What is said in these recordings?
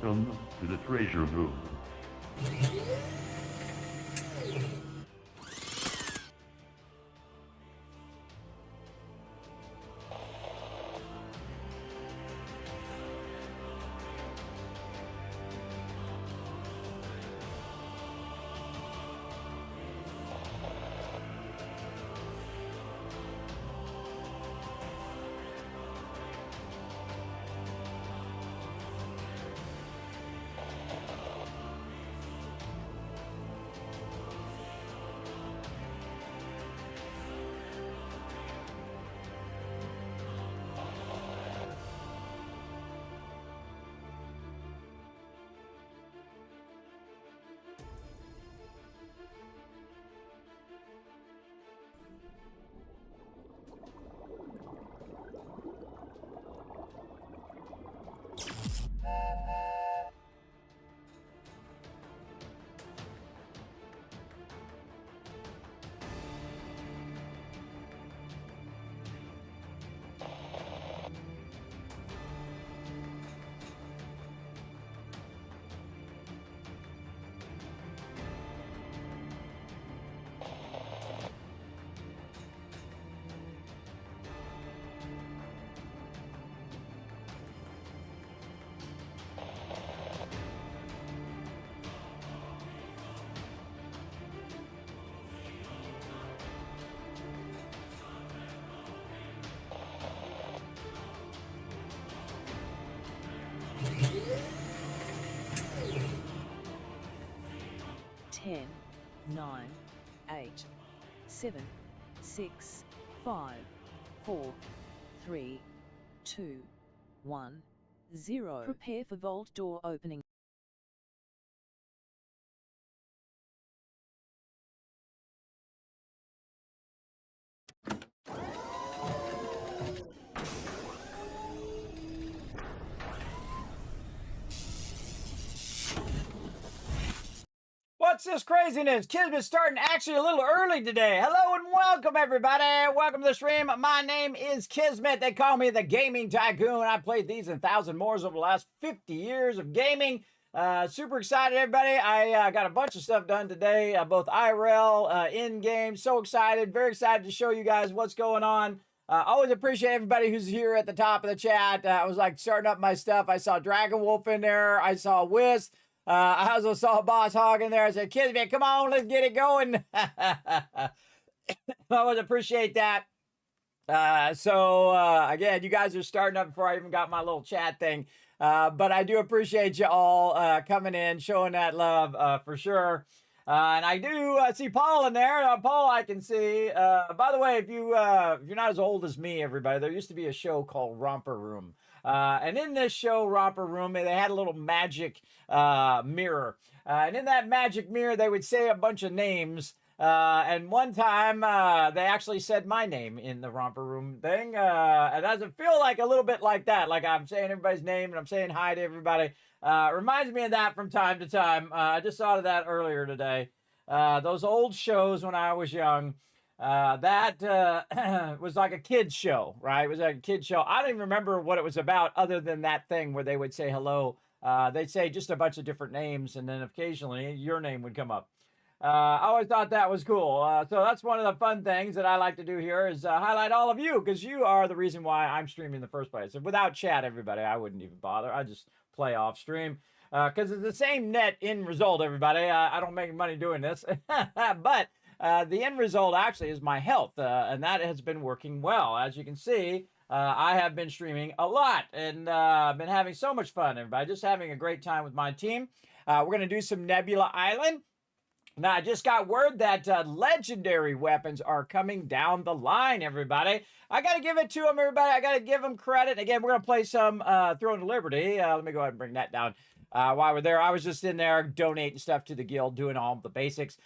Welcome to the treasure room. Ten, 9, 8, 7, 6, 5, 4, 3, 2, 1, 0. Prepare for vault door opening. What's this craziness? Kismet starting actually a little early today. Hello and welcome, everybody. Welcome to the stream. My name is Kismet. They call me the Gaming Tycoon. I played these and 1,000 more over the last 50 years of gaming. Super excited, everybody. I got a bunch of stuff done today, both IRL, in-game. So excited. Very excited to show you guys what's going on. Always appreciate everybody who's here at the top of the chat. I was like starting up my stuff. I saw Dragon Wolf in there. I saw Wisp. I also saw Boss Hog in there. I said, Kismet, come on, let's get it going. I always appreciate that. Again, you guys are starting up before I even got my little chat thing. But I do appreciate you all coming in, showing that love for sure. And I do see Paul in there. Paul, I can see. By the way, if you're not as old as me, everybody, there used to be a show called Romper Room. And in this show, Romper Room, they had a little magic mirror. And in that magic mirror, they would say a bunch of names. And one time, they actually said my name in the Romper Room thing. And does it feel like a little bit like that? Like I'm saying everybody's name and I'm saying hi to everybody. Reminds me of that from time to time. I just thought of that earlier today. Those old shows when I was young. That was like a kid's show, right? It was like a kid's show. I don't even remember what it was about other than that thing where they would say hello. They'd say just a bunch of different names, and then occasionally your name would come up. I always thought that was cool. So that's one of the fun things that I like to do here is highlight all of you because you are the reason why I'm streaming in the first place. And without chat, everybody, I wouldn't even bother. I just play off stream because it's the same net end result, everybody. I don't make money doing this, but the end result actually is my health, and that has been working well. As you can see, I have been streaming a lot and been having so much fun, everybody. Just having a great time with my team. We're going to do some Nebula Island. Now, I just got word that legendary weapons are coming down the line, everybody. I got to give it to them, everybody. I got to give them credit. Again, we're going to play some Throne of Liberty. Let me go ahead and bring that down. While we're there, I was just in there donating stuff to the guild, doing all the basics.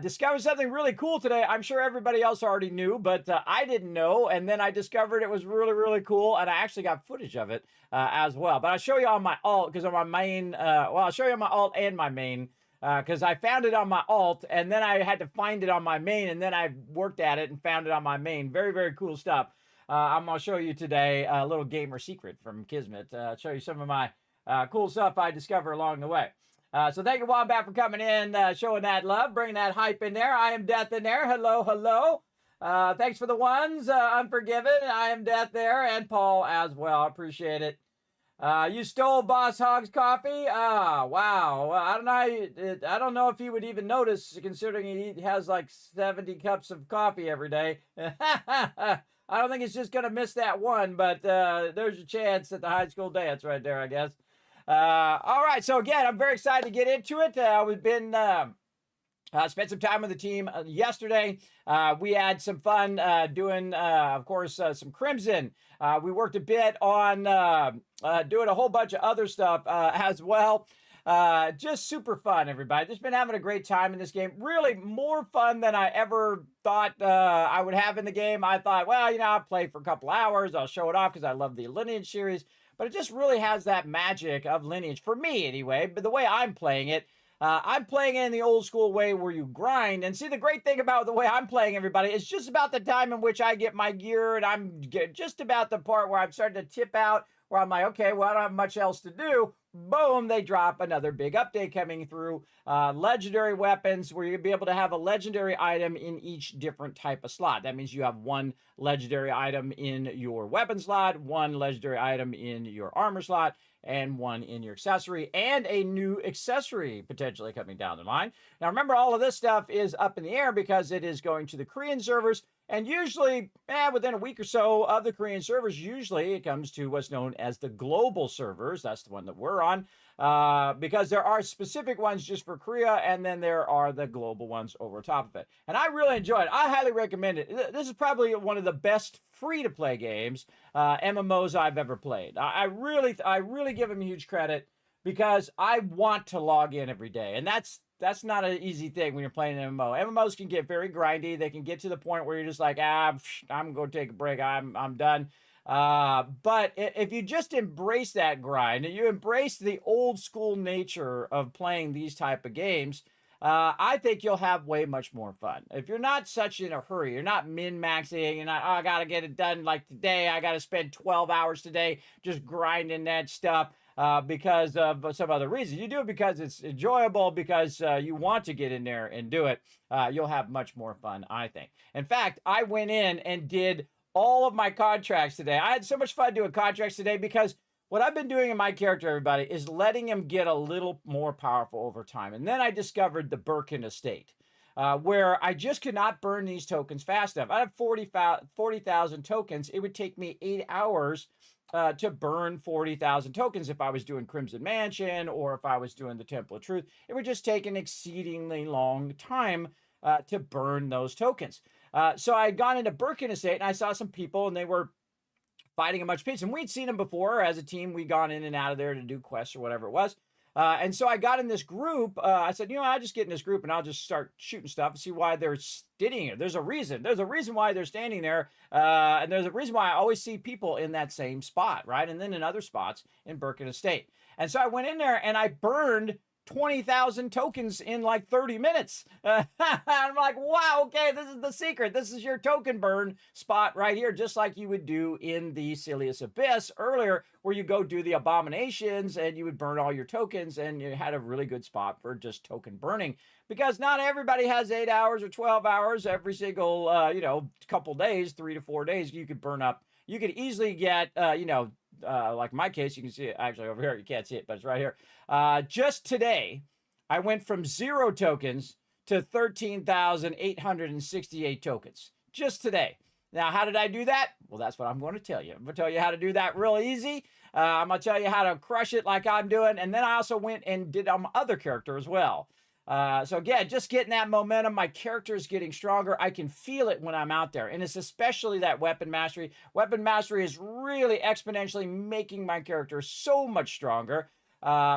Discovered something really cool today. I'm sure everybody else already knew, but I didn't know. And then I discovered it was really, really cool. And I actually got footage of it as well. But I'll show you on my alt because on my main, I'll show you on my alt and my main. Because I found it on my alt, and then I had to find it on my main, and then I worked at it and found it on my main. Very, very cool stuff. I'm going to show you today a little gamer secret from Kismet. Show you some of my Cool stuff I discover along the way. So thank you, Wombat, for coming in, showing that love, bringing that hype in there. I am Death in there. Hello, hello. Thanks for the ones. Unforgiven. I am Death there, and Paul as well. Appreciate it. You stole Boss Hogg's coffee? Ah, wow. Well, I don't know if he would even notice, considering he has like 70 cups of coffee every day. I don't think he's just going to miss that one, but there's a chance at the high school dance right there, I guess. All right, so again, I'm very excited to get into it. We've been spent some time with the team yesterday. We had some fun doing, of course, some Crimson. We worked a bit on doing a whole bunch of other stuff as well. Just super fun, everybody. Just been having a great time in this game. Really more fun than I ever thought I would have in the game. I thought, well, you know, I'll play for a couple hours. I'll show it off because I love the Lineage series. But it just really has that magic of Lineage, for me anyway. But the way I'm playing it, I'm playing it in the old school way where you grind. And see, the great thing about the way I'm playing, everybody, is just about the time in which I get my gear, and I'm just about the part where I'm starting to tip out, where I'm like, okay, well, I don't have much else to do. Boom, they drop another big update coming through. Legendary weapons, where you'll be able to have a legendary item in each different type of slot. That means you have one legendary item in your weapon slot, one legendary item in your armor slot, and one in your accessory, and a new accessory potentially coming down the line. Now, remember, all of this stuff is up in the air because it is going to the Korean servers. And usually, within a week or so of the Korean servers, usually it comes to what's known as the global servers. That's the one that we're on, because there are specific ones just for Korea, and then there are the global ones over top of it. And I really enjoy it. I highly recommend it. This is probably one of the best free-to-play games, MMOs I've ever played. I really give them huge credit because I want to log in every day, and that's not an easy thing when you're playing an MMO. MMOs can get very grindy. They can get to the point where you're just like, I'm going to take a break. I'm done. But if you just embrace that grind and you embrace the old school nature of playing these type of games, I think you'll have way much more fun. If you're not such in a hurry, you're not min-maxing, you're not, I got to get it done like today. I got to spend 12 hours today just grinding that stuff. Because of some other reason. You do it because it's enjoyable, because you want to get in there and do it. You'll have much more fun, I think. In fact, I went in and did all of my contracts today. I had so much fun doing contracts today because what I've been doing in my character, everybody, is letting him get a little more powerful over time. And then I discovered the Birkin estate, where I just could not burn these tokens fast enough. I have 40,000 tokens. It would take me 8 hours to burn 40,000 tokens if I was doing Crimson Mansion or if I was doing the Temple of Truth. It would just take an exceedingly long time to burn those tokens. So I had gone into Birkin Estate and I saw some people and they were fighting a bunch of peace. And we'd seen them before as a team. We'd gone in and out of there to do quests or whatever it was. And so I got in this group. I said, you know, I'll just get in this group and I'll just start shooting stuff and see why they're standing here. There's a reason. There's a reason why they're standing there. And there's a reason why I always see people in that same spot, right? And then in other spots in Birkin Estate. And so I went in there and I burned 20,000 tokens in like 30 minutes. I'm like, wow, okay, this is the secret. This is your token burn spot right here, just like you would do in the Silius Abyss earlier, where you go do the abominations and you would burn all your tokens, and you had a really good spot for just token burning, because not everybody has 8 hours or 12 hours every single, couple days, 3 to 4 days. You could burn up. You could easily get, like in my case, you can see it actually over here. You can't see it, but it's right here. Just today, I went from 0 tokens to 13,868 tokens. Just today. Now, how did I do that? Well, that's what I'm going to tell you. I'm going to tell you how to do that real easy. I'm going to tell you how to crush it like I'm doing. And then I also went and did other character as well. So again, just getting that momentum. My character is getting stronger. I can feel it when I'm out there. And it's especially that weapon mastery. Weapon mastery is really exponentially making my character so much stronger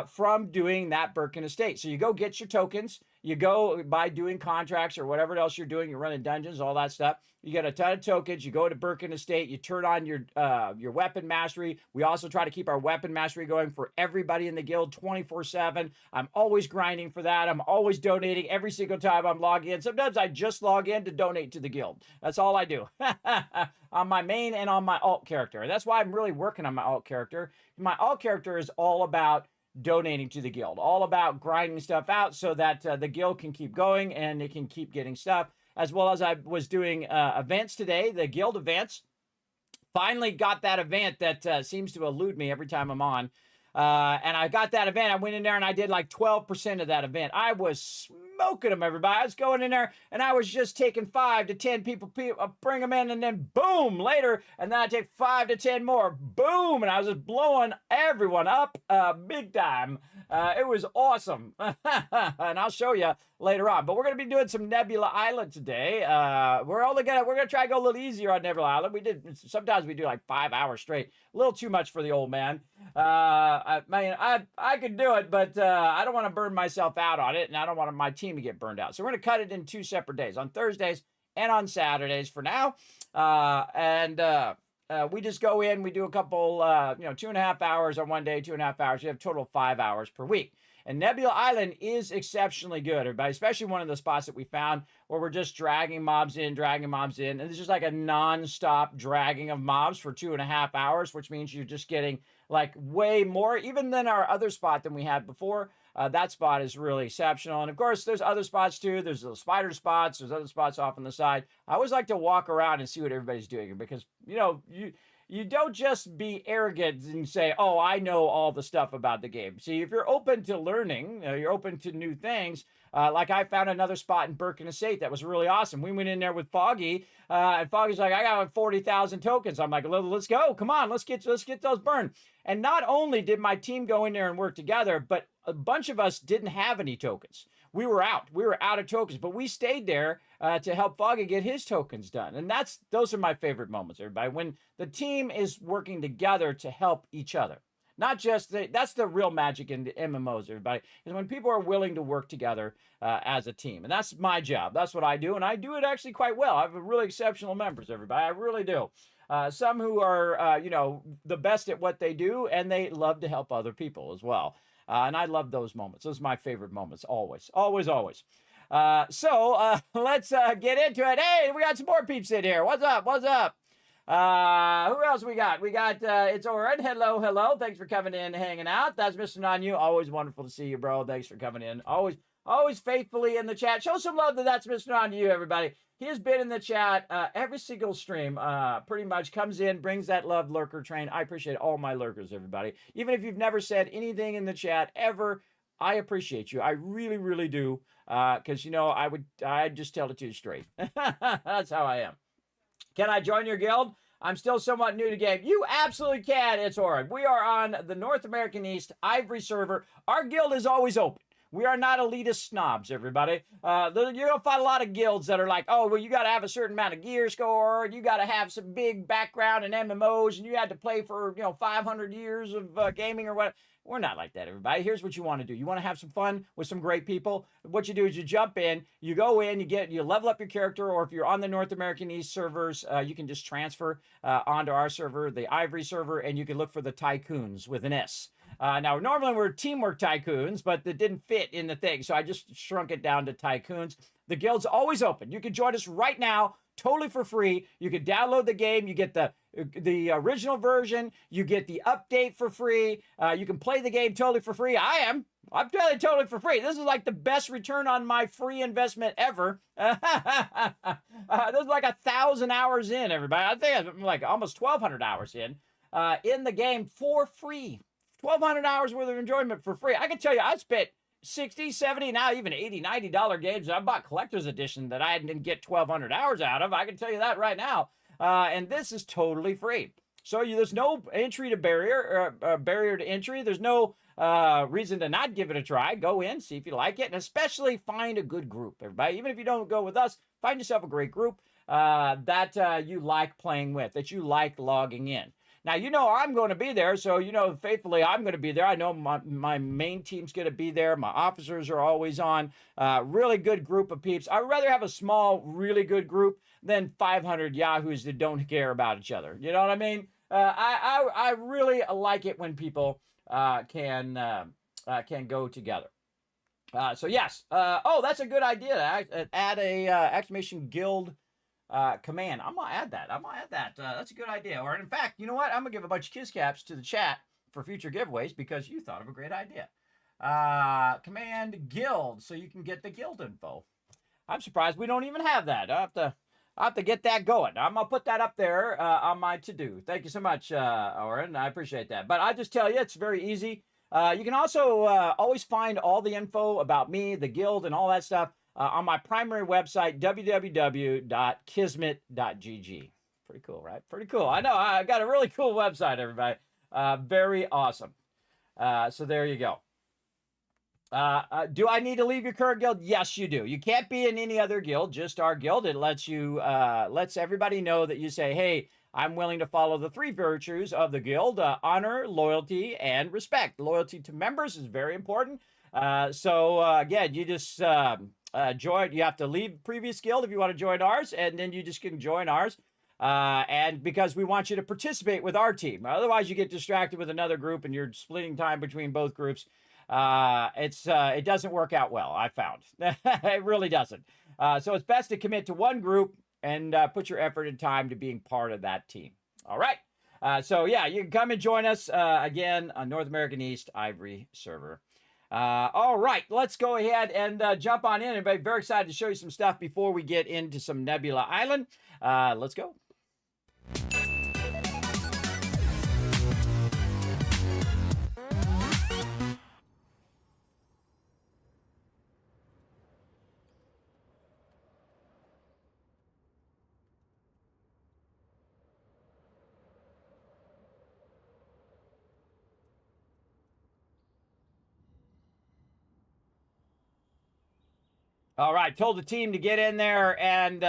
from doing that Birkin Estate. So you go get your tokens. You go by doing contracts or whatever else you're doing. You're running dungeons, all that stuff. You get a ton of tokens. You go to Birkin Estate. You turn on your weapon mastery. We also try to keep our weapon mastery going for everybody in the guild 24/7. I'm always grinding for that. I'm always donating every single time I'm logging in. Sometimes I just log in to donate to the guild. That's all I do on my main and on my alt character. And that's why I'm really working on my alt character. My alt character is all about donating to the guild, all about grinding stuff out so that the guild can keep going and it can keep getting stuff. As well as I was doing events today, the guild events. Finally got that event that seems to elude me every time I'm on. And I got that event. I went in there and I did like 12% of that event. I was smoking them, everybody. I was going in there and I was just taking 5 to 10 people, bring them in, and then boom, later. And then I take 5 to 10 more, boom. And I was just blowing everyone up big time. It was awesome. And I'll show you later on. But we're going to be doing some Nebula Island today. We're going to try to go a little easier on Nebula Island. Sometimes we do like 5 hours straight. A little too much for the old man. I could do it, but I don't want to burn myself out on it, and I don't want my team to get burned out. So we're going to cut it in 2 separate days, on Thursdays and on Saturdays for now. We just go in, we do a couple, 2.5 hours on one day, 2.5 hours. You have a total of 5 hours per week. And Nebula Island is exceptionally good, everybody, especially one of the spots that we found where we're just dragging mobs in. And it's just like a non-stop dragging of mobs for 2.5 hours, which means you're just getting like way more, even than our other spot than we had before. That spot is really exceptional. And of course, there's other spots too. There's the spider spots. There's other spots off on the side. I always like to walk around and see what everybody's doing because, you don't just be arrogant and say, oh, I know all the stuff about the game. See, if you're open to learning, you're open to new things, like I found another spot in Birkin Estate that was really awesome. We went in there with Foggy, and Foggy's like, I got 40,000 tokens. I'm like, let's go. Come on, let's get those burned. And not only did my team go in there and work together, but a bunch of us didn't have any tokens. We were out of tokens, but we stayed there to help Foggy get his tokens done. And those are my favorite moments, everybody, when the team is working together to help each other. Not just, that's the real magic in the MMOs, everybody, is when people are willing to work together as a team. And that's my job. That's what I do. And I do it actually quite well. I have really exceptional members, everybody. I really do. Some who are, the best at what they do, and they love to help other people as well. And I love those moments. Those are my favorite moments, always, always, always. So let's get into it. Hey, we got some more peeps in here. What's up? What's up? Who else we got? We got, it's Oren. Hello. Thanks for coming in, hanging out. That's Mr. Nanu. Always wonderful to see you, bro. Thanks for coming in. Always faithfully in the chat. Show some love to That's Mr. Nanu, everybody. He has been in the chat every single stream, pretty much comes in, brings that love lurker train. I appreciate all my lurkers, everybody. Even if you've never said anything in the chat ever, I appreciate you. I really, really do. Because, I'd just tell it to you straight. That's how I am. Can I join your guild? I'm still somewhat new to the game. You absolutely can. It's Oren. We are on the North American East Ivory server. Our guild is always open. We are not elitist snobs, everybody. You're going to find a lot of guilds that are like, oh, well, you got to have a certain amount of gear score. You got to have some big background in MMOs, and you had to play for, 500 years of gaming or what. We're not like that, everybody. Here's what you want to do. You want to have some fun with some great people. What you do is you jump in, you go in, you level up your character, or if you're on the North American East servers, you can just transfer onto our server, the Ivory server, and you can look for the Tycoons with an S. Now, normally we're Teamwork Tycoons, but that didn't fit in the thing, so I just shrunk it down to Tycoons. The guild's always open. You can join us right now, totally for free. You can download the game. You get the original version. You get the update for free. You can play the game totally for free. I'm telling you, totally for free. This is like the best return on my free investment ever. This is like 1,000 hours in, everybody. I think I'm like almost 1,200 hours in the game for free. 1,200 hours worth of enjoyment for free. I can tell you, I spent 60, 70, now even 80, $90 games. I bought collector's edition that I didn't get 1,200 hours out of. I can tell you that right now. And this is totally free. So there's no entry to barrier to entry. There's no reason to not give it a try. Go in, see if you like it, and especially find a good group, everybody. Even if you don't go with us, find yourself a great group that you like playing with, that you like logging in. Now, you know I'm going to be there, so you know faithfully I'm going to be there. I know my main team's going to be there. My officers are always on. Really good group of peeps. I'd rather have a small, really good group than 500 yahoos that don't care about each other. You know what I mean? I really like it when people can go together. So yes. Oh, that's a good idea. Add a exclamation guild command. I'm gonna add that. That's a good idea. Or in fact, you know what? I'm gonna give a bunch of kiss caps to the chat for future giveaways because you thought of a great idea. Command guild so you can get the guild info. I'm surprised we don't even have that. I'll have to get that going. I'm gonna put that up there on my to-do. Thank you so much, Oren. I appreciate that. But I just tell you, it's very easy. You can also always find all the info about me, the guild, and all that stuff on my primary website, www.kismet.gg. Pretty cool, right? Pretty cool. I know. I got a really cool website, everybody. Very awesome. So there you go. Do I need to leave your current guild? Yes, you do. You can't be in any other guild, just our guild. It lets you, lets everybody know that you say, hey, I'm willing to follow the 3 virtues of the guild, honor, loyalty, and respect. Loyalty to members is very important. Again, you just join. You have to leave previous guild if you want to join ours, and then you just can join ours. And because we want you to participate with our team. Otherwise, you get distracted with another group, and you're splitting time between both groups. It doesn't work out well, I found. It really doesn't. So it's best to commit to one group and put your effort and time to being part of that team. All right. So yeah, you can come and join us again on North American East Ivory server. All right, let's go ahead and jump on in. Everybody, very excited to show you some stuff before we get into some Nebula Island. Let's go. All right, told the team to get in there and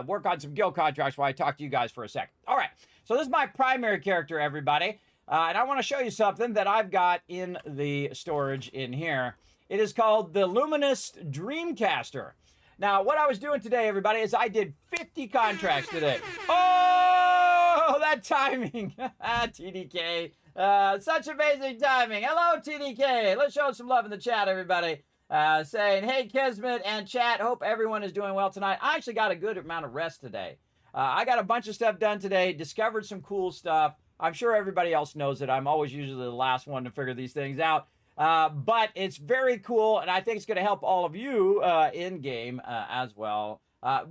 work on some guild contracts while I talk to you guys for a second. All right, so this is my primary character, everybody. And I want to show you something that I've got in the storage in here. It is called the Luminous Dreamcaster. Now, what I was doing today, everybody, is I did 50 contracts today. Oh, that timing. TDK. Such amazing timing. Hello, TDK. Let's show some love in the chat, everybody. Saying, hey, Kismet and chat, hope everyone is doing well tonight. I actually got a good amount of rest today. I got a bunch of stuff done today, discovered some cool stuff. I'm sure everybody else knows that I'm always usually the last one to figure these things out. But it's very cool, and I think it's going to help all of you in-game as well.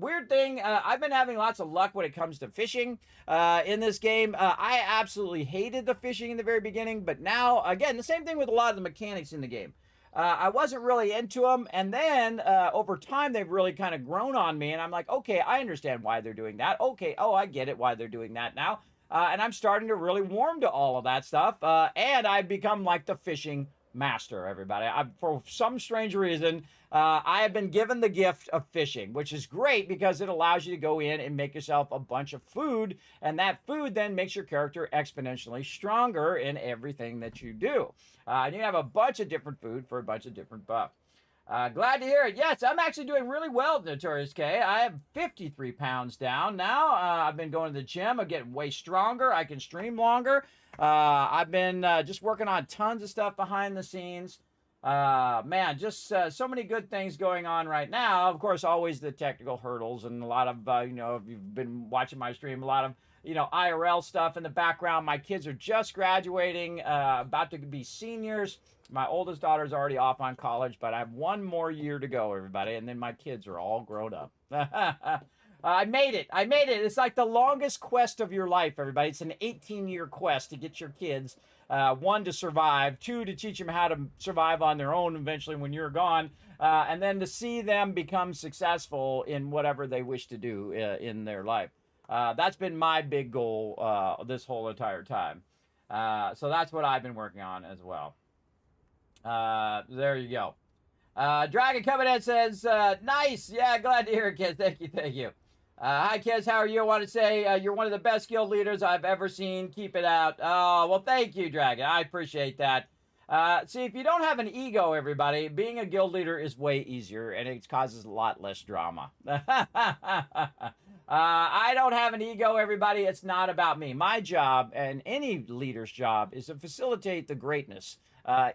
Weird thing, I've been having lots of luck when it comes to fishing in this game. I absolutely hated the fishing in the very beginning, but now, again, the same thing with a lot of the mechanics in the game. I wasn't really into them, and then over time they've really kind of grown on me, and I'm like, okay, I understand why they're doing that. Okay, oh, I get it why they're doing that now. And I'm starting to really warm to all of that stuff, and I've become like the fishing master, everybody. For some strange reason, I have been given the gift of fishing, which is great because it allows you to go in and make yourself a bunch of food, and that food then makes your character exponentially stronger in everything that you do. And you have a bunch of different food for a bunch of different buffs. Glad to hear it. Yes, I'm actually doing really well, Notorious K. I have 53 pounds down now. I've been going to the gym. I'm getting way stronger. I can stream longer. I've been just working on tons of stuff behind the scenes. Man, just so many good things going on right now. Of course, always the technical hurdles and a lot of, you know, if you've been watching my stream, a lot of, you know, IRL stuff in the background. My kids are just graduating, about to be seniors. My oldest daughter's already off on college, but I have one more year to go, everybody, and then my kids are all grown up. I made it. I made it. It's like the longest quest of your life, everybody. It's an 18-year quest to get your kids, 1, to survive, 2, to teach them how to survive on their own eventually when you're gone, and then to see them become successful in whatever they wish to do in their life. That's been my big goal this whole entire time. So that's what I've been working on as well. There you go. Dragon Covenant says, nice. Yeah, glad to hear it, kid. Thank you. Thank you. Hi, kids. How are you? I want to say you're one of the best guild leaders I've ever seen. Keep it out. Oh, well, thank you, Dragon. I appreciate that. See, if you don't have an ego, everybody, being a guild leader is way easier, and it causes a lot less drama. I don't have an ego, everybody. It's not about me. My job, and any leader's job, is to facilitate the greatness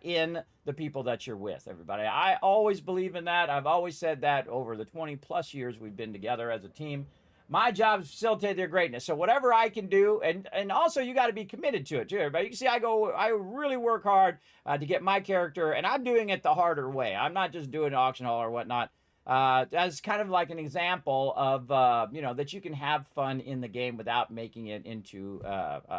in the people that you're with, everybody. I always believe in that. I've always said that over the 20 plus years we've been together as a team. My job is to facilitate their greatness. So whatever I can do, and also you got to be committed to it too, everybody. You can see I really work hard to get my character, and I'm doing it the harder way. I'm not just doing auction hall or whatnot. As kind of like an example of, that you can have fun in the game without making it into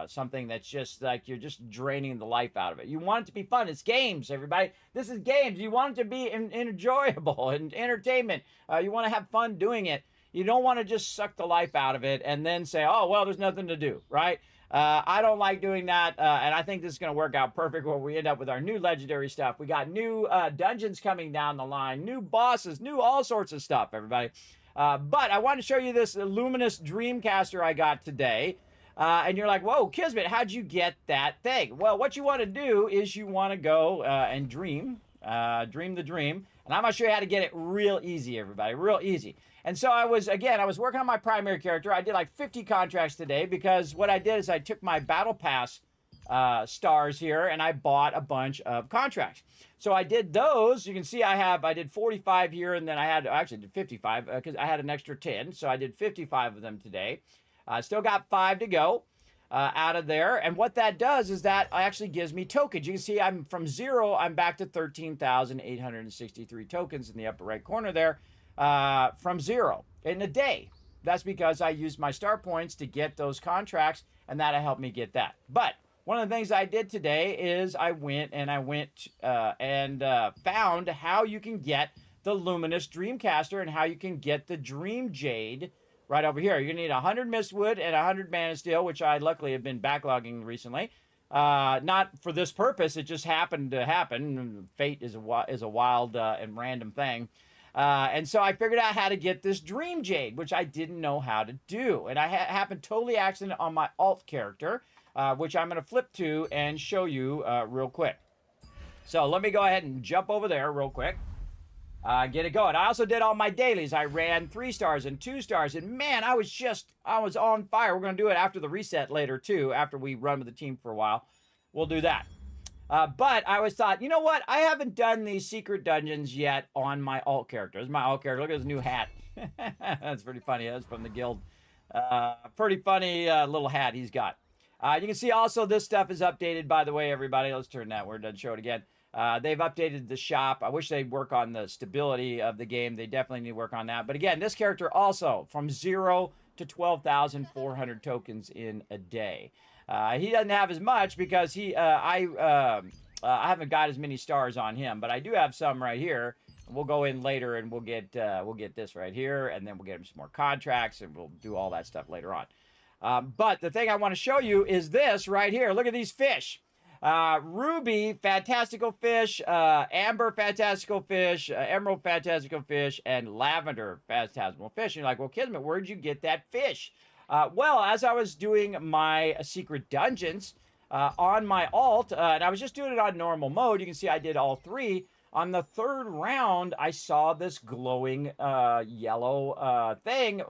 something that's just like you're just draining the life out of it. You want it to be fun. It's games, everybody. This is games. You want it to be enjoyable and entertainment. You want to have fun doing it. You don't want to just suck the life out of it and then say, oh, well, there's nothing to do, right? I don't like doing that, and I think this is going to work out perfect where we end up with our new legendary stuff. We got new dungeons coming down the line, new bosses, new all sorts of stuff, everybody. But I want to show you this luminous Dreamcaster I got today. And you're like, whoa, Kismet, how'd you get that thing? Well, what you want to do is you want to go and dream the dream. And I'm going to show you how to get it real easy, everybody, real easy. And so I was working on my primary character. I did like 50 contracts today because what I did is I took my battle pass stars here and I bought a bunch of contracts. So I did those. You can see I did 45 here, and then I did 55 because I had an extra 10. So I did 55 of them today. I still got 5 to go out of there. And what that does is that actually gives me tokens. You can see I'm from 0, I'm back to 13,863 tokens in the upper right corner there. From 0 in a day. That's because I used my star points to get those contracts, and that'll help me get that. But one of the things I did today is I went and found how you can get the Luminous Dreamcaster and how you can get the Dream Jade right over here. You're going to need 100 Mistwood and 100 Mana Steel, which I luckily have been backlogging recently. Not for this purpose. It just happened to happen. Fate is a wild and random thing. And so I figured out how to get this Dream Jade, which I didn't know how to do. And I happened totally accident on my alt character, which I'm going to flip to and show you real quick. So let me go ahead and jump over there real quick. Get it going. I also did all my dailies. I ran 3 stars and 2 stars. And man, I was on fire. We're going to do it after the reset later too, after we run with the team for a while. We'll do that. But I always thought, you know what? I haven't done these secret dungeons yet on my alt character. This is my alt character. Look at his new hat. That's pretty funny. That's from the guild. Pretty funny little hat he's got. You can see also this stuff is updated, by the way, everybody. Let's turn that where it doesn't show it again. They've updated the shop. I wish they'd work on the stability of the game. They definitely need to work on that. But again, this character also from 0 to 12,400 tokens in a day. He doesn't have as much because I haven't got as many stars on him, but I do have some right here. We'll go in later and we'll get this right here, and then we'll get him some more contracts, and we'll do all that stuff later on. But the thing I want to show you is this right here. Look at these fish. Ruby, fantastical fish, amber, fantastical fish, emerald, fantastical fish, and lavender, fantastical fish. And you're like, well, Kismet, where'd you get that fish? Well, as I was doing my secret dungeons on my alt, and I was just doing it on normal mode, you can see I did all 3. On the 3rd round, I saw this glowing yellow thing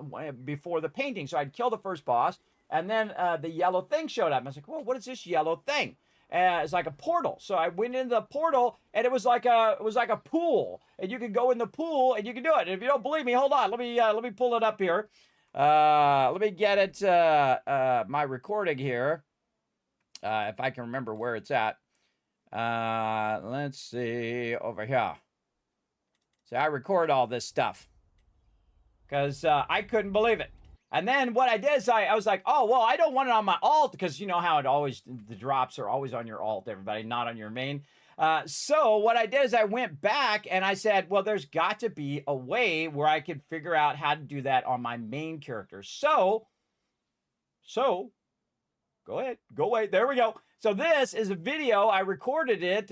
before the painting. So I'd kill the first boss, and then the yellow thing showed up. I was like, well, what is this yellow thing? It's like a portal. So I went into the portal, and it was like a pool, and you could go in the pool and you can do it. And if you don't believe me, hold on. Let me pull it up here. Let me get it, my recording here, if I can remember where it's at. Let's see, over here. So I record all this stuff because I couldn't believe it. And then what I did is I was like, oh, well, I don't want it on my alt because you know how the drops are always on your alt, everybody, not on your main. So what I did is I went back and I said, well, there's got to be a way where I could figure out how to do that on my main character. So Go ahead. Go away. There we go. So this is a video. I recorded it.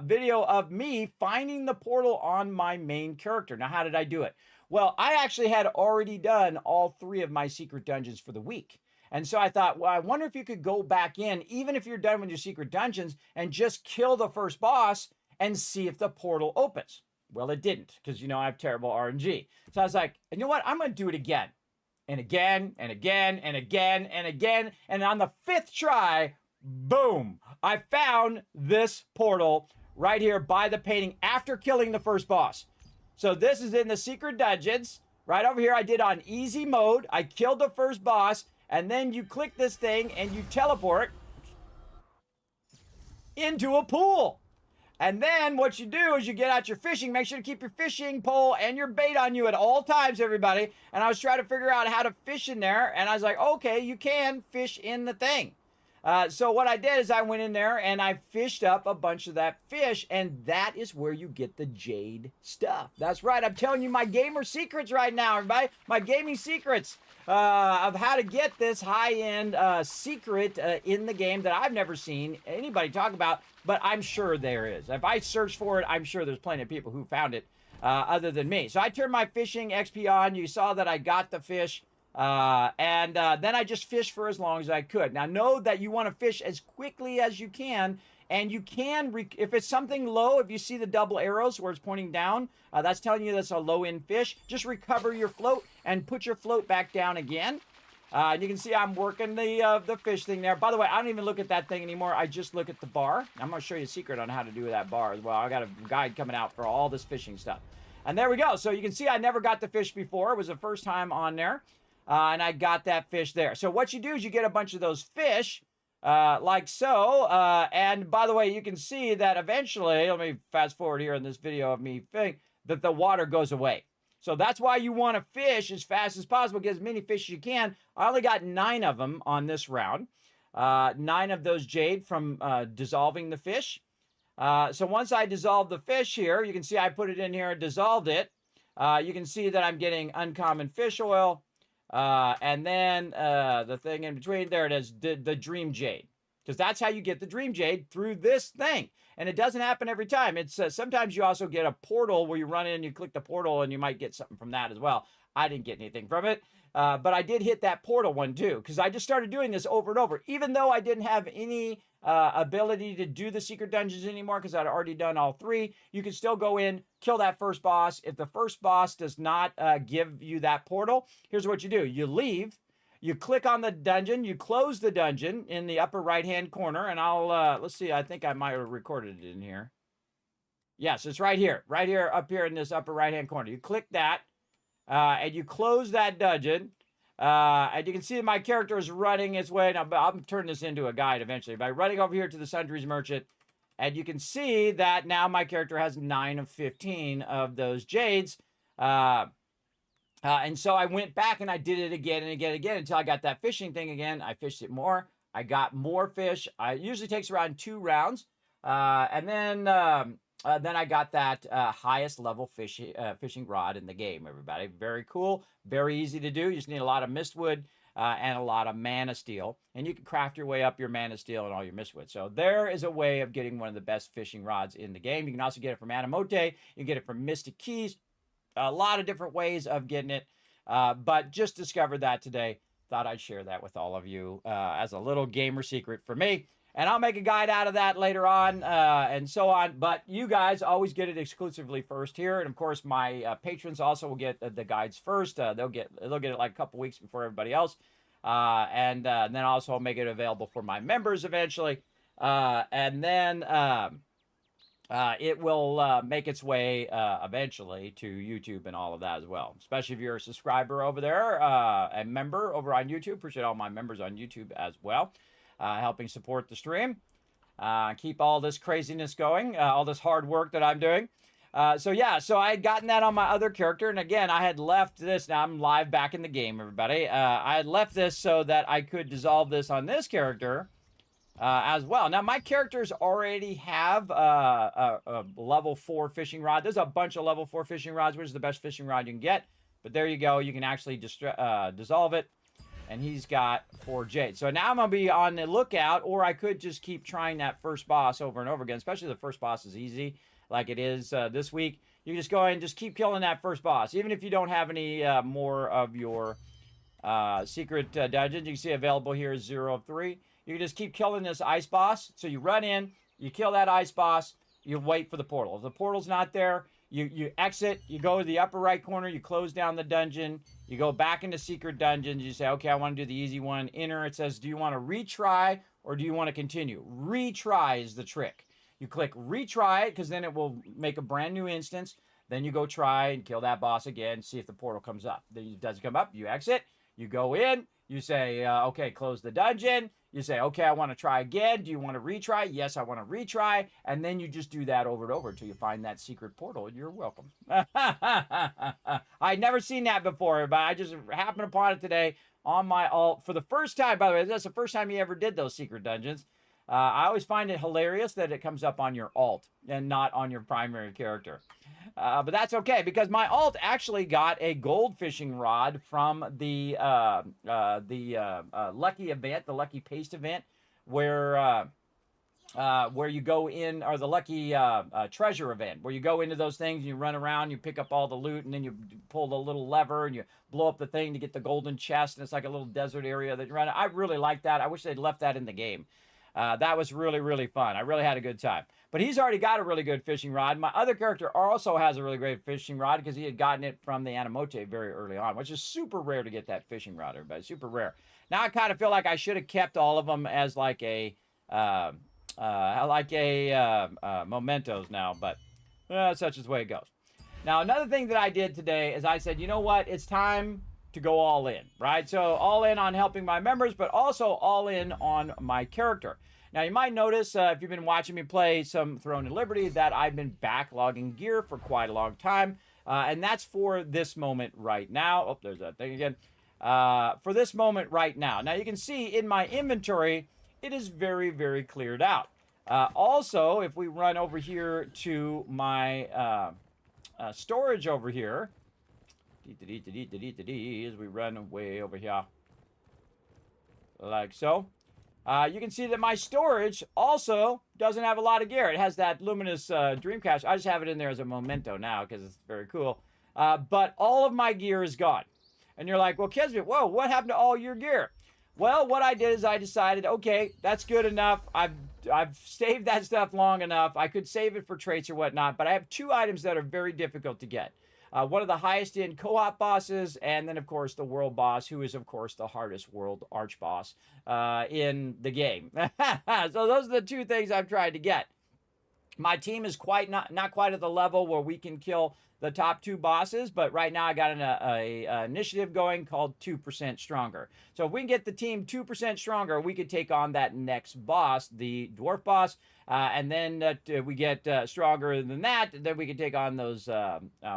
Video of me finding the portal on my main character. Now, how did I do it? Well, I actually had already done all 3 of my secret dungeons for the week. And so I thought, well, I wonder if you could go back in, even if you're done with your secret dungeons, and just kill the first boss and see if the portal opens. Well, it didn't, because, you know, I have terrible RNG. So I was like, you know what? I'm going to do it again. And again, and again, and again, and again. And on the 5th try, boom, I found this portal right here by the painting after killing the first boss. So this is in the secret dungeons. Right over here, I did on easy mode. I killed the first boss. And then you click this thing and you teleport into a pool. And then what you do is you get out your fishing. Make sure to keep your fishing pole and your bait on you at all times, everybody. And I was trying to figure out how to fish in there. And I was like, okay, you can fish in the thing. So what I did is I went in there and I fished up a bunch of that fish. And that is where you get the jade stuff. That's right. I'm telling you my gamer secrets right now, everybody. My gaming secrets of how to get this high-end secret in the game that I've never seen anybody talk about. But I'm sure there is. If I search for it, I'm sure there's plenty of people who found it other than me. So I turned my fishing XP on. You saw that I got the fish. And then I just fished for as long as I could. Now, know that you want to fish as quickly as you can. And you can, if it's something low, if you see the double arrows where it's pointing down, that's telling you that's a low-end fish. Just recover your float and put your float back down again. And you can see I'm working the fish thing there. By the way, I don't even look at that thing anymore. I just look at the bar. I'm going to show you a secret on how to do that bar as well. I got a guide coming out for all this fishing stuff. And there we go. So you can see I never got the fish before. It was the first time on there. And I got that fish there. So what you do is you get a bunch of those fish, like so. And by the way, you can see that eventually, let me fast forward here in this video of me fishing, that the water goes away. So that's why you want to fish as fast as possible, get as many fish as you can. I only got 9 of them on this round. 9 of those jade from dissolving the fish. So once I dissolve the fish here, you can see I put it in here and dissolved it. You can see that I'm getting uncommon fish oil. And then the thing in between, there it is, the dream jade. Because that's how you get the dream jade, through this thing. And it doesn't happen every time. It's sometimes you also get a portal where you run in, you click the portal, and you might get something from that as well. I didn't get anything from it. But I did hit that portal one too, because I just started doing this over and over. Even though I didn't have any ability to do the secret dungeons anymore, because I'd already done all 3, you can still go in, kill that first boss. If the first boss does not give you that portal, here's what you do. You leave, you click on the dungeon, you close the dungeon in the upper right-hand corner, and I'll, let's see, I think I might have recorded it in here. Yes, it's right here, up here in this upper right-hand corner. You click that, and you close that dungeon. And you can see my character is running its way. Now, I'll turn this into a guide eventually by running over here to the Sundries Merchant. And you can see that now my character has 9 of 15 of those jades. And so I went back and I did it again and again and again until I got that fishing thing again. I fished it more. I got more fish. It usually takes around 2 rounds. And then I got that highest level fishing rod in the game, everybody. Very cool. Very easy to do. You just need a lot of mistwood and a lot of mana steel. And you can craft your way up your mana steel and all your mistwood. So there is a way of getting one of the best fishing rods in the game. You can also get it from Animote. You can get it from Mystic Keys. A lot of different ways of getting it. But just discovered that today. Thought I'd share that with all of you as a little gamer secret for me. And I'll make a guide out of that later on and so on. But you guys always get it exclusively first here. And, of course, my patrons also will get the guides first. They'll get it like a couple weeks before everybody else. And then also I'll make it available for my members eventually. And then it will make its way eventually to YouTube and all of that as well. Especially if you're a subscriber over there, a member over on YouTube. Appreciate all my members on YouTube as well. Helping support the stream, keep all this craziness going, all this hard work that I'm doing. So I had gotten that on my other character. And again, I had left this. Now I'm live back in the game, everybody. I had left this so that I could dissolve this on this character as well. Now my characters already have a level 4 fishing rod. There's a bunch of level 4 fishing rods, which is the best fishing rod you can get. But there you go. You can actually dissolve it. and he's got 4 jade. So now I'm going to be on the lookout, or I could just keep trying that first boss over and over again, especially the first boss is easy, like it is this week. You can just go ahead and just keep killing that first boss, even if you don't have any more of your secret dungeons. You can see available here is 0 of 3. You can just keep killing this ice boss. So you run in, you kill that ice boss, you wait for the portal. If the portal's not there, you exit, you go to the upper right corner, you close down the dungeon, you go back into secret dungeons, you say, okay, I want to do the easy one. Enter, it says, do you want to retry or do you want to continue? Retry is the trick. You click retry, because then it will make a brand new instance. Then you go try and kill that boss again, see if the portal comes up. Then it doesn't come up, you exit, you go in, you say, okay, close the dungeon. You say, okay, I want to try again. Do you want to retry? Yes, I want to retry. And then you just do that over and over until you find that secret portal. You're welcome. I'd never seen that before, but I just happened upon it today on my alt for the first time. By the way, that's the first time you ever did those secret dungeons. I always find it hilarious that it comes up on your alt and not on your primary character. But that's okay, because my alt actually got a gold fishing rod from the lucky event, the lucky paste event, where you go in, or the lucky treasure event, where you go into those things and you run around, you pick up all the loot, and then you pull the little lever and you blow up the thing to get the golden chest, and it's like a little desert area that you run. I really like that. I wish they'd left that in the game. That was really, really fun. I really had a good time. But he's already got a really good fishing rod. My other character also has a really great fishing rod because he had gotten it from the Animote very early on, which is super rare to get that fishing rod, everybody. Super rare. Now I kind of feel like I should have kept all of them as like a mementos now, but such is the way it goes. Now, another thing that I did today is I said, you know what? It's time to go all in, right? So all in on helping my members, but also all in on my character. Now, you might notice, if you've been watching me play some Throne of Liberty, that I've been backlogging gear for quite a long time. And that's for this moment right now. Oh, there's that thing again. For this moment right now. Now, you can see in my inventory, it is very, very cleared out. Also, if we run over here to my storage over here, as we run way over here, like so. You can see that my storage also doesn't have a lot of gear. It has that luminous dream cache. I just have it in there as a memento now because it's very cool. But all of my gear is gone. And you're like, well, Kismet, whoa, what happened to all your gear? Well, what I did is I decided, okay, that's good enough. I've saved that stuff long enough. I could save it for traits or whatnot, but I have 2 items that are very difficult to get. One of the highest end co-op bosses, and then, of course, the world boss, who is, of course, the hardest world arch boss in the game. So those are the 2 things I've tried to get. My team is not quite at the level where we can kill the top 2 bosses, but right now I got an initiative going called 2% Stronger. So if we can get the team 2% stronger, we could take on that next boss, the dwarf boss, and then we get stronger than that, then we can take on those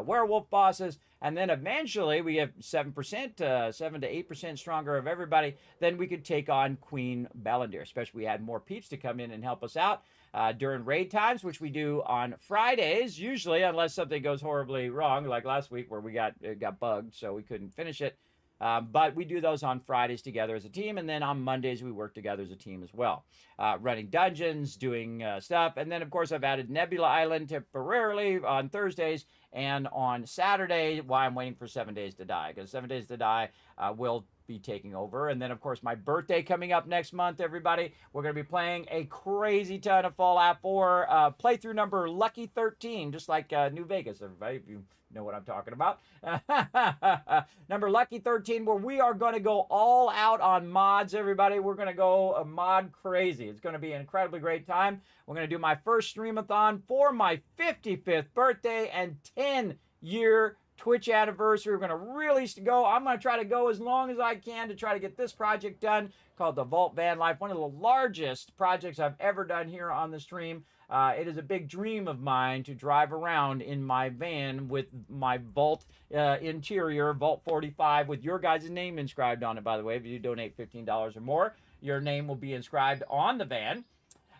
werewolf bosses, and then eventually we have 7% to 8% stronger of everybody, then we could take on Queen Ballandir, especially if we had more peeps to come in and help us out. During raid times, which we do on Fridays, usually, unless something goes horribly wrong, like last week where it got bugged, so we couldn't finish it. But we do those on Fridays together as a team, and then on Mondays we work together as a team as well. Running dungeons, doing stuff, and then, of course, I've added Nebula Island temporarily on Thursdays, and on Saturday, while I'm waiting for 7 Days to Die, because 7 Days to Die will be taking over. And then, of course, my birthday coming up next month, everybody. We're going to be playing a crazy ton of Fallout 4 playthrough number Lucky 13, just like New Vegas, everybody, if you know what I'm talking about. Number Lucky 13, where we are going to go all out on mods, everybody. We're going to go mod crazy. It's going to be an incredibly great time. We're going to do my first streamathon for my 55th birthday and 10-year Twitch anniversary. We're going to really go. I'm going to try to go as long as I can to try to get this project done called the Vault Van Life, one of the largest projects I've ever done here on the stream. It is a big dream of mine to drive around in my van with my Vault interior, Vault 45, with your guys' name inscribed on it, by the way. If you donate $15 or more, your name will be inscribed on the van.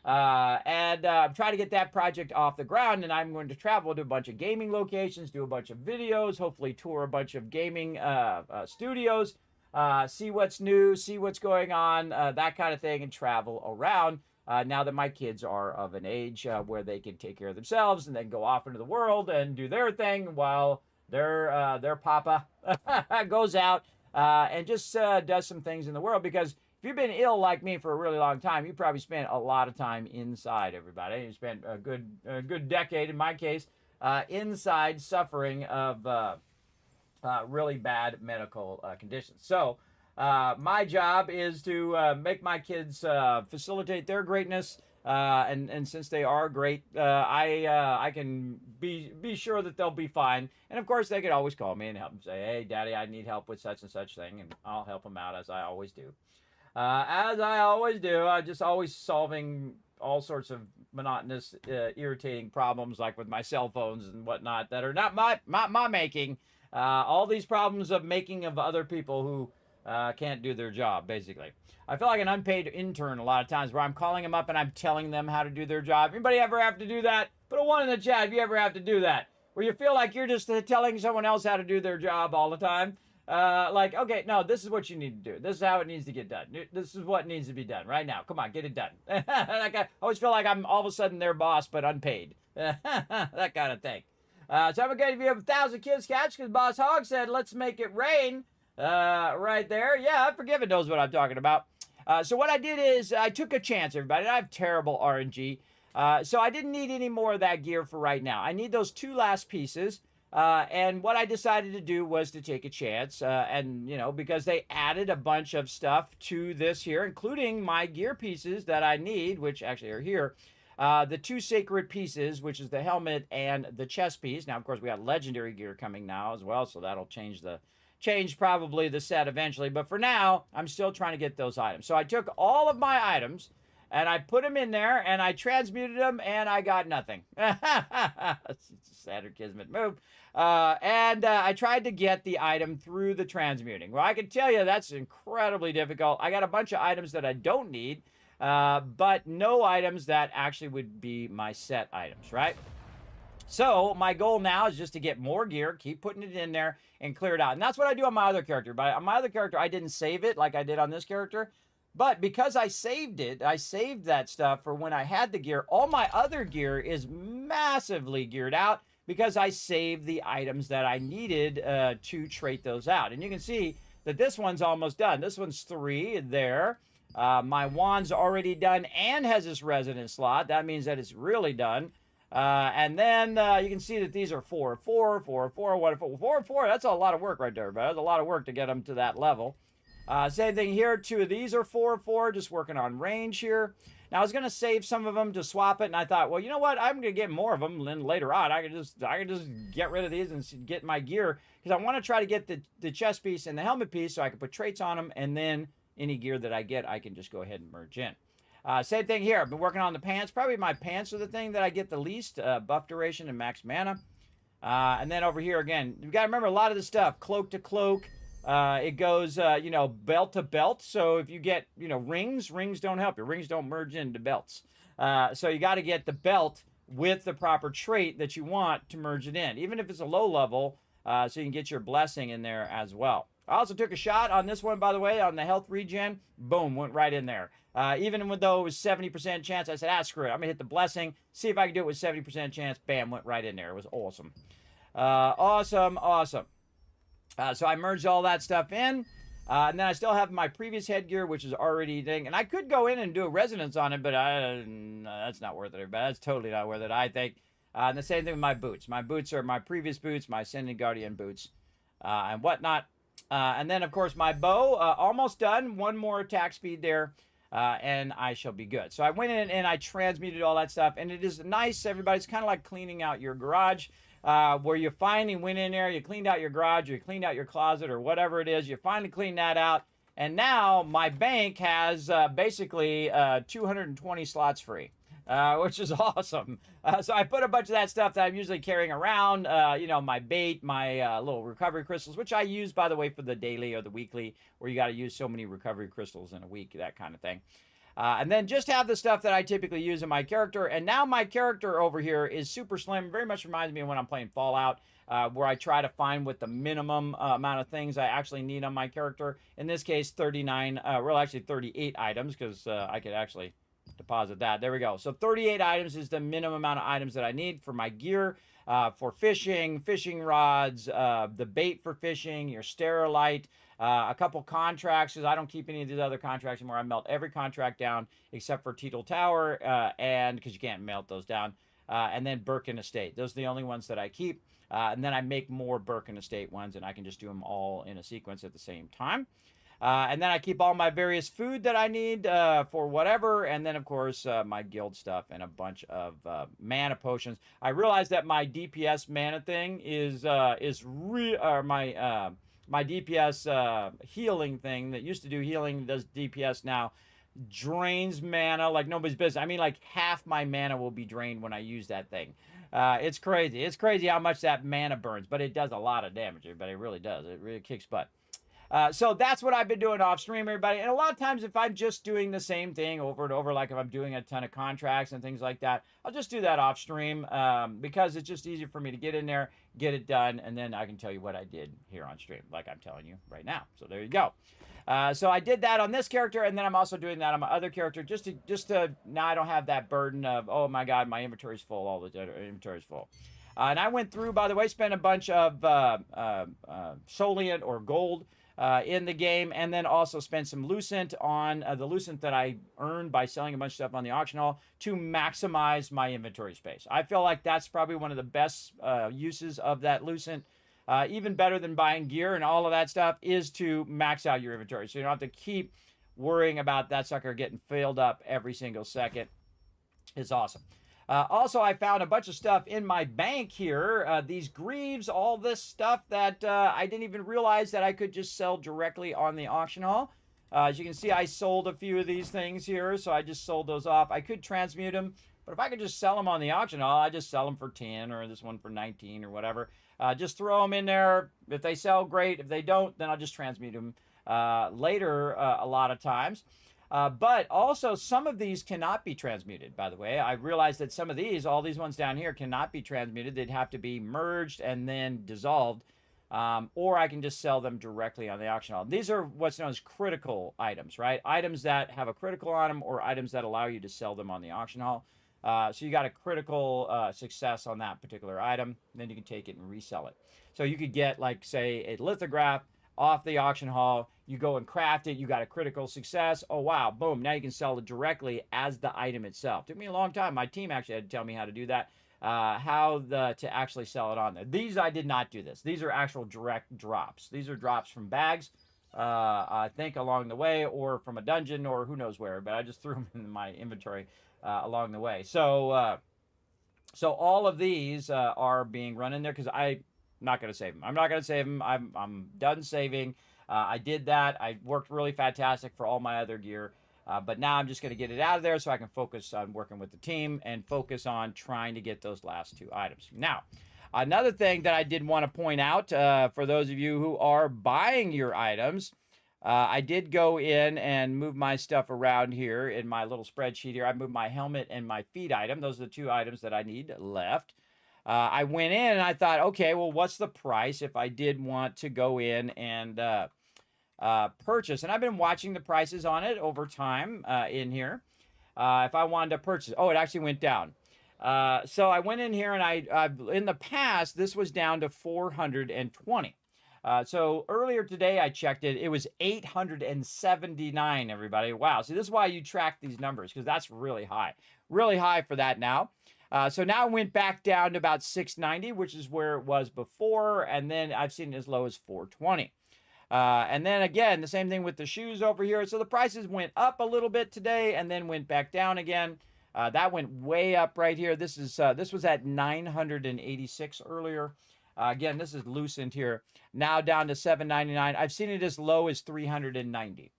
I'm trying to get that project off the ground, and I'm going to travel to a bunch of gaming locations, do a bunch of videos, hopefully tour a bunch of gaming studios, see what's new, see what's going on, that kind of thing, and travel around. Now that my kids are of an age where they can take care of themselves and then go off into the world and do their thing while their papa goes out and just does some things in the world. Because if you've been ill like me for a really long time, you probably spent a lot of time inside, everybody. You spent a good decade, in my case, inside suffering of really bad medical conditions. So my job is to make my kids facilitate their greatness. And since they are great, I can be sure that they'll be fine. And of course, they could always call me and help them say, "Hey, Daddy, I need help with such and such thing," and I'll help them out as I always do. Just always solving all sorts of monotonous, irritating problems, like with my cell phones and whatnot, that are not my making. All these problems of making of other people who can't do their job, basically. I feel like an unpaid intern a lot of times, where I'm calling them up and I'm telling them how to do their job. Anybody ever have to do that? Put a 1 in the chat if you ever have to do that, where you feel like you're just telling someone else how to do their job all the time. Like, okay, no, this is what you need to do. This is how it needs to get done. This is what needs to be done right now. Come on, get it done. Like, I always feel like I'm all of a sudden their boss, but unpaid. That kind of thing. So I'm going to give you 1,000 kids catch, because Boss Hog said, let's make it rain. Right there. Yeah, Forgiven knows what I'm talking about. So what I did is I took a chance, everybody. I have terrible RNG. So I didn't need any more of that gear for right now. I need those 2 last pieces. And what I decided to do was to take a chance. And, you know, because they added a bunch of stuff to this here, including my gear pieces that I need, which actually are here. The 2 sacred pieces, which is the helmet and the chest piece. Now, of course, we got legendary gear coming now as well, so that'll change probably the set eventually. But for now, I'm still trying to get those items. So I took all of my items and I put them in there and I transmuted them and I got nothing. It's a standard Kismet move. And I tried to get the item through the transmuting. Well, I can tell you that's incredibly difficult. I got a bunch of items that I don't need, but no items that actually would be my set items, right? So my goal now is just to get more gear, keep putting it in there, and clear it out. And that's what I do on my other character. But on my other character, I didn't save it like I did on this character. But because I saved it, I saved that stuff for when I had the gear. All my other gear is massively geared out because I saved the items that I needed to trait those out. And you can see that this one's almost done. This one's 3 there. My wand's already done and has this resonance slot. That means that it's really done. And then you can see that these are 4, 4, 4, 4, 1, 4, 4. That's a lot of work right there, but that's a lot of work to get them to that level. Same thing here. 2 of these are 4, 4, just working on range here. Now I was gonna save some of them to swap it, and I thought, well, you know what? I'm gonna get more of them, and then later on I can just get rid of these and get my gear, because I want to try to get the chest piece and the helmet piece so I can put traits on them, and then any gear that I get, I can just go ahead and merge in. Same thing here. I've been working on the pants. Probably my pants are the thing that I get the least. Buff duration and max mana. And then over here again, you've got to remember a lot of the stuff. Cloak to cloak. It goes, you know, belt to belt. So if you get, you know, rings don't help you. Rings don't merge into belts. So you got to get the belt with the proper trait that you want to merge it in, even if it's a low level, so you can get your blessing in there as well. I also took a shot on this one, by the way, on the health regen. Boom, went right in there. Even though it was 70% chance, I said, screw it. I'm going to hit the blessing, see if I can do it with 70% chance. Bam, went right in there. It was awesome. Awesome. So I merged all that stuff in. And then I still have my previous headgear, which is already ding. And I could go in and do a resonance on it, but that's not worth it, everybody. That's totally not worth it, I think. And the same thing with my boots. My boots are my previous boots, my Ascended Guardian boots, and whatnot. And then, of course, my bow, almost done. 1 more attack speed there, and I shall be good. So I went in and I transmuted all that stuff, and it is nice, everybody. It's kind of like cleaning out your garage, where you finally went in there, you cleaned out your garage, or you cleaned out your closet, or whatever it is. You finally cleaned that out, and now my bank has basically 220 slots free. Which is awesome. So I put a bunch of that stuff that I'm usually carrying around, you know, my bait, my little recovery crystals, which I use, by the way, for the daily or the weekly, where you got to use so many recovery crystals in a week, that kind of thing. And then just have the stuff that I typically use in my character. And now my character over here is super slim. Very much reminds me of when I'm playing Fallout, where I try to find what the minimum amount of things I actually need on my character. In this case, 39, well, actually 38 items, because I could actually deposit that. There we go. So 38 items is the minimum amount of items that I need for my gear, for fishing, fishing rods, the bait for fishing, your sterilite, a couple contracts, because I don't keep any of these other contracts anymore. I melt every contract down except for Teetle Tower, and because you can't melt those down, and then Birkin Estate. Those are the only ones that I keep. And then I make more Birkin Estate ones, and I can just do them all in a sequence at the same time. And then I keep all my various food that I need for whatever. And then, of course, my guild stuff and a bunch of mana potions. I realized that my DPS mana thing is my DPS healing thing that used to do healing, does DPS now, drains mana like nobody's business. I mean, like half my mana will be drained when I use that thing. It's crazy. It's crazy how much that mana burns, but it does a lot of damage, everybody. It really does. It really kicks butt. So that's what I've been doing off stream, everybody. And a lot of times if I'm just doing the same thing over and over, like if I'm doing a ton of contracts and things like that, I'll just do that off stream because it's just easier for me to get in there, get it done, and then I can tell you what I did here on stream, like I'm telling you right now. So there you go. So I did that on this character, and then I'm also doing that on my other character, just to now I don't have that burden of, oh my God, my inventory's full, all the inventory's full. And I went through, by the way, spent a bunch of Solient or gold in the game, and then also spent some Lucent on the Lucent that I earned by selling a bunch of stuff on the auction hall to maximize my inventory space. I feel like that's probably one of the best uses of that Lucent, even better than buying gear and all of that stuff, is to max out your inventory. So you don't have to keep worrying about that sucker getting filled up every single second. It's awesome. Also, I found a bunch of stuff in my bank here. These greaves, all this stuff that I didn't even realize that I could just sell directly on the auction hall. As you can see, I sold a few of these things here, so I just sold those off. I could transmute them, but if I could just sell them on the auction hall, I just sell them for 10 or this one for 19 or whatever. Just throw them in there. If they sell, great. If they don't, then I'll just transmute them later a lot of times. But also, some of these cannot be transmuted, by the way. I realized that some of these, all these ones down here, cannot be transmuted. They'd have to be merged and then dissolved. Or I can just sell them directly on the auction hall. These are what's known as critical items, right? Items that have a critical on them, or items that allow you to sell them on the auction hall. So you got a critical success on that particular item. Then you can take it and resell it. So you could get, like, say, a lithograph off the auction hall, you go and craft it, you got a critical success, oh wow, boom, now you can sell it directly as the item itself. Took me a long time. My team actually had to tell me how to do that, to actually sell it on there. These, I did not do this. These are actual direct drops. These are drops from bags, I think along the way, or from a dungeon, or who knows where, but I just threw them in my inventory along the way. So all of these are being run in there because I'm not going to save them. I'm not going to save them. I'm done saving. I did that. I worked really fantastic for all my other gear. But now I'm just going to get it out of there so I can focus on working with the team and focus on trying to get those last two items. Now, another thing that I did want to point out for those of you who are buying your items, I did go in and move my stuff around here in my little spreadsheet here. I moved my helmet and my feet item. Those are the two items that I need left. I went in and I thought, okay, well, what's the price if I did want to go in and purchase? And I've been watching the prices on it over time in here. If I wanted to purchase, oh, it actually went down. So I went in here and I in the past, this was down to 420. So earlier today, I checked it. It was 879, everybody. Wow. So this is why you track these numbers, because that's really high for that now. So now it went back down to about 690, which is where it was before. And then I've seen it as low as 420. And then again, the same thing with the shoes over here. So the prices went up a little bit today and then went back down again. That went way up right here. This was at 986 earlier. Again, this is Lucent here. Now down to 799. I've seen it as low as 390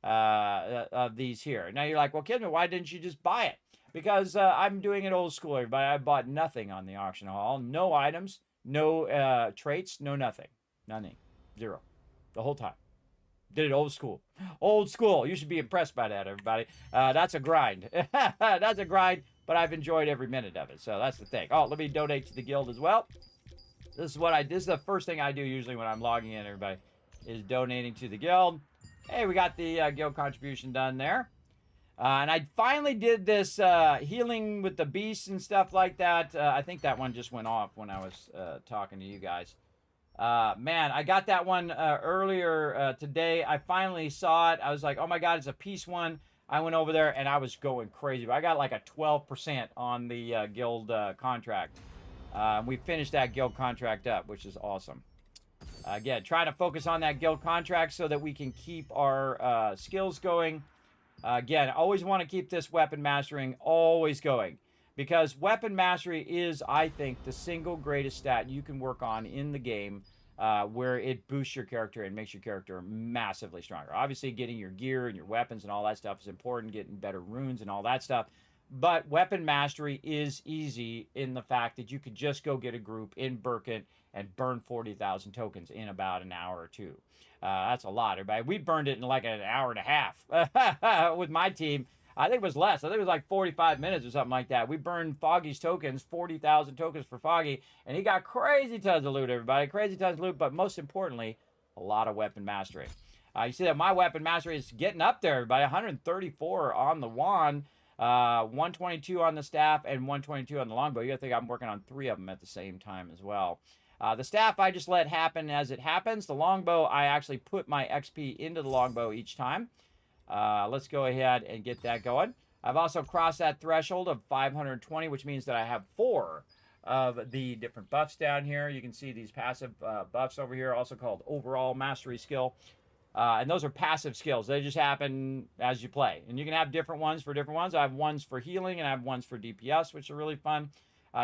of these here. Now you're like, well, Kismet, why didn't you just buy it? Because I'm doing it old school, everybody. I bought nothing on the auction hall. No items, no traits, no nothing. Nothing. Zero. The whole time. Did it old school. Old school. You should be impressed by that, everybody. That's a grind. That's a grind, but I've enjoyed every minute of it. So that's the thing. Oh, let me donate to the guild as well. This is the first thing I do usually when I'm logging in, everybody, is donating to the guild. Hey, we got the guild contribution done there. And I finally did this healing with the beasts and stuff like that. I think that one just went off when I was talking to you guys. Man, I got that one earlier today. I finally saw it. I was like, oh my God, it's a peace one. I went over there and I was going crazy. I got like a 12% on the guild contract. We finished that guild contract up, which is awesome. Again, trying to focus on that guild contract so that we can keep our skills going. Again, always want to keep this weapon mastering always going, because weapon mastery is, I think, the single greatest stat you can work on in the game, where it boosts your character and makes your character massively stronger. Obviously, getting your gear and your weapons and all that stuff is important, getting better runes and all that stuff. But weapon mastery is easy in the fact that you could just go get a group in Birkin and burn 40,000 tokens in about an hour or two. That's a lot, everybody. We burned it in like an hour and a half with my team. I think it was less. I think it was like 45 minutes or something like that. We burned Foggy's tokens, 40,000 tokens for Foggy, and he got crazy tons of loot, everybody. Crazy tons of loot, but most importantly, a lot of weapon mastery. You see that my weapon mastery is getting up there, everybody. 134 on the wand, 122 on the staff, and 122 on the longbow. You gotta think I'm working on 3 of them at the same time as well. The staff, I just let happen as it happens. The longbow, I actually put my XP into the longbow each time. Let's go ahead and get that going. I've also crossed that threshold of 520, which means that I have 4 of the different buffs down here. You can see these passive buffs over here, also called overall mastery skill. And those are passive skills. They just happen as you play. And you can have different ones for different ones. I have ones for healing and I have ones for DPS, which are really fun.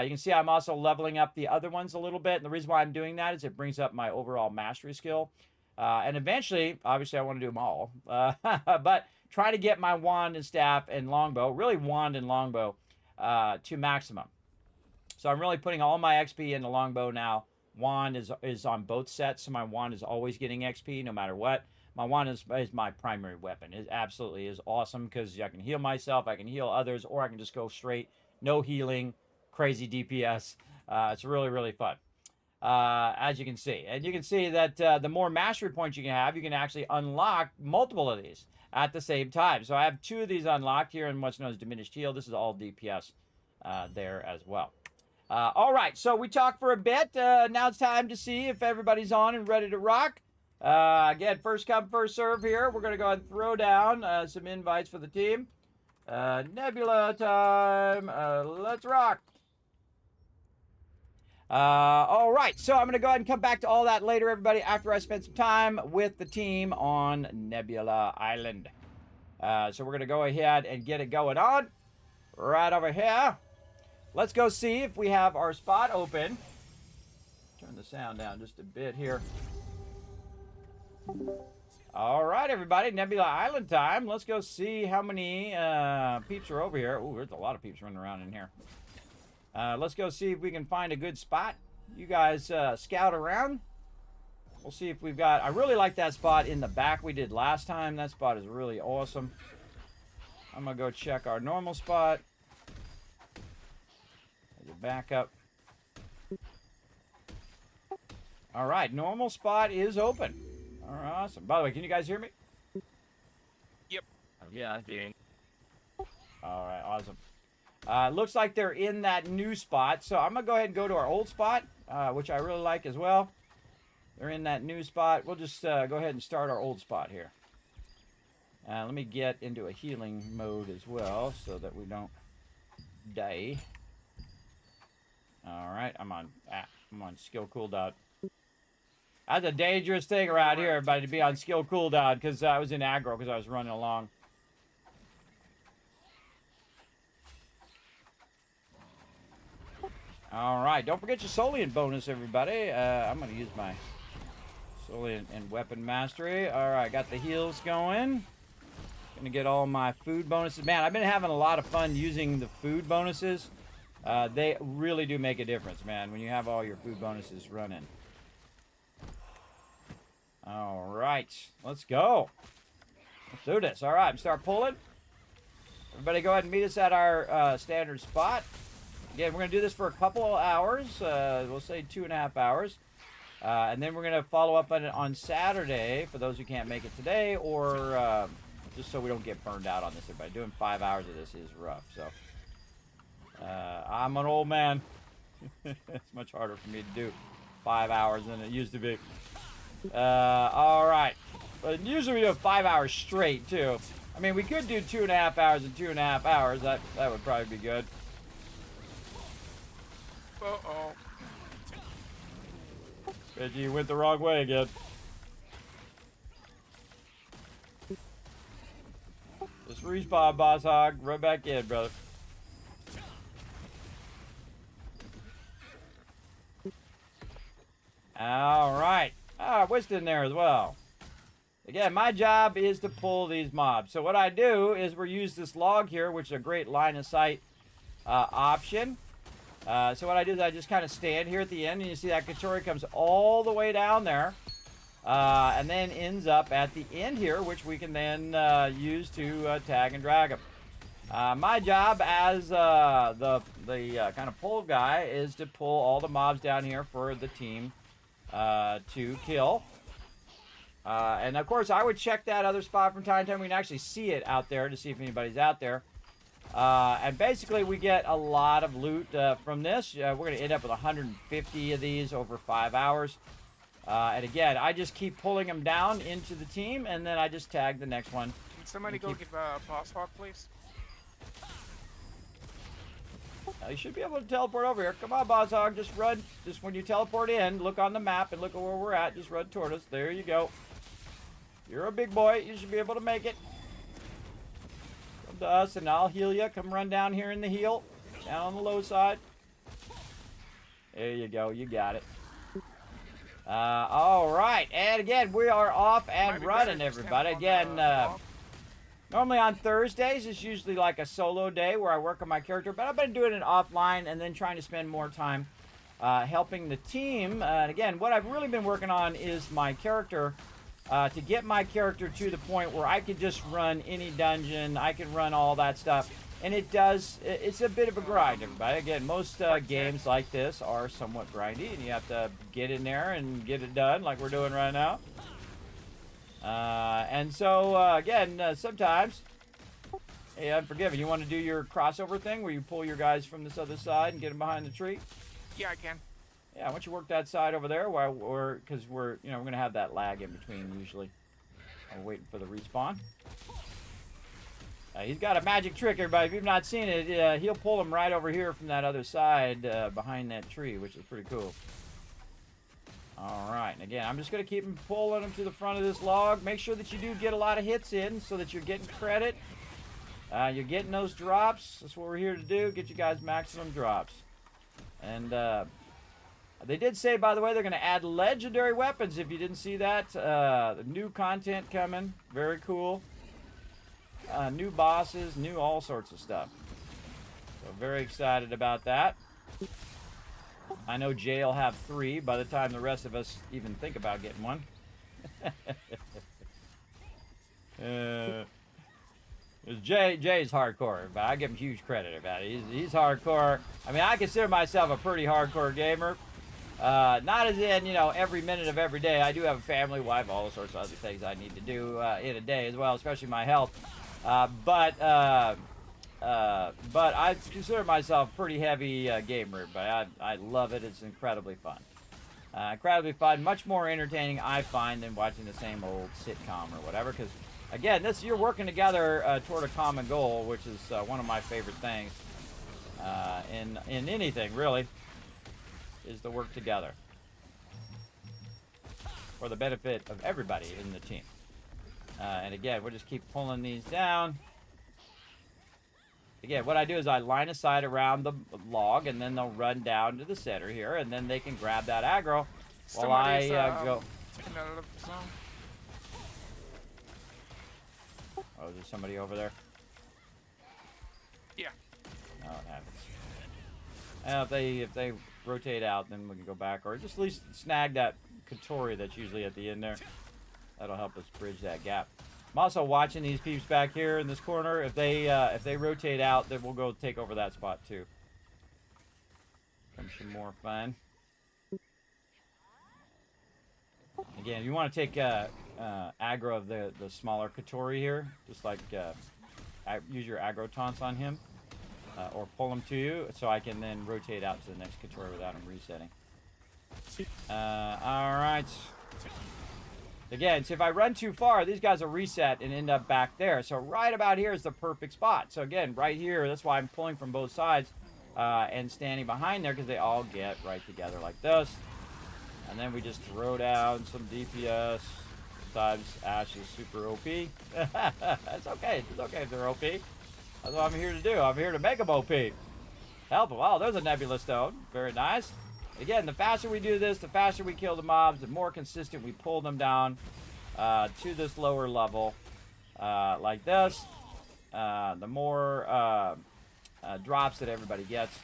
You can see I'm also leveling up the other ones a little bit. And the reason why I'm doing that is it brings up my overall mastery skill. And eventually, obviously I want to do them all. But try to get my wand and staff and longbow, really wand and longbow, to maximum. So I'm really putting all my XP in the longbow now. Wand is on both sets, so my wand is always getting XP no matter what. My wand is my primary weapon. It absolutely is awesome because I can heal myself, I can heal others, or I can just go straight, no healing, crazy DPS. It's really, really fun, as you can see. And you can see that the more mastery points you can have, you can actually unlock multiple of these at the same time. So I have 2 of these unlocked here in what's known as diminished heal. This is all DPS there as well. All right, so we talked for a bit. Now it's time to see if everybody's on and ready to rock. Again, first come, first serve here. We're going to go ahead and throw down some invites for the team. Nebula time. Let's rock. All right, so I'm going to go ahead and come back to all that later, everybody, after I spend some time with the team on Nebula Island. So we're going to go ahead and get it going on right over here. Let's go see if we have our spot open. Turn the sound down just a bit here. All right, everybody, Nebula Island time. Let's go see how many peeps are over here. Ooh, there's a lot of peeps running around in here. Let's go see if we can find a good spot. You guys scout around. We'll see if we've got... I really like that spot in the back we did last time. That spot is really awesome. I'm going to go check our normal spot. Back up. All right, normal spot is open. All right, awesome. By the way, can you guys hear me? Yep. Yeah, I'm hearing. All right, awesome. Looks like they're in that new spot, so I'm gonna go ahead and go to our old spot, which I really like as well. They're in that new spot. We'll just go ahead and start our old spot here. Let me get into a healing mode as well, so that we don't die. All right, I'm on skill cooldown. That's a dangerous thing around here, everybody, to be on skill cooldown, because I was in aggro because I was running along. All right, don't forget your Solian bonus, everybody. I'm going to use my Solian and weapon mastery. All right, got the heals going. Going to get all my food bonuses. Man, I've been having a lot of fun using the food bonuses. They really do make a difference, man, when you have all your food bonuses running. All right, let's go. Let's do this. All right, start pulling. Everybody go ahead and meet us at our standard spot. Again, we're going to do this for a couple of hours. We'll say 2.5 hours. And then we're going to follow up on it on Saturday for those who can't make it today, or just so we don't get burned out on this. Everybody doing 5 hours of this is rough. So I'm an old man. It's much harder for me to do 5 hours than it used to be. All right. But usually we do 5 hours straight, too. I mean, we could do 2.5 hours and 2.5 hours. That would probably be good. Uh-oh. Reggie, you went the wrong way again. Just respawn, Boss Hog. Run back in, brother. All right. Ah, Winston there as well. Again, my job is to pull these mobs. So what I do is we use this log here, which is a great line of sight option. So what I do is I just kind of stand here at the end, and you see that Katori comes all the way down there, and then ends up at the end here, which we can then use to tag and drag them. My job as the kind of pull guy is to pull all the mobs down here for the team to kill. And of course, I would check that other spot from time to time. We can actually see it out there to see if anybody's out there. And basically, we get a lot of loot from this. We're going to end up with 150 of these over 5 hours. And again, I just keep pulling them down into the team, and then I just tag the next one. Can somebody go give Boss Hog, please? You should be able to teleport over here. Come on, Boss Hog. Just run. Just when you teleport in, look on the map and look at where we're at. Just run toward us. There you go. You're a big boy. You should be able to make it. Come to us, and I'll heal you. Come run down here in the heal. Down on the low side. There you go. You got it. All right. And again, we are off and running, everybody. Again, normally on Thursdays, it's usually like a solo day where I work on my character. But I've been doing it offline and then trying to spend more time helping the team. And again, what I've really been working on is my character. To get my character to the point where I could just run any dungeon, I can run all that stuff, and it's a bit of a grind, everybody. Again, most games like this are somewhat grindy, and you have to get in there and get it done like we're doing right now. And so, again, sometimes, hey, Unforgiven, you want to do your crossover thing where you pull your guys from this other side and get them behind the tree? Yeah, I can. Yeah, why don't you work that side over there while because we're going to have that lag in between usually. I'm waiting for the respawn. He's got a magic trick, everybody. If you've not seen it, he'll pull them right over here from that other side behind that tree, which is pretty cool. All right, and again, I'm just going to keep pulling them to the front of this log. Make sure that you do get a lot of hits in so that you're getting credit. You're getting those drops. That's what we're here to do, get you guys maximum drops. And they did say, by the way, they're going to add legendary weapons. If you didn't see that, new content coming. Very cool. New bosses, new all sorts of stuff. So very excited about that. I know Jay will have 3 by the time the rest of us even think about getting one. Jay's hardcore, but I give him huge credit about it. He's hardcore. I mean, I consider myself a pretty hardcore gamer. Not as in, every minute of every day. I do have a family, wife, all sorts of other things I need to do in a day as well, especially my health. But I consider myself a pretty heavy gamer. But I love it. It's incredibly fun. Incredibly fun. Much more entertaining, I find, than watching the same old sitcom or whatever. Because, again, you're working together toward a common goal, which is one of my favorite things in anything, really. Is to work together for the benefit of everybody in the team. And again, we'll just keep pulling these down. Again, what I do is I line a sight around the log, and then they'll run down to the center here, and then they can grab that aggro while I go. Oh, is there somebody over there? Yeah. Oh, it happens. If they rotate out, then we can go back, or just at least snag that Katori that's usually at the end there. That'll help us bridge that gap. I'm also watching these peeps back here in this corner. If they rotate out, then we'll go take over that spot too. Come some more fun. Again, you want to take aggro of the smaller Katori here. Just like use your aggro taunts on him. Or pull him to you, so I can then rotate out to the next Katori without him resetting. Alright. Again, so if I run too far, these guys will reset and end up back there. So right about here is the perfect spot. So again, right here, that's why I'm pulling from both sides and standing behind there, because they all get right together like this. And then we just throw down some DPS. Besides, Ash is super OP. That's okay. It's okay if they're OP. That's what I'm here to do. I'm here to make them OP. Help them. Oh, there's a Nebula Stone. Very nice. Again, the faster we do this, the faster we kill the mobs, the more consistent we pull them down to this lower level. Like this. The more drops that everybody gets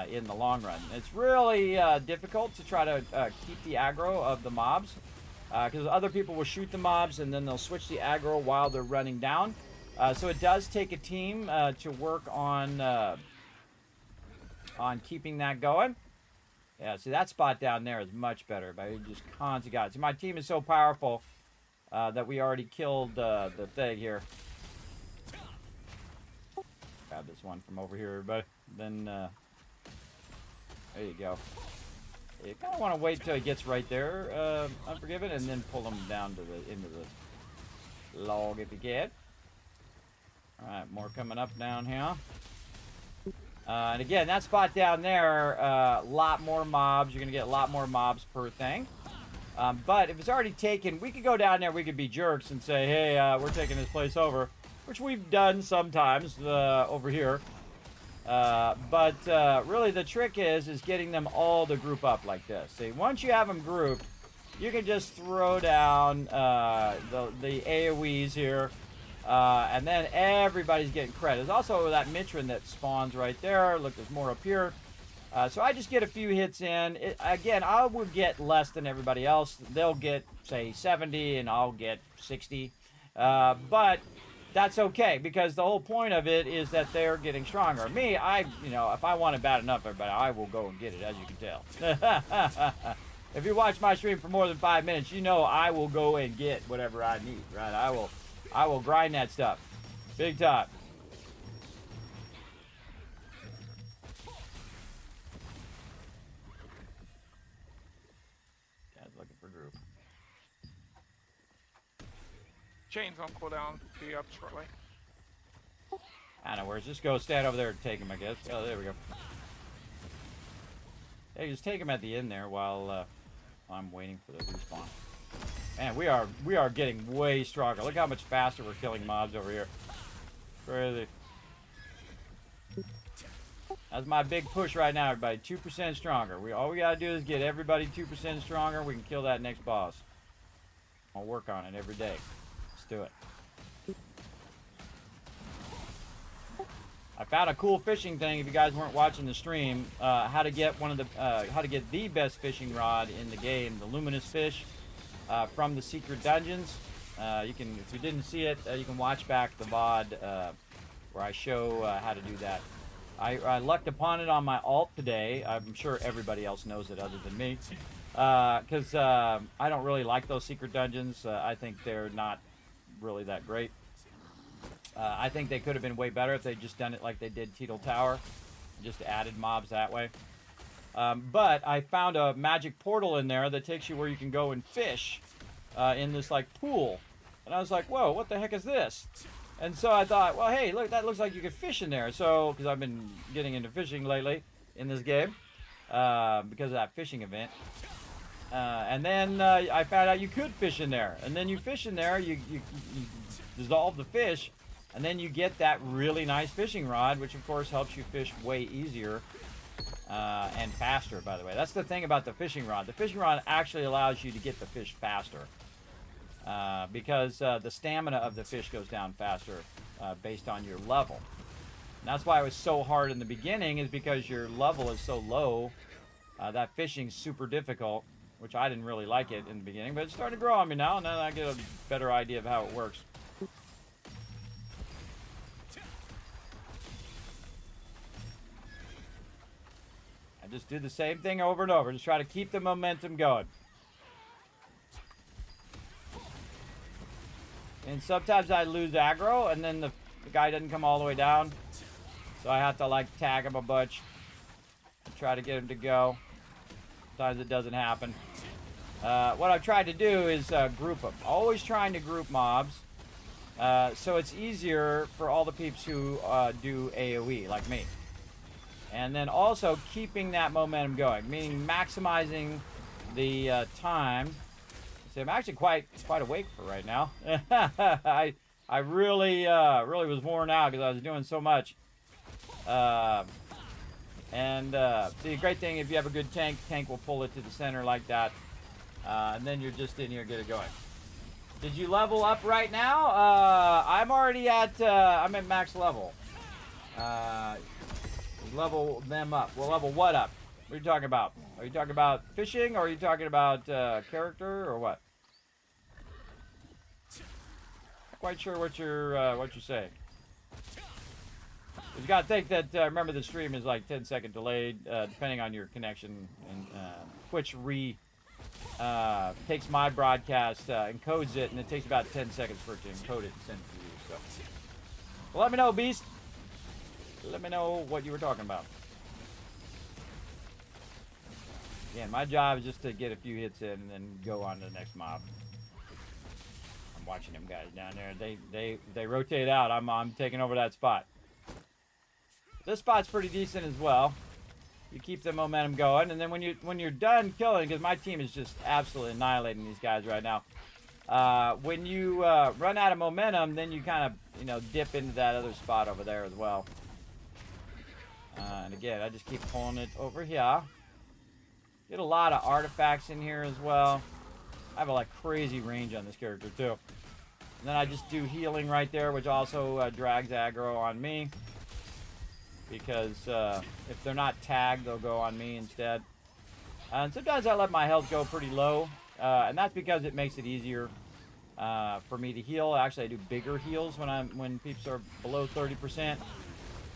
in the long run. It's really difficult to try to keep the aggro of the mobs. Because other people will shoot the mobs and then they'll switch the aggro while they're running down. So it does take a team to work on keeping that going. Yeah, see that spot down there is much better, but just cons of God. See, my team is so powerful that we already killed the thing here. Grab this one from over here, everybody. Then there you go. You kind of want to wait till he gets right there, Unforgiven, and then pull him down to into the log if you can. Alright, more coming up down here. And again, that spot down there, a lot more mobs. You're going to get a lot more mobs per thing. But if it's already taken, we could go down there, we could be jerks and say, hey, we're taking this place over. Which we've done sometimes over here. But really the trick is getting them all to group up like this. See, once you have them grouped, you can just throw down the AoEs here. And then everybody's getting credit. There's also that Mitron that spawns right there. Look, there's more up here. So I just get a few hits in. Again, I will get less than everybody else. They'll get, say, 70, and I'll get 60. But that's okay, because the whole point of it is that they're getting stronger. Me, if I want it bad enough, everybody, I will go and get it, as you can tell. If you watch my stream for more than 5 minutes, you know I will go and get whatever I need, right? I will grind that stuff. Big time. Guys looking for group. Chains on cooldown. Be up shortly. I know, where's just go stand over there and take him, I guess. Oh, there we go. Hey, just take him at the end there while I'm waiting for the respawn. Man, we are getting way stronger. Look how much faster we're killing mobs over here. Crazy. That's my big push right now, everybody. 2% stronger. All we gotta do is get everybody 2% stronger. We can kill that next boss. I'll work on it every day. Let's do it. I found a cool fishing thing. If you guys weren't watching the stream, how to get the best fishing rod in the game, the luminous fish. From the secret dungeons. If you didn't see it, you can watch back the VOD where I show how to do that. I lucked upon it on my alt today. I'm sure everybody else knows it other than me. Because I don't really like those secret dungeons. I think they're not really that great. I think they could have been way better if they'd just done it like they did Teetle Tower. Just added mobs that way. But I found a magic portal in there that takes you where you can go and fish in this like pool. And I was like, whoa, what the heck is this? And so I thought, well, hey, look, that looks like you could fish in there. So, because I've been getting into fishing lately in this game because of that fishing event. And then I found out you could fish in there. And then you fish in there, you dissolve the fish, and then you get that really nice fishing rod, which of course helps you fish way easier. And faster, by the way. That's the thing about the fishing rod. The fishing rod actually allows you to get the fish faster. Because the stamina of the fish goes down faster based on your level. And that's why it was so hard in the beginning, is because your level is so low. That fishing's super difficult. which I didn't really like it in the beginning, but it's starting to grow on me now, and then I get a better idea of how it works. I just do the same thing over and over. Just try to keep the momentum going. And sometimes I lose aggro, and then the guy doesn't come all the way down. So I have to, like, tag him a bunch. Try to get him to go. Sometimes it doesn't happen. What I've tried to do is group them. Always trying to group mobs. So it's easier for all the peeps who do AoE, like me. And then also keeping that momentum going, meaning maximizing the time. See, I'm actually quite awake for right now. I really was worn out because I was doing so much. See, the great thing, if you have a good tank will pull it to the center like that. And then you're just in here, get it going. Did you level up right now? I'm already at, I'm at max level. Level them up. Well, level what up? What are you talking about? Are you talking about fishing, or are you talking about character, or what? Not quite sure what you're saying. You gotta think that, remember, the stream is like 10-second delayed, depending on your connection, and Twitch takes my broadcast, encodes it, and it takes about 10 seconds for it to encode it and send it to you. So, well, let me know, Beast. Let me know what you were talking about. Yeah, my job is just to get a few hits in and then go on to the next mob. I'm watching them guys down there. They rotate out. I'm taking over that spot. This spot's pretty decent as well. You keep the momentum going, and then when you're done killing, because my team is just absolutely annihilating these guys right now. When you run out of momentum, then you kind of dip into that other spot over there as well. And again, I just keep pulling it over here. Get a lot of artifacts in here as well. I have a like crazy range on this character too. And then I just do healing right there, which also drags aggro on me. Because if they're not tagged, they'll go on me instead. And sometimes I let my health go pretty low. And that's because it makes it easier for me to heal. Actually, I do bigger heals when peeps are below 30%.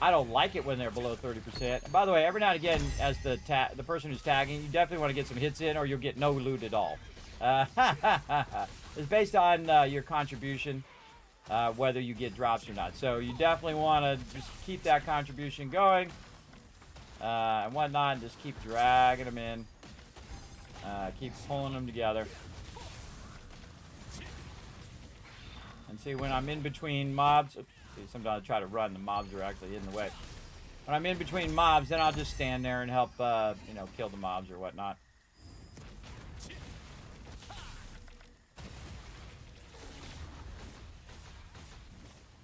I don't like it when they're below 30%. And by the way, every now and again, as the person who's tagging, you definitely want to get some hits in, or you'll get no loot at all. It's based on your contribution, whether you get drops or not. So you definitely want to just keep that contribution going and whatnot, and just keep dragging them in. Keep pulling them together. And see, when I'm in between mobs, sometimes I try to run, the mobs are actually in the way. When I'm in between mobs, then I'll just stand there and help, kill the mobs or whatnot.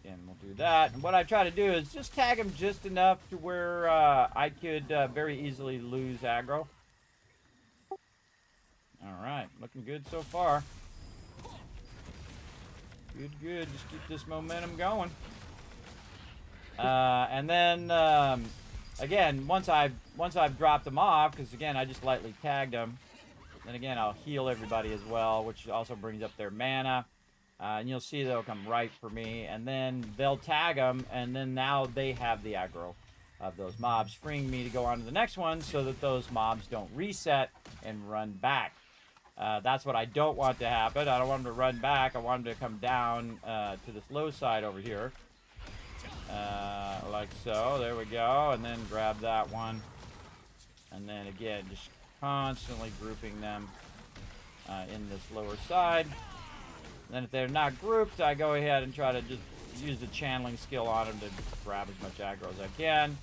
And we'll do that. And what I try to do is just tag them just enough to where I could very easily lose aggro. Alright, looking good so far. Good. Just keep this momentum going. And then, again, once I've dropped them off, because again, I just lightly tagged them, then again, I'll heal everybody as well, which also brings up their mana. And you'll see they'll come right for me, and then they'll tag them, and then now they have the aggro of those mobs, freeing me to go on to the next one so that those mobs don't reset and run back. That's what I don't want to happen. I don't want them to run back. I want them to come down to this low side over here. Like so. There we go. And then grab that one. And then again, just constantly grouping them in this lower side. And then if they're not grouped, I go ahead and try to just use the channeling skill on them to grab as much aggro as I can.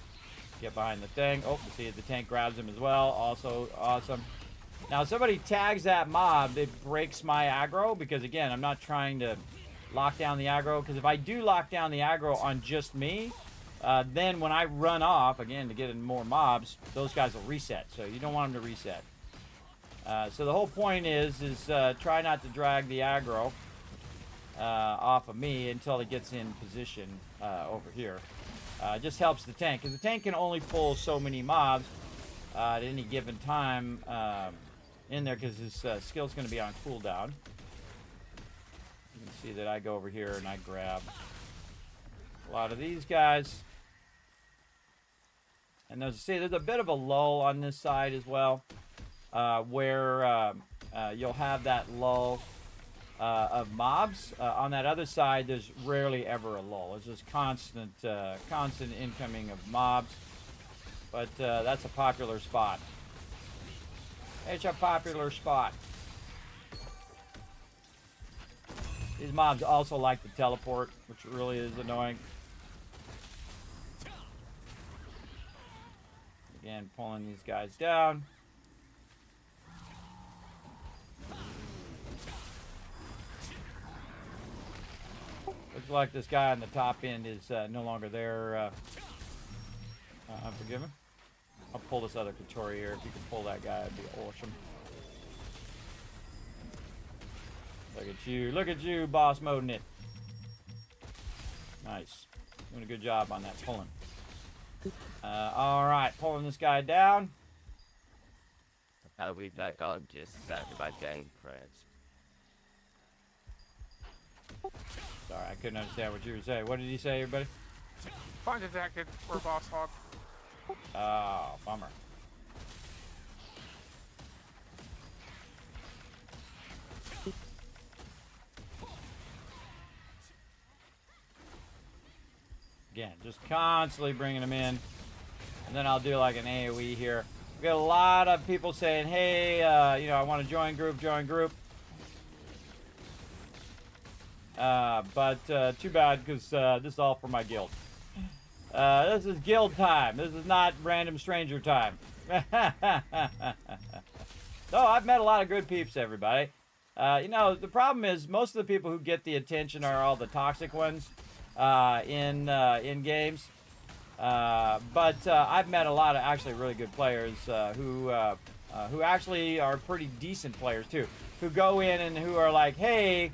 Get behind the thing. Oh, you see the tank grabs him as well. Also awesome. Now, if somebody tags that mob, it breaks my aggro, because again, I'm not trying to lock down the aggro, because if I do lock down the aggro on just me, then when I run off, again, to get in more mobs, those guys will reset, so you don't want them to reset. So the whole point is try not to drag the aggro off of me until it gets in position over here. It just helps the tank, because the tank can only pull so many mobs at any given time. in there because his skill's going to be on cooldown. You can see that I go over here and I grab a lot of these guys. And there's a bit of a lull on this side as well, where you'll have that lull of mobs. On that other side, there's rarely ever a lull. It's just constant incoming of mobs. But that's a popular spot. It's a popular spot. These mobs also like to teleport, which really is annoying. Again, pulling these guys down. Looks like this guy on the top end is no longer there. Unforgiven. I'll pull this other Katori here. If you can pull that guy, it'd be awesome. Look at you. Look at you, boss moding it. Nice. Doing a good job on that pulling. Alright, pulling this guy down. How we back on just started by gang friends. Sorry, I couldn't understand what you were saying. What did he say, everybody? Find detected for boss hog. Oh, bummer. Again, just constantly bringing them in. And then I'll do like an AoE here. We got a lot of people saying, hey, you know, I want to join group. But too bad, because this is all for my guild. This is guild time. This is not random stranger time. So I've met a lot of good peeps, everybody. You know, the problem is most of the people who get the attention are all the toxic ones in games. But I've met a lot of actually really good players who actually are pretty decent players too, who go in and who are like, hey,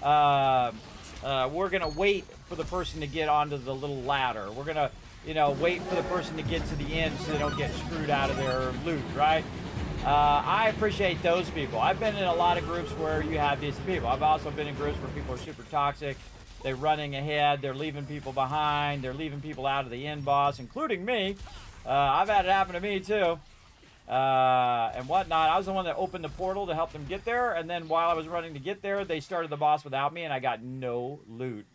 we're gonna wait for the person to get onto the little ladder. We're gonna, you know, wait for the person to get to the end so they don't get screwed out of their loot, right? I appreciate those people. I've been in a lot of groups where you have decent people. I've also been in groups where people are super toxic. They're running ahead. They're leaving people behind. They're leaving people out of the end boss, including me. I've had it happen to me too. And whatnot. I was the one that opened the portal to help them get there, and then while I was running to get there, they started the boss without me, and I got no loot.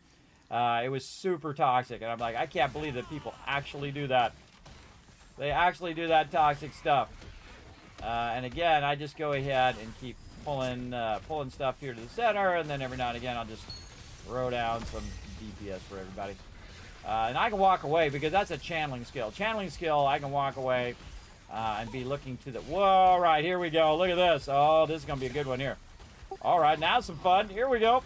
It was super toxic, and I'm like, I can't believe that people actually do that. They actually do that toxic stuff. And again, I just go ahead and keep pulling stuff here to the center, and then every now and again, I'll just throw down some DPS for everybody. And I can walk away because that's a channeling skill. Channeling skill, I can walk away and be looking to the... Whoa, right, here we go. Look at this. Oh, this is going to be a good one here. All right, now some fun. Here we go.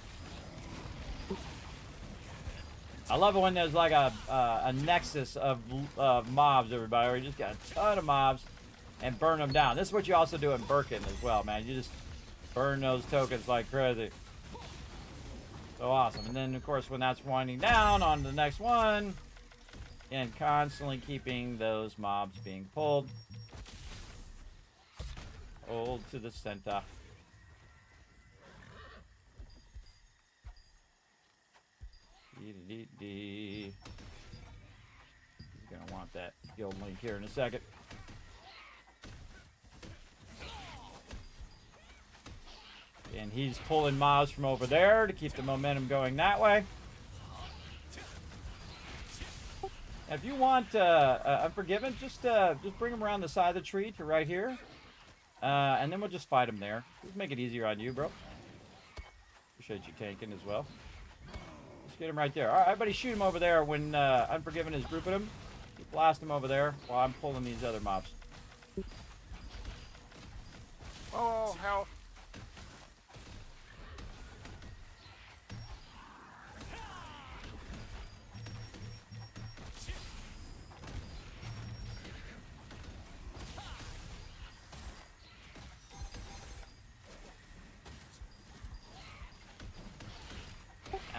I love it when there's like a nexus of mobs, everybody, where you just got a ton of mobs and burn them down. This is what you also do in Birkin as well, man. You just burn those tokens like crazy. So awesome. And then, of course, when that's winding down, on to the next one. And constantly keeping those mobs being pulled. Hold to the center. He's gonna want that guild link here in a second. And he's pulling mobs from over there to keep the momentum going that way. If you want Unforgiven, just bring him around the side of the tree to right here. And then we'll just fight him there. Just make it easier on you, bro. Appreciate you tanking as well. Let's get him right there. All right, everybody shoot him over there when Unforgiven is grouping him. Just blast him over there while I'm pulling these other mobs. Oh, hell.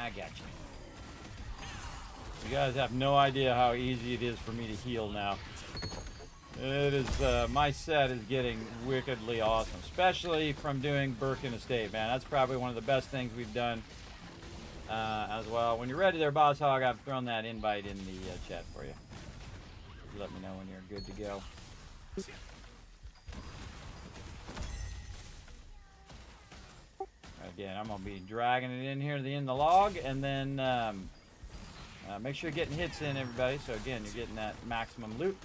I got you. You guys have no idea how easy it is for me to heal now. It is, my set is getting wickedly awesome, especially from doing Birkin Estate, man. That's probably one of the best things we've done as well. When you're ready there, Boss Hog, I've thrown that invite in the chat for you. Let me know when you're good to go. Again, I'm going to be dragging it in here to the end of the log, and then make sure you're getting hits in, everybody. So again, you're getting that maximum loot.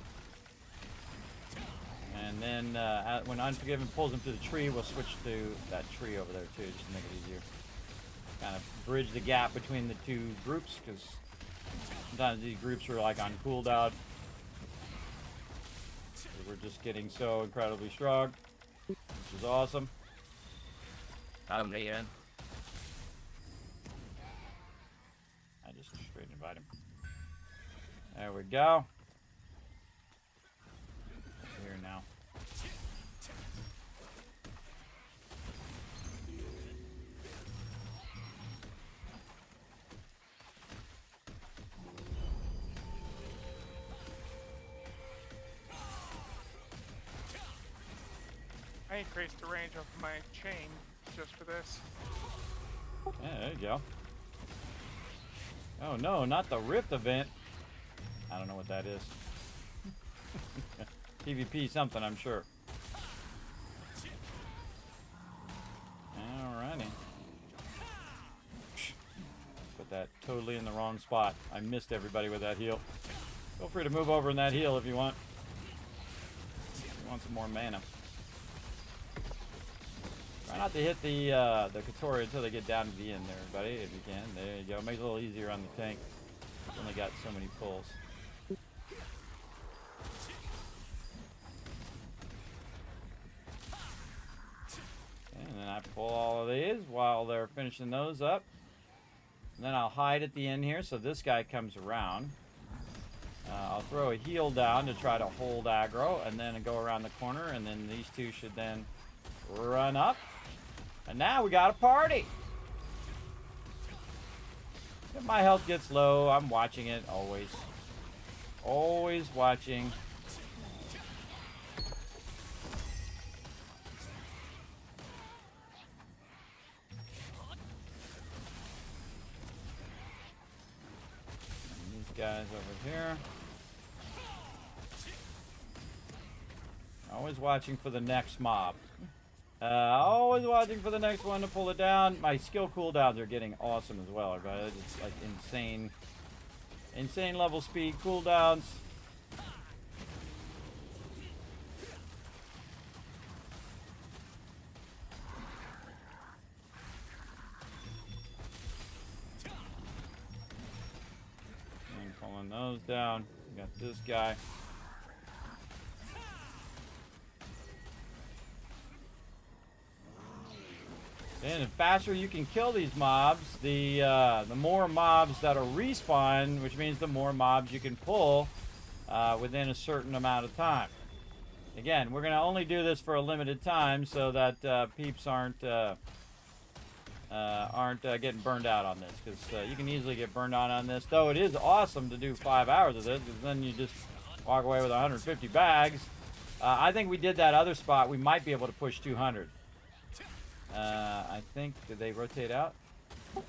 And then when Unforgiven pulls him to the tree, we'll switch to that tree over there too, just to make it easier. Kind of bridge the gap between the two groups, because sometimes these groups are like on cooldown. We're just getting so incredibly strong, which is awesome. I'm leaving. I just straight invite him. There we go. Here now. I increased the range of my chain just for this. Yeah, there you go. Oh no, not the Rift event. I don't know what that is. PvP something, I'm sure. Alrighty. Put that totally in the wrong spot. I missed everybody with that heal. Feel free to move over in that heal if you want. If you want some more mana. Try not to hit the Katori until they get down to the end there, everybody, if you can. There you go. Makes it a little easier on the tank. It's only got so many pulls. And then I pull all of these while they're finishing those up. And then I'll hide at the end here so this guy comes around. I'll throw a heal down to try to hold aggro, and then go around the corner, and then these two should then run up. And now we got a party. If my health gets low, I'm watching it always. Always watching. And these guys over here. Always watching for the next mob. Always watching for the next one to pull it down. My skill cooldowns are getting awesome as well, right? It's like insane level speed cooldowns. And pulling those down. We got this guy. And the faster you can kill these mobs, the more mobs that'll respawn, which means the more mobs you can pull within a certain amount of time. Again, we're going to only do this for a limited time so that peeps aren't getting burned out on this, because you can easily get burned out on this. Though it is awesome to do 5 hours of this, because then you just walk away with 150 bags. I think we did that other spot. We might be able to push 200. I think, did they rotate out?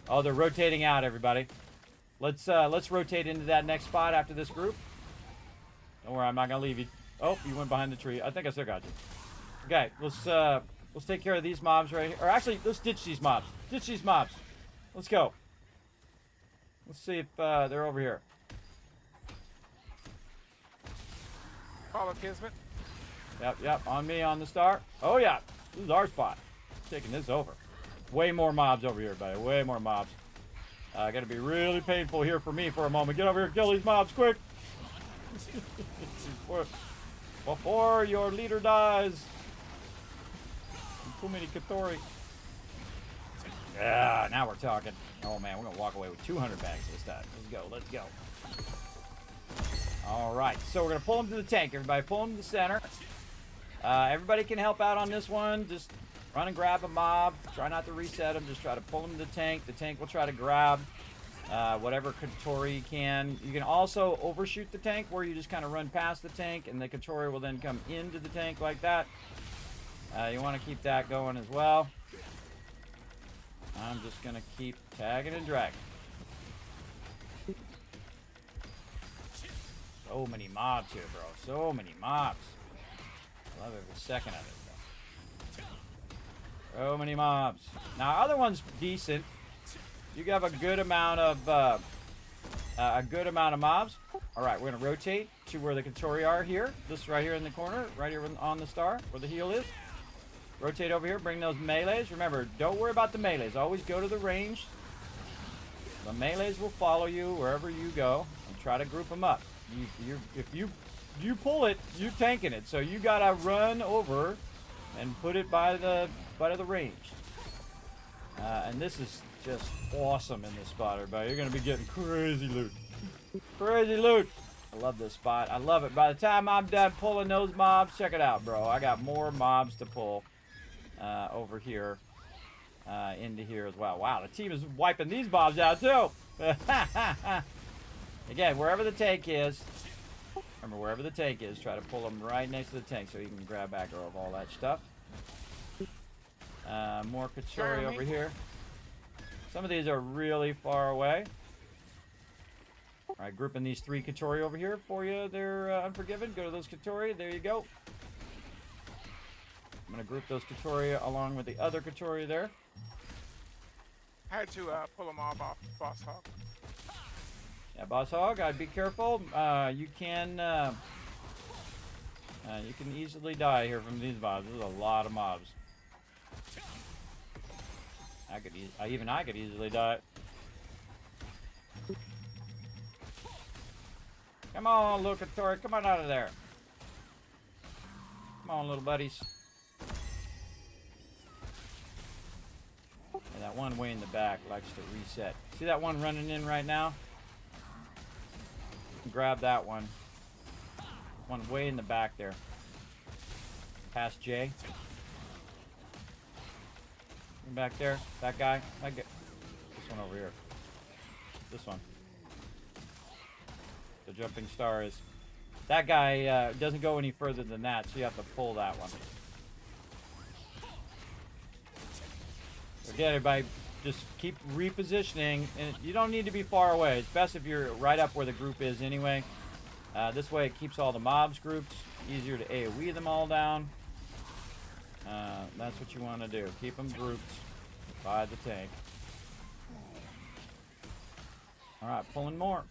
Oh, they're rotating out, everybody. Let's rotate into that next spot after this group. Don't worry, I'm not gonna leave you. Oh, you went behind the tree. I think I still got you. Okay, let's take care of these mobs right here. Or actually, let's ditch these mobs. Ditch these mobs. Let's go. Let's see if they're over here. Follow Kismet. Yep, on me, on the star. Oh yeah, this is our spot. Taking this over. Way more mobs over here, buddy. Way more mobs. Gonna be really painful here for me for a moment. Get over here, kill these mobs, quick! Before your leader dies. Too many Katori. Yeah, now we're talking. Oh man, we're gonna walk away with 200 bags this time. Let's go. All right, so we're gonna pull them to the tank. Everybody, pull them to the center. Everybody can help out on this one. Just run and grab a mob. Try not to reset them. Just try to pull them to the tank. The tank will try to grab whatever Katori you can. You can also overshoot the tank where you just kind of run past the tank and the Katori will then come into the tank like that. You want to keep that going as well. I'm just going to keep tagging and dragging. So many mobs here, bro. So many mobs. I love every second of it, bro. So many mobs. Now, other one's decent. You have a good amount of mobs. All right, we're gonna rotate to where the Katori are here. This right here in the corner, right here on the star where the heal is. Rotate over here. Bring those melees. Remember, don't worry about the melees. Always go to the range. The melees will follow you wherever you go, and try to group them up. If you pull it, you're tanking it. So you gotta run over and put it by the range. And this is just awesome in this spot, everybody. You're gonna be getting crazy loot. Crazy loot. I love this spot. I love it. By the time I'm done pulling those mobs, check it out, bro. I got more mobs to pull over here into here as well. Wow, the team is wiping these mobs out too. Again, wherever the tank is, remember, wherever the tank is, try to pull them right next to the tank so you can grab aggro of all that stuff. More Katori over here. Some of these are really far away. All right, grouping these 3 Katori over here for you. They're Unforgiven. Go to those Katori. There you go. I'm going to group those Katori along with the other Katori there. I had to pull them off Boss Hog. Yeah, Boss Hog, I'd be careful. You can easily die here from these mobs. There's a lot of mobs. Even I could easily die. Come on, little Katori, come on out of there. Come on, little buddies. And that one way in the back likes to reset. See that one running in right now? Grab that one. One way in the back there. Past Jay. Back there. That guy. This one over here. This one. The jumping star is. That guy doesn't go any further than that, so you have to pull that one. Again, everybody, just keep repositioning, and you don't need to be far away. It's best if you're right up where the group is anyway. This way it keeps all the mobs grouped. Easier to AoE them all down. That's what you want to do. Keep them grouped by the tank. Alright, pulling more.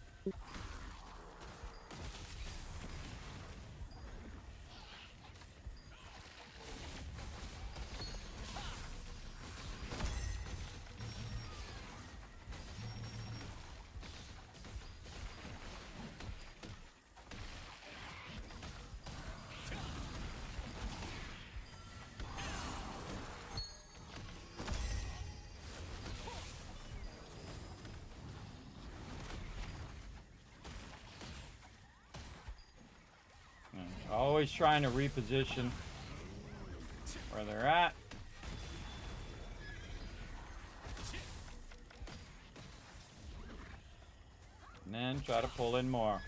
Always trying to reposition where they're at. And then try to pull in more.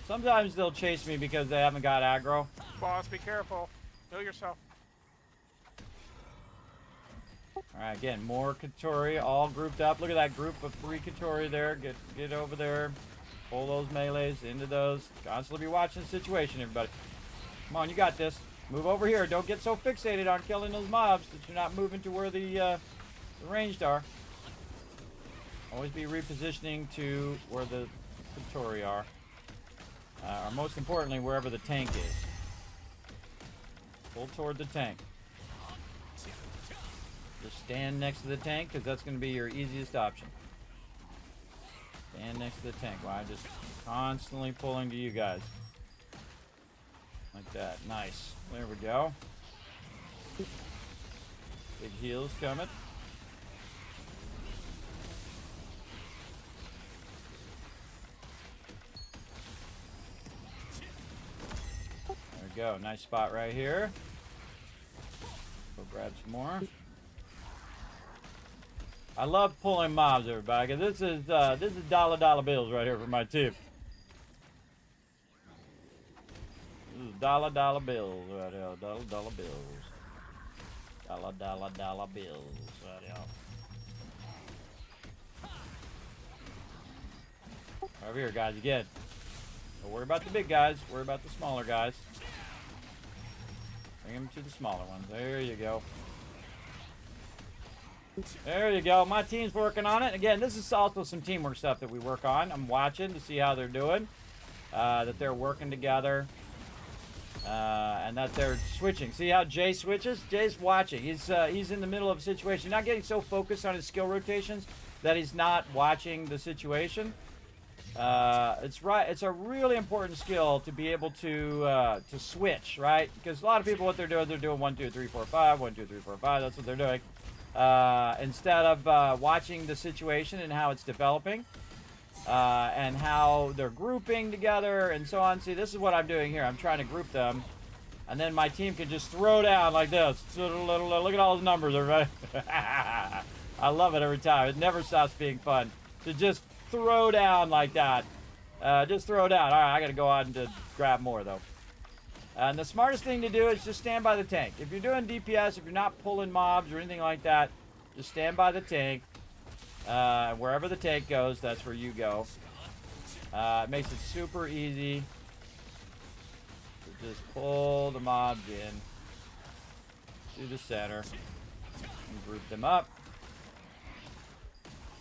Sometimes they'll chase me because they haven't got aggro. Boss, be careful. Heal yourself. Alright, again, more Katori all grouped up. Look at that group of 3 Katori there. Get over there. Pull those melees into those. Constantly be watching the situation, everybody. Come on, you got this. Move over here. Don't get so fixated on killing those mobs that you're not moving to where the ranged are. Always be repositioning to where the Katori are. Or most importantly, wherever the tank is. Pull toward the tank. Just stand next to the tank, because that's going to be your easiest option. Stand next to the tank. Wow, just constantly pulling to you guys. Like that. Nice. There we go. Big heals coming. There we go. Nice spot right here. Go grab some more. I love pulling mobs, everybody. 'Cause this is dollar bills right here for my team. This is dollar bills right here. Dollar bills. Dollar bills right here. Over here, guys, again. Don't worry about the big guys. Worry about the smaller guys. Bring them to the smaller ones. There you go. There you go. My team's working on it. Again, this is also some teamwork stuff that we work on. I'm watching to see how they're doing. That they're working together. And that they're switching. See how Jay switches? Jay's watching. He's in the middle of a situation. Not getting so focused on his skill rotations that he's not watching the situation. It's a really important skill to be able to switch, right? Because a lot of people, what they're doing 1, 2, 3, 4, 5, 1, 2, 3, 4, 5. That's what they're doing. Instead of watching the situation and how it's developing, and how they're grouping together and so on. See, this is what I'm doing here. I'm trying to group them, and then my team can just throw down like this. Look at all those numbers, everybody. I love it every time. It never stops being fun to just throw down like that. Just throw down. All right, I got to go out and grab more, though. And the smartest thing to do is just stand by the tank. If you're doing DPS, if you're not pulling mobs or anything like that, just stand by the tank. Wherever the tank goes, that's where you go. It makes it super easy to just pull the mobs in to the center and group them up.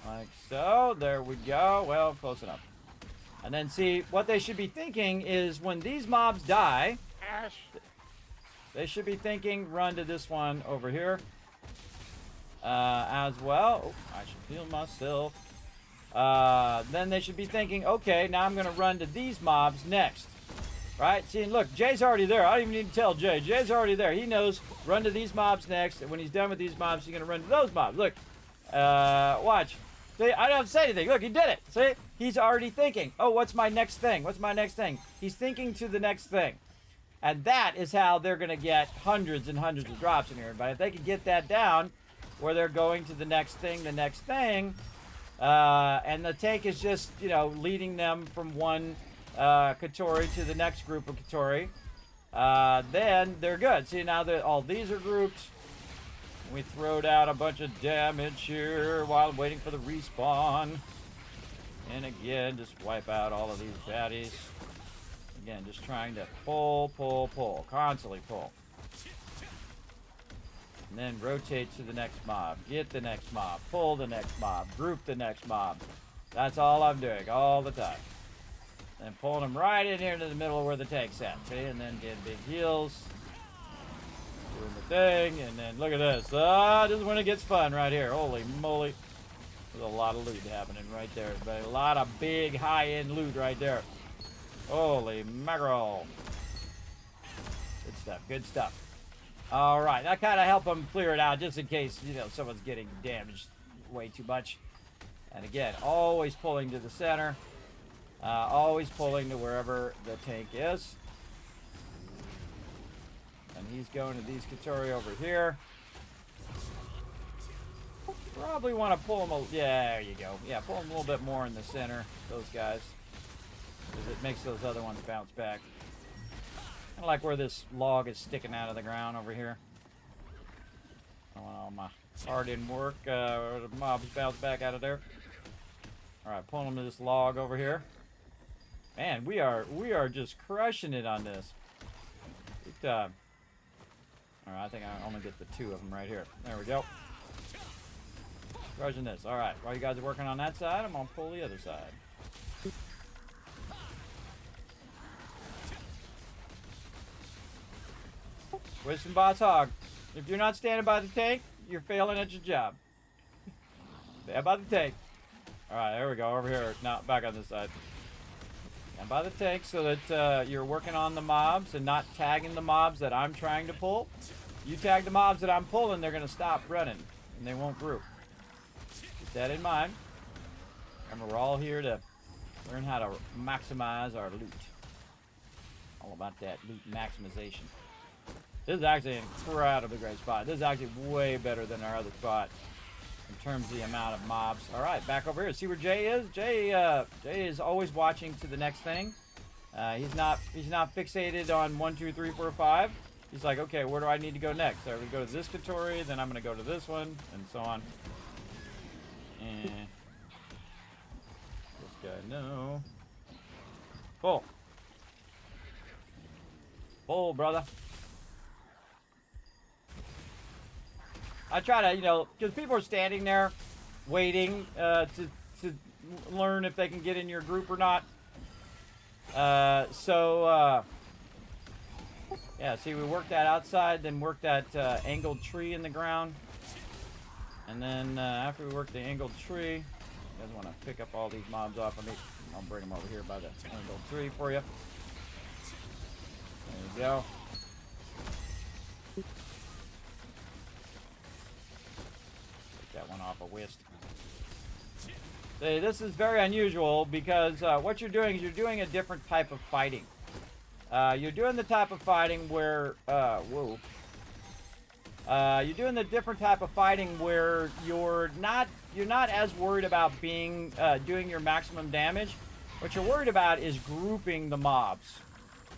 Like so. There we go. Well, close enough. And then see, what they should be thinking is when these mobs die, Ash. they should be thinking, run to this one over here. As well. Oh, I should heal myself. Then they should be thinking, okay, now I'm going to run to these mobs next. Right? See, look, Jay's already there. I don't even need to tell Jay. Jay's already there. He knows, run to these mobs next. And when he's done with these mobs, he's going to run to those mobs. Look. Watch. See, I don't have to say anything. Look, he did it. See? He's already thinking, oh, what's my next thing? What's my next thing? He's thinking to the next thing. And that is how they're going to get hundreds and hundreds of drops in here. But if they could get that down, where they're going to the next thing, and the tank is just, you know, leading them from one Katori to the next group of Katori, then they're good. See, now that all these are grouped, we throw down a bunch of damage here while waiting for the respawn. And again, just wipe out all of these baddies. Again, just trying to pull, constantly pull. And then rotate to the next mob. Get the next mob. Pull the next mob. Group the next mob. That's all I'm doing all the time. And pulling them right in here into the middle of where the tank's at. See? And then getting big heals. Doing the thing. And then look at this. This is when it gets fun right here. Holy moly. There's a lot of loot happening right there. But a lot of big high-end loot right there. Holy mackerel. Good stuff. Good stuff. All right, that kind of helped them clear it out just in case, you know, someone's getting damaged way too much. And again, always pulling to the center. Always pulling to wherever the tank is. And he's going to these Katori over here. Probably want to pull them, yeah, there you go. Yeah, pull them a little bit more in the center, those guys. Because it makes those other ones bounce back. Kind of like where this log is sticking out of the ground over here. I want all my hard in work. The mobs bounce back out of there. Alright, pulling them to this log over here. Man, we are just crushing it on this. Alright, I think I only get the 2 of them right here. There we go. Crushing this. Alright, while you guys are working on that side, I'm going to pull the other side. Wisdom Boss Hog. If you're not standing by the tank, you're failing at your job. Stand by the tank. Alright, there we go. Over here. Now, back on this side. Stand by the tank so that you're working on the mobs and not tagging the mobs that I'm trying to pull. You tag the mobs that I'm pulling, they're going to stop running. And they won't group. Keep that in mind. Remember, we're all here to learn how to maximize our loot. All about that loot maximization. This is actually an incredibly great spot. This is actually way better than our other spot. in terms of the amount of mobs. All right, back over here. See where Jay is? Jay is always watching to the next thing. He's not fixated on 1, 2, 3, 4, 5. He's like, okay, where do I need to go next? So we go to this Katori, then I'm gonna go to this one, and so on. This guy, no. Full. Full, brother. I try to, you know, because people are standing there waiting to learn if they can get in your group or not. Yeah, see, we worked that outside, then worked that angled tree in the ground. And then after we work the angled tree, you guys want to pick up all these mobs off of me. I'll bring them over here by the angled tree for you. There you go. That one off a whist. See, this is very unusual because what you're doing is you're doing a different type of fighting. You're doing the type of fighting where you're doing the different type of fighting where you're not as worried about being doing your maximum damage. What you're worried about is grouping the mobs,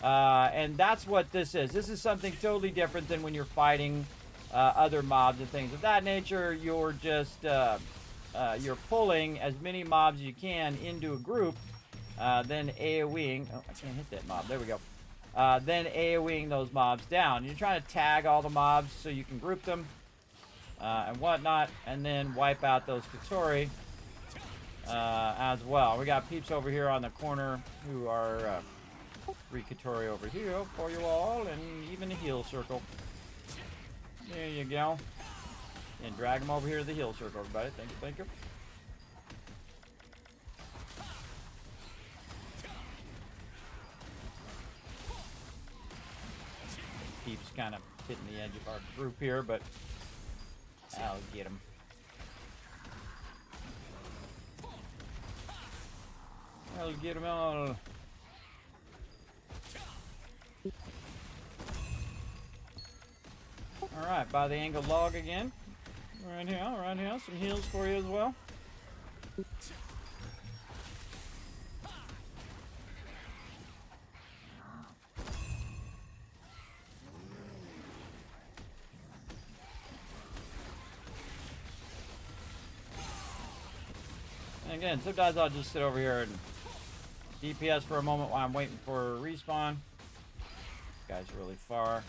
and that's what this is. This is something totally different than when you're fighting other mobs and things of that nature. You're just you're pulling as many mobs as you can into a group, then AoEing. Oh, I can't hit that mob. There we go. Then AoEing those mobs down. You're trying to tag all the mobs so you can group them and whatnot, and then wipe out those Katori as well. We got peeps over here on the corner who are 3 Katori over here for you all, and even a heal circle. There you go. And drag them over here to the heal circle, everybody. Thank you, thank you. Keeps kind of hitting the edge of our group here, but I'll get him. I'll get them all. Alright, by the angled log again. Right here, some heals for you as well. And again, sometimes I'll just sit over here and DPS for a moment while I'm waiting for a respawn. This guy's really far.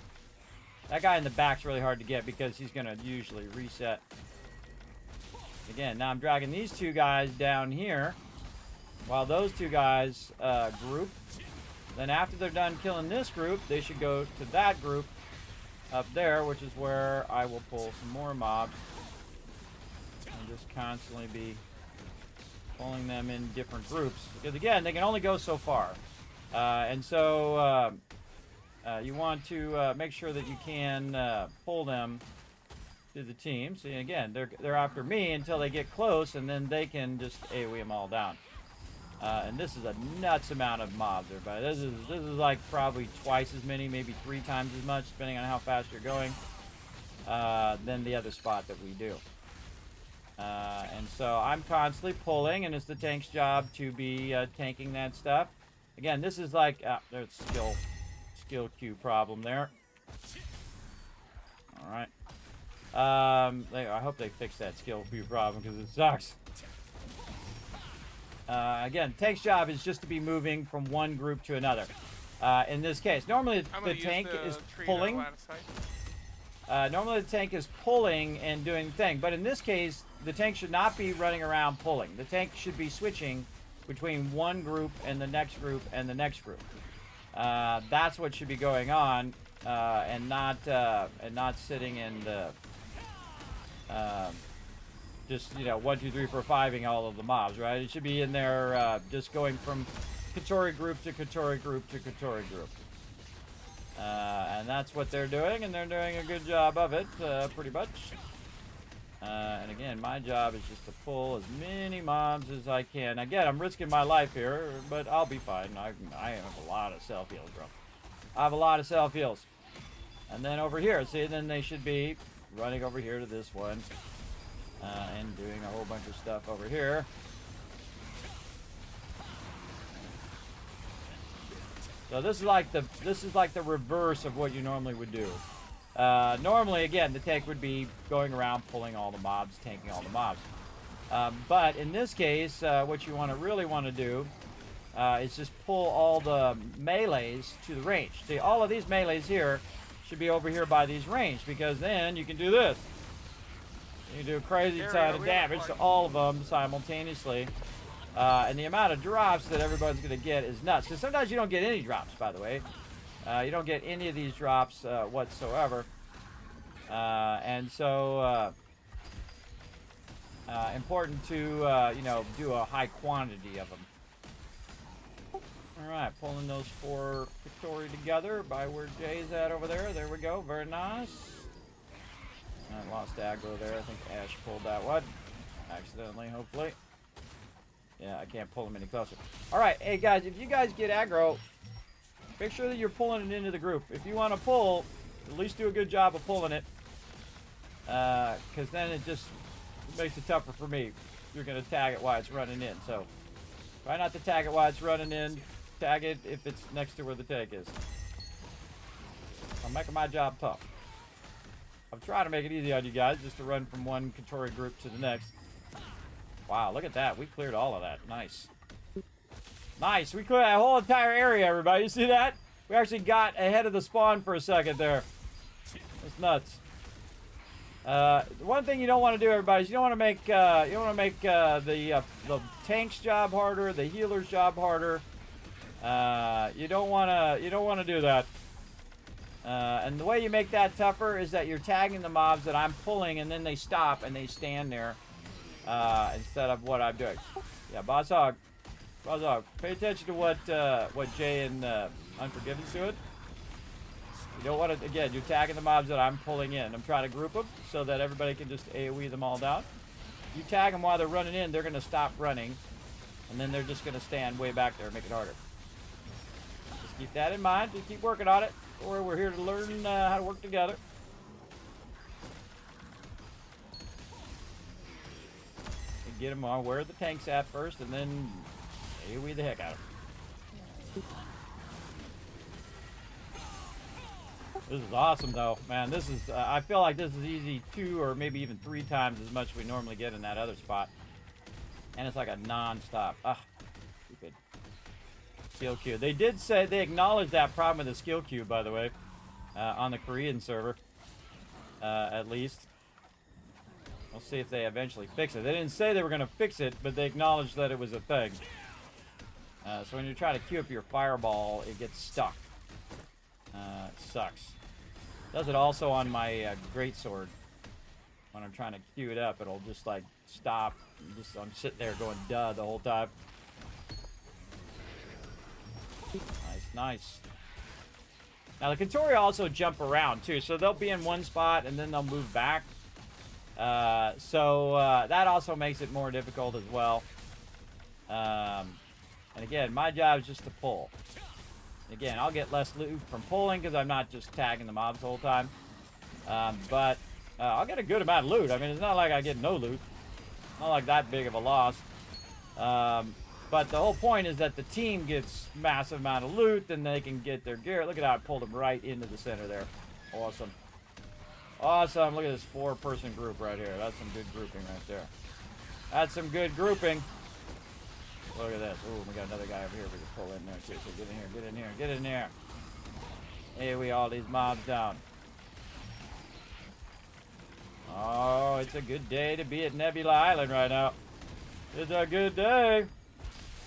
That guy in the back's really hard to get because he's going to usually reset. Again, now I'm dragging these 2 guys down here while those 2 guys group. Then after they're done killing this group, they should go to that group up there, which is where I will pull some more mobs. And just constantly be pulling them in different groups. Because again, they can only go so far. And so you want to make sure that you can pull them to the team. See, again, they're after me until they get close, and then they can just AoE them all down. And this is a nuts amount of mobs, everybody. This is like probably twice as many, maybe 3 times as much, depending on how fast you're going, than the other spot that we do. And so I'm constantly pulling, and it's the tank's job to be tanking that stuff. Again, this is like there's skill queue problem there. All right. I hope they fix that skill queue problem because it sucks. Again, tank's job is just to be moving from one group to another. In this case, normally the tank is pulling. Normally the tank is pulling and doing the thing, but in this case, the tank should not be running around pulling. The tank should be switching between one group and the next group and the next group. That's what should be going on, and not sitting in the just 1, 2, 3, 4, 5ing all of the mobs, right? It should be in there just going from Katori group to Katori group to Katori group. And that's what they're doing, and they're doing a good job of it, pretty much. And again, my job is just to pull as many mobs as I can. Again, I'm risking my life here, but I'll be fine. I have a lot of self-heals, bro. I have a lot of self-heals. And then over here, see, then they should be running over here to this one. and doing a whole bunch of stuff over here. So this is like the reverse of what you normally would do. Normally, again, the tank would be going around pulling all the mobs, tanking all the mobs. But in this case, what you really want to do is just pull all the melees to the range. See, all of these melees here should be over here by these range, because then you can do this. You can do a crazy ton of damage to all of them simultaneously. And the amount of drops that everybody's going to get is nuts. Because sometimes you don't get any drops, by the way. You don't get any of these drops whatsoever. And so important to, do a high quantity of them. All right, pulling those 4 Victory together by where Jay's at over there. There we go. Very nice. I lost aggro there. I think Ash pulled that one. Accidentally, hopefully. Yeah, I can't pull them any closer. All right, hey guys, if you guys get aggro, make sure that you're pulling it into the group. If you want to pull, at least do a good job of pulling it. Because then it just makes it tougher for me. You're going to tag it while it's running in. So try not to tag it while it's running in. Tag it if it's next to where the tank is. I'm making my job tough. I'm trying to make it easy on you guys, just to run from one Katori group to the next. Wow, look at that. We cleared all of that. Nice. Nice. We cleared that whole entire area, everybody. You see that? We actually got ahead of the spawn for a second there. That's nuts. One thing you don't want to do, everybody, is you don't want to make the tank's job harder, the healer's job harder. You don't want to do that. And the way you make that tougher is that you're tagging the mobs that I'm pulling, and then they stop and they stand there instead of what I'm doing. Yeah, Boss Hog, pay attention to what Jay and Unforgiven's doing. You don't want to, again, you're tagging the mobs that I'm pulling in. I'm trying to group them so that everybody can just AoE them all down. You tag them while they're running in, they're going to stop running, and then they're just going to stand way back there and make it harder. Just keep that in mind. Just keep working on it. Or we're here to learn how to work together. And get them on where the tank's at first, and then AoE the heck out of them. This is awesome, though, man. This is I feel like this is easy 2 or maybe even 3 times as much as we normally get in that other spot, and it's like a non-stop. Ah, stupid. Skill queue. They did say, they acknowledged that problem with the skill queue, by the way, on the Korean server, at least. We'll see if they eventually fix it. They didn't say they were going to fix it, but they acknowledged that it was a thing. So when you try to queue up your fireball, it gets stuck. It sucks. Does it also on my greatsword. When I'm trying to queue it up, it'll just like stop. I'm sitting there going duh the whole time. Nice, nice. Now the Katori also jump around too, so they'll be in one spot and then they'll move back. That also makes it more difficult as well. And again, my job is just to pull. Again, I'll get less loot from pulling because I'm not just tagging the mobs the whole time. But I'll get a good amount of loot. I mean, it's not like I get no loot. Not like that big of a loss. But the whole point is that the team gets massive amount of loot, then they can get their gear. Look at how I pulled them right into the center there. Awesome. Awesome. Look at this 4-person group right here. That's some good grouping right there. That's some good grouping. Look at this. Ooh, we got another guy over here we can pull in there too. So get in here, get in here, get in there. Hey, we all these mobs down. Oh, it's a good day to be at Nebula Island right now. It's a good day.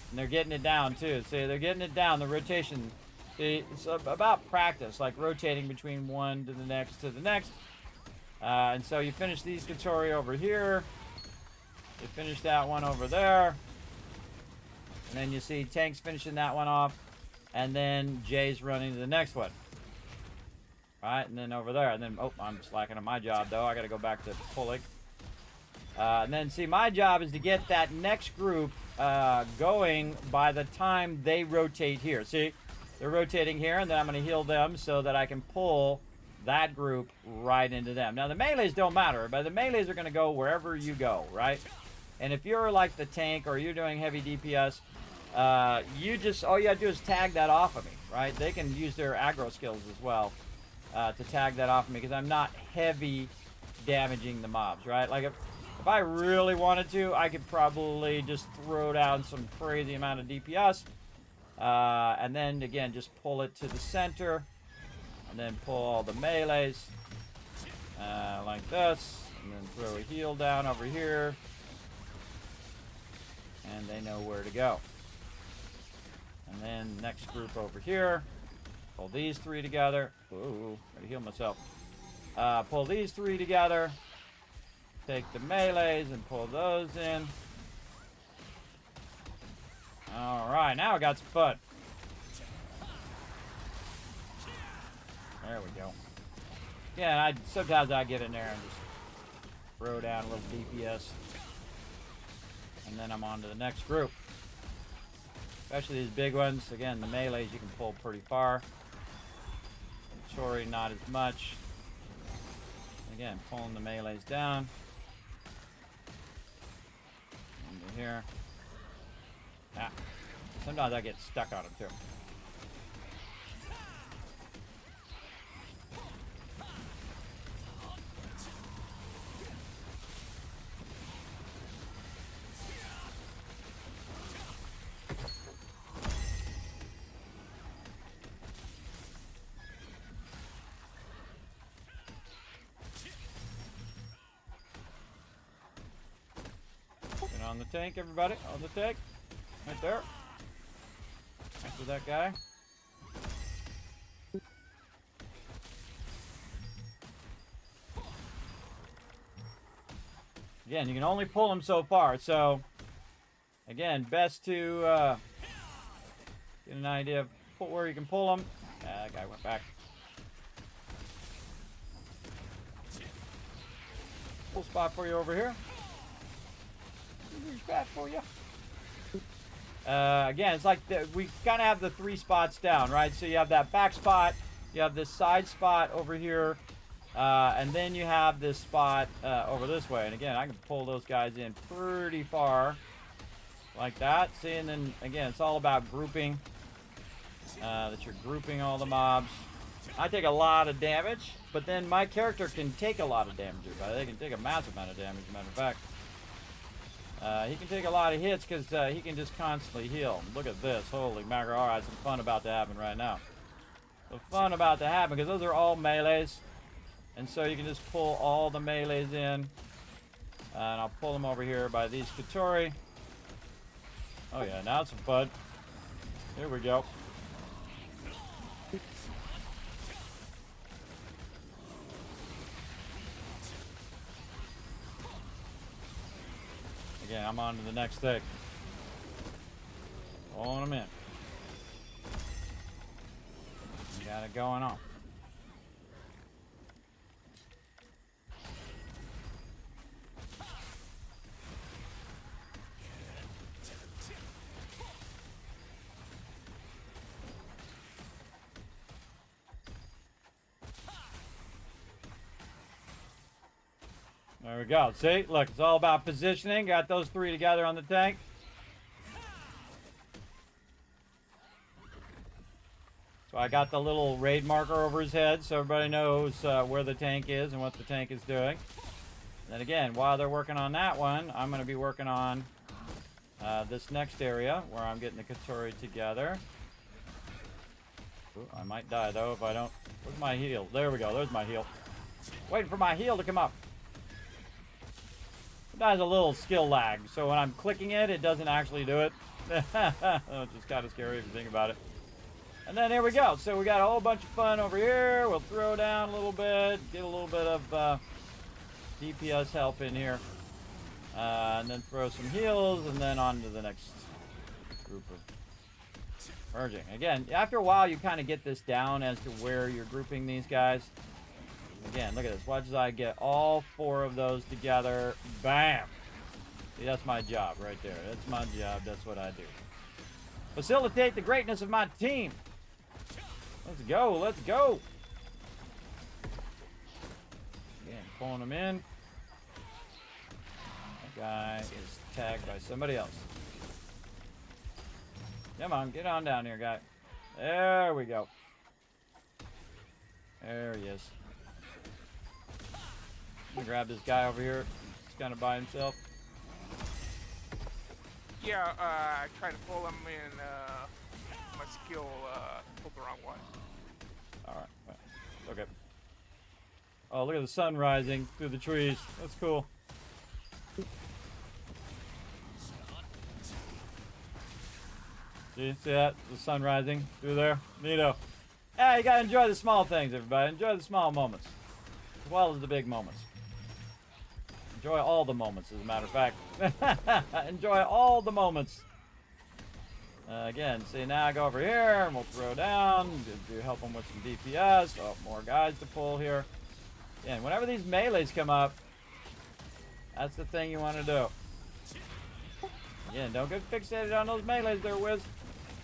And they're getting it down too. See, they're getting it down. The rotation. See, it's about practice, like rotating between one to the next to the next. And so you finish these Katori over here. You finish that one over there. And then you see Tank's finishing that one off. And then Jay's running to the next one. Right, and then over there. And then, oh, I'm slacking on my job, though. I got to go back to pulling. And then, see, my job is to get that next group going by the time they rotate here. See, they're rotating here, and then I'm going to heal them so that I can pull that group right into them. Now, the melees don't matter, but the melees are going to go wherever you go, right? And if you're like the tank or you're doing heavy DPS, all you have to do is tag that off of me, right? They can use their aggro skills as well to tag that off of me because I'm not heavy damaging the mobs, right? Like if I really wanted to, I could probably just throw down some crazy amount of DPS and then again just pull it to the center and then pull all the melees like this and then throw a heal down over here and they know where to go. And then next group over here, pull these three together. Ooh, gotta heal myself. Pull these three together. Take the melees and pull those in. Alright, now I got some fun. There we go. Yeah, sometimes I get in there and just throw down a little DPS. And then I'm on to the next group. Especially these big ones. Again, the melees you can pull pretty far. Tori not as much. Again, pulling the melees down. Into here. Ah. Sometimes I get stuck on them too. On the tank, everybody. On the tank. Right there. After that guy. Again, you can only pull them so far. So, again, best to get an idea of where you can pull them. That guy went back. Full spot for you over here. Bad for you. Again, it's like we kind of have the three spots down, right? So you have that back spot, you have this side spot over here, and then you have this spot over this way. And again, I can pull those guys in pretty far, like that. See, and then again, it's all about grouping. That you're grouping all the mobs. I take a lot of damage, but then my character can take a lot of damage. They can take a massive amount of damage, as a matter of fact. He can take a lot of hits because he can just constantly heal. Look at this. Holy mackerel. Alright, some fun about to happen right now. So fun about to happen because those are all melees. And so you can just pull all the melees in. And I'll pull them over here by these Katori. Oh yeah, now it's some fun. Here we go. Again, I'm on to the next thing. Pulling them in. Got it going on. There we go. See? Look, it's all about positioning. Got those three together on the tank. So I got the little raid marker over his head so everybody knows where the tank is and what the tank is doing. And then again, while they're working on that one, I'm going to be working on this next area where I'm getting the Katori together. Ooh, I might die though if I don't. Where's my heal? There we go. There's my heal. Waiting for my heal to come up. Sometimes a little skill lag, so when I'm clicking it, it doesn't actually do it. It's just kind of scary if you think about it. And then here we go. So we got a whole bunch of fun over here. We'll throw down a little bit, get a little bit of DPS help in here. And then throw some heals, and then on to the next group of merging. Again, after a while, you kind of get this down as to where you're grouping these guys. Again, look at this. Watch as I get all four of those together. Bam! See, that's my job right there. That's my job. That's what I do. Facilitate the greatness of my team. Let's go. Let's go. pulling him in. That guy is tagged by somebody else. Come on, get on down here, guy. There we go. There he is. I'm gonna grab this guy over here. He's kind of by himself. Yeah, I tried to pull him in, my skill, pulled the wrong one. Alright. Okay. Oh, look at the sun rising through the trees. That's cool. See that? The sun rising through there? Neato. Yeah, you gotta enjoy the small things, everybody. Enjoy the small moments. As well as the big moments. Enjoy all the moments, as a matter of fact. Enjoy all the moments. Again, see, now I go over here, and we'll throw down. Do help them with some DPS. Oh, more guys to pull here. And whenever these melees come up, that's the thing you want to do. Again, don't get fixated on those melees there, Wiz.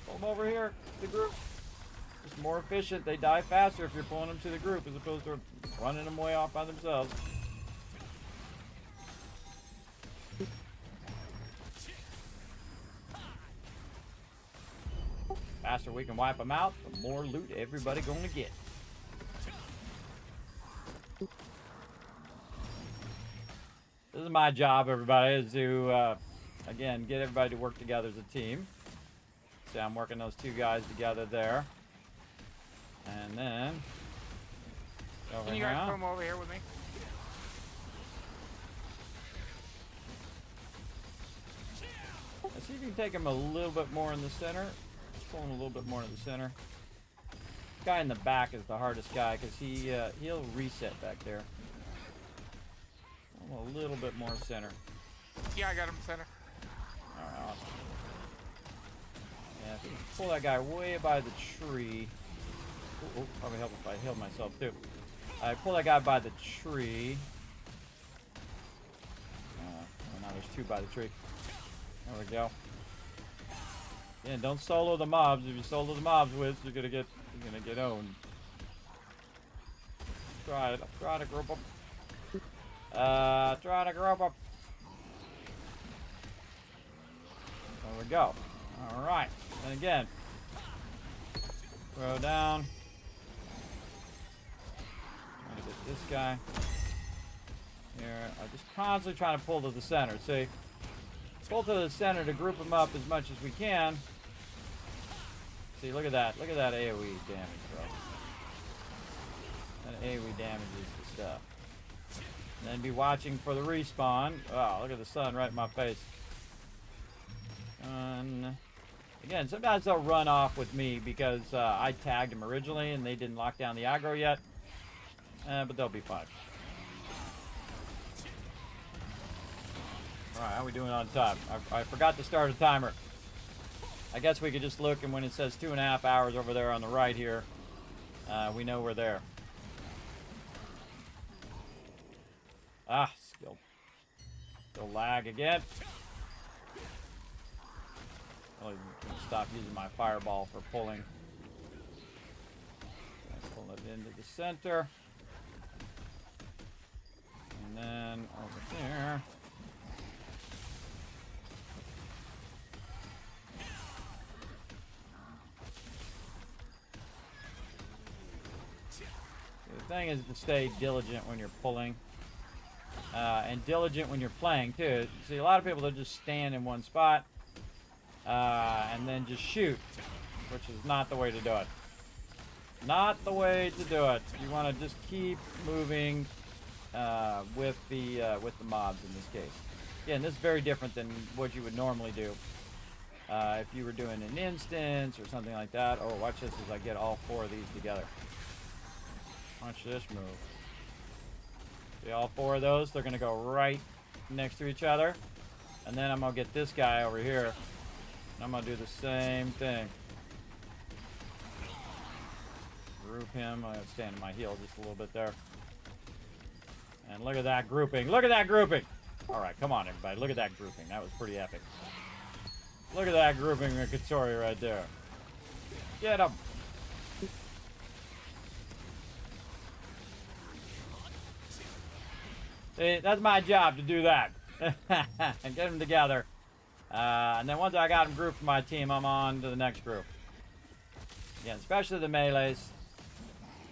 Pull them over here to the group. It's more efficient. They die faster if you're pulling them to the group as opposed to running them way off by themselves. Faster we can wipe them out, the more loot everybody gonna get. This is my job, everybody, is to, again, get everybody to work together as a team. See, I'm working those two guys together there. And then... Can you guys come over here with me? Let's see if you can take him a little bit more in the center. Pull him a little bit more in the center. Guy in the back is the hardest guy because he'll reset back there. A little bit more center. Yeah, I got him center. Alright, awesome. Yeah, if we can pull that guy way by the tree. Ooh, probably help if I heal myself too. I pull that guy by the tree. Oh, now there's two by the tree. There we go. Yeah, don't solo the mobs. If you solo the mobs, Wiz, you're gonna get owned. Try it. Try to group them. Try to group them. There we go. All right. And again, throw down. Trying to get this guy here. I'm just constantly trying to pull to the center. See, pull to the center to group them up as much as we can. See, look at that. Look at that AoE damage, bro. That AoE damages the stuff. And then be watching for the respawn. Oh, look at the sun right in my face. Again, sometimes they'll run off with me because I tagged them originally and they didn't lock down the aggro yet. But they'll be fine. Alright, how are we doing on time? I forgot to start a timer. I guess we could just look, and when it says 2.5 hours over there on the right here, we know we're there. Ah, still lag again. Oh, I'm gonna stop using my fireball for pulling. Pull it into the center. And then over here. The thing is to stay diligent when you're pulling. And diligent when you're playing too. See, a lot of people, they'll just stand in one spot and then just shoot, which is not the way to do it. Not the way to do it. You want to just keep moving with the mobs in this case. Again, this is very different than what you would normally do if you were doing an instance or something like that. Oh, watch this as I get all 4 of these together. Watch this move. See all 4 of those? They're going to go right next to each other. And then I'm going to get this guy over here. And I'm going to do the same thing. Group him. I'm going to stand on my heel just a little bit there. And look at that grouping. Look at that grouping. All right, come on, everybody. Look at that grouping. That was pretty epic. Look at that grouping with Katori right there. Get him. That's my job to do that. And get them together. And then once I got them grouped for my team, I'm on to the next group. Again, especially the melees.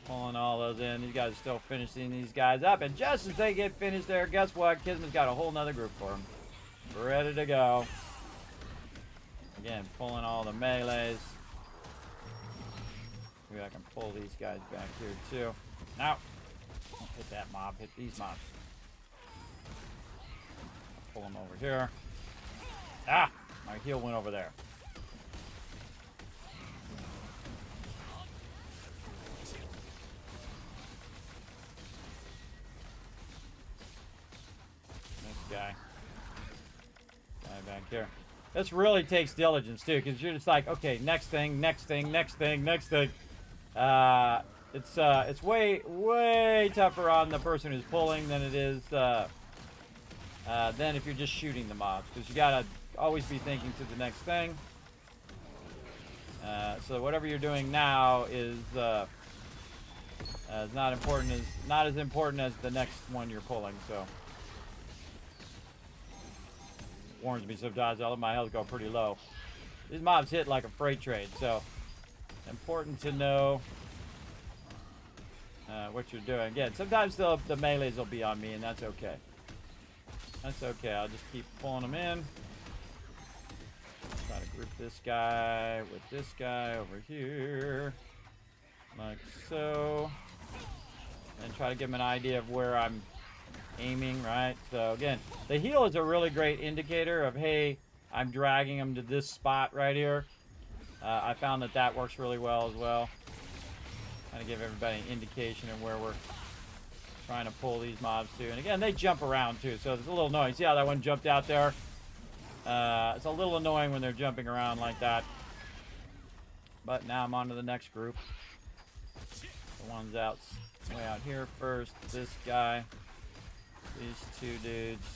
Pulling all those in. These guys are still finishing these guys up. And just as they get finished there, guess what? Kismet's got a whole nother group for them. Ready to go. Again, pulling all the melees. Maybe I can pull these guys back here too. Now, don't hit that mob. Hit these mobs. Pull them over here. Ah! My heal went over there. Guy back here. This really takes diligence too, because you're just like, okay, next thing. It's way tougher on the person who's pulling than it is than if you're just shooting the mobs, because you gotta always be thinking to the next thing. So whatever you're doing now is not as important as the next one you're pulling. So. Warns me sometimes. I let my health go pretty low. These mobs hit like a freight train, so important to know what you're doing. Again, sometimes the melees will be on me, and that's okay. That's okay. I'll just keep pulling them in. Try to group this guy with this guy over here, like so, and try to give him an idea of where I'm aiming, right? So again, the heal is a really great indicator of, hey, I'm dragging them to this spot right here. I found that works really well as well. Kind of give everybody an indication of where we're trying to pull these mobs to. And again, they jump around too, so it's a little annoying. See how that one jumped out there? It's a little annoying when they're jumping around like that. But now I'm on to the next group. The one's way out here first. This guy. These two dudes.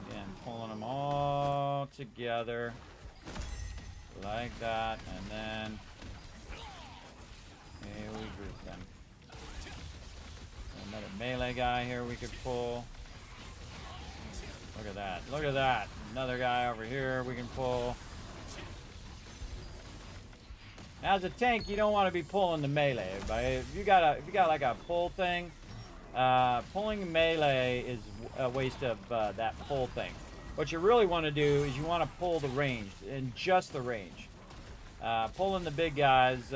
Again, pulling them all together. Like that. And then here we group them. Another melee guy here we could pull. Look at that. Look at that. Another guy over here we can pull. Now as a tank, you don't want to be pulling the melee. But if you got like a pull thing, pulling melee is a waste of that pull thing. What you really want to do is you want to pull the range, and just the range. Pulling the big guys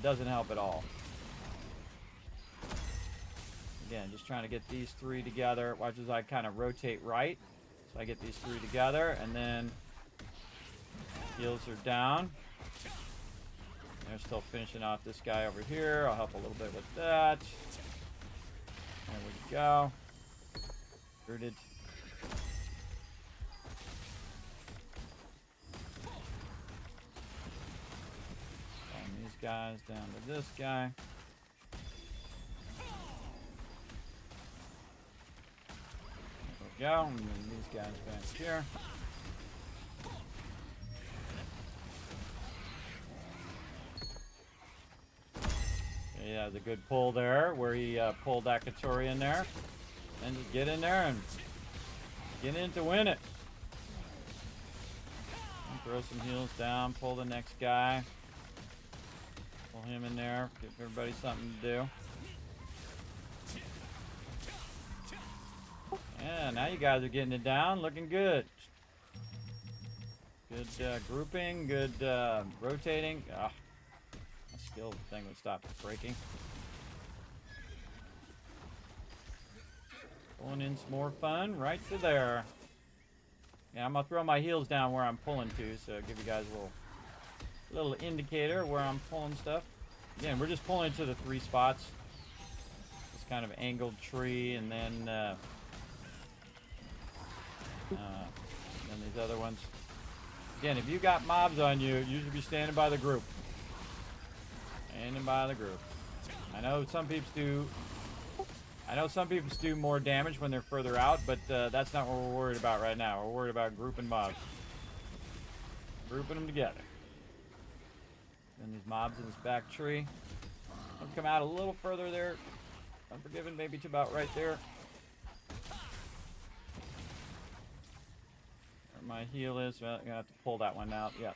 doesn't help at all. Again, just trying to get these three together. Watch as I kind of rotate right. So I get these three together, and then heals are down. They're still finishing off this guy over here. I'll help a little bit with that. There we go. Rooted. Pulling these guys down to this guy. There we go. And then these guys back here. Yeah, the good pull there, where he pulled that Katori in there. And just get in there and get in to win it. And throw some heals down, pull the next guy. Pull him in there, give everybody something to do. Yeah, now you guys are getting it down, looking good. Good grouping, good rotating. Ah. Skill thing would stop breaking. Pulling in some more fun right to there. Yeah, I'm gonna throw my heels down where I'm pulling to, so give you guys a little indicator where I'm pulling stuff. Again, we're just pulling to the three spots. This kind of angled tree, and then these other ones. Again, if you got mobs on you, you should be standing by the group. Standing by the group. I know some peeps do more damage when they're further out, but that's not what we're worried about right now. We're worried about grouping mobs. Grouping them together. And these mobs in this back tree. I'll come out a little further there. Unforgiven maybe to about right there. Where my heal is. Well, I'm gonna have to pull that one out. Yeah.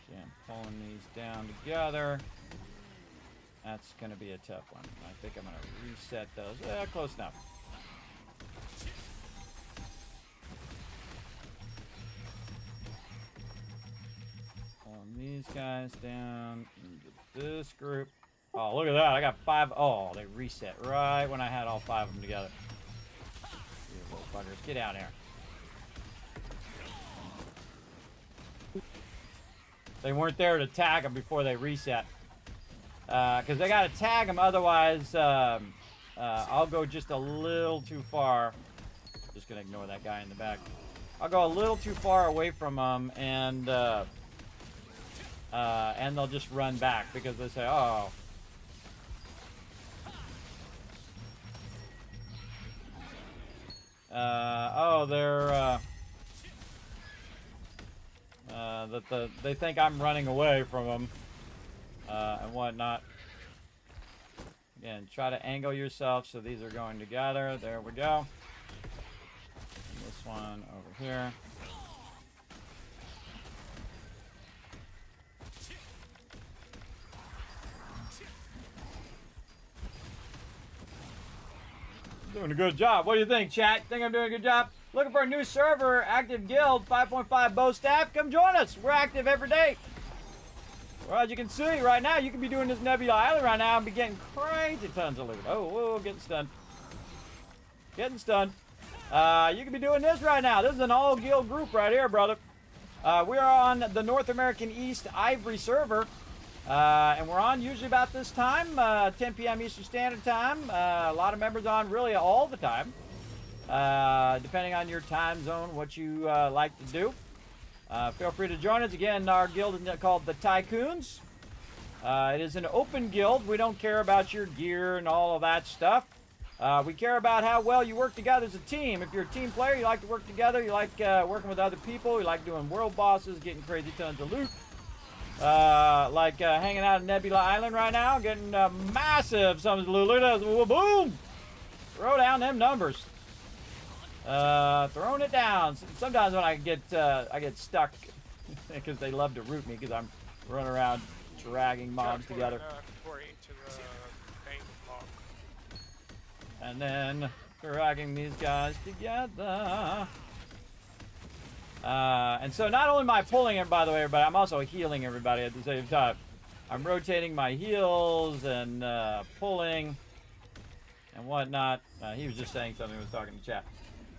Okay, I'm pulling these down together. That's going to be a tough one. I think I'm going to reset those. Yeah, close enough. Pulling these guys down into this group. Oh, look at that. I got 5. Oh, they reset right when I had all 5 of them together. You little buggers. Get out here. They weren't there to tag them before they reset. Because they got to tag them, otherwise I'll go just a little too far. Just going to ignore that guy in the back. I'll go a little too far away from them, and they'll just run back because they say, oh. They think I'm running away from them. And whatnot. Again, try to angle yourself so these are going together. There we go. And this one over here. Doing a good job. What do you think, chat? Think I'm doing a good job? Looking for a new server, active guild, 5.5 bow staff? Come join us. We're active every day. Well, as you can see right now, you can be doing this Nebula Island right now and be getting crazy tons of loot. Oh, whoa, getting stunned. Getting stunned. You can be doing this right now. This is an all-guild group right here, brother. We are on the North American East Ivory server. And we're on usually about this time, 10 p.m. Eastern Standard Time. A lot of members on really all the time. Depending on your time zone, what you like to do. Feel free to join us. Again, our guild is called the Tycoons. It is an open guild. We don't care about your gear and all of that stuff. We care about how well you work together as a team. If you're a team player, you like to work together, you like working with other people, you like doing world bosses, getting crazy tons of loot. Like hanging out in Nebula Island right now, getting massive sums of loot. Look at this. Boom! Throw down them numbers. Throwing it down. Sometimes when I get stuck because they love to root me because I'm running around dragging mobs together. And then dragging these guys together. And so not only am I pulling it, by the way, but I'm also healing everybody at the same time. I'm rotating my heals and pulling and whatnot. He was just saying something. He was talking to chat.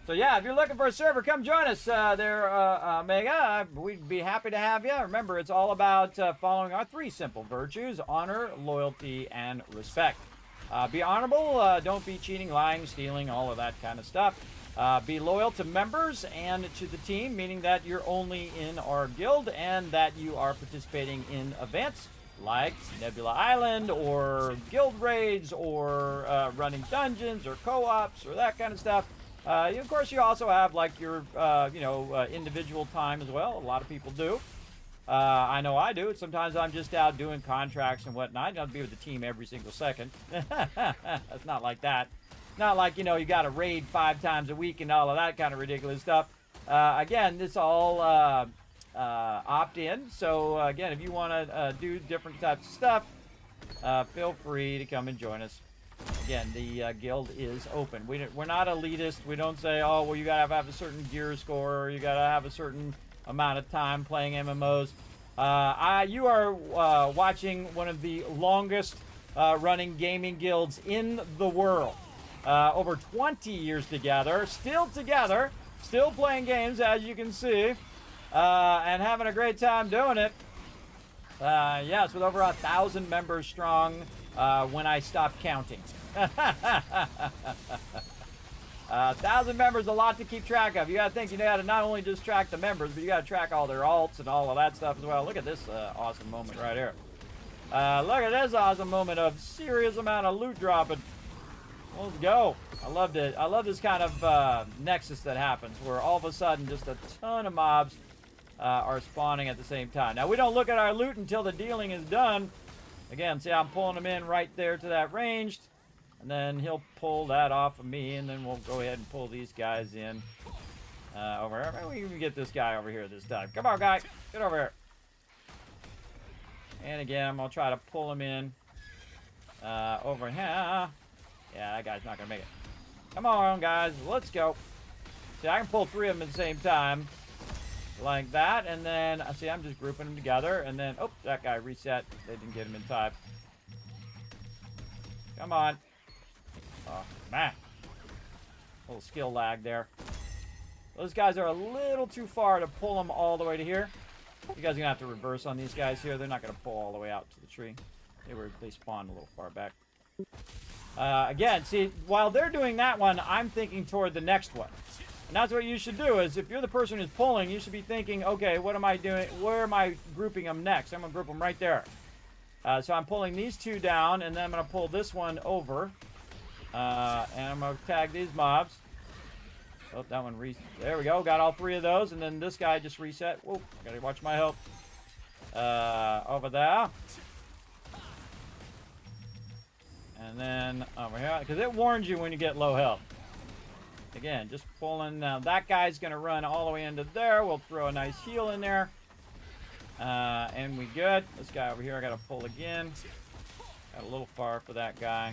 So yeah, if you're looking for a server, come join us there, Mega. We'd be happy to have you. Remember, it's all about following our 3 simple virtues: honor, loyalty, and respect. Be honorable. Don't be cheating, lying, stealing, all of that kind of stuff. Be loyal to members and to the team, meaning that you're only in our guild and that you are participating in events like Nebula Island or guild raids or running dungeons or co-ops or that kind of stuff. Of course, you also have like your, individual time as well. A lot of people do. I know I do. Sometimes I'm just out doing contracts and whatnot. I don't have to be with the team every single second. It's not like that. Not like, you got to raid 5 times a week and all of that kind of ridiculous stuff. Again, this all opt-in. So, again, if you want to do different types of stuff, feel free to come and join us. Again, the guild is open. We're not elitist. We don't say, oh, well, you got to have a certain gear score, or you got to have a certain amount of time playing MMOs. You are watching one of the longest running gaming guilds in the world. Over 20 years together, still playing games, as you can see, and having a great time doing it. Yes, with over 1,000 members strong when I stopped counting. 1,000 members, a lot to keep track of. You got to think, you got to not only just track the members, but you got to track all their alts and all of that stuff as well. Look at this awesome moment right here. Look at this awesome moment of serious amount of loot dropping. Let's go. I loved it. I love this kind of nexus that happens where all of a sudden just a ton of mobs are spawning at the same time. Now, we don't look at our loot until the dealing is done. Again, see, I'm pulling him in right there to that ranged. And then he'll pull that off of me, and then we'll go ahead and pull these guys in over here. Maybe we can get this guy over here this time. Come on, guy. Get over here. And again, I'm going to try to pull him in over here. Yeah, that guy's not going to make it. Come on, guys. Let's go. See, I can pull 3 of them at the same time. Like that. And then, see, I'm just grouping them together. And then, oh, that guy reset. They didn't get him in time. Come on. Oh, man. A little skill lag there. Those guys are a little too far to pull them all the way to here. You guys are going to have to reverse on these guys here. They're not going to pull all the way out to the tree. They spawned a little far back. Again, see, while they're doing that one, I'm thinking toward the next one. And that's what you should do, is if you're the person who's pulling, you should be thinking, okay, what am I doing? Where am I grouping them next? I'm going to group them right there. So I'm pulling these 2 down, and then I'm going to pull this one over. And I'm going to tag these mobs. Oh, that one there we go. Got all 3 of those, and then this guy just reset. Whoa, gotta watch my health. Over there. And then over here, because it warns you when you get low health. Again, just pulling. That guy's going to run all the way into there. We'll throw a nice heal in there. And we good. This guy over here, I got to pull again. Got a little far for that guy.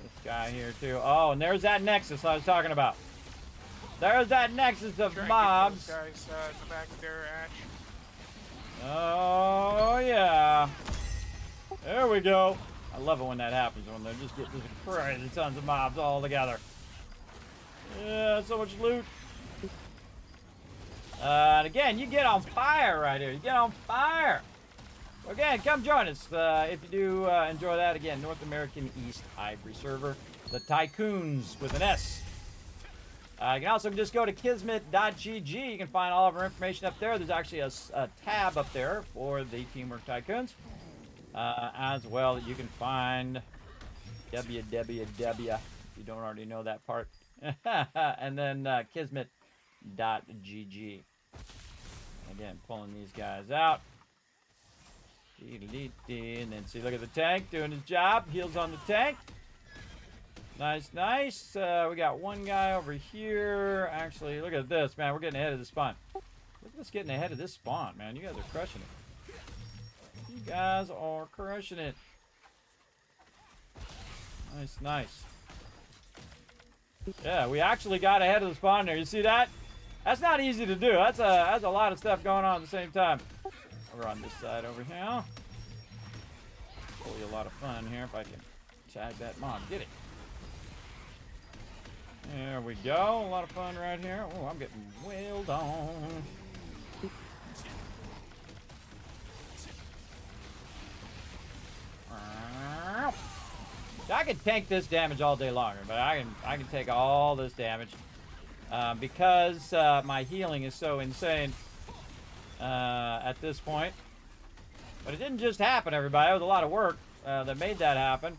This guy here, too. Oh, and there's that nexus I was talking about. There's that nexus of mobs. Guys in the back there, Ash. Oh, yeah. There we go. I love it when that happens, when they just get this crazy tons of mobs all together. Yeah, so much loot. And again, you get on fire right here. You get on fire. Again, come join us if you do enjoy that. Again, North American East Ivory server. The Tycoons with an S. You can also just go to kismet.gg. You can find all of our information up there. There's actually a tab up there for the Teamwork Tycoons. As well, you can find www, if you don't already know that part. And then kismet.gg. Again, pulling these guys out. And then see, look at the tank doing his job. Heals on the tank. Nice, nice. We got one guy over here. Actually, look at this, man. We're getting ahead of the spawn. Look at us getting ahead of this spawn, man. You guys are crushing it. You guys are crushing it. Nice, nice. Yeah, we actually got ahead of the spawn there. You see that? That's not easy to do. That's a lot of stuff going on at the same time. Over on this side over here. Pull you a lot of fun here if I can tag that mob. Get it. There we go. A lot of fun right here. Oh, I'm getting wailed on. I can tank this damage all day longer, but I can take all this damage because my healing is so insane at this point. But it didn't just happen, everybody. It was a lot of work that made that happen.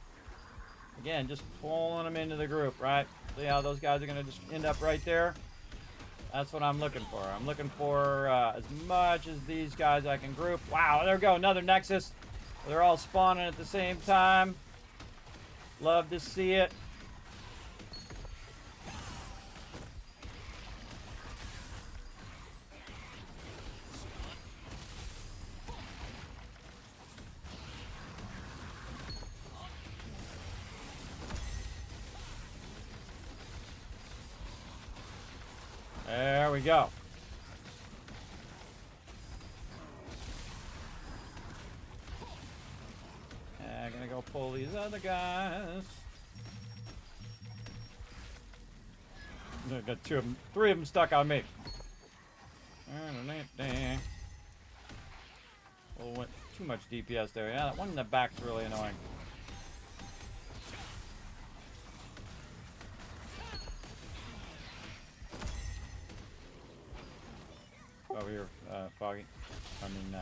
Again, just pulling them into the group, right? See how those guys are going to just end up right there? That's what I'm looking for. I'm looking for as much as these guys I can group. Wow, there we go. Another Nexus. They're all spawning at the same time. Love to see it. There we go. I'm gonna go pull these other guys. I got 3 of them stuck on me. Oh, went too much DPS there. Yeah, that one in the back's really annoying. Over here, Foggy. I mean,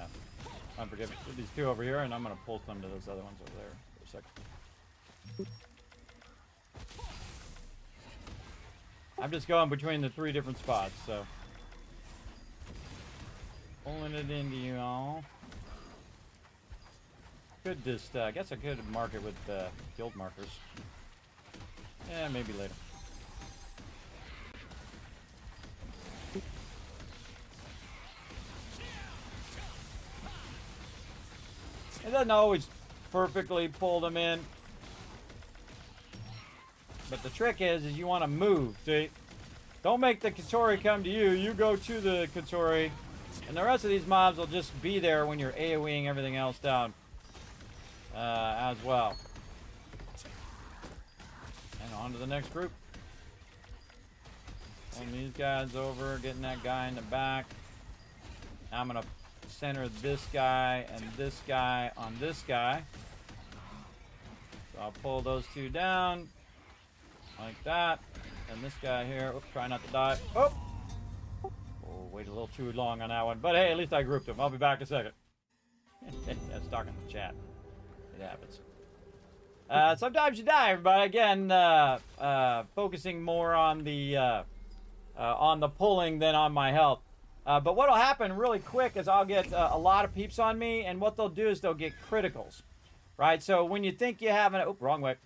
Unforgiven. These 2 over here, and I'm gonna pull some to those other ones over there for a second. I'm just going between the 3 different spots, so. Pulling it into you all. Could just, I guess I could mark it with guild markers. Yeah, maybe later. It doesn't always perfectly pull them in. But the trick is you want to move, see? Don't make the Katori come to you. You go to the Katori. And the rest of these mobs will just be there when you're AoEing everything else down. As well. And on to the next group. Pulling these guys over, getting that guy in the back. Now I'm going to center this guy and this guy on this guy. So I'll pull those 2 down. Like that. And this guy here. Oops, try not to die. Oh! Oh, wait a little too long on that one. But hey, at least I grouped them. I'll be back in a second. That's talking to the chat. It happens. Sometimes you die, everybody. Again, focusing more on the pulling than on my health. But what'll happen really quick is I'll get a lot of peeps on me, and what they'll do is they'll get criticals, right? So when you think you have wrong way.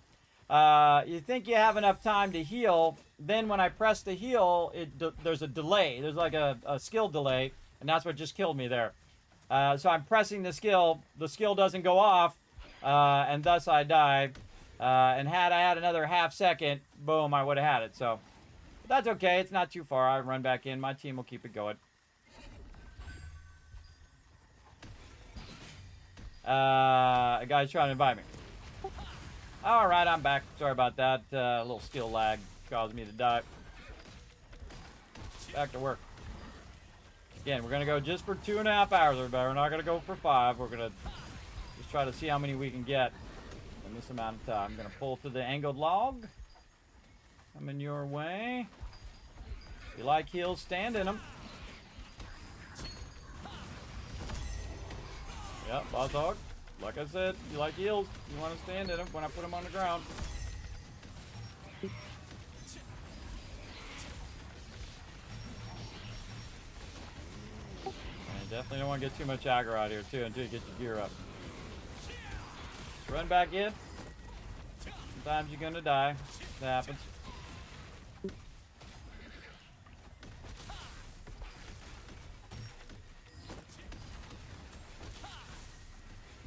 You think you have enough time to heal, then when I press the heal, there's a delay. There's like a skill delay, and that's what just killed me there. So I'm pressing the skill doesn't go off, and thus I die. And had I had another half second, boom, I would have had it. So but that's okay. It's not too far. I run back in. My team will keep it going. A guy's trying to invite me. All right, I'm back. Sorry about that. A little skill lag caused me to die. Back to work. Again, we're going to go just for 2.5 hours, everybody. We're not going to go for 5. We're going to just try to see how many we can get in this amount of time. I'm going to pull to the angled log. Coming your way. If you like heals, stand in them. Yep, boss hog. Like I said, you like heals, you want to stand in them when I put them on the ground. And definitely don't want to get too much aggro out here too until you get your gear up. Run back in. Sometimes you're gonna die. It happens.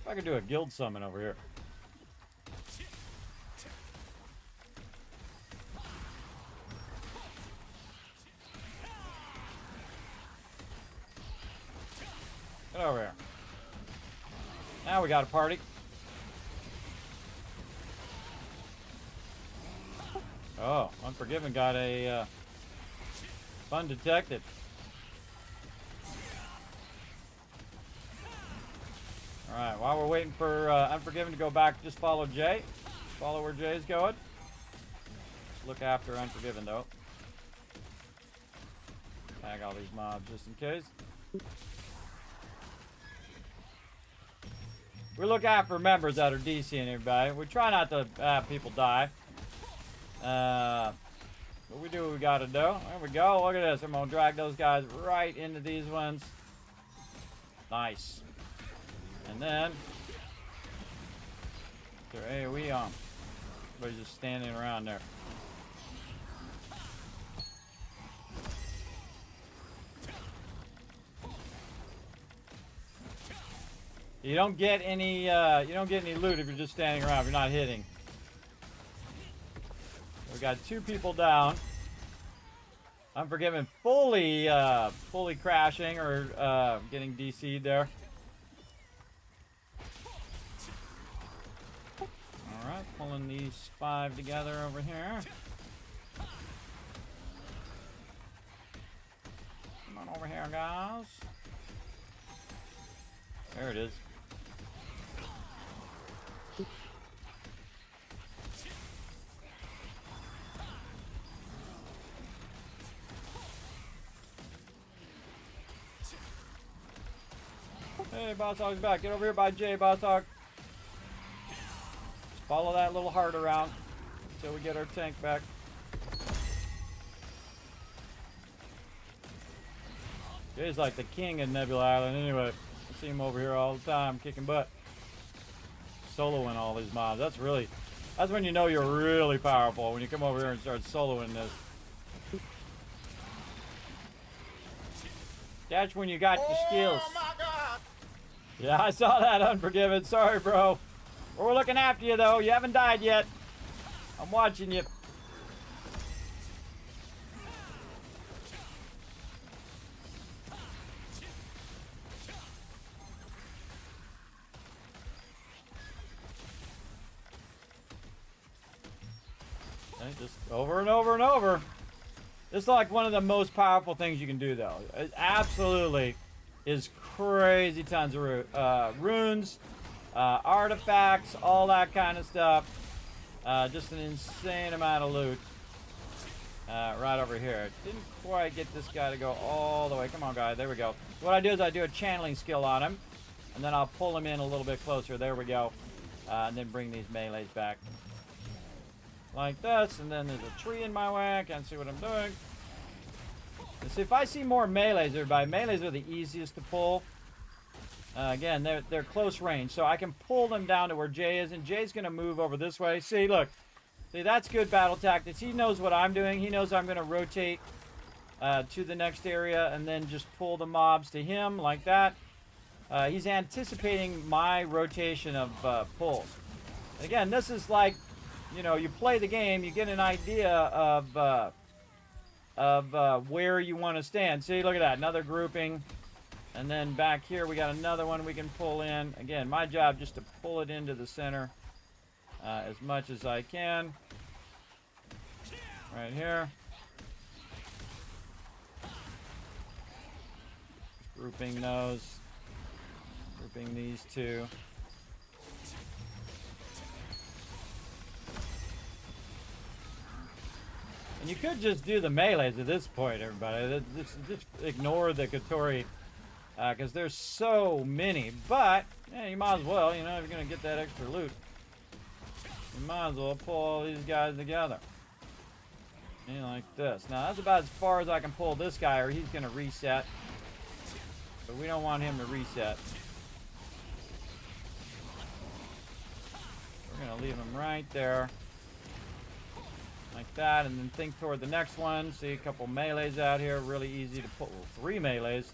I could do a guild summon over here. Get over here. Now we got a party. Oh, Unforgiven got a fun detected. Alright, while we're waiting for Unforgiven to go back, just follow Jay. Follow where Jay's going. Just look after Unforgiven, though. Tag all these mobs just in case. We look after members that are DCing everybody. We try not to have people die. But we do what we gotta do. There we go. Look at this. I'm gonna drag those guys right into these ones. Nice. And then they're AoE on. Everybody's just standing around there. You don't get any loot if you're just standing around, if you're not hitting. We got 2 people down. Unforgiven fully crashing or getting DC'd there. Alright, pulling these 5 together over here. Come on over here, guys. There it is. Hey, Boss Hog's back. Get over here by Jay, Boss Hog. follow that little heart around until we get our tank back. Jay's like the king of Nebula Island anyway. I see him over here all the time kicking butt. Soloing all these mobs. That's when you know you're really powerful, when you come over here and start soloing this. That's when you got the skills. Oh my god! Yeah, I saw that, Unforgiven. Sorry, bro. We're looking after you, though. You haven't died yet. I'm watching you. Okay, just over and over and over. This is like one of the most powerful things you can do, though. It absolutely is crazy tons of runes, artifacts, all that kind of stuff. Just an insane amount of loot. Right over here. Didn't quite get this guy to go all the way. Come on, guy. There we go. What I do is I do a channeling skill on him, and then I'll pull him in a little bit closer. There we go. And then bring these melees back. Like this, and then there's a tree in my way. I can't see what I'm doing. And see, if I see more melees, everybody, melees are the easiest to pull. Again, they're close range, so I can pull them down to where Jay is, and Jay's going to move over this way. See, look. See, that's good battle tactics. He knows what I'm doing. He knows I'm going to rotate to the next area and then just pull the mobs to him like that. He's anticipating my rotation of pulls. And again, this is like, you know, you play the game, you get an idea of where you want to stand. See, look at that, another grouping. And then back here, we got another one we can pull in. Again, my job just to pull it into the center as much as I can. Right here. Grouping those. Grouping these two. And you could just do the melees at this point, everybody. Just ignore the Katori, because there's so many. But, yeah, you might as well, you know, if you're going to get that extra loot. You might as well pull all these guys together. Yeah, like this. Now, that's about as far as I can pull this guy, or he's going to reset. But we don't want him to reset. We're going to leave him right there. Like that, and then think toward the next one. See a couple melees out here, really easy to pull. Well, 3 melees.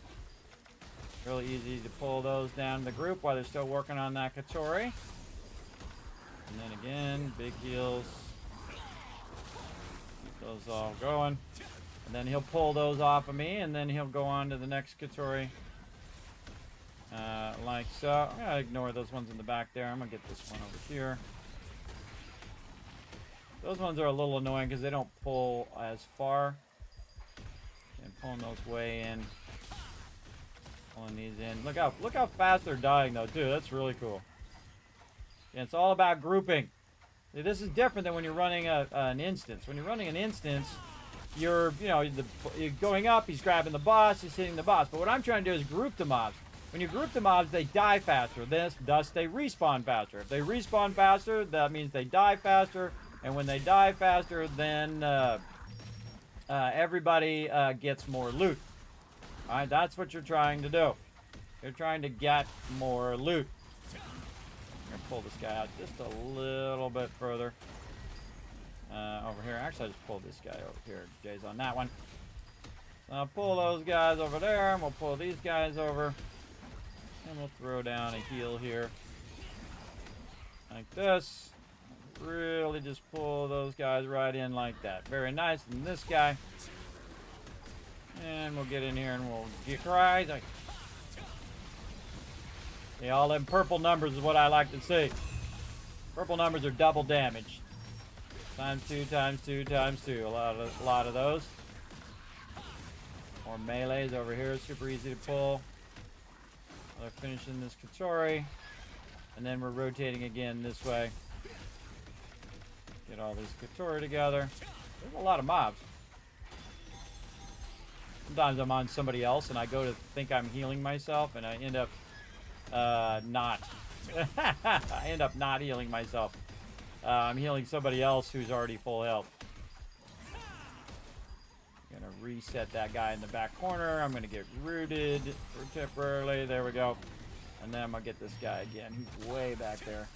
Really easy to pull those down in the group while they're still working on that Katori. And then again, big heals. Keep those all going. And then he'll pull those off of me, and then he'll go on to the next Katori. Like so. I'm gonna ignore those ones in the back there. I'm gonna get this one over here. Those ones are a little annoying because they don't pull as far. And pulling those way in. Pulling these in. Look how fast they're dying though too. That's really cool. And it's all about grouping. See, this is different than when you're running an instance. When you're running an instance, you're going up. He's grabbing the boss. He's hitting the boss. But what I'm trying to do is group the mobs. When you group the mobs, they die faster. Thus, they respawn faster. If they respawn faster, that means they die faster. And when they die faster, then everybody gets more loot. All right, that's what you're trying to do. You're trying to get more loot. I'm gonna pull this guy out just a little bit further over here. Actually, I just pulled this guy over here. Jay's on that one. I'll pull those guys over there, and we'll pull these guys over, and we'll throw down a heal here, like this. Really just pull those guys right in like that. Very nice. And this guy. And we'll get in here and we'll get right. Yeah, all them purple numbers is what I like to see. Purple numbers are double damage. Times 2, times 2, times 2. A lot of those. More melees over here. Super easy to pull. They're finishing this Katori. And then we're rotating again this way. Get all these Katori together. There's a lot of mobs. Sometimes I'm on somebody else and I go to think I'm healing myself and I end up not. I end up not healing myself. I'm healing somebody else who's already full health. I'm gonna reset that guy in the back corner. I'm gonna get rooted for temporarily. There we go. And then I'm gonna get this guy again. He's way back there.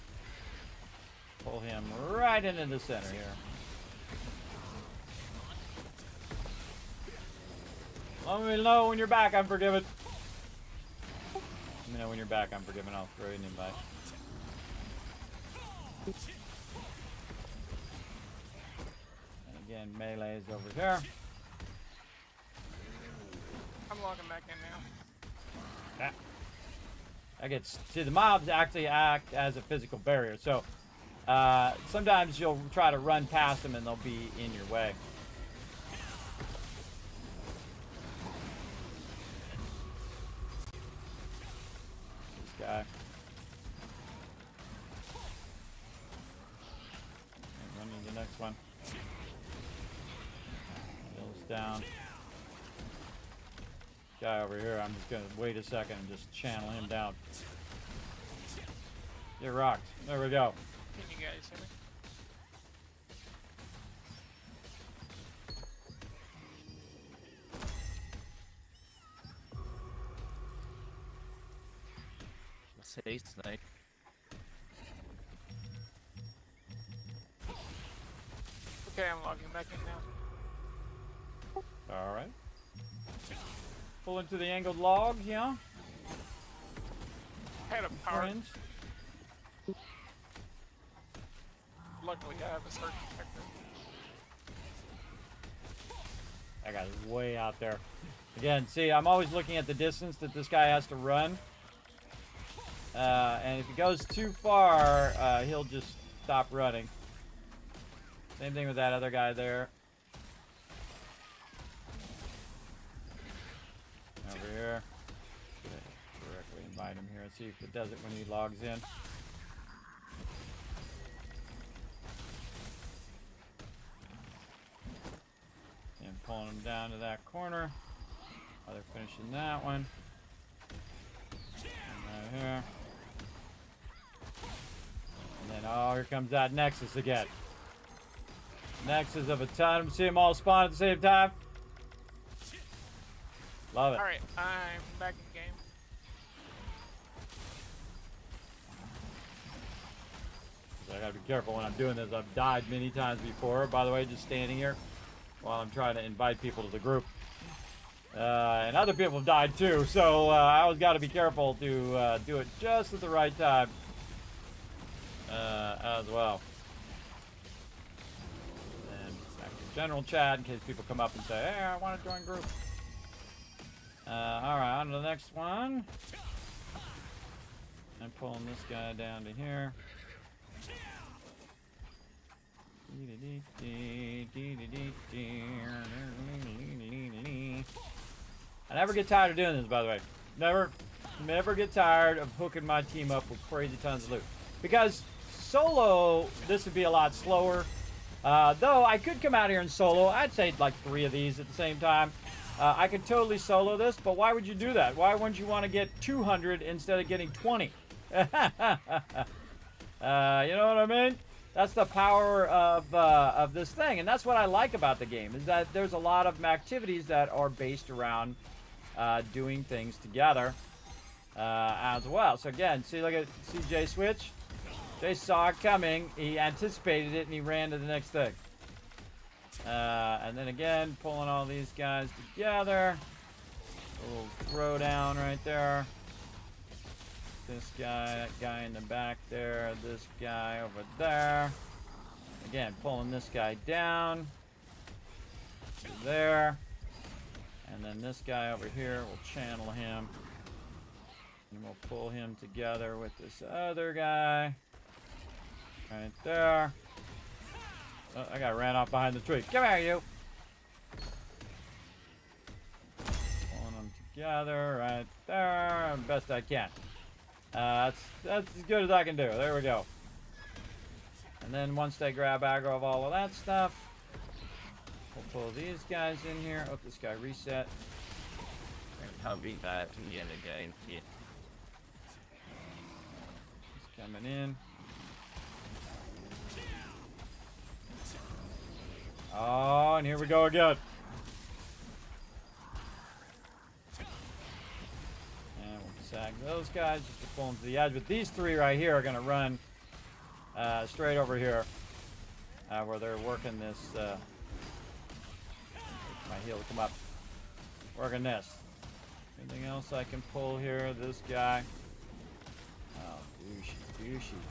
Pull him right into the center here. Let me know when you're back, I'm forgiven. Let me know when you're back, I'm forgiven. I'll throw you an invite. And again, melee is over here. I'm logging back in now. Yeah. I get, see, the mobs actually act as a physical barrier, so sometimes you'll try to run past them and they'll be in your way. This guy. And run to the next one. Hills down. Guy over here, I'm just gonna wait a second and just channel him down. Get rocked. There we go. Can you guys hear me? Say tonight. Okay, I'm logging back in now. All right. Pull into the angled log, yeah. Had a power. Friends. Luckily, I have a surge protector. That guy's way out there. Again, see, I'm always looking at the distance that this guy has to run. And if he goes too far, he'll just stop running. Same thing with that other guy there. Over here. Directly invite him here and see if it does it when he logs in. And pulling him down to that corner. While they're finishing that one. And right here. And then, oh, here comes that Nexus again. Nexus of a ton. See them all spawn at the same time. Love it. Alright, I'm back in the game. So I gotta be careful when I'm doing this. I've died many times before. By the way, just standing here while I'm trying to invite people to the group. And other people have died too, so I always gotta be careful to do it just at the right time as well. And back to general chat in case people come up and say, hey, I want to join group. Alright, on to the next one. I'm pulling this guy down to here. I never get tired of doing this, by the way. Never get tired of hooking my team up with crazy tons of loot. Because solo, this would be a lot slower. Though I could come out here and solo. I'd say like 3 of these at the same time. I could totally solo this, but why would you do that? Why wouldn't you want to get 200 instead of getting 20? You know what I mean? That's the power of this thing, and that's what I like about the game, is that there's a lot of activities that are based around doing things together as well. So again, see Jay switch? Jay saw it coming, he anticipated it, and he ran to the next thing. And then again, pulling all these guys together. A little throwdown right there. This guy, that guy in the back there, this guy over there. Again, pulling this guy down to there. And then this guy over here, we'll channel him. And we'll pull him together with this other guy. Right there. Oh, I got ran off behind the tree. Come here, you. Pulling them together right there. Best I can. That's as good as I can do. There we go. And then once they grab aggro of all of that stuff, we'll pull these guys in here. Oh, this guy reset. I'll be back to the end again. Yeah. He's coming in. Oh, and here we go again. And we'll sag those guys just to pull them to the edge. But these three right here are going to run straight over here where they're working this. My heel to come up. Working this. Anything else I can pull here? This guy. Oh,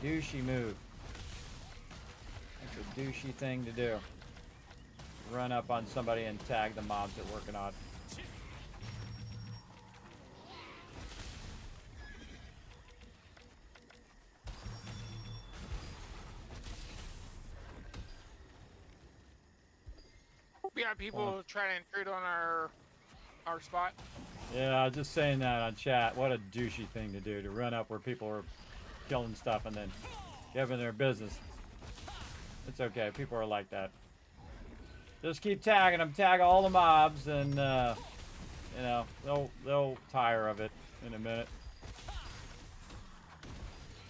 douchey move. That's a douchey thing to do. Run up on somebody and tag the mobs they're working on. We got people trying to intrude on our spot. Yeah, I was just saying that on chat. What a douchey thing to do, to run up where people are killing stuff and then giving their business. It's okay, people are like that. Just keep tagging them, tag all the mobs, and you know, they'll tire of it in a minute.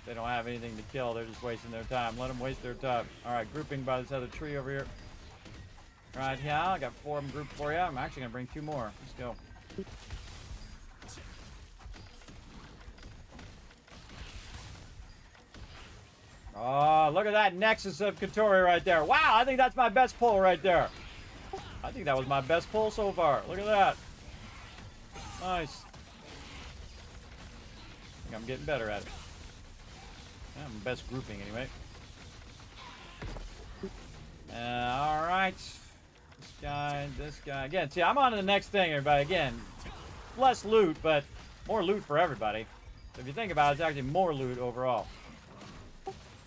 They don't have anything to kill, they're just wasting their time. Let them waste their time. Alright, grouping by this other tree over here. Right here, I got 4 of them grouped for you. I'm actually gonna bring 2 more. Let's go. Oh, look at that nexus of Katori right there. Wow, I think that's my best pull right there. I think that was my best pull so far. Look at that. Nice. I think I'm getting better at it. Yeah, I'm best grouping anyway. All right. This guy. Again, see, I'm on to the next thing, everybody. Again, less loot, but more loot for everybody. So if you think about it, it's actually more loot overall.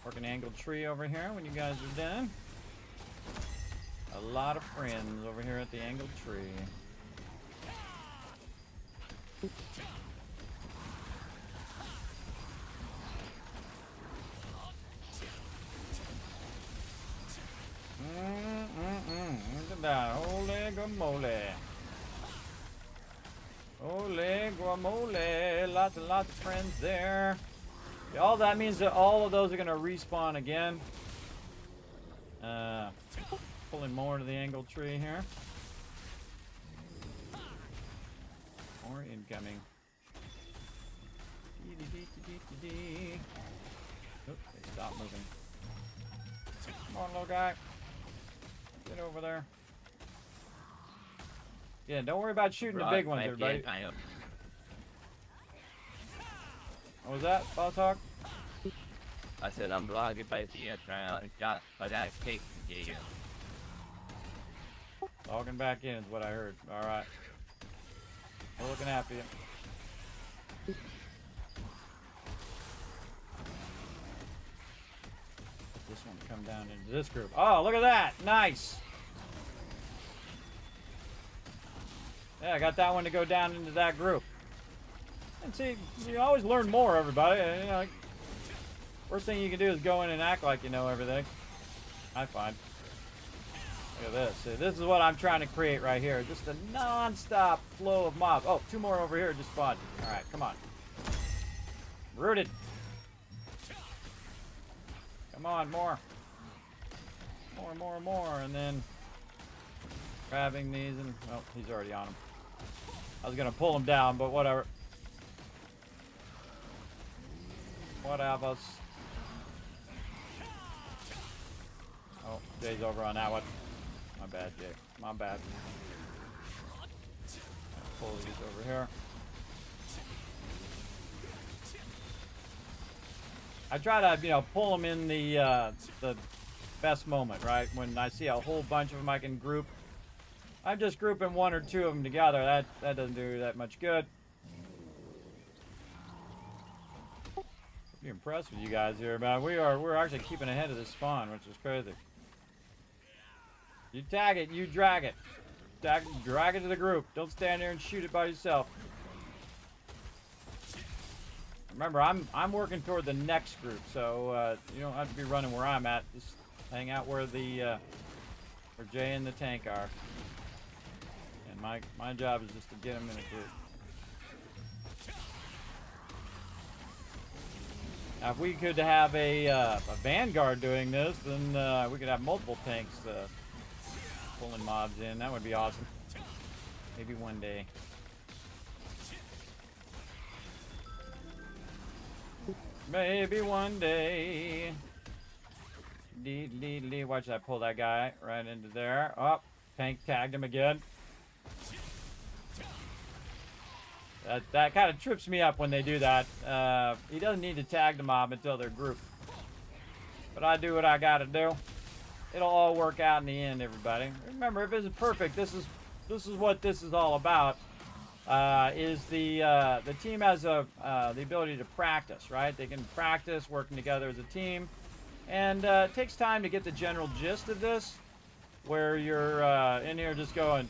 Working angled tree over here when you guys are done. A lot of friends over here at the angled tree. Look at that. Holy guacamole. Holy guacamole. Lots and lots of friends there. All that means that all of those are going to respawn again. Pulling more to the angled tree here. More incoming. Oop, they stopped moving. Come on, little guy. Get over there. Yeah, don't worry about shooting the big ones, everybody. What was that, Boss Hawk? I said I'm blogging by the trying got but that cake you. Logging back in is what I heard. Alright. We're looking after you. This one come down into this group. Oh, look at that! Nice! Yeah, I got that one to go down into that group. And see, you always learn more, everybody. You know, worst thing you can do is go in and act like you know everything. I find. Look at this. See, this is what I'm trying to create right here. Just a non-stop flow of mobs. Oh, 2 more over here just spawned. Alright, come on. Rooted. Come on, more. More. And then grabbing these and... Oh, he's already on them. I was going to pull him down, but whatever. Whatever. Oh, Jay's over on that one. My bad, Jay. My bad. Pull these over here. I try to, you know, pull them in the best moment, right? When I see a whole bunch of them I can group. I'm just grouping 1 or 2 of them together. That doesn't do that much good. Pretty impressed with you guys here, man. We're actually keeping ahead of this spawn, which is crazy. You tag it, you drag it. Drag it to the group. Don't stand there and shoot it by yourself. Remember, I'm working toward the next group, so you don't have to be running where I'm at. Just hang out where where Jay and the tank are. And my job is just to get them in a group. Now, if we could have a Vanguard doing this, then we could have multiple tanks pulling mobs in. That would be awesome. Maybe one day. Maybe one day. Watch that, pull that guy right into there. Oh, tank tagged him again. That kind of trips me up when they do that. He doesn't need to tag the mob until they're grouped. But I do what I gotta do. It'll all work out in the end, everybody. Remember, if it isn't perfect, this is what this is all about. The team has the ability to practice, right? They can practice working together as a team, and it takes time to get the general gist of this, where you're in here just going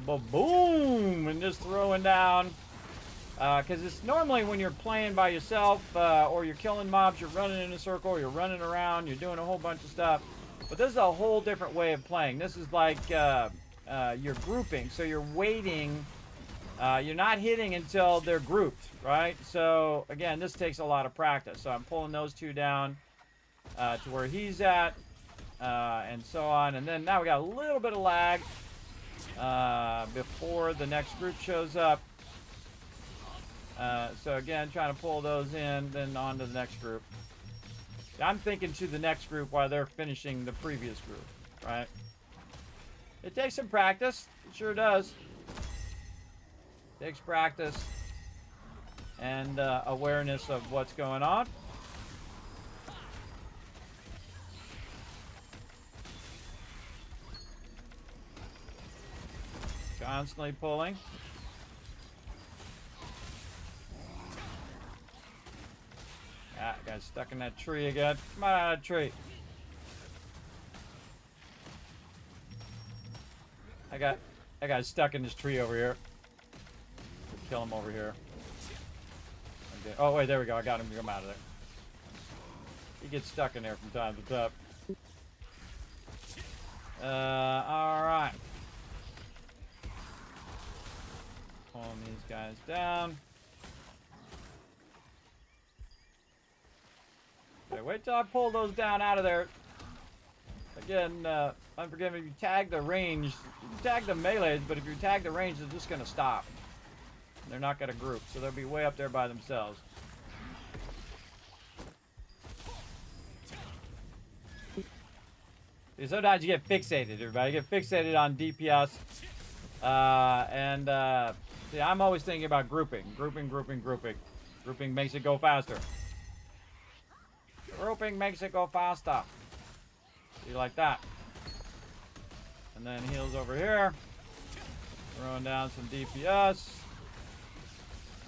boom and just throwing down. Because it's normally when you're playing by yourself or you're killing mobs, you're running in a circle, you're running around, you're doing a whole bunch of stuff. But this is a whole different way of playing. This is like you're grouping, so you're waiting. You're not hitting until they're grouped, right? So again, this takes a lot of practice. So I'm pulling those two down to where he's at, and so on. And then now we got a little bit of lag before the next group shows up. So again, trying to pull those in, then on to the next group. I'm thinking to the next group while they're finishing the previous group, right? It takes some practice. It sure does. Takes practice and awareness of what's going on. Constantly pulling. Ah, guy's stuck in that tree again. Come on out of the tree. That guy's stuck in this tree over here. Kill him over here. Okay. Oh wait, there we go. I got him to come out of there. He gets stuck in there from time to time. All right. Pulling these guys down. Okay, wait till I pull those down out of there. Again, unforgiving, if you tag the range, you can tag the melees, but if you tag the range, they're just going to stop. They're not going to group, so they'll be way up there by themselves. Sometimes you get fixated, everybody. You get fixated on DPS. See, I'm always thinking about grouping. Grouping. Grouping makes it go faster. Grouping makes it go faster. See, like that. And then heals over here. Throwing down some DPS.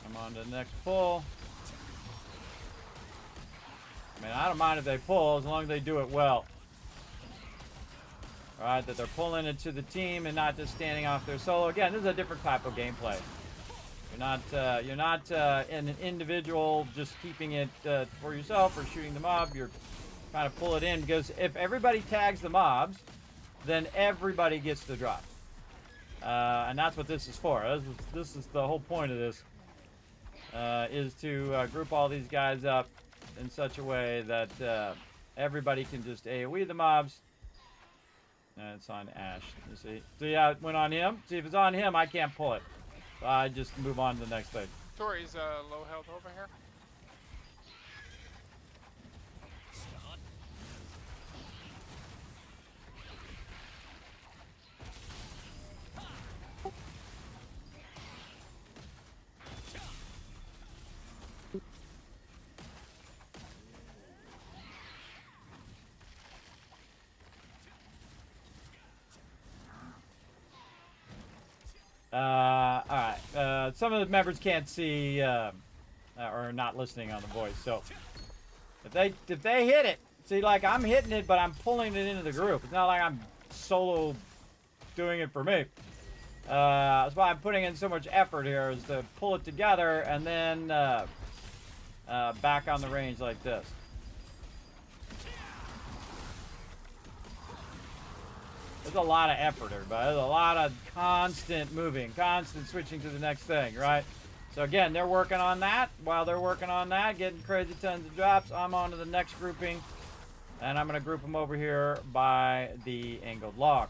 I'm on to the next pull. I mean, I don't mind if they pull as long as they do it well. Alright, that they're pulling into the team and not just standing off their solo. Again, this is a different type of gameplay. You're not in an individual just keeping it for yourself or shooting the mob. You're trying to pull it in, because if everybody tags the mobs, then everybody gets the drop. And that's what this is for. This is the whole point of this, is to group all these guys up in such a way that everybody can just AoE the mobs. And it's on Ash. You see? See how it went on him? See, if it's on him, I can't pull it. So I just move on to the next thing. Tori's low health over here. Alright. Some of the members can't see or are not listening on the voice. So if they hit it, see, like I'm hitting it, but I'm pulling it into the group. It's not like I'm solo doing it for me. That's why I'm putting in so much effort here, is to pull it together and then back on the range like this. There's a lot of effort, everybody. There's a lot of constant moving, constant switching to the next thing, right? So again, they're working on that. While they're working on that, getting crazy tons of drops, I'm on to the next grouping. And I'm going to group them over here by the angled log.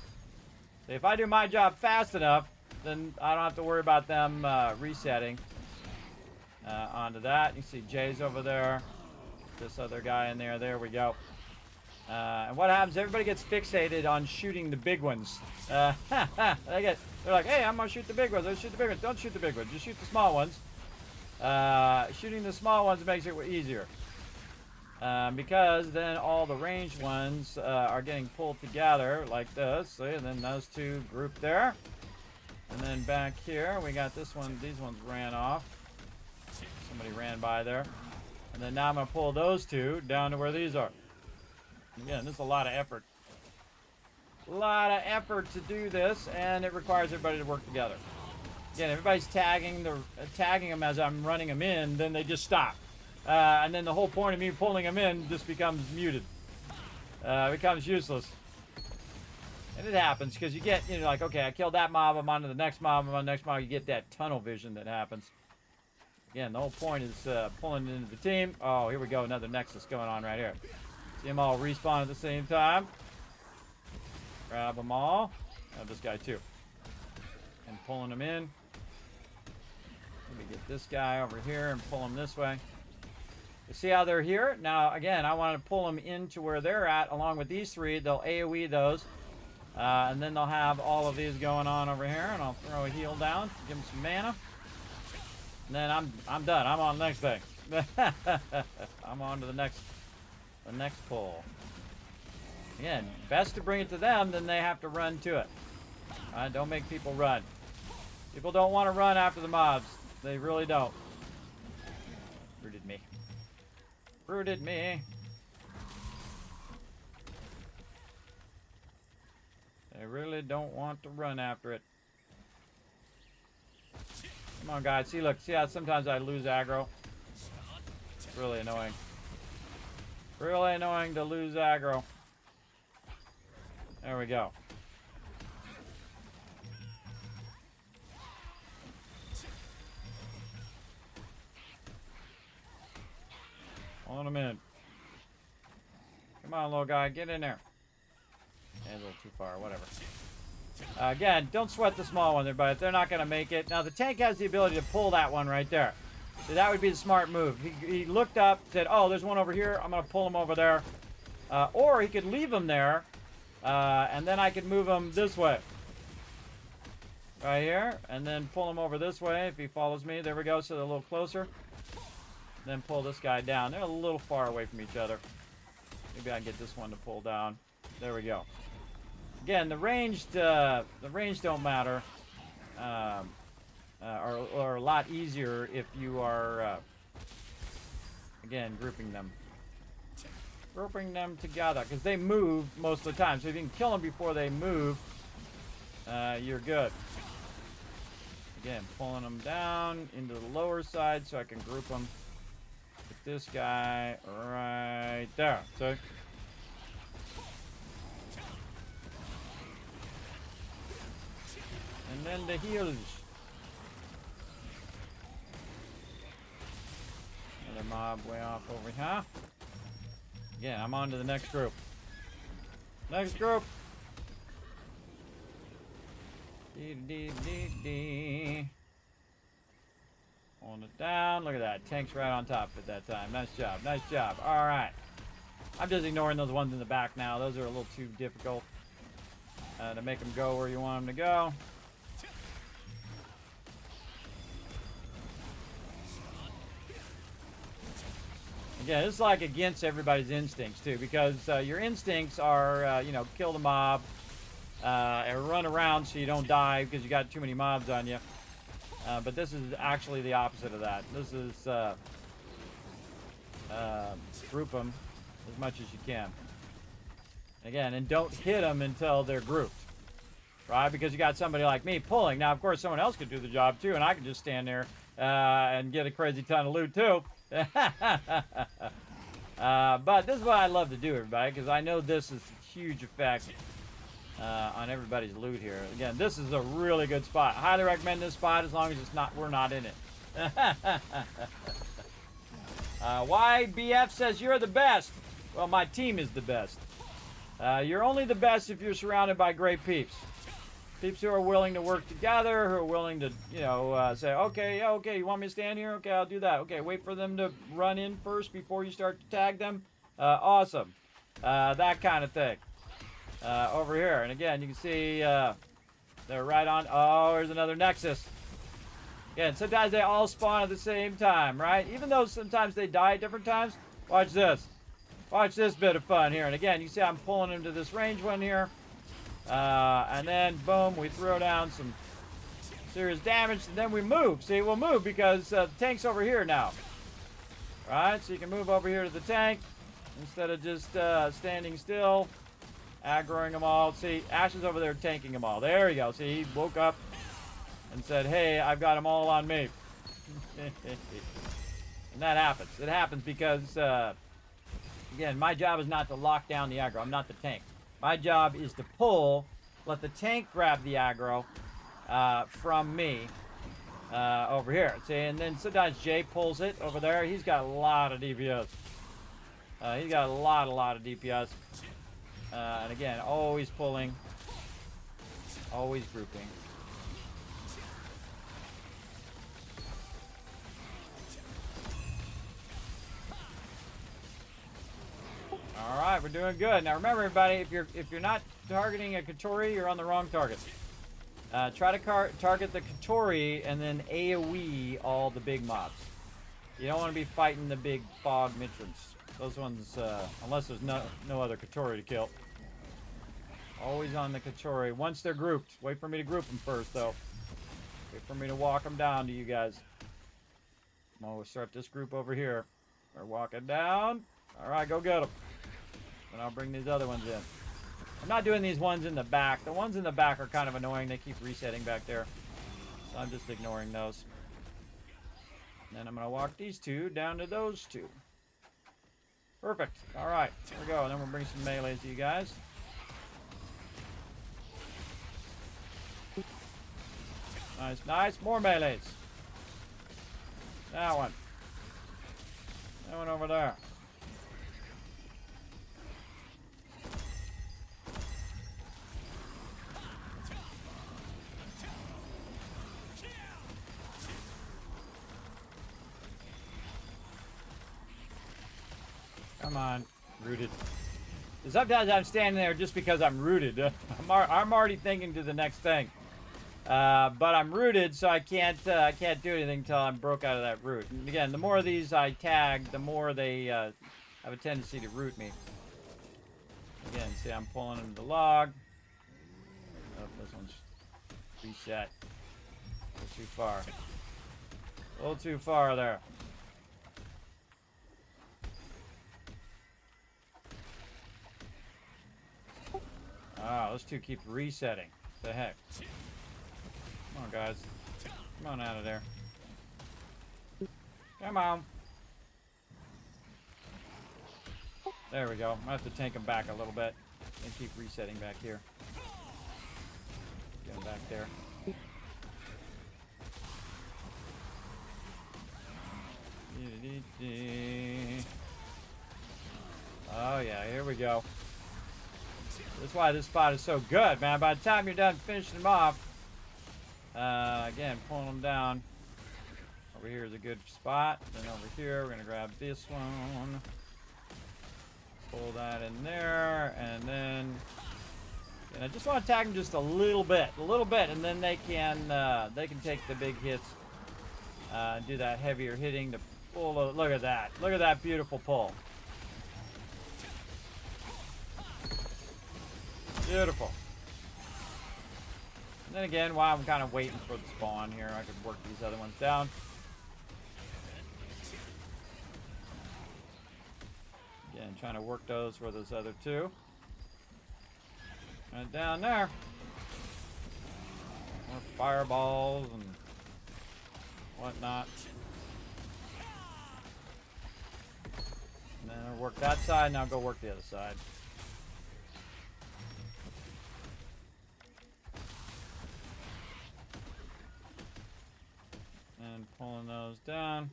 So if I do my job fast enough, then I don't have to worry about them resetting onto that. You see Jay's over there. This other guy in there. There we go. And what happens? Everybody gets fixated on shooting the big ones. They're like, hey, I'm gonna shoot the big ones. Let's shoot the big ones. Don't shoot the big ones. Just shoot the small ones. Shooting the small ones makes it easier. Because then all the ranged ones are getting pulled together like this. See, and then those two group there. And then back here, we got this one. These ones ran off. Somebody ran by there. And then now I'm going to pull those two down to where these are. Again, this is a lot of effort. A lot of effort to do this, and it requires everybody to work together. Again, everybody's tagging them as I'm running them in, then they just stop. And then the whole point of me pulling them in just becomes muted. Becomes useless. And it happens, because you get, like, okay, I killed that mob, I'm on to the next mob, I'm on the next mob, you get that tunnel vision that happens. Again, the whole point is pulling it into the team. Oh, here we go, another nexus going on right here. See them all respawn at the same time. Grab them all. Oh, this guy too. And pulling them in. Let me get this guy over here and pull him this way. You see how they're here? Now, again, I want to pull them into where they're at along with these three. They'll AoE those. And then they'll have all of these going on over here. And I'll throw a heal down. Give them some mana. And then I'm done. I'm on the next thing. I'm on to the next pull. Again, best to bring it to them, then they have to run to it. Don't make people run. People don't want to run after the mobs. They really don't. Rooted me. Rooted me. They really don't want to run after it. Come on, guys. See, look. See how sometimes I lose aggro? It's really annoying. Really annoying to lose aggro. There we go. Pulling him in. Come on, little guy. Get in there. Yeah, a little too far. Whatever. Again, don't sweat the small one there, but they're not going to make it. Now, the tank has the ability to pull that one right there. So that would be the smart move. He looked up, said, oh, there's one over here. I'm going to pull him over there. Or he could leave him there, and then I could move him this way. Right here. And then pull him over this way if he follows me. There we go. So they're a little closer. Then pull this guy down. They're a little far away from each other. Maybe I can get this one to pull down. There we go. Again, the range don't matter. Are a lot easier if you are, again, grouping them. Grouping them together, because they move most of the time. So if you can kill them before they move, you're good. Again, pulling them down into the lower side so I can group them with this guy right there. So, and then the heals. Another mob way off over here. Again, I'm on to the next group. Next group. Pulling it down. Look at that. Tank's right on top at that time. Nice job. Nice job. All right. I'm just ignoring those ones in the back now. Those are a little too difficult to make them go where you want them to go. Again, it's like against everybody's instincts too, because your instincts are, kill the mob, and run around so you don't die because you got too many mobs on you. But this is actually the opposite of that. This is group them as much as you can. Again, and don't hit them until they're grouped, right? Because you got somebody like me pulling. Now, of course, someone else could do the job too, and I could just stand there and get a crazy ton of loot too. But this is what I love to do, everybody, because I know this is a huge effect on everybody's loot here. Again, this is a really good spot. I highly recommend this spot as long as we're not in it. Why BF says you're the best? Well, my team is the best. You're only the best if you're surrounded by great peeps. Peeps who are willing to work together, who are willing to, you know, say, okay, yeah, okay, you want me to stand here? Okay, I'll do that. Okay, wait for them to run in first before you start to tag them. Awesome. That kind of thing. Over here. And again, you can see they're right on. Oh, there's another Nexus. Again, sometimes they all spawn at the same time, right? Even though sometimes they die at different times. Watch this. Watch this bit of fun here. And again, you see I'm pulling him to this range one here. And then, boom, we throw down some serious damage, and then we move. See, we'll move because the tank's over here now. Right? So you can move over here to the tank instead of just standing still, aggroing them all. See, Ash is over there tanking them all. There you go. See, he woke up and said, hey, I've got them all on me. And that happens. It happens because, again, my job is not to lock down the aggro. I'm not the tank. My job is to pull, let the tank grab the aggro from me over here. See, and then sometimes Jay pulls it over there. He's got a lot of DPS. He's got a lot of DPS. And again, always pulling, always grouping. All right, we're doing good. Now remember, everybody, if you're not targeting a Katori, you're on the wrong target. Try to target the Katori and then AoE all the big mobs. You don't want to be fighting the big fog Mitrons. Those ones, unless there's no other Katori to kill. Always on the Katori. Once they're grouped. Wait for me to group them first, though. Wait for me to walk them down to you guys. We'll start this group over here. We're walking down. All right, go get them. And I'll bring these other ones in. I'm not doing these ones in the back. The ones in the back are kind of annoying. They keep resetting back there. So I'm just ignoring those. And then I'm going to walk these two down to those two. Perfect. All right, here we go. And then we'll bring some melees to you guys. Nice, nice. More melees. That one. That one over there. Come on, rooted. Sometimes I'm standing there just because I'm rooted. I'm already thinking to the next thing. But I'm rooted, so I can't do anything until I'm broke out of that root. And again, the more of these I tag, the more they have a tendency to root me. Again, see, I'm pulling into the log. Oh, this one's reset. A little too far. A little too far there. Ah, those two keep resetting. What the heck? Come on, guys. Come on out of there. Come on. There we go. I have to tank them back a little bit. And keep resetting back here. Get them back there. Oh yeah, here we go. That's why this spot is so good, man. By the time you're done finishing them off, again, pulling them down. Over here is a good spot. Then over here, we're going to grab this one. Pull that in there. And then, and I just want to tag them just a little bit. And then they can take the big hits. Do that heavier hitting to pull. Look at that. Look at that beautiful pull. Beautiful. And then again, while I'm kind of waiting for the spawn here, I could work these other ones down. Again, trying to work those for those other two. And down there. More fireballs and whatnot. And then I'll work that side, now go work the other side. And pulling those down.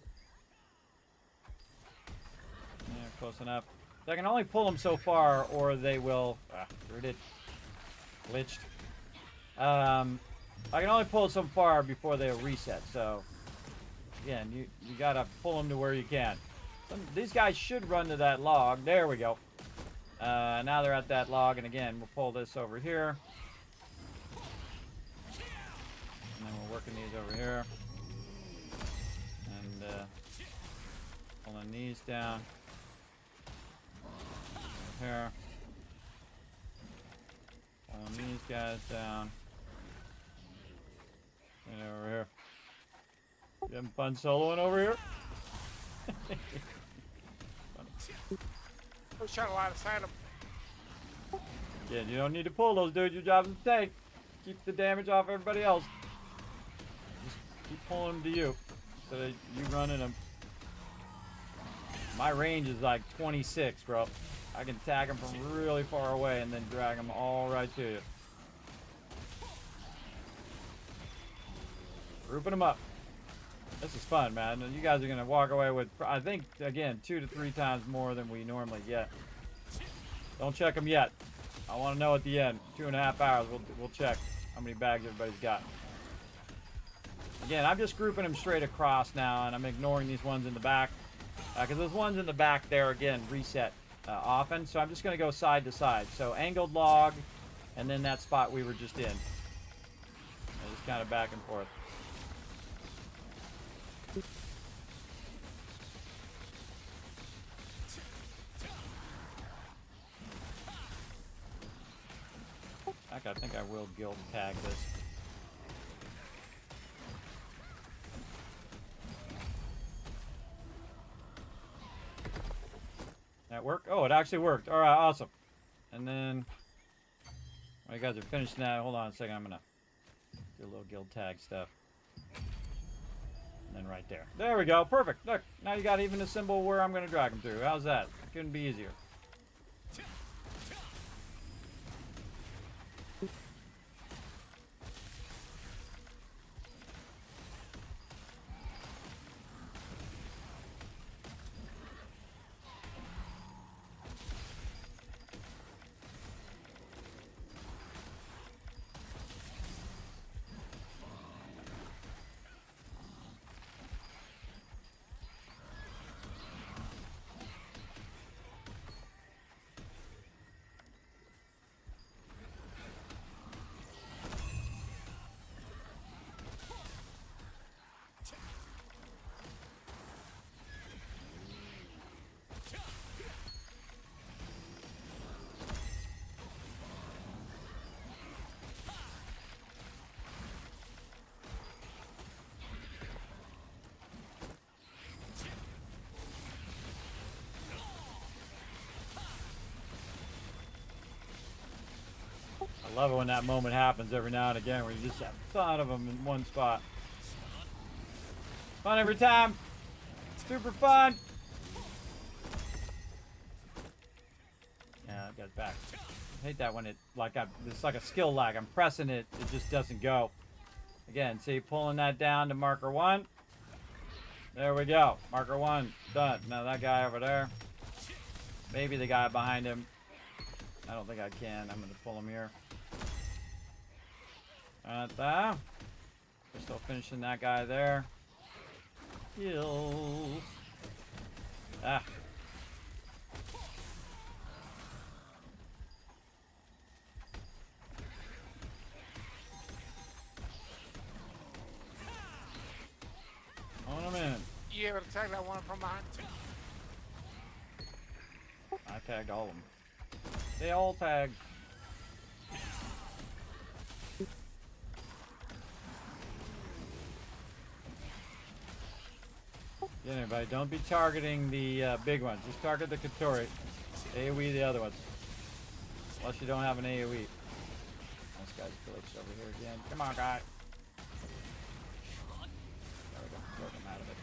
Yeah, close enough. So I can only pull them so far, or they will rooted, glitched. I can only pull so far before they reset. So again, you gotta pull them to where you can. These guys should run to that log. There we go. Now they're at that log, and again, we'll pull this over here. And then we're working these over here. And pulling these down. Over here. Pulling these guys down. And over here. You having fun soloing over here? I was trying to line aside them. Yeah, you don't need to pull those, dude. Your job's to tank. Keep the damage off everybody else. Just keep pulling them to you. So that you running them. My range is like 26, bro. I can tag them from really far away and then drag them all right to you. Grouping them up. This is fun, man. And you guys are going to walk away with, I think, again, 2 to 3 times more than we normally get. Don't check them yet. I want to know at the end. 2.5 hours, we'll check how many bags everybody's got. Again, I'm just grouping them straight across now, and I'm ignoring these ones in the back. Because those ones in the back there, again, reset often. So I'm just going to go side to side. So angled log, and then that spot we were just in. And just kind of back and forth. I think I will guild tag this. That work? Oh, it actually worked. All right, awesome. And then, while you guys are finishing that, hold on a second. I'm gonna do a little guild tag stuff. And then right there. There we go. Perfect. Look, now you got even a symbol where I'm gonna drag them through. How's that? Couldn't be easier. I love it when that moment happens every now and again where you just have a ton of them in one spot. Fun every time. Super fun. Yeah, I got it back. I hate that when it's like a skill lag. I'm pressing it, it just doesn't go. Again, see, pulling that down to marker 1. There we go. Marker 1 done. Now that guy over there. Maybe the guy behind him. I don't think I can. I'm going to pull him here. We're still finishing that guy there. Kills. Ah. On him in. You able to tag that one from behind? I tagged all of them. They all tagged. Yeah, everybody, don't be targeting the big ones. Just target the Katori. AoE the other ones. Unless you don't have an AoE. This guy's glitched over here again. Come on, guy. There we go. Broke him out of it.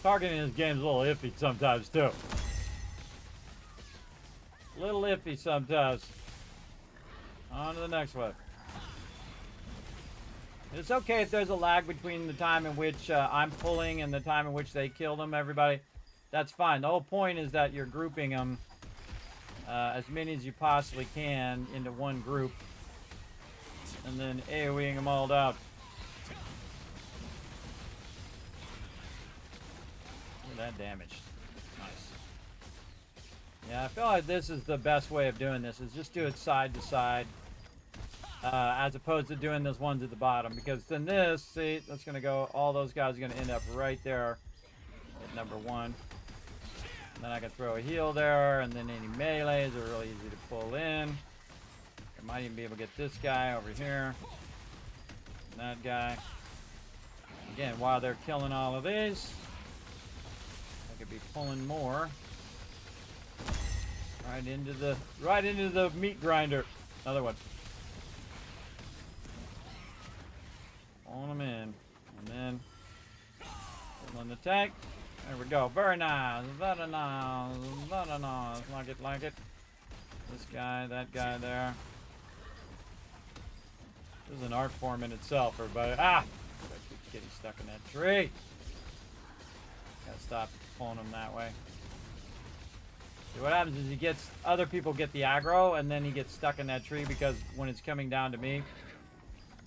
Targeting this game's a little iffy sometimes too. Little iffy sometimes. On to the next one. It's okay if there's a lag between the time in which I'm pulling and the time in which they kill them, everybody. That's fine. The whole point is that you're grouping them as many as you possibly can into one group. And then AoEing them all out. Look at that damage. Nice. Yeah, I feel like this is the best way of doing this, is just do it side to side. As opposed to doing those ones at the bottom, because then this, see, that's going to go, all those guys are going to end up right there at number 1. And then I can throw a heal there, and then any melees are really easy to pull in. I might even be able to get this guy over here, and that guy. Again, while they're killing all of these, I could be pulling more right into the meat grinder. Another one. Pulling them in, and then pulling the tank. There we go. Very nice. Very nice. Very nice. Like it, like it. This guy, that guy there. This is an art form in itself, everybody. Ah! I keep getting stuck in that tree. Gotta stop pulling them that way. See, what happens is he gets, other people get the aggro, and then he gets stuck in that tree because when it's coming down to me.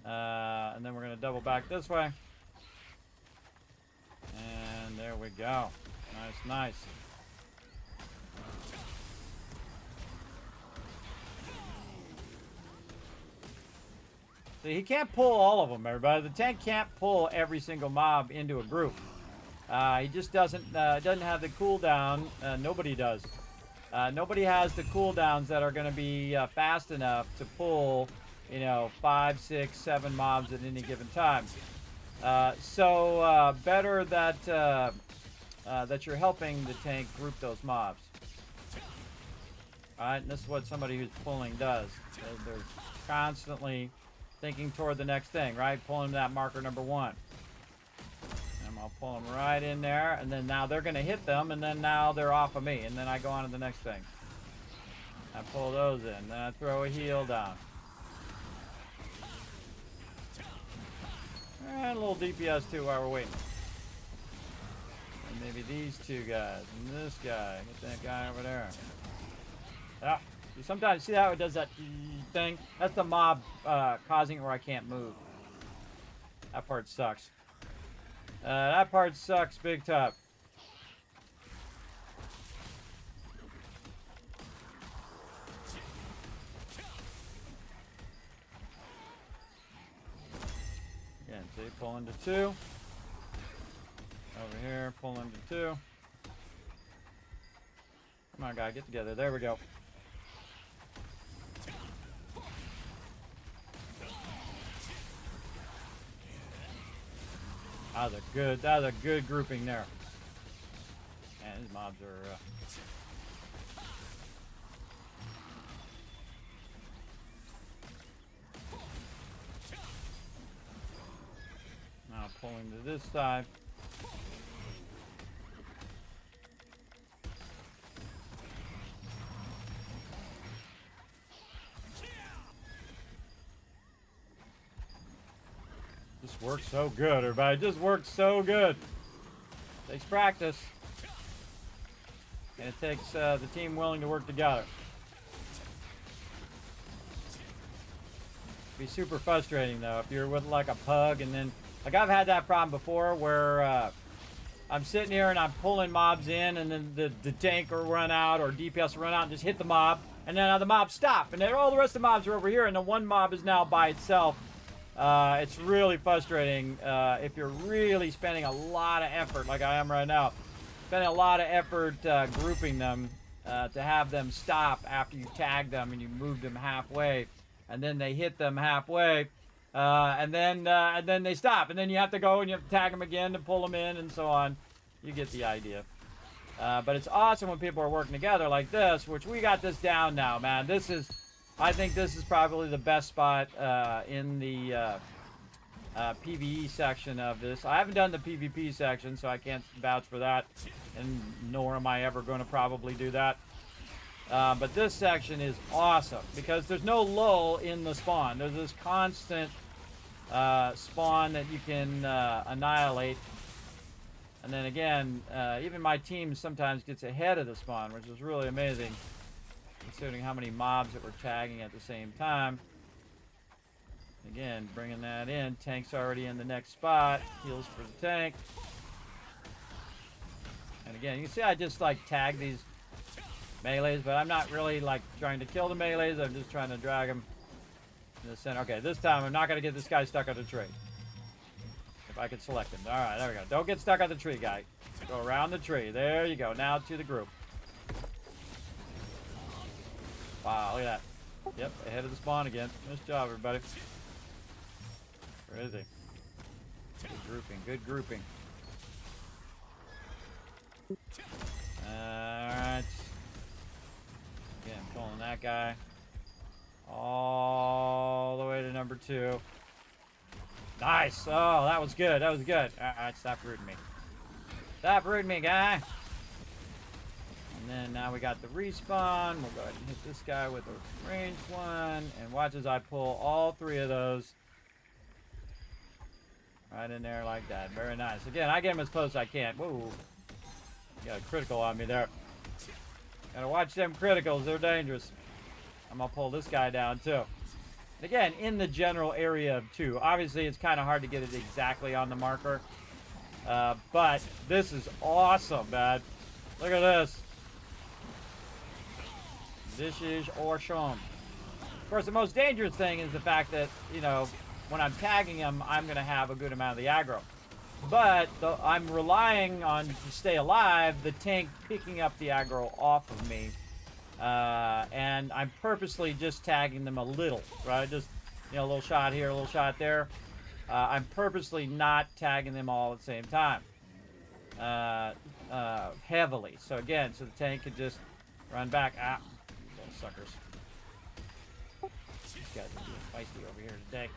And then we're going to double back this way. And there we go. Nice, nice. See, he can't pull all of them, everybody. The tank can't pull every single mob into a group. He just doesn't have the cooldown. Nobody does. Nobody has the cooldowns that are going to be fast enough to pull, you know, 5, 6, 7 mobs at any given time. So better that that you're helping the tank group those mobs. All right, and this is what somebody who's pulling does. They're constantly thinking toward the next thing, right? Pulling that marker number 1. And I'll pull them right in there, and then now they're going to hit them, and then now they're off of me, and then I go on to the next thing. I pull those in, then I throw a heal down. And a little DPS too while we're waiting. And maybe these two guys, and this guy, get that guy over there. Ah, you sometimes see how it does that thing? That's the mob causing it where I can't move. That part sucks. That part sucks big time. Again, see, pull into 2. Over here, pull into 2. Come on, guy, get together. There we go. That was a good grouping there. Man, these mobs are now pulling to this side. This works so good, everybody. It just works so good. Takes practice. And it takes the team willing to work together. Be super frustrating though if you're with like a pug and then, like I've had that problem before where I'm sitting here and I'm pulling mobs in and then the tank will run out or DPS will run out and just hit the mob, and then the mobs stop and then all the rest of the mobs are over here and the one mob is now by itself. It's really frustrating if you're really spending a lot of effort, like I am right now, spending a lot of effort grouping them to have them stop after you tag them and you move them halfway, and then they hit them halfway, and then they stop, and then you have to go and you have to tag them again to pull them in and so on. You get the idea. But it's awesome when people are working together like this, which we got this down now, man. I think this is probably the best spot in the PvE section of this. I haven't done the PvP section, so I can't vouch for that, and nor am I ever going to probably do that. But this section is awesome because there's no lull in the spawn. There's this constant spawn that you can annihilate. And then again, even my team sometimes gets ahead of the spawn, which is really amazing, considering how many mobs that we're tagging at the same time. Again, bringing that in. Tank's already in the next spot. Heals for the tank. And again, you can see I just like tag these melees, but I'm not really like trying to kill the melees. I'm just trying to drag them in the center. Okay, this time I'm not going to get this guy stuck on the tree. If I could select him. All right, there we go. Don't get stuck on the tree, guy. Go around the tree. There you go. Now to the group. Wow, look at that. Yep, ahead of the spawn again. Nice job, everybody. Where is he? Good grouping. Good grouping. Alright. Again, pulling that guy all the way to number 2. Nice. Oh, that was good. That was good. Alright, stop rooting me. Stop rooting me, guy. And then now we got the respawn. We'll go ahead and hit this guy with a ranged one. And watch as I pull all 3 of those. Right in there like that. Very nice. Again, I get him as close as I can. Whoa. Got a critical on me there. Gotta watch them criticals. They're dangerous. I'm gonna pull this guy down too. And again, in the general area of 2. Obviously, it's kind of hard to get it exactly on the marker. But this is awesome, man. Look at this. This is awesome. Of course, the most dangerous thing is the fact that, you know, when I'm tagging him, I'm going to have a good amount of the aggro. But I'm relying on, to stay alive, the tank picking up the aggro off of me. And I'm purposely just tagging them a little, right? Just, you know, a little shot here, a little shot there. I'm purposely not tagging them all at the same time. Heavily. So again, so the tank can just run back. Ah, little suckers. These guys are being feisty over here today.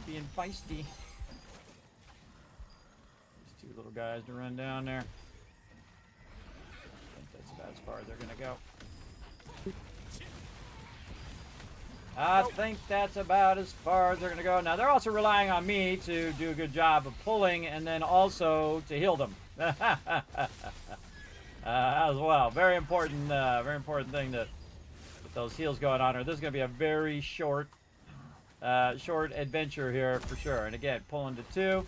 Being feisty. These 2 little guys to run down there. I think that's about as far as they're gonna go. I think that's about as far as they're gonna go. Now they're also relying on me to do a good job of pulling and then also to heal them. As well. Very important thing to get those heals going on. Or this is gonna be a very short adventure here for sure. And again, pulling to 2.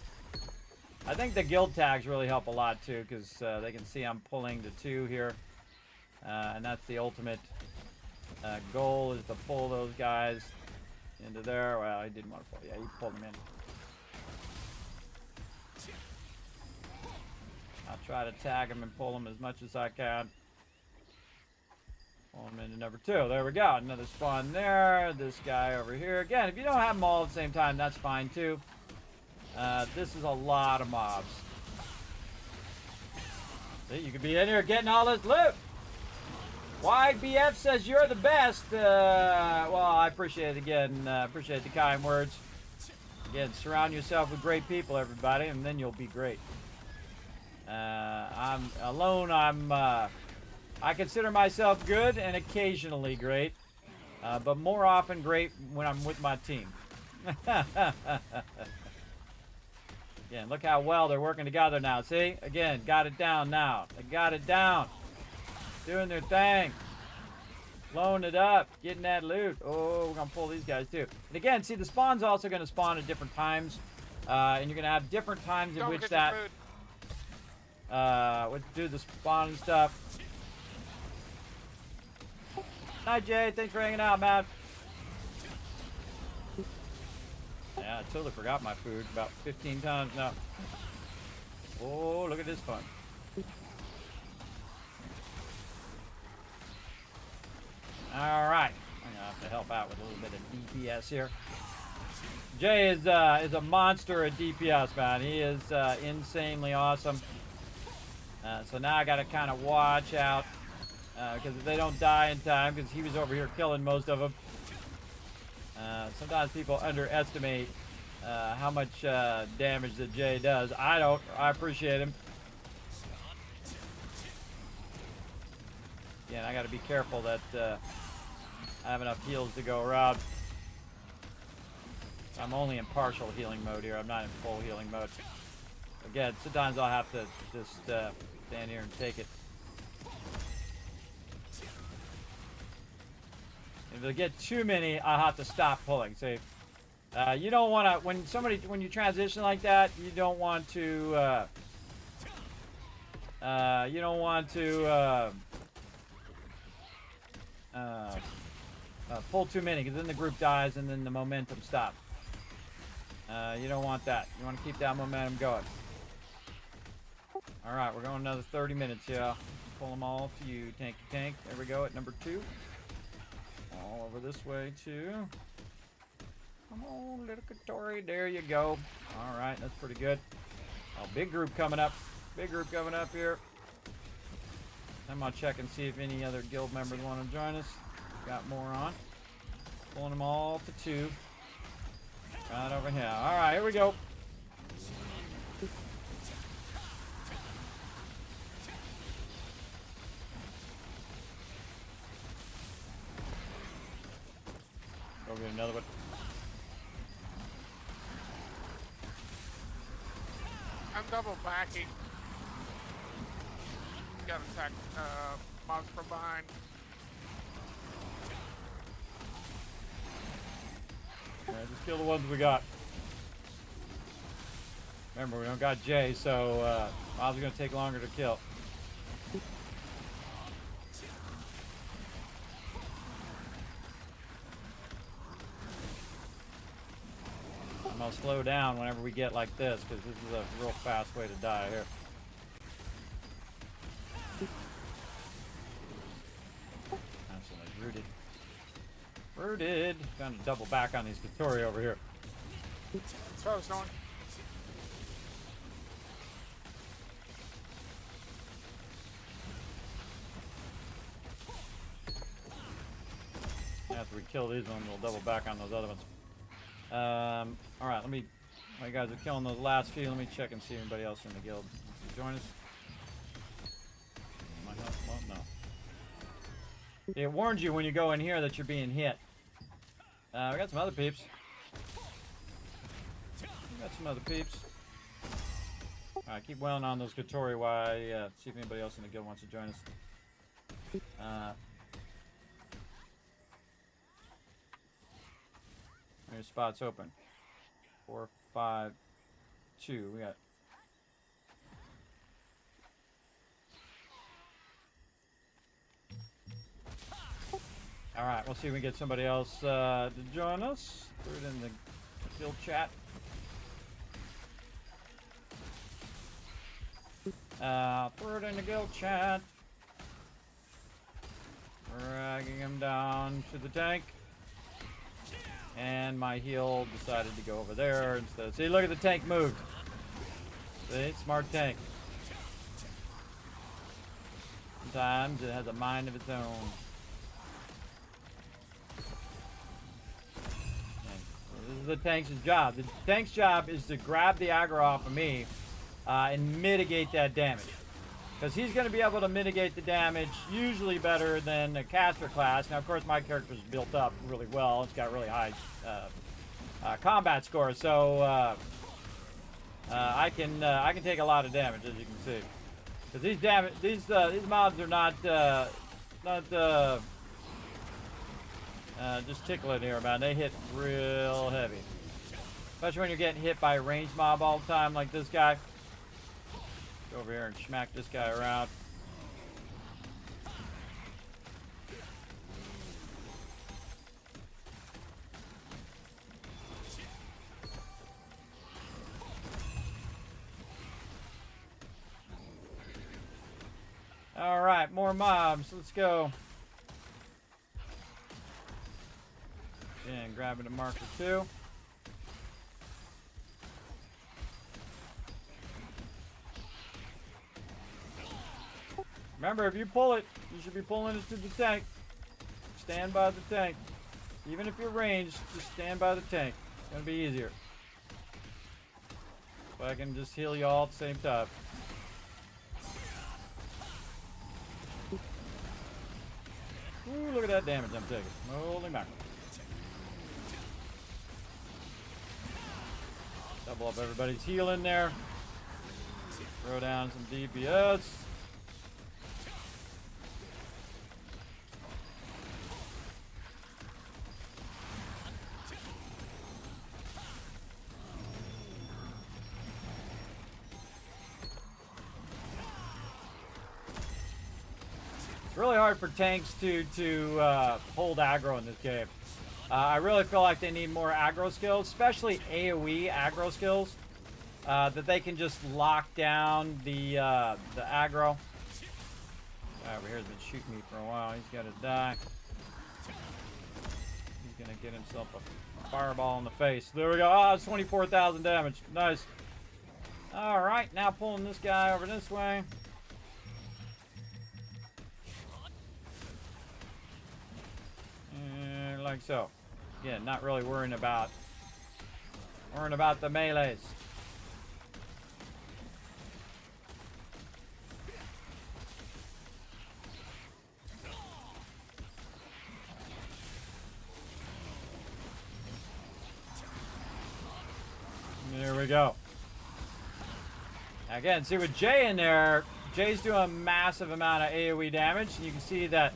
I think the guild tags really help a lot too, because they can see I'm pulling to 2 here, and that's the ultimate goal, is to pull those guys into there. Well, I didn't want to pull. Yeah, you pulled them in. I'll try to tag them and pull them as much as I can. Pull them into number 2. There we go. Another spawn there. This guy over here. Again, if you don't have them all at the same time, that's fine too. This is a lot of mobs. See, you could be in here getting all this loot. Wide BF says you're the best. Well, I appreciate it again. Appreciate the kind words. Again, surround yourself with great people, everybody, and then you'll be great. I'm alone. I consider myself good and occasionally great, but more often great when I'm with my team. Again, look how well they're working together now. See? Again, got it down now. They got it down. Doing their thing. Blowing it up. Getting that loot. Oh, we're going to pull these guys too. And again, see, the spawn's also going to spawn at different times. And you're going to have different times in which that... do the spawn and stuff. Hi, Jay. Thanks for hanging out, man. Yeah, I totally forgot my food about 15 times now. Oh, look at this fun. All right. I'm gonna have to help out with a little bit of DPS here. Jay is a monster at DPS, man. He is insanely awesome. So now I got to kind of watch out because if they don't die in time, because he was over here killing most of them. Sometimes people underestimate how much damage that Jay does. I don't. I appreciate him. Again, I got to be careful that I have enough heals to go around. I'm only in partial healing mode here. I'm not in full healing mode. Again, sometimes I'll have to just stand here and take it. If I get too many, I'll have to stop pulling. See, you don't want to when you transition like that, you don't want to pull too many, because then the group dies and then the momentum stops. You don't want that. You want to keep that momentum going. All right, we're going another 30 minutes here. Pull them all to you, tanky tank. There we go at number 2. All over this way too. Come on, little Katori. There you go. All right, that's pretty good. Oh, big group coming up. Big group coming up here. I'm gonna check and see if any other guild members want to join us. Got more on. Pulling them all to 2. Right over here. All right, here we go. Go get another one. I'm double backing. Got attack mobs from behind. Alright, just kill the ones we got. Remember, we don't got Jay, so mobs are gonna take longer to kill. I'm gonna slow down whenever we get like this, because this is a real fast way to die here. Absolutely rooted. Rooted. Trying to double back on these Katori over here. That's what I was doing. After we kill these ones, we'll double back on those other ones. Alright, while you guys are killing those last few, let me check and see if anybody else in the guild wants to join us. Am I help? Well, no. It warns you when you go in here that you're being hit. We got some other peeps. Alright, keep wailing on those Katori while I see if anybody else in the guild wants to join us. There's spots open. 4, 5, 2. We got. All right, we'll see if we can get somebody else to join us. Put it in the guild chat. Throw it in the guild chat. Dragging him down to the tank. And my heal decided to go over there instead. See, look at the tank moved. See, smart tank. Sometimes it has a mind of its own. This is the tank's job. The tank's job is to grab the aggro off of me and mitigate that damage. Because he's going to be able to mitigate the damage usually better than a caster class. Now, of course, my character's built up really well. It's got really high combat score, so I can take a lot of damage, as you can see. Because these mobs are not just tickling here, man. They hit real heavy, especially when you're getting hit by a ranged mob all the time, like this guy. Go over here and smack this guy around. All right, more mobs. Let's go. And grabbing a marker too. Remember, if you pull it, you should be pulling it to the tank. Stand by the tank. Even if you're ranged, just stand by the tank. It's gonna be easier. So I can just heal you all at the same time. Ooh, look at that damage I'm taking. Holy mackerel. Double up everybody's healing there. Throw down some DPS. It's really hard for tanks to hold aggro in this game. I really feel like they need more aggro skills, especially AoE aggro skills, that they can just lock down the aggro. Guy over here has been shooting me for a while. He's got to die. He's going to get himself a fireball in the face. There we go. Oh, it's 24,000 damage. Nice. All right, now pulling this guy over this way. And like so. Again, not really worrying about the melees. There we go. Again, see with Jay in there, Jay's doing a massive amount of AoE damage, and you can see that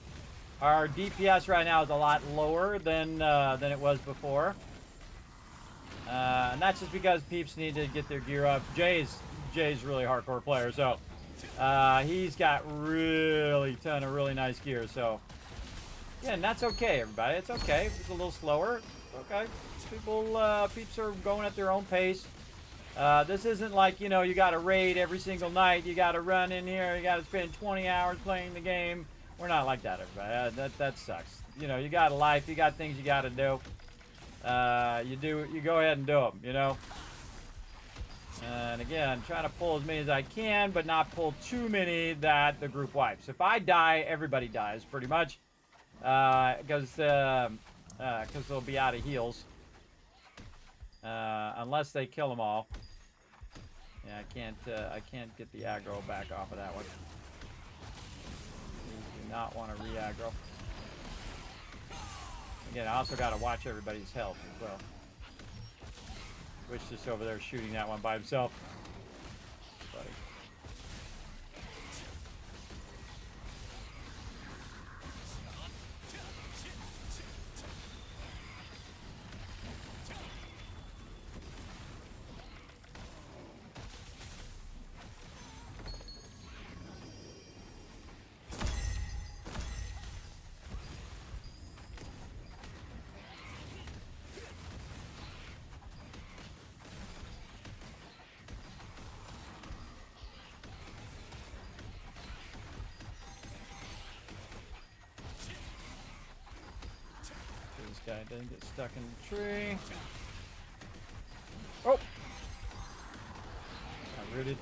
our DPS right now is a lot lower than it was before. And that's just because peeps need to get their gear up. Jay's really hardcore player, so he's got really ton of really nice gear. So yeah, and that's okay, everybody. It's okay. It's a little slower. Okay, peeps are going at their own pace. This isn't like, you know, you got to raid every single night. You got to run in here. You got to spend 20 hours playing the game. We're not like that, everybody. That sucks. You know, you got a life. You got things you got to do. You go ahead and do them, you know. And again, trying to pull as many as I can, but not pull too many that the group wipes. If I die, everybody dies, pretty much. Because they'll be out of heals. Unless they kill them all. Yeah, I can't get the aggro back off of that one. You do not want to re-aggro. Again, I also got to watch everybody's health as well. Twitch just over there shooting that one by himself. Buddy. Guy doesn't get stuck in the tree. Oh! Got rooted.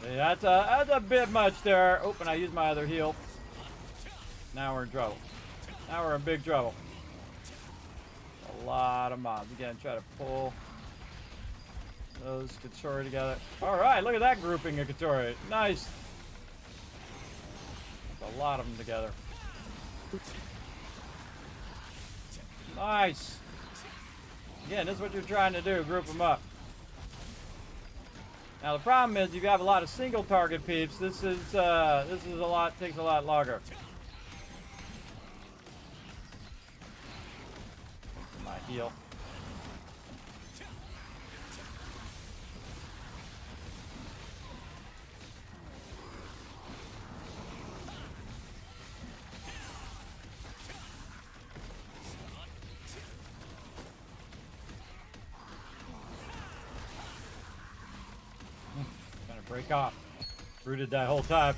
See, that's a bit much there. Oh, and I used my other heal. Now we're in trouble. Now we're in big trouble. A lot of mobs. Again, try to pull those Katori together. Alright, look at that grouping of Katori. Nice. That's a lot of them together. Nice. Again, this is what you're trying to do. Group them up. Now the problem is, if you have a lot of single target peeps, this is takes a lot longer. My heal. Break off. Rooted that whole time.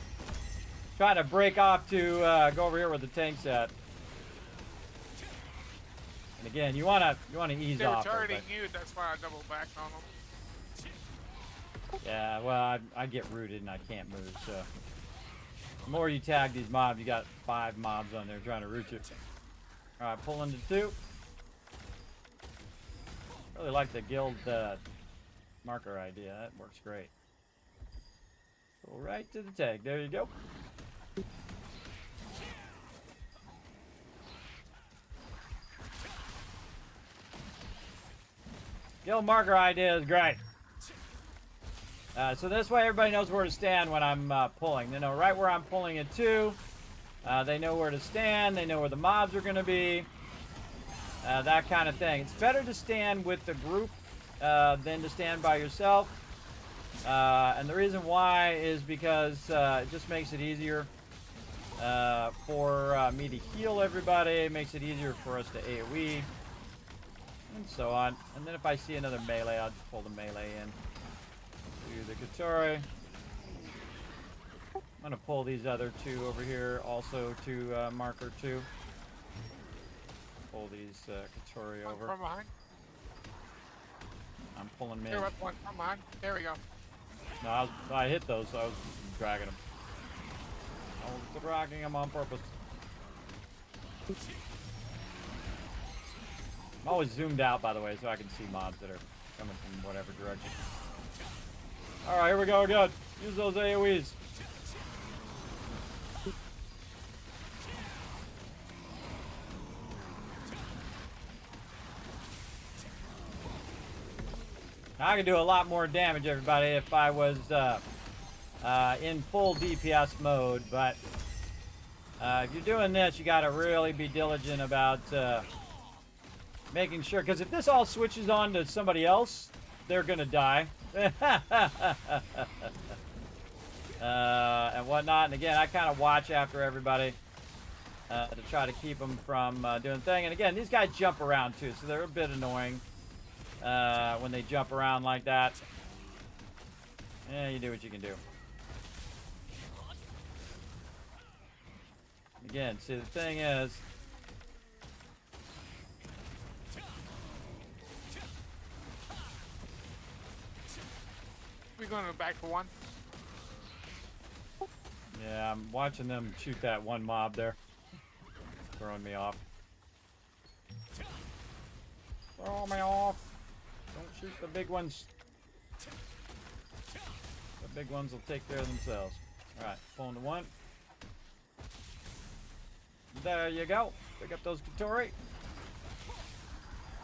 Trying to break off to go over here where the tank's at. And again, you wanna ease off. They were targeting you, that's why I doubled back on them. Yeah, well, I get rooted and I can't move, so the more you tag these mobs, you got 5 mobs on there trying to root you. Alright, pull into 2. Really like the guild marker idea. That works great. Pull right to the tag. There you go. Guild marker idea is great. So this way everybody knows where to stand when I'm pulling. They know right where I'm pulling it to. They know where to stand. They know where the mobs are going to be. That kind of thing. It's better to stand with the group than to stand by yourself. And the reason why is because it just makes it easier for me to heal everybody. It makes it easier for us to AoE. And so on. And then if I see another melee, I'll just pull the melee in. Do the Katari. I'm going to pull these other two over here also to marker 2. Pull these Katari over. From behind. I'm pulling mid. There was one from behind. There we go. No, I hit those, so I was dragging them. I was dragging them on purpose. I'm always zoomed out, by the way, so I can see mobs that are coming from whatever direction. Alright, here we go again. Use those AoEs. I can do a lot more damage, everybody, if I was in full DPS mode, but if you're doing this, you got to really be diligent about making sure, because if this all switches on to somebody else, they're going to die. And whatnot. And again, I kind of watch after everybody to try to keep them from doing thing. And again, these guys jump around too, so they're a bit annoying when they jump around like that. Yeah, you do what you can do. Again, see, the thing is, We're going back for one. yeah, I'm watching them shoot that one mob there. Throwing me off. Throw me off. Don't shoot the big ones. The big ones will take care of themselves. Alright, pulling to one. There you go. Pick up those Katori.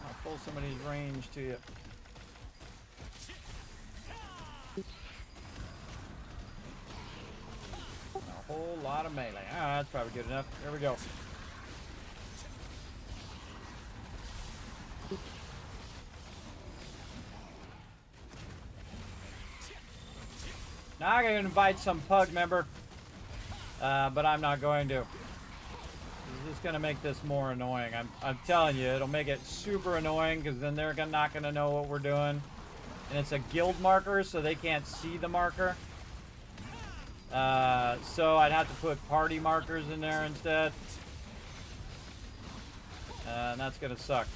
I'll pull some of these range to you. A whole lot of melee. Ah, that's probably good enough. There we go. Now I can invite some pug member, but I'm not going to. It's just going to make this more annoying. I'm telling you, it'll make it super annoying because then they're not going to know what we're doing. And it's a guild marker, so they can't see the marker. So I'd have to put party markers in there instead. And that's going to suck.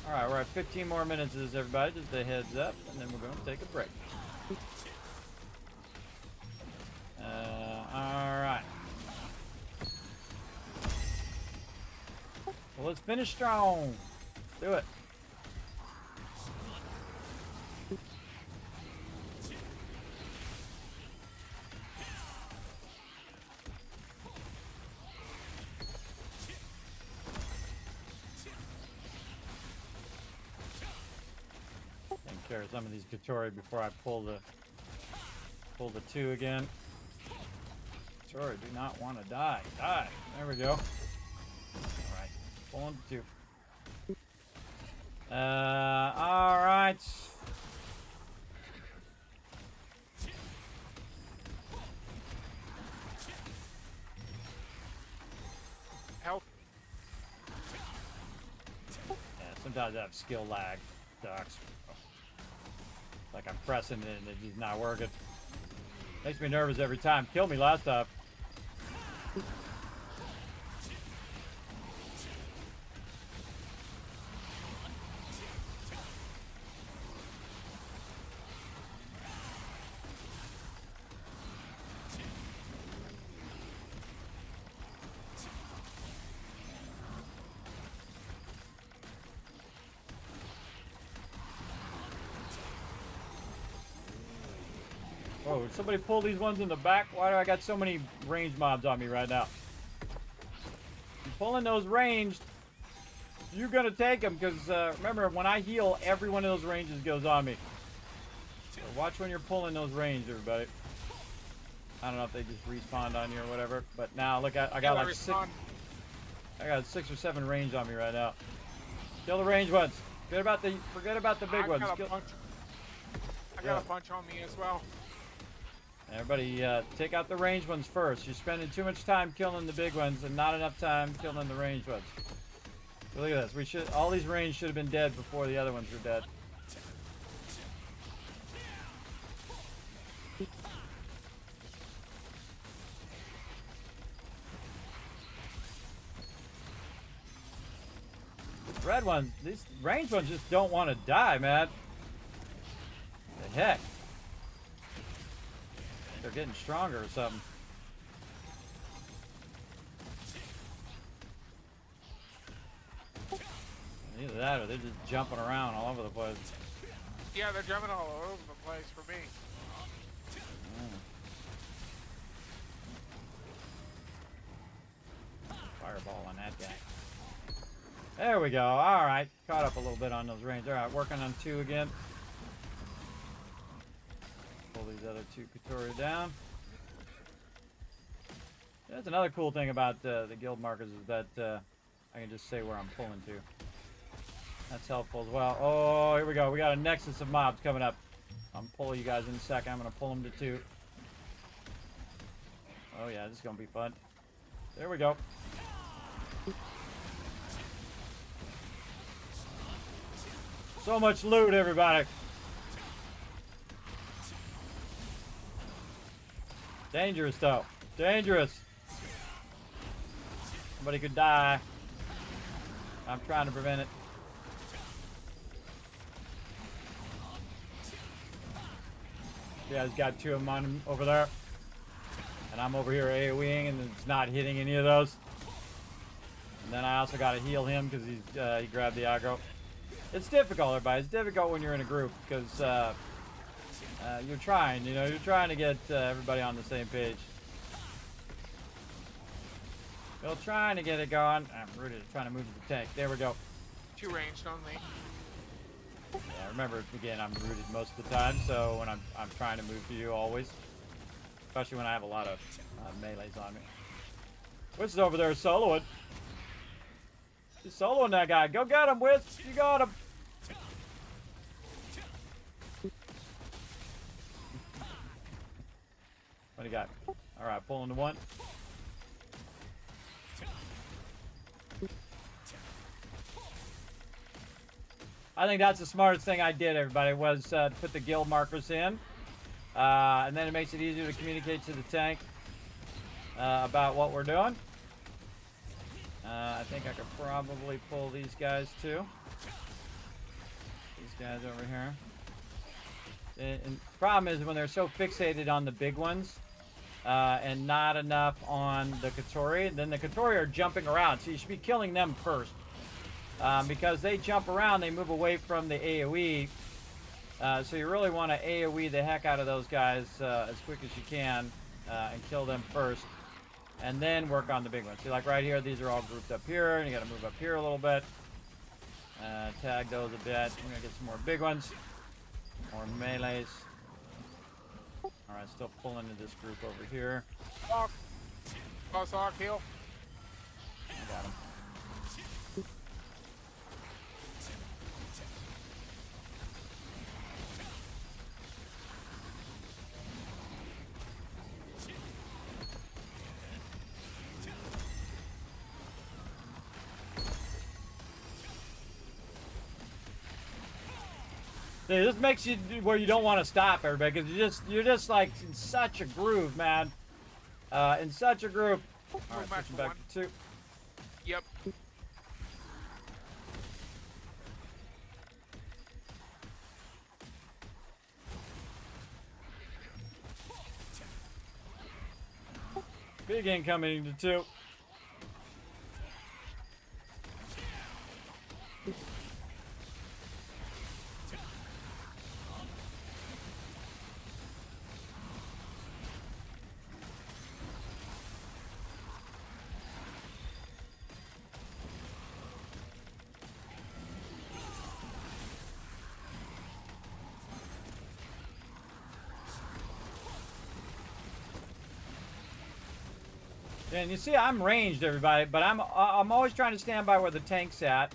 Alright, we're at 15 more minutes of this, everybody. Just a heads up, and then we're going to take a break. Alright. Well, let's finish strong. Do it. Take care of some of these Katori before I pull the two again. Sorry, do not want to die. Die. There we go. Alright. Pulling the two. Alright. Help. Yeah, sometimes I have skill lag. Sucks. Like I'm pressing it and it's just not working. Makes me nervous every time. Killed me last time. Oh, did somebody pull these ones in the back? Why do I got so many range mobs on me right now? I'm pulling those ranged. You're gonna take them because remember, when I heal, every one of those ranges goes on me. So watch when you're pulling those range, everybody. I don't know if they just respawned on you or whatever, but now look, I got like six. I got 6 or 7 range on me right now. Kill the range ones. Forget about the big ones. I got a bunch on me as well. Everybody, take out the range ones first. You're spending too much time killing the big ones and not enough time killing the range ones. So look at this. All these range should have been dead before the other ones were dead. Red ones, these range ones just don't want to die, man. The heck? They're getting stronger or something. Either that or they're just jumping around all over the place. Yeah, they're jumping all over the place for me. Fireball on that guy. There we go. All right. Caught up a little bit on those range. All right. Working on 2 again. Pull these other 2 Katoria down. That's another cool thing about the guild markers is that I can just say where I'm pulling to. That's helpful as well. Oh, here we go. We got a nexus of mobs coming up. I'm pulling you guys in a second. I'm going to pull them to 2. Oh, yeah. This is going to be fun. There we go. So much loot, everybody. Dangerous, though. Dangerous. Somebody could die. I'm trying to prevent it. Yeah, he's got 2 of them on him over there. And I'm over here AoEing and it's not hitting any of those. And then I also got to heal him because he grabbed the aggro. It's difficult, everybody. It's difficult when you're in a group because you're trying, you're trying to get everybody on the same page. Still trying to get it going. I'm rooted, trying to move to the tank. There we go. 2 ranged on me. Yeah, remember, again, I'm rooted most of the time, so when I'm trying to move to you always. Especially when I have a lot of melees on me. Witz is over there soloing. He's soloing that guy. Go get him, Witz. You got him. What do you got? All right, pulling to 1. I think that's the smartest thing I did, everybody, was put the guild markers in. And then it makes it easier to communicate to the tank about what we're doing. I think I could probably pull these guys too. These guys over here. And the problem is when they're so fixated on the big ones and not enough on the Katori, then the Katori are jumping around. So you should be killing them first. Because they jump around, they move away from the AoE. So you really want to AoE the heck out of those guys as quick as you can and kill them first. And then work on the big ones. See, like right here, these are all grouped up here. And you got to move up here a little bit. Tag those a bit. We're going to get some more big ones. More melees. Alright, still pulling into this group over here. Sock. Oh, sock, heal. I got him. See, this makes you where you don't want to stop, everybody, because you're just like in such a groove, man. In such a groove. All right, switching back to 2. Yep. Big incoming to 2. And you see, I'm ranged, everybody, but I'm always trying to stand by where the tank's at,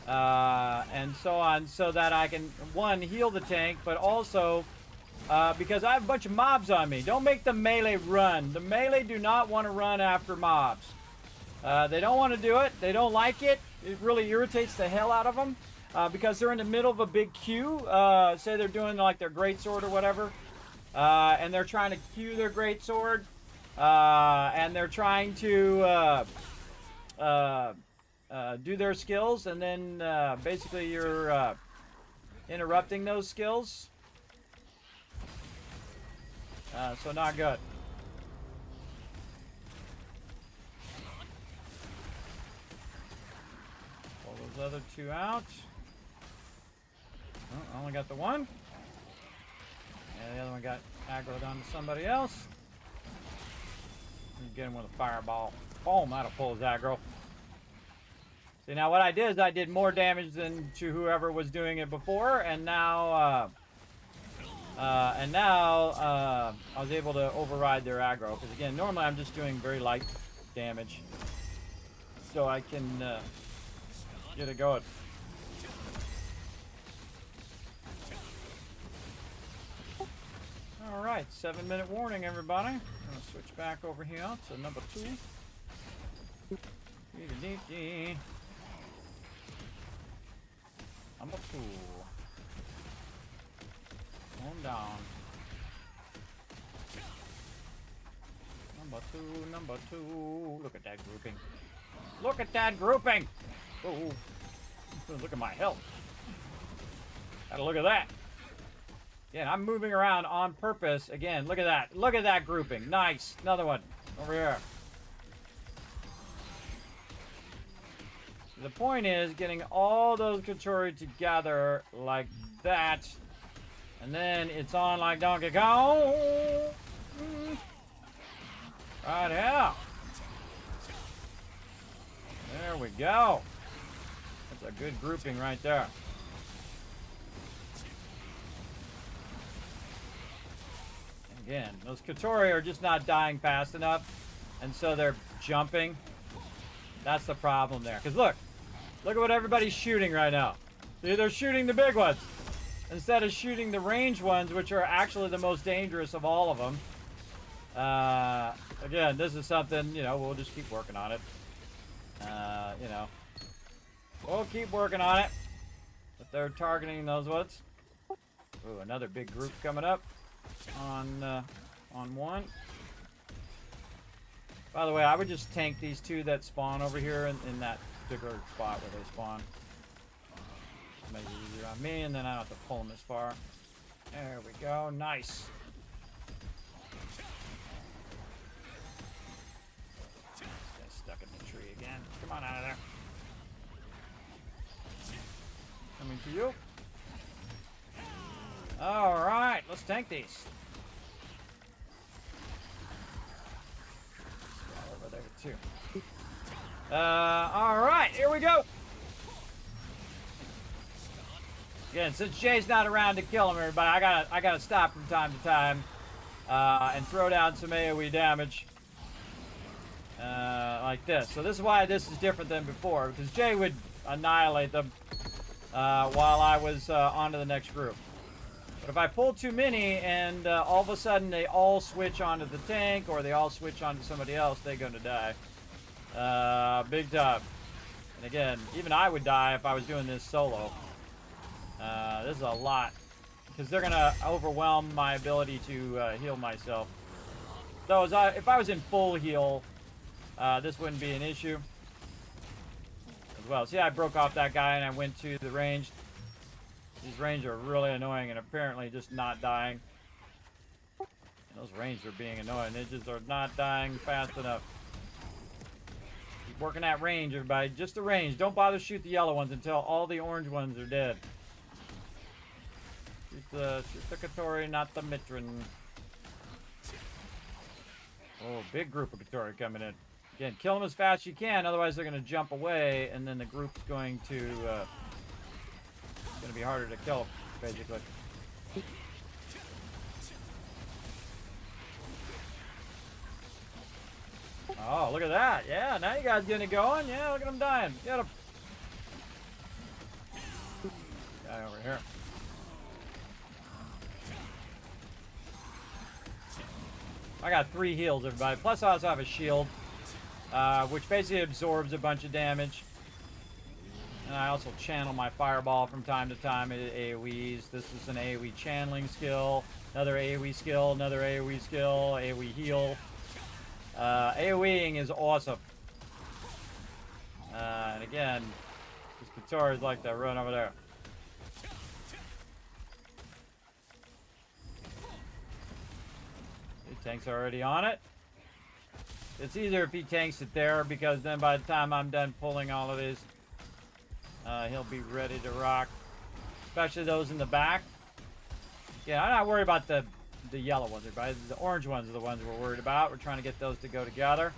and so on, so that I can, one, heal the tank, but also because I have a bunch of mobs on me. Don't make the melee run. The melee do not want to run after mobs. They don't want to do it. They don't like it. It really irritates the hell out of them because they're in the middle of a big queue. Say they're doing like their greatsword or whatever, and they're trying to queue their greatsword. And they're trying to do their skills, and then basically you're interrupting those skills. So not good. Pull those other two out. Oh, I only got the one. Yeah, the other one got aggroed onto somebody else. Get him with a fireball. Boom, that'll pull his aggro. See, now what I did is I did more damage than to whoever was doing it before, and now I was able to override their aggro. Because again, normally I'm just doing very light damage, so I can get it going. All right, 7-minute warning, everybody. I'm gonna switch back over here to number 2. Number 2. Calm down. Number two. Look at that grouping. Look at that grouping! Oh, look at my health. Gotta look at that. Again, I'm moving around on purpose. Again, look at that. Look at that grouping. Nice. Another one. Over here. The point is getting all those Katori together like that. And then it's on like Donkey Kong. Right here. There we go. That's a good grouping right there. Again, those Katori are just not dying fast enough, and so they're jumping. That's the problem there. Because look at what everybody's shooting right now. See, they're shooting the big ones instead of shooting the range ones, which are actually the most dangerous of all of them. Again, this is something, you know, we'll just keep working on it. You know, we'll keep working on it. But they're targeting those ones. Ooh, another big group coming up. On one. By the way, I would just tank these two that spawn over here in that particular spot where they spawn. Make it easier on me, and then I don't have to pull them as far. There we go. Nice. This guy's stuck in the tree again. Come on out of there. Coming to you. Alright, let's tank these. Over there too. Alright, here we go. Again, since Jay's not around to kill him, everybody, I gotta stop from time to time and throw down some AoE damage like this. So this is why this is different than before, because Jay would annihilate them while I was on to the next group. But if I pull too many and all of a sudden they all switch onto the tank or they all switch onto somebody else, they're going to die. Big time. And again, even I would die if I was doing this solo. This is a lot. Because they're going to overwhelm my ability to heal myself. So if I was in full heal, this wouldn't be an issue. As well. See, I broke off that guy and I went to the range. These range are really annoying and apparently just not dying. And those range are being annoying. They just are not dying fast enough. Keep working that range, everybody. Just the range. Don't bother shoot the yellow ones until all the orange ones are dead. Shoot the Katori, not the Mitrin. Oh, big group of Katori coming in. Again, kill them as fast as you can, otherwise they're going to jump away, and then the group's going to... It's gonna be harder to kill, basically. Oh, look at that. Yeah, now you guys getting it going. Yeah, look at him dying. Get him. Guy over here. I got 3 heals, everybody. Plus, I also have a shield, which basically absorbs a bunch of damage. And I also channel my fireball from time to time at AoEs. This is an AoE channeling skill. Another AoE skill, another AoE skill, AoE heal. AoEing is awesome. And again, these guitars like to run over there. The tank's already on it. It's easier if he tanks it there, because then by the time I'm done pulling all of these, he'll be ready to rock. Especially those in the back. Yeah, I'm not worried about the yellow ones, everybody. The orange ones are the ones we're worried about. We're trying to get those to go together,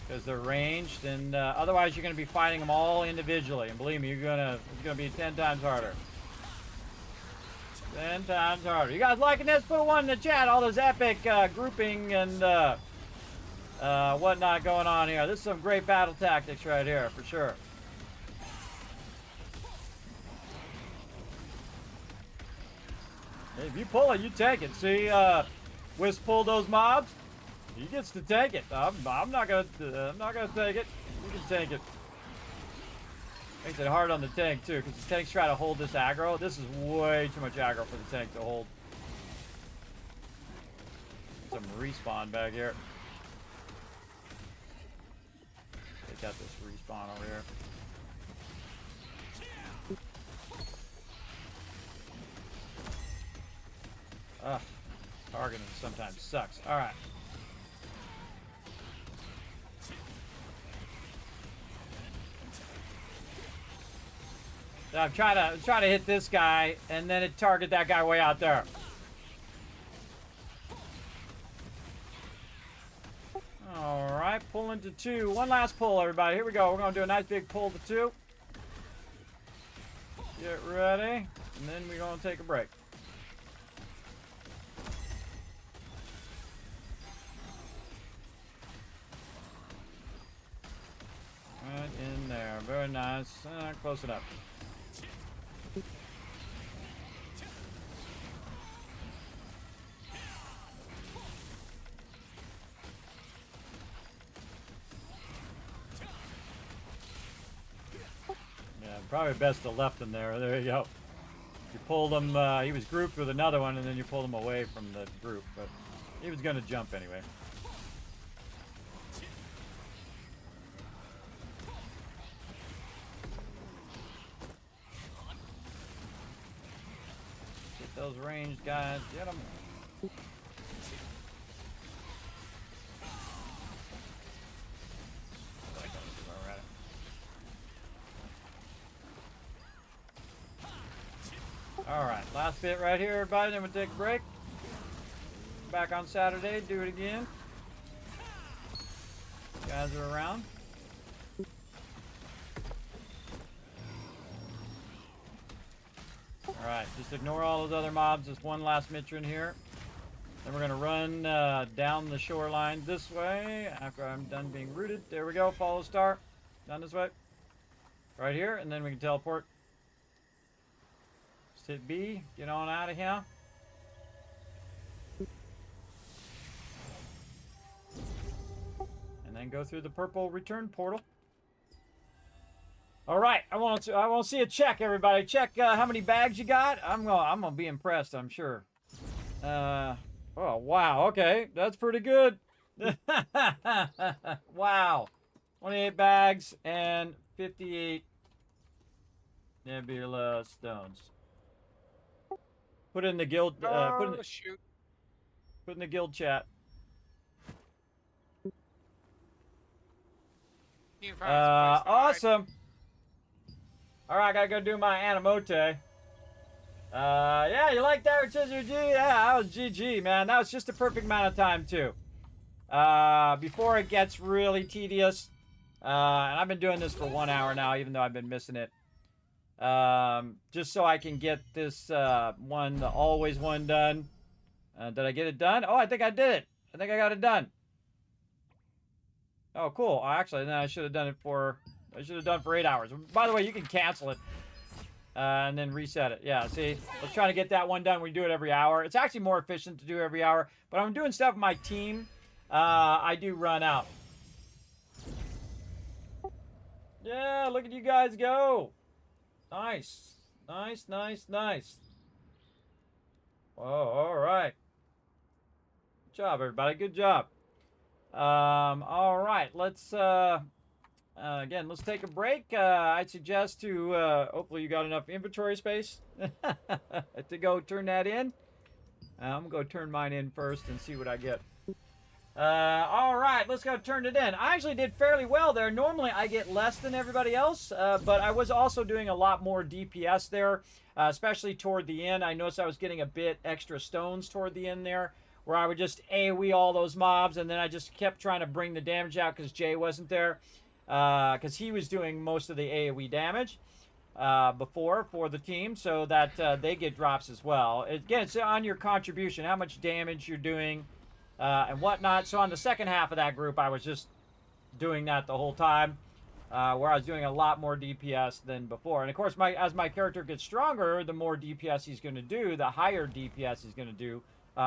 because they're ranged, and otherwise you're going to be fighting them all individually. And believe me, it's going to be 10 times harder. 10 times harder. You guys liking this? Put a 1 in the chat. All this epic grouping and whatnot going on here. This is some great battle tactics right here, for sure. If you pull it, you take it. See, Wisp pulled those mobs. He gets to take it. I'm not gonna take it. You can take it. Makes it hard on the tank too, because the tank's trying to hold this aggro. This is way too much aggro for the tank to hold. Some respawn back here. They got this respawn over here. Ugh, targeting sometimes sucks. All right. So I'm trying to hit this guy, and then it target that guy way out there. All right, pull into 2. One last pull, everybody. Here we go. We're gonna do a nice big pull to 2. Get ready, and then we're gonna take a break. Right in there. Very nice. Close enough. Yeah, probably best to left him there. There you go. You pulled him. He was grouped with another one, and then you pulled him away from the group. But he was going to jump anyway. Those ranged guys, get them. All right, last bit right here, everybody. Then we'll take a break. Back on Saturday, do it again. Guys are around. Alright, just ignore all those other mobs. Just one last Mitron here. Then we're going to run down the shoreline this way after I'm done being rooted. There we go, follow star. Down this way. Right here, and then we can teleport. Just hit B, get on out of here. And then go through the purple return portal. All right, I want to see a check, everybody. Check how many bags you got. I'm gonna be impressed, I'm sure. Oh wow, okay, that's pretty good. Wow, 28 bags and 58 Nebula stones. Put in the guild. Put in the guild chat. Awesome. All right, I gotta go do my Animote. Yeah, you like that, Scissor G? Yeah, that was GG, man. That was just the perfect amount of time, too. Before it gets really tedious. And I've been doing this for 1 hour now, even though I've been missing it. Just so I can get this one, the always one done. Did I get it done? Oh, I think I did it. I think I got it done. Oh, cool. Actually, then I should have done it for... I should have done for 8 hours. By the way, you can cancel it. And then reset it. Yeah, see? Let's try to get that one done. We do it every hour. It's actually more efficient to do every hour. But I'm doing stuff with my team. I do run out. Yeah, look at you guys go. Nice. Nice, nice, nice. Oh, all right. Good job, everybody. Good job. All right. Let's, again, let's take a break. I'd suggest to, hopefully you got enough inventory space to go turn that in. I'm going to go turn mine in first and see what I get. All right, let's go turn it in. I actually did fairly well there. Normally I get less than everybody else, but I was also doing a lot more DPS there, especially toward the end. I noticed I was getting a bit extra stones toward the end there, where I would just AoE all those mobs, and then I just kept trying to bring the damage out because Jay wasn't there, because he was doing most of the AoE damage before for the team, so that they get drops as well. Again, it's on your contribution, how much damage you're doing, and whatnot. So on the second half of that group, I was just doing that the whole time, where I was doing a lot more DPS than before. And of course, as my character gets stronger, the more DPS he's going to do, the higher DPS he's going to do,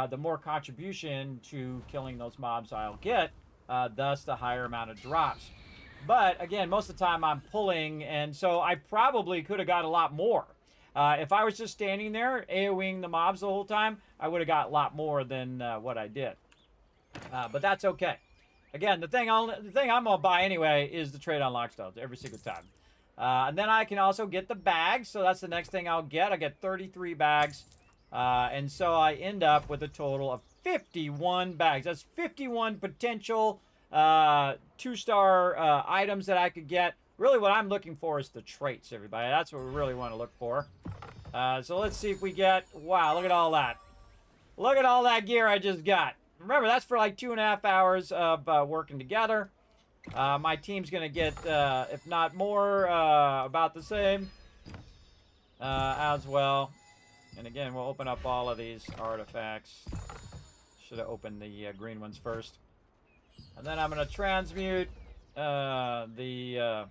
the more contribution to killing those mobs I'll get, thus the higher amount of drops. But again, most of the time I'm pulling, and so I probably could have got a lot more. If I was just standing there AoEing the mobs the whole time, I would have got a lot more than what I did. But that's okay. Again, the thing I'm gonna buy anyway is the trade on lockstones every single time. And then I can also get the bags, so that's the next thing I'll get. I get 33 bags, and so I end up with a total of 51 bags. That's 51 potential 2-star items that I could get. Really, what I'm looking for is the traits, everybody. That's what we really want to look for. So let's see if we get... Wow, look at all that. Look at all that gear I just got. Remember, that's for like 2.5 hours of working together. My team's going to get, if not more, about the same as well. And again, we'll open up all of these artifacts. Should have opened the green ones first. And then I'm going to transmute the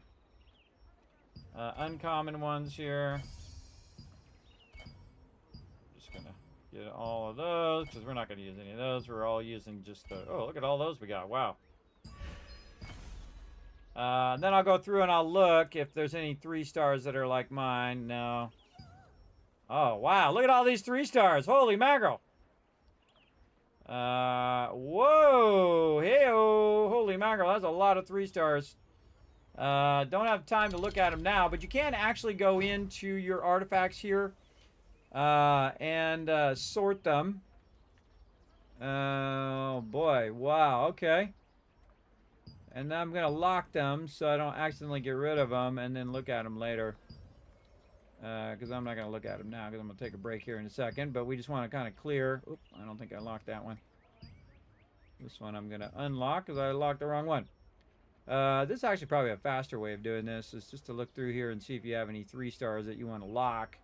uncommon ones here. Just going to get all of those, because we're not going to use any of those. We're all using just the... Oh, look at all those we got. Wow. And then I'll go through and I'll look if there's any 3 stars that are like mine. No. Oh, wow. Look at all these 3 stars. Holy mackerel. Whoa. Hey-oh. Holy mackerel. That's a lot of 3 stars. Don't have time to look at them now, but you can actually go into your artifacts here and sort them. Oh, boy. Wow. Okay. And then I'm going to lock them so I don't accidentally get rid of them and then look at them later. Because I'm not going to look at them now because I'm going to take a break here in a second. But we just want to kind of clear. Oop, I don't think I locked that one. This one I'm going to unlock because I locked the wrong one. This is actually probably a faster way of doing this. Is just to look through here and see if you have any 3 stars that you want to lock.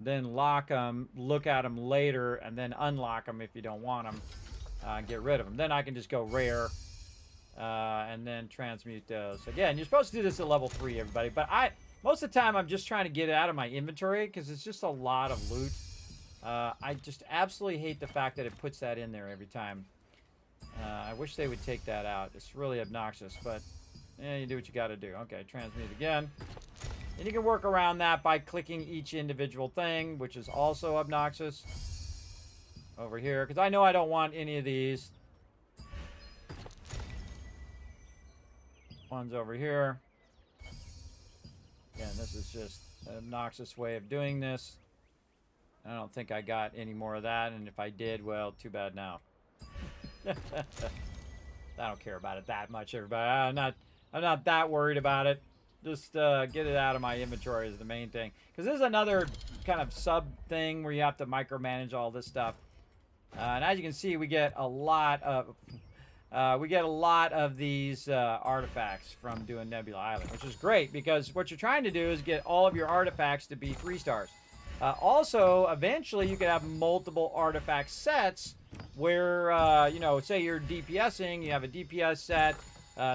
Then lock them, look at them later, and then unlock them if you don't want them. Get rid of them. Then I can just go rare. And then transmute those. Again, you're supposed to do this at level 3, everybody. But most of the time, I'm just trying to get it out of my inventory because it's just a lot of loot. I just absolutely hate the fact that it puts that in there every time. I wish they would take that out. It's really obnoxious, but yeah, you do what you got to do. Okay, transmute again. And you can work around that by clicking each individual thing, which is also obnoxious. Over here, because I know I don't want any of these. One's over here. Again, this is just an obnoxious way of doing this. I don't think I got any more of that, and if I did, well, too bad now. I don't care about it that much, everybody. I'm not that worried about it. Just get it out of my inventory is the main thing. Because this is another kind of sub thing where you have to micromanage all this stuff. And as you can see, we get a lot of these artifacts from doing Nebula Island, which is great because what you're trying to do is get all of your artifacts to be 3 stars. Also, eventually you could have multiple artifact sets where, you know, say you're DPSing, you have a DPS set,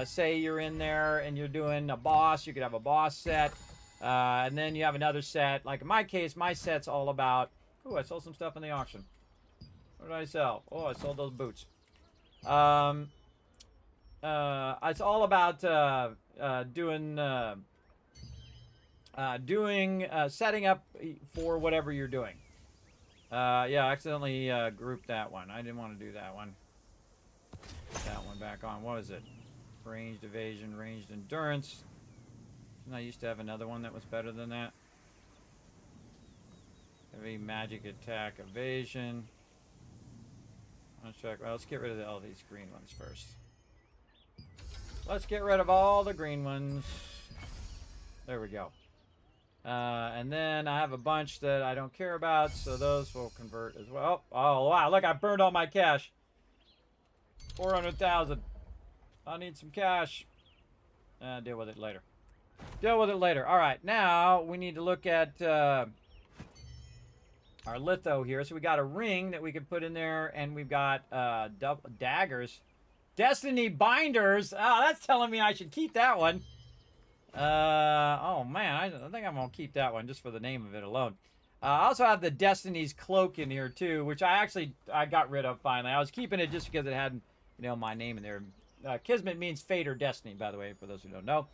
Say you're in there and you're doing a boss, you could have a boss set, and then you have another set. Like in my case, my set's all about. Oh, I sold some stuff in the auction. What did I sell? Oh, I sold those boots. It's all about setting up for whatever you're doing. Yeah, I accidentally grouped that one. I didn't want to do that one. Put that one back on. What was it? Ranged evasion, ranged endurance. And I used to have another one that was better than that. Heavy magic attack evasion. Let's check. Well, let's get rid of all these green ones first. Let's get rid of all the green ones. There we go. And then I have a bunch that I don't care about, so those will convert as well. Oh, wow. Look, I burned all my cash. 400,000. I need some cash. Deal with it later. Deal with it later. All right, now we need to look at our litho here. So we got a ring that we can put in there, and we've got daggers. Destiny binders. Oh, that's telling me I should keep that one. Oh, man, I think I'm going to keep that one just for the name of it alone. I also have the Destiny's cloak in here, too, which I got rid of finally. I was keeping it just because it had, my name in there. Kismet means fate or destiny, by the way, for those who don't know.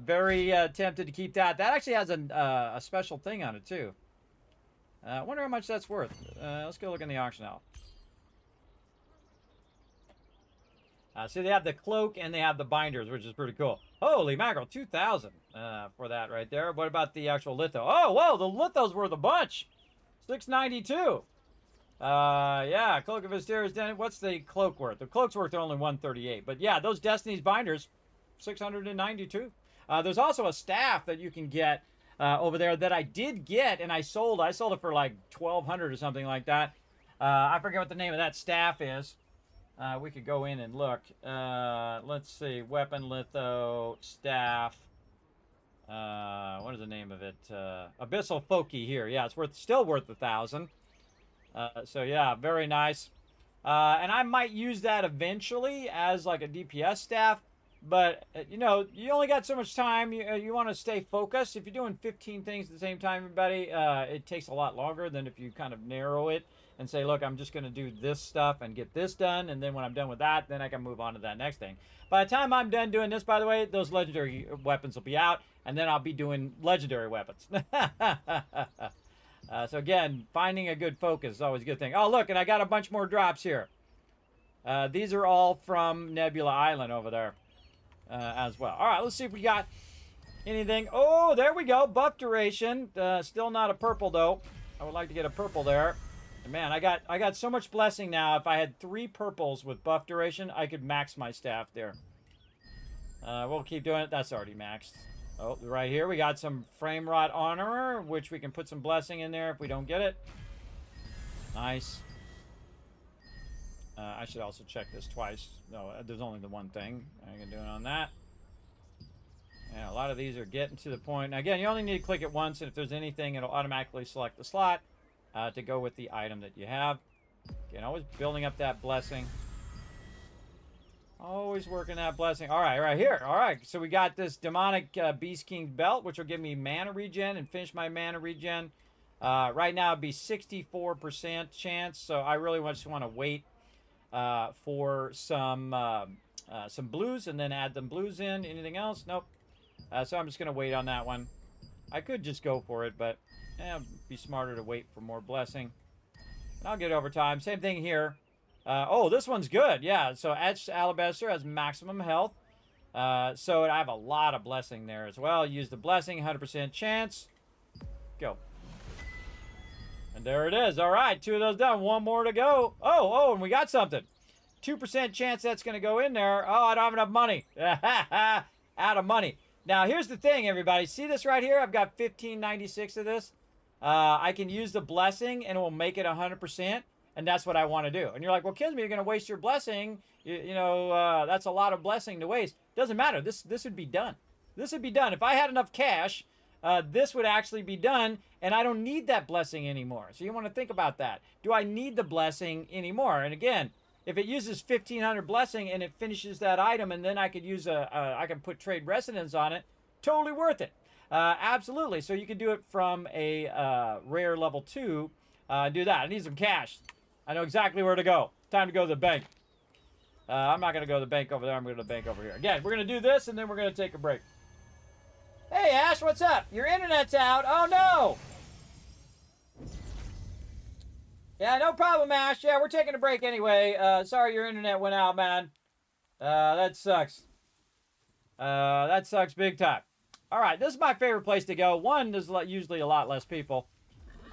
Very tempted to keep that. That actually has a special thing on it, too. I wonder how much that's worth. Let's go look in the auction house. So they have the cloak and they have the binders, which is pretty cool. Holy mackerel, 2,000 for that right there. What about the actual litho? Oh, whoa, the litho's worth a bunch. 692. Yeah, Cloak of Asterius. What's the cloak worth? The cloak's worth only 138. But yeah, those Destiny's binders, 692. There's also a staff that you can get over there that I did get and I sold. I sold it for like 1,200 or something like that. I forget what the name of that staff is. We could go in and look. Let's see. Weapon, litho, staff. What is the name of it? Abyssal Foci here. Yeah, it's still worth 1,000. So yeah, very nice. And I might use that eventually as like a DPS staff. But, you only got so much time. You want to stay focused. If you're doing 15 things at the same time, everybody, it takes a lot longer than if you kind of narrow it and say, look, I'm just going to do this stuff and get this done. And then when I'm done with that, then I can move on to that next thing. By the time I'm done doing this, by the way, those legendary weapons will be out. And then I'll be doing legendary weapons. So again, finding a good focus is always a good thing. Oh, look, and I got a bunch more drops here. These are all from Nebula Island over there. As well. All right, let's see if we got anything. Oh, there we go. Buff duration. Still not a purple, though. I would like to get a purple there. And man, I got so much blessing now. If I had 3 purples with buff duration, I could max my staff there. We'll keep doing it. That's already maxed. Oh, right here we got some frame rot armor, which we can put some blessing in there if we don't get it. Nice. I should also check this twice. No, there's only the one thing I can do it on that. Yeah, a lot of these are getting to the point. Now, again, you only need to click it once, and if there's anything, it'll automatically select the slot to go with the item that you have. Again, always building up that blessing. Always working that blessing. All right, right here. All right, so we got this demonic Beast King belt, which will give me mana regen and finish my mana regen. Right now, it'd be 64% chance, so I really just want to wait for some blues and then add them blues in. Anything else? Nope. So I'm just going to wait on that one. I could just go for it, but it'd be smarter to wait for more blessing. And I'll get it over time. Same thing here. Oh, this one's good. Yeah, so Etched Alabaster has maximum health. So I have a lot of blessing there as well. Use the blessing, 100% chance. Go. And there it is. All right, 2 of those done. 1 more to go. Oh, and we got something. 2% chance that's going to go in there. Oh, I don't have enough money. Out of money. Now, here's the thing, everybody. See this right here? I've got 1596 of this. I can use the blessing, and it will make it 100%. And that's what I want to do. And you're like, well, Kismet, you're going to waste your blessing. That's a lot of blessing to waste. Doesn't matter. This would be done. This would be done. If I had enough cash, this would actually be done, and I don't need that blessing anymore. So you want to think about that. Do I need the blessing anymore? And again, if it uses 1500 blessing and it finishes that item, and then I could use I can put trade resonance on it, totally worth it. Absolutely. So you can do it from a rare level 2. Do that. I need some cash. I know exactly where to go. Time to go to the bank. I'm not going to go to the bank over there. I'm going to the bank over here. Again, we're going to do this, and then we're going to take a break. Hey, Ash, what's up? Your internet's out. Oh, no. Yeah, no problem, Ash. Yeah, we're taking a break anyway. Sorry your internet went out, man. That sucks. That sucks big time. All right, this is my favorite place to go. One, there's usually a lot less people.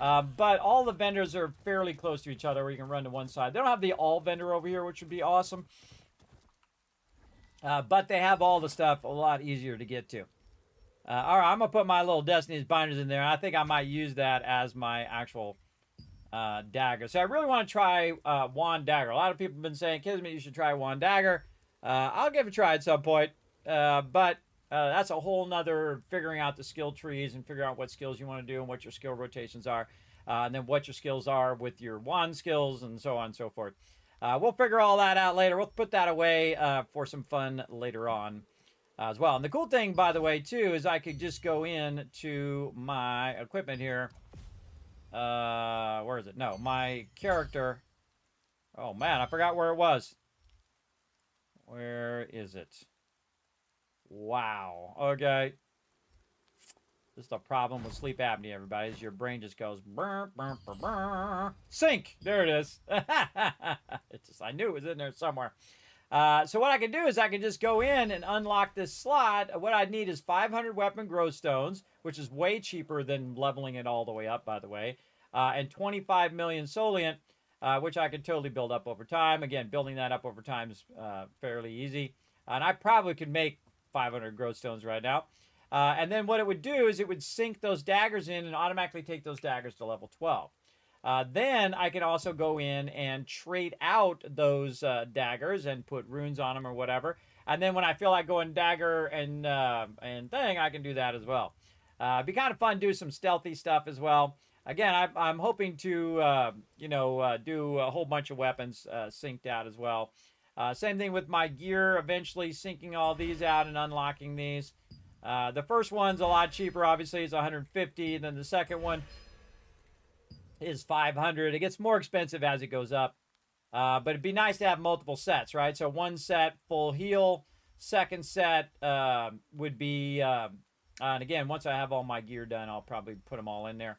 But all the vendors are fairly close to each other where you can run to one side. They don't have the all vendor over here, which would be awesome. But they have all the stuff a lot easier to get to. All right, I'm going to put my little Destiny's binders in there. I think I might use that as my actual dagger. So I really want to try Wand Dagger. A lot of people have been saying, Kismet, you should try Wand Dagger. I'll give it a try at some point. But that's a whole nother figuring out the skill trees and figuring out what skills you want to do and what your skill rotations are. And then what your skills are with your wand skills and so on and so forth. We'll figure all that out later. We'll put that away for some fun later on as well. And the cool thing, by the way, too, is I could just go in to my equipment here. Where is it? No, my character. Oh, man, I forgot where it was. Where is it? Wow. Okay. This is the problem with sleep apnea, everybody, is your brain just goes burr, burr, burr, burr. Sync. There it is. It's just, I knew it was in there somewhere. So what I can do is I can just go in and unlock this slot. What I need is 500 weapon growth stones, which is way cheaper than leveling it all the way up, by the way, and 25 million solient, which I could totally build up over time. Again, building that up over time is fairly easy. And I probably could make 500 growth stones right now. And then what it would do is it would sync those daggers in and automatically take those daggers to level 12. Then I can also go in and trade out those daggers and put runes on them or whatever. And then when I feel like going dagger and thing, I can do that as well. It'd be kind of fun to do some stealthy stuff as well. Again, I'm hoping to, do a whole bunch of weapons synced out as well. Same thing with my gear, eventually syncing all these out and unlocking these. The first one's a lot cheaper, obviously, it's 150. Then the second one is 500. It gets more expensive as it goes up. But it'd be nice to have multiple sets, right? So one set, full heal. Second set would be, and again, once I have all my gear done, I'll probably put them all in there.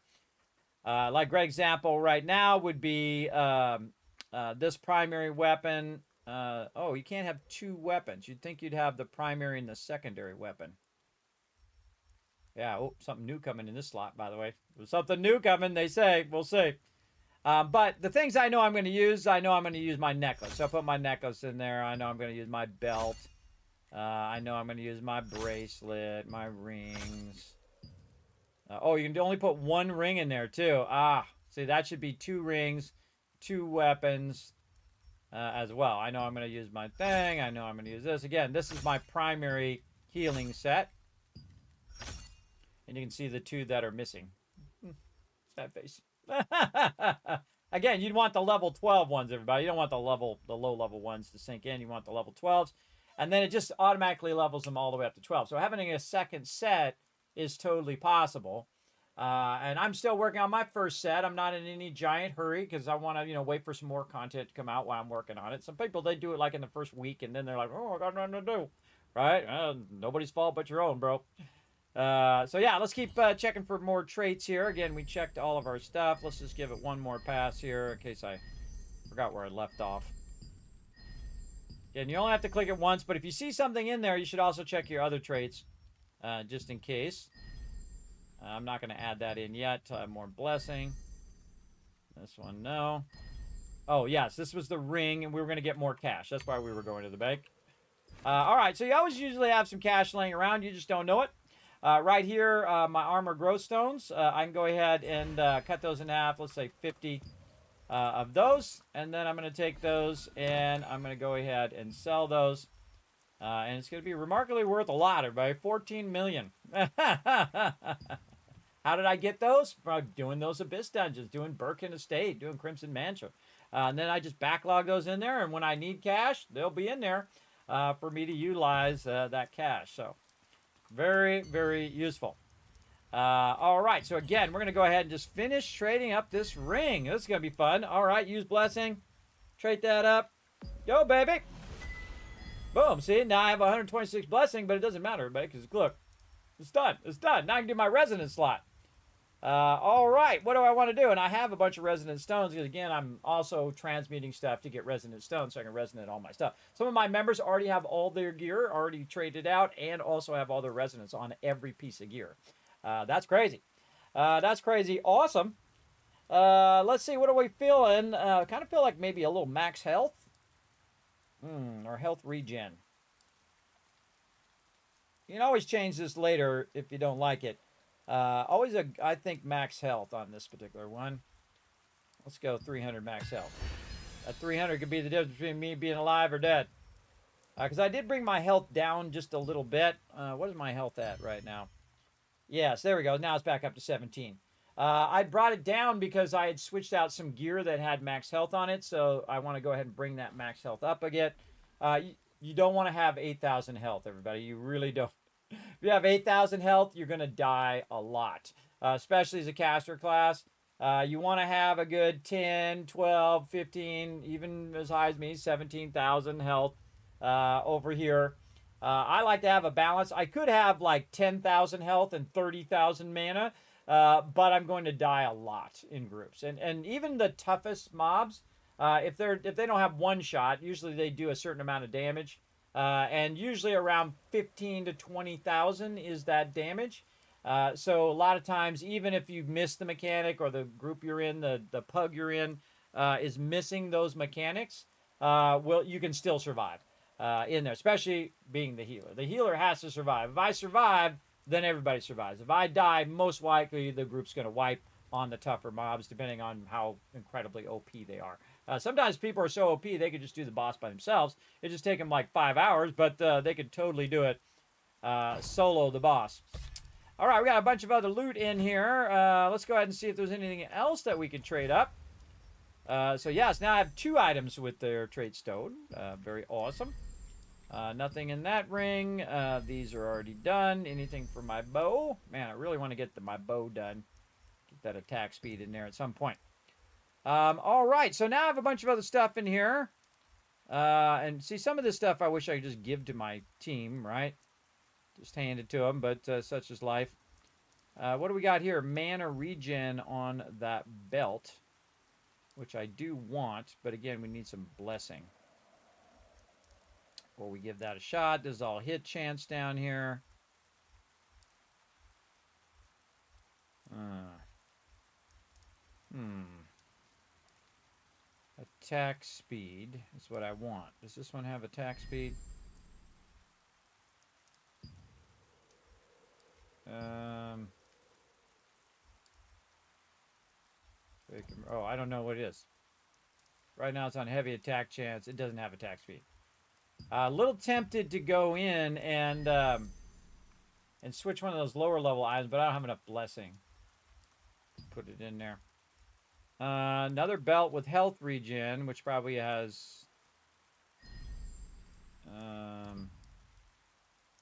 Like Greg's example right now would be this primary weapon. Oh, you can't have two weapons. You'd think you'd have the primary and the secondary weapon. Yeah, oh, something new coming in this slot, by the way. There's something new coming, they say. We'll see. But the things I know I'm going to use, I know I'm going to use my necklace. So I'll put my necklace in there. I know I'm going to use my belt. I know I'm going to use my bracelet, my rings. Oh, you can only put one ring in there, too. Ah, see, that should be 2 rings, 2 weapons as well. I know I'm going to use my thing. I know I'm going to use this. Again, this is my primary healing set. And you can see the 2 that are missing. Sad face. Again, you'd want the level 12 ones, everybody. You don't want the low level ones to sink in. You want the level 12s. And then it just automatically levels them all the way up to 12. So having a second set is totally possible. And I'm still working on my first set. I'm not in any giant hurry because I want to, wait for some more content to come out while I'm working on it. Some people, they do it like in the first week and then they're like, oh, I got nothing to do. Right? Nobody's fault but your own, bro. So yeah, let's keep checking for more traits here. Again, we checked all of our stuff. Let's just give it one more pass here in case I forgot where I left off. Again, you only have to click it once, but if you see something in there, you should also check your other traits just in case. I'm not going to add that in yet till I have more blessing. This one, no. Oh, yes, this was the ring, and we were going to get more cash. That's why we were going to the bank. All right, so you always usually have some cash laying around. You just don't know it. Right here, my armor growth stones. I can go ahead and cut those in half. Let's say 50 of those. And then I'm going to take those and I'm going to go ahead and sell those. And it's going to be remarkably worth a lot, everybody. 14 million. How did I get those? From doing those Abyss dungeons, doing Birkin Estate, doing Crimson Mansion. And then I just backlog those in there, and when I need cash, they'll be in there for me to utilize that cash. So very, very useful. All right, so again, we're going to go ahead and just finish trading up this ring. This is going to be fun. All right, use blessing. Trade that up. Go, baby. Boom. See, now I have 126 blessing, but it doesn't matter, everybody, because look, it's done. It's done. Now I can do my resonance slot. All right, what do I want to do? And I have a bunch of resonance stones because, again, I'm also transmuting stuff to get resonance stones so I can resonate all my stuff. Some of my members already have all their gear already traded out and also have all their resonance on every piece of gear. That's crazy. That's crazy. Awesome. Let's see. What are we feeling? Kind of feel like maybe a little max health. Or health regen. You can always change this later if you don't like it. Always, I think, max health on this particular one. Let's go 300 max health. That 300 could be the difference between me being alive or dead. Because I did bring my health down just a little bit. What is my health at right now? Yes, there we go. Now it's back up to 17. I brought it down because I had switched out some gear that had max health on it. So I want to go ahead and bring that max health up again. You don't want to have 8,000 health, everybody. You really don't. If you have 8,000 health, you're going to die a lot, especially as a caster class. You want to have a good 10, 12, 15, even as high as me, 17,000 health over here. I like to have a balance. I could have like 10,000 health and 30,000 mana, but I'm going to die a lot in groups. And even the toughest mobs, if they don't have one shot, usually they do a certain amount of damage. And usually around 15 to 20,000 is that damage. So a lot of times, even if you miss the mechanic or the group you're in, the pug you're in, is missing those mechanics, well, you can still survive in there, especially being the healer. The healer has to survive. If I survive, then everybody survives. If I die, most likely the group's going to wipe on the tougher mobs, depending on how incredibly OP they are. Sometimes people are so OP, they could just do the boss by themselves. It just take them like 5 hours, but they could totally do it solo the boss. All right, we got a bunch of other loot in here. Let's go ahead and see if there's anything else that we could trade up. So yes, now I have 2 items with their trade stone. Very awesome. Nothing in that ring. These are already done. Anything for my bow? Man, I really want to get my bow done. Get that attack speed in there at some point. All right, so now I have a bunch of other stuff in here. And see, some of this stuff I wish I could just give to my team, right? Just hand it to them, but such is life. What do we got here? Mana regen on that belt, which I do want, but again, we need some blessing. Before we give that a shot, there's all hit chance down here. Attack speed is what I want. Does this one have attack speed? Oh, I don't know what it is. Right now it's on heavy attack chance. It doesn't have attack speed. A little tempted to go in and switch one of those lower level items, but I don't have enough blessing to put it in there. Another belt with health regen, which probably has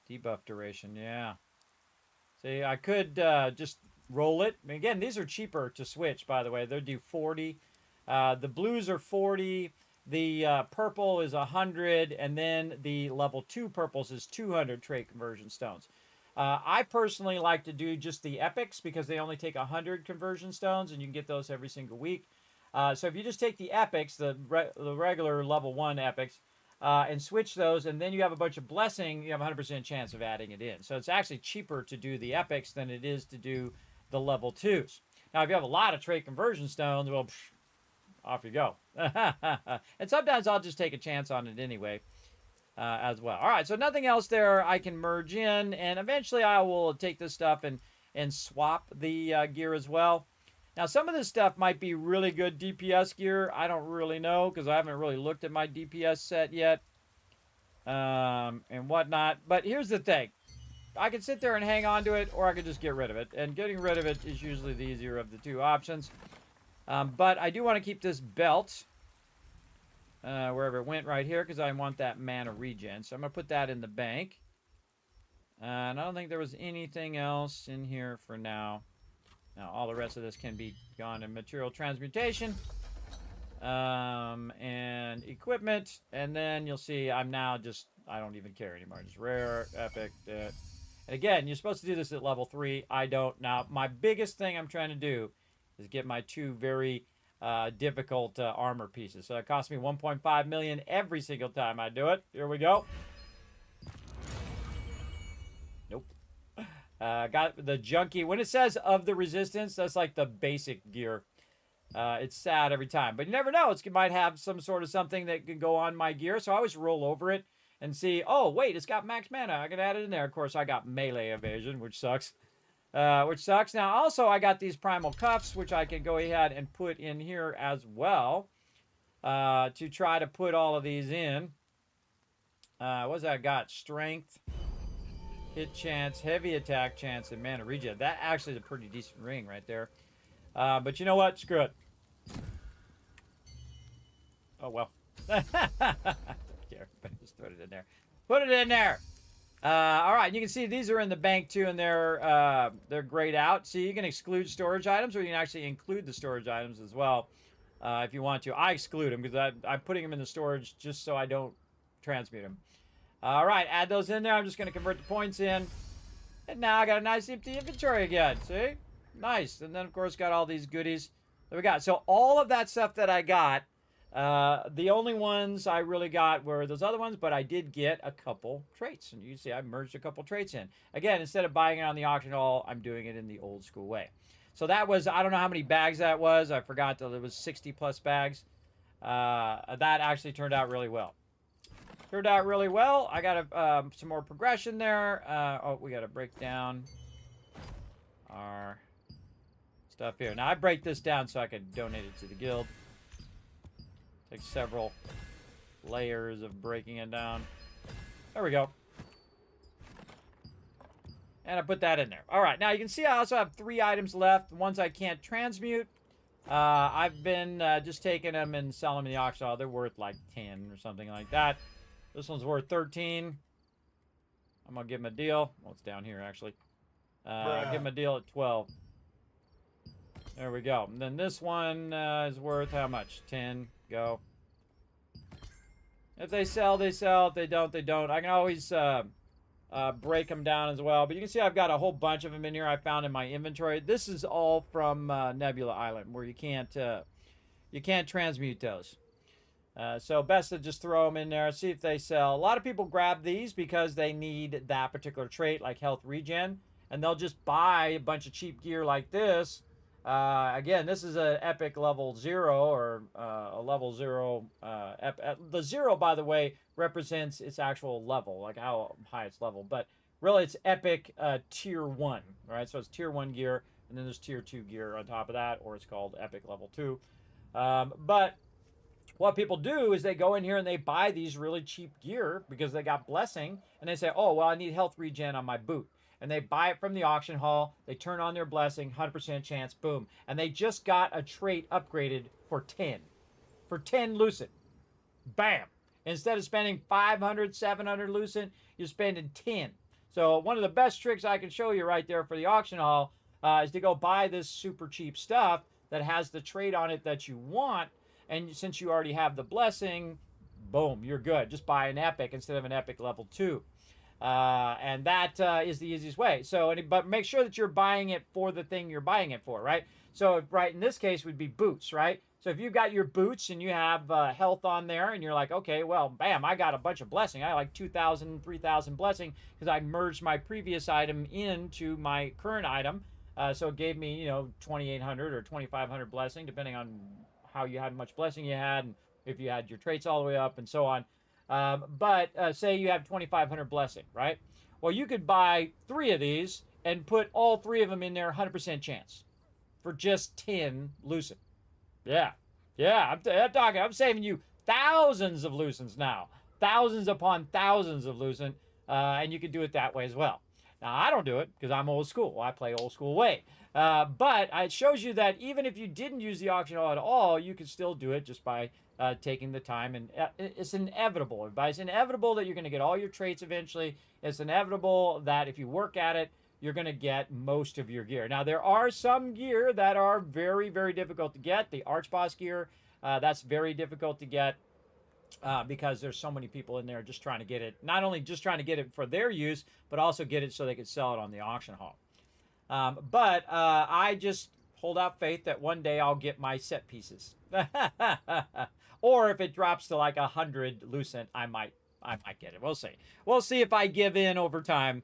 debuff duration. Yeah. See, I could just roll it. Again, these are cheaper to switch, by the way. They do 40. The blues are 40. The purple is 100. And then the level 2 purples is 200 trait conversion stones. I personally like to do just the epics because they only take 100 conversion stones, and you can get those every single week. So if you just take the epics, the regular level 1 epics, and switch those, and then you have a bunch of blessing, you have a 100% chance of adding it in. So it's actually cheaper to do the epics than it is to do the level 2s. Now, if you have a lot of trait conversion stones, well, off you go. And sometimes I'll just take a chance on it anyway. As well. All right, so nothing else there I can merge in, and eventually I will take this stuff and swap the gear as well. Now, some of this stuff might be really good DPS gear. I don't really know because I haven't really looked at my DPS set yet and whatnot. But here's the thing. I can sit there and hang on to it, or I could just get rid of it. And getting rid of it is usually the easier of the 2 options. But I do want to keep this belt. wherever it went right here because I want that mana regen. So I'm going to put that in the bank. And I don't think there was anything else in here for now. Now, all the rest of this can be gone in material transmutation. And equipment. And then you'll see I'm now just, I don't even care anymore. Just rare, epic. And again, you're supposed to do this at level 3. I don't. Now, my biggest thing I'm trying to do is get my 2 very difficult armor pieces. So it costs me 1.5 million every single time I do it. Here we go. Nope. Got the junkie. When it says of the resistance, that's like the basic gear. It's sad every time, but you never know. It might have some sort of something that can go on my gear. So I always roll over it and see, oh, wait, it's got max mana. I can add it in there. Of course, I got melee evasion, which sucks. Now, also, I got these primal cuffs, which I can go ahead and put in here as well to try to put all of these in. What's that got? Strength, hit chance, heavy attack chance, and mana regen. That actually is a pretty decent ring right there. But you know what? Screw it. Oh, well. I don't care. Just put it in there. Put it in there. All right. You can see these are in the bank, too, and they're grayed out. See, you can exclude storage items, or you can actually include the storage items as well if you want to. I exclude them because I'm putting them in the storage just so I don't transmute them. All right. Add those in there. I'm just going to convert the points in. And now I got a nice empty inventory again. See? Nice. And then, of course, got all these goodies that we got. So all of that stuff that I got, the only ones I really got were those other ones, but I did get a couple traits. And you see I merged a couple traits in. Again, instead of buying it on the auction hall, I'm doing it in the old school way. So that was, I don't know how many bags that was. I forgot that it was 60-plus bags. That actually turned out really well. Turned out really well. I got some more progression there. Oh, we got to break down our stuff here. Now, I break this down so I can donate it to the guild. Takes several layers of breaking it down. There we go. And I put that in there. All right. Now, you can see I also have 3 items left. The ones I can't transmute. I've been just taking them and selling them in the auction hall. They're worth like 10 or something like that. This one's worth 13. I'm going to give him a deal. Well, it's down here, actually. Give him a deal at 12. There we go. And then this one is worth how much? 10. Go. If they sell, they sell. If they don't, they don't. I can always break them down as well. But you can see I've got a whole bunch of them in here I found in my inventory. This is all from Nebula Island, where you can't transmute those. So best to just throw them in there, see if they sell. A lot of people grab these because they need that particular trait, like health regen, and they'll just buy a bunch of cheap gear like this. Again, this is an epic level 0 or a level 0. The 0, by the way, represents its actual level, like how high its level. But really, it's epic tier 1, right? So it's tier 1 gear, and then there's tier 2 gear on top of that, or it's called epic level 2. But what people do is they go in here and they buy these really cheap gear because they got blessing, and they say, oh, well, I need health regen on my boot. And they buy it from the auction hall. They turn on their blessing, 100% chance, boom. And they just got a trait upgraded for 10. For 10 Lucent. Bam. Instead of spending 500, 700 Lucent, you're spending 10. So one of the best tricks I can show you right there for the auction hall is to go buy this super cheap stuff that has the trait on it that you want. And since you already have the blessing, boom, you're good. Just buy an epic instead of an epic level 2. And that is the easiest way. So, but make sure that you're buying it for the thing you're buying it for, right? So, right in this case would be boots, right? So if you've got your boots and you have health on there and you're like, okay, well, bam, I got a bunch of blessing. I got like 2,000, 3,000 blessing because I merged my previous item into my current item. So it gave me, 2,800 or 2,500 blessing, depending on how much blessing you had and if you had your traits all the way up and so on. But say you have 2,500 blessing, right? Well, you could buy 3 of these and put all 3 of them in there, 100% chance for just 10 Lucent. Yeah, I'm talking. I'm saving you thousands of Lucents now, thousands upon thousands of Lucent, and you can do it that way as well. Now, I don't do it because I'm old school. I play old school way. But it shows you that even if you didn't use the auction hall at all, you can still do it just by taking the time. And it's inevitable, everybody. It's inevitable that you're going to get all your traits eventually. It's inevitable that if you work at it, you're going to get most of your gear. Now, there are some gear that are very, very difficult to get. The Archboss gear, that's very difficult to get. Because there's so many people in there just trying to get it, not only just trying to get it for their use, but also get it so they could sell it on the auction hall. But I just hold out faith that one day I'll get my set pieces. Or if it drops to like 100 Lucent, I might get it. We'll see. We'll see if I give in over time.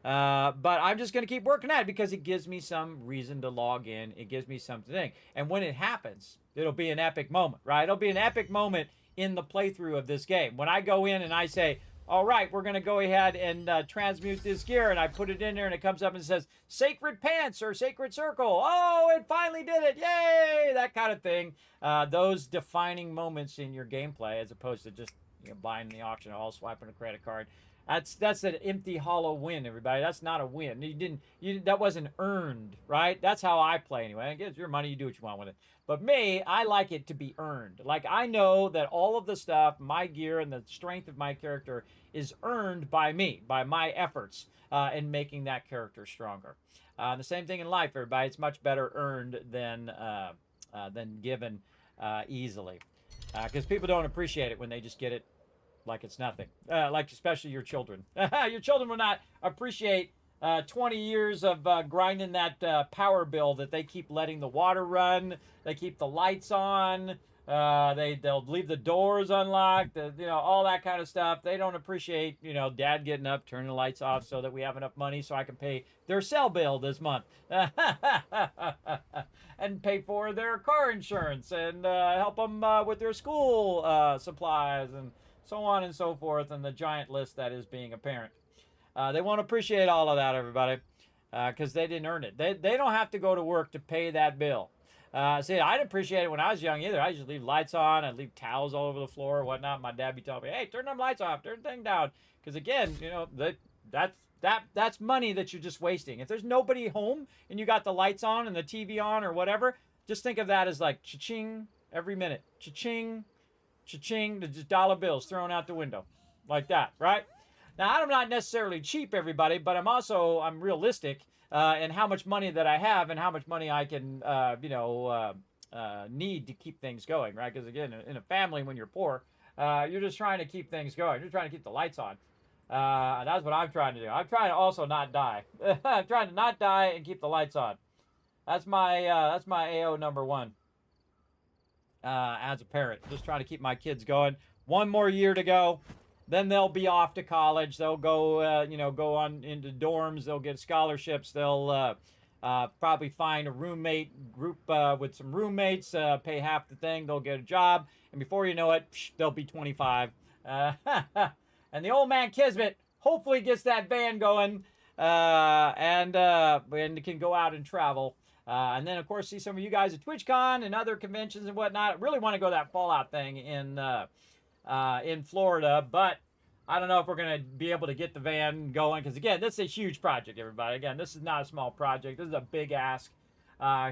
But I'm just going to keep working at it because it gives me some reason to log in. It gives me something. And when it happens, it'll be an epic moment, right? It'll be an epic moment in the playthrough of this game. When I go in and I say, all right, we're going to go ahead and transmute this gear, and I put it in there, and it comes up and says, Sacred Pants or Sacred Circle. Oh, it finally did it. Yay! That kind of thing. Those defining moments in your gameplay, as opposed to just buying the auction hall, swiping a credit card. That's an empty, hollow win, everybody. That's not a win. That wasn't earned, right? That's how I play anyway. It gives your money, you do what you want with it. But me, I like it to be earned. Like, I know that all of the stuff, my gear and the strength of my character is earned by me, by my efforts in making that character stronger. The same thing in life, everybody. It's much better earned than given easily. Because people don't appreciate it when they just get it like it's nothing. Like especially your children. Your children will not appreciate 20 years of grinding that power bill that they keep letting the water run. They keep the lights on. They'll leave the doors unlocked. All that kind of stuff. They don't appreciate dad getting up, turning the lights off so that we have enough money so I can pay their cell bill this month. And pay for their car insurance and help them with their school supplies and so on and so forth, and the giant list that is being a parent. They won't appreciate all of that, everybody, because they didn't earn it. They don't have to go to work to pay that bill. See, I didn't appreciate it when I was young either. I just leave lights on. I'd leave towels all over the floor or whatnot. My dad would be telling me, hey, turn them lights off, turn the thing down. Because again, that's money that you're just wasting. If there's nobody home and you got the lights on and the TV on or whatever, just think of that as like cha-ching every minute. Cha-ching, cha-ching, just dollar bills thrown out the window like that, right? Now, I'm not necessarily cheap, everybody, but I'm realistic in how much money that I have and how much money I can, need to keep things going, right? Because again, in a family, when you're poor, you're just trying to keep things going. You're trying to keep the lights on. That's what I'm trying to do. I'm trying to also not die. I'm trying to not die and keep the lights on. That's my AO number one. As a parent, just trying to keep my kids going. One more year to go, then they'll be off to college. They'll go, go on into dorms. They'll get scholarships. They'll probably find a roommate group with some roommates, pay half the thing. They'll get a job, and before you know it, they'll be 25. And the old man Kismet hopefully gets that van going, and can go out and travel. And then, of course, see some of you guys at TwitchCon and other conventions and whatnot. I really want to go to that Fallout thing in Florida, but I don't know if we're going to be able to get the van going because, again, this is a huge project, everybody. Again, this is not a small project. This is a big ask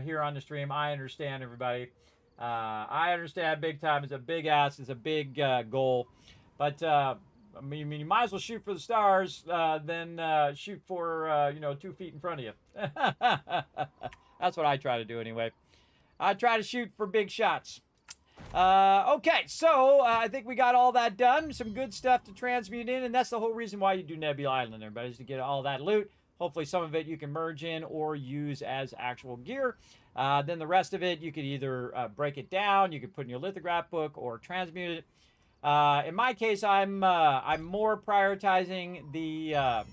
here on the stream. I understand, everybody. I understand big time. It's a big ask. It's a big goal. But, I mean, you might as well shoot for the stars than shoot for, 2 feet in front of you. That's what I try to do anyway. I try to shoot for big shots. Okay, so I think we got all that done. Some good stuff to transmute in, and that's the whole reason why you do Nebula Island, everybody, is to get all that loot. Hopefully some of it you can merge in or use as actual gear. Then the rest of it, you could either break it down, you could put in your lithograph book, or transmute it. In my case, I'm more prioritizing the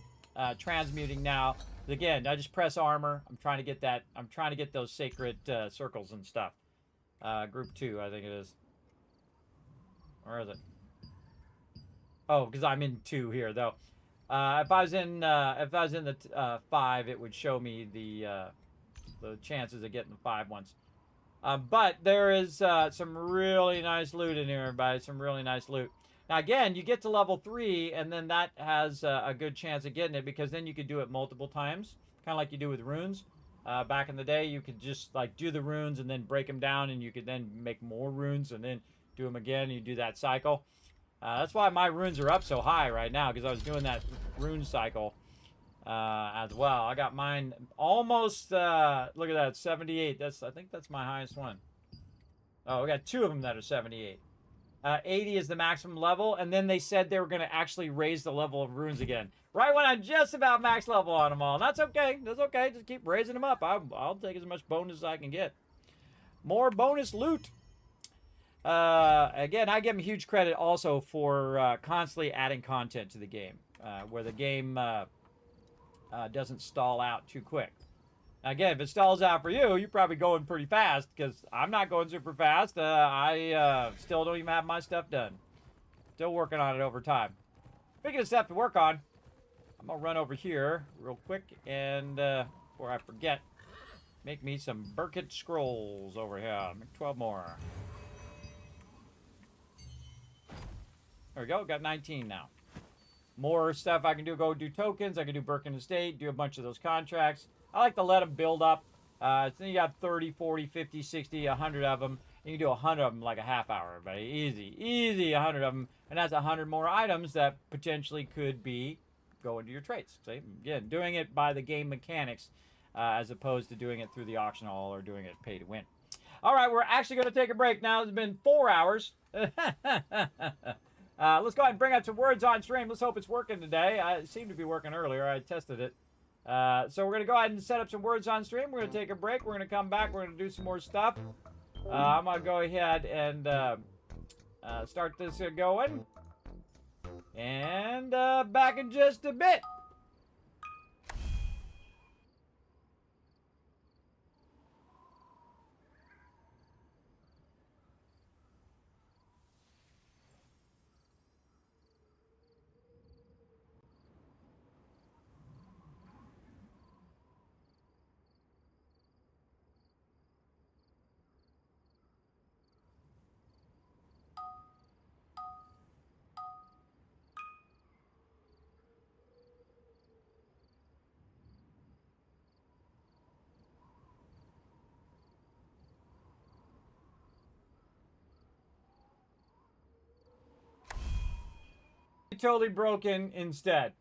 transmuting now. Again, I just press armor. I'm trying to get that. I'm trying to get those sacred circles and stuff. Group 2, I think it is. Where is it? Oh, because I'm in 2 here though. If I was in the 5, it would show me the chances of getting the 5 ones. But there is some really nice loot in here, everybody. Some really nice loot. Now, again, you get to level 3, and then that has a good chance of getting it, because then you could do it multiple times, kind of like you do with runes. Back in the day, you could just like do the runes and then break them down, and you could then make more runes and then do them again. You do that cycle. That's why my runes are up so high right now, because I was doing that rune cycle as well. I got mine almost, look at that, 78. I think that's my highest one. Oh, we got 2 of them that are 78. 80 is the maximum level, and then they said they were going to actually raise the level of runes again. Right when I'm just about max level on them all. And that's okay. That's okay. Just keep raising them up. I'll take as much bonus as I can get. More bonus loot. Again, I give them huge credit also for constantly adding content to the game, where the game doesn't stall out too quick. Again, if it stalls out for you, you're probably going pretty fast, because I'm not going super fast. I still don't even have my stuff done. Still working on it over time. Speaking of stuff to work on, I'm going to run over here real quick, and before I forget, make me some Burkett scrolls over here. Make 12 more. There we go. Got 19 now. More stuff I can do. Go do tokens. I can do Birkin Estate. Do a bunch of those contracts. I like to let them build up. So you got 30, 40, 50, 60, 100 of them. You can do 100 of them like a half hour, everybody. Easy. Easy, 100 of them. And that's 100 more items that potentially could be go into your trades. See? Again, doing it by the game mechanics as opposed to doing it through the auction hall or doing it pay to win. All right, we're actually going to take a break now. It's been 4 hours. Let's go ahead and bring up some words on stream. Let's hope it's working today. It seemed to be working earlier. I tested it. So we're going to go ahead and set up some words on stream. We're going to take a break. We're going to come back. We're going to do some more stuff. I'm going to go ahead and start this going. And back in just a bit. Totally broken instead.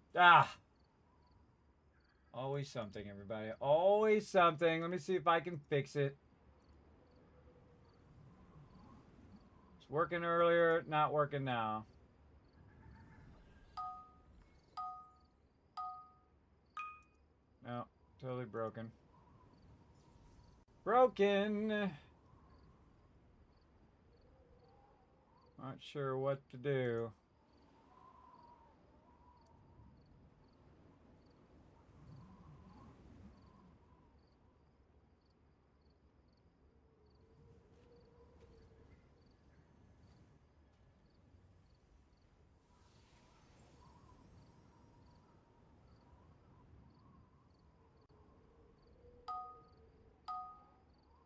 Always something, everybody. Always something. Let me see if I can fix it. It's working earlier, not working now. No, totally broken. Broken. Not sure what to do.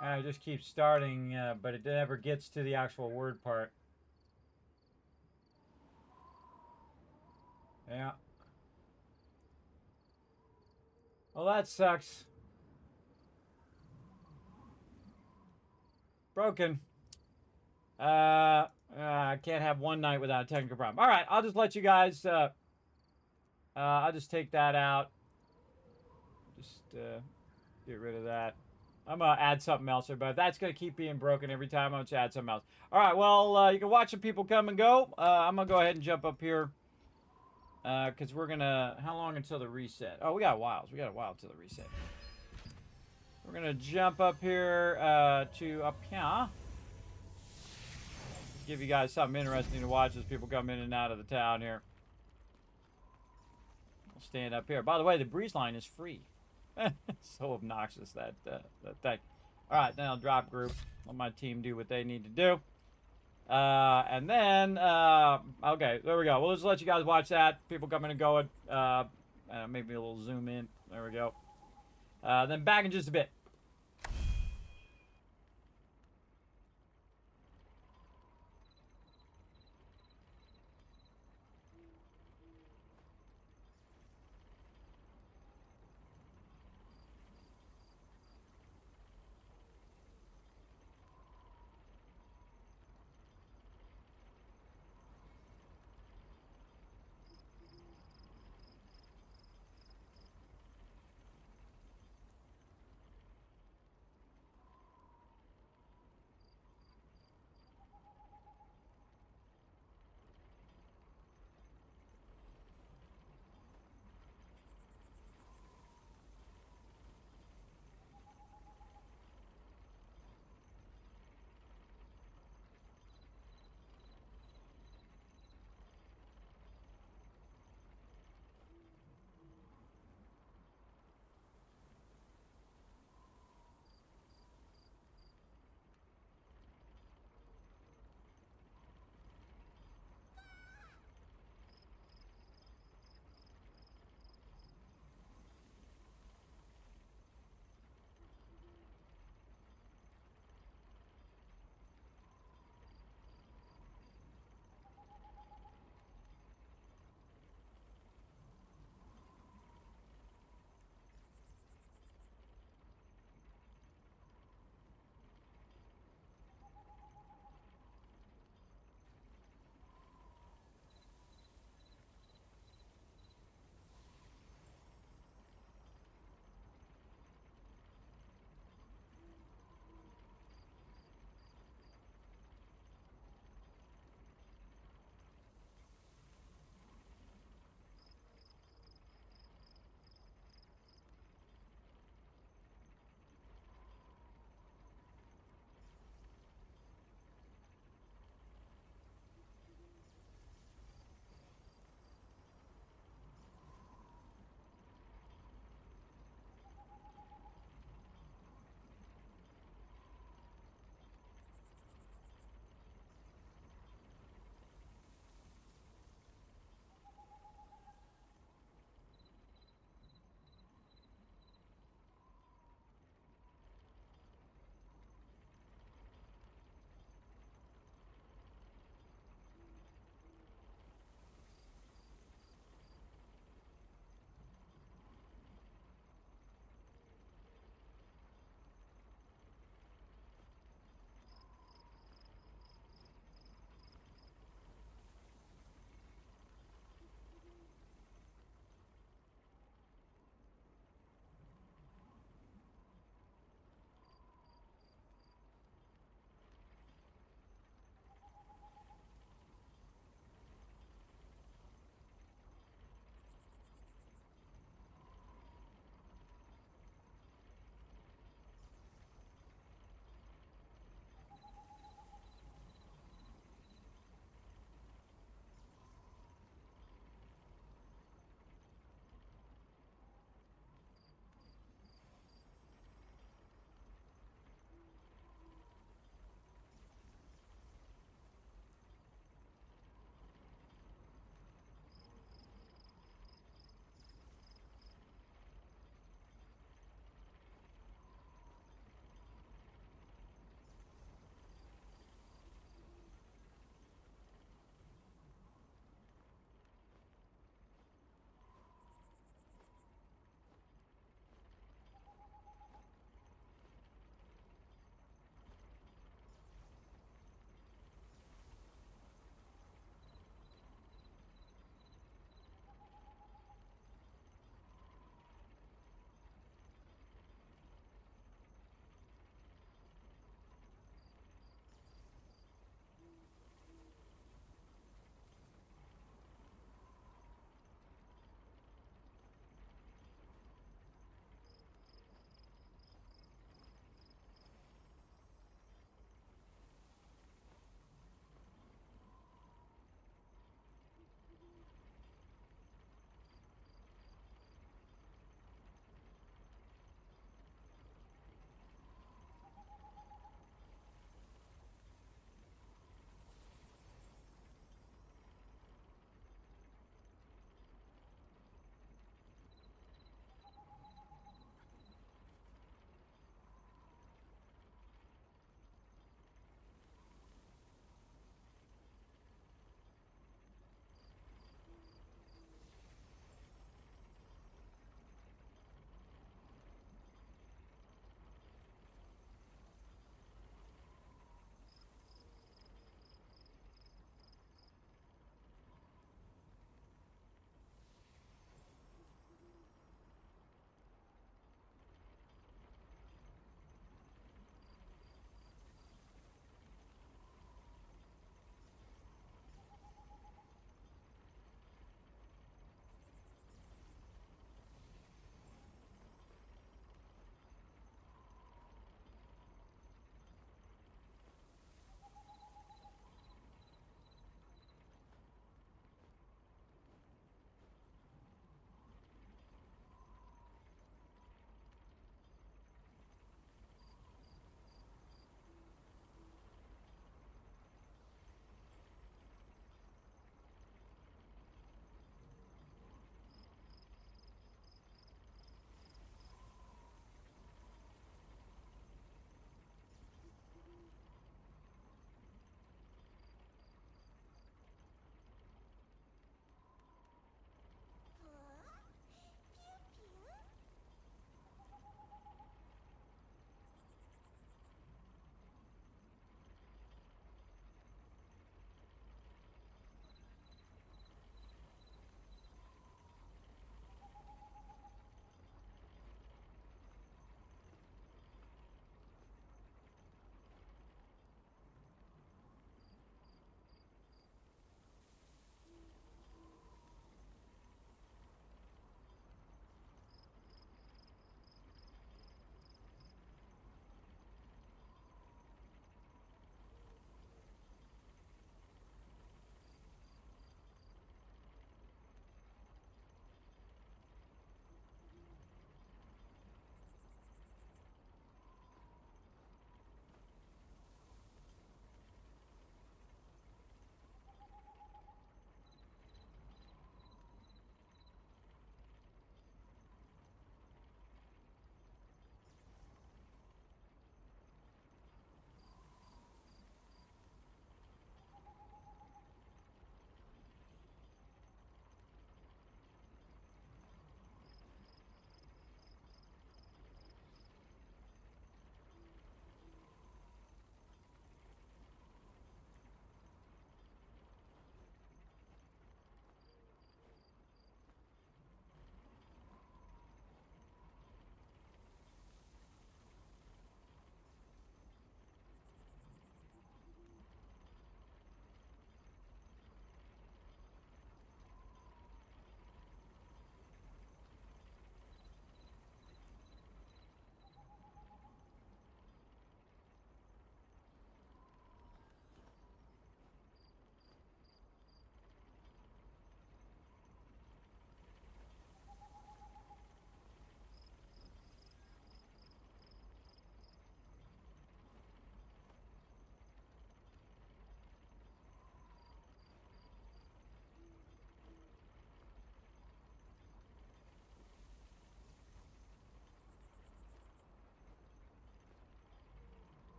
I just keep starting, but it never gets to the actual word part. Yeah. Well, that sucks. Broken. I can't have one night without a technical problem. All right, I'll just let you guys, I'll just take that out. Just get rid of that. I'm going to add something else here, but that's going to keep being broken every time. I'm going to add something else. All right, well, you can watch some people come and go. I'm going to go ahead and jump up here because we're going to... How long until the reset? Oh, we got a while. We got a while until the reset. We're going to jump up here to up here. Give you guys something interesting to watch as people come in and out of the town here. We'll stand up here. By the way, the breeze line is free. So obnoxious, that thing. All right, then I'll drop group. Let my team do what they need to do. And then, okay, there we go. We'll just let you guys watch that. People coming and going. Maybe a little zoom in. There we go. Then back in just a bit.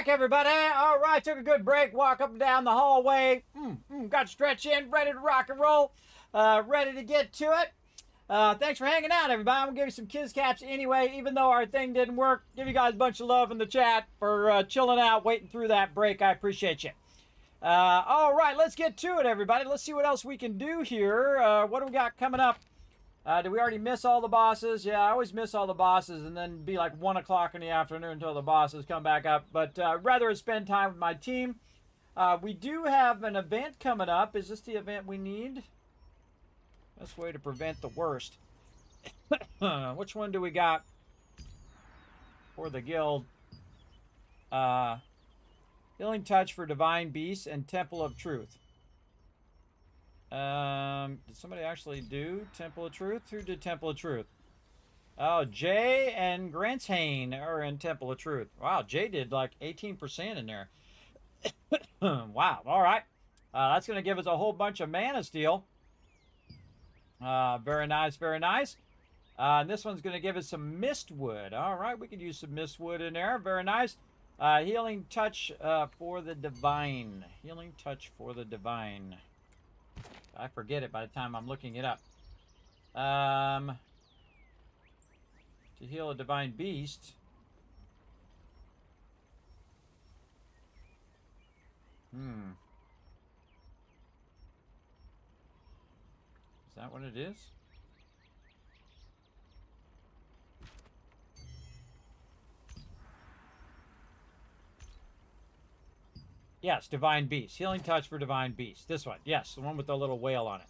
everybody. All right, took a good break. Walk up and down the hallway. Got to stretch in, ready to rock and roll. Ready to get to it. Thanks for hanging out, everybody. I'm going to give you some kids caps anyway, even though our thing didn't work. Give you guys a bunch of love in the chat for chilling out, waiting through that break. I appreciate you. All right, let's get to it, everybody. Let's see what else we can do here. What do we got coming up? Did we already miss all the bosses? Yeah, I always miss all the bosses and then be like 1 o'clock in the afternoon until the bosses come back up. But rather spend time with my team. We do have an event coming up. Is this the event we need? Best way to prevent the worst. Which one do we got for the guild? Healing Touch for Divine Beasts and Temple of Truth. Did somebody actually do Temple of Truth? Who did Temple of Truth? Oh, Jay and Granthane are in Temple of Truth. Wow, Jay did like 18% in there. Wow, all right. That's going to give us a whole bunch of mana steel. Very nice, very nice. And this one's going to give us some Mistwood. All right, we could use some Mistwood in there. Very nice. Healing Touch for the Divine. Healing Touch for the Divine. I forget it by the time I'm looking it up. To heal a divine beast. Is that what it is? Yes, Divine Beast. Healing Touch for Divine Beast. This one. Yes, the one with the little whale on it.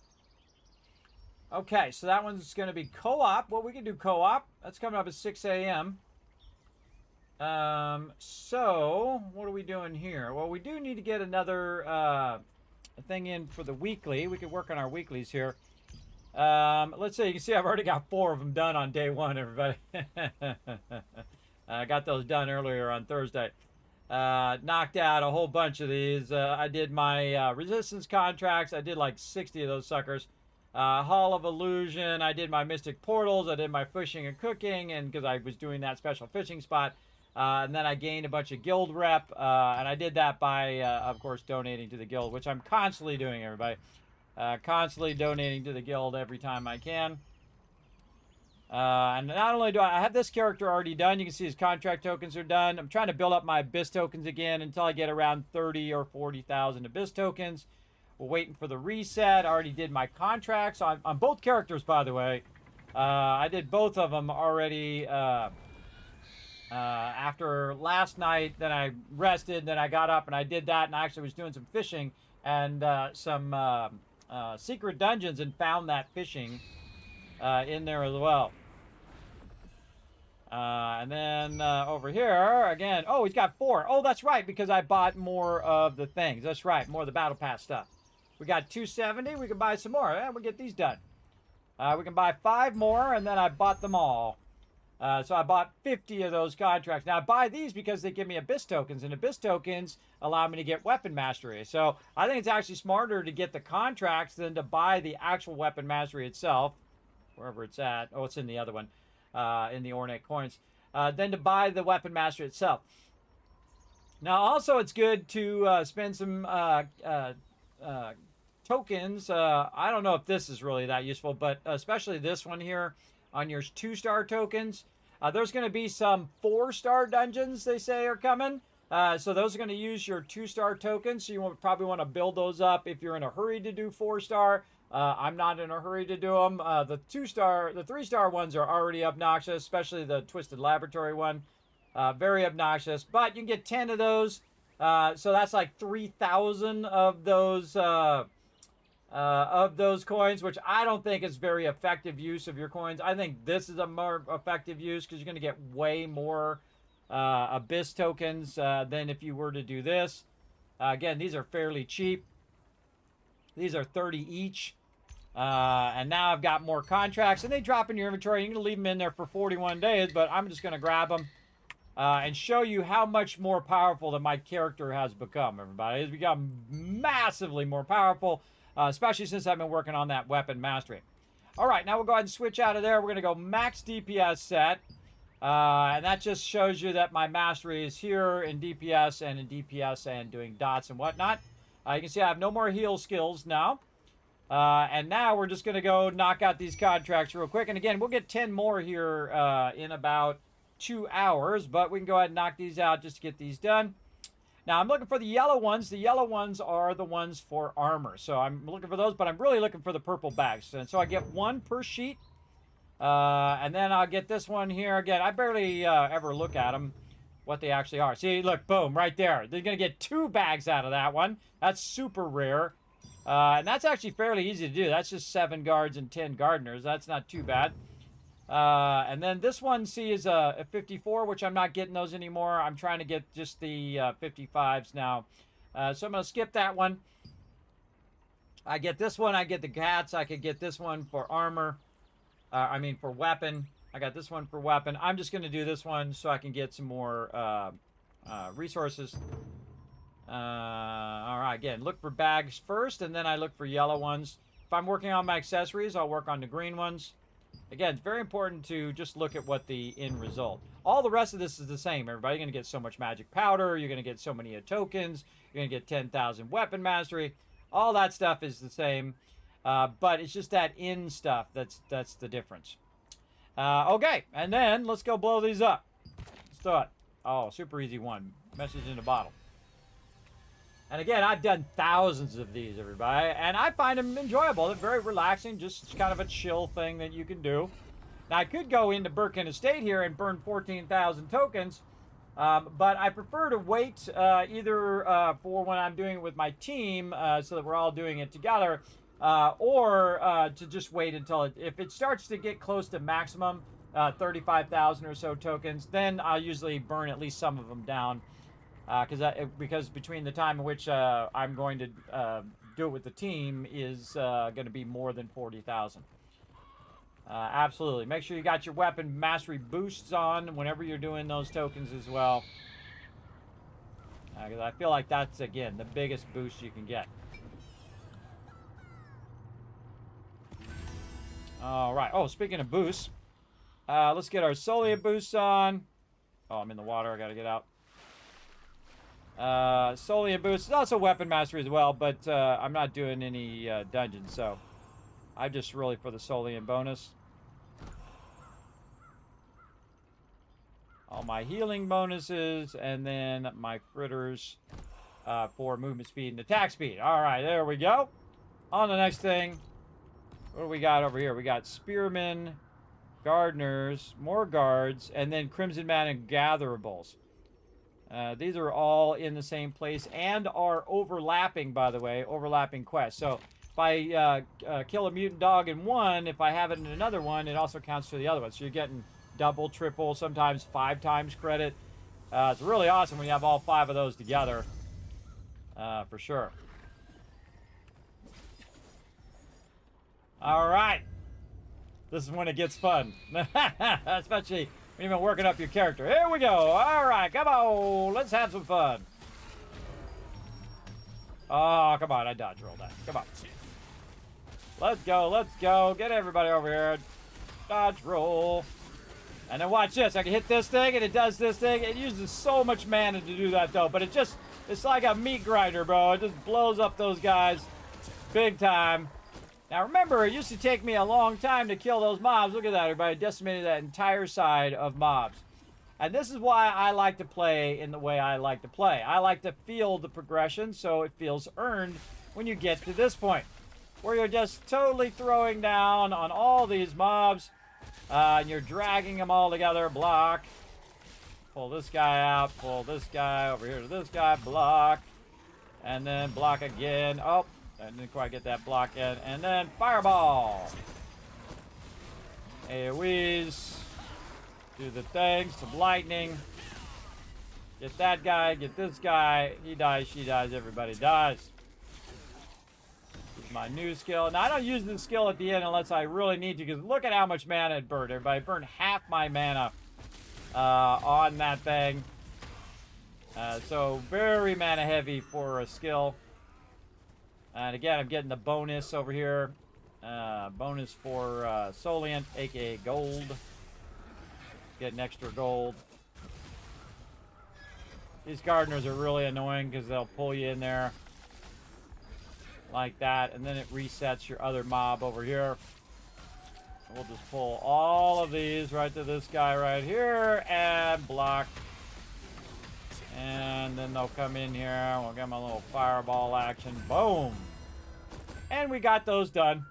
Okay, so that one's going to be co-op. Well, we can do co-op. That's coming up at 6 a.m. So, what are we doing here? Well, we do need to get another thing in for the weekly. We could work on our weeklies here. Let's see. You can see I've already got 4 of them done on day 1, everybody. I got those done earlier on Thursday. Knocked out a whole bunch of these. I did my resistance contracts. I did like 60 of those suckers. Hall of Illusion. I did my Mystic Portals. I did my fishing and cooking, and because I was doing that special fishing spot. And then I gained a bunch of guild rep, and I did that by, of course, donating to the guild, which I'm constantly doing, everybody. Constantly donating to the guild every time I can. And not only do I have this character already done, you can see his contract tokens are done. I'm trying to build up my Abyss tokens again until I get around 30 or 40,000 Abyss tokens. We're waiting for the reset. I already did my contracts on both characters, by the way. I did both of them already after last night. Then I rested, then I got up and I did that, and I actually was doing some fishing and some secret dungeons and found that fishing in there as well. And then over here, again, oh, he's got 4. Oh, that's right, because I bought more of the things. That's right, more of the Battle Pass stuff. We got 270. We can buy some more. We'll get these done. We can buy 5 more, and then I bought them all. So I bought 50 of those contracts. Now, I buy these because they give me Abyss tokens, and Abyss tokens allow me to get weapon mastery. So I think it's actually smarter to get the contracts than to buy the actual weapon mastery itself, wherever it's at. Oh, it's in the other one, in the ornate coins. Than to buy the weapon mastery itself. Now, also, it's good to spend some tokens. I don't know if this is really that useful, but especially this one here on your 2-star tokens. There's going to be some 4-star dungeons, they say, are coming. So those are going to use your 2-star tokens. So you probably want to build those up if you're in a hurry to do 4-star. I'm not in a hurry to do them. The 3-star ones are already obnoxious, especially the Twisted Laboratory one. Very obnoxious, but you can get 10 of those. So that's like 3,000 of those coins, which I don't think is very effective use of your coins. I think this is a more effective use because you're going to get way more Abyss tokens than if you were to do this. Again, these are fairly cheap. These are 30 each. And now I've got more contracts, and they drop in your inventory. You can leave them in there for 41 days, but I'm just going to grab them and show you how much more powerful that my character has become, everybody. It's become massively more powerful, especially since I've been working on that weapon mastery. All right, now we'll go ahead and switch out of there. We're going to go max DPS set. And that just shows you that my mastery is here in DPS and doing dots and whatnot. You can see I have no more heal skills now. And now we're just going to go knock out these contracts real quick. And again, we'll get 10 more here in about 2 hours. But we can go ahead and knock these out just to get these done. Now, I'm looking for the yellow ones. The yellow ones are the ones for armor. So I'm looking for those, but I'm really looking for the purple bags. And so I get 1 per sheet. And then I'll get this one here. Again, I barely ever look at them, what they actually are. See, look, boom, right there. They're going to get 2 bags out of that one. That's super rare. And that's actually fairly easy to do. That's just 7 guards and 10 gardeners. That's not too bad. And then this one, see, is a 54, which I'm not getting those anymore. I'm trying to get just the 55s now. So I'm going to skip that one. I get this one. I get the cats. I could get this one for armor. For weapon. I got this one for weapon. I'm just going to do this one so I can get some more resources. All right, again, look for bags first, and then I look for yellow ones. If I'm working on my accessories, I'll work on the green ones. Again, it's very important to just look at what the end result. All the rest of this is the same, everybody. You're going to get so much magic powder. You're going to get so many tokens. You're going to get 10,000 weapon mastery. All that stuff is the same. But it's just that in stuff that's the difference. Okay, and then let's go blow these up. Let's do it. Oh, super easy one. Message in a bottle. And again, I've done thousands of these, everybody, and I find them enjoyable. They're very relaxing, just kind of a chill thing that you can do. Now, I could go into Birkin Estate here and burn 14,000 tokens, but I prefer to wait either for when I'm doing it with my team so that we're all doing it together, or to just wait until if it starts to get close to maximum 35,000 or so tokens, then I'll usually burn at least some of them down. Because between the time in which I'm going to do it with the team is going to be more than 40,000. Absolutely. Make sure you got your weapon mastery boosts on whenever you're doing those tokens as well. Because I feel like that's, again, the biggest boost you can get. All right. Oh, speaking of boosts, let's get our Solia boosts on. Oh, I'm in the water. I got to get out. Solian boost is also weapon mastery as well, but I'm not doing any dungeons, so I'm just really for the Solian bonus. All my healing bonuses, and then my fritters for movement speed and attack speed. All right, there we go. On the next thing, what do we got over here? We got spearmen, gardeners, more guards, and then Crimson Man and gatherables. These are all in the same place and are overlapping, by the way, overlapping quests. So if I kill a mutant dog in one, if I have it in another one, it also counts for the other one. So you're getting double, triple, sometimes 5 times credit. It's really awesome when you have all 5 of those together, for sure. All right. This is when it gets fun, especially when you've been working up your character. Here we go. All right, come on. Let's have some fun. Oh, come on. I dodge rolled that. Come on. Let's go. Let's go. Get everybody over here. Dodge roll. And then watch this. I can hit this thing, and it does this thing. It uses so much mana to do that, though. But it's like a meat grinder, bro. It just blows up those guys big time. Now remember, it used to take me a long time to kill those mobs. Look at that, everybody. Decimated that entire side of mobs. And this is why I like to play in the way I like to play. I like to feel the progression, so it feels earned when you get to this point, where you're just totally throwing down on all these mobs, and you're dragging them all together. Block. Pull this guy out. Pull this guy over here to this guy. Block. And then block again. Oh. I didn't quite get that block in. And then fireball. AoEs. Do the thing. Some lightning. Get that guy. Get this guy. He dies. She dies. Everybody dies. This is my new skill. Now, I don't use this skill at the end unless I really need to, because look at how much mana it burned. Everybody burned half my mana on that thing. So very mana heavy for a skill. And again, I'm getting the bonus over here. Bonus for Solient, aka gold. getting extra gold. These gardeners are really annoying because they'll pull you in there like that, and then it resets your other mob over here. We'll just pull all of these right to this guy right here and block. And then they'll come in here. We'll get them a little fireball action. Boom. And we got those done.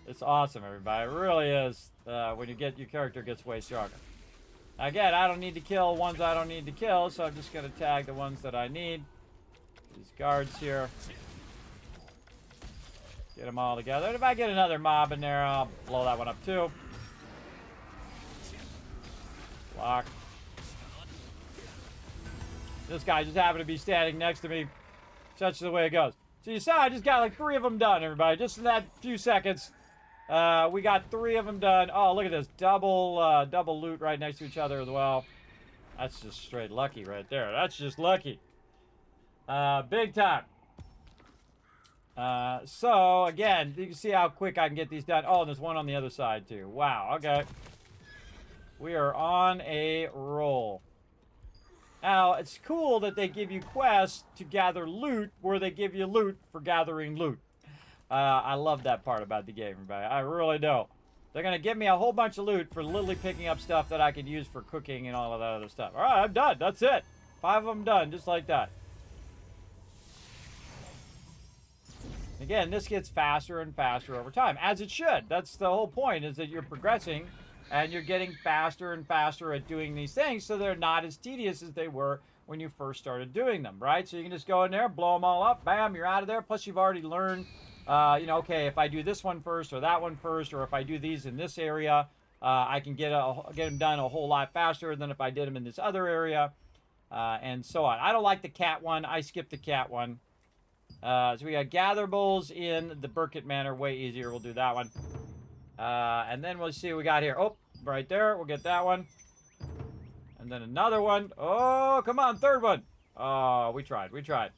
It's awesome, everybody. It really is. When you get your character gets way stronger. Again, I don't need to kill ones I don't need to kill, so I'm just going to tag the ones that I need. These guards here. Get them all together. And if I get another mob in there, I'll blow that one up too. Block. This guy just happened to be standing next to me. Such the way it goes. So you saw I just got like 3 of them done, everybody. Just in that few seconds. We got 3 of them done. Oh, look at this. Double loot right next to each other as well. That's just straight lucky right there. That's just lucky. Big time. So, again, you can see how quick I can get these done. Oh, and there's one on the other side, too. Wow, okay. We are on a roll. Now, it's cool that they give you quests to gather loot where they give you loot for gathering loot. I love that part about the game, everybody. I really do. They're going to give me a whole bunch of loot for literally picking up stuff that I could use for cooking and all of that other stuff. All right, I'm done. That's it. 5 of them done, just like that. Again, this gets faster and faster over time, as it should. That's the whole point, is that you're progressing and you're getting faster and faster at doing these things so they're not as tedious as they were when you first started doing them, right? So you can just go in there, blow them all up, bam, you're out of there. Plus, you've already learned, you know, okay, if I do this one first or that one first, or if I do these in this area, I can get them done a whole lot faster than if I did them in this other area, and so on. I don't like the cat one. I skipped the cat one. So we got gatherables in the Burkett Manor, way easier. We'll do that one. And then we'll see what we got here. Oh, right there. We'll get that one. And then another one. Oh, come on. 3rd one. Oh, we tried. We tried.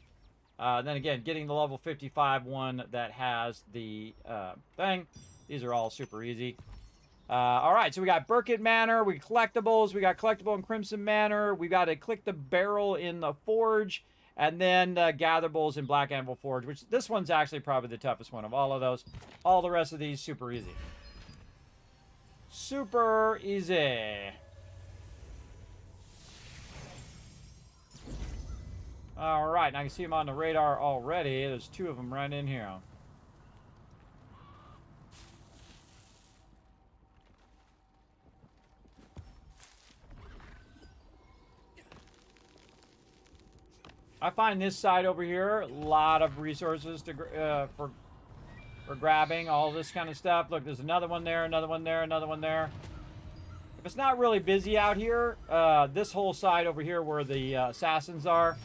And then again, getting the level 55 one that has the thing. These are all super easy. All right, so we got Burkett Manor. We collectibles. We got collectible in Crimson Manor. We got to click the barrel in the Forge. And then gatherables in Black Anvil Forge, which this one's actually probably the toughest one of all of those. All the rest of these, super easy. Super easy. All right, and I can see them on the radar already. There's 2 of them right in here. I find this side over here, a lot of resources to for grabbing, all this kind of stuff. Look, there's another one there, another one there, another one there. If it's not really busy out here, this whole side over here where the assassins are.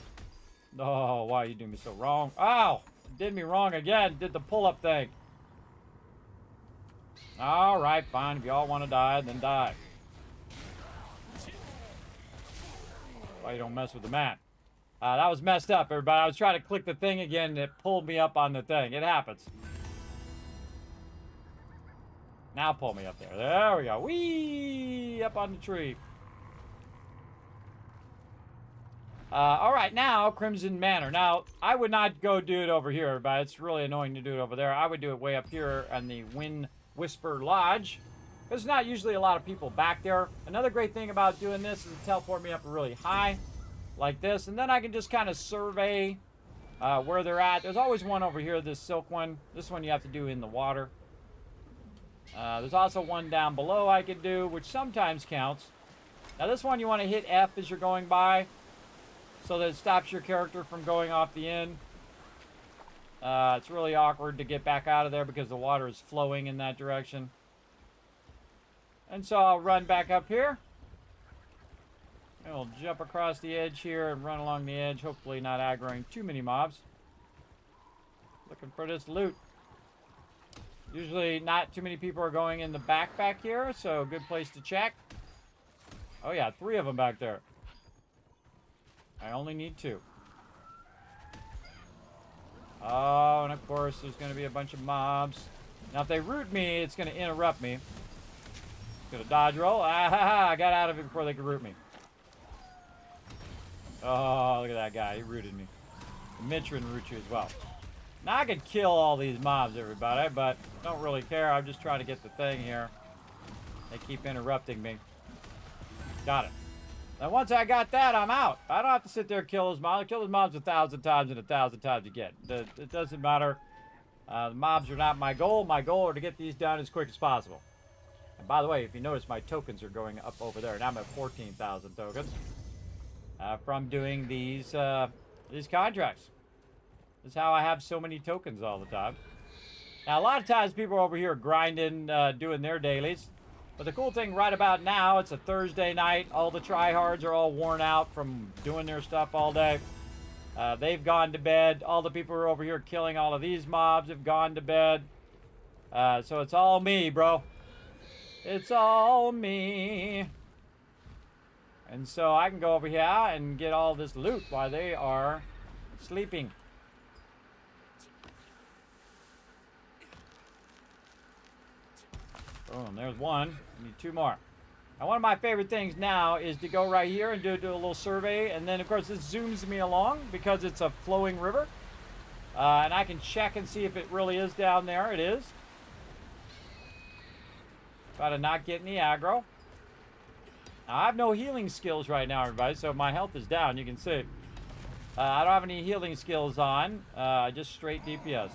Oh, why you doing me so wrong? Ow! Did me wrong again. Did the pull-up thing. All right, fine. If you all want to die, then die. Why you don't mess with the map? That was messed up, everybody. I was trying to click the thing again, and it pulled me up on the thing. It happens. Now pull me up there. There we go. Whee! Up on the tree. All right, now, Crimson Manor. Now, I would not go do it over here, but it's really annoying to do it over there. I would do it way up here on the Wind Whisper Lodge. There's not usually a lot of people back there. Another great thing about doing this is to teleport me up really high, like this, and then I can just kind of survey where they're at. There's always one over here, this silk one. This one you have to do in the water. There's also one down below I could do, which sometimes counts. Now this one you want to hit F as you're going by, so that it stops your character from going off the end. It's really awkward to get back out of there because the water is flowing in that direction. And so I'll run back up here. And we'll jump across the edge here and run along the edge, hopefully not aggroing too many mobs. Looking for this loot. Usually not too many people are going in the back here, so good place to check. Oh yeah, 3 of them back there. I only need 2. Oh, and of course there's going to be a bunch of mobs. Now if they root me, it's going to interrupt me. Gonna dodge roll. Ah, ha, ha. I got out of it before they could root me. Oh, look at that guy. He rooted me. Mitrin root you as well. Now I could kill all these mobs, everybody, but don't really care. I'm just trying to get the thing here. They keep interrupting me. Got it. Now once I got that, I'm out. I don't have to sit there and kill those mobs. I kill those mobs 1,000 times and 1,000 times again. It doesn't matter. The mobs are not my goal. My goal are to get these done as quick as possible. And by the way, if you notice, my tokens are going up over there. Now I'm at 14,000 tokens from doing these contracts. This is how I have so many tokens all the time. Now, a lot of times people are over here grinding, doing their dailies. But the cool thing right about now, it's a Thursday night. All the tryhards are all worn out from doing their stuff all day. They've gone to bed. All the people who are over here killing all of these mobs have gone to bed. So it's all me, bro. It's all me. And so I can go over here and get all this loot while they are sleeping. Boom, there's one. I need 2 more. Now, one of my favorite things now is to go right here and do a little survey. And then, of course, this zooms me along because it's a flowing river. And I can check and see if it really is down there. It is. Try to not get any aggro. Now, I have no healing skills right now, everybody, so my health is down, you can see. I don't have any healing skills on, just straight DPS.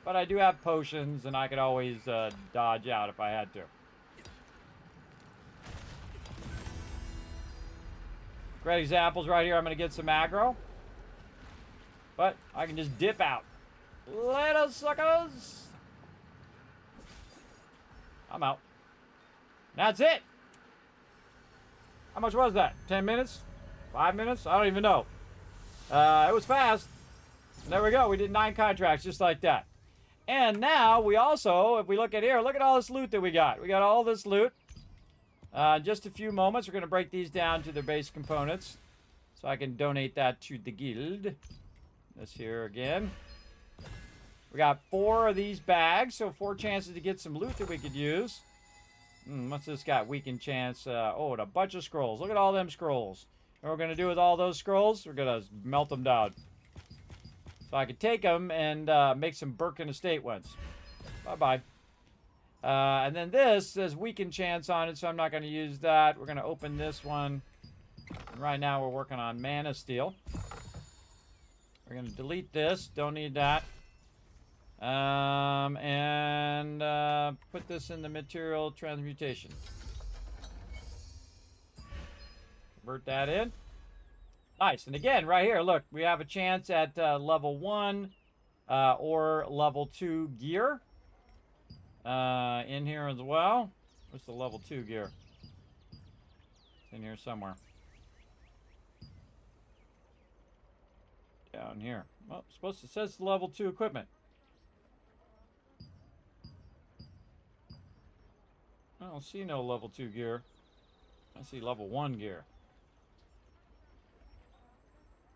But I do have potions, and I could always dodge out if I had to. Great examples right here. I'm going to get some aggro. But I can just dip out. Later, suckers! I'm out. That's it. How much was that? 10 minutes? 5 minutes? I don't even know. It was fast. There we go. We did 9 contracts just like that. And now we also, if we look at here, look at all this loot that we got. We got all this loot. Just a few moments. We're going to break these down to their base components. So I can donate that to the guild. This here again. We got 4 of these bags, so 4 chances to get some loot that we could use. What's this got? Weakened chance. Oh, and a bunch of scrolls. Look at all them scrolls. What we're going to do with all those scrolls? We're going to melt them down. So I could take them and make some Birkin Estate ones. Bye-bye. And then this says weakened chance on it, so I'm not going to use that. We're going to open this one. And right now we're working on Mana Steel. We're going to delete this. Don't need that. And put this in the material transmutation. Convert that in. Nice. And again, right here, look, we have a chance at level 1 or level 2 gear in here as well. What's the level 2 gear? It's in here somewhere. Down here. Well, it says level 2 equipment. I don't see no level 2 gear. I see level 1 gear.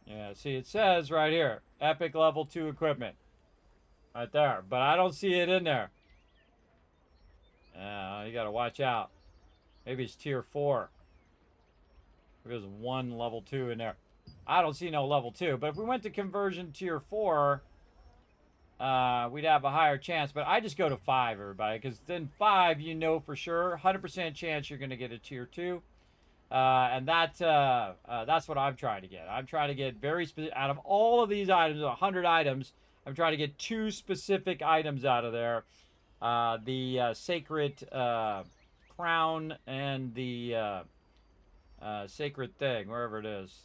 Yeah, see, it says right here, epic level 2 equipment. Right there. But I don't see it in there. You gotta watch out. Maybe it's tier 4. There's 1 level 2 in there. I don't see no level 2. But if we went to conversion tier 4, we'd have a higher chance. But I just go to 5, everybody. Because then 5, you know for sure. 100% chance you're going to get a tier 2. And that's what I'm trying to get. I'm trying to get very specific. Out of all of these items, 100 items, I'm trying to get 2 specific items out of there. The sacred crown and the sacred thing, wherever it is.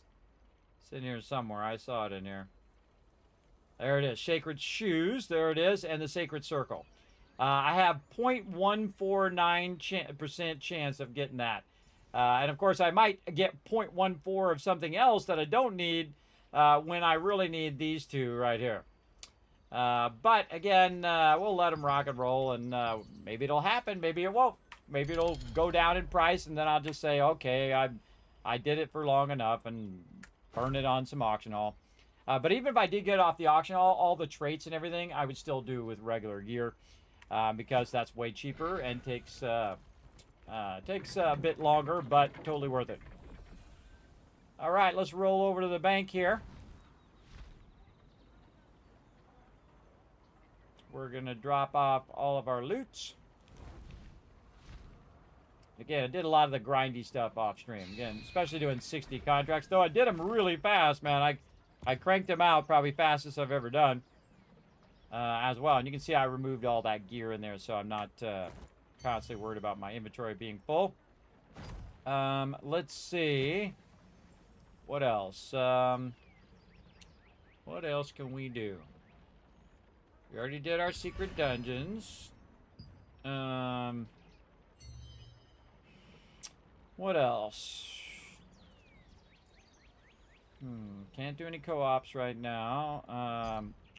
It's in here somewhere. I saw it in here. There it is. Sacred shoes. There it is. And the sacred circle. I have 0.149% chance of getting that. And of course, I might get 0.14 of something else that I don't need when I really need these 2 right here. But again, we'll let them rock and roll, and maybe it'll happen. Maybe it won't. Maybe it'll go down in price, and then I'll just say, okay, I did it for long enough and burn it on some auction haul. But even if I did get it off the auction, all the traits and everything, I would still do with regular gear because that's way cheaper and takes a bit longer, but totally worth it. All right, let's roll over to the bank here. We're going to drop off all of our loots. Again, I did a lot of the grindy stuff off stream. Again, especially doing 60 contracts. Though I did them really fast, man. I cranked them out probably fastest I've ever done as well. And you can see I removed all that gear in there, so I'm not constantly worried about my inventory being full. Let's see. What else? What else can we do? We already did our secret dungeons. What else? Can't do any co-ops right now.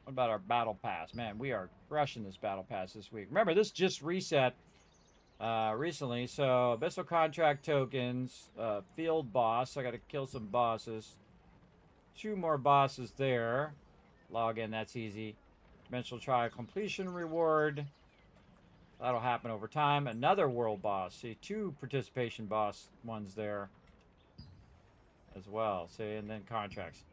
What about our battle pass? Man, we are crushing this battle pass this week. Remember, this just reset recently. So, abyssal contract tokens, field boss. I got to kill some bosses. 2 more bosses there. Log in, that's easy. Dimensional trial completion reward. That'll happen over time. Another world boss. See, 2 participation boss ones there as well. See, and then contracts.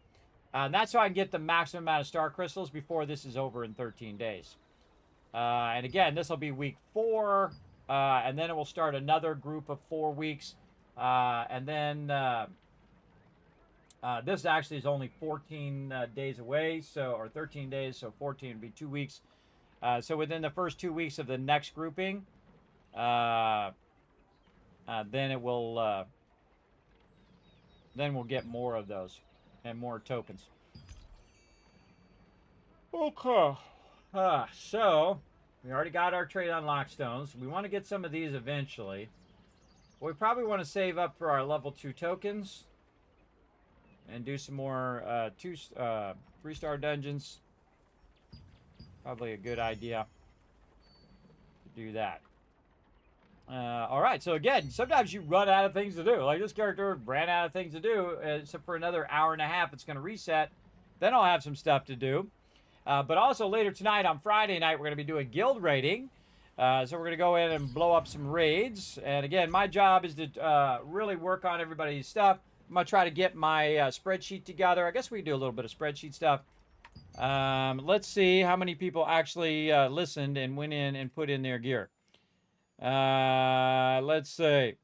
And that's how I can get the maximum amount of star crystals before this is over in 13 days. And again, this will be week 4. And then it will start another group of 4 weeks. And then this actually is only 14 days away. Or 13 days, so 14 would be 2 weeks. So within the first 2 weeks of the next grouping, then it will, then we'll get more of those and more tokens. Okay. So we already got our trade unlock stones. We want to get some of these eventually. We probably want to save up for our level 2 tokens and do some more 3-star dungeons. Probably a good idea to do that. All right, so again, sometimes you run out of things to do. Like this character ran out of things to do, except for another hour and a half. It's going to reset. Then I'll have some stuff to do. But also later tonight on Friday night, we're going to be doing guild raiding. So we're going to go in and blow up some raids. And again, my job is to really work on everybody's stuff. I'm going to try to get my spreadsheet together. I guess we can do a little bit of spreadsheet stuff. Let's see how many people actually listened and went in and put in their gear. Let's see.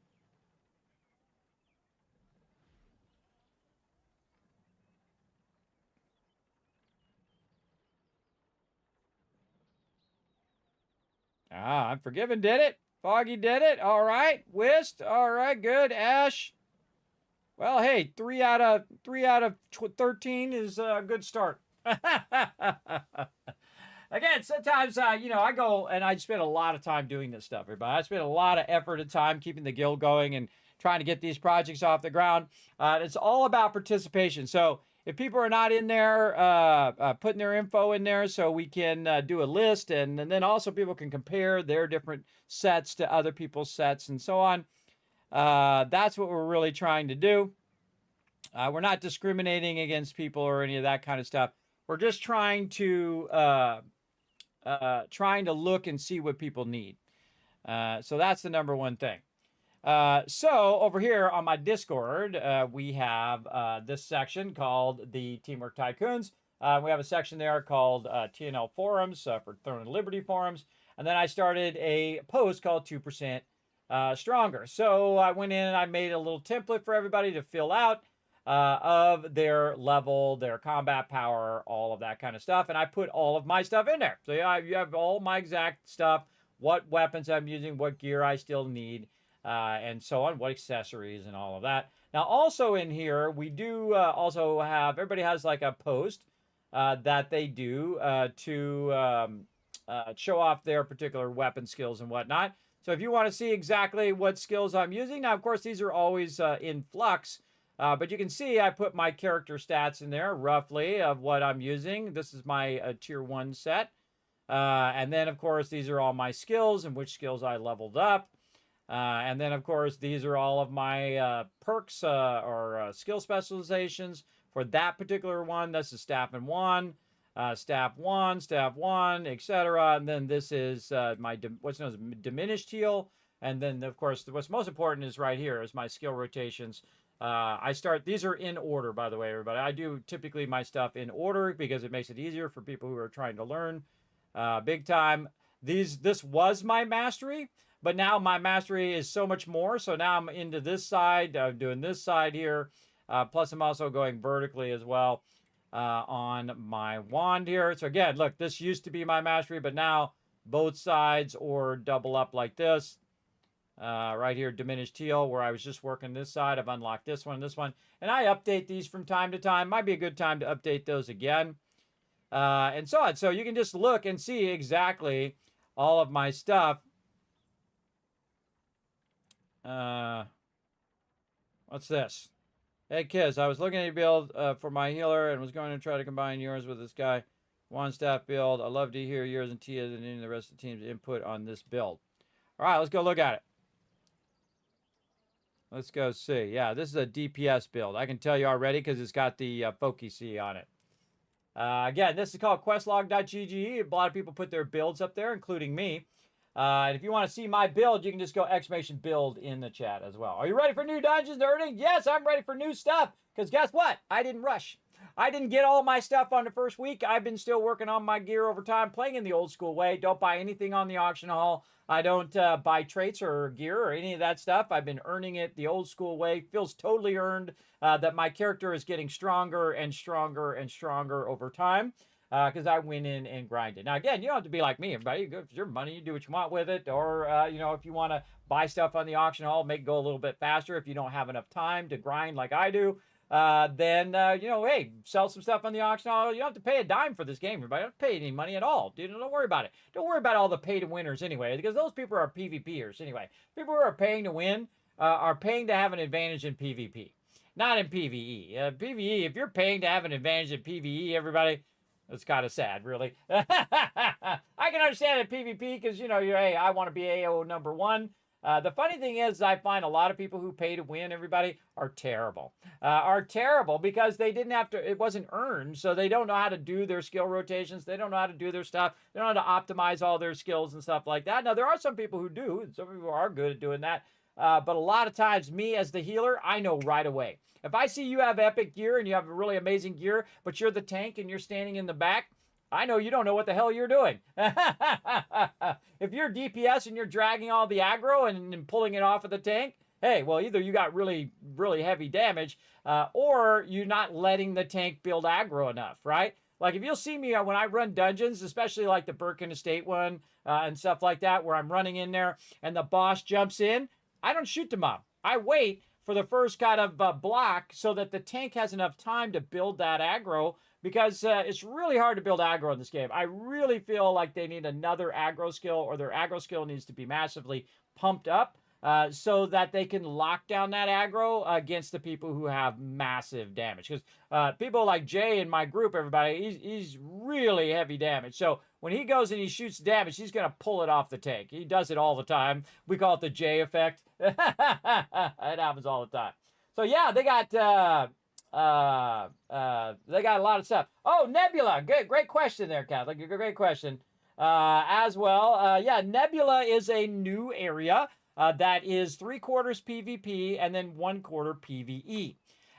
Unforgiven did it. Foggy did it. All right. Whist. All right. Good. Ash. Well, hey, 3 out of 13 is a good start. Again, sometimes, I go and I spend a lot of time doing this stuff, everybody. I spend a lot of effort and time keeping the guild going and trying to get these projects off the ground. It's all about participation. So if people are not in there, putting their info in there so we can do a list, and then also people can compare their different sets to other people's sets and so on. That's what we're really trying to do. We're not discriminating against people or any of that kind of stuff. We're just trying to look and see what people need. So that's the number one thing. So over here on my Discord, we have this section called the Teamwork Tycoons. We have a section there called TNL Forums for Throne of Liberty Forums. And then I started a post called 2% Stronger. So I went in and I made a little template for everybody to fill out of their level, their combat power, all of that kind of stuff. And I put all of my stuff in there. So you have all my exact stuff, what weapons I'm using, what gear I still need, and so on, what accessories and all of that. Now, also in here, we do also have, everybody has like a post that they do to show off their particular weapon skills and whatnot. So if you want to see exactly what skills I'm using, now, of course, these are always in flux. But you can see I put my character stats in there roughly of what I'm using. This is my tier 1 set. And then, of course, these are all my skills and which skills I leveled up. And then, of course, these are all of my perks or skill specializations for that particular one. This is staff and staff one, etc. And then this is my what's known as diminished heal. And then, of course, what's most important is right here is my skill rotations. These are in order, by the way, everybody. I do typically my stuff in order because it makes it easier for people who are trying to learn big time. This was my mastery, but now my mastery is so much more. So now I'm into this side, doing this side here. Plus, I'm also going vertically as well on my wand here. So again, look, this used to be my mastery, but now both sides or double up like this. Right here, diminished heal, where I was just working this side. I've unlocked this one, and I update these from time to time. Might be a good time to update those again, and so on. So you can just look and see exactly all of my stuff. What's this? Hey, Kiz, I was looking at your build for my healer and was going to try to combine yours with this guy. One staff build. I'd love to hear yours and Tia's and any of the rest of the team's input on this build. All right, let's go look at it. Let's go see. Yeah, this is a DPS build. I can tell you already because it's got the Focusy on it. Again, this is called questlog.gg. A lot of people put their builds up there, including me. And if you want to see my build, you can just go !build in the chat as well. Are you ready for new dungeons, nerding? Yes, I'm ready for new stuff. Because guess what? I didn't rush. I didn't get all my stuff on the first week. I've been still working on my gear over time, playing in the old school way. Don't buy anything on the auction hall. I don't buy traits or gear or any of that stuff. I've been earning it the old school way. Feels totally earned that my character is getting stronger and stronger and stronger over time because I went in and grinded. Now, again, you don't have to be like me, everybody. It's your money. You do what you want with it. Or, if you want to buy stuff on the auction hall, make it go a little bit faster. If you don't have enough time to grind like I do, then, hey, sell some stuff on the auction hall. You don't have to pay a dime for this game, everybody. You don't have to pay any money at all, dude. Don't worry about it. Don't worry about all the pay-to-winners anyway, because those people are PvPers anyway. People who are paying to win are paying to have an advantage in PvP, not in PvE. PvE, if you're paying to have an advantage in PvE, everybody, it's kind of sad, really. I can understand it in PvP because, hey, I want to be AO number one. The funny thing is, I find a lot of people who pay to win, everybody, are terrible. Because they didn't have to, it wasn't earned, so they don't know how to do their skill rotations. They don't know how to do their stuff. They don't know how to optimize all their skills and stuff like that. Now, there are some people who do, and some people are good at doing that. But a lot of times, me as the healer, I know right away. If I see you have epic gear and you have really amazing gear, but you're the tank and you're standing in the back, I know you don't know what the hell you're doing. If you're DPS and you're dragging all the aggro and pulling it off of the tank, hey, well, either you got really, really heavy damage, or you're not letting the tank build aggro enough, right? Like, if you'll see me when I run dungeons, especially like the Birkin Estate one and stuff like that, where I'm running in there and the boss jumps in, I don't shoot the mob. I wait for the first kind of block so that the tank has enough time to build that aggro, because it's really hard to build aggro in this game. I really feel like they need another aggro skill, or their aggro skill needs to be massively pumped up so that they can lock down that aggro against the people who have massive damage. Because people like Jay in my group, everybody, he's really heavy damage. So when he goes and he shoots damage, he's going to pull it off the tank. He does it all the time. We call it the Jay effect. It happens all the time. So yeah, they got a lot of stuff. Oh, Nebula. Great question there, Catholic. Great question as well. Yeah, Nebula is a new area that is 3/4 PvP and then 1/4 PvE.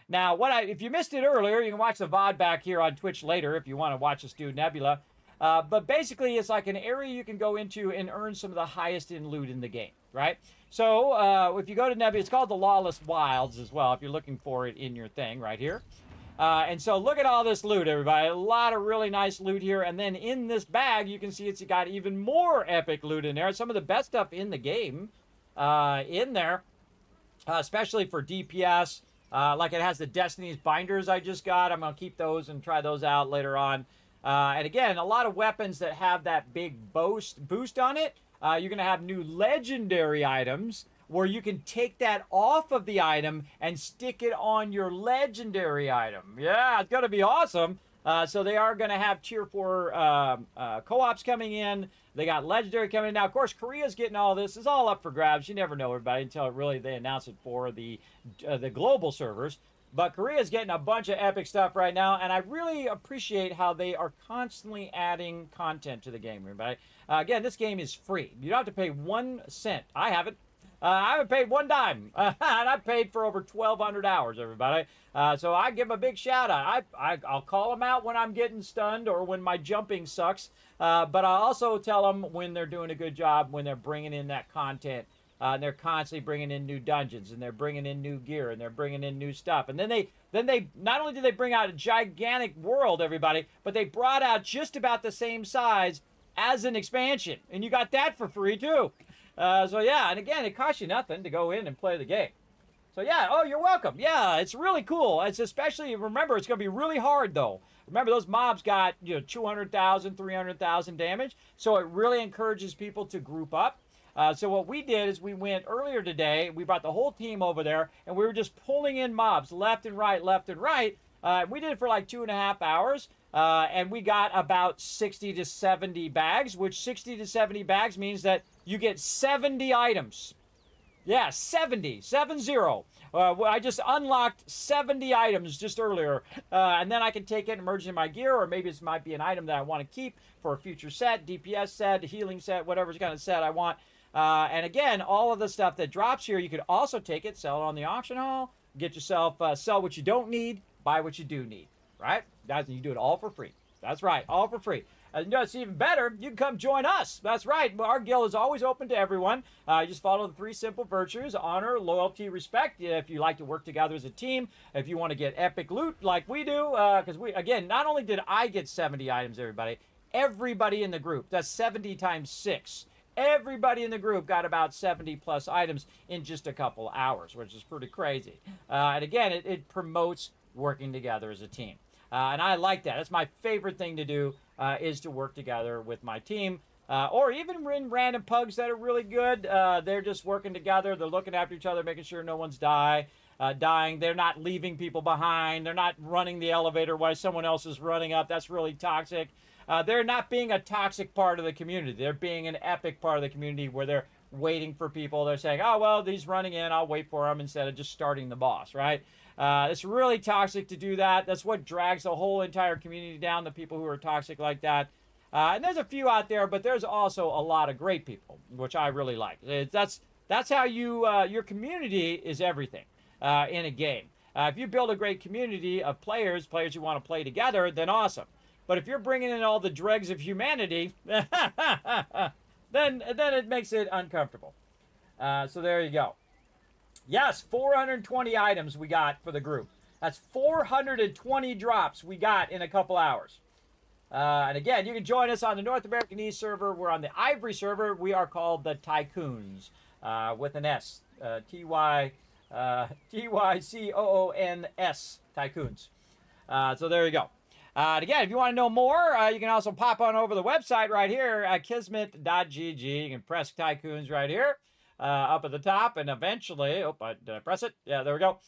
Now, if you missed it earlier, you can watch the VOD back here on Twitch later if you want to watch us do Nebula. But basically, it's like an area you can go into and earn some of the highest in loot in the game, right? So if you go to Nebula, it's called the Lawless Wilds as well, if you're looking for it in your thing right here. And so look at all this loot, everybody. A lot of really nice loot here. And then in this bag, you can see it's got even more epic loot in there. Some of the best stuff in the game in there, especially for DPS. Like it has the Destiny's binders I just got. I'm going to keep those and try those out later on. And again, a lot of weapons that have that big boost on it. You're going to have new legendary items where you can take that off of the item and stick it on your legendary item. Yeah, it's going to be awesome. So they are going to have Tier 4 co-ops coming in. They got Legendary coming in. Now, of course, Korea's getting all this. It's all up for grabs. You never know, everybody, until really they announce it for the global servers. But Korea's getting a bunch of epic stuff right now, and I really appreciate how they are constantly adding content to the game, everybody. Again, this game is free. You don't have to pay 1 cent. I haven't. I haven't paid 1 dime, and I've paid for over 1,200 hours, everybody. So I give them a big shout out. I'll call them out when I'm getting stunned or when my jumping sucks, but I'll also tell them when they're doing a good job, when they're bringing in that content. And they're constantly bringing in new dungeons, and they're bringing in new gear, and they're bringing in new stuff. And then they not only did they bring out a gigantic world, everybody, but they brought out just about the same size as an expansion, and you got that for free too. So yeah, and again, it costs you nothing to go in and play the game. So yeah, oh, you're welcome. Yeah, it's really cool. It's especially, remember, it's going to be really hard though. Remember, those mobs got 200,000, 300,000 damage, so it really encourages people to group up. So what we did is we went earlier today, we brought the whole team over there, and we were just pulling in mobs left and right, left and right. We did it for like 2.5 hours, and we got about 60 to 70 bags, which 60 to 70 bags means that you get 70 items. Yeah, 70. I just unlocked 70 items just earlier, and then I can take it and merge it in my gear, or maybe it might be an item that I want to keep for a future set, DPS set, healing set, whatever kind of set I want. And again, all of the stuff that drops here, you could also take it, sell it on the auction hall, get yourself, sell what you don't need, buy what you do need, right? Guys, you do it all for free. That's right, all for free. And you know, it's even better, you can come join us. That's right, our guild is always open to everyone. You just follow the 3 simple virtues: honor, loyalty, respect. If you like to work together as a team, if you want to get epic loot like we do, because again, not only did I get 70 items, everybody in the group, that's 70 times 6. Everybody in the group got about 70 plus items in just a couple hours, which is pretty crazy. And again, it promotes working together as a team. And I like that. That's my favorite thing to do, is to work together with my team. Or even in random pugs that are really good. They're just working together. They're looking after each other, making sure no one's dying. They're not leaving people behind. They're not running the elevator while someone else is running up. That's really toxic. They're not being a toxic part of the community. They're being an epic part of the community where they're waiting for people. They're saying, oh, well, he's running in. I'll wait for him, instead of just starting the boss, right? It's really toxic to do that. That's what drags the whole entire community down, the people who are toxic like that. And there's a few out there, but there's also a lot of great people, which I really like. That's how your community is everything in a game. If you build a great community of players who want to play together, then awesome. But if you're bringing in all the dregs of humanity, then it makes it uncomfortable. So there you go. Yes, 420 items we got for the group. That's 420 drops we got in a couple hours. And again, you can join us on the North American East server. We're on the Ivory server. We are called the Tycoons, with an S. Tycoons. Tycoons. So there you go. And again, if you want to know more, you can also pop on over the website right here at kismet.gg. You can press Tycoons right here up at the top, and eventually, did I press it? Yeah, there we go.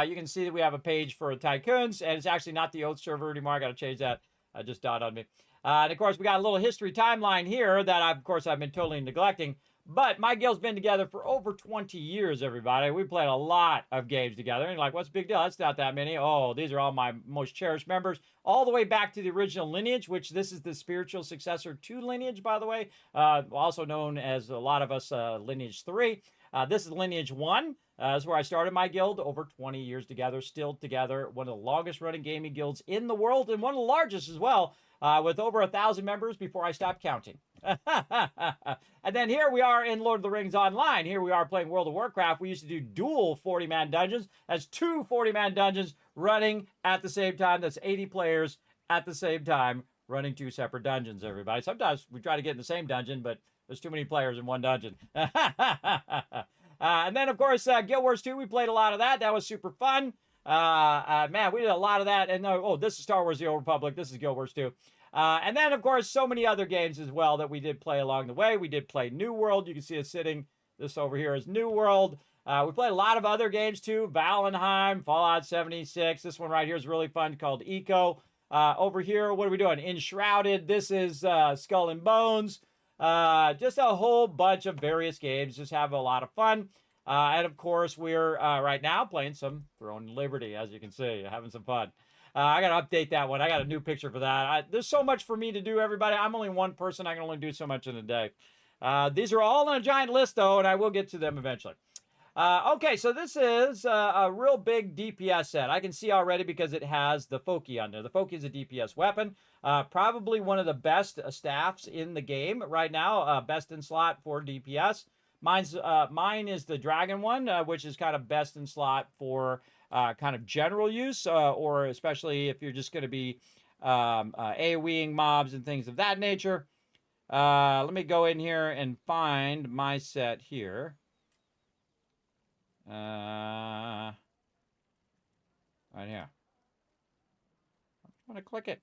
You can see that we have a page for Tycoons, and it's actually not the old server anymore. I got to change that. Just dawned on me. And of course, we got a little history timeline here that I've been totally neglecting. But my guild's been together for over 20 years, everybody. We played a lot of games together. And you're like, what's the big deal? That's not that many. Oh, these are all my most cherished members. All the way back to the original lineage, which this is the spiritual successor to lineage, by the way. Also known as a lot of us lineage 3. This is lineage 1. This is where I started my guild over 20 years together, still together. One of the longest running gaming guilds in the world, and one of the largest as well, with over 1,000 members before I stopped counting. And then here we are in Lord of the Rings Online. Here we are playing World of Warcraft. We used to do dual 40-man dungeons. That's 2 40-man dungeons running at the same time. That's 80 players at the same time running 2 separate dungeons, everybody. Sometimes we try to get in the same dungeon, but there's too many players in one dungeon. And then, of course, Guild Wars 2, we played a lot of that. That was super fun. Man, we did a lot of that. And this is Star Wars The Old Republic. This is Guild Wars 2. And then, of course, so many other games as well that we did play along the way. We did play New World. You can see us sitting. This over here is New World. We played a lot of other games, too. Valheim, Fallout 76. This one right here is really fun, called Eco. Over here, what are we doing? Enshrouded. This is Skull and Bones. Just a whole bunch of various games. Just have a lot of fun. And of course, we're right now playing some Throne Liberty, as you can see, having some fun. I got to update that one. I got a new picture for that. There's so much for me to do, everybody. I'm only one person. I can only do so much in a day. These are all on a giant list, though, and I will get to them eventually. Okay, so this is a real big DPS set. I can see already because it has the Foki on there. The Foki is a DPS weapon. Probably one of the best staffs in the game right now. Best in slot for DPS. Mine is the Dragon one, which is kind of best in slot for kind of general use, or especially if you're just going to be AoEing mobs and things of that nature. Let me go in here and find my set here. Right here. I'm trying to click it.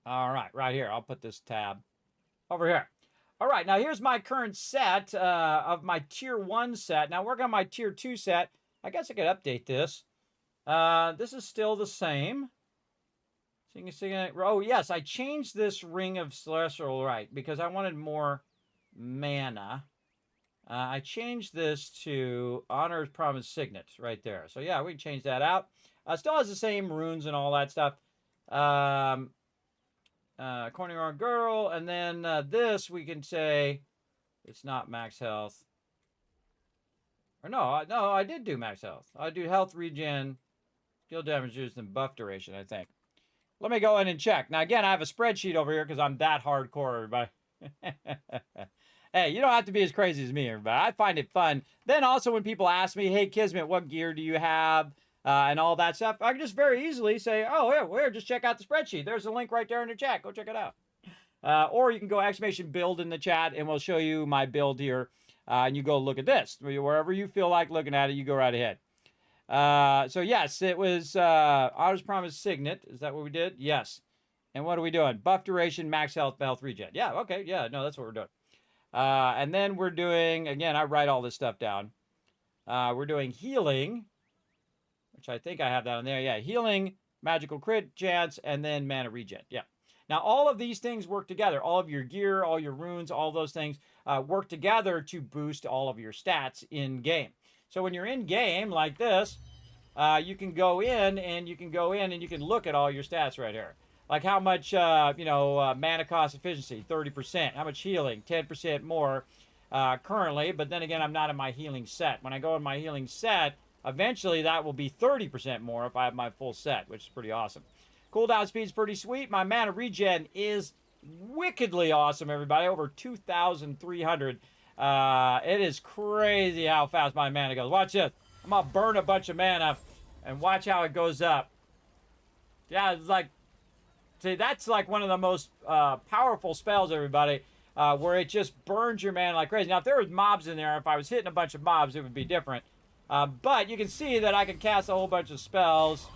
All right, right here. I'll put this tab over here. All right, now here's my current set of my Tier 1 set. Now, working on my Tier 2 set. I guess I could update this. This is still the same. So you can see, oh, yes, I changed this Ring of Celestial Right because I wanted more mana. I changed this to Honor's Promise Signet right there. So, yeah, we can change that out. Still has the same runes and all that stuff. Corner Girl, and then this we can say it's not max health. Or no, I did do max health. I do health regen, skill damage used, and buff duration, I think. Let me go in and check. Now, again, I have a spreadsheet over here because I'm that hardcore, everybody. Hey, you don't have to be as crazy as me, everybody. I find it fun. Then also when people ask me, hey, Kismet, what gear do you have? And all that stuff, I can just very easily say, oh, yeah, just check out the spreadsheet. There's a link right there in the chat. Go check it out. Or you can go !build in the chat, and we'll show you my build here. And you go look at this. Wherever you feel like looking at it, you go right ahead. So, yes, it was Honor's Promise Signet. Is that what we did? Yes. And what are we doing? Buff duration, max health, health regen. Yeah, okay. Yeah, no, that's what we're doing. And then we're doing, again, I write all this stuff down. We're doing healing, which I think I have that on there. Yeah, healing, magical crit chance, and then mana regen. Yeah. Now, all of these things work together. All of your gear, all your runes, all those things work together to boost all of your stats in-game. So when you're in-game like this, you can go in and you can look at all your stats right here. Like how much, mana cost efficiency, 30%. How much healing, 10% more currently. But then again, I'm not in my healing set. When I go in my healing set, eventually that will be 30% more if I have my full set, which is pretty awesome. Cooldown speed's pretty sweet. My mana regen is wickedly awesome, everybody. Over 2,300. It is crazy how fast my mana goes. Watch this. I'm going to burn a bunch of mana and watch how it goes up. Yeah, it's like... See, that's like one of the most powerful spells, everybody, where it just burns your mana like crazy. Now, if there was mobs in there, if I was hitting a bunch of mobs, it would be different. But you can see that I can cast a whole bunch of spells,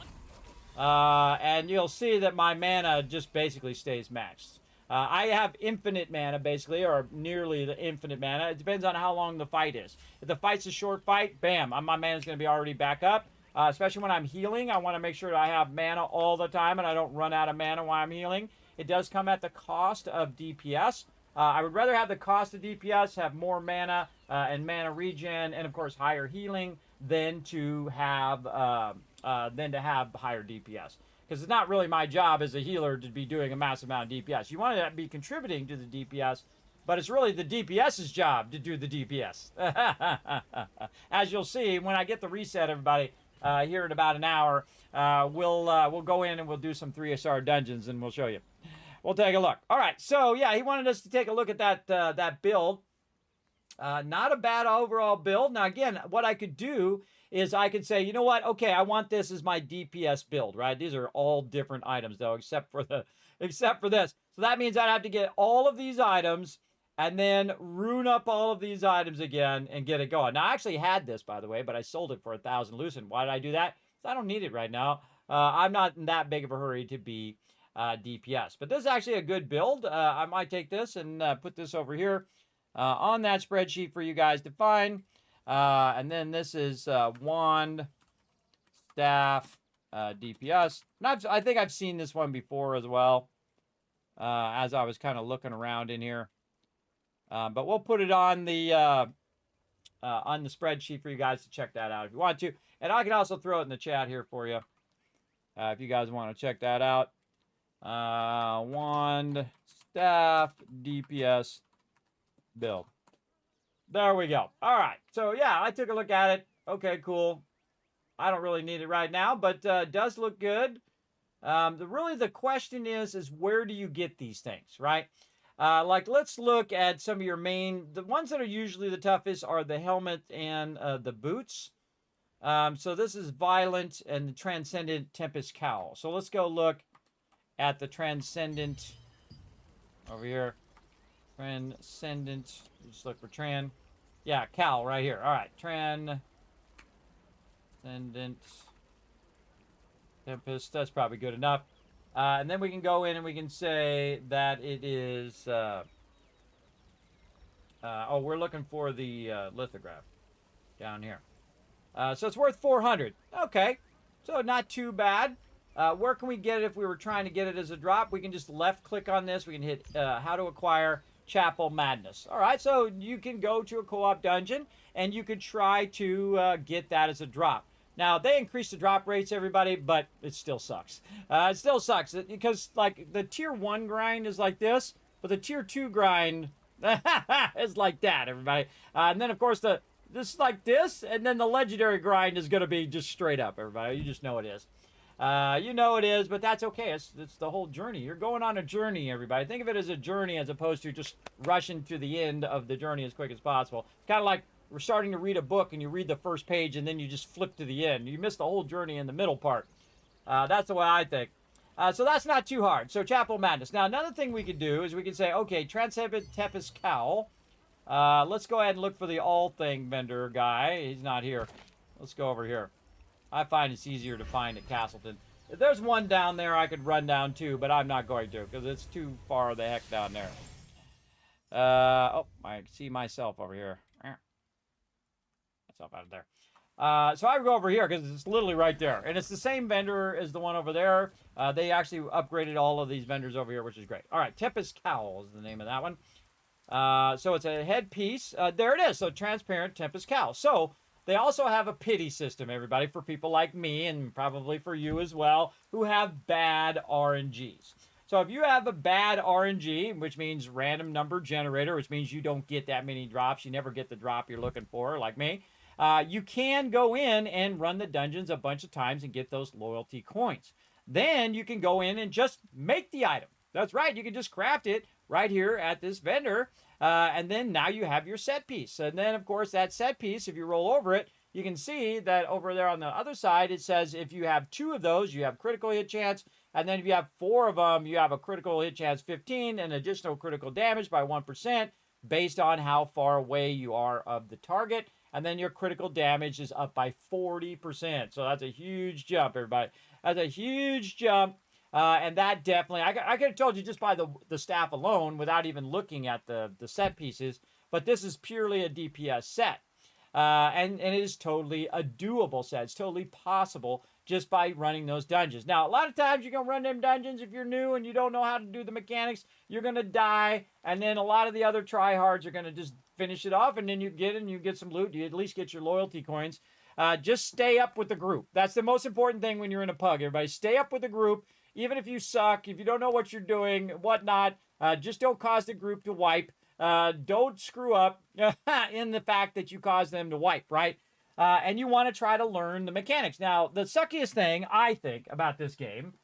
and you'll see that my mana just basically stays matched. I have infinite mana, basically, or nearly the infinite mana. It depends on how long the fight is. If the fight's a short fight, bam, my mana's going to be already back up. Especially when I'm healing, I want to make sure that I have mana all the time and I don't run out of mana while I'm healing. It does come at the cost of DPS. I would rather have the cost of DPS, have more mana and mana regen, and of course higher healing than to have higher DPS. Because it's not really my job as a healer to be doing a massive amount of DPS. You want to be contributing to the DPS, but it's really the DPS's job to do the DPS. As you'll see, when I get the reset, everybody, here in about an hour, we'll go in and we'll do some 3-star dungeons and we'll show you. We'll take a look. All right, so yeah, he wanted us to take a look at that build. Not a bad overall build. Now again, what I could do is I could say, you know what? Okay, I want this as my DPS build, right? These are all different items though, except for this. So that means I'd have to get all of these items and then rune up all of these items again and get it going. Now, I actually had this, by the way, but I sold it for 1,000 Lucent. Why did I do that? Because I don't need it right now. I'm not in that big of a hurry to be DPS. But this is actually a good build. I might take this and put this over here on that spreadsheet for you guys to find. And then this is wand, staff, DPS. And I think I've seen this one before as well, as I was kind of looking around in here. But we'll put it on the spreadsheet for you guys to check that out if you want to. And I can also throw it in the chat here for you if you guys want to check that out. Wand staff DPS build. There we go. All right. So, yeah, I took a look at it. Okay, cool. I don't really need it right now, but does look good. Really, the question is where do you get these things, right? Like, let's look at some of your main... The ones that are usually the toughest are the helmet and the boots. So this is Violent and the Transcendent Tempest Cowl. So let's go look at the Transcendent over here. Transcendent. Just look for Tran. Yeah, Cowl right here. All right, Transcendent Tempest. That's probably good enough. And then we can go in and we can say that it is... oh, we're looking for the lithograph down here. So it's worth 400. Okay, so not too bad. Where can we get it if we were trying to get it as a drop? We can just left-click on this. We can hit How to Acquire Chapel Madness. All right, so you can go to a co-op dungeon, and you could try to get that as a drop. Now, they increased the drop rates, everybody, but it still sucks. It still sucks because, like, the Tier 1 grind is like this, but the Tier 2 grind is like that, everybody. And then, of course, this is like this, and then the Legendary grind is going to be just straight up, everybody. You just know it is. You know it is, but that's okay. It's the whole journey. You're going on a journey, everybody. Think of it as a journey as opposed to just rushing to the end of the journey as quick as possible. It's kind of like we're starting to read a book and you read the first page and then you just flip to the end. You miss the whole journey in the middle part. That's the way I think. So that's not too hard. So Chapel Madness. Now, another thing we could do is we could say, okay, Transcendent Tempest Cowl. Let's go ahead and look for the all thing vendor guy. He's not here. Let's go over here. I find it's easier to find at Castleton. If there's one down there I could run down too, but I'm not going to because it's too far the heck down there. Oh, I see myself over here. Myself out of there. So I would go over here because it's literally right there. And it's the same vendor as the one over there. They actually upgraded all of these vendors over here, which is great. All right, Tempest Cowl is the name of that one. So it's a headpiece. There it is. So transparent Tempest Cowl. So they also have a pity system, everybody, for people like me and probably for you as well who have bad RNGs. So if you have a bad RNG, which means random number generator, which means you don't get that many drops, you never get the drop you're looking for, like me, you can go in and run the dungeons a bunch of times and get those loyalty coins. Then you can go in and just make the item. That's right, you can just craft it right here at this vendor. And then now you have your set piece. And then, of course, that set piece, if you roll over it, you can see that over there on the other side, it says if you have 2 of those, you have critical hit chance. And then if you have 4 of them, you have a critical hit chance 15 and additional critical damage by 1% based on how far away you are of the target. And then your critical damage is up by 40%. So that's a huge jump, everybody. That's a huge jump. And that definitely, I could have told you just by the staff alone without even looking at the set pieces, but this is purely a DPS set. And it is totally a doable set. It's totally possible just by running those dungeons. Now, a lot of times you're going to run them dungeons if you're new and you don't know how to do the mechanics, you're going to die, and then a lot of the other tryhards are going to just finish it off, and then you get some loot, you at least get your loyalty coins. Just stay up with the group. That's the most important thing when you're in a pug, everybody. Stay up with the group. Even if you suck, if you don't know what you're doing, whatnot, just don't cause the group to wipe. Don't screw up in the fact that you cause them to wipe, right? And you want to try to learn the mechanics. Now, the suckiest thing, I think, about this game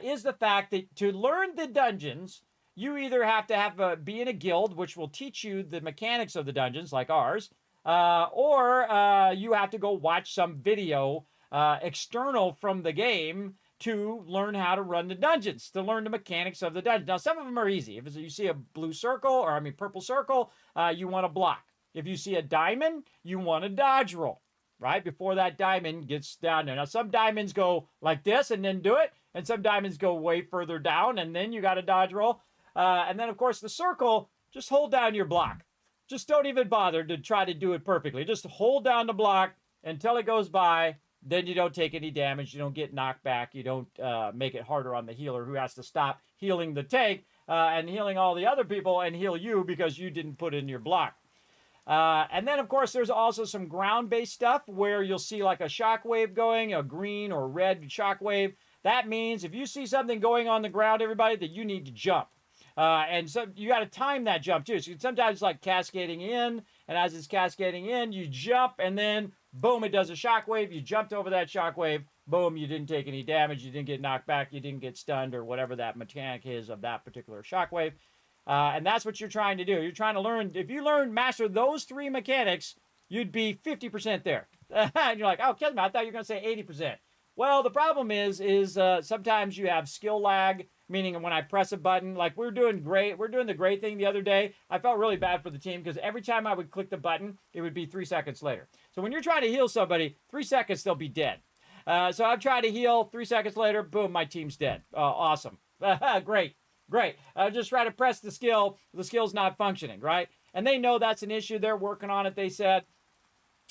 is the fact that to learn the dungeons, you either have to be in a guild, which will teach you the mechanics of the dungeons, like ours, or you have to go watch some video external from the game to learn how to run the dungeons, to learn the mechanics of the dungeon. Now, some of them are easy. If you see a purple circle, you want to block. If you see a diamond, you want to dodge roll, right? Before that diamond gets down there. Now, some diamonds go like this and then do it, and some diamonds go way further down, and then you got to dodge roll. And then, of course, the circle, just hold down your block. Just don't even bother to try to do it perfectly. Just hold down the block until it goes by, then you don't take any damage. You don't get knocked back. You don't make it harder on the healer who has to stop healing the tank and healing all the other people and heal you because you didn't put in your block. And then, of course, there's also some ground-based stuff where you'll see like a shockwave going, a green or red shockwave. That means if you see something going on the ground, everybody, that you need to jump. And so you got to time that jump too. So sometimes it's like cascading in, and as it's cascading in, you jump, and then boom, it does a shockwave. You jumped over that shockwave. Boom, you didn't take any damage. You didn't get knocked back. You didn't get stunned or whatever that mechanic is of that particular shockwave. And that's what you're trying to do. You're trying to learn. If you master those 3 mechanics, you'd be 50% there. And you're like, oh, Kismet, I thought you were going to say 80%. Well, the problem is sometimes you have skill lag, meaning when I press a button, like we're doing the great thing the other day. I felt really bad for the team because every time I would click the button, it would be 3 seconds later. So when you're trying to heal somebody, 3 seconds, they'll be dead. So I'm trying to heal, 3 seconds later, boom, my team's dead. Awesome. Great. I just try to press the skill's not functioning, right? And they know that's an issue. They're working on it, they said.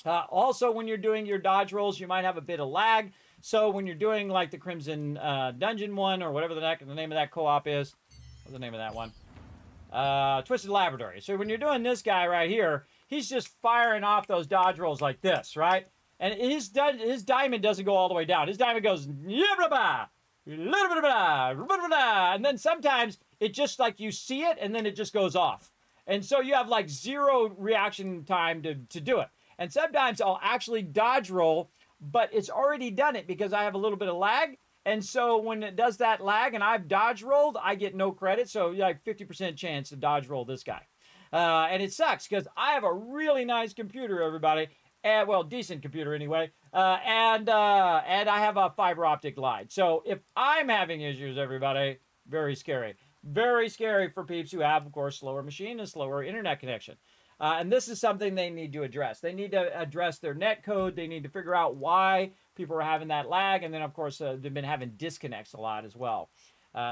Also, when you're doing your dodge rolls, you might have a bit of lag. So when you're doing like the Crimson Dungeon one or whatever the name of that co-op is, what's the name of that one? Twisted Laboratory. So when you're doing this guy right here, he's just firing off those dodge rolls like this, right? And his diamond doesn't go all the way down. His diamond goes, and then sometimes it just like you see it and then it just goes off. And so you have like 0 reaction time to do it. And sometimes I'll actually dodge roll, but it's already done it because I have a little bit of lag. And so when it does that lag and I've dodge rolled, I get no credit. So like 50% chance to dodge roll this guy. And it sucks because I have a really nice computer, everybody. Well, decent computer anyway. And I have a fiber optic line. So if I'm having issues, everybody, very scary. Very scary for peeps who have, of course, slower machine and slower internet connection. And this is something they need to address. They need to address their net code. They need to figure out why people are having that lag. And then, of course, they've been having disconnects a lot as well.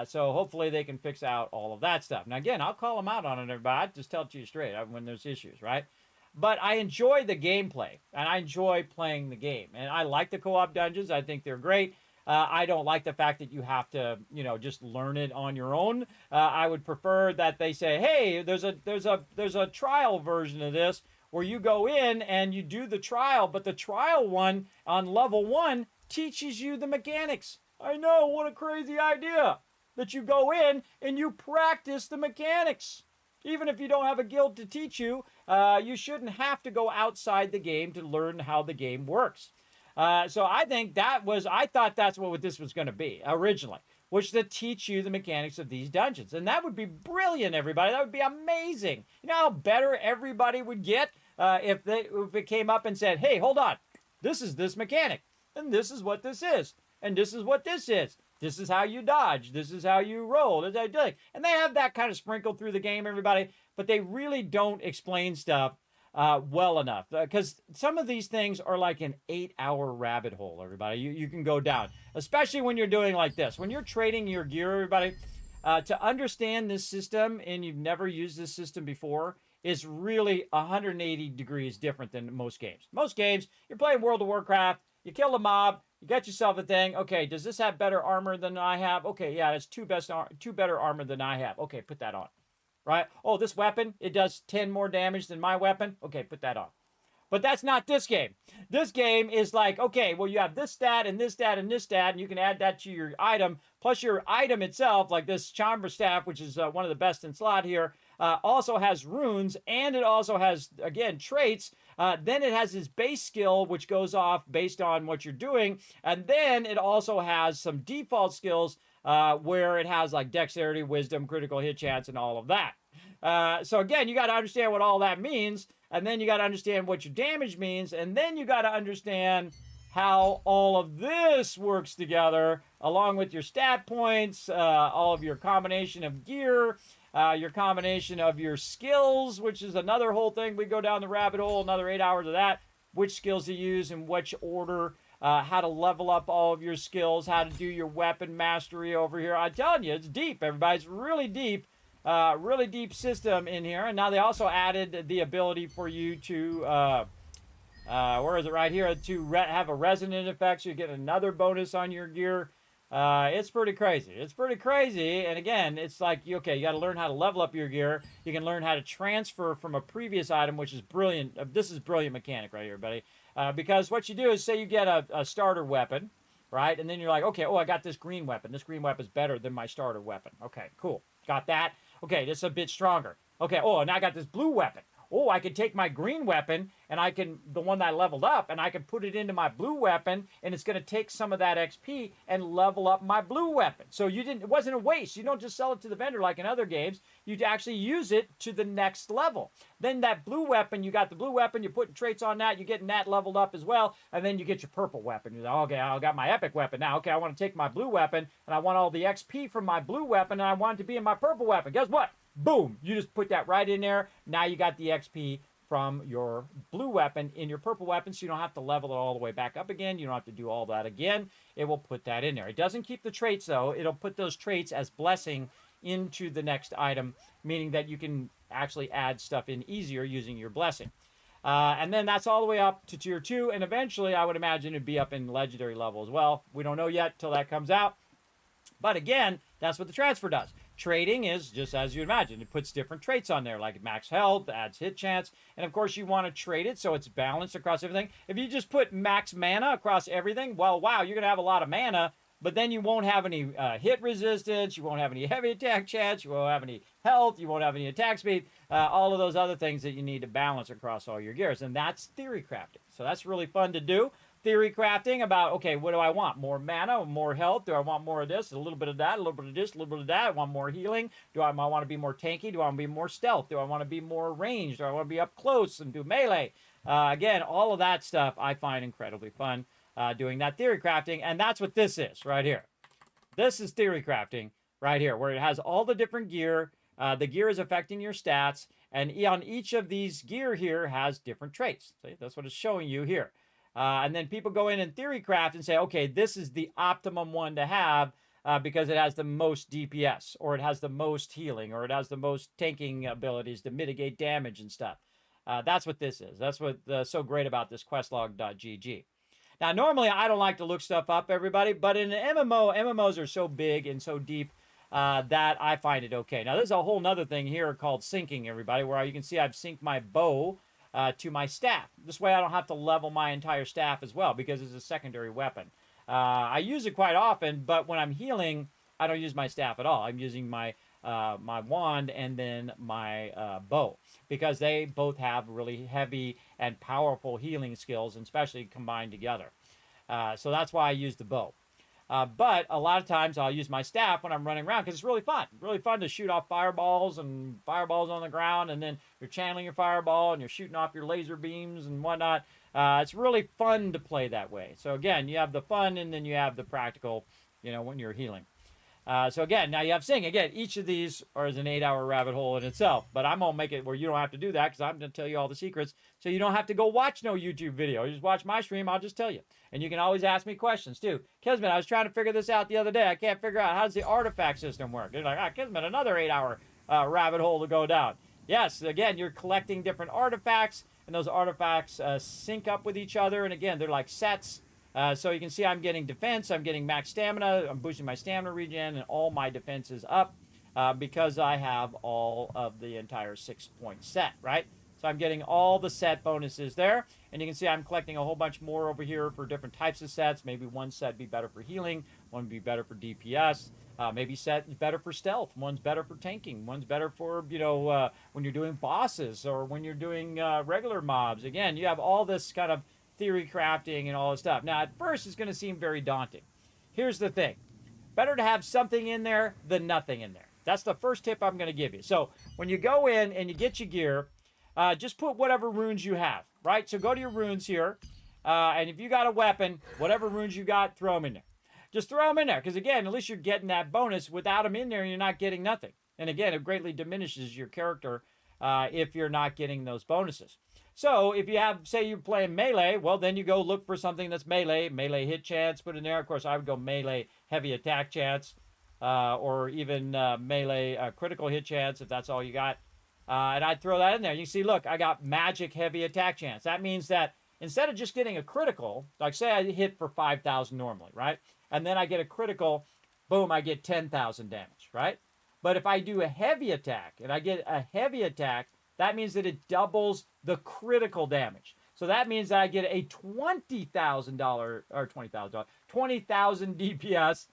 So hopefully they can fix out all of that stuff. Now, again, I'll call them out on it, everybody. I just tell it to you straight when there's issues, right? But I enjoy the gameplay, and I enjoy playing the game. And I like the co-op dungeons. I think they're great. I don't like the fact that you have to, just learn it on your own. I would prefer that they say, hey, there's a trial version of this where you go in and you do the trial, but the trial one on level 1 teaches you the mechanics. I know, what a crazy idea that you go in and you practice the mechanics. Even if you don't have a guild to teach you, you shouldn't have to go outside the game to learn how the game works. So I thought that's what this was going to be originally, was to teach you the mechanics of these dungeons. And that would be brilliant, everybody. That would be amazing. You know how better everybody would get if it came up and said, hey, hold on. This is this mechanic. And this is what this is. And this is what this is. This is how you dodge. This is how you roll. This is how you do it. And they have that kind of sprinkled through the game, everybody. But they really don't explain stuff well enough, because some of these things are like an 8-hour rabbit hole, everybody. You can go down, especially when you're doing like this. When you're trading your gear, everybody, to understand this system and you've never used this system before is really 180 degrees different than most games. Most games, you're playing World of Warcraft, you kill a mob, you got yourself a thing. Okay, does this have better armor than I have? Okay, yeah, it's two better armor than I have. Okay, put that on. Right? Oh, this weapon, it does 10 more damage than my weapon. Okay, put that on. But that's not this game. This game is like, okay, well, you have this stat and this stat and this stat, and you can add that to your item. Plus your item itself, like this chamber staff, which is one of the best in slot here, also has runes, and it also has, again, traits. Then it has this base skill, which goes off based on what you're doing. And then it also has some default skills where it has like dexterity, wisdom, critical hit chance, and all of that. So again, you got to understand what all that means, and then you got to understand what your damage means, and then you got to understand how all of this works together, along with your stat points, all of your combination of gear, your combination of your skills, which is another whole thing. We go down the rabbit hole, another 8 hours of that, which skills to use in which order, how to level up all of your skills, how to do your weapon mastery over here. I'm telling you, it's deep, everybody. It's really deep system in here. And now they also added the ability for you to Where is it? Right here. To have a resonant effect, so you get another bonus on your gear. It's pretty crazy. It's pretty crazy. And again, it's like, okay, you got to learn how to level up your gear. You can learn how to transfer from a previous item, which is brilliant. This is brilliant mechanic right here, buddy. Because what you do is, say you get a starter weapon, right? And then you're like, okay, oh, I got this green weapon. This green weapon is better than my starter weapon. Okay, cool. Got that. Okay, this is a bit stronger. Okay, oh, now I got this blue weapon. Oh, I can take my green weapon, and I can, the one that I leveled up, and I can put it into my blue weapon, and it's going to take some of that XP and level up my blue weapon. So it wasn't a waste. You don't just sell it to the vendor like in other games. You actually use it to the next level. Then that blue weapon, you got the blue weapon, you're putting traits on that, you're getting that leveled up as well, and then you get your purple weapon. You're like, okay, I got my epic weapon now. Okay, I want to take my blue weapon, and I want all the XP from my blue weapon, and I want it to be in my purple weapon. Guess what? Boom, you just put that right in there. Now you got the XP from your blue weapon in your purple weapon, so you don't have to level it all the way back up again. You don't have to do all that again. It will put that in there. It doesn't keep the traits, though. It'll put those traits as blessing into the next item, meaning that you can actually add stuff in easier using your blessing. And then that's all the way up to tier 2, and eventually I would imagine it'd be up in legendary level as well. We don't know yet till that comes out. But again, that's what the transfer does. Trading is just as you imagine. It puts different traits on there, like max health, adds hit chance, and of course you want to trade it so it's balanced across everything. If you just put max mana across everything, well, wow, you're going to have a lot of mana, but then you won't have any hit resistance, you won't have any heavy attack chance, you won't have any health, you won't have any attack speed, all of those other things that you need to balance across all your gears, and that's theory crafting. So that's really fun to do. Theory crafting about, okay, what do I want? More mana, more health? Do I want more of this? A little bit of that, a little bit of this, a little bit of that. I want more healing. Do I want to be more tanky? Do I want to be more stealth? Do I want to be more ranged? Do I want to be up close and do melee? Again, all of that stuff I find incredibly fun doing that theory crafting, and that's what this is right here. This is theory crafting right here, where it has all the different gear. The gear is affecting your stats, and on each of these gear here has different traits. See, that's what it's showing you here. And then people go in and theory craft and say, okay, this is the optimum one to have because it has the most DPS, or it has the most healing, or it has the most tanking abilities to mitigate damage and stuff. That's what this is. That's what's so great about this questlog.gg. Now, normally I don't like to look stuff up, everybody, but in an MMO, MMOs are so big and so deep that I find it okay. Now, there's a whole nother thing here called syncing, everybody, where you can see I've synced my bow to my staff. This way I don't have to level my entire staff as well because it's a secondary weapon. I use it quite often, but when I'm healing, I don't use my staff at all. I'm using my my wand and then my bow because they both have really heavy and powerful healing skills, and especially combined together. So that's why I use the bow. But a lot of times I'll use my staff when I'm running around because it's really fun. Really fun to shoot off fireballs and fireballs on the ground, and then you're channeling your fireball and you're shooting off your laser beams and whatnot. It's really fun to play that way. So again, you have the fun and then you have the practical, you know, when you're healing. So again, now you have Sing. Again, each of these is an 8-hour rabbit hole in itself. But I'm going to make it where you don't have to do that because I'm going to tell you all the secrets. So you don't have to go watch no YouTube video. You just watch my stream. I'll just tell you. And you can always ask me questions too. Kismet, I was trying to figure this out the other day. I can't figure out how does the artifact system work. They're like, Kismet, another 8-hour rabbit hole to go down. Yes, again, you're collecting different artifacts. And those artifacts sync up with each other. And again, they're like sets. So you can see I'm getting defense, I'm getting max stamina, I'm boosting my stamina regen, and all my defense is up because I have all of the entire 6-point set, right? So I'm getting all the set bonuses there. And you can see I'm collecting a whole bunch more over here for different types of sets. Maybe one set be better for healing, one would be better for DPS. Maybe set is better for stealth, one's better for tanking, one's better for, you know, when you're doing bosses or when you're doing regular mobs. Again, you have all this kind of theory crafting and all this stuff. Now, at first, it's going to seem very daunting. Here's the thing. Better to have something in there than nothing in there. That's the first tip I'm going to give you. So when you go in and you get your gear, just put whatever runes you have, right? So go to your runes here, and if you got a weapon, whatever runes you got, throw them in there. Just throw them in there, because again, at least you're getting that bonus. Without them in there, you're not getting nothing. And again, it greatly diminishes your character if you're not getting those bonuses. So if you have, say you're playing melee, well, then you go look for something that's melee hit chance, put in there. Of course, I would go melee heavy attack chance, or even melee critical hit chance if that's all you got. And I'd throw that in there. You see, look, I got magic heavy attack chance. That means that instead of just getting a critical, like say I hit for 5,000 normally, right? And then I get a critical, boom, I get 10,000 damage, right? But if I do a heavy attack and I get a heavy attack, that means that it doubles the critical damage. So that means that I get a $20,000 or $20,000 DPS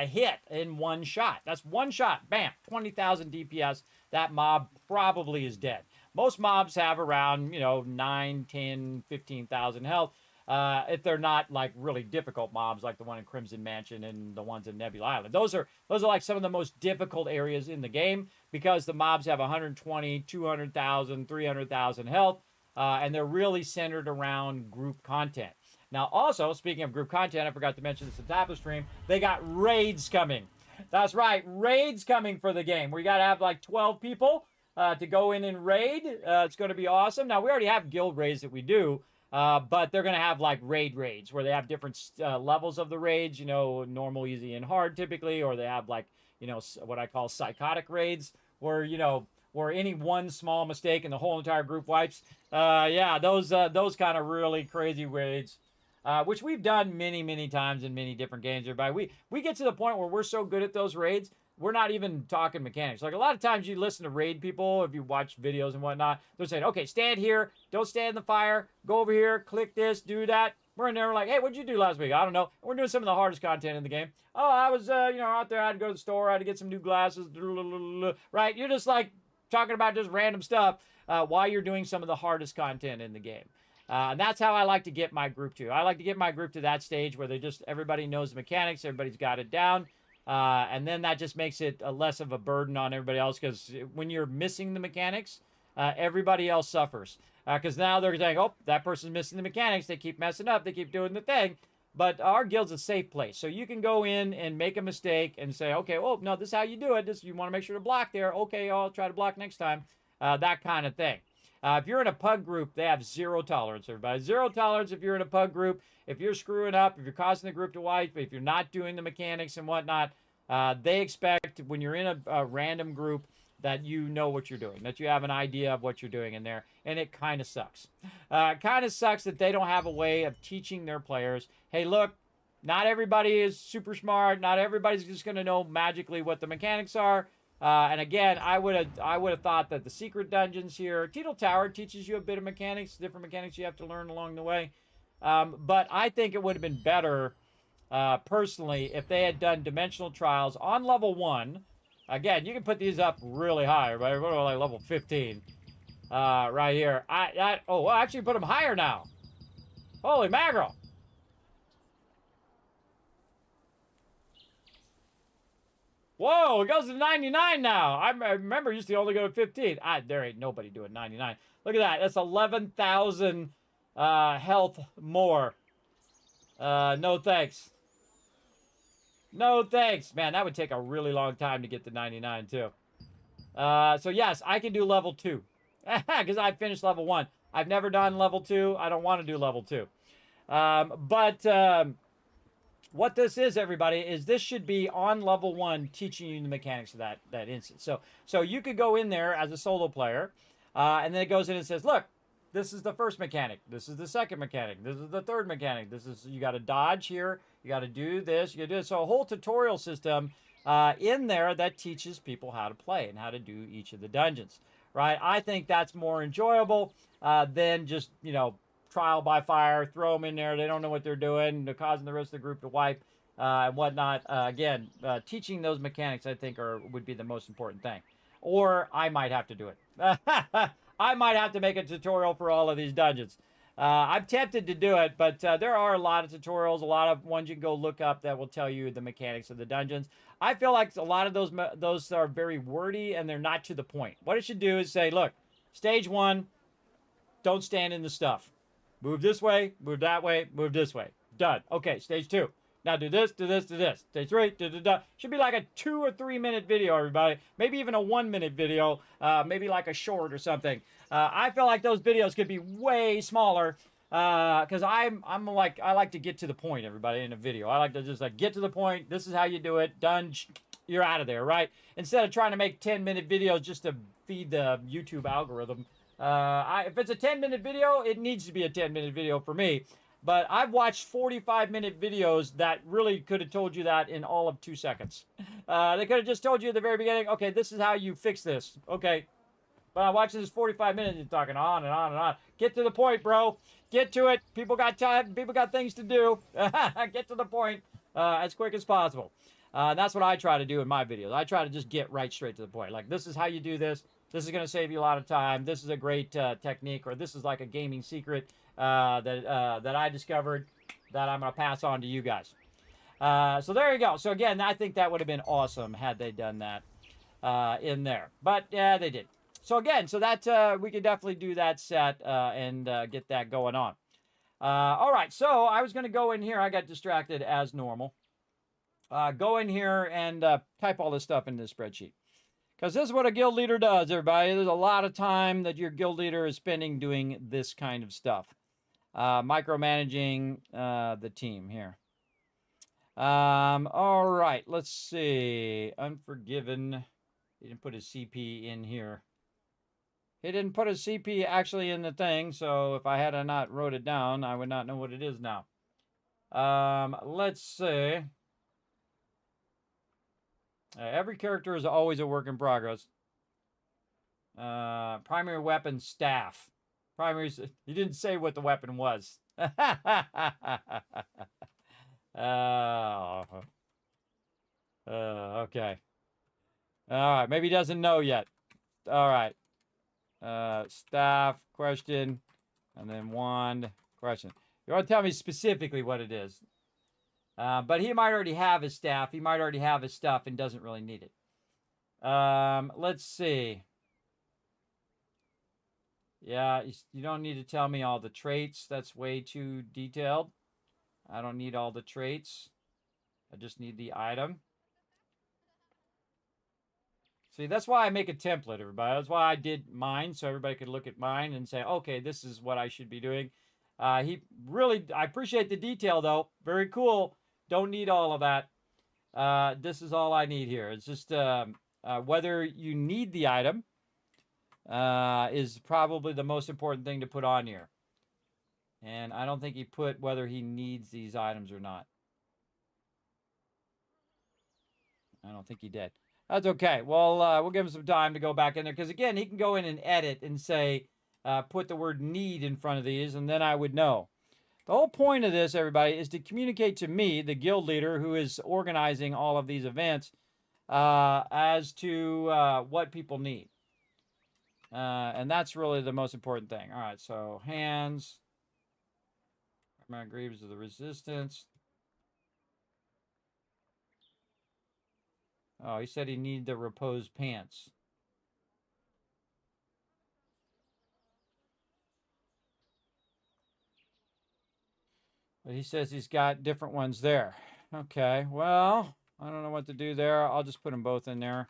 hit in one shot. That's one shot. Bam, 20,000 DPS. That mob probably is dead. Most mobs have around, 9, 10, 15,000 health. If they're not like really difficult mobs like the one in Crimson Mansion and the ones in Nebula Island. Those are like some of the most difficult areas in the game because the mobs have 120, 200,000, 300,000 health, and they're really centered around group content. Now, also, speaking of group content, I forgot to mention this at the top of the stream, they got raids coming. That's right, raids coming for the game. We got to have like 12 people to go in and raid. It's going to be awesome. Now, we already have guild raids that we do, but they're going to have like raids where they have different levels of the raids, normal, easy, and hard typically, or they have like, what I call psychotic raids where, where any one small mistake and the whole entire group wipes. Yeah, those kind of really crazy raids. Which we've done many, many times in many different games. Everybody, we get to the point where we're so good at those raids, we're not even talking mechanics. Like a lot of times you listen to raid people, if you watch videos and whatnot, they're saying, okay, stand here, don't stand in the fire, go over here, click this, do that. We're in there like, hey, what'd you do last week? I don't know. We're doing some of the hardest content in the game. Oh, I was, out there, I had to go to the store, I had to get some new glasses, right? You're just like talking about just random stuff while you're doing some of the hardest content in the game. And that's how I like to get my group to. I like to get my group to that stage where everybody knows the mechanics, everybody's got it down. And then that just makes it less of a burden on everybody else because when you're missing the mechanics, everybody else suffers. Because now they're saying, oh, that person's missing the mechanics. They keep messing up. They keep doing the thing. But our guild's a safe place. So you can go in and make a mistake and say, okay, well, no, this is how you do it. You want to make sure to block there. Okay, I'll try to block next time. That kind of thing. If you're in a pug group, they have zero tolerance, everybody. Zero tolerance if you're in a pug group. If you're screwing up, if you're causing the group to wipe, if you're not doing the mechanics and whatnot, they expect when you're in a random group that you know what you're doing, that you have an idea of what you're doing in there, and it kind of sucks. It kind of sucks that they don't have a way of teaching their players, hey, look, not everybody is super smart. Not everybody's just going to know magically what the mechanics are. And again, I would have thought that the secret dungeons here, Teetle Tower teaches you a bit of mechanics, different mechanics you have to learn along the way. But I think it would have been better, personally, if they had done dimensional trials on level 1. Again, you can put these up really high, right? We're like level 15, right here. I actually put them higher now. Holy mackerel! Whoa, it goes to 99 now. I remember it used to only go to 15. There ain't nobody doing 99. Look at that. That's 11,000 health more. No thanks. No thanks. Man, that would take a really long time to get to 99 too. So yes, I can do level 2. Because I finished level 1. I've never done level 2. I don't want to do level 2. What this is, everybody, is this should be on level 1 teaching you the mechanics of that instance. So you could go in there as a solo player, and then it goes in and says, look, this is the first mechanic. This is the second mechanic. This is the third mechanic. You got to dodge here. You got to do this. You got to do this. So a whole tutorial system in there that teaches people how to play and how to do each of the dungeons, right? I think that's more enjoyable than just, trial by fire, throw them in there. They don't know what they're doing. They're causing the rest of the group to wipe and whatnot. Again, teaching those mechanics, I think, would be the most important thing. Or I might have to do it. I might have to make a tutorial for all of these dungeons. I'm tempted to do it, but there are a lot of tutorials, a lot of ones you can go look up that will tell you the mechanics of the dungeons. I feel like a lot of those are very wordy and they're not to the point. What it should do is say, look, stage 1, don't stand in the stuff. Move this way, move that way, move this way. Done. Okay, stage 2. Now do this, do this, do this. Stage 3, da-da-da. Should be like a 2 or 3 minute video, everybody. Maybe even a 1 minute video. Maybe like a short or something. I feel like those videos could be way smaller because I like to get to the point, everybody, in a video. I like to just get to the point. This is how you do it. Done. You're out of there, right? Instead of trying to make 10-minute videos just to feed the YouTube algorithm. If it's a 10-minute video, it needs to be a 10-minute video for me. But I've watched 45-minute videos that really could have told you that in all of 2 seconds. They could have just told you at the very beginning, okay, this is how you fix this. Okay. But I'm watching this 45 minutes and talking on and on and on. Get to the point, bro. Get to it. People got time. People got things to do. Get to the point as quick as possible. That's what I try to do in my videos. I try to just get right straight to the point. Like, this is how you do this. This is going to save you a lot of time. This is a great technique, or this is like a gaming secret that I discovered that I'm going to pass on to you guys. So there you go. So again, I think that would have been awesome had they done that in there. But yeah, they did. So again, so that we could definitely do that set and get that going on. All right, so I was going to go in here. I got distracted as normal. Go in here and type all this stuff into the spreadsheet. Because this is what a guild leader does, everybody. There's a lot of time that your guild leader is spending doing this kind of stuff. Micromanaging the team here. All right, let's see. Unforgiven. He didn't put his CP in here. He didn't put his CP actually in the thing, so if I had not wrote it down, I would not know what it is now. Let's see. Every character is always a work in progress. Primary weapon, staff. Primary. He didn't say what the weapon was. Okay. All right. Maybe he doesn't know yet. All right. Staff question, and then wand question. You want to tell me specifically what it is. But he might already have his staff. He might already have his stuff and doesn't really need it. Let's see. Yeah, you don't need to tell me all the traits. That's way too detailed. I don't need all the traits. I just need the item. See, that's why I make a template, everybody. That's why I did mine, so everybody could look at mine and say, okay, this is what I should be doing. I appreciate the detail, though. Very cool. Don't need all of that. This is all I need here. It's just whether you need the item is probably the most important thing to put on here. And I don't think he put whether he needs these items or not. I don't think he did. That's okay. Well, we'll give him some time to go back in there. Because, again, he can go in and edit and say, put the word need in front of these, and then I would know. The whole point of this, everybody, is to communicate to me, the guild leader who is organizing all of these events, as to what people need. And that's really the most important thing. All right, so hands. Primary greaves of the resistance. Oh, he said he needed the repose pants. But he says he's got different ones there. Okay, well, I don't know what to do there. I'll just put them both in there.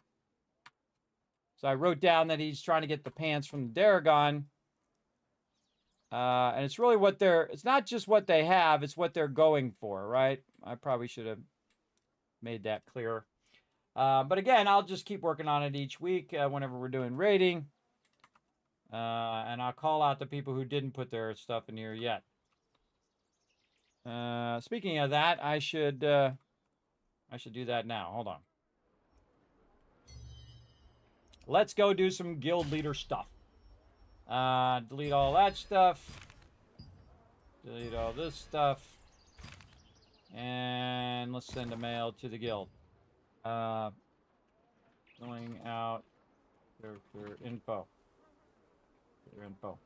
So I wrote down that he's trying to get the pants from the Daragon. And it's really what it's not just what they have, it's what they're going for, right? I probably should have made that clearer. But again, I'll just keep working on it each week whenever we're doing rating. And I'll call out the people who didn't put their stuff in here yet. Speaking of that, I should do that now. Hold on. Let's go do some guild leader stuff. Delete all that stuff. Delete all this stuff. And let's send a mail to the guild. Filling out character info. Character info.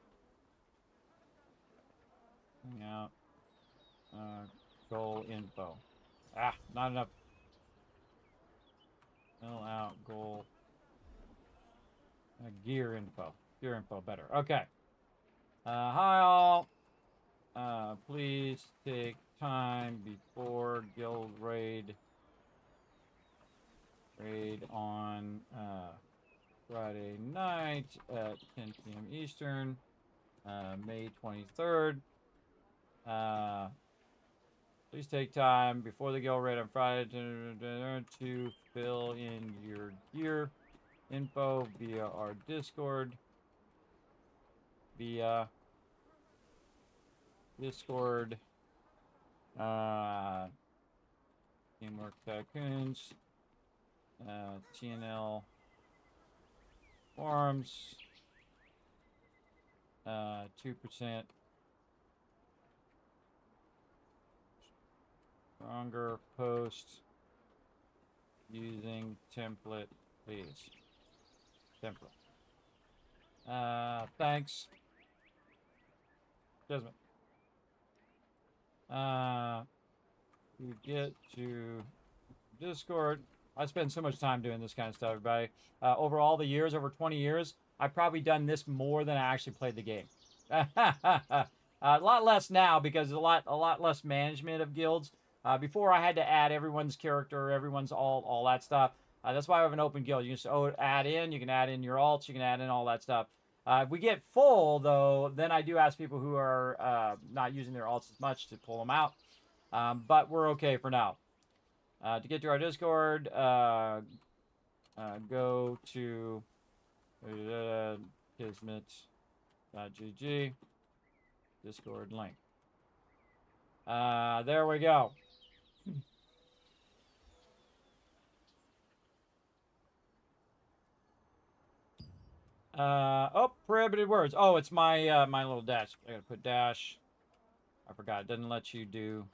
Filling out goal info. Ah, not enough. Fill out goal. Gear info. Gear info better. Okay. Hi all. Please take time before guild raid. Raid on Friday night at 10 p.m. Eastern, May 23rd. Please take time before the guild raid on Friday to fill in your gear info via our Discord. via Discord. Teamwork Tycoons. TNL forums. 2% stronger post using template, please. Template. Thanks. Kismet. You get to Discord. I spend so much time doing this kind of stuff, everybody. Over all the years, over 20 years, I've probably done this more than I actually played the game. A lot less now because there's a lot less management of guilds. Before I had to add everyone's character, everyone's all that stuff. That's why I have an open guild. You can just add in. You can add in your alts. You can add in all that stuff. If we get full, though, then I do ask people who are not using their alts as much to pull them out. But we're okay for now. To get to our Discord, go to Kismet.gg, Discord link. There we go. Oh, prohibited words. Oh, it's my my little dash. I gotta put dash. I forgot. It doesn't let you do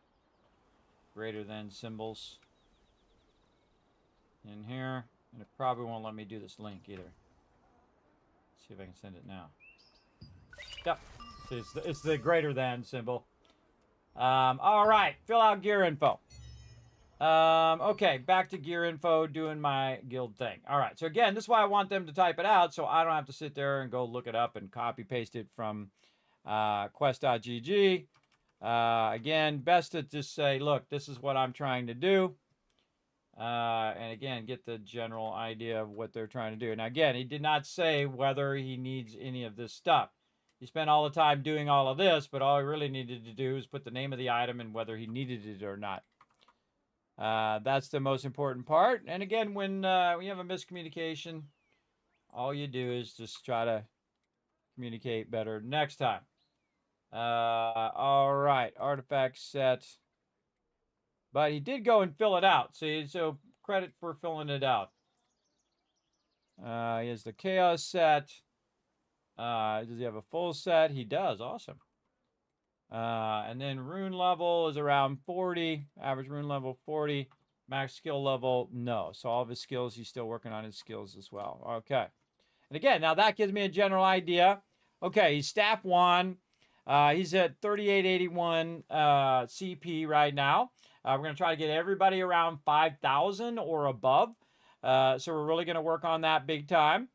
greater than symbols in here, and it probably won't let me do this link either. Let's see if I can send it now. Yep, it's the greater than symbol. All right, fill out gear info. Okay, back to gear info, doing my guild thing. All right, so again, this is why I want them to type it out, so I don't have to sit there and go look it up and copy paste it from quest.gg. Again, best to just say, look, this is what I'm trying to do. And again, get the general idea of what they're trying to do. Now, again, he did not say whether he needs any of this stuff. He spent all the time doing all of this, but all he really needed to do is put the name of the item and whether he needed it or not. That's the most important part. And again, when you have a miscommunication, all you do is just try to communicate better next time. All right, artifact set. But he did go and fill it out. See, so credit for filling it out. He has the chaos set. Does he have a full set? He does. Awesome. And then rune level is around 40. Average rune level 40. Max skill level, no. So all of his skills, he's still working on his skills as well. Okay. And again, now that gives me a general idea. Okay, he's staff 1. He's at 3881 CP right now. We're going to try to get everybody around 5,000 or above. So we're really going to work on that big time.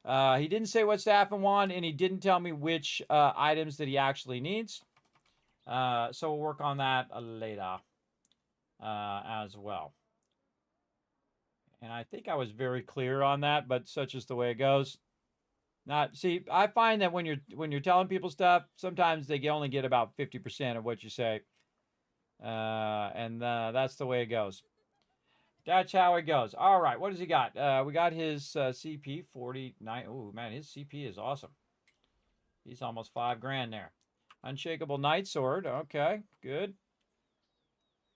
He didn't say what staff I want, and he didn't tell me which items that he actually needs. So we'll work on that later as well. And I think I was very clear on that, but such is the way it goes. See, I find that when you're telling people stuff, sometimes they only get about 50% of what you say. And that's the way it goes. That's how it goes. All right, what does he got? We got his CP 49. Oh man, his CP is awesome. He's almost 5 grand there. Unshakable Night Sword. Okay, good.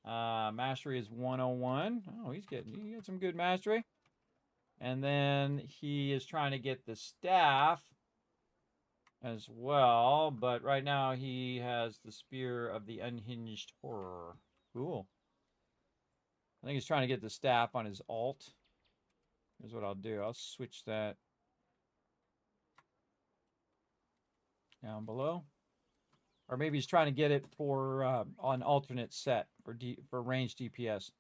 Mastery is 101. Oh, he got some good mastery. And then he is trying to get the staff as well, but right now he has the Spear of the Unhinged Horror. Cool. I think he's trying to get the staff on his alt. Here's what I'll do. I'll switch that down below. Or maybe he's trying to get it for on alternate set for range DPS.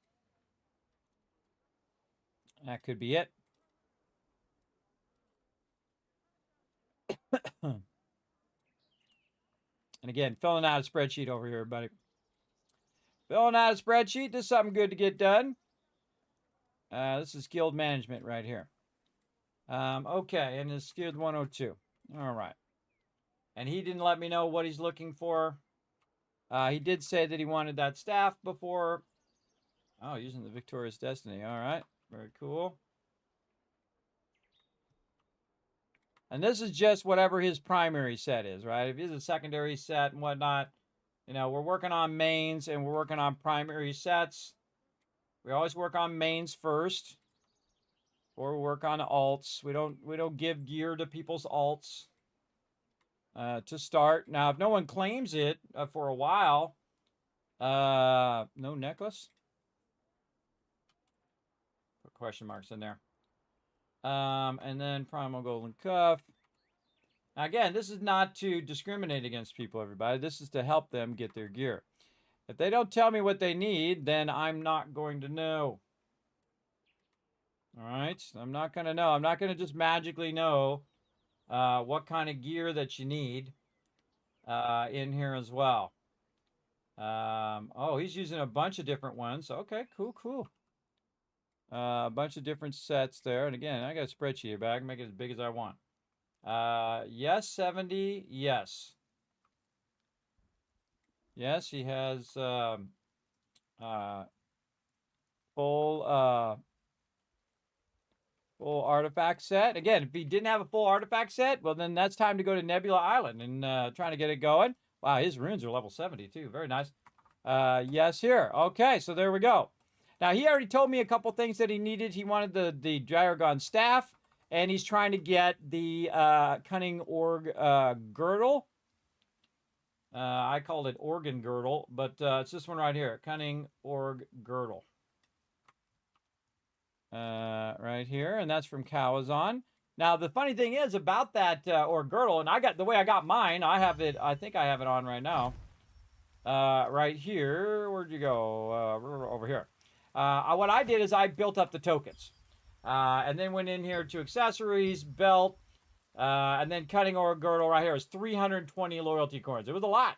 That could be it. And again, filling out a spreadsheet over here, everybody. Filling out a spreadsheet. This is something good to get done. This is guild management right here. Okay, and it's skilled 102. All right. And he didn't let me know what he's looking for. He did say that he wanted that staff before. Oh, using the Victorious Destiny. All right. Very cool. And this is just whatever his primary set is, right? If he's a secondary set and whatnot, you know, we're working on mains and we're working on primary sets. We always work on mains first, or we work on alts. We don't give gear to people's alts to start. Now, if no one claims it for a while, no necklace. Put question marks in there. And then primal golden cuff. Now, again, this is not to discriminate against people, everybody. This is to help them get their gear. If they don't tell me what they need, then I'm not going to know. All right? I'm not going to know. I'm not going to just magically know what kind of gear that you need in here as well. Oh, he's using a bunch of different ones. Okay, cool. A bunch of different sets there. And again, I got a spreadsheet back. I can make it as big as I want. Yes, 70. Yes. Yes, he has full artifact set. Again, if he didn't have a full artifact set, well, then that's time to go to Nebula Island and trying to get it going. Wow, his runes are level 70 too. Very nice. Yes, here. Okay, so there we go. Now, he already told me a couple things that he needed. He wanted the Gyragon staff, and he's trying to get the Cunning Org girdle. I called it Organ Girdle, but it's this one right here, Cunning Org Girdle. Right here, and that's from Kawazan. Now, the funny thing is about that Org Girdle, and I got the way I got mine, I have it, I think I have it on right now. Right here, where'd you go? Over here. What I did is I built up the tokens. And then went in here to accessories, belt, and then Cutting Org Girdle right here is 320 loyalty coins. It was a lot.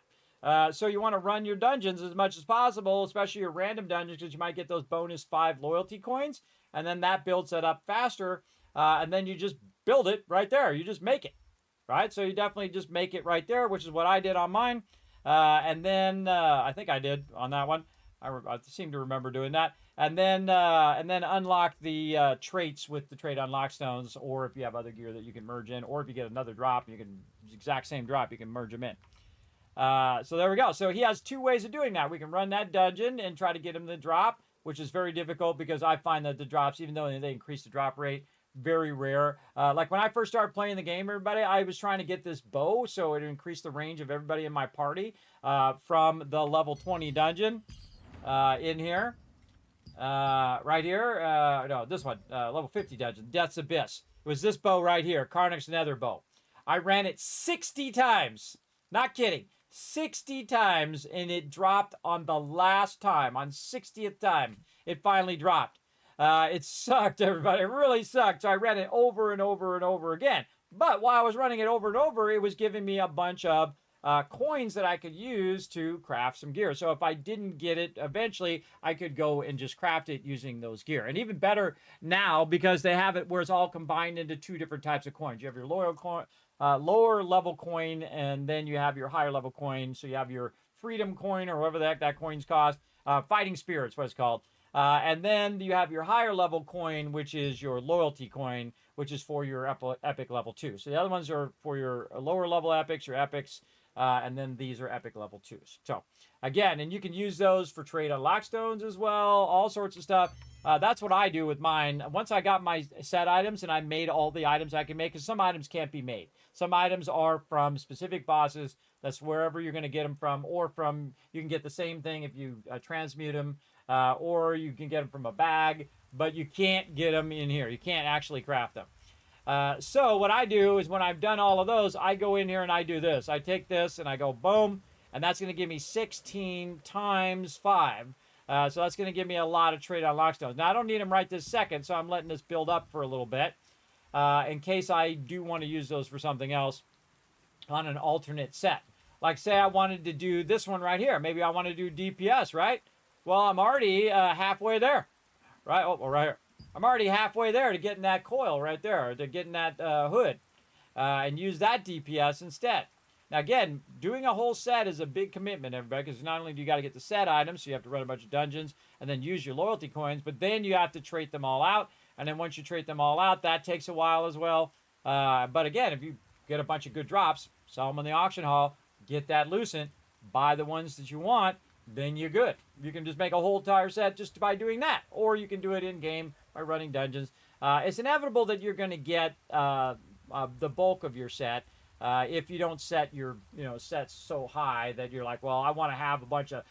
So you want to run your dungeons as much as possible, especially your random dungeons, because you might get those bonus 5 loyalty coins, and then that builds it up faster, and then you just build it right there. You just make it, right? So you definitely just make it right there, which is what I did on mine. And then I think I did on that one. I seem to remember doing that. And then unlock the traits with the trait unlock stones, or if you have other gear that you can merge in, or if you get another drop, you can exact same drop, you can merge them in. So there we go. So he has 2 ways of doing that. We can run that dungeon and try to get him the drop, which is very difficult because I find that the drops, even though they increase the drop rate, very rare. Like when I first started playing the game, everybody, I was trying to get this bow so it increased the range of everybody in my party from the level 20 dungeon in here. Right here, no, this one, level 50 dungeon, Death's Abyss. It was this bow right here, Karnak's Nether bow. I ran it 60 times. Not kidding. 60 times, and it dropped on the last time. On 60th time, it finally dropped. It sucked, everybody. It really sucked. So I ran it over and over and over again. But while I was running it over and over, it was giving me a bunch of coins that I could use to craft some gear. So if I didn't get it, eventually I could go and just craft it using those gear. And even better now, because they have it where it's all combined into 2 different types of coins. You have your lower level coin, and then you have your higher level coin. So you have your freedom coin, or whatever the heck that coin's cost. Fighting Spirit's what it's called. And then you have your higher level coin, which is your loyalty coin, which is for your epic level 2. So the other ones are for your lower level epics, your epics, and then these are epic level 2s. So again, and you can use those for trade unlock stones as well, all sorts of stuff. That's what I do with mine. Once I got my set items and I made all the items I can make, because some items can't be made. Some items are from specific bosses. That's wherever you're going to get them from, or from, you can get the same thing if you transmute them, or you can get them from a bag, but you can't get them in here. You can't actually craft them. So what I do is when I've done all of those, I go in here and I do this. I take this and I go boom, and that's going to give me 16 times 5. So that's going to give me a lot of trade unlock stones. Now, I don't need them right this second, so I'm letting this build up for a little bit in case I do want to use those for something else on an alternate set. Like, say I wanted to do this one right here. Maybe I want to do DPS, right? Well, I'm already halfway there, right? Oh, right here. I'm already halfway there to getting that coil right there, to getting that hood, and use that DPS instead. Now, again, doing a whole set is a big commitment, everybody, because not only do you got to get the set items, so you have to run a bunch of dungeons and then use your loyalty coins, but then you have to trait them all out. And then once you trait them all out, that takes a while as well. But again, if you get a bunch of good drops, sell them in the auction hall, get that Lucent, buy the ones that you want, then you're good. You can just make a whole entire set just by doing that. Or you can do it in-game by running dungeons. It's inevitable that you're going to get the bulk of your set if you don't set your sets so high that you're like, well, I want to have a bunch of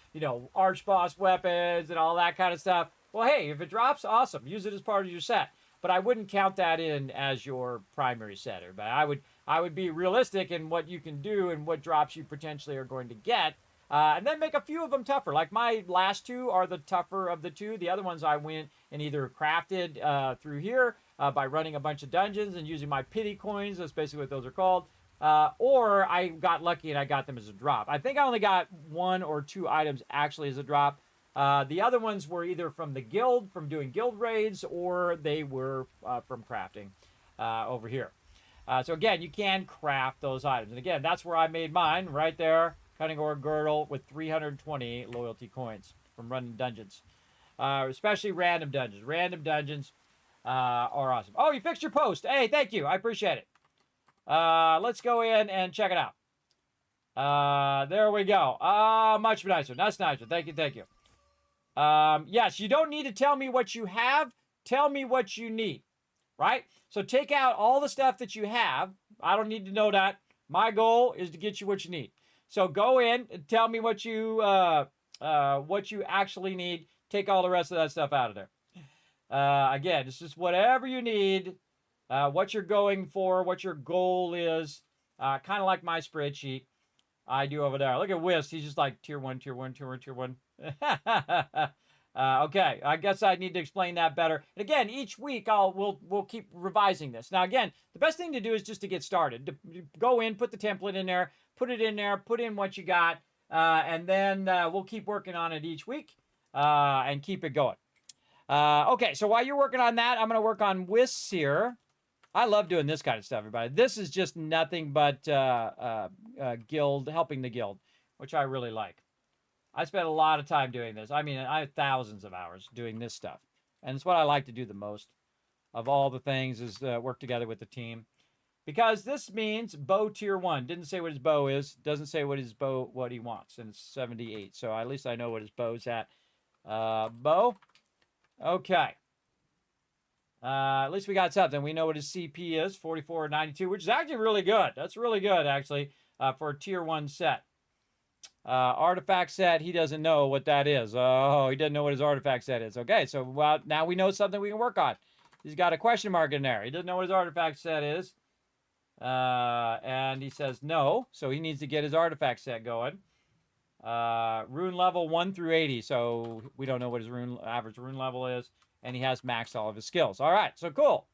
arch boss weapons and all that kind of stuff. Well, hey, if it drops, awesome. Use it as part of your set. But I wouldn't count that in as your primary set. But I would be realistic in what you can do and what drops you potentially are going to get. And then make a few of them tougher. Like my last two are the tougher of the two. The other ones I went and either crafted through here by running a bunch of dungeons and using my pity coins. That's basically what those are called. Or I got lucky and I got them as a drop. I think I only got 1 or 2 items actually as a drop. The other ones were either from the guild, from doing guild raids, or they were from crafting over here. So again, you can craft those items. And again, that's where I made mine, right there. Cutting ore girdle with 320 loyalty coins from running dungeons. Especially random dungeons. Random dungeons are awesome. Oh, you fixed your post. Hey, thank you. I appreciate it. Let's go in and check it out. There we go. Much nicer. That's nicer. Thank you, thank you. Yes, you don't need to tell me what you have. Tell me what you need, right? So take out all the stuff that you have. I don't need to know that. My goal is to get you what you need. So go in and tell me what you actually need. Take all the rest of that stuff out of there. Again, it's just whatever you need, what you're going for, what your goal is. Kind of like my spreadsheet I do over there. Look at Wisp. He's just like tier 1, tier 1, tier 1, tier 1. Okay, I guess I need to explain that better. And again, each week we'll keep revising this. Now, again, the best thing to do is just to get started. To go in, put the template in there, put it in there, put in what you got, and then we'll keep working on it each week and keep it going. Okay, so while you're working on that, I'm going to work on Wisps here. I love doing this kind of stuff, everybody. This is just nothing but guild, helping the guild, which I really like. I spent a lot of time doing this. I mean, I have thousands of hours doing this stuff. And it's what I like to do the most of all the things is work together with the team. Because this means bow tier 1. Didn't say what his bow is. Doesn't say what he wants. And it's 78. So at least I know what his bow's at. Bow. Okay. At least we got something. We know what his CP is. 44 or 92, which is actually really good. That's really good, actually, for a tier 1 set. Artifact set, he doesn't know what that is. Oh, he doesn't know what his artifact set is. Okay, so now we know something we can work on. He's got a question mark in there. He doesn't know what his artifact set is. And he says no, so he needs to get his artifact set going. Rune level 1 through 80, so we don't know what his average rune level is. And he has maxed all of his skills. All right, so cool.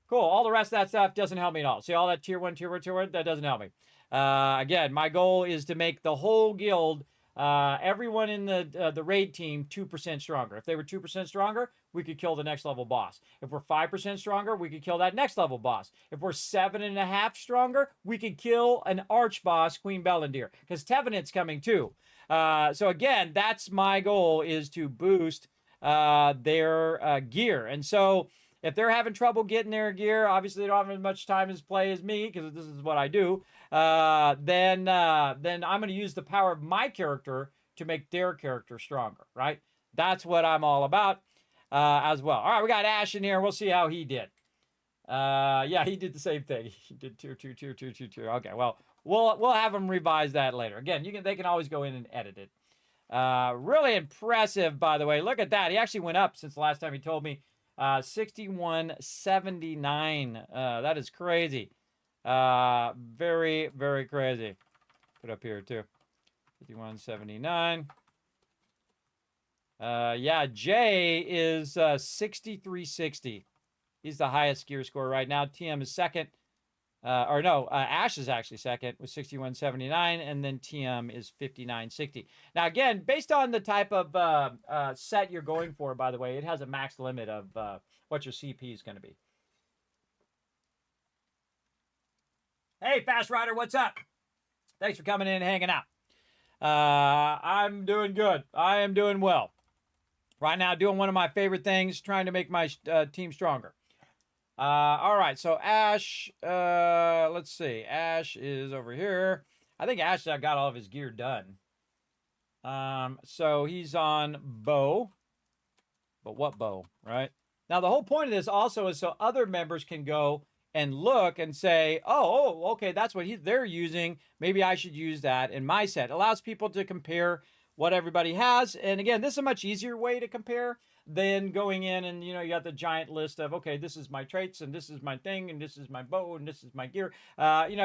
Cool, all the rest of that stuff doesn't help me at all. See all that tier 1, tier 1, tier 1? That doesn't help me. Again, my goal is to make the whole guild, everyone in the raid team, 2% stronger. If they were 2% stronger, we could kill the next level boss. If we're 5% stronger, we could kill that next level boss. If we're 7.5 stronger, we could kill an arch boss, Queen Bellendir, because Tevenant's coming too. So again, that's my goal, is to boost their gear. And so if they're having trouble getting their gear, obviously they don't have as much time as play as me, because this is what I do, then I'm going to use the power of my character to make their character stronger, right? That's what I'm all about as well. All right, we got Ash in here. We'll see how he did. Yeah, he did the same thing. He did tier 2, tier 2, tier 2. Okay, well, we'll have him revise that later. Again, they can always go in and edit it. Really impressive, by the way. Look at that. He actually went up since the last time he told me. 6179. That is crazy. Very, very crazy. Put up here too. 5179. Yeah, Jay is 6360. He's the highest gear score right now. TM is second. Ash is actually second with 6179, and then TM is 5960. Now, again, based on the type of set you're going for, by the way, it has a max limit of what your CP is going to be. Hey, Fast Rider, what's up? Thanks for coming in and hanging out. I'm doing good. I am doing well. Right now, doing one of my favorite things, trying to make my team stronger. All right, so Ash, let's see. Ash is over here. I think Ash got all of his gear done. So he's on bow. But what bow, right? Now, the whole point of this also is so other members can go and look and say, oh, okay, that's what they're using. Maybe I should use that in my set. It allows people to compare what everybody has. And again, this is a much easier way to compare than going in and, you got the giant list of, okay, this is my traits and this is my thing and this is my bow and this is my gear. You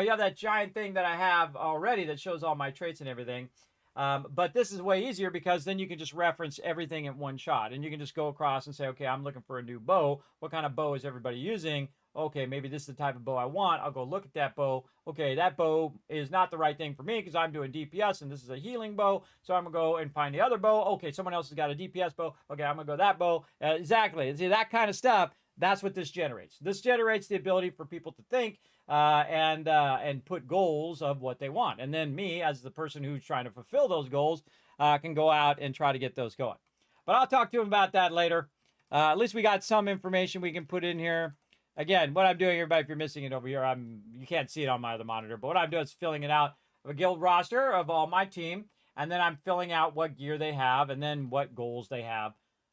have that giant thing that I have already that shows all my traits and everything. But this is way easier because then you can just reference everything in one shot. And you can just go across and say, okay, I'm looking for a new bow. What kind of bow is everybody using? Okay, maybe this is the type of bow I want. I'll go look at that bow. Okay, that bow is not the right thing for me because I'm doing DPS and this is a healing bow. So I'm going to go and find the other bow. Okay, someone else has got a DPS bow. Okay, I'm going to go that bow. Exactly. See, that kind of stuff. That's what this generates. This generates the ability for people to think and put goals of what they want. And then me, as the person who's trying to fulfill those goals, can go out and try to get those going. But I'll talk to him about that later. At least we got some information we can put in here. Again, what I'm doing, everybody, if you're missing it over here, you can't see it on my other monitor, but what I'm doing is filling it out of a guild roster of all my team, and then I'm filling out what gear they have, and then what goals they have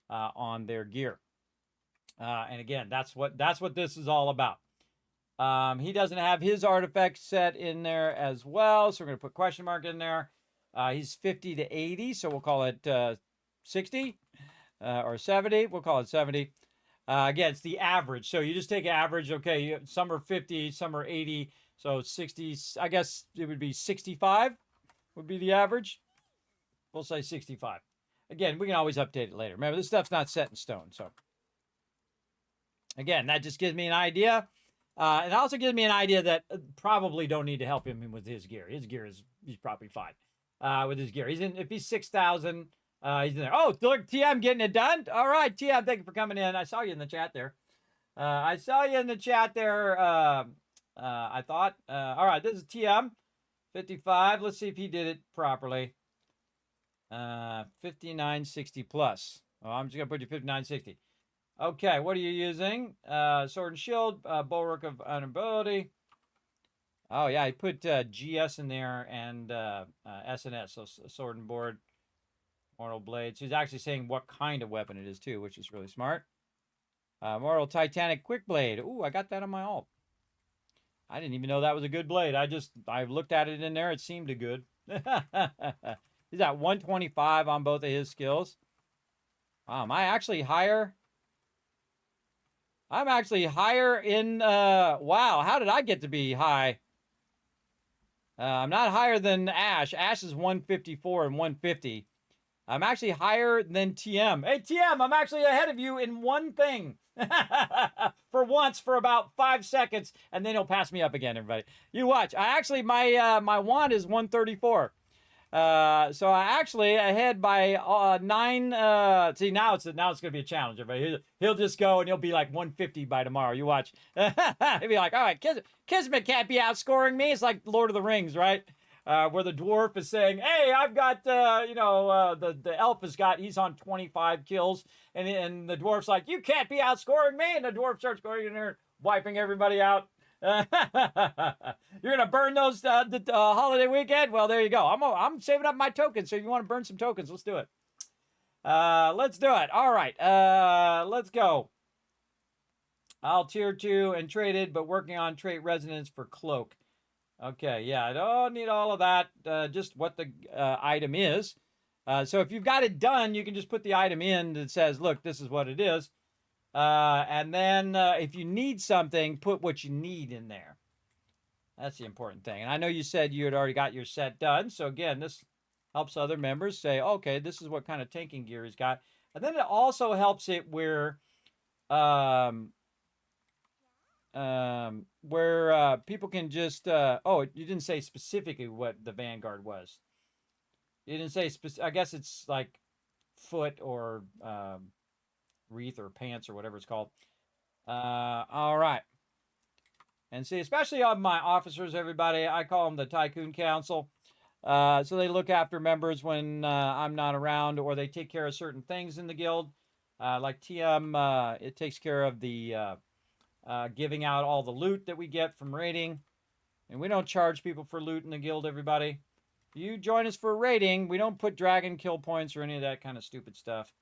on their gear. And again, that's what this is all about. He doesn't have his artifact set in there as well, so we're going to put question mark in there. He's 50 to 80, so we'll call it 60 or 70. We'll call it 70. Again, it's the average. So you just take average. Okay, some are 50, some are 80. So 60, I guess it would be 65 would be the average. We'll say 65. Again, we can always update it later. Remember, this stuff's not set in stone. So again, that just gives me an idea. It also gives me an idea that probably don't need to help him with his gear. His gear he's probably fine with his gear. If he's 6,000. He's in there. Oh, look, TM getting it done. All right, TM, thank you for coming in. I saw you in the chat there. I thought. All right, this is TM 55. Let's see if he did it properly. 5960 plus. Oh, I'm just going to put you 5960. Okay, what are you using? Sword and shield, bulwark of unability. Oh, yeah, he put GS in there and SNS, so sword and board. Mortal blades. He's actually saying what kind of weapon it is too, which is really smart. Mortal Titanic quick blade. Ooh, I got that on my alt. I didn't even know that was a good blade. I looked at it in there. It seemed good. He's at 125 on both of his skills. Am I actually higher? I'm actually higher in. Wow, how did I get to be high? I'm not higher than Ash. Ash is 154 and 150. I'm actually higher than TM. Hey, TM, I'm actually ahead of you in one thing. For once, for about 5 seconds, and then he'll pass me up again, everybody. You watch. My wand is 134. So I actually ahead by 9. See, now it's going to be a challenge, everybody. He'll just go, and he'll be like 150 by tomorrow. You watch. He'll be like, all right, Kismet can't be outscoring me. It's like Lord of the Rings, right? Where the dwarf is saying, hey, I've got, the elf he's on 25 kills. And the dwarf's like, you can't be outscoring me. And the dwarf starts going in there, wiping everybody out. You're going to burn those the holiday weekend? Well, there you go. I'm saving up my tokens. So if you want to burn some tokens, let's do it. Let's do it. All right. Let's go. I'll tier 2 and traded, but working on trait resonance for cloak. Okay, yeah, I don't need all of that, just what the item is. So if you've got it done, you can just put the item in that says, look, this is what it is. And then if you need something, put what you need in there. That's the important thing. And I know you said you had already got your set done. So again, this helps other members say, okay, this is what kind of tanking gear he's got. And then it also helps it where people can just you didn't say specifically what the Vanguard was. You didn't say I guess it's like foot or wreath or pants or whatever it's called. All right. And see, especially on my officers, everybody, I call them the Tycoon Council. So they look after members when I'm not around, or they take care of certain things in the guild. Like TM, it takes care of the giving out all the loot that we get from raiding. And we don't charge people for loot in the guild, everybody. If you join us for raiding, we don't put dragon kill points or any of that kind of stupid stuff.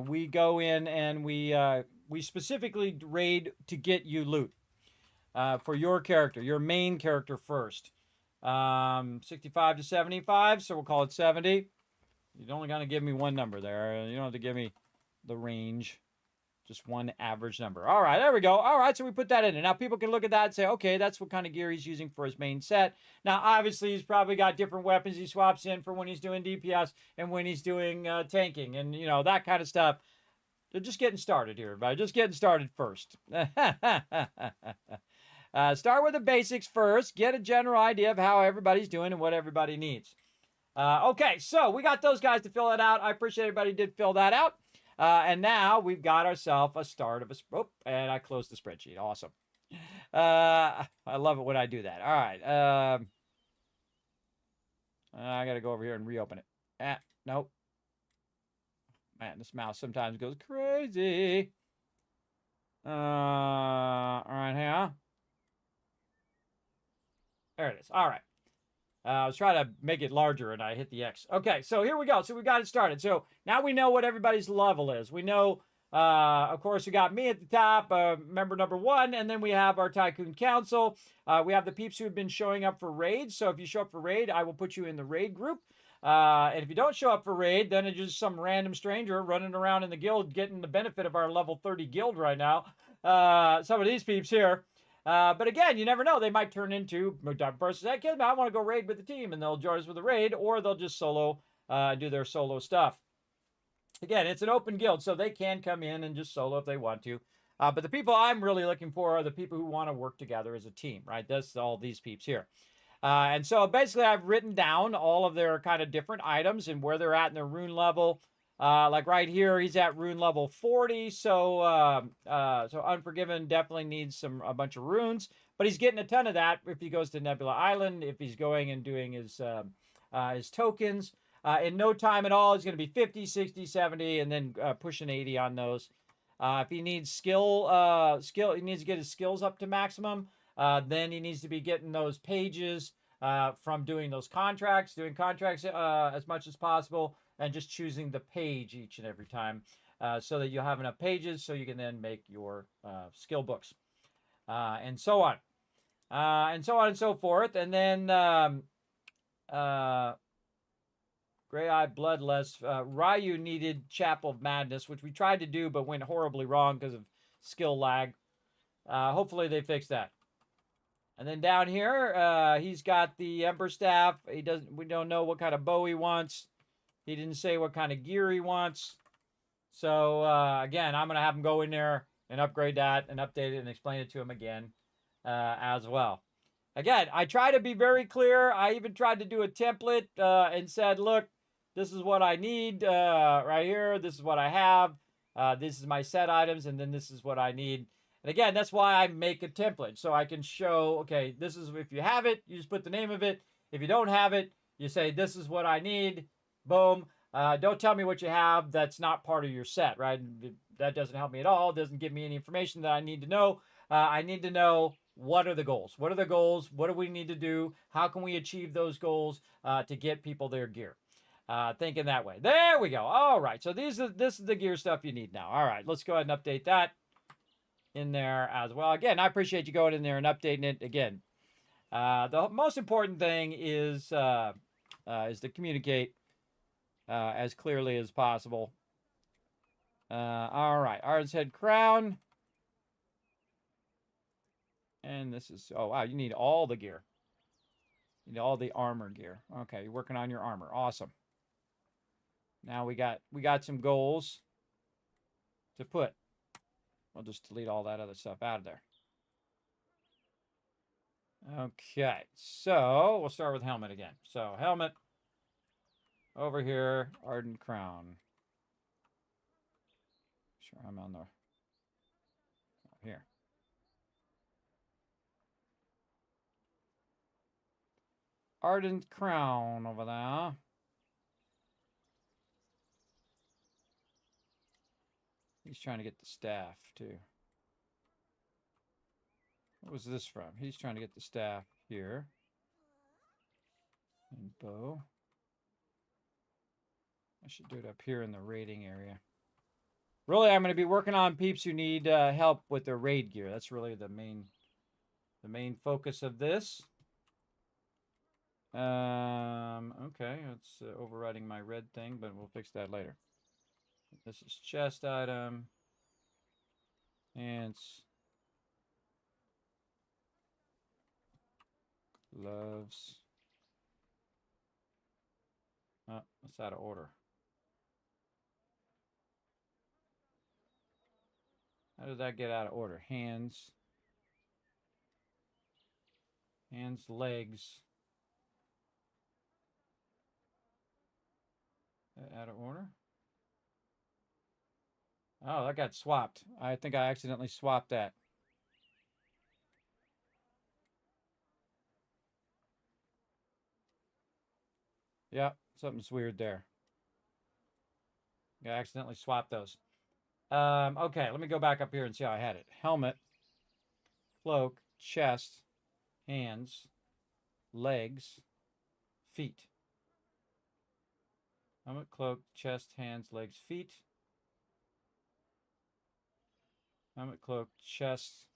We go in and we specifically raid to get you loot for your character, your main character first. 65 to 75, so we'll call it 70. You're only going to give me one number there. You don't have to give me the range. Just one average number. All right, there we go. All right, so we put that in. And now people can look at that and say, okay, that's what kind of gear he's using for his main set. Now, obviously, he's probably got different weapons he swaps in for when he's doing DPS and when he's doing tanking and, you know, that kind of stuff. They're just getting started here, everybody. Just getting started first. Start with the basics first. Get a general idea of how everybody's doing and what everybody needs. Okay, so we got those guys to fill it out. I appreciate everybody did fill that out. And now we've got ourselves a start of a... Oh, and I closed the spreadsheet. Awesome. I love it when I do that. All right. I got to go over here and reopen it. Nope. Man, this mouse sometimes goes crazy. All right, here. There it is. All right. I was trying to make it larger and I hit the X. Okay, so here we go. So we got it started. So now we know what everybody's level is. We know, of course, we got me at the top, member number 1, and then we have our Tycoon Council. We have the peeps who have been showing up for raids. So if you show up for raid, I will put you in the raid group. And if you don't show up for raid, then it's just some random stranger running around in the guild getting the benefit of our level 30 guild right now. Some of these peeps here. But again, you never know. They might turn into versus that kid. I want to go raid with the team, and they'll join us with a raid, or they'll just solo, do their solo stuff. Again, it's an open guild, so they can come in and just solo if they want to. But the people I'm really looking for are the people who want to work together as a team, right? That's all these peeps here. And so basically, I've written down all of their kind of different items and where they're at in their rune level. Like right here, he's at rune level 40, so Unforgiven definitely needs a bunch of runes, but he's getting a ton of that if he goes to Nebula Island, if he's going and doing his tokens. In no time at all, he's going to be 50, 60, 70, and then pushing 80 on those. If he needs skill, he needs to get his skills up to maximum. Then he needs to be getting those pages from doing those contracts, as much as possible, and just choosing the page each and every time so that you'll have enough pages so you can then make your skill books and so on. And so on and so forth. And then Gray Eye Bloodless. Ryu needed Chapel of Madness, which we tried to do but went horribly wrong because of skill lag. Hopefully they fix that. And then down here, he's got the Emperor Staff. We don't know what kind of bow he wants. He didn't say what kind of gear he wants. So, again, I'm going to have him go in there and upgrade that and update it and explain it to him again as well. Again, I try to be very clear. I even tried to do a template and said, look, this is what I need right here. This is what I have. This is my set items, and then this is what I need. And again, that's why I make a template. So I can show, okay, this is, if you have it, you just put the name of it. If you don't have it, you say, this is what I need. Boom. Don't tell me what you have that's not part of your set, right? That doesn't help me at all. It doesn't give me any information that I need to know. I need to know, what are the goals? What are the goals? What do we need to do? How can we achieve those goals to get people their gear? Thinking that way. There we go. All right. So this is the gear stuff you need now. All right. Let's go ahead and update that in there as well. Again, I appreciate you going in there and updating it. Again, the most important thing is to communicate as clearly as possible. All right, Arden's Head Crown. And this is, oh wow, you need all the gear. You need all the armor gear. Okay, you're working on your armor. Awesome. Now we got some goals to put. I'll just delete all that other stuff out of there. Okay, so we'll start with helmet again. So helmet. Over here, Ardent Crown. Sure, I'm on the here. Ardent Crown over there. He's trying to get the staff too. What was this from? He's trying to get the staff here. And bow. I should do it up here in the raiding area. Really, I'm going to be working on peeps who need help with their raid gear. That's really the main focus of this. Okay, it's overriding my red thing, but we'll fix that later. This is chest item. Pants. Gloves. Oh, it's out of order. How did that get out of order? Hands. Hands, legs. Out of order? Oh, that got swapped. I think I accidentally swapped that. Yeah, something's weird there. I accidentally swapped those. Okay, let me go back up here and see how I had it. Helmet, cloak, chest, hands, legs, feet. Helmet, cloak, chest, hands, legs, feet. Helmet, cloak, chest.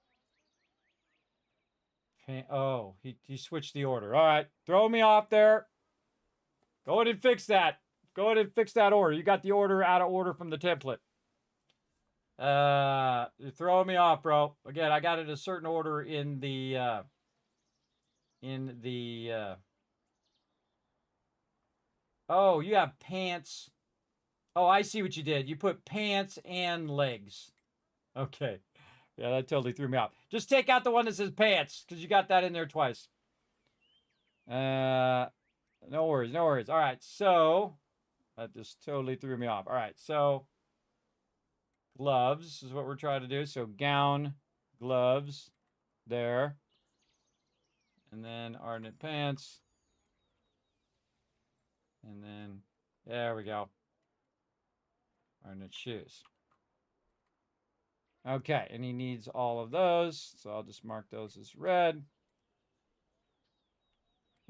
Oh, he switched the order. All right, throw me off there. Go ahead and fix that. Go ahead and fix that order. You got the order out of order from the template. You're throwing me off, bro. Again, I got it a certain order in the oh, you have pants. Oh, I see what you did. You put pants and legs. Okay. Yeah, that totally threw me off. Just take out the one that says pants, because you got that in there twice. No worries, no worries. All right, so that just totally threw me off. All right, so gloves is what we're trying to do. So gown, gloves, there. And then Ardent pants. And then, there we go. Ardent shoes. Okay, and he needs all of those. So I'll just mark those as red.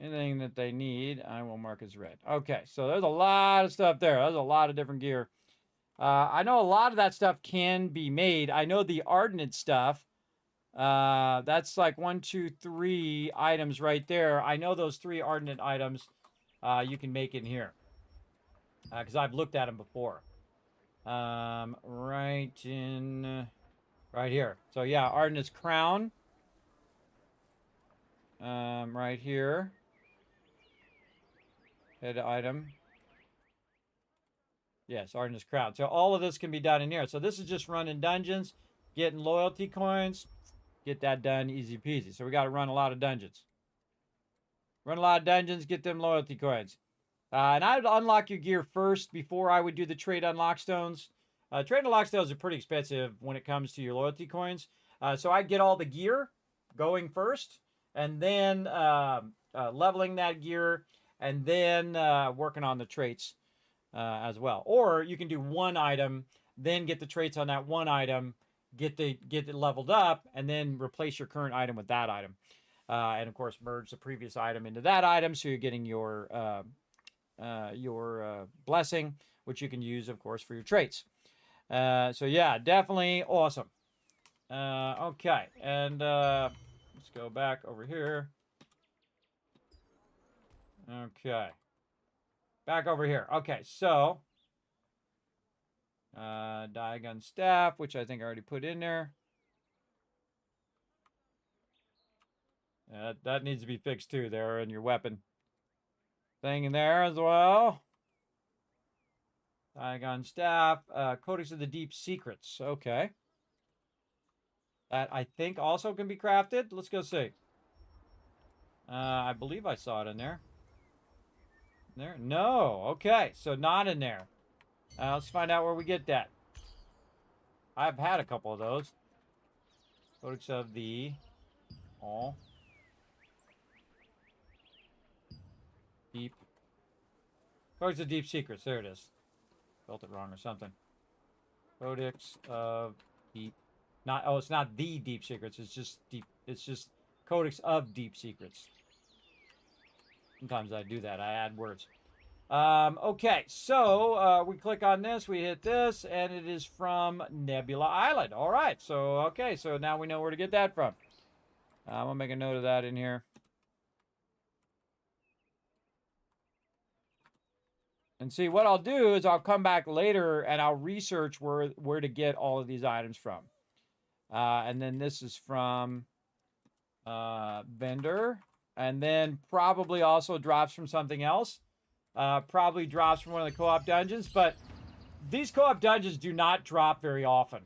Anything that they need, I will mark as red. Okay, so there's a lot of stuff there. There's a lot of different gear. I know a lot of that stuff can be made. I know the Ardent stuff. That's like 1, 2, 3 items right there. I know those 3 Ardent items you can make in here. Because I've looked at them before. Right here. So yeah, Ardent's crown. Right here. Head item. Yes, Ardent's crown. So all of this can be done in here. So this is just running dungeons, getting loyalty coins. Get that done easy peasy. So we got to run a lot of dungeons. Run a lot of dungeons, get them loyalty coins. And I would unlock your gear first before I would do the trade unlock stones. Trade unlock stones are pretty expensive when it comes to your loyalty coins. So I get all the gear going first, and then leveling that gear, and then working on the traits as well. Or you can do one item, then get the traits on that one item, get it leveled up, and then replace your current item with that item. And of course, merge the previous item into that item, so you're getting your blessing, which you can use, of course, for your traits. So yeah, definitely awesome. Okay, and let's go back over here. Okay, back over here. Okay, so Diagon staff, which I think I already put in there. That needs to be fixed too there in your weapon thing in there as well. Diagon staff, Codex of the Deep Secrets. Okay. That I think also can be crafted. Let's go see. I believe I saw it in there. There? No. Okay. So not in there. Let's find out where we get that. I've had a couple of those. Codex of the... Oh. Deep. Codex of Deep Secrets. There it is. Spelled it wrong or something. Codex of Deep... Not... Oh, it's not the Deep Secrets. It's just Deep... It's just Codex of Deep Secrets. Sometimes I do that. I add words. Okay, so we click on this, we hit this, and it is from Nebula Island. All right, so, okay, so now we know where to get that from. I'm going to make a note of that in here. And see, what I'll do is I'll come back later and I'll research where to get all of these items from. And then this is from vendor. And then probably also drops from something else. Probably drops from one of the co-op dungeons. But these co-op dungeons do not drop very often.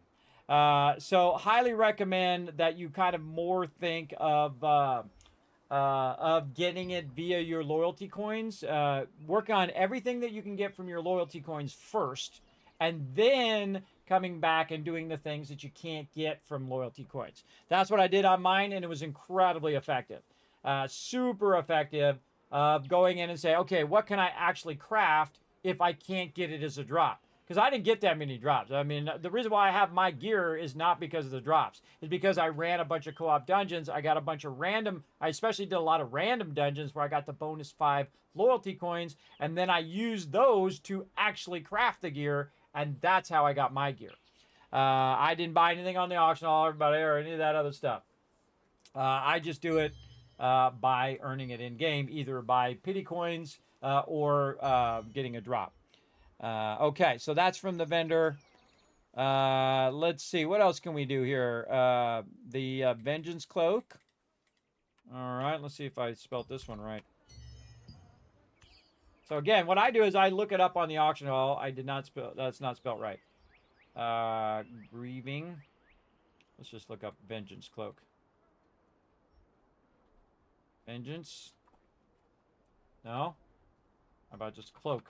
So highly recommend that you kind of more think of getting it via your loyalty coins. Work on everything that you can get from your loyalty coins first, and then coming back and doing the things that you can't get from loyalty coins. That's what I did on mine, and it was incredibly effective. Super effective going in and say, okay, what can I actually craft if I can't get it as a drop? Because I didn't get that many drops. I mean, the reason why I have my gear is not because of the drops. It's because I ran a bunch of co-op dungeons. I got a bunch of random, I especially did a lot of random dungeons where I got the bonus 5 loyalty coins. And then I used those to actually craft the gear. And that's how I got my gear. I didn't buy anything on the auction hall or any of that other stuff. I just do it by earning it in game, either by pity coins or getting a drop. Okay, so that's from the vendor. Let's see, what else can we do here? The Vengeance Cloak. All right, let's see if I spelled this one right. So again, what I do is I look it up on the auction hall. I did not spell, that's not spelled right. Grieving. Let's just look up Vengeance Cloak. Vengeance. No? How about just Cloak?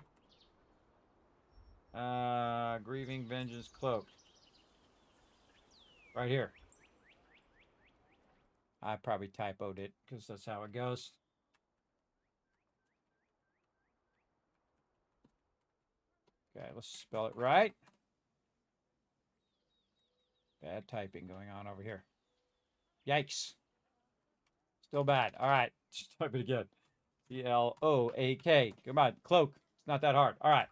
Grieving Vengeance Cloak. Right here. I probably typoed it because that's how it goes. Okay, let's spell it right. Bad typing going on over here. Yikes. Still bad. All right, let's type it again. C-L-O-A-K. Come on, Cloak. It's not that hard. All right.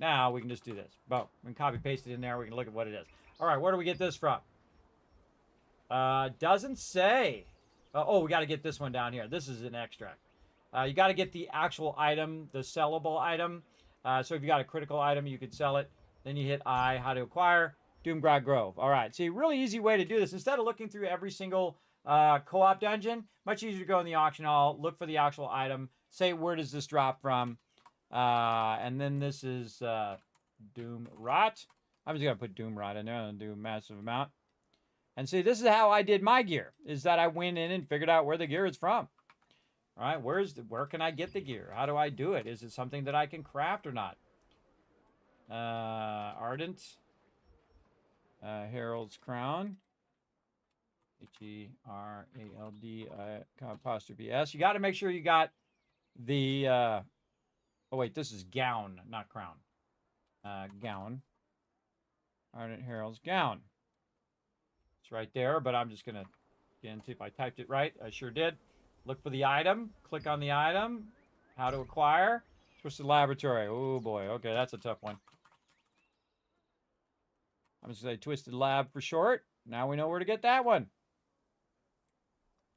Now we can just do this. Boom. We can copy paste it in there. We can look at what it is. All right, where do we get this from? Doesn't say. Oh, we got to get this one down here. This is an extract. You got to get the actual item, the sellable item. So if you got a critical item, you could sell it. Then you hit I, how to acquire, Doomgrad Grove. All right, see, really easy way to do this. Instead of looking through every single co-op dungeon, much easier to go in the auction hall, look for the actual item, say where does this drop from, and then this is Doom Rot. I'm just going to put Doom Rot in there and do a massive amount. And see, this is how I did my gear, is that I went in and figured out where the gear is from. All right, where can I get the gear? How do I do it? Is it something that I can craft or not? Ardent. Herald's Crown. H-E-R-A-L-D apostrophe S. You got to make sure you got the... oh, wait, this is gown, not crown. Gown. Ardent Herald's Gown. It's right there, but I'm just going to, again, see if I typed it right. I sure did. Look for the item. Click on the item. How to acquire. Twisted Laboratory. Oh, boy. Okay, that's a tough one. I'm just going to say Twisted Lab for short. Now we know where to get that one.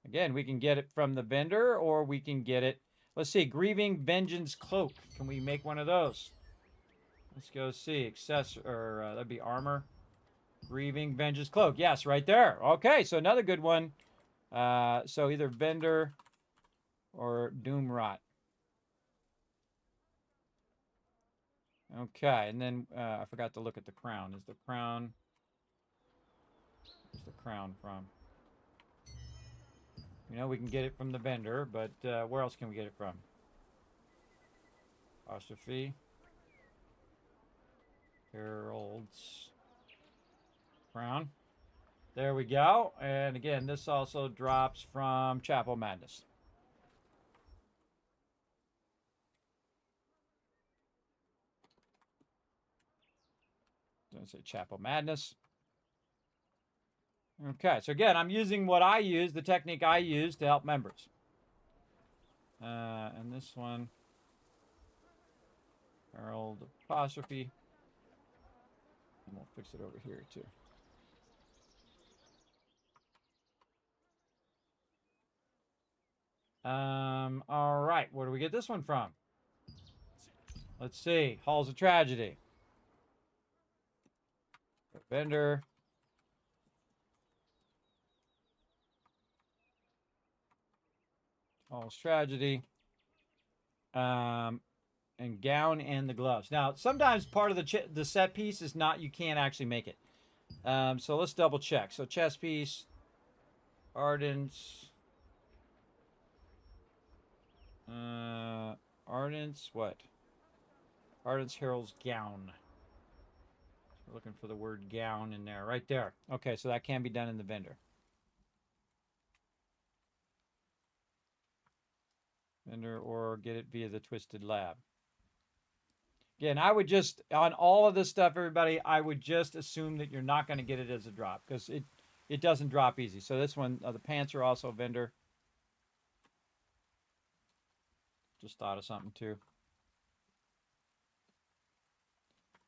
Again, we can get it from the vendor, or we can get it... Let's see. Grieving Vengeance Cloak. Can we make one of those? Let's go see. That'd be armor. Grieving Vengeance Cloak. Yes, right there. Okay, so another good one. So either vendor or Doom Rot. Okay, and then I forgot to look at the crown. Is the crown... Where's the crown from? You know, we can get it from the vendor, but where else can we get it from? Apostrophe. Herald's Crown. There we go. And again, this also drops from Chapel Madness. Don't say Chapel Madness. Okay, so again, I'm using what I use, the technique I use to help members. And this one, Harold apostrophe. And we'll fix it over here too. All right, where do we get this one from? Let's see, Halls of Tragedy. Vendor. Halls Tragedy. And gown and the gloves. Now, sometimes part of the set piece is not, you can't actually make it. So let's double check. So chest piece, Ardent's, what? Ardent's Harold's gown. We're looking for the word gown in there, right there. Okay, so that can be done in the vendor. Vendor, or get it via the Twisted Lab. Again, I would just, on all of this stuff, everybody, I would just assume that you're not going to get it as a drop, because it doesn't drop easy. So this one, the pants are also vendor. Just thought of something too.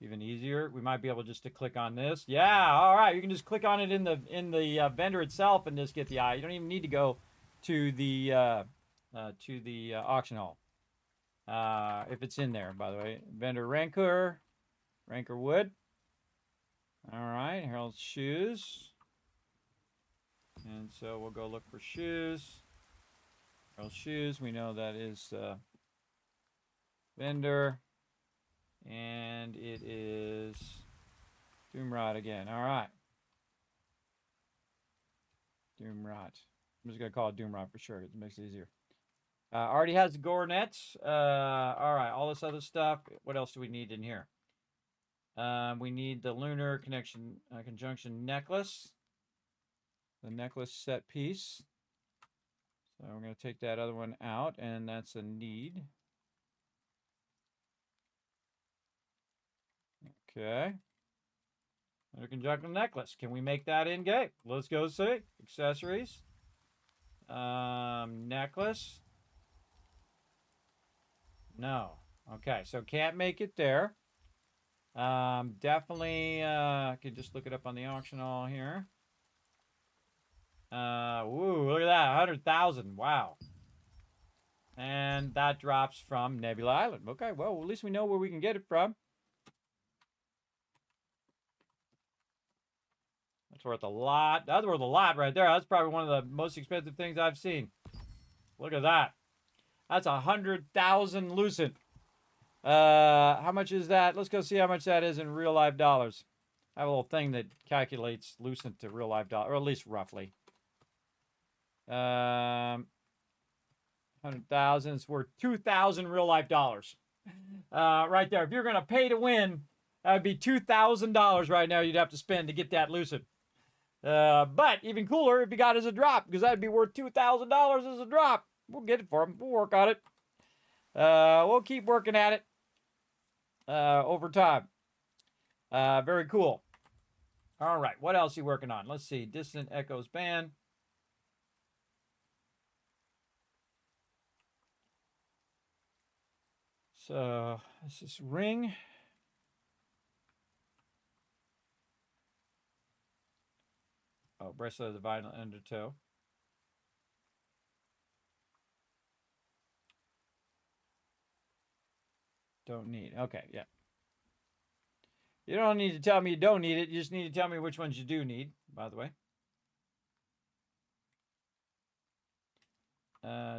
Even easier, we might be able just to click on this. Yeah, all right, you can just click on it in the vendor itself and just get the eye. You don't even need to go to the auction hall. If it's in there, by the way. Vendor Rancor Wood. All right, Harold's shoes. And so we'll go look for shoes. Harold's shoes, we know that is vendor. And it is Doomrod again. All right. Doomrod. I'm just going to call it Doomrod for sure. It makes it easier. Already has the Gornets. All right, all this other stuff. What else do we need in here? We need the Lunar Conjunction necklace. The necklace set piece. So we're going to take that other one out, and that's a need. Okay. Lunar Conjunction necklace. Can we make that in game? Let's go see. Accessories. Necklace. No. Okay, so can't make it there. Definitely could just look it up on the auction hall here. Woo, look at that, 100,000. Wow. And that drops from Nebula Island. Okay, well, at least we know where we can get it from. That's worth a lot. That's worth a lot right there. That's probably one of the most expensive things I've seen. Look at that. That's 100,000 Lucent. How much is that? Let's go see how much that is in real life dollars. I have a little thing that calculates Lucent to real life dollars, or at least roughly. 100,000 is worth 2,000 real life dollars. Right there. If you're going to pay to win, that would be $2,000 right now you'd have to spend to get that Lucent. But even cooler if you got it as a drop, because that'd be worth $2,000 as a drop. We'll get it for them. We'll work on it. We'll keep working at it over time. Very cool. All right. What else are you working on? Let's see. Distant Echoes Band. So this is Ring. Oh, Bracelet of the Vinyl Undertow. Don't need. Okay, yeah. You don't need to tell me you don't need it. You just need to tell me which ones you do need, by the way.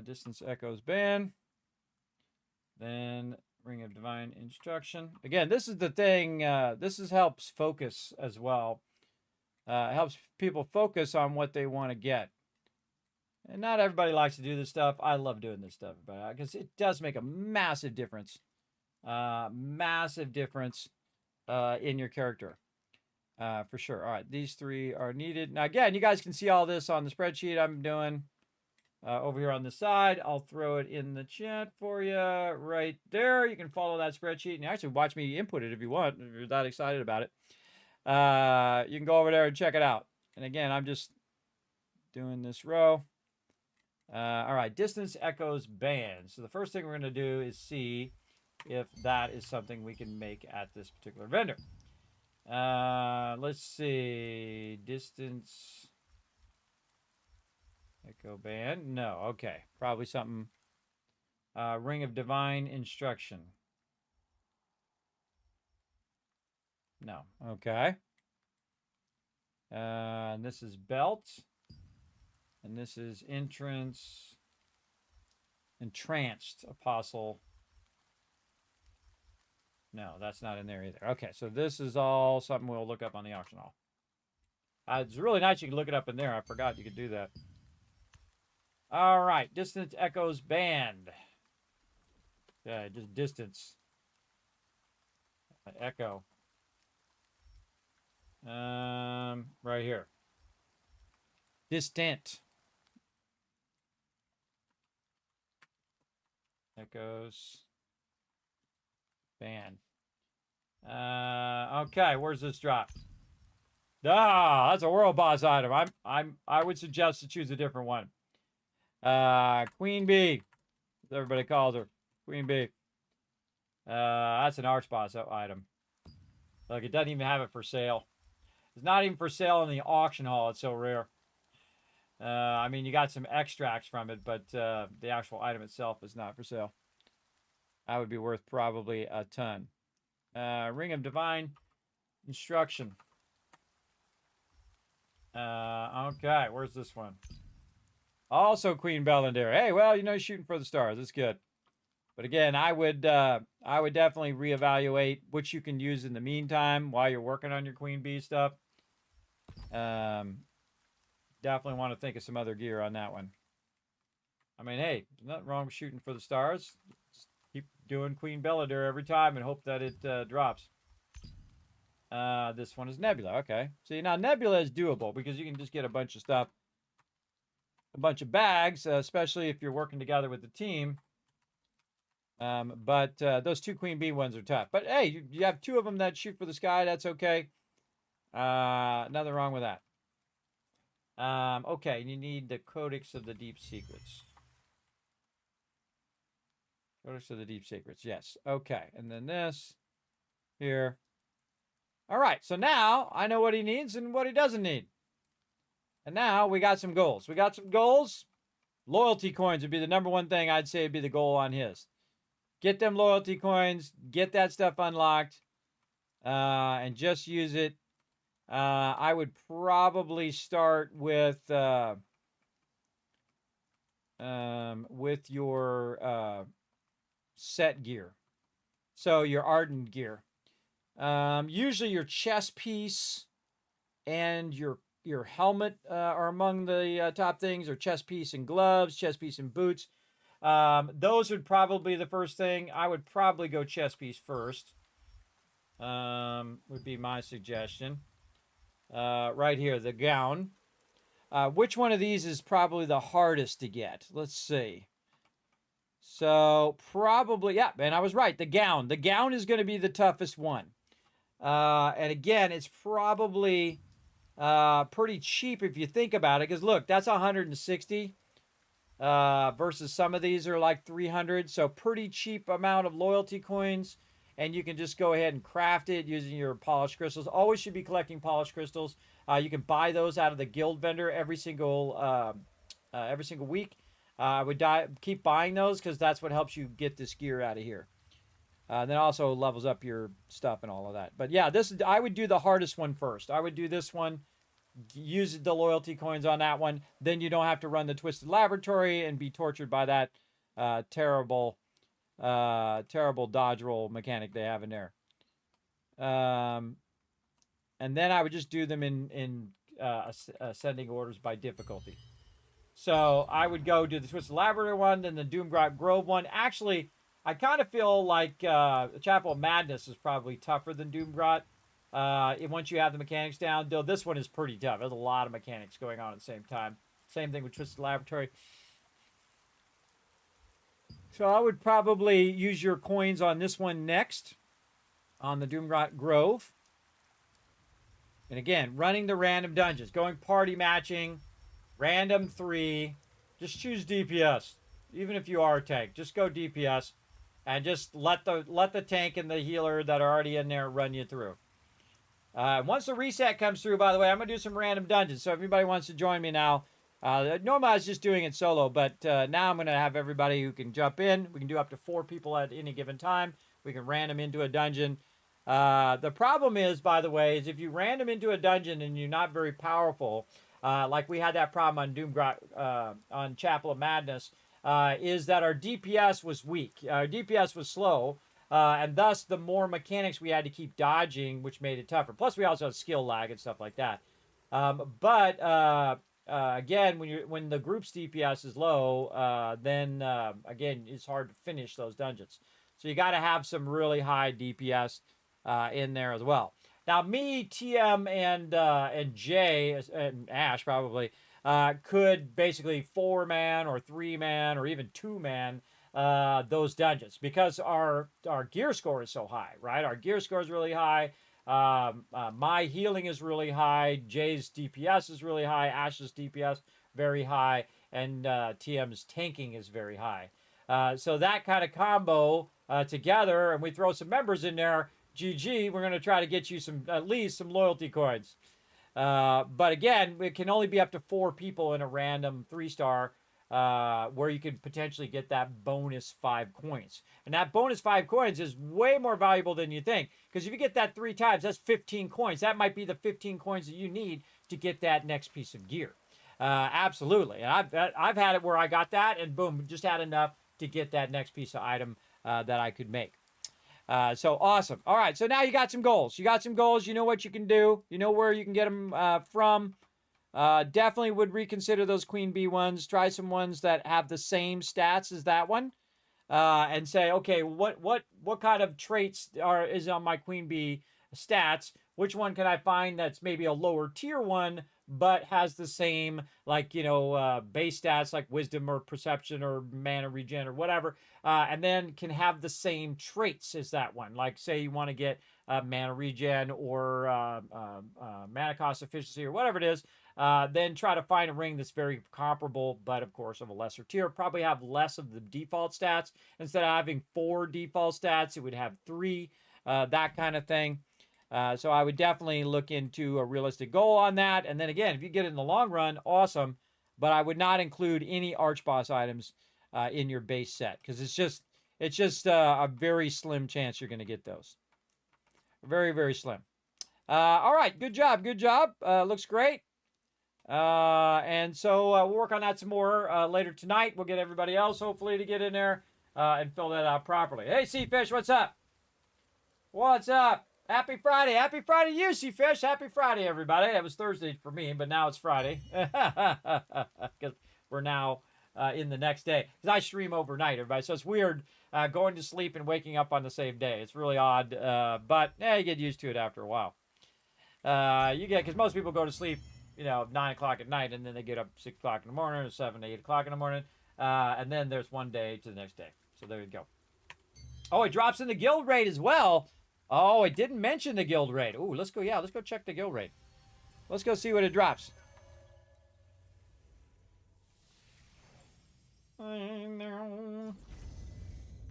Distance Echoes Band. Then Ring of Divine Instruction. Again, this is the thing. This helps focus as well. It helps people focus on what they want to get. And not everybody likes to do this stuff. I love doing this stuff because it does make a massive difference. Massive difference in your character. For sure. All right, these three are needed. Now, again, you guys can see all this on the spreadsheet I'm doing over here on the side. I'll throw it in the chat for you right there. You can follow that spreadsheet and actually watch me input it if you want, if you're that excited about it. You can go over there and check it out. And again, I'm just doing this row. All right, distance echoes band. So the first thing we're going to do is see if that is something we can make at this particular vendor. Let's see. Distance echo band. No, okay. Probably something. Ring of divine instruction. No, okay. And this is belt. And this is entranced apostle. No, that's not in there either. Okay, so this is all something we'll look up on the auction hall. It's really nice you can look it up in there. I forgot you could do that. All right, distance echoes band. Yeah, just distance. Echo. Right here. Distant. Echoes. Band. Okay, where's this drop? Ah, that's a world boss item. I would suggest to choose a different one. Queen Bee, as everybody calls her. Queen Bee. That's an arch boss item. Look, it doesn't even have it for sale. It's not even for sale in the auction hall. It's so rare. I mean, you got some extracts from it, but the actual item itself is not for sale. That would be worth probably a ton. Ring of Divine Instruction. Okay, where's this one? Also Queen Bellandere. Hey, well, you know, shooting for the stars. That's good. But again, I would definitely reevaluate what you can use in the meantime while you're working on your Queen Bee stuff. Definitely want to think of some other gear on that one. I mean, hey, there's nothing wrong with shooting for the stars. Just keep doing Queen Belladere every time and hope that it drops. This one is Nebula. Okay. See, now Nebula is doable because you can just get a bunch of stuff, a bunch of bags, especially if you're working together with the team. But those two Queen Bee ones are tough. But hey, you have two of them that shoot for the sky. That's okay. Nothing wrong with that. Okay, you need the Codex of the Deep Secrets. Codex of the Deep Secrets, yes. Okay, and then this here. All right, so now I know what he needs and what he doesn't need. And now we got some goals. We got some goals. Loyalty coins would be the number one thing I'd say would be the goal on his. Get them loyalty coins, get that stuff unlocked, and just use it. I would probably start with your set gear. So your ardent gear. Usually your chest piece and your helmet are among the top things, or chest piece and gloves, chest piece and boots. Those would probably be the first thing. I would probably go chest piece first. Would be my suggestion. Right here, the gown. Which one of these is probably the hardest to get? Let's see. So probably, yeah, man, I was right. The gown. The gown is going to be the toughest one. And again, it's probably pretty cheap if you think about it. Because look, that's 160 versus some of these are like 300. So pretty cheap amount of loyalty coins. And you can just go ahead and craft it using your polished crystals. Always should be collecting polished crystals. You can buy those out of the guild vendor every single week. I would keep buying those because that's what helps you get this gear out of here. Then also levels up your stuff and all of that. But yeah, I would do the hardest one first. I would do this one. Use the loyalty coins on that one. Then you don't have to run the Twisted Laboratory and be tortured by that terrible dodge roll mechanic they have in there. And then I would just do them in ascending orders by difficulty. So I would go do the Twisted Laboratory one, then the Doomgrot Grove one. Actually, I kind of feel like Chapel of Madness is probably tougher than Doomgrot once you have the mechanics down. Though this one is pretty tough. There's a lot of mechanics going on at the same time. Same thing with Twisted Laboratory. So I would probably use your coins on this one next, on the Doomgrot Grove. And again, running the random dungeons, going party matching, random 3. Just choose DPS. Even if you are a tank, just go DPS, and just let the tank and the healer that are already in there run you through. Once the reset comes through, by the way, I'm going to do some random dungeons. So if anybody wants to join me now, normally I was just doing it solo, but now I'm going to have everybody who can jump in. We can do up to 4 people at any given time. We can random into a dungeon. The problem is, by the way, is if you random into a dungeon and you're not very powerful, like we had that problem on on Chapel of Madness, is that our DPS was weak. Our DPS was slow. And thus, the more mechanics we had to keep dodging, which made it tougher. Plus, we also had skill lag and stuff like that. Again, when the group's DPS is low, then again, it's hard to finish those dungeons. So you got to have some really high DPS in there as well. Now, me, TM, and Jay, and Ash probably, could basically 4-man or 3-man or even 2-man those dungeons, because our gear score is so high, right? Our gear score is really high. My healing is really high. Jay's DPS is really high. Ash's DPS very high, and TM's tanking is very high. So that kind of combo together, and we throw some members in there. GG. We're going to try to get you at least some loyalty coins. But again, it can only be up to 4 people in a random 3-star. Where you could potentially get that bonus 5 coins. And that bonus 5 coins is way more valuable than you think. Because if you get that 3 times, that's 15 coins. That might be the 15 coins that you need to get that next piece of gear. Absolutely. And I've had it where I got that, and boom, just had enough to get that next piece of item that I could make. So awesome. All right, so now you got some goals. You got some goals. You know what you can do. You know where you can get them from. Definitely would reconsider those Queen Bee ones. Try some ones that have the same stats as that one, and say, okay, what kind of traits is on my Queen Bee stats? Which one can I find that's maybe a lower tier one, but has the same, like, base stats like wisdom or perception or mana regen or whatever, and then can have the same traits as that one. Like, say you want to get mana regen or mana cost efficiency or whatever it is. Then try to find a ring that's very comparable, but of course of a lesser tier. Probably have less of the default stats. Instead of having 4 default stats, it would have 3, that kind of thing. So I would definitely look into a realistic goal on that. And then again, if you get it in the long run, awesome. But I would not include any arch boss items in your base set, because it's just a very slim chance you're going to get those. Very, very slim. All right, good job, good job. Looks great. And so we'll work on that some more later tonight. We'll get everybody else hopefully to get in there and fill that out properly. Hey, Seafish, what's up? What's up? Happy Friday. Happy Friday to you, Seafish. Happy Friday, everybody. That was Thursday for me, but now it's Friday. Because we're now in the next day. Because I stream overnight, everybody. So it's weird going to sleep and waking up on the same day. It's really odd. But you get used to it after a while. Because most people go to sleep 9 o'clock at night, and then they get up 6 o'clock in the morning, or 7, 8 o'clock in the morning, and then there's one day to the next day. So there you go. Oh, it drops in the guild raid as well. Oh, it didn't mention the guild raid. Ooh, let's go check the guild raid. Let's go see what it drops.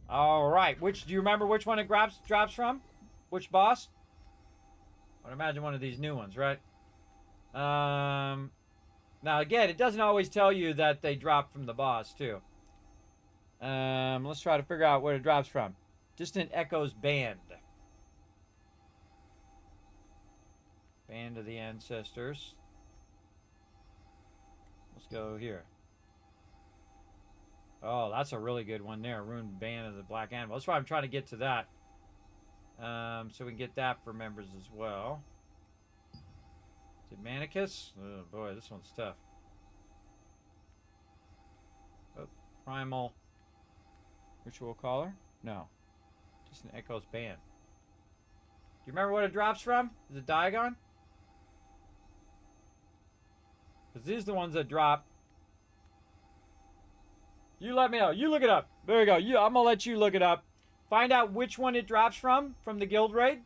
All right, do you remember which one it drops from? Which boss? I would imagine one of these new ones, right? Now again, it doesn't always tell you that they drop from the boss too. Let's try to figure out where it drops from. Distant Echoes Band. Band of the Ancestors. Let's go here. Oh, that's a really good one there. Ruined Band of the Black Animal. That's why I'm trying to get to that. So we can get that for members as well. Is it Manicus? Oh boy, this one's tough. Oh, Primal Ritual Caller? No. Just an Echoes Band. Do you remember what it drops from? Is it Diagon? Because these are the ones that drop. You let me know. You look it up. There you go. I'm going to let you look it up. Find out which one it drops from the guild raid.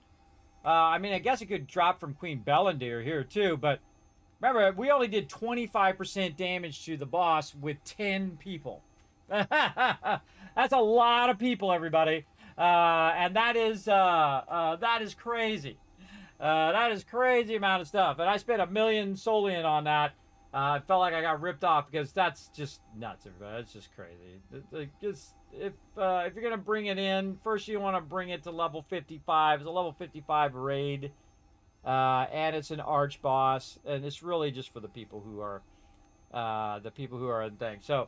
I mean, I guess it could drop from Queen Bellendir here too, but remember, we only did 25% damage to the boss with 10 people. That's a lot of people, everybody. And that is crazy. That is crazy amount of stuff. And I spent $1 million Solian on that. I felt like I got ripped off because that's just nuts, everybody. That's just crazy. If you're gonna bring it in, first you want to bring it to level 55. It's a level 55 raid, and it's an arch boss, and it's really just for the people who are in thing. So,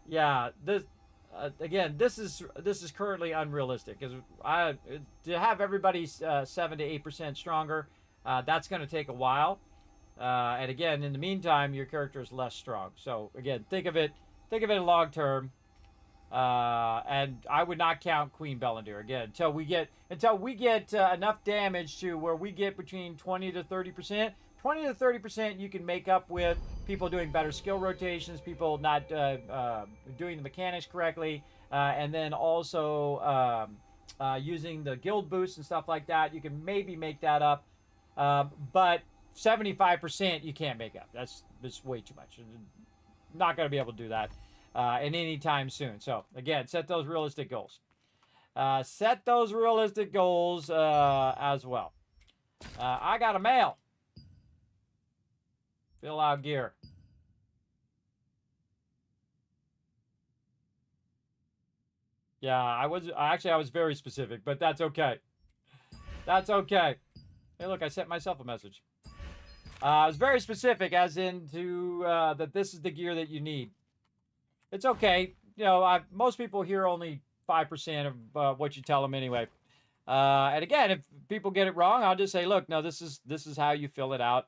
yeah, this again, this is currently unrealistic because to have everybody 7 to 8% stronger, that's going to take a while. And again, in the meantime, your character is less strong. So again, think of it long term. And I would not count Queen Bellendir again until we get enough damage to where we get between 20 to 30%. 20 to 30% you can make up with people doing better skill rotations, people not doing the mechanics correctly, and then also using the guild boosts and stuff like that. You can maybe make that up, but 75% you can't make up. That's way too much. Not going to be able to do that in any time soon. So again, set those realistic goals. Set those realistic goals as well. I got a mail. Fill out gear. Yeah, I was very specific, but that's okay. That's okay. Hey, look, I sent myself a message. I was very specific, as into that this is the gear that you need. It's okay. You know, most people hear only 5% of what you tell them anyway. And again, if people get it wrong, I'll just say, look, no, this is how you fill it out.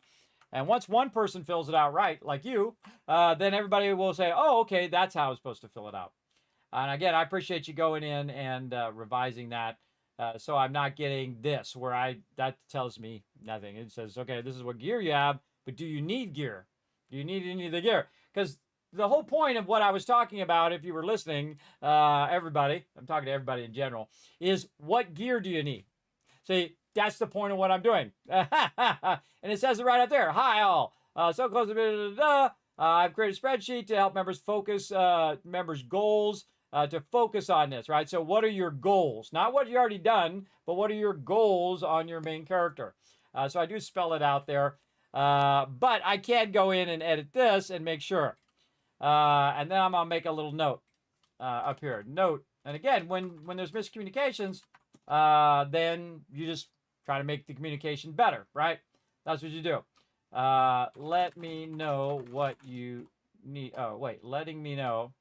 And once one person fills it out right, like you, then everybody will say, oh, okay, that's how I was supposed to fill it out. And again, I appreciate you going in and revising that. So I'm not getting this where that tells me nothing. It says, okay, this is what gear you have, but do you need gear? Do you need any of the gear? Because the whole point of what I was talking about, if you were listening, everybody, I'm talking to everybody in general, is what gear do you need? See, that's the point of what I'm doing. And it says it right up there. Hi, all. So close to I've created a spreadsheet to help members focus, members' goals, to focus on this, right? So what are your goals? Not what you already done, but what are your goals on your main character? So I do spell it out there. But I can go in and edit this and make sure. And then I'm going to make a little note up here. Note. And again, when there's miscommunications, then you just try to make the communication better, right? That's what you do. Let me know what you need. Oh, wait. Letting me know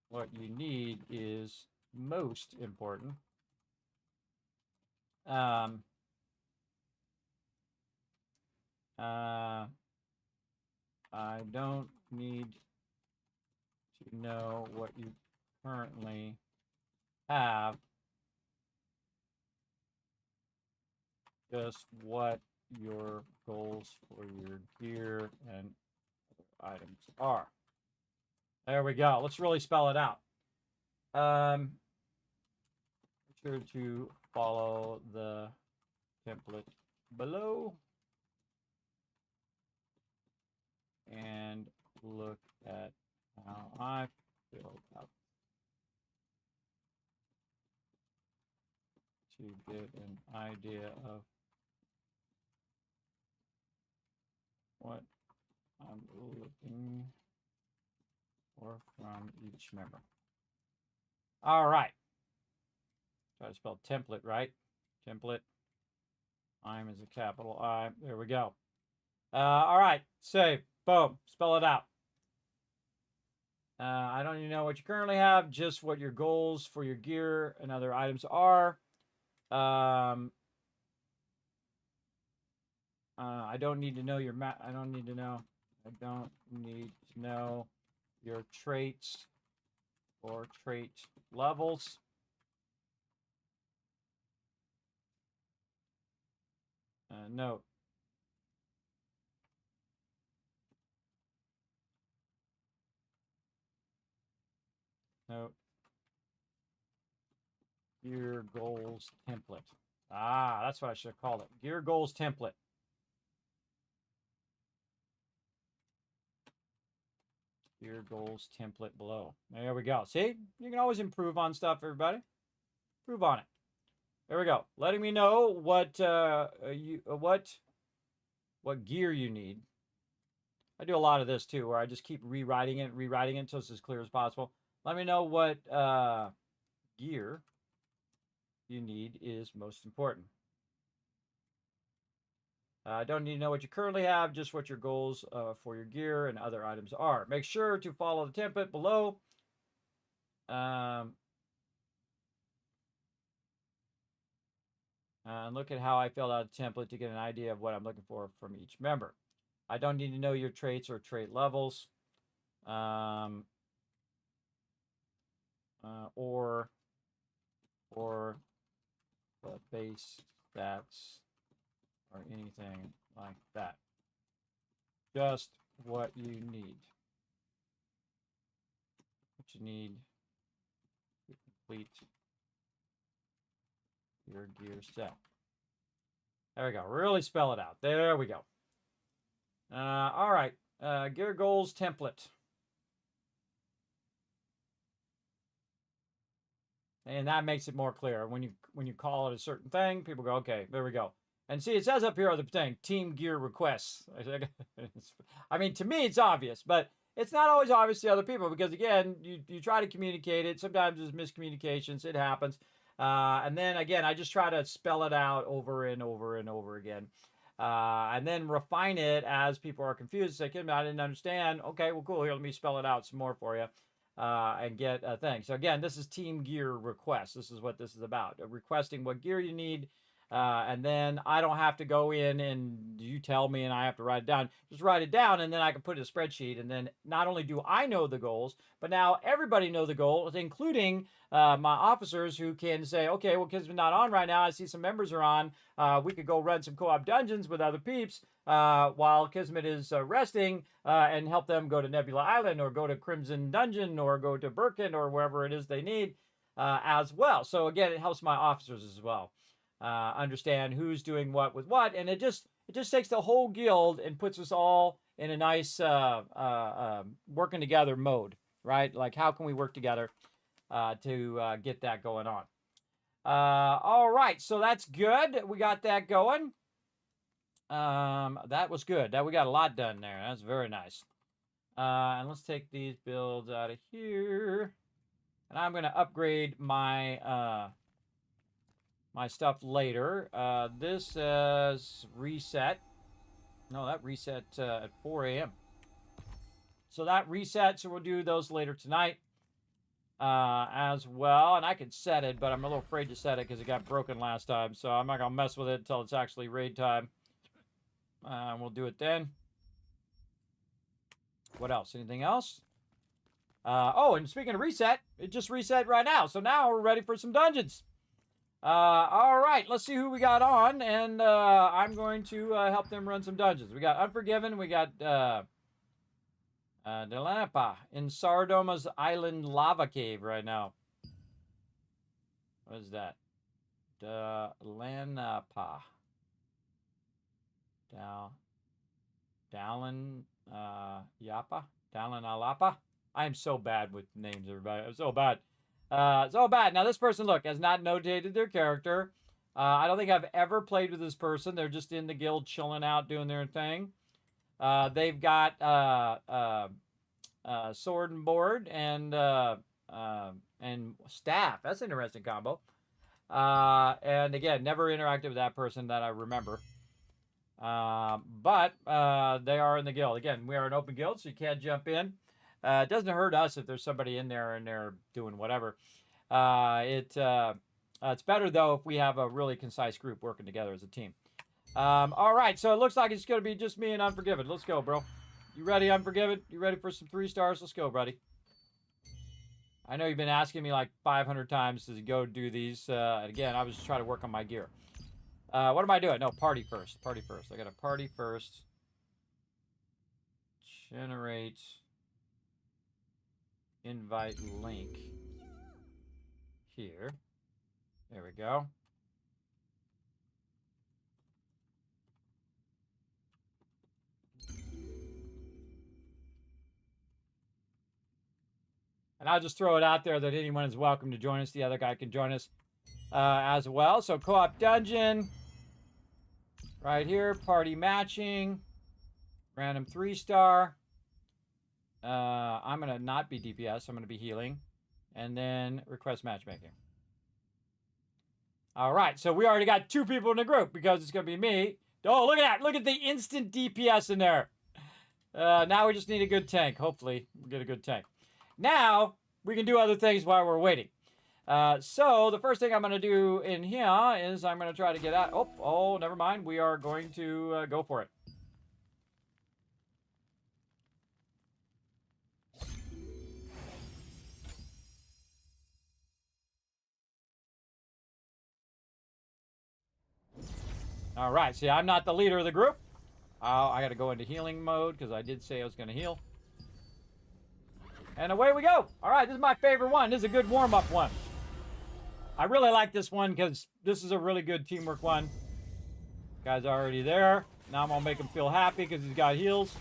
what you need is most important. I don't need to know what you currently have, just what your goals for your gear and items are. There we go. Let's really spell it out. Be sure to follow the template below and look at how I filled out to get an idea of what I'm looking for from each member. All right. Try to spell template right. Template. I'm is a capital I. There we go. All right. Save. Boom. Spell it out. I don't even know what you currently have, just what your goals for your gear and other items are. I don't need to know your I don't need to know your traits or trait levels. Note. Note. Gear goals template. Ah, that's what I should have called it. Gear goals template. Gear goals template below. There we go. See, you can always improve on stuff, everybody. Improve on it. There we go. Letting me know what what gear you need. I do a lot of this too, where I just keep rewriting it until it's as clear as possible. Let me know what gear you need is most important. I don't need to know what you currently have, just what your goals for your gear and other items are. Make sure to follow the template below. And look at how I filled out a template to get an idea of what I'm looking for from each member. I don't need to know your traits or trait levels. Or the base stats or anything like that. Just what you need. What you need to complete your gear set. There we go. Really spell it out. There we go. All right. Gear goals template. And that makes it more clear. When you call it a certain thing, people go, okay, there we go. And see, it says up here on the thing, team gear requests. I mean, to me, it's obvious, but it's not always obvious to other people because, again, you try to communicate it. Sometimes there's miscommunications. It happens. And then, again, I just try to spell it out over and over and over again. And then refine it as people are confused. Say, Kismet, I didn't understand. Okay, well, cool. Here, let me spell it out some more for you. And get a thing. So again, this is team gear request. This is what this is about. Requesting what gear you need. And then I don't have to go in and you tell me and I have to write it down. Just write it down and then I can put it in a spreadsheet. And then not only do I know the goals, but now everybody know the goals, including my officers who can say, okay, well, Kismet's not on right now. I see some members are on. We could go run some co-op dungeons with other peeps while Kismet is resting and help them go to Nebula Island or go to Crimson Dungeon or go to Birkin or wherever it is they need as well. So again, it helps my officers as well understand who's doing what with what, and it just takes the whole guild and puts us all in a nice working together mode, right? Like how can we work together to get that going on? All right, so that's good. We got that going. That was good. That we got a lot done there. That's very nice. And let's take these builds out of here. And I'm going to upgrade my my stuff later. This says reset. No, that reset at 4 a.m. So that reset. So we'll do those later tonight as well. And I could set it, but I'm a little afraid to set it because it got broken last time. So I'm not going to mess with it until it's actually raid time. We'll do it then. What else? Anything else? Oh, and speaking of reset, it just reset right now. So now we're ready for some dungeons. All right, let's see who we got on, and I'm going to help them run some dungeons. We got Unforgiven, we got Delanapa in Sardoma's Island Lava Cave right now. What is that? Delanapa. Dallin Yapa? Dallin Alapa? I am so bad with names, everybody. I'm so bad. So bad. Now, this person, look, has not notated their character. I don't think I've ever played with this person. They're just in the guild chilling out, doing their thing. They've got sword and board and staff. That's an interesting combo. And again, never interacted with that person that I remember. But they are in the guild. Again, we are an open guild, so you can't jump in. It doesn't hurt us if there's somebody in there and they're doing whatever. It's better, though, if we have a really concise group working together as a team. All right, so it looks like it's going to be just me and Unforgiven. Let's go, bro. You ready, Unforgiven? You ready for some 3 stars? Let's go, buddy. I know you've been asking me like 500 times to go do these. Again, I was just trying to work on my gear. What am I doing? No, party first. Party first. I got to party first. Generate invite link here. There we go. And I'll just throw it out there that anyone is welcome to join us. The other guy can join us as well. So co-op dungeon. Right here, party matching. Random 3-star. I'm going to not be DPS. I'm going to be healing. And then request matchmaking. All right, so we already got 2 people in the group because it's going to be me. Oh, look at that. Look at the instant DPS in there. Now we just need a good tank. Hopefully, we'll get a good tank. Now, we can do other things while we're waiting. So, the first thing I'm going to do in here is I'm going to try to get out. Oh, never mind. We are going to go for it. All right, see, I'm not the leader of the group. I got to go into healing mode because I did say I was going to heal. And away we go. All right, this is my favorite one. This is a good warm-up one. I really like this one because this is a really good teamwork one. Guy's already there. Now I'm going to make him feel happy because he's got heals.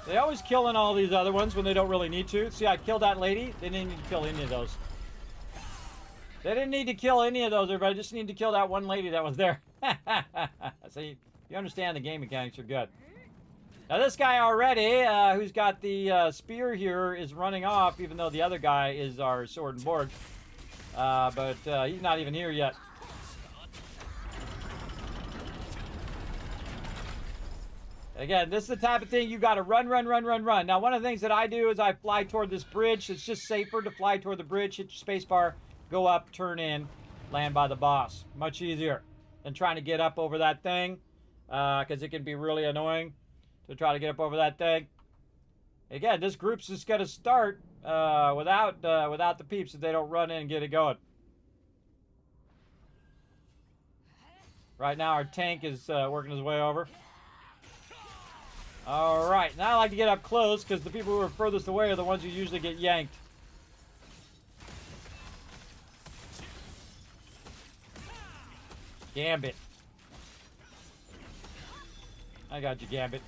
They always killing all these other ones when they don't really need to. See, I killed that lady. They didn't need to kill any of those. They didn't need to kill any of those, everybody. Just need to kill that one lady that was there. See, you understand the game mechanics are good. Now this guy already, who's got the spear here, is running off, even though the other guy is our sword and board. But he's not even here yet. Again, this is the type of thing you got to run, run, run, run, run. Now, one of the things that I do is I fly toward this bridge. It's just safer to fly toward the bridge, hit your spacebar, go up, turn in, land by the boss. Much easier than trying to get up over that thing, because it can be really annoying to try to get up over that thing. Again, this group's just going to start without the peeps if they don't run in and get it going. Right now, our tank is working his way over. All right, now I like to get up close because the people who are furthest away are the ones who usually get yanked. Gambit. I got you, Gambit.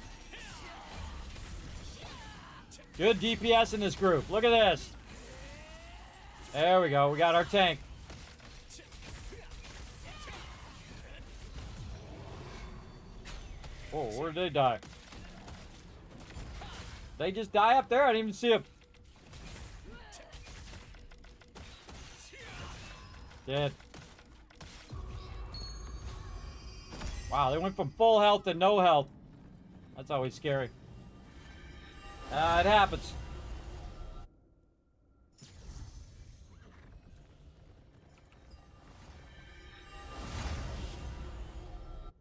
Good DPS in this group. Look at this. There we go. We got our tank. Oh, where did they die? They just die up there? I didn't even see them. Dead. Wow, they went from full health to no health. That's always scary. It happens.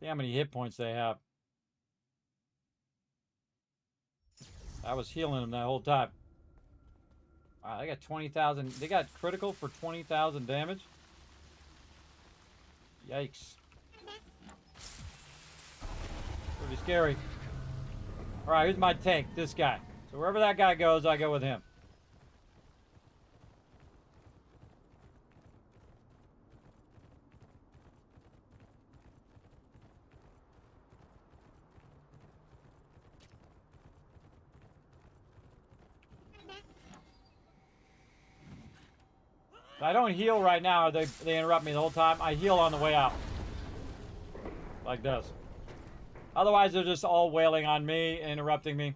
See how many hit points they have. I was healing them that whole time. Wow, they got 20,000. They got critical for 20,000 damage. Yikes. Pretty scary. Alright, here's my tank, this guy. So wherever that guy goes, I go with him. I don't heal right now. They interrupt me the whole time. I heal on the way out. Like this. Otherwise, they're just all wailing on me, interrupting me.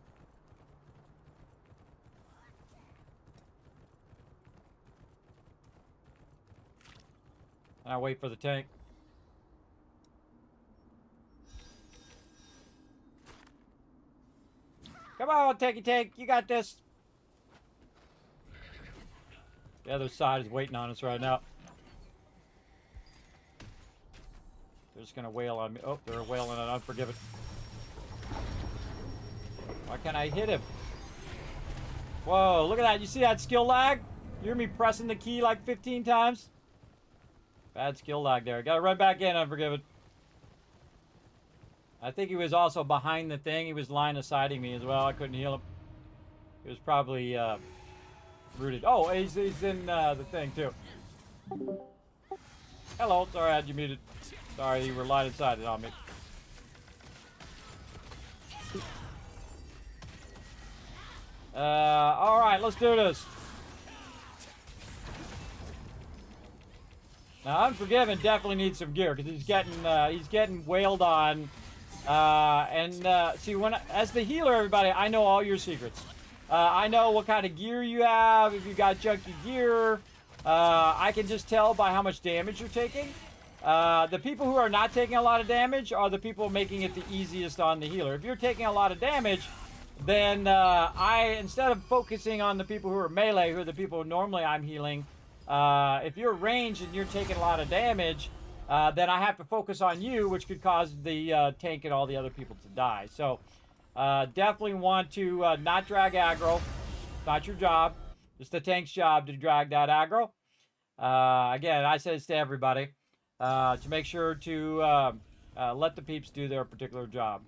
And I wait for the tank. Come on, tanky tank. You got this. The other side is waiting on us right now. They're just going to wail on me. Oh, they're wailing on Unforgiven. Why can't I hit him? Whoa, look at that. You see that skill lag? You hear me pressing the key like 15 times? Bad skill lag there. Got to run back in, Unforgiven. I think he was also behind the thing. He was line of sighting me as well. I couldn't heal him. He was probably... rooted. Oh, he's in the thing too. Hello, sorry I had you muted. Sorry, you were line of sighted on me. All right, let's do this. Now, Unforgiven definitely needs some gear because he's getting wailed on. See, as the healer, everybody, I know all your secrets. I know what kind of gear you have. If you got junky gear, I can just tell by how much damage you're taking. The people who are not taking a lot of damage are the people making it the easiest on the healer. If you're taking a lot of damage, then instead of focusing on the people who are melee, who are the people who normally I'm healing, if you're ranged and you're taking a lot of damage, then I have to focus on you, which could cause the tank and all the other people to die. So definitely want to not drag aggro. It's not your job. It's the tank's job to drag that aggro. Again, I say this to everybody, to make sure to let the peeps do their particular job.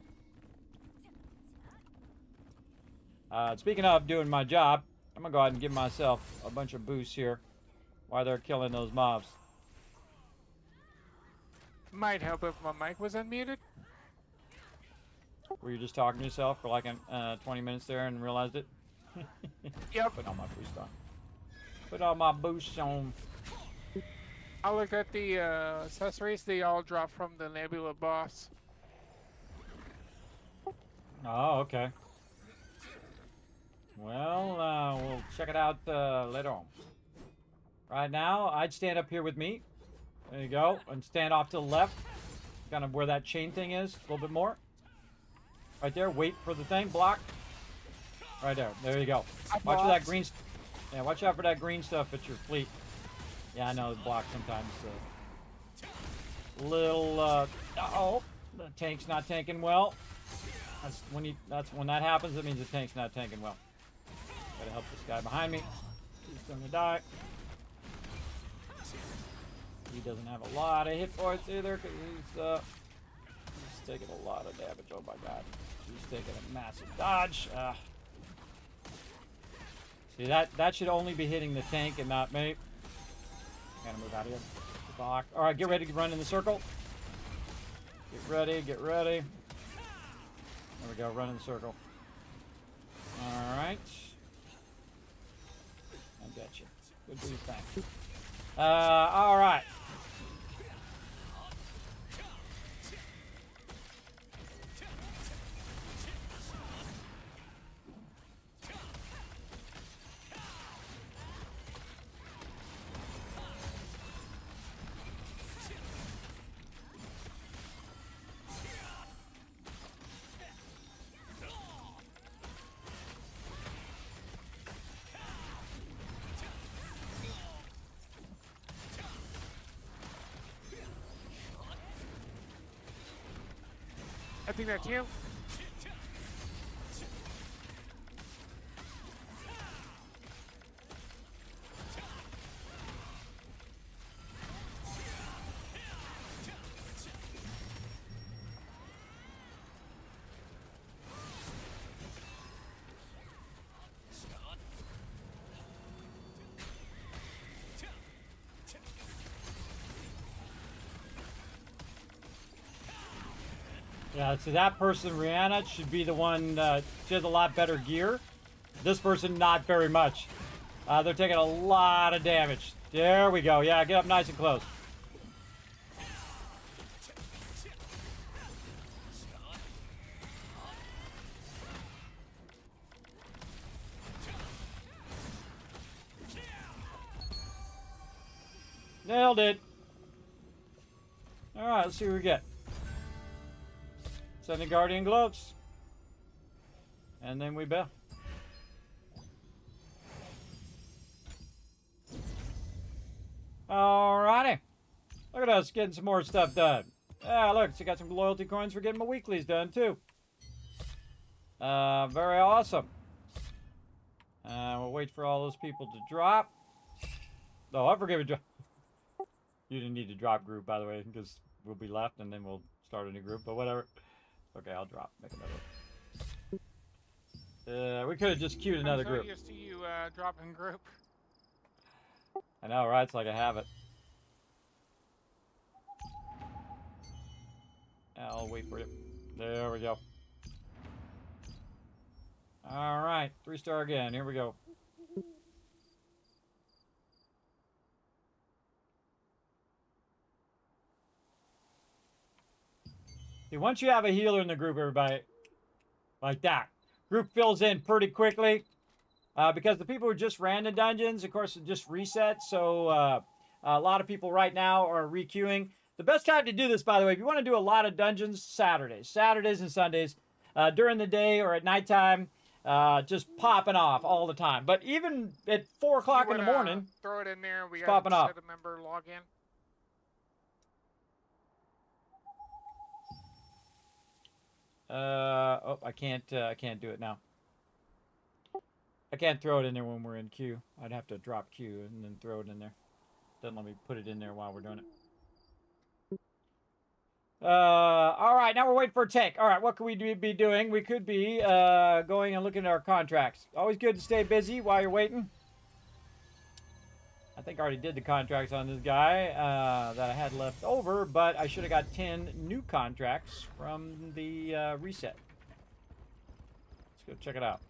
Speaking of doing my job, I'm going to go ahead and give myself a bunch of boosts here while they're killing those mobs. Might help if my mic was unmuted. Were you just talking to yourself for like 20 minutes there and realized it? Yep. Put all my boost on. Put all my boosts on. I looked at the accessories. They all drop from the Nebula boss. Oh, okay. Well, we'll check it out later on. Right now, I'd stand up here with me. There you go. And stand off to the left. Kind of where that chain thing is. A little bit more. Right there. Wait for the thing. Block. Right there. There you go. Watch for that green. Yeah, watch out for that green stuff at your fleet. Yeah, I know it blocks sometimes. Little. Uh-oh. The tank's not tanking well. That's when that happens. That means the tank's not tanking well. Gotta help this guy behind me. He's gonna die. He doesn't have a lot of hit points either, because he's taking a lot of damage. Oh my god. He's taking a massive dodge. See, that should only be hitting the tank and not me. Gotta move out of here. Block. Alright, get ready to run in the circle. Get ready, get ready. There we go, run in the circle. Alright. I got you. Good do your thing. Alright. I think that's you. Yeah, so that person, Rihanna, should be the one, she has a lot better gear. This person, not very much. They're taking a lot of damage. There we go. Yeah, get up nice and close. Nailed it. Alright, let's see what we get. Send the Guardian Gloves. And then we bail. Alrighty. Look at us getting some more stuff done. Yeah, look, so got some loyalty coins for getting my weeklies done too. Very awesome. We'll wait for all those people to drop. Oh, I forget to drop. You didn't need to drop group, by the way, because we'll be left and then we'll start a new group, but whatever. Okay, I'll drop. Make another. We could have just queued another group. I'm so used to you dropping group. I know, right? It's like a habit. I'll wait for you. There we go. All right, 3-star again. Here we go. See, once you have a healer in the group, everybody, like that, group fills in pretty quickly. Because the people who just ran the dungeons, of course, it just reset. So a lot of people right now are requeuing. The best time to do this, by the way, if you want to do a lot of dungeons, Saturdays and Sundays, during the day or at nighttime, just popping off all the time. But even at 4 o'clock in the morning, throw it in there. We it's got popping off. set a member login. Oh, I can't do it now. I can't throw it in there when we're in queue. I'd have to drop queue and then throw it in there. Doesn't let me put it in there while we're doing it. All right, now we're waiting for a tank. All right, what could we be doing? We could be going and looking at our contracts. Always good to stay busy while you're waiting. I think I already did the contracts on this guy that I had left over, but I should have got 10 new contracts from the reset. Let's go check it out.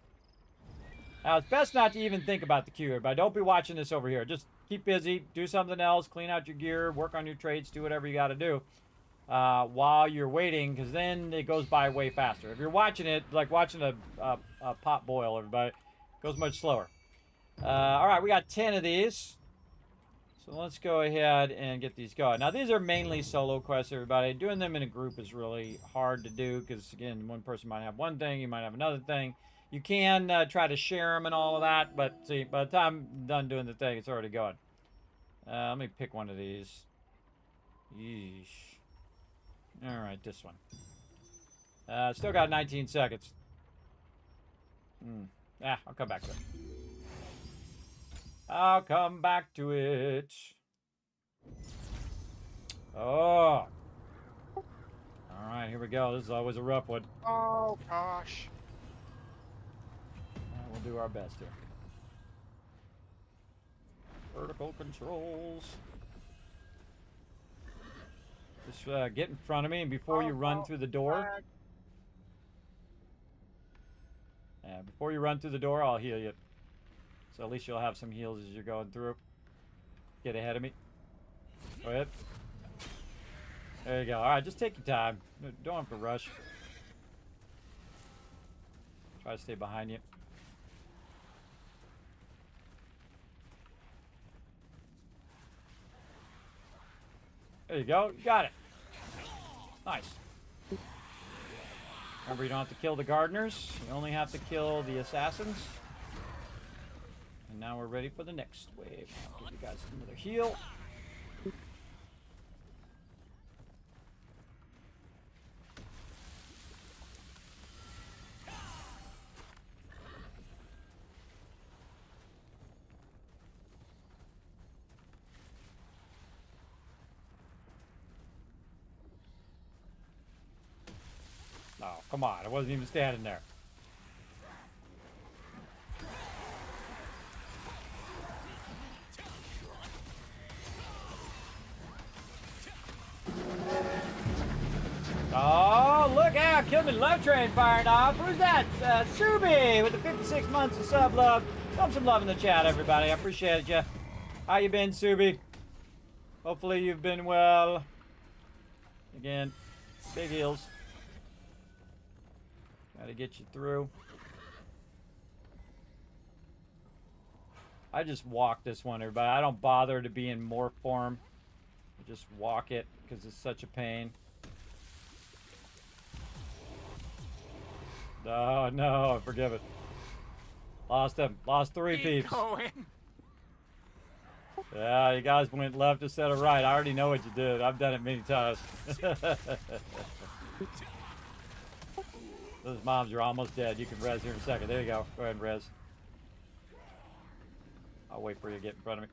Now, it's best not to even think about the queue, but don't be watching this over here. Just keep busy, do something else, clean out your gear, work on your trades, do whatever you got to do while you're waiting, because then it goes by way faster. If you're watching it, like watching a pot boil, everybody, it goes much slower. All right, we got 10 of these. So let's go ahead and get these going. Now, these are mainly solo quests, everybody. Doing them in a group is really hard to do because, again, one person might have one thing, you might have another thing. You can try to share them and all of that, but see, by the time I'm done doing the thing, it's already going. Let me pick one of these. Yeesh. All right, this one. Still got 19 seconds. I'll come back to it. I'll come back to it. Oh. All right, here we go. This is always a rough one. Oh, gosh. We'll do our best here. Vertical controls. Just get in front of me, and before you run through the door. Before you run through the door, I'll heal you. So at least you'll have some heals as you're going through. Get ahead of me. Go ahead. There you go. All right, just take your time. Don't have to rush. Try to stay behind you. There you go. You got it. Nice. Remember, you don't have to kill the gardeners. You only have to kill the assassins. And now we're ready for the next wave. I'll give you guys another heal. Oh, come on. I wasn't even standing there. Oh, look out. Kismet Love Train firing off. Who's that? Subi with the 56 months of sub love. Throw some love in the chat, everybody. I appreciate it, Jeff. How you been, Subi? Hopefully you've been well. Again, big heals. Gotta get you through. I just walk this one, everybody. I don't bother to be in morph form. I just walk it because it's such a pain. Oh, no, forgive it. Lost him. Lost 3 peeps. Going. Yeah, you guys went left instead of right. I already know what you did. I've done it many times. Those mobs are almost dead. You can res here in a second. There you go. Go ahead and res. I'll wait for you to get in front of me.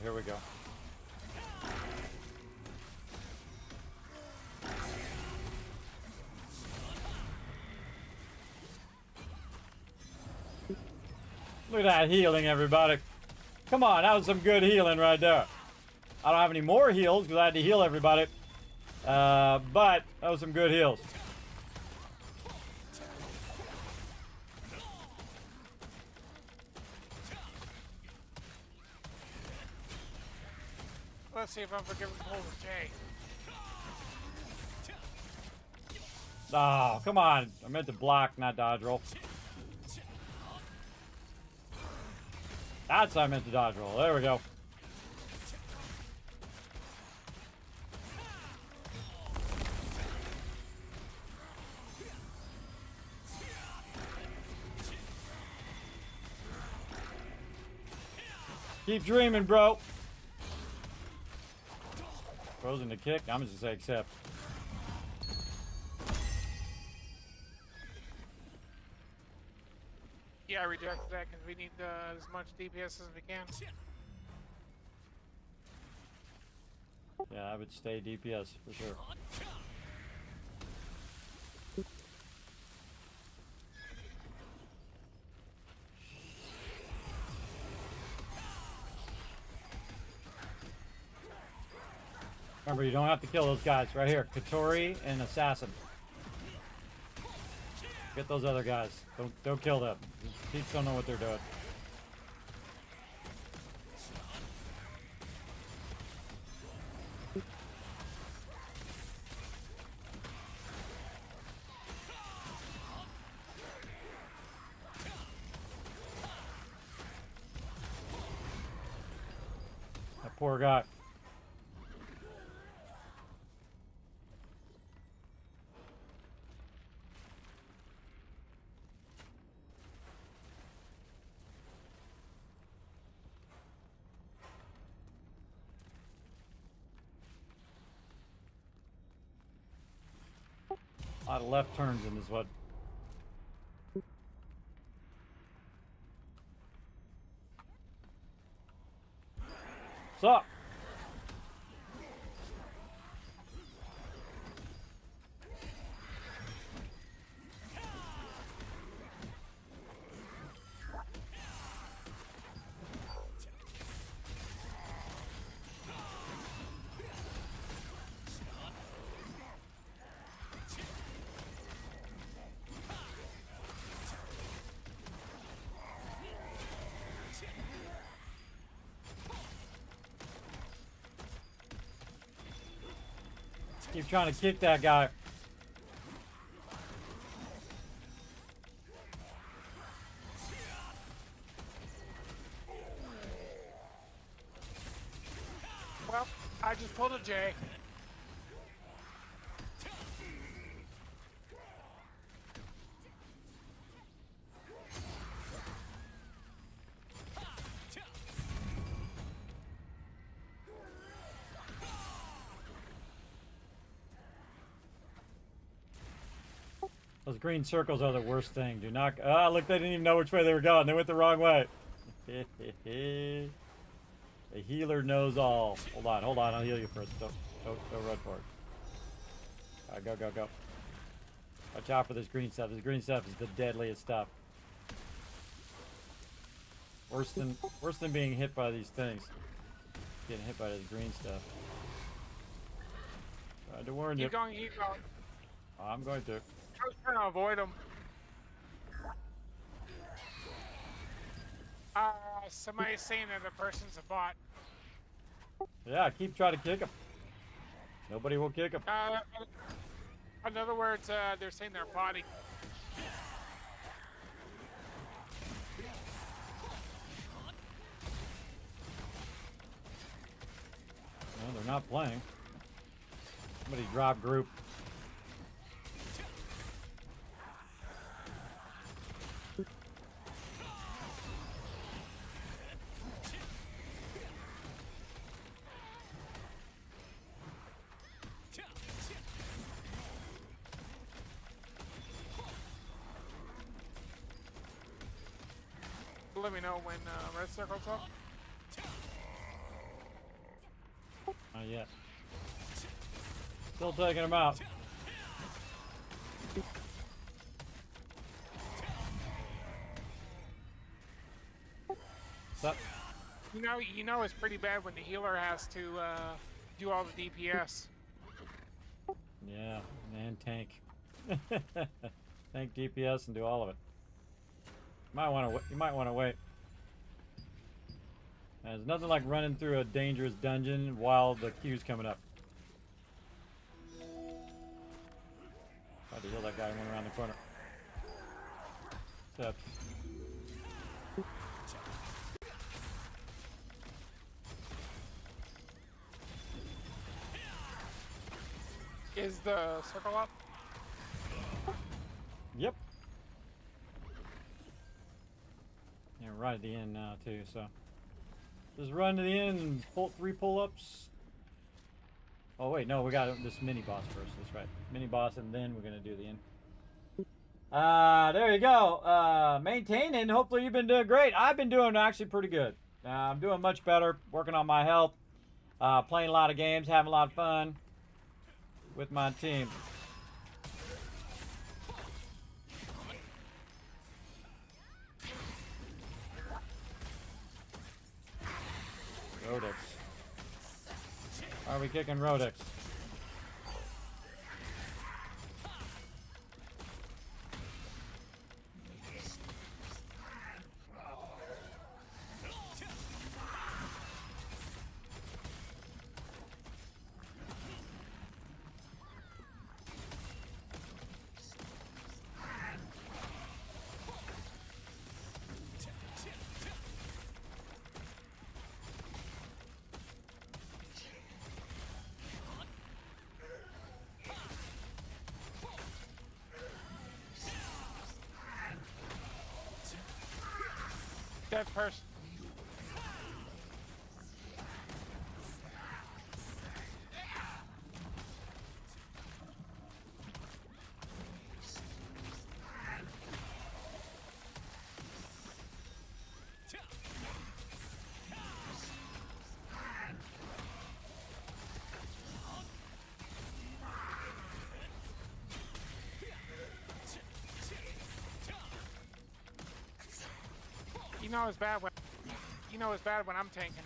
Here we go. Look at that healing, everybody. Come on, that was some good healing right there. I don't have any more heals because I had to heal everybody. But that was some good heals. Let's see if I'm forgiving hold of Jay. Oh, come on. I meant to block, not dodge roll. That's what I meant to dodge roll. There we go. Keep dreaming, bro. Frozen to kick. I'm just gonna say accept. Yeah, I rejected that because we need as much DPS as we can. Yeah, I would stay DPS for sure. Remember, you don't have to kill those guys right here. Katori and Assassin. Get those other guys. Don't kill them. These don't know what they're doing. That poor guy. A lot of left turns in this one. What's up? Keep trying to kick that guy. Well, I just pulled a J. Those green circles are the worst thing. Do not. Ah, look, they didn't even know which way they were going. They went the wrong way. The healer knows all. Hold on. I'll heal you first. Don't run for it. All right, go. Watch out for this green stuff. This green stuff is the deadliest stuff. Worse than being hit by these things. Getting hit by this green stuff. Tried to warn you. Keep going. I'm going to. I was trying to avoid them. Somebody's saying that the person's a bot. Yeah, keep trying to kick him. Nobody will kick him. In other words, they're saying they're potty. No, they're not playing. Somebody drop group. Let me know when red circle's up. Not yet. Still taking him out. What's up? You know it's pretty bad when the healer has to do all the DPS. Yeah, and tank. Tank DPS and do all of it. You might want to wait. There's nothing like running through a dangerous dungeon while the queue's coming up. Tried to heal that guy and went around the corner. What's up? Is the circle up? Yep. Yeah, right at the end now too, so just run to the end and pull 3 pull-ups. Oh wait, no, we got this mini boss first. That's right, mini boss, and then we're gonna do the end. There you go. Maintaining. Hopefully you've been doing great. I've been doing actually pretty good. I'm doing much better. Working on my health. Playing a lot of games, having a lot of fun with my team. Rodix. Why are we kicking Rodix? Dead person. You know it's bad when I'm tanking.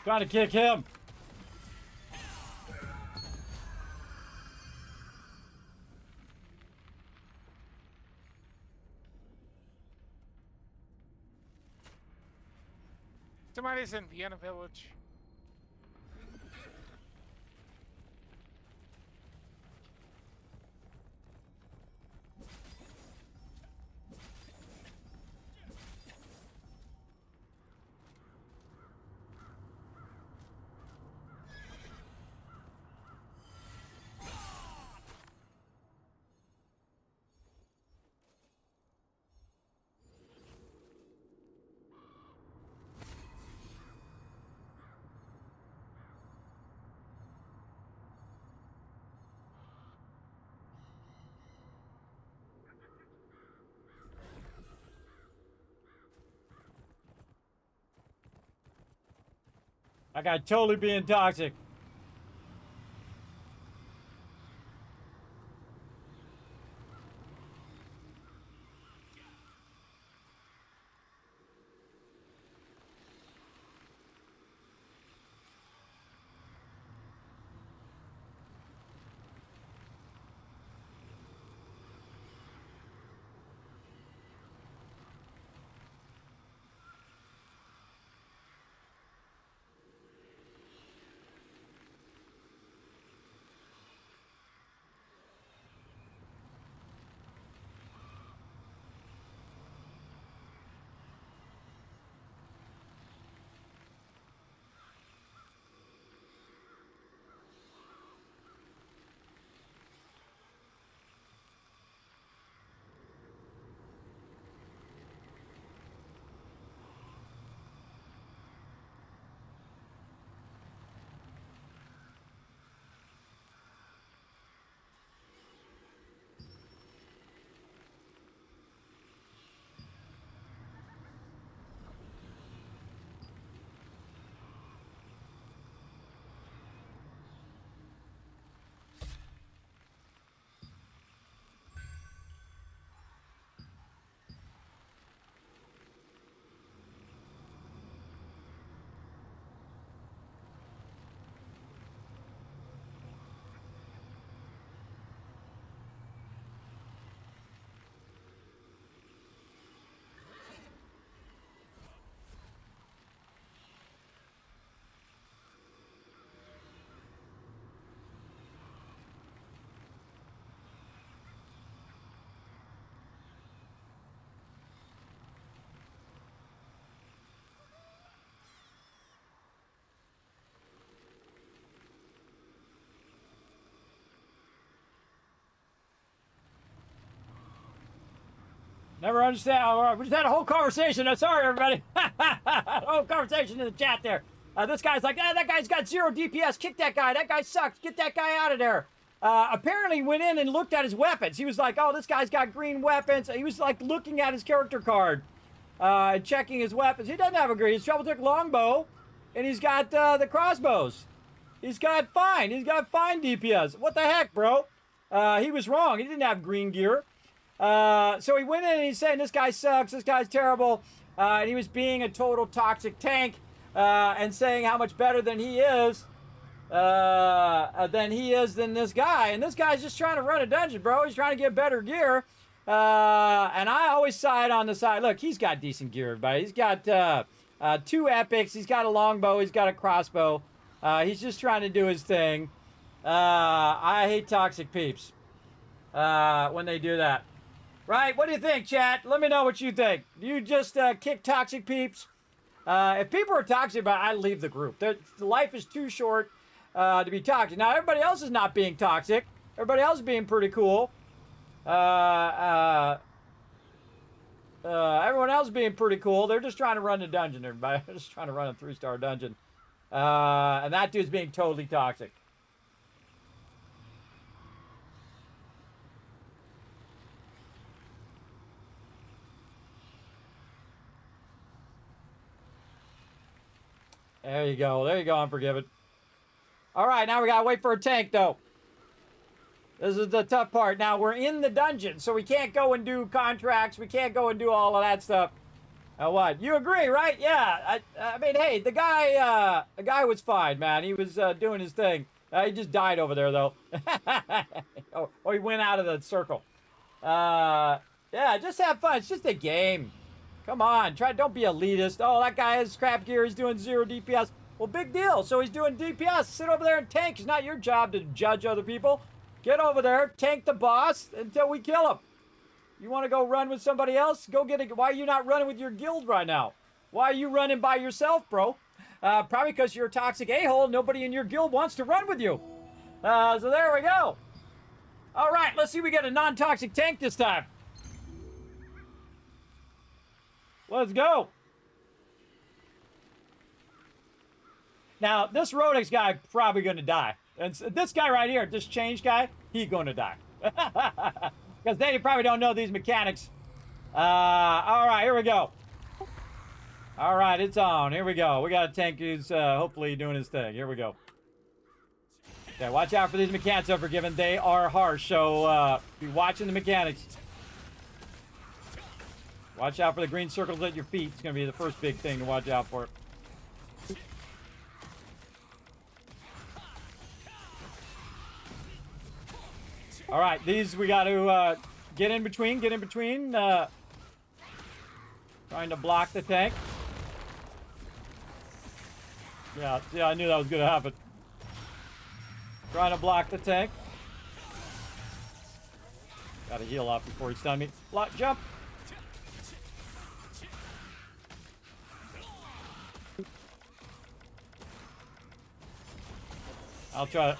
Trying to kick him. Somebody's in Vienna Village. That guy totally being toxic. Never understand. We just had a whole conversation. Sorry, everybody. A whole conversation in the chat there. This guy's like, that guy's got 0 DPS. Kick that guy. That guy sucks. Get that guy out of there. Apparently went in and looked at his weapons. He was like, oh, this guy's got green weapons. He was like looking at his character card, checking his weapons. He doesn't have a green. He's Trouble Took longbow, and he's got the crossbows. He's got fine DPS. What the heck, bro? He was wrong. He didn't have green gear. So he went in and he's saying, this guy sucks, this guy's terrible. And he was being a total toxic tank, and saying how much better than he is than this guy. And this guy's just trying to run a dungeon, bro. He's trying to get better gear. And I always side on the side. Look, he's got decent gear, everybody. He's got 2 epics. He's got a longbow. He's got a crossbow. He's just trying to do his thing. I hate toxic peeps when they do that. Right? What do you think, chat? Let me know what you think. Do you just kick toxic peeps? If people are toxic, I'd leave the group. Life is too short to be toxic. Now, everybody else is not being toxic. Everybody else is being pretty cool. Everyone else is being pretty cool. They're just trying to run the dungeon, everybody. They're just trying to run a 3-star dungeon. And that dude's being totally toxic. There you go. There you go, Unforgiven. All right, now we got to wait for a tank, though. This is the tough part. Now, we're in the dungeon, so we can't go and do contracts. We can't go and do all of that stuff. Now, what? You agree, right? Yeah. I mean, hey, the guy was fine, man. He was doing his thing. He just died over there, though. Or he went out of the circle. Yeah, just have fun. It's just a game. Come on, don't be elitist. Oh, that guy has crap gear. He's doing 0 DPS. Well, big deal. So he's doing DPS. Sit over there and tank. It's not your job to judge other people. Get over there, tank the boss until we kill him. You want to go run with somebody else? Go get it. Why are you not running with your guild right now? Why are you running by yourself, bro? Probably because you're a toxic a-hole. Nobody in your guild wants to run with you. So there we go. All right, let's see if we get a non-toxic tank this time. Let's go. Now, this Rodex guy probably going to die. And this guy right here, this change guy, he's going to die. Because they probably don't know these mechanics. All right, here we go. All right, it's on. Here we go. We got a tank who's hopefully doing his thing. Here we go. Okay, watch out for these mechanics, Unforgiven. They are harsh, so be watching the mechanics. Watch out for the green circles at your feet. It's going to be the first big thing to watch out for. All right, these we got to get in between. Trying to block the tank. Yeah, I knew that was going to happen. Trying to block the tank. Got to heal up before he stunned me. Block, jump. I'll try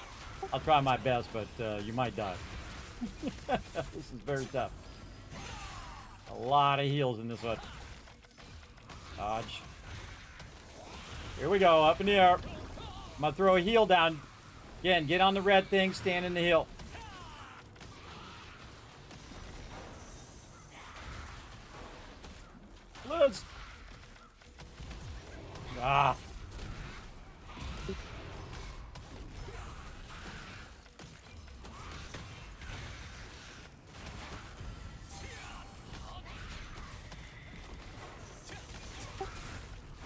my best, but you might die. This is very tough. A lot of heals in this one. Dodge. Here we go, up in the air. I'm gonna throw a heal down. Again, get on the red thing, stand in the hill. Let's. Ah.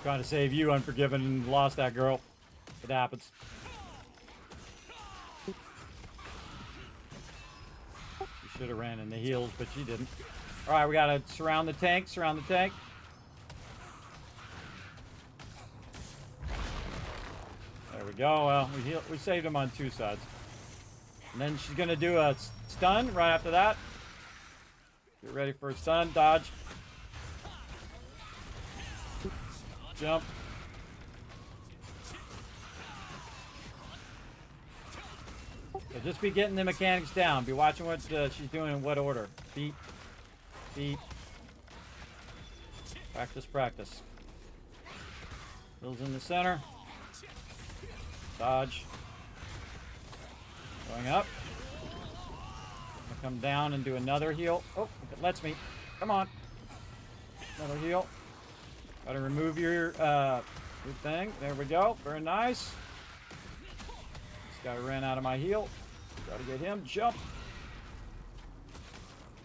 Trying to save you, Unforgiven, and lost that girl. It happens. She should have ran in the heels, but she didn't. All right, we gotta surround the tank. Surround the tank. There we go. Well, we saved him on 2 sides. And then she's gonna do a stun right after that. Get ready for a stun. Dodge. Jump. So just be getting the mechanics down. Be watching what she's doing in what order. Beat. Beat. Practice, practice. Heals in the center. Dodge. Going up. Gonna come down and do another heal. Oh, if it lets me. Come on. Another heal. Gotta remove your thing. There we go. Very nice. This guy ran out of my heal. Gotta get him. Jump.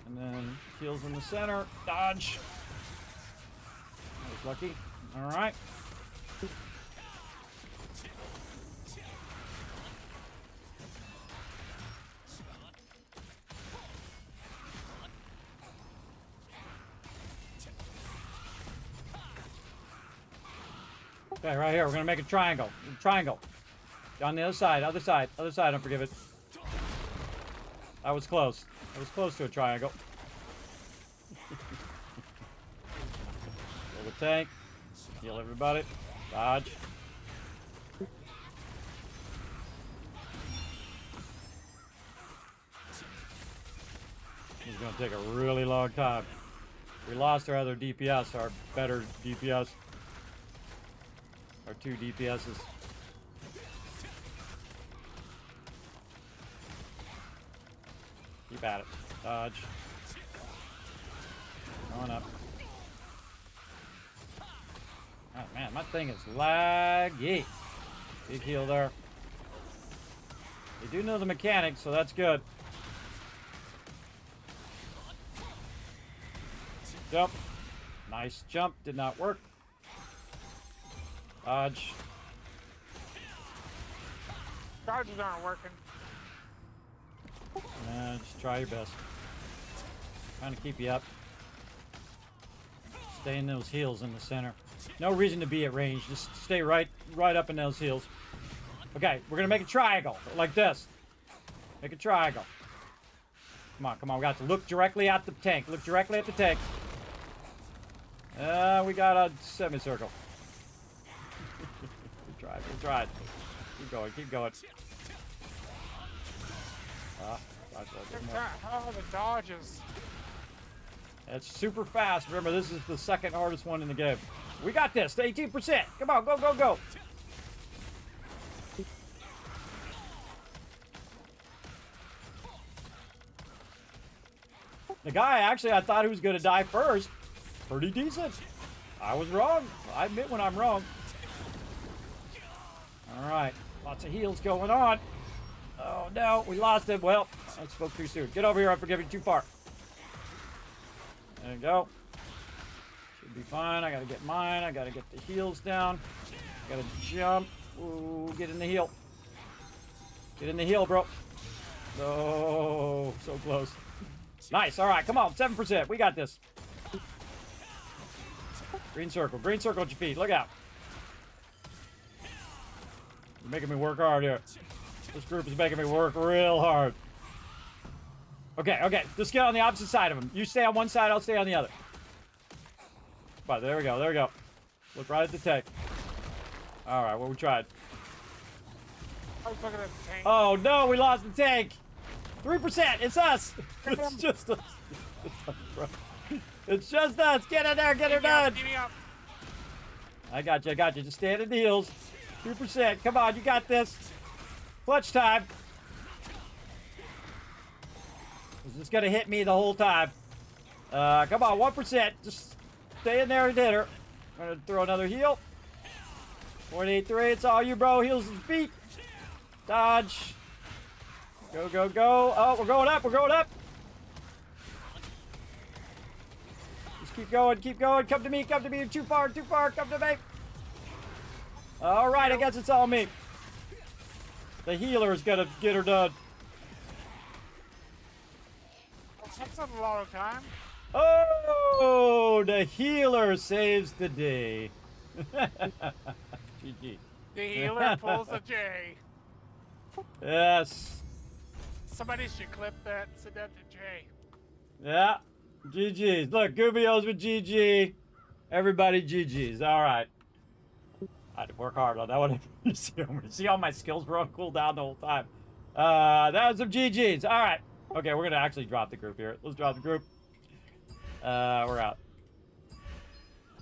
And then heals in the center. Dodge. That was lucky. Alright. Okay, right here. We're gonna make a triangle. Triangle. On the other side. Other side. Other side. Don't forgive it. That was close. I was close to a triangle. Kill the tank. Heal everybody. Dodge. This is going to take a really long time. We lost our other DPS, our better DPS. Our 2 DPSs. Keep at it. Dodge. Going up. Oh man, my thing is laggy. Big heal there. They do know the mechanics, so that's good. Jump. Nice jump. Did not work. Dodge. Charges aren't working. Just try your best. Trying to keep you up. Stay in those heels in the center. No reason to be at range. Just stay right up in those heels. Okay, we're gonna make a triangle like this. Make a triangle. Come on, come on. We got to look directly at the tank. Look directly at the tank. We got a semicircle. We tried. We tried. Keep going. Keep going. How are the dodges? That's super fast. Remember, this is the second hardest one in the game. We got this. 18%. Come on, go, go, go. The guy, actually, I thought he was going to die first. Pretty decent. I was wrong. I admit when I'm wrong. All right. Lots of heals going on. Oh, no. We lost him. Well, I spoke too soon. Get over here. I forgive you too far. There you go. Should be fine. I got to get mine. I got to get the heals down. Got to jump. Ooh, get in the heel. Get in the heel, bro. Oh, so close. Nice. All right. Come on. 7%. We got this. Green circle. Green circle at your feet. Look out. You're making me work hard here. This group is making me work real hard. Okay, okay. Just get on the opposite side of him. You stay on one side, I'll stay on the other. But there we go, there we go. Look right at the tank. Alright, well, we tried. I was looking at the tank. Oh no, we lost the tank! 3%! It's us! It's just us. It's just us! Get in there, get her done! Get me up. I got you, I got you. Just stand in the heels. 2%. Come on, you got this. Clutch time. Is this gonna hit me the whole time? Come on, 1%. Just stay in there and hit her. I'm gonna throw another heal. 183. It's all you, bro. Heals and feet. Dodge. Go, go, go. Oh, we're going up. We're going up. Just keep going. Keep going. Come to me. Come to me. You're too far. Too far. Come to me. All right. I guess it's all me. The healer is gonna get her done. That's a lot of time. Oh, the healer saves the day. GG. The healer pulls a J. Yes. Somebody should clip that. Send that to Jay. Yeah. GG's. Look, Gubios with GG. Everybody GG's. All right. I had to work hard on that one. See how my skills were on cooldown the whole time. That was some GG's. All right. Okay, we're going to actually drop the group here. Let's drop the group. We're out.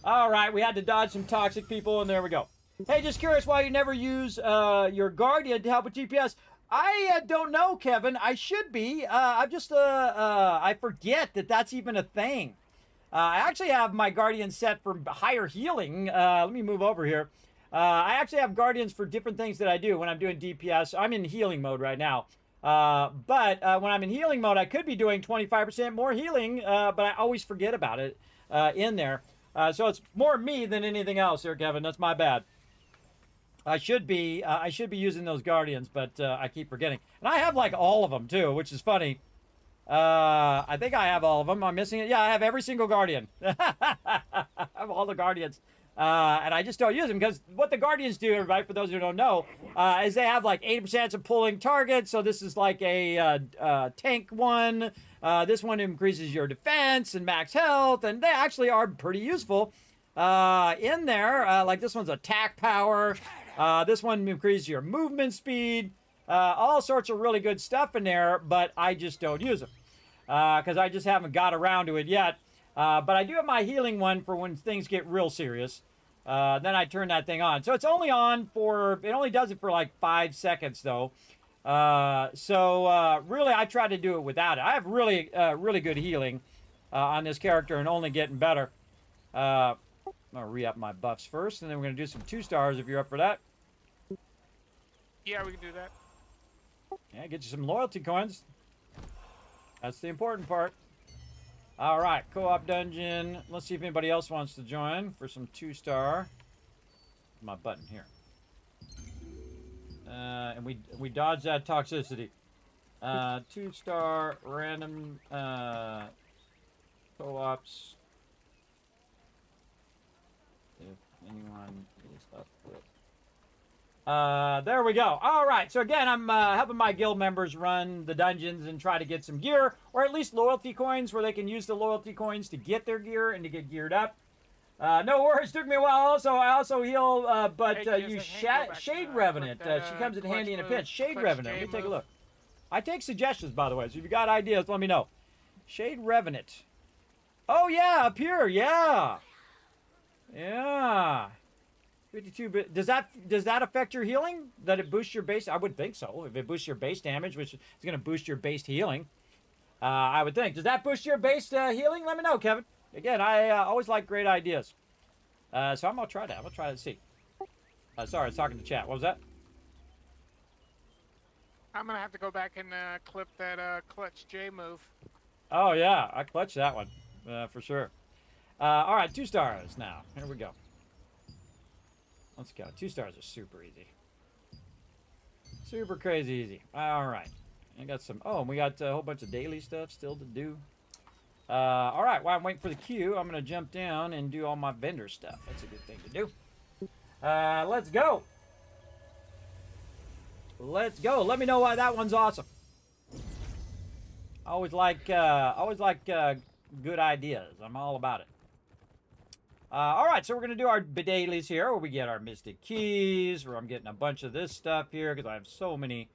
All right, we had to dodge some toxic people, and there we go. Hey, just curious why you never use your Guardian to help with DPS. I don't know, Kevin. I should be. I forget that that's even a thing. I actually have my Guardian set for higher healing. Let me move over here. I actually have Guardians for different things that I do when I'm doing DPS. I'm in healing mode right now. But when I'm in healing mode, I could be doing 25% more healing, but I always forget about it in there. So it's more me than anything else here, Kevin. That's my bad. I should be using those Guardians, but I keep forgetting. And I have like all of them too, which is funny. I think I have all of them. I'm missing it. Yeah, I have every single Guardian. I have all the Guardians. And I just don't use them because what the Guardians do, everybody, for those who don't know, is they have like 80% of pulling targets. So this is like a tank one. This one increases your defense and max health, and they actually are pretty useful in there. Like this one's attack power. This one increases your movement speed. All sorts of really good stuff in there, but I just don't use them because I just haven't got around to it yet. But I do have my healing one for when things get real serious. Then I turn that thing on. So it's only on for, it only does it for like 5 seconds though. Really I try to do it without it. I have really good healing on this character and only getting better. I'm going to re-up my buffs first, and then we're going to do some 2-stars if you're up for that. Yeah, we can do that. Yeah, get you some loyalty coins. That's the important part. All right, co-op dungeon. Let's see if anybody else wants to join for some 2-star. My button here. And we dodge that toxicity. 2-star random co-ops. If anyone is up for it. There we go. All right. So again, I'm helping my guild members run the dungeons and try to get some gear, or at least loyalty coins, where they can use the loyalty coins to get their gear and to get geared up. No worries. Took me a while. I also heal, but use Shade Revenant. She comes in handy in a pinch. Shade Revenant. Let me take a look. I take suggestions, by the way. So if you got ideas, let me know. Shade Revenant. Oh yeah, up here. Yeah. Yeah. 52 bit. Does that affect your healing? That it boosts your base? I would think so. If it boosts your base damage, which is going to boost your base healing, I would think. Does that boost your base healing? Let me know, Kevin. Again, I always like great ideas. So I'm gonna try that. I'm gonna try to see. Sorry, I was talking to chat. What was that? I'm gonna have to go back and clip that clutch J move. Oh yeah, I clutched that one for sure. All right, 2 stars now. Here we go. Let's go. 2 stars are super easy. Super crazy easy. All right. I got some. Oh, and we got a whole bunch of daily stuff still to do. All right. While I'm waiting for the queue, I'm going to jump down and do all my vendor stuff. That's a good thing to do. Let's go. Let's go. Let me know why that one's awesome. Always like good ideas. I'm all about it. All right, so we're going to do our dailies here, where we get our Mystic Keys, where I'm getting a bunch of this stuff here, because I have so many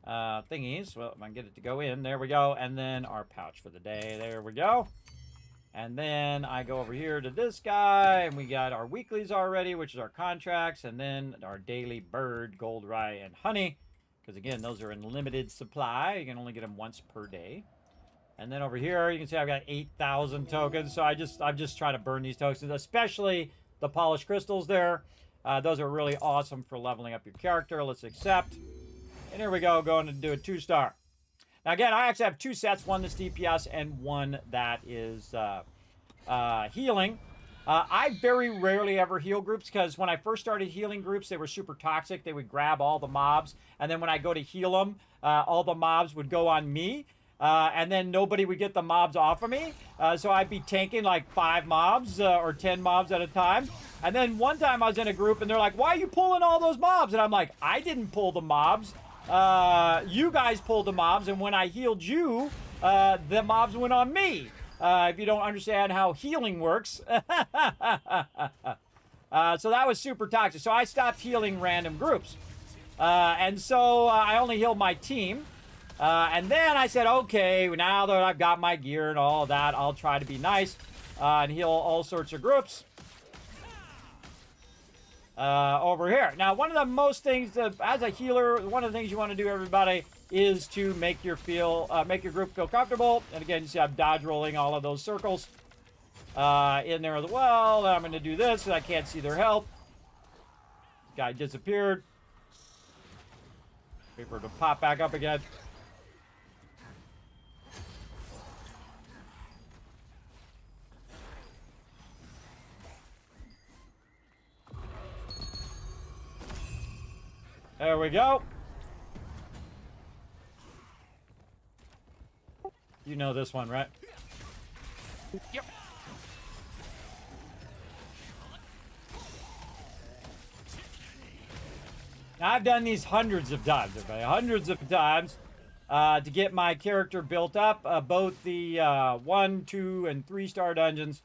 thingies. Well, if I can get it to go in, there we go. And then our pouch for the day, there we go. And then I go over here to this guy, and we got our weeklies already, which is our contracts, and then our daily bird, gold, rye, and honey, because again, those are in limited supply. You can only get them once per day. And then over here, you can see I've got 8,000 tokens. So I'm just trying to burn these tokens, especially the polished crystals there. Those are really awesome for leveling up your character. Let's accept. And here we go, going to do a 2-star. Now again, I actually have 2 sets, one that's DPS and one that is healing. I very rarely ever heal groups, because when I first started healing groups, they were super toxic. They would grab all the mobs, and then when I go to heal them, all the mobs would go on me. And then nobody would get the mobs off of me. So I'd be tanking like 5 mobs or 10 mobs at a time. And then one time I was in a group and they're like, why are you pulling all those mobs? And I'm like, I didn't pull the mobs. You guys pulled the mobs. And when I healed you, the mobs went on me. If you don't understand how healing works. So that was super toxic. So I stopped healing random groups. And so I only healed my team. And then I said, okay, now that I've got my gear and all of that, I'll try to be nice and heal all sorts of groups. over here. Now, one of the most things that, as a healer, one of the things you want to do, everybody, is to make your group feel comfortable. And again, you see I'm dodge rolling all of those circles in there as well. I'm going to do this, and I can't see their health. Guy disappeared. Wait for it to pop back up again. There we go. You know this one, right? Yep. Now, I've done these hundreds of times, everybody. Hundreds of times to get my character built up. Both the 1, 2, and 3-star dungeons.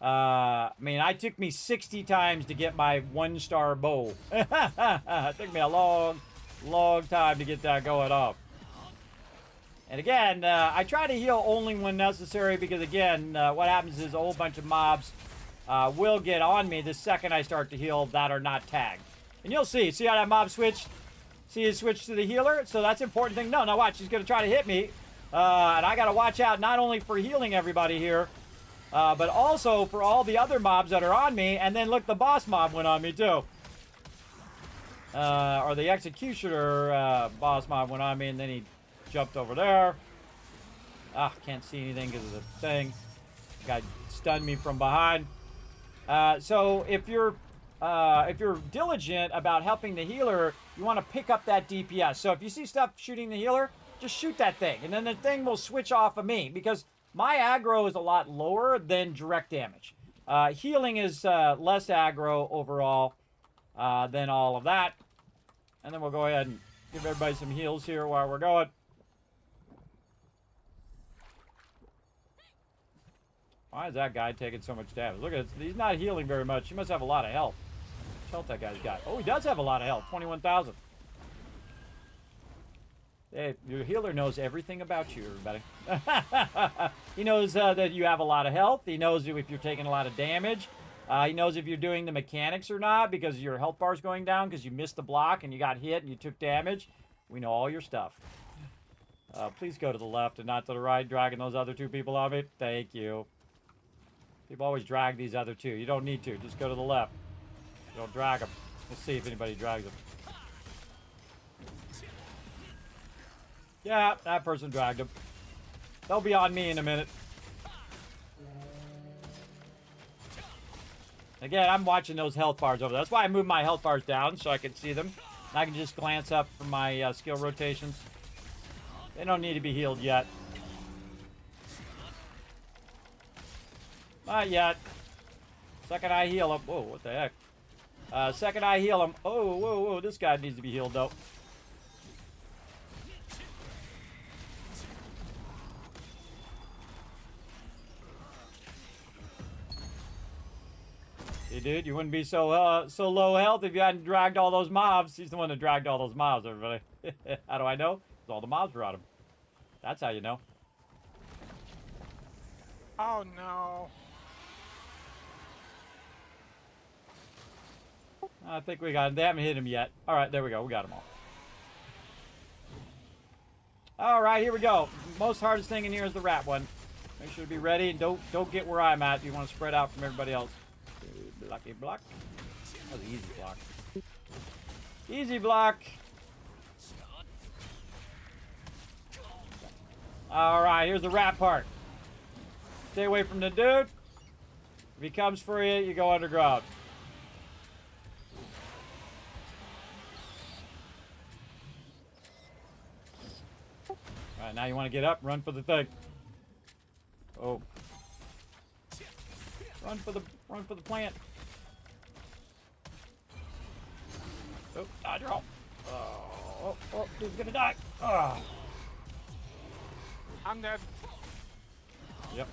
I mean, it took me 60 times to get my 1-star bow. It took me a long, long time to get that going off. And again, I try to heal only when necessary because, again, what happens is a whole bunch of mobs will get on me the second I start to heal that are not tagged. And you'll see. See how that mob switched? See it switched to the healer? So that's an important thing. No, watch. She's going to try to hit me. And I got to watch out not only for healing everybody here, but also for all the other mobs that are on me. And then look, the boss mob went on me too. Or the executioner boss mob went on me, and then he jumped over there. Can't see anything because of the thing. Guy stunned me from behind. So if you're diligent about helping the healer, you want to pick up that DPS. So if you see stuff shooting the healer, just shoot that thing, and then the thing will switch off of me because my aggro is a lot lower than direct damage. Healing is less aggro overall than all of that. And then we'll go ahead and give everybody some heals here while we're going. Why is that guy taking so much damage? Look at it. He's not healing very much. He must have a lot of health. How much health that guy's got? Oh, he does have a lot of health. 21,000. Hey, your healer knows everything about you, everybody. He knows that you have a lot of health. He knows if you're taking a lot of damage. He knows if you're doing the mechanics or not because your health bar's going down because you missed the block and you got hit and you took damage. We know all your stuff. Please go to the left and not to the right, dragging those other two people on me. Thank you. People always drag these other two. You don't need to. Just go to the left. Don't drag them. Let's see if anybody drags them. Yeah, that person dragged him. They'll be on me in a minute. Again, I'm watching those health bars over there. That's why I moved my health bars down so I can see them. And I can just glance up for my skill rotations. They don't need to be healed yet. Not yet. Second I heal him. Whoa, what the heck? Second I heal him. Oh, whoa. This guy needs to be healed, though. Hey, dude, you wouldn't be so low health if you hadn't dragged all those mobs. He's the one that dragged all those mobs, everybody. How do I know? Because all the mobs were on him. That's how you know. Oh, no. I think we got him. They haven't hit him yet. All right, there we go. We got them all. All right, here we go. Most hardest thing in here is the rat one. Make sure to be ready and don't get where I'm at. You want to spread out from everybody else. Blocky block. That was an easy block. Easy block. All right, here's the rat part. Stay away from the dude. If he comes for you, you go underground. All right, now you want to get up, run for the thing. Oh. Run for the plant. Oh, dodge roll. Oh, dude's gonna die. Oh. I'm dead. Yep.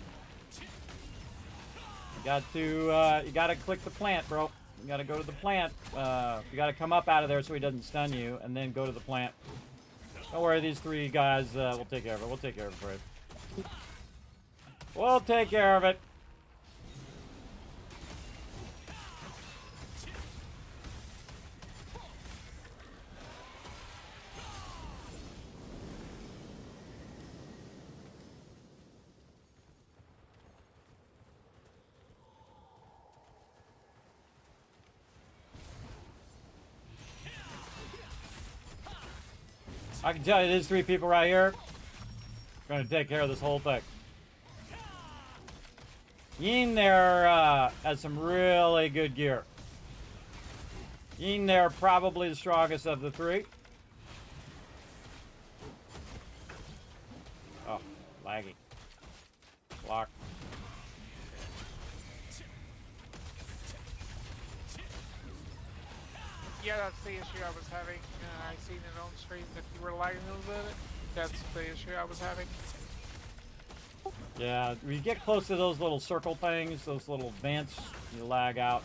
You gotta click the plant, bro. You gotta go to the plant. You gotta come up out of there so he doesn't stun you, and then go to the plant. Don't worry, these three guys, we'll take care of it. We'll take care of it for you. We'll take care of it. I can tell you these 3 people right here going to take care of this whole thing. Yin there has some really good gear. Yin there probably the strongest of the 3. Oh, laggy. Block. Yeah, that's the issue I was having. I seen it on stream that you were lagging a little bit. That's the issue I was having. Yeah, when you get close to those little circle things, those little vents, you lag out.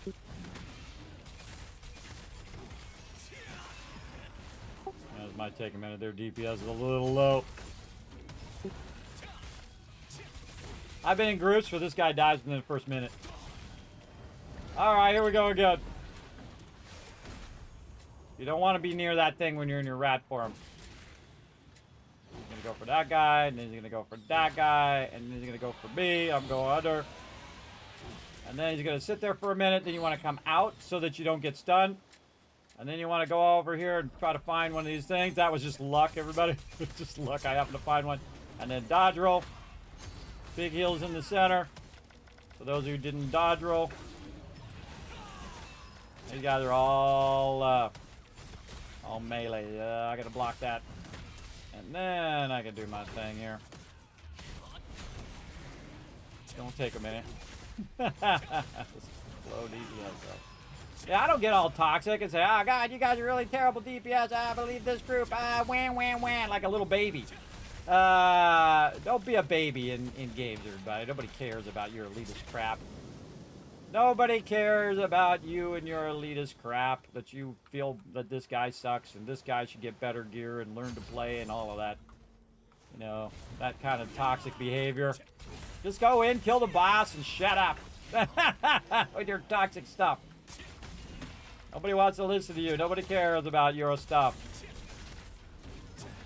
Yeah, this might take a minute. Their DPS is a little low. I've been in groups where this guy dies within the first minute. Alright, here we go again. You don't want to be near that thing when you're in your rat form. He's going to go for that guy, and then he's going to go for that guy, and then he's going to go for me. I'm going under. And then he's going to sit there for a minute. Then you want to come out so that you don't get stunned. And then you want to go over here and try to find one of these things. That was just luck, everybody. Just luck. I happened to find one. And then dodge roll. Big heals in the center. For those who didn't dodge roll. These guys are all melee. I gotta block that. And then I can do my thing here. Don't take a minute. Slow DPS though. Yeah, I don't get all toxic and say, oh god, you guys are really terrible DPS. I believe this group. Wham, wham, wham, like a little baby. Don't be a baby in games, everybody. Nobody cares about your elitist crap. Nobody cares about you and your elitist crap, that you feel that this guy sucks and this guy should get better gear and learn to play and all of that. You know, that kind of toxic behavior. Just go in, kill the boss, and shut up with your toxic stuff. Nobody wants to listen to you. Nobody cares about your stuff.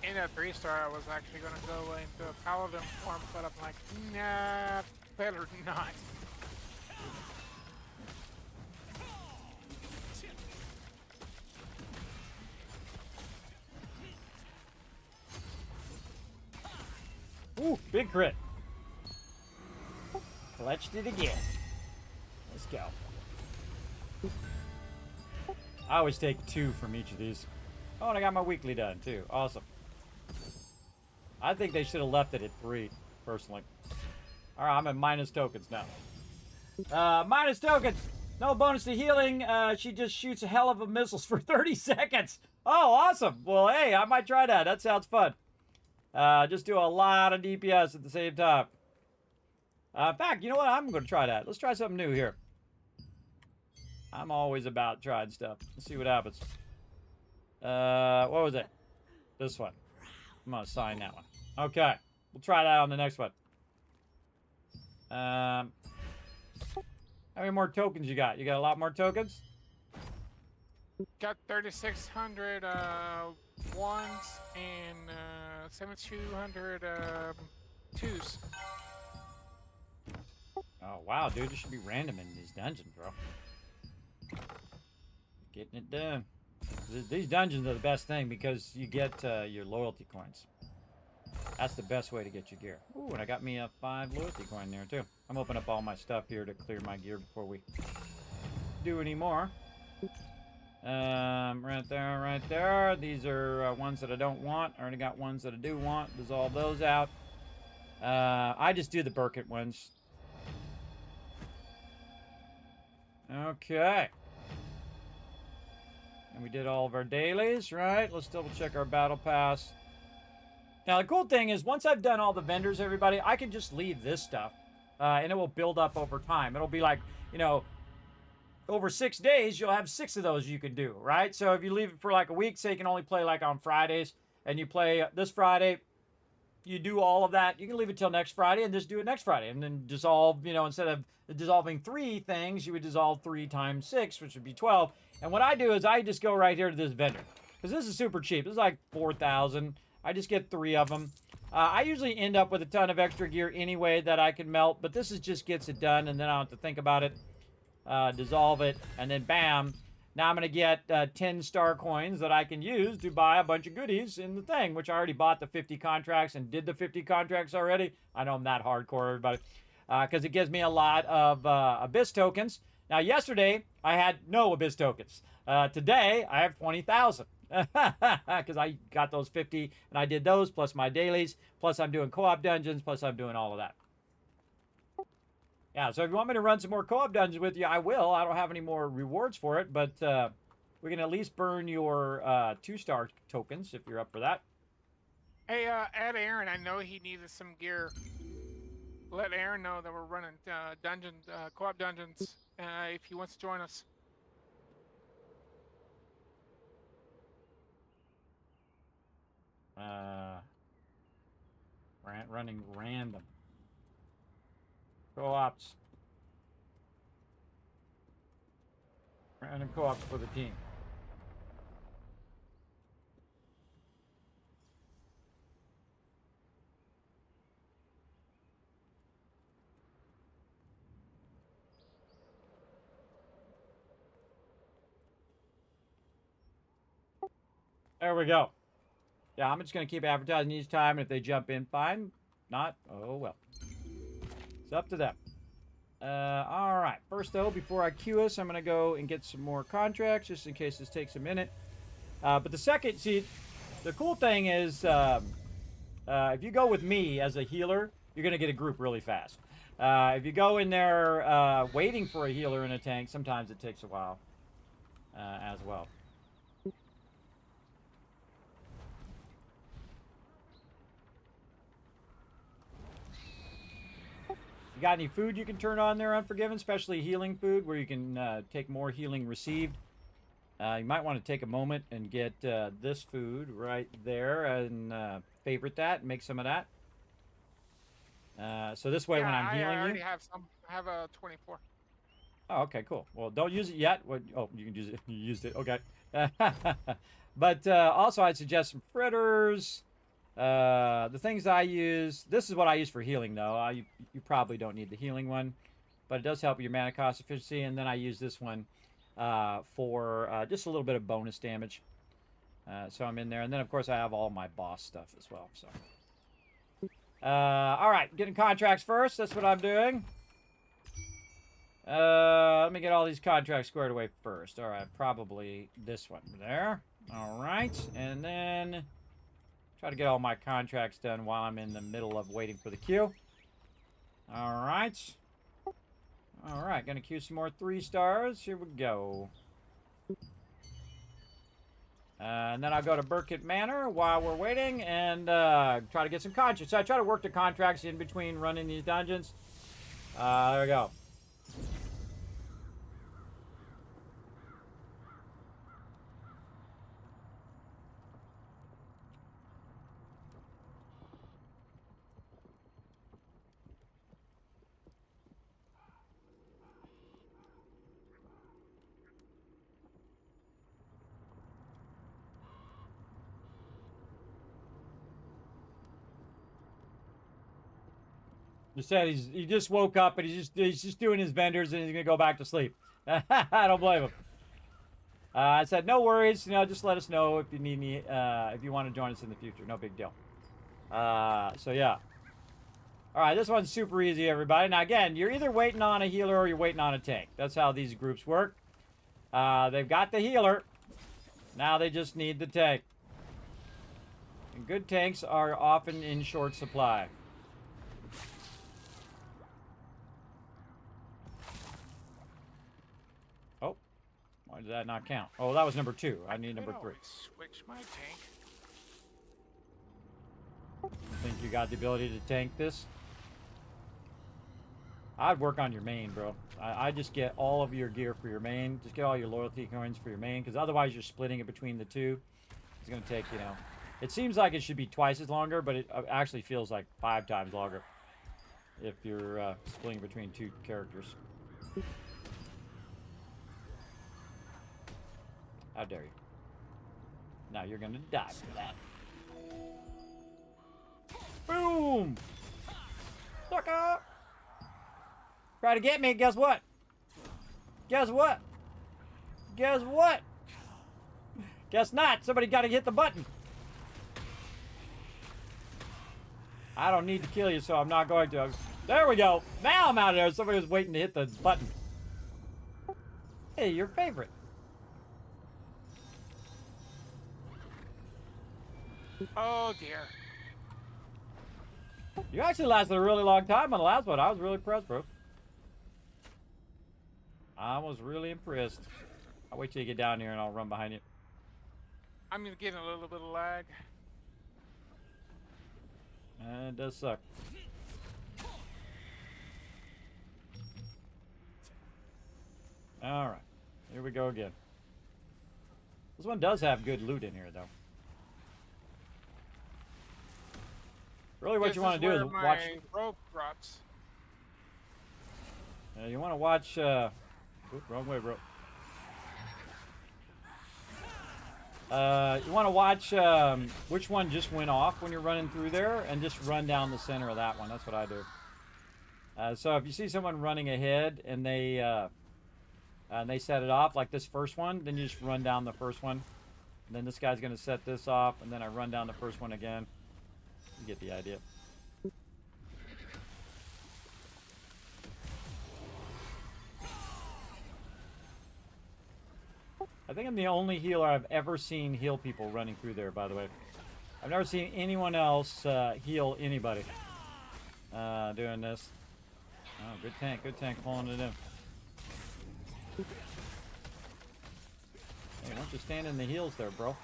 In a 3-star, I was actually going to go into a paladin form, but I'm like, nah, better not. Ooh, big crit. Clutched it again. Let's go. I always take 2 from each of these. Oh, and I got my weekly done too. Awesome. I think they should have left it at 3, personally. Alright, I'm at minus tokens now. Minus tokens! No bonus to healing. She just shoots a hell of a missiles for 30 seconds. Oh, awesome. Well, hey, I might try that. That sounds fun. Just do a lot of DPS at the same time. In fact, you know what? I'm going to try that. Let's try something new here. I'm always about trying stuff. Let's see what happens. What was it? This one. I'm going to assign that one. Okay. We'll try that on the next one. How many more tokens you got? You got a lot more tokens? Got 3,600 ones and 7,200 twos. Oh, wow, dude. This should be random in these dungeons, bro. Getting it done. These dungeons are the best thing because you get your loyalty coins. That's the best way to get your gear. Ooh, and I got me a 5 loyalty coin there, too. I'm opening up all my stuff here to clear my gear before we do any more. Right there, right there. These are ones that I don't want. I already got ones that I do want. Dissolve those out. I just do the Burkett ones. Okay. And we did all of our dailies, right? Let's double check our battle pass. Now, the cool thing is, once I've done all the vendors, everybody, I can just leave this stuff. And it will build up over time. It'll be like, you know, over 6 days, you'll have 6 of those you can do, right? So if you leave it for like a week, say you can only play like on Fridays, and you play this Friday, you do all of that. You can leave it till next Friday and just do it next Friday. And then dissolve, you know, instead of dissolving 3 things, you would dissolve 3 times 6, which would be 12. And what I do is I just go right here to this vendor. Because this is super cheap. This is like 4,000. I just get 3 of them. I usually end up with a ton of extra gear anyway that I can melt. But this is just gets it done. And then I don't have to think about it. Dissolve it. And then bam. Now I'm going to get 10 star coins that I can use to buy a bunch of goodies in the thing, which I already bought the 50 contracts and did the 50 contracts already. I know I'm that hardcore, everybody, because it gives me a lot of Abyss tokens. Now, yesterday, I had no Abyss tokens. Today, I have 20,000 because I got those 50 and I did those plus my dailies, plus I'm doing co-op dungeons, plus I'm doing all of that. Yeah, so if you want me to run some more co-op dungeons with you, I will. I don't have any more rewards for it, but we can at least burn your 2-star tokens if you're up for that. Hey, add Aaron. I know he needed some gear. Let Aaron know that we're running co-op dungeons if he wants to join us. Running random. Co-ops. Random co-ops for the team. There we go. Yeah, I'm just going to keep advertising each time. If they jump in, fine. Not, oh well. It's up to them. All right. First, though, before I queue us, I'm going to go and get some more contracts, just in case this takes a minute. But the second, see, the cool thing is, if you go with me as a healer, you're going to get a group really fast. If you go in there waiting for a healer in a tank, sometimes it takes a while as well. You got any food you can turn on there, Unforgiven? Especially healing food, where you can take more healing received. You might want to take a moment and get this food right there and favorite that and make some of that. So this way, when I'm healing I already you... have some. I have a 24. Oh, okay, cool. Well, don't use it yet. Oh, you can use it. You used it. Okay. But also, I'd suggest some fritters. The things I use, this is what I use for healing, though. You probably don't need the healing one, but it does help your mana cost efficiency. And then I use this one for just a little bit of bonus damage. So I'm in there. And then, of course, I have all my boss stuff as well. So, all right, getting contracts first. That's what I'm doing. Let me get all these contracts squared away first. All right, probably this one there. All right, and then try to get all my contracts done while I'm in the middle of waiting for the queue. All right. All right, gonna queue some more 3 stars. Here we go. And then I'll go to Burkett Manor while we're waiting and try to get some contracts. So I try to work the contracts in between running these dungeons. There we go. You said he just woke up and he's just doing his vendors and he's gonna go back to sleep. I don't blame him. I said no worries, just let us know if you need me, if you want to join us in the future. No big deal. So yeah. All right, this one's super easy, everybody. Now again, you're either waiting on a healer or you're waiting on a tank. That's how these groups work. They've got the healer. Now they just need the tank. And good tanks are often in short supply. Why did that not count? Oh, that was number 2. I need number 3. Switch my tank. You think you got the ability to tank this? I'd work on your main, bro. I just get all of your gear for your main. Just get all your loyalty coins for your main, because otherwise you're splitting it between the 2. It's going to take, It seems like it should be twice as longer, but it actually feels like 5 times longer if you're splitting between 2 characters. How dare you? Now you're gonna die for that. Boom! Sucker! Try to get me, guess what? Guess what? Guess what? Guess not. Somebody got to hit the button. I don't need to kill you, so I'm not going to. There we go. Now I'm out of there. Somebody was waiting to hit the button. Hey, your favorite. Oh dear. You actually lasted a really long time on the last one. I was really impressed, bro. I was really impressed. I'll wait till you get down here and I'll run behind you. I'm gonna get a little bit of lag. It does suck. Alright. Here we go again. This one does have good loot in here, though. Really what This you want to do is where watch... my rope drops. you want to watch... Oop, wrong way, bro. You want to watch which one just went off when you're running through there, and just run down the center of that one. That's what I do. So if you see someone running ahead and they set it off, like this first one, then you just run down the first one. And then this guy's going to set this off, and then I run down the first one again. You get the idea. I think I'm the only healer I've ever seen heal people running through there, by the way. I've never seen anyone else heal anybody doing this. Oh, good tank pulling it in. Hey, why don't you stand in the heels there, bro?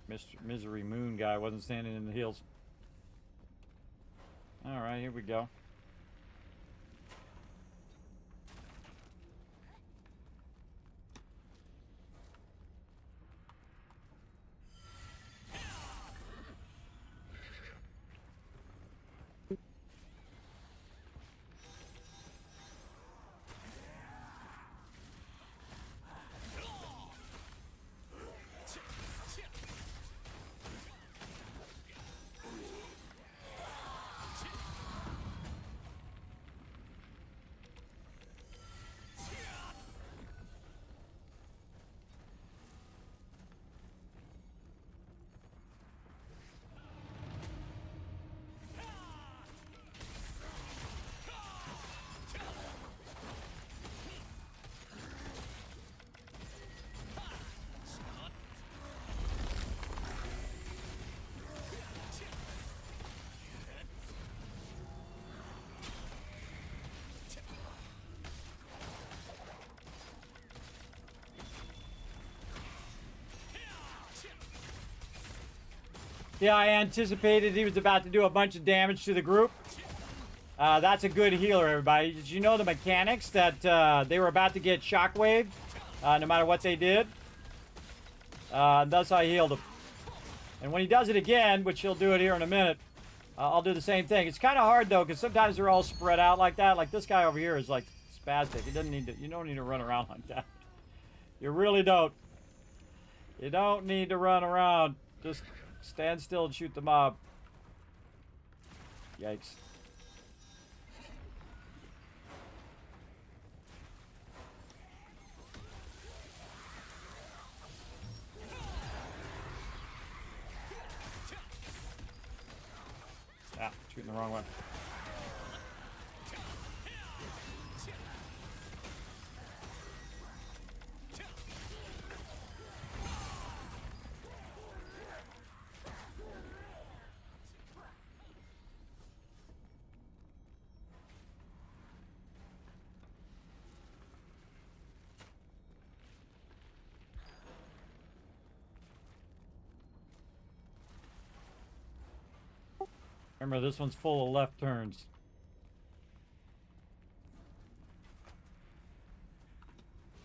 Mr. Misery Moon guy wasn't standing in the heels. Alright, here we go. Yeah, I anticipated he was about to do a bunch of damage to the group. That's a good healer, everybody. Did you know the mechanics that they were about to get shockwaved no matter what they did? Thus I healed him. And when he does it again, which he'll do it here in a minute, I'll do the same thing. It's kind of hard, though, because sometimes they're all spread out like that. Like this guy over here is, like, spastic. He doesn't need to, you don't need to run around like that. You really don't. You don't need to run around. Just stand still and shoot the mob. Yikes. Ah, shooting the wrong one. Remember, this one's full of left turns.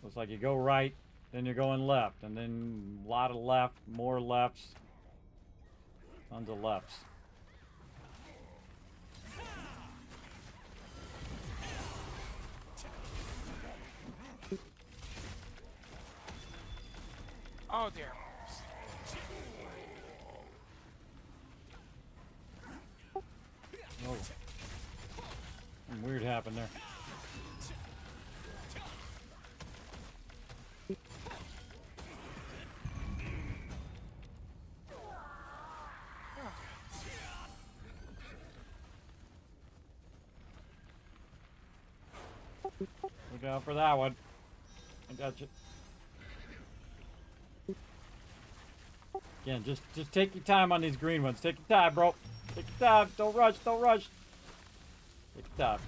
Looks like you go right, then you're going left, and then a lot of left, more lefts, tons of lefts. Oh dear. Oh. Something weird happened. happened there. Look out for that one. I got you. Again, just take your time on these green ones. Take your time, bro. Take your time. Don't rush. Don't rush. Take your time.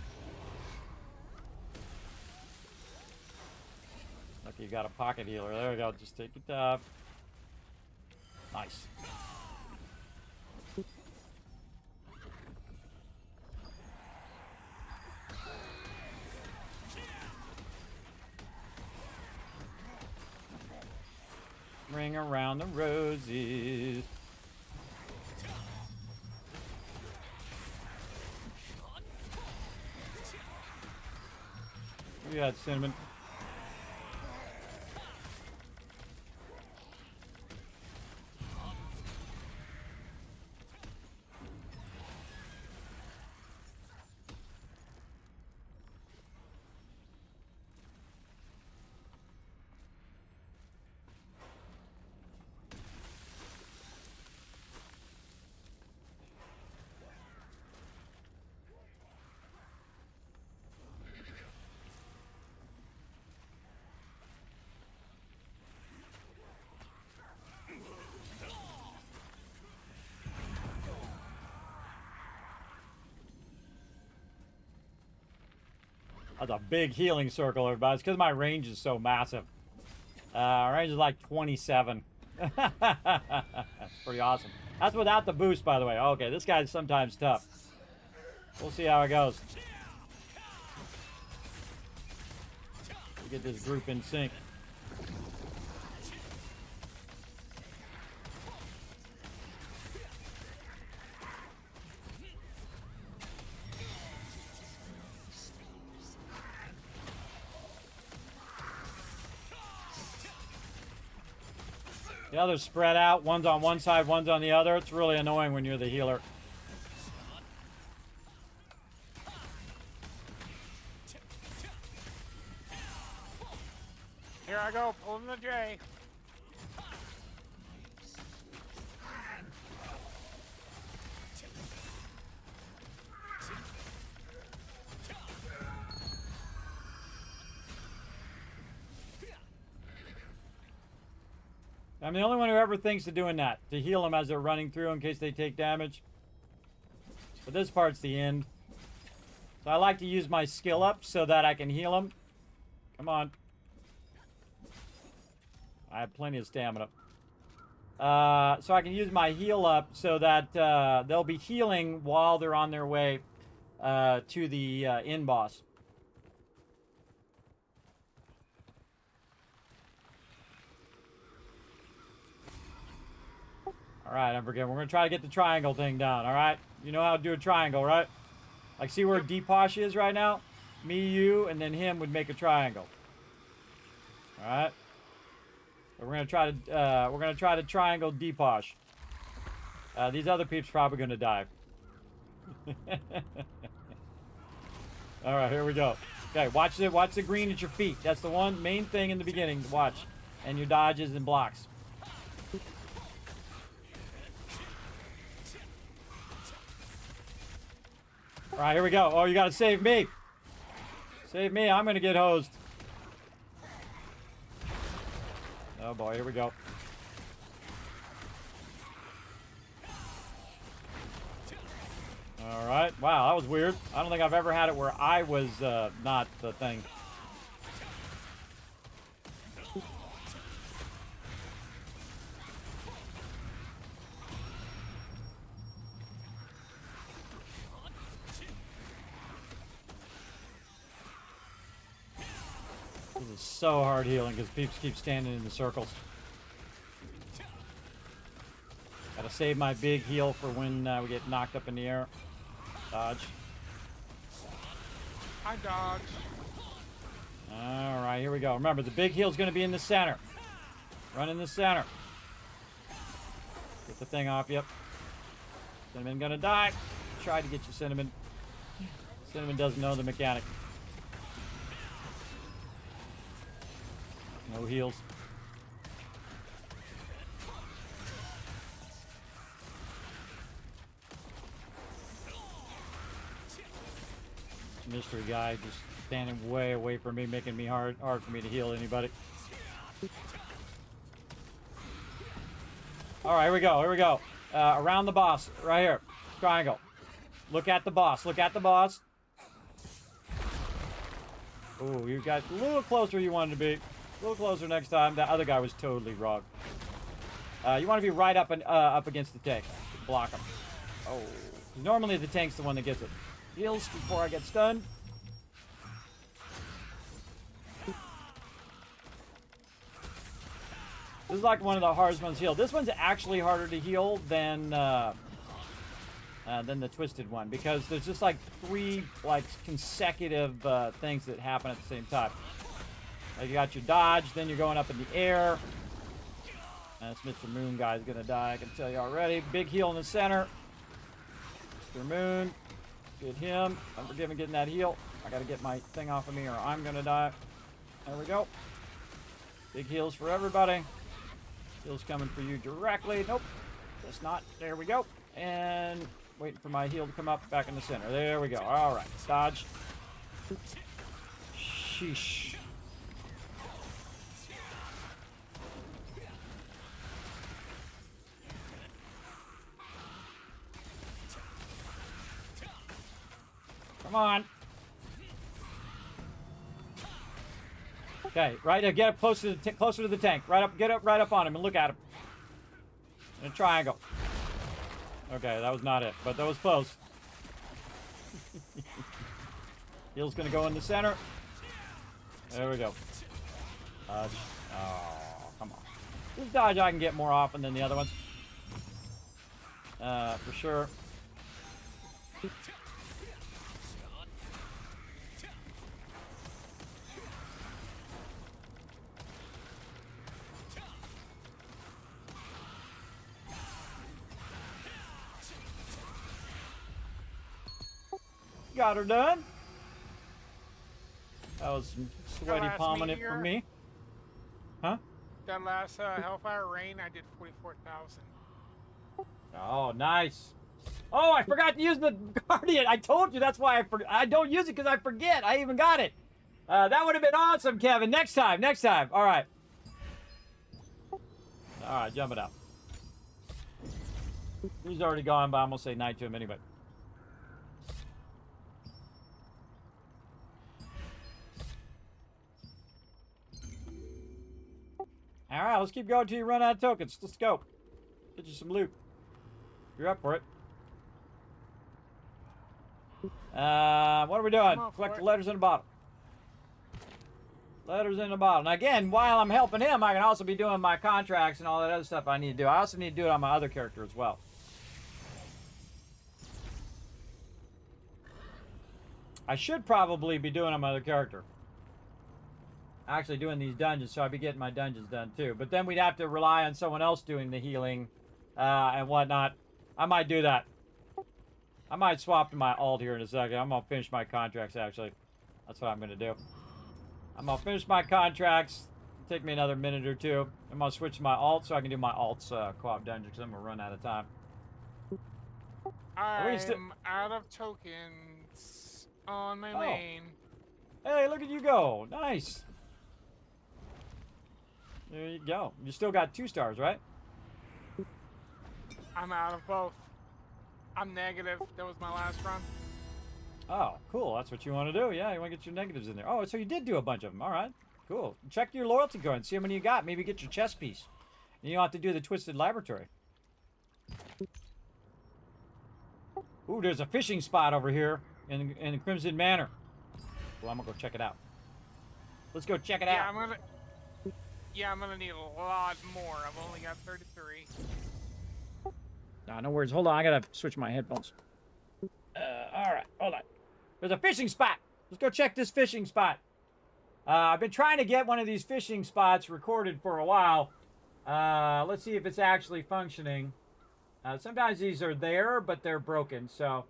Lucky you got a pocket healer. There we go. Just take your time. Nice. Ring around the roses. We got cinnamon. That's a big healing circle, everybody. It's because my range is so massive. Range is like 27. That's pretty awesome. That's without the boost, by the way. Okay, this guy's sometimes tough. We'll see how it goes. We get this group in sync. The others spread out. One's on one side, one's on the other. It's really annoying when you're the healer. Here I go, pulling the J. I'm the only one who ever thinks of doing that, to heal them as they're running through in case they take damage. But this part's the end. So I like to use my skill up so that I can heal them. Come on. I have plenty of stamina. So I can use my heal up so that they'll be healing while they're on their way to the end boss. Alright, I'm forgetting. We're going to try to get the triangle thing down, alright? You know how to do a triangle, right? Like, see where Deeposh is right now? Me, you, and then him would make a triangle. Alright? So we're going to try to triangle Deeposh. These other peeps probably going to die. Alright, here we go. Okay, watch the green at your feet. That's the one main thing in the beginning to watch. And your dodges and blocks. Alright, here we go. Oh, you gotta save me. Save me, I'm gonna get hosed. Oh boy, here we go. Alright, wow, that was weird. I don't think I've ever had it where I was not the thing. This is so hard healing because peeps keep standing in the circles. Gotta save my big heal for when we get knocked up in the air. Dodge. I dodge. Alright, here we go. Remember, the big heal's gonna be in the center. Run in the center. Get the thing off, yep. Cinnamon gonna die. Try to get you, Cinnamon. Cinnamon doesn't know the mechanic. No heals. Mystery guy just standing way away from me, making me hard for me to heal anybody. All right, here we go. Here we go. Around the boss, right here. Triangle. Look at the boss. Look at the boss. Ooh, you got a little closer you wanted to be. A little closer next time. That other guy was totally wrong. You want to be right up and up against the tank. Block him. Oh, normally the tank's the one that gets it. Heals before I get stunned. This is like one of the hardest ones to heal. This one's actually harder to heal than the twisted one because there's just like 3 like consecutive things that happen at the same time. Like you got your dodge, then you're going up in the air. And this Mr. Moon guy's gonna die. I can tell you already. Big heal in the center. Mr. Moon. Get him. Unforgiven getting that heal. I gotta get my thing off of me or I'm gonna die. There we go. Big heals for everybody. Heals coming for you directly. Nope. Just not. There we go. And waiting for my heal to come up back in the center. There we go. All right. Dodge. Sheesh. Come on. Okay, right there. Get up closer to the tank. Get up right up on him and look at him. In a triangle. Okay, that was not it, but that was close. Heal's gonna go in the center. There we go. Dodge. Oh, come on. This dodge I can get more often than the other ones. For sure. Got her done. That was some sweaty palming it for me. Huh? That last Hellfire Rain, I did 44,000. Oh, nice. Oh, I forgot to use the Guardian. I told you that's why I don't use it because I forget. I even got it. That would have been awesome, Kevin. Next time. Next time. All right. All right, jump it out. He's already gone, but I'm going to say night to him anyway. All right, let's keep going until you run out of tokens. Let's go. Get you some loot. You're up for it. What are we doing? Collect the letters in the bottle. Letters in the bottle. Now again, while I'm helping him, I can also be doing my contracts and all that other stuff I need to do. I also need to do it on my other character as well. I should probably be doing it on my other character. Actually doing these dungeons, so I'd be getting my dungeons done too. But then we'd have to rely on someone else doing the healing and whatnot. I might do that. I might swap to my alt here in a second. I'm going to finish my contracts, actually. That's what I'm going to do. I'm going to finish my contracts. It'll take me another minute or two. I'm going to switch to my alt so I can do my alt's co-op dungeon because I'm going to run out of time. I'm out of tokens on my lane. Hey, look at you go. Nice. There you go. You still got 2 stars, right? I'm out of both. I'm negative. That was my last run. Oh, cool. That's what you want to do. Yeah, you want to get your negatives in there. Oh, so you did do a bunch of them. All right. Cool. Check your loyalty coin. See how many you got. Maybe get your chess piece. And you don't have to do the Twisted Laboratory. Ooh, there's a fishing spot over here in Crimson Manor. Well, I'm going to go check it out. Let's go check it out. I'm gonna need a lot more. I've only got 33. No worries. Hold on. I got to switch my headphones. All right. Hold on. There's a fishing spot. Let's go check this fishing spot. I've been trying to get one of these fishing spots recorded for a while. Let's see if it's actually functioning. Sometimes these are there, but they're broken. So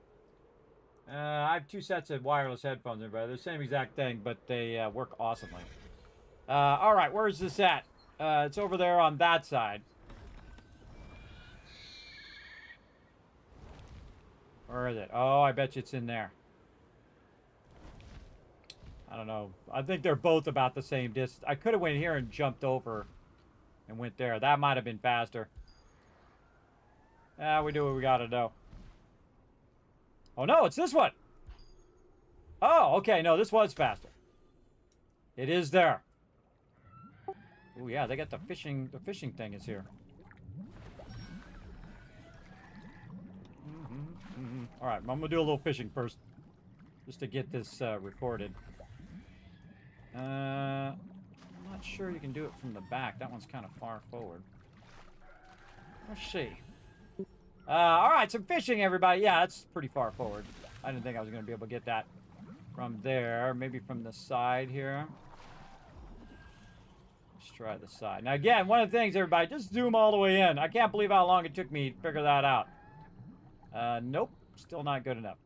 I have 2 sets of wireless headphones, everybody. They're the same exact thing, but they work awesomely. All right, where's this at? It's over there on that side. Where is it? Oh, I bet you it's in there. I don't know. I think they're both about the same distance. I could have went here and jumped over and went there. That might have been faster. We do what we gotta do. Oh no, it's this one. Oh, okay. No, this was faster. It is there. Oh yeah, they got the fishing. The fishing thing is here. All right, I'm gonna do a little fishing first, just to get this recorded. I'm not sure you can do it from the back. That one's kind of far forward. Let's see. All right, some fishing, everybody. Yeah, that's pretty far forward. I didn't think I was going to be able to get that from there. Maybe from the side here. Let's try the side. Now, again, one of the things, everybody, just zoom all the way in. I can't believe how long it took me to figure that out. Nope, still not good enough.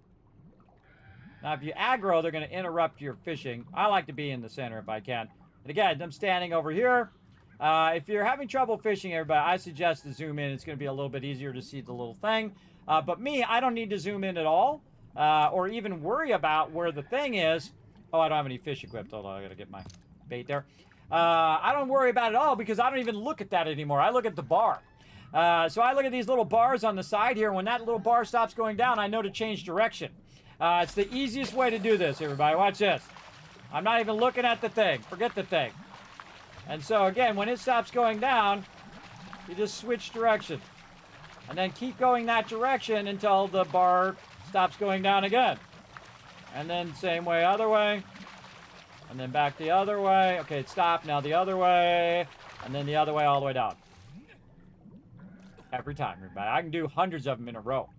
Now, if you aggro, they're going to interrupt your fishing. I like to be in the center if I can. And again, I'm standing over here. If you're having trouble fishing, everybody, I suggest to zoom in. It's going to be a little bit easier to see the little thing. But me, I don't need to zoom in at all or even worry about where the thing is. Oh, I don't have any fish equipped. Hold on, I got to get my bait there. I don't worry about it at all because I don't even look at that anymore. I look at the bar. So I look at these little bars on the side here. When that little bar stops going down, I know to change direction. It's the easiest way to do this, everybody. Watch this. I'm not even looking at the thing. Forget the thing. And so, again, when it stops going down, you just switch direction. And then keep going that direction until the bar stops going down again. And then same way, other way. And then back the other way. Okay, it stopped. Now the other way. And then the other way all the way down. Every time, everybody. I can do hundreds of them in a row.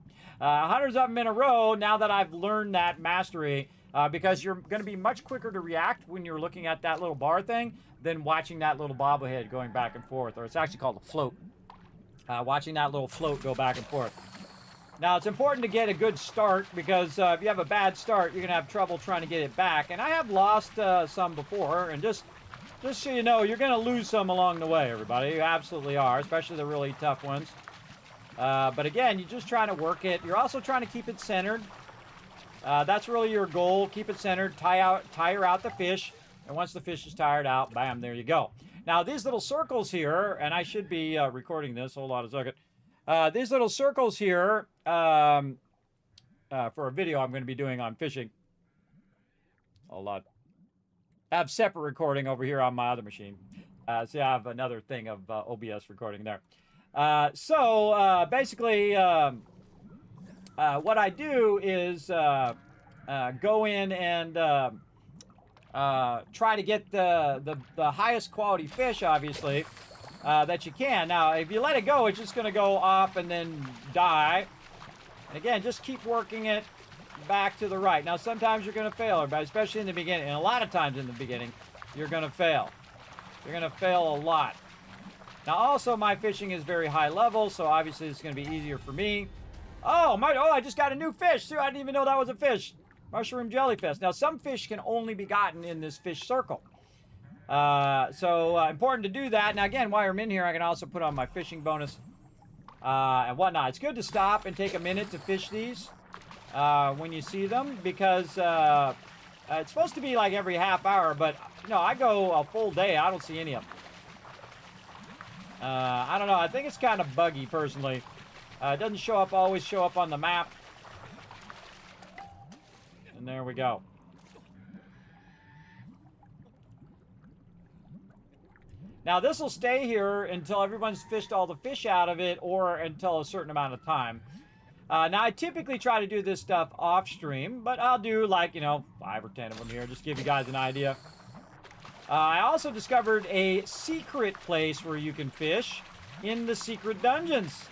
Hundreds of them in a row now that I've learned that mastery. Because you're going to be much quicker to react when you're looking at that little bar thing than watching that little bobblehead going back and forth. Or it's actually called a float. Watching that little float go back and forth. Now, it's important to get a good start because if you have a bad start, you're going to have trouble trying to get it back. And I have lost some before. And just so you know, you're going to lose some along the way, everybody. You absolutely are, especially the really tough ones. But again, you're just trying to work it. You're also trying to keep it centered. That's really your goal. Keep it centered. Tire out the fish. And once the fish is tired out, bam, there you go. Now, these little circles here, and I should be recording this. Hold on a second. These little circles here for a video I'm going to be doing on fishing. Hold on. I have separate recording over here on my other machine. So I have another thing of OBS recording there. Basically, what I do is go in and try to get the highest quality fish, obviously, that you can. Now, if you let it go, it's just going to go off and then die. And again, just keep working it back to the right. Now, sometimes you're going to fail, but especially in the beginning, and a lot of times in the beginning, you're going to fail. You're going to fail a lot. Now, also, my fishing is very high level, so obviously it's going to be easier for me. Oh, I just got a new fish, too. I didn't even know that was a fish. Mushroom jellyfish. Now, some fish can only be gotten in this fish circle. Important to do that. Now, again, while I'm in here, I can also put on my fishing bonus and whatnot. It's good to stop and take a minute to fish these when you see them because it's supposed to be like every half hour, but, I go a full day. I don't see any of them. I don't know. I think it's kind of buggy, personally. It doesn't always show up on the map. And there we go. Now, this will stay here until everyone's fished all the fish out of it or until a certain amount of time. Now, I typically try to do this stuff off stream, but I'll do like, 5 or 10 of them here, just to give you guys an idea. I also discovered a secret place where you can fish in the secret dungeons.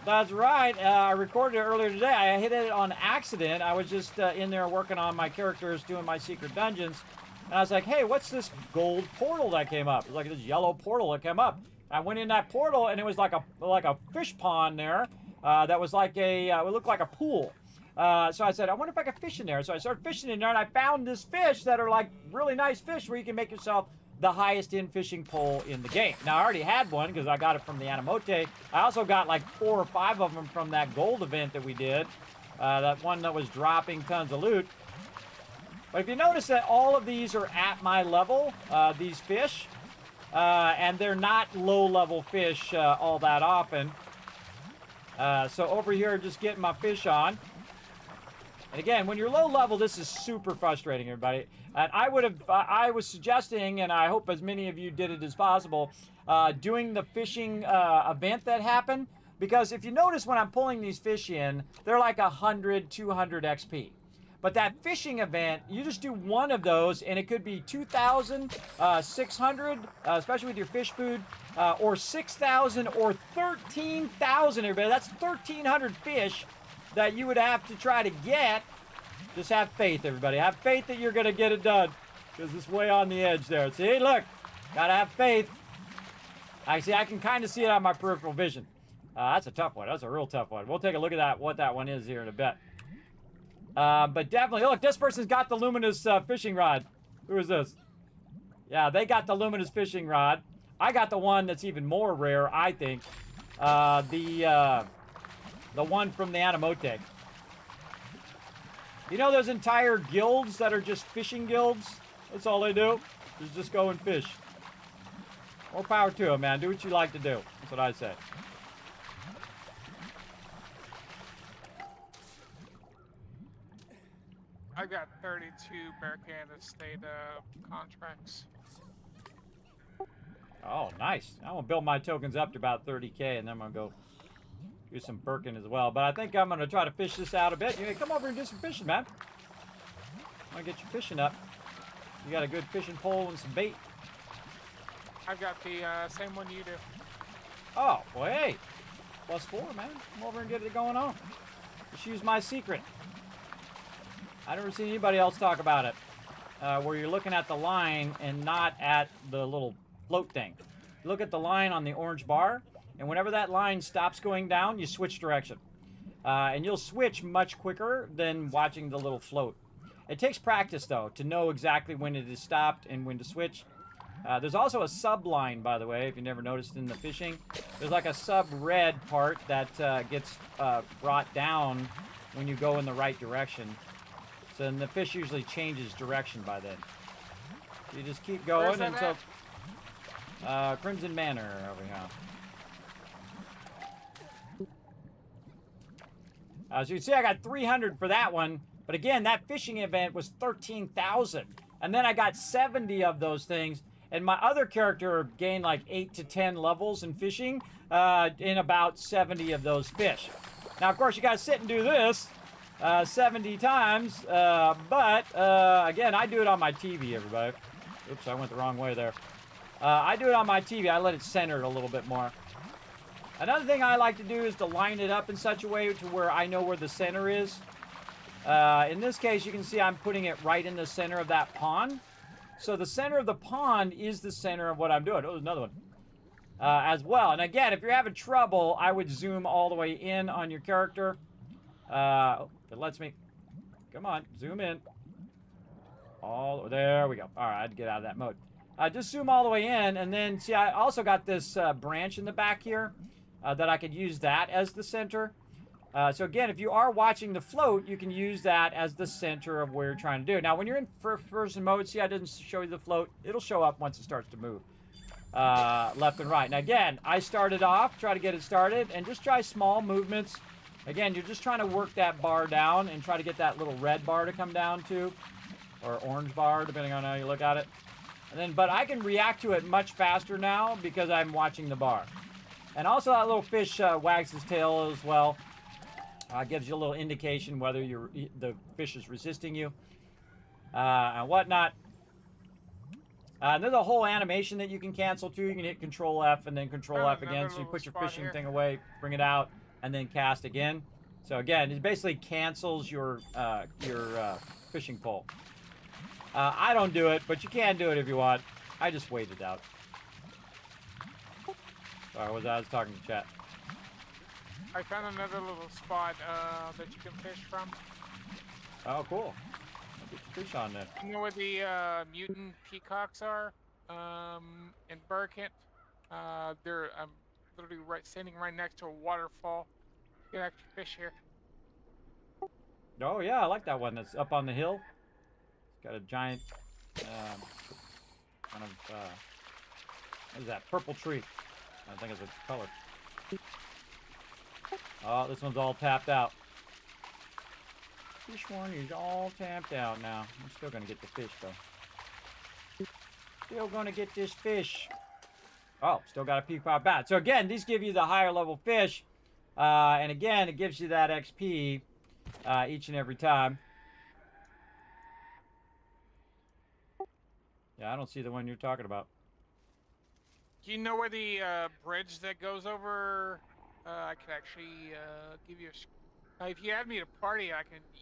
That's right. I recorded it earlier today. I hit it on accident. I was just in there working on my characters, doing my secret dungeons. And I was like, hey, what's this gold portal that came up? It was like this yellow portal that came up. I went in that portal, and it was like a fish pond there that was like it looked like a pool. So I said, I wonder if I could fish in there. So I started fishing in there, and I found this fish that are like really nice fish where you can make yourself the highest in fishing pole in the game. Now, I already had one because I got it from the Animote. I also got like 4 or 5 of them from that gold event that we did. That one that was dropping tons of loot. But if you notice that all of these are at my level, these fish, and they're not low-level fish all that often. So over here, just getting my fish on. And again, when you're low level, this is super frustrating, everybody. And I was suggesting, and I hope as many of you did it as possible, doing the fishing event that happened. Because if you notice when I'm pulling these fish in, they're like 100, 200 XP. But that fishing event, you just do one of those, and it could be 2,000, 600, especially with your fish food, or 6,000 or 13,000, everybody. That's 1,300 fish that you would have to try to get. Just have faith, everybody. Have faith that you're going to get it done, because it's way on the edge there. See, look, got to have faith. I can kind of see it on my peripheral vision. That's a tough one. That's a real tough one. We'll take a look at that, what that one is here in a bit. But definitely, look, this person's got the luminous fishing rod. Who is this? Yeah, they got the luminous fishing rod. I got the one that's even more rare, I think. The one from the Animote. You know those entire guilds that are just fishing guilds? That's all they do, is just go and fish. More power to them, man. Do what you like to do. That's what I say. I've got 32 Bear Canada state contracts. Oh, nice. I'm going to build my tokens up to about 30K, and then I'm going to go do some Birkin as well. But I think I'm going to try to fish this out a bit. You know, come over and do some fishing, man. I want to get your fishing up. You got a good fishing pole and some bait. I've got the same one you do. Oh, well, hey. +4, man. Come over and get it going on. Just use my secret. I never seen anybody else talk about it. Where you're looking at the line and not at the little float thing. Look at the line on the orange bar, and whenever that line stops going down, you switch direction. And you'll switch much quicker than watching the little float. It takes practice, though, to know exactly when it is stopped and when to switch. There's also a sub-line, by the way, if you never noticed in the fishing. There's like a sub-red part that gets brought down when you go in the right direction. So then the fish usually changes direction by then. So you just keep going until Crimson Manor over here. So you can see I got 300 for that one. But again, that fishing event was 13,000. And then I got 70 of those things. And my other character gained like 8 to 10 levels in fishing in about 70 of those fish. Now, of course, you got to sit and do this 70 times. But again, I do it on my TV, everybody. Oops, I went the wrong way there. I do it on my TV. I let it center it a little bit more. Another thing I like to do is to line it up in such a way to where I know where the center is. In this case, you can see I'm putting it right in the center of that pond. So the center of the pond is the center of what I'm doing. Oh, there's another one. As well. And again, if you're having trouble, I would zoom all the way in on your character. Oh, it lets me. Come on, zoom in. There we go. All right, I had to get out of that mode. Just zoom all the way in, and then see, I also got this branch in the back here that I could use that as the center. So again, if you are watching the float, you can use that as the center of where you're trying to do. Now, when you're in first-person mode, see, I didn't show you the float. It'll show up once it starts to move left and right. Now, again, I started off, try to get it started, and just try small movements. Again, you're just trying to work that bar down and try to get that little red bar to come down to, or orange bar, depending on how you look at it. And then, but I can react to it much faster now because I'm watching the bar. And also, that little fish wags his tail as well. Gives you a little indication whether the fish is resisting you and whatnot. And there's a whole animation that you can cancel too. You can hit Control F and then Control F again. So you put your fishing thing away, bring it out, and then cast again. So again, it basically cancels your fishing pole. I don't do it, but you can do it if you want. I just wait it out. Sorry, I was talking to chat. I found another little spot that you can fish from. Oh, cool. I'll get the fish on there. You know where the mutant peacocks are? In Burkett. They're literally standing right next to a waterfall. You can actually fish here. Oh, yeah, I like that one that's up on the hill. It's got a giant, kind of, what is that? Purple tree. I think it's a color. Oh, this one's all tapped out. This one is all tapped out now. I'm still gonna get the fish, though. Still gonna get this fish. Oh, still got a peacock bat. So again, these give you the higher level fish. And again, it gives you that XP each and every time. Yeah, I don't see the one you're talking about. Do you know where the bridge that goes over? I can actually give you a. If you add me to party,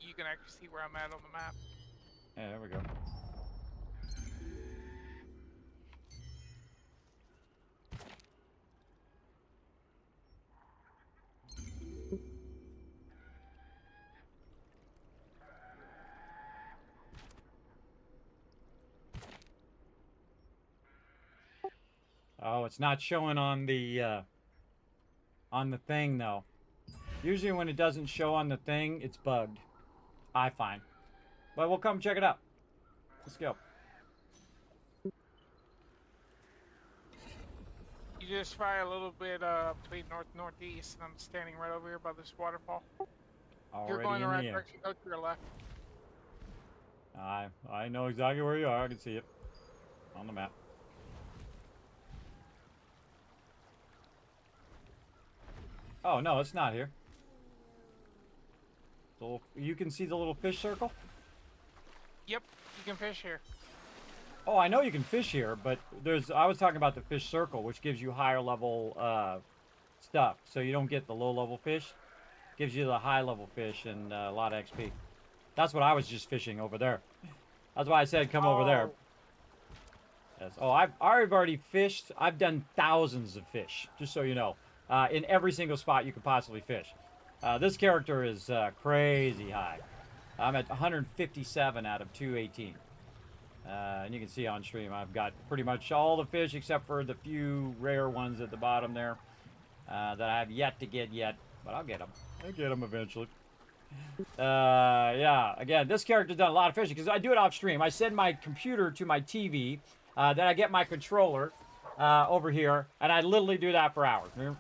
you can actually see where I'm at on the map. Yeah, there we go. Oh, it's not showing on the thing though. Usually when it doesn't show on the thing, it's bugged. I find. But we'll come check it out. Let's go. You just fly a little bit between northeast, and I'm standing right over here by this waterfall. Already You're going in the right the air. direction. Go to your left. I know exactly where you are. I can see it on the map. Oh no, it's not here. You can see the little fish circle? Yep, you can fish here. Oh, I know you can fish here, but I was talking about the fish circle, which gives you higher level stuff. So you don't get the low level fish. Gives you the high level fish and a lot of XP. That's what I was just fishing over there. That's why I said come over there. Yes. Oh, I've already fished. I've done thousands of fish, just so you know. In every single spot you could possibly fish. This character is crazy high. I'm at 157 out of 218. And you can see on stream I've got pretty much all the fish except for the few rare ones at the bottom there that I have yet to get yet. But I'll get them. I'll get them eventually. Yeah, again, this character's done a lot of fishing because I do it off stream. I send my computer to my TV, then I get my controller over here, and I literally do that for hours. And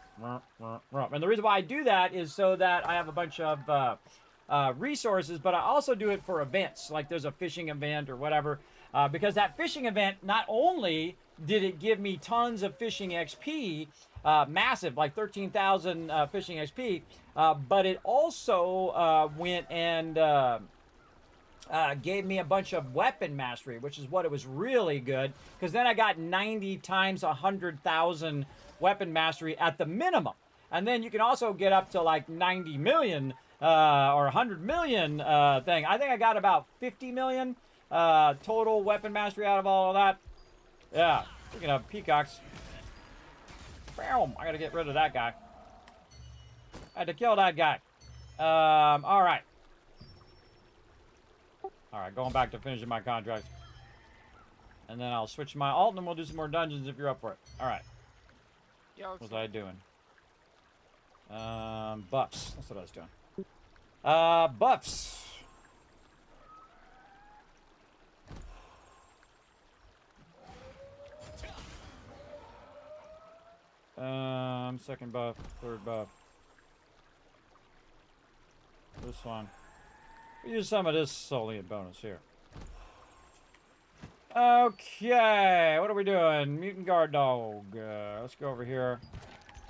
the reason why I do that is so that I have a bunch of resources, but I also do it for events, like there's a fishing event or whatever, because that fishing event, not only did it give me tons of fishing XP, massive, like 13,000 fishing XP, but it also went and gave me a bunch of weapon mastery, which is what it was really good, because then I got 90 times 100,000 weapon mastery at the minimum. And then you can also get up to like 90 million or 100 million thing. I think I got about 50 million total weapon mastery out of all of that. Yeah, speaking of peacocks. Bam, I gotta get rid of that guy. I had to kill that guy. All right. All right, going back to finishing my contracts. And then I'll switch my alt and we'll do some more dungeons if you're up for it. All right. Yeah, What was I doing? Buffs. That's what I was doing. Buffs. Second buff, third buff. This one. We use some of this solely in bonus here. Okay, what are we doing? Mutant Guard Dog. Let's go over here.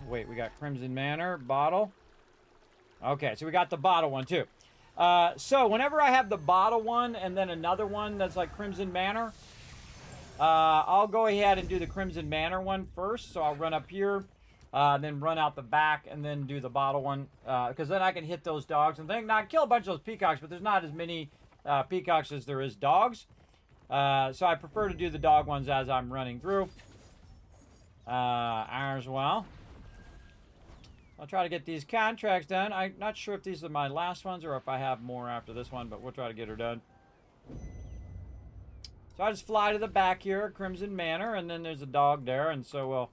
Wait, we got Crimson Manor, bottle. Okay, so we got the bottle one too. So whenever I have the bottle one and then another one that's like Crimson Manor, I'll go ahead and do the Crimson Manor one first. So I'll run up here, then run out the back and then do the bottle one. Because then I can hit those dogs and think, now I kill a bunch of those peacocks, but there's not as many peacocks as there is dogs. So I prefer to do the dog ones as I'm running through. As well. I'll try to get these contracts done. I'm not sure if these are my last ones or if I have more after this one, but we'll try to get her done. So I just fly to the back here, Crimson Manor, and then there's a dog there, and so we'll...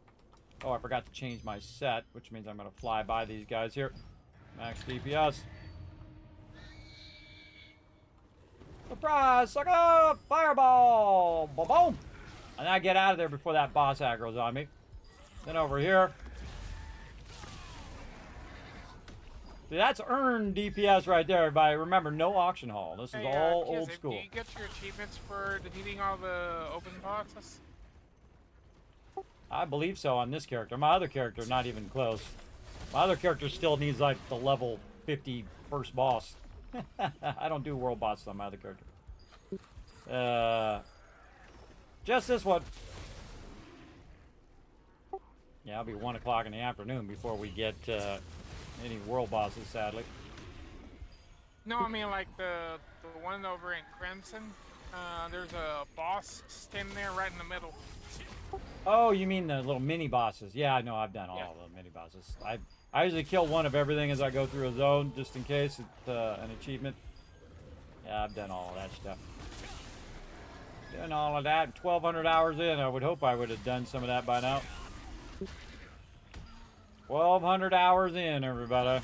Oh, I forgot to change my set, which means I'm going to fly by these guys here. Max DPS. Surprise! Sucker! Fireball! Boom! And I get out of there before that boss aggro's on me. Then over here. See, that's earned DPS right there, everybody. Remember, no auction hall. This is all old school. Do you get your achievements for defeating all the open bosses? I believe so on this character. My other character, not even close. My other character still needs, like, the level 50 first boss. I don't do world bosses on my other character. Just this one. Yeah, it'll be 1 o'clock in the afternoon before we get any world bosses, sadly. No, I mean like the one over in Crimson. There's a boss standing there right in the middle. Oh, you mean the little mini bosses? Yeah, I know. I've done all the mini bosses. I usually kill one of everything as I go through a zone, just in case it's an achievement. Yeah, I've done all of that stuff. Doing all of that. 1,200 hours in. I would hope I would have done some of that by now. 1,200 hours in, everybody.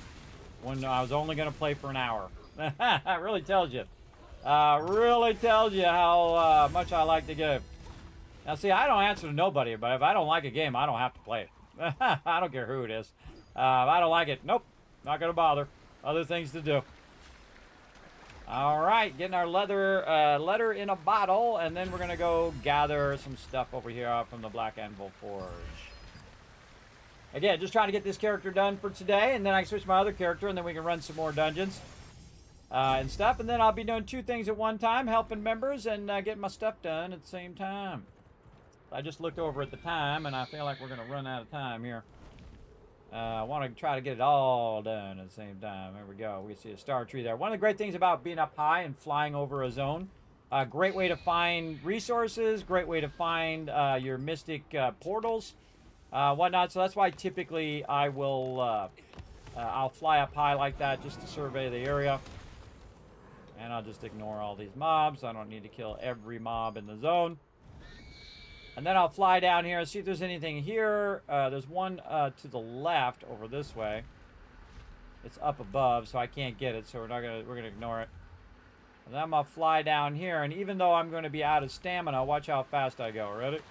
When I was only going to play for an hour. That really tells you. Really tells you how much I like the game. Now, see, I don't answer to nobody, but if I don't like a game, I don't have to play it. I don't care who it is. If I don't like it, nope, not going to bother. Other things to do. All right, getting our letter in a bottle, and then we're going to go gather some stuff over here from the Black Anvil Forge. Again, just trying to get this character done for today, and then I can switch my other character, and then we can run some more dungeons and stuff. And then I'll be doing 2 things at one time, helping members and getting my stuff done at the same time. I just looked over at the time, and I feel like we're going to run out of time here. I want to try to get it all done at the same time. There we go. We see a star tree there. One of the great things about being up high and flying over a zone, great way to find resources, great way to find your mystic portals, whatnot. So that's why typically I will I'll fly up high like that just to survey the area. And I'll just ignore all these mobs. I don't need to kill every mob in the zone. And then I'll fly down here and see if there's anything here. There's one to the left over this way. It's up above, so I can't get it, so we're gonna ignore it. And then I'm gonna fly down here, and even though I'm gonna be out of stamina, watch how fast I go. Ready?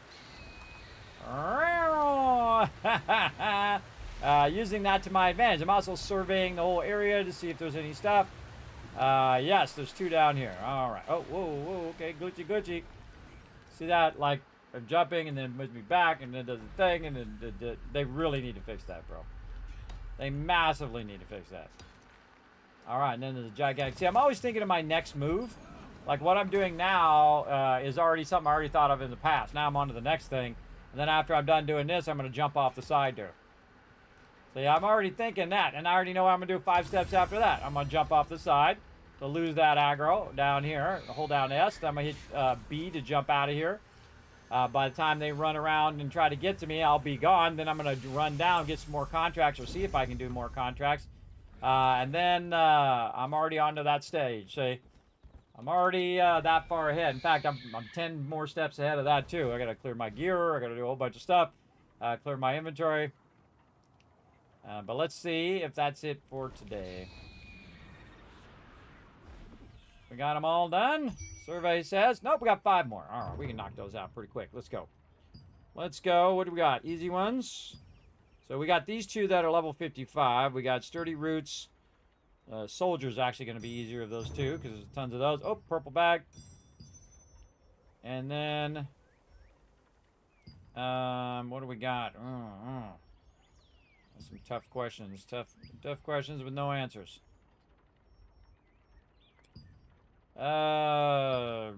Using that to my advantage. I'm also surveying the whole area to see if there's any stuff. Yes, there's 2 down here. All right. Oh, whoa, okay, Gucci. See that? Like, I'm jumping, and then it moves me back, and then it does the thing, and then they really need to fix that, bro. They massively need to fix that. All right, and then there's a gigantic... See, I'm always thinking of my next move. Like, what I'm doing now is already something I already thought of in the past. Now I'm on to the next thing. And then after I'm done doing this, I'm going to jump off the side there. So, yeah, I'm already thinking that. And I already know what I'm going to do 5 steps after that. I'm going to jump off the side to lose that aggro down here. Hold down S. Then I'm going to hit B to jump out of here. By the time they run around and try to get to me, I'll be gone. Then I'm going to run down, get some more contracts, or see if I can do more contracts. And then I'm already onto that stage. See, I'm already that far ahead. In fact, I'm 10 more steps ahead of that, too. I got to clear my gear. I got to do a whole bunch of stuff. Clear my inventory. But let's see if that's it for today. We got them all done. Survey says, nope, we got 5 more. All right, we can knock those out pretty quick. Let's go. Let's go. What do we got? Easy ones. So we got these 2 that are level 55. We got Sturdy Roots. Soldier's actually going to be easier of those 2 because there's tons of those. Oh, purple bag. And then, what do we got? Some tough questions. Tough questions with no answers. I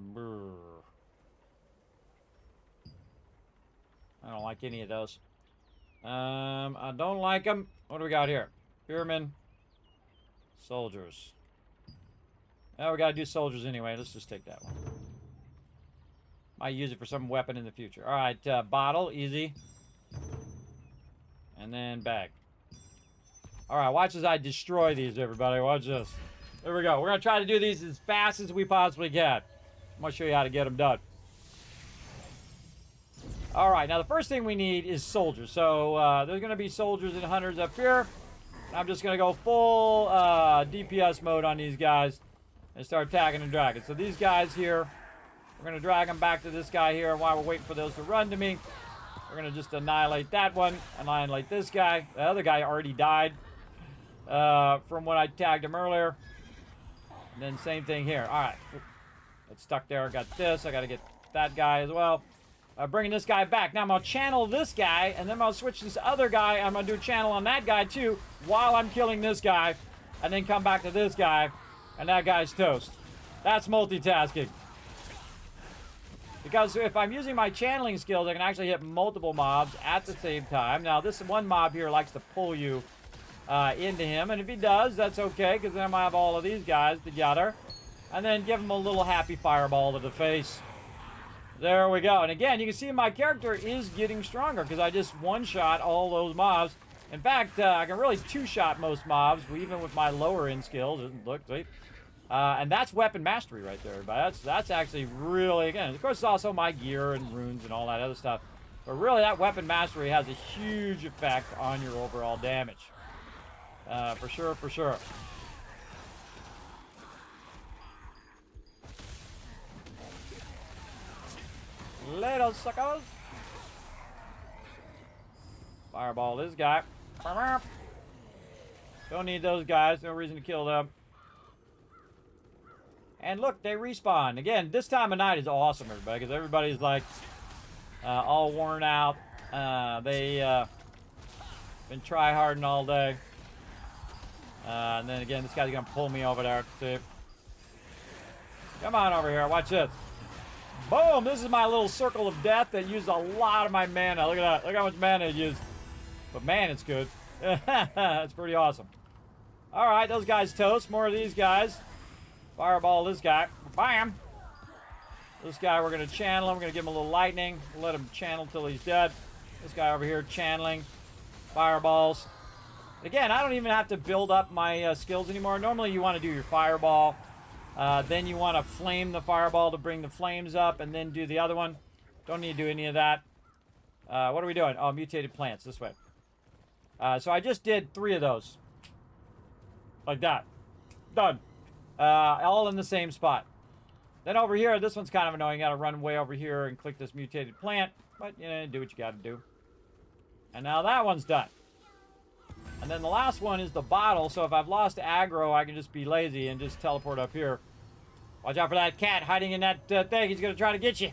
don't like any of those. I don't like them. What do we got here? Spearmen. Soldiers. Oh, we gotta do soldiers anyway. Let's just take that one. Might use it for some weapon in the future. Alright, bottle, easy. And then bag. All right, watch as I destroy these, everybody. Watch this. There we go. We're going to try to do these as fast as we possibly can. I'm going to show you how to get them done. All right, now the first thing we need is soldiers. So there's going to be soldiers and hunters up here. I'm just going to go full DPS mode on these guys and start tagging and dragging. So these guys here, we're going to drag them back to this guy here while we're waiting for those to run to me. We're going to just annihilate that one, annihilate this guy. The other guy already died from when I tagged him earlier. And then same thing here. All right, it's stuck there. I got this. I got to get that guy as well. Bringing this guy back. Now I'm going to channel this guy, and then I'm going to switch this other guy. I'm going to do a channel on that guy, too, while I'm killing this guy, and then come back to this guy, and that guy's toast. That's multitasking. Because if I'm using my channeling skills, I can actually hit multiple mobs at the same time. Now, this one mob here likes to pull you into him, and if he does, that's okay, because then I'm going to have all of these guys together, and then give him a little happy fireball to the face. There we go. And again, you can see my character is getting stronger because I just one-shot all those mobs. In fact, I can really two-shot most mobs, even with my lower-end skills. Look, see? And that's weapon mastery right there. But that's actually really, again, of course, it's also my gear and runes and all that other stuff. But really, that weapon mastery has a huge effect on your overall damage. For sure, for sure. Little suckers. Fireball this guy. Don't need those guys. No reason to kill them. And look, they respawn. Again, this time of night is awesome, everybody, because everybody's like all worn out. They been try-harding all day. And then again, this guy's going to pull me over there. See? Come on over here. Watch this. Boom! This is my little circle of death that used a lot of my mana. Look at that. Look how much mana it used. But man, it's good. That's pretty awesome. All right, those guys toast. More of these guys. Fireball this guy. Bam! This guy, we're going to channel him. We're going to give him a little lightning. We'll let him channel till he's dead. This guy over here channeling. Fireballs. Again, I don't even have to build up my skills anymore. Normally, you want to do your fireball. Then you want to flame the fireball to bring the flames up, and then do the other one. Don't need to do any of that. What are we doing? Oh, mutated plants, this way. So I just did 3 of those. Like that. Done. All in the same spot. Then over here, this one's kind of annoying. You got to run way over here and click this mutated plant. But, you know, do what you got to do. And now that one's done. And then the last one is the bottle, so if I've lost aggro, I can just be lazy and just teleport up here. Watch out for that cat hiding in that thing. He's going to try to get you.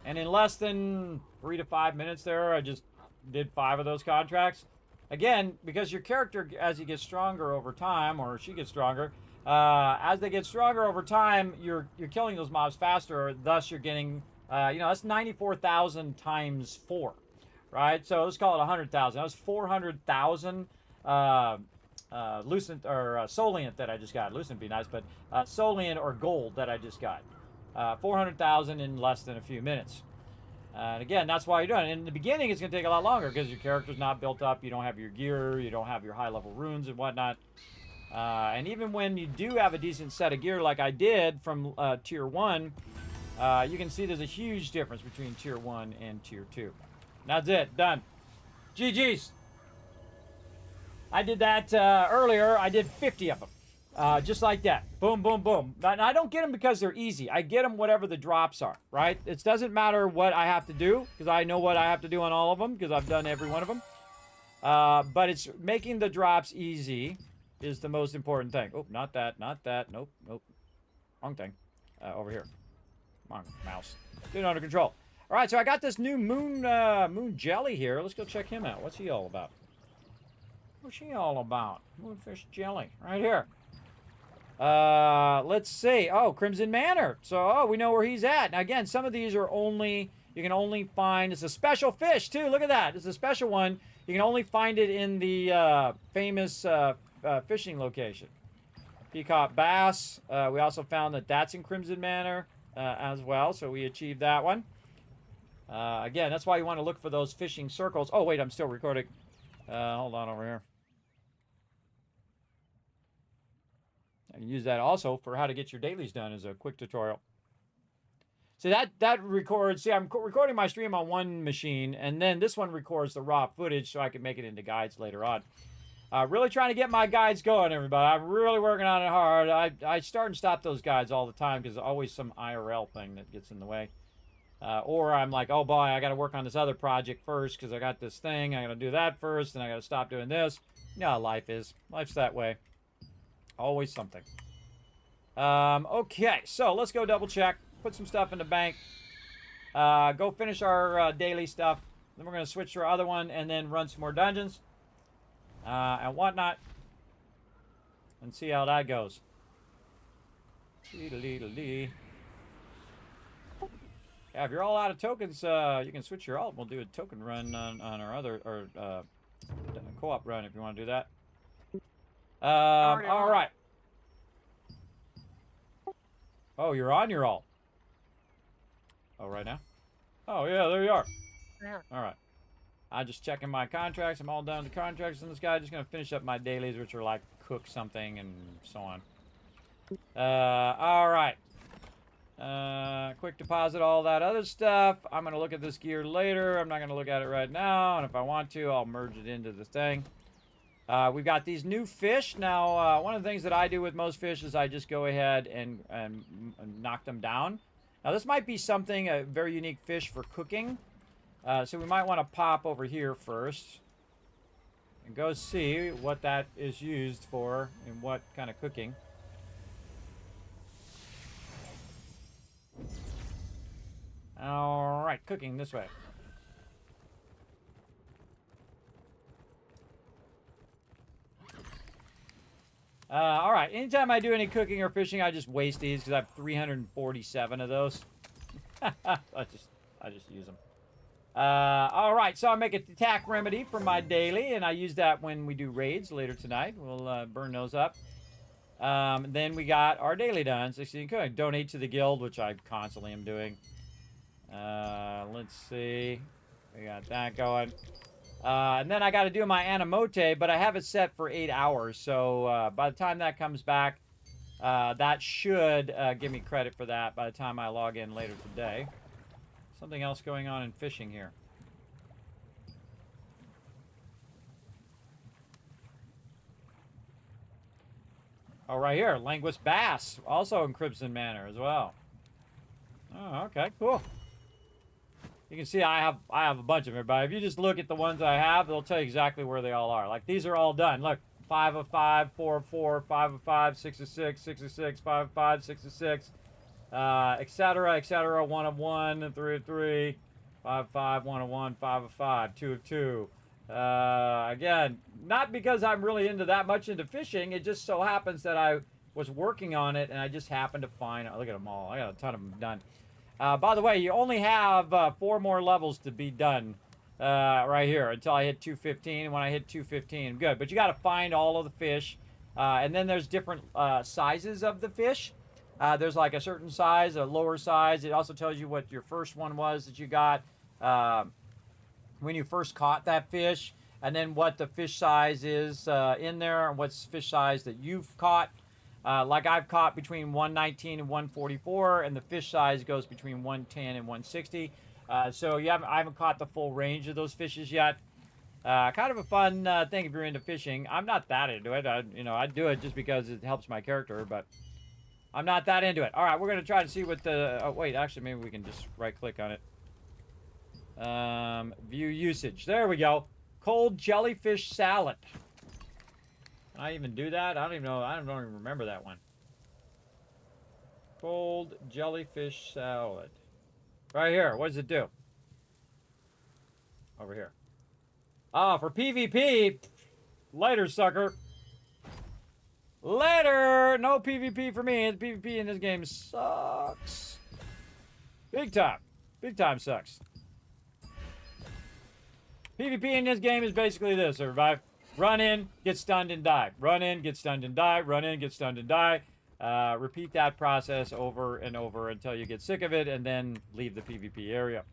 And in less than 3 to 5 minutes there, I just did 5 of those contracts. Again, because your character, as he gets stronger over time, or she gets stronger, as they get stronger over time, you're killing those mobs faster, thus you're getting... you know, that's 94,000 times 4, right? So let's call it 100,000. That was 400,000 lucent or solient that I just got. Lucent would be nice, but solient or gold that I just got. 400,000 in less than a few minutes. And again, that's why you're doing it. In the beginning, it's going to take a lot longer because your character's not built up. You don't have your gear. You don't have your high-level runes and whatnot. And even when you do have a decent set of gear like I did from Tier 1, you can see there's a huge difference between Tier 1 and Tier 2. That's it. Done. GG's. I did that earlier. I did 50 of them. Just like that. Boom, boom, boom. Now, I don't get them because they're easy. I get them whatever the drops are, right? It doesn't matter what I have to do because I know what I have to do on all of them because I've done every one of them. But it's making the drops easy is the most important thing. Oh, not that. Not that. Nope. Nope. Wrong thing. Over here. Come on, mouse. Get it under control. All right, so I got this new moon jelly here. Let's go check him out. What's he all about? What's he all about? Moonfish jelly, right here. Let's see. Oh, Crimson Manor. So, we know where he's at. Now, again, some of these are only, you can only find, it's a special fish, too. Look at that. It's a special one. You can only find it in the famous fishing location. Peacock bass. We also found that that's in Crimson Manor as well, so we achieved that one. Again, that's why you want to look for those fishing circles. Oh, wait, I'm still recording. Hold on over here. I can use that also for how to get your dailies done as a quick tutorial. See, that records... See, I'm recording my stream on one machine, and then this one records the raw footage so I can make it into guides later on. Really trying to get my guides going, everybody. I'm really working on it hard. I start and stop those guides all the time because there's always some IRL thing that gets in the way. Or I'm like, oh boy, I got to work on this other project first because I got this thing. I got to do that first, and I got to stop doing this. You know how life is. Life's that way. Always something. Okay, so let's go double check. Put some stuff in the bank. Go finish our daily stuff. Then we're going to switch to our other one and then run some more dungeons. And whatnot. And see how that goes. Yeah, if you're all out of tokens, you can switch your alt. We'll do a token run on our other, or co-op run if you want to do that. All right. Oh, you're on your alt. Oh, right now? Oh, yeah, there you are. Yeah. All right. I'm just checking my contracts. I'm all done with the contracts in this guy. Just going to finish up my dailies, which are like cook something and so on. All right. Quick deposit, all that other stuff. I'm going to look at this gear later. I'm not going to look at it right now. And if I want to, I'll merge it into the thing. We've got these new fish. Now, one of the things that I do with most fish is I just go ahead and knock them down. Now, this might be something, a very unique fish for cooking. So we might want to pop over here first and go see what that is used for and what kind of cooking. All right, cooking this way. All right, anytime I do any cooking or fishing, I just waste these because I have 347 of those. I just use them. All right, so I make an attack remedy for my daily, and I use that when we do raids later tonight. We'll burn those up. Then we got our daily done. 16 cooking. Donate to the guild, which I constantly am doing. Let's see. We got that going. And then I got to do my animote, but I have it set for 8 hours. So by the time that comes back, that should give me credit for that by the time I log in later today. Something else going on in fishing here. Oh, right here. Linguist Bass. Also in Crimson Manor as well. Oh, okay. Cool. You can see I have a bunch of them, everybody. If you just look at the ones I have, they'll tell you exactly where they all are. Like, these are all done. Look. 5 of 5, 4 of 4, 5 of 5, 6 of 6, 6 of 6, 5 of 5, 6 of 6. Etc., etc. 1 of 1, 3 of 3, 5 of 5, 1 of 1, 5 of 5, 2 of 2. Again, not because I'm really that much into fishing. It just so happens that I was working on it, and I just happened to find... Oh, look at them all. I got a ton of them done. By the way, you only have 4 more levels to be done right here until I hit 215. And when I hit 215, I'm good. But you got to find all of the fish. And then there's different sizes of the fish. There's like a certain size, a lower size. It also tells you what your first one was that you got when you first caught that fish, and then what the fish size is in there, and what's fish size that you've caught. Like I've caught between 119 and 144, and the fish size goes between 110 and 160. So I haven't caught the full range of those fishes yet. Kind of a fun thing if you're into fishing. I'm not that into it. I do it just because it helps my character, but I'm not that into it. All right, we're going to try to see what the... Oh, wait, actually, maybe we can just right-click on it. View usage. There we go. Cold jellyfish salad. Can I even do that? I don't even know. I don't even remember that one. Cold jellyfish salad. Right here. What does it do? Over here. Ah, for PvP. Later, sucker. Later! No PvP for me. The PvP in this game sucks. Big time. Big time sucks. PvP in this game is basically this, everybody. Run in, get stunned and die. Run in, get stunned and die. Run in, get stunned and die. Repeat that process over and over until you get sick of it, and then leave the PvP area.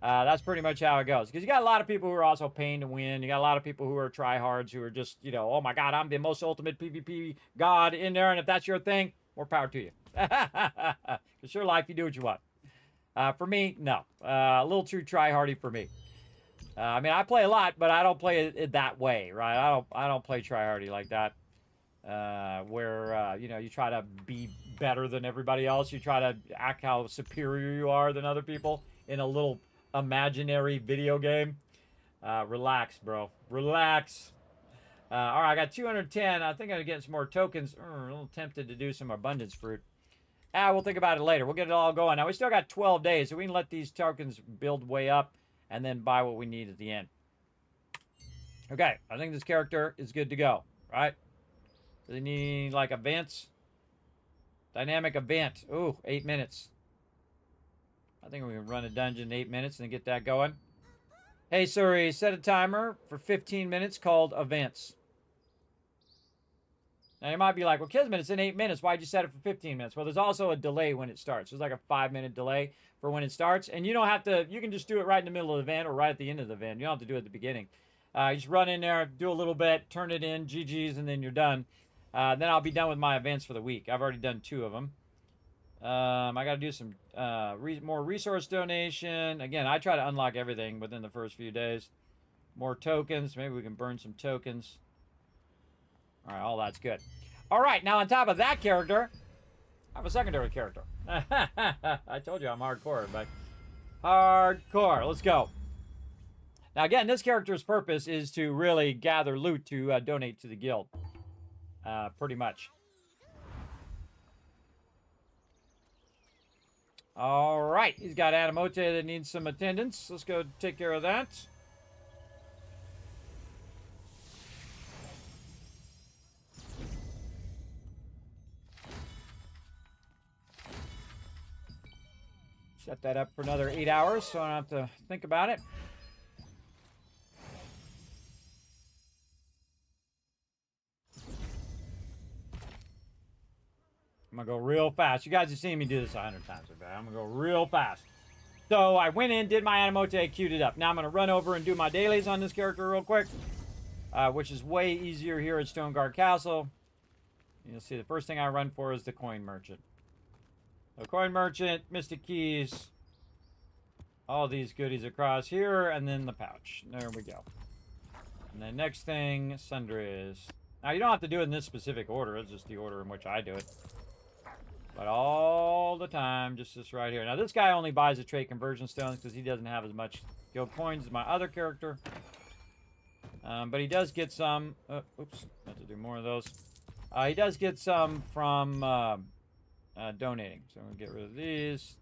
That's pretty much how it goes. Because you got a lot of people who are also paying to win. You got a lot of people who are tryhards who are just, you know, oh my God, I'm the most ultimate PvP god in there. And if that's your thing, more power to you. It's your life. You do what you want. For me, no. A little too tryhardy for me. I mean, I play a lot, but I don't play it that way, right? I don't play tryhardy like that. Where you know, you try to be better than everybody else. You try to act how superior you are than other people in a little imaginary video game. Relax, bro. Relax. All right, I got 210. I think I'm getting some more tokens. A little tempted to do some abundance fruit. We'll think about it later. We'll get it all going. Now, we still got 12 days, so we can let these tokens build way up and then buy what we need at the end. Okay, I think this character is good to go, right? Does he need, like, events? Dynamic event. Ooh, 8 minutes. I think we can run a dungeon in 8 minutes and get that going. Hey, Suri, set a timer for 15 minutes called events. Now, you might be like, well, Kismet, it's in 8 minutes. Why'd you set it for 15 minutes? Well, there's also a delay when it starts. There's like a 5-minute delay for when it starts. And you don't have to, you can just do it right in the middle of the event or right at the end of the event. You don't have to do it at the beginning. You just run in there, do a little bit, turn it in, GG's, and then you're done. Then I'll be done with my events for the week. I've already done 2 of them. I got to do some more resource donation. Again, I try to unlock everything within the first few days. More tokens. Maybe we can burn some tokens. All right, all that's good. All right, now on top of that character, I have a secondary character. I told you I'm hardcore, everybody. Hardcore. Let's go. Now, again, this character's purpose is to really gather loot to donate to the guild. Pretty much. All right, he's got Adamote that needs some attendance. Let's go take care of that. Set that up for another 8 hours so I don't have to think about it. I'm going to go real fast. You guys have seen me do this 100 times. I'm going to go real fast. So I went in, did my Adamote, queued it up. Now I'm going to run over and do my dailies on this character real quick, which is way easier here at Stoneguard Castle. You'll see the first thing I run for is the coin merchant. The coin merchant, Mystic Keys, all these goodies across here, and then the pouch. There we go. And the next thing, sundries. Now, you don't have to do it in this specific order. It's just the order in which I do it. But all the time, just this right here. Now, this guy only buys the trait conversion stones because he doesn't have as much guild coins as my other character. But he does get some... oops, I have to do more of those. He does get some from donating. So I'm going to get rid of these.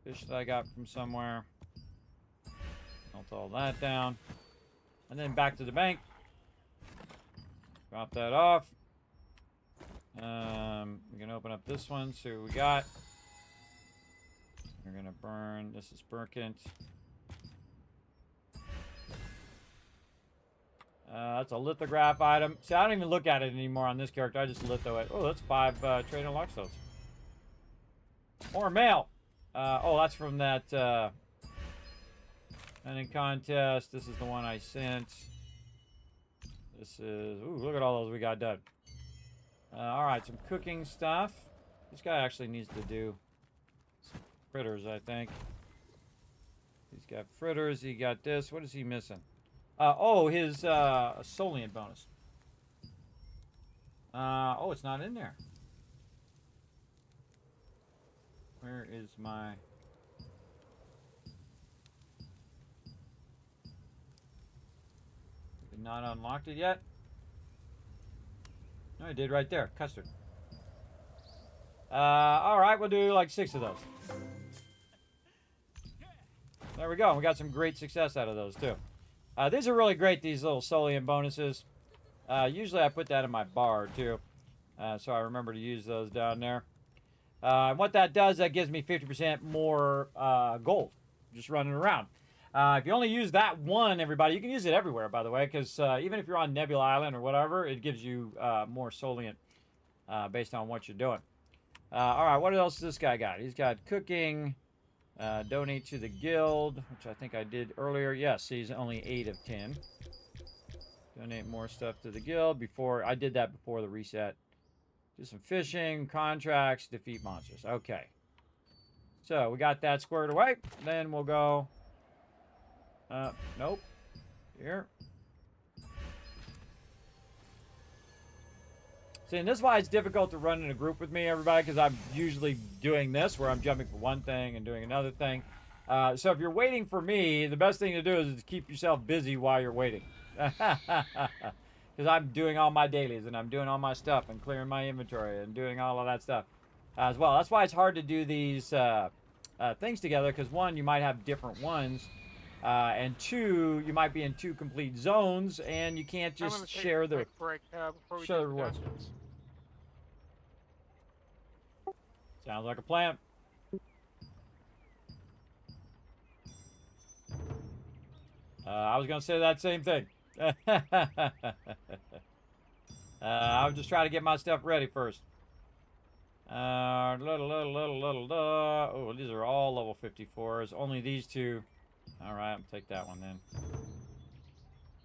Fish that I got from somewhere. Melt all that down. And then back to the bank. Drop that off. We can open up this one, see what we got. We're gonna burn. This is Burkent. That's a lithograph item. See, I don't even look at it anymore on this character. I just litho it. Oh, that's 5 trade and lock stones. More mail. Oh, that's from that vending contest. This is the one I sent. This is... Ooh, look at all those we got done. Alright, some cooking stuff. This guy actually needs to do some fritters, I think. He's got fritters. He got this. What is he missing? Oh, his Soliant bonus. Oh, it's not in there. Where is my... Have we not unlocked it yet? No, I did right there. Custard. Alright, we'll do like 6 of those. There we go. We got some great success out of those, too. These are really great, these little Solian bonuses. Usually I put that in my bar, too. So I remember to use those down there. And what that does, that gives me 50% more gold. Just running around. If you only use that one, everybody, you can use it everywhere, by the way, because even if you're on Nebula Island or whatever, it gives you more Soliant based on what you're doing. All right, what else does this guy got? He's got cooking. Donate to the guild, which I think I did earlier. Yes, he's only 8 of 10. Donate more stuff to the guild. Before I did that before the reset. Do some fishing, contracts, defeat monsters. Okay. So we got that squared away. Then we'll go. Nope. Here. See, and this is why it's difficult to run in a group with me, everybody, because I'm usually doing this, where I'm jumping from one thing and doing another thing. So if you're waiting for me, the best thing to do is to keep yourself busy while you're waiting. Because I'm doing all my dailies, and I'm doing all my stuff, and clearing my inventory, and doing all of that stuff as well. That's why it's hard to do these things together, because one, you might have different ones, and two, you might be in 2 complete zones, and you can't I'm gonna just take share a the quick break before we share do the the rewards. dungeons. Sounds like a plan. I was gonna say that same thing. I was just trying to get my stuff ready first. Oh, these are all level 54s. Only these 2. All right, I'll take that one then.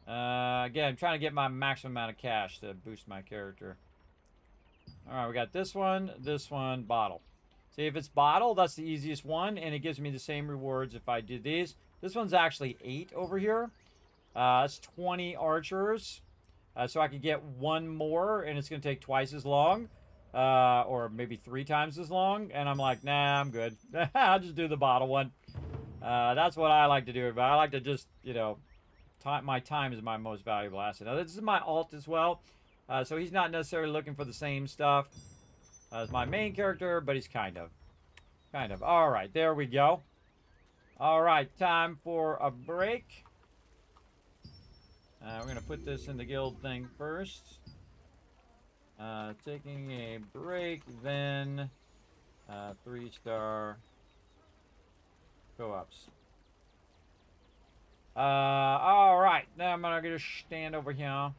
Again, I'm trying to get my maximum amount of cash to boost my character. All right, we got this one, bottle. See, if it's bottle, that's the easiest one, and it gives me the same rewards if I do these. This one's actually 8 over here. That's 20 archers. So I could get 1 more, and it's going to take twice as long. Or maybe 3 times as long. And I'm like, nah, I'm good. I'll just do the bottle one. That's what I like to do. But I like to just, you know, my time is my most valuable asset. Now, this is my alt as well. So he's not necessarily looking for the same stuff as my main character, but he's kind of. All right, there we go. All right, time for a break. We're going to put this in the guild thing first. Taking a break, then 3-star co-ops. All right, now I'm going to stand over here.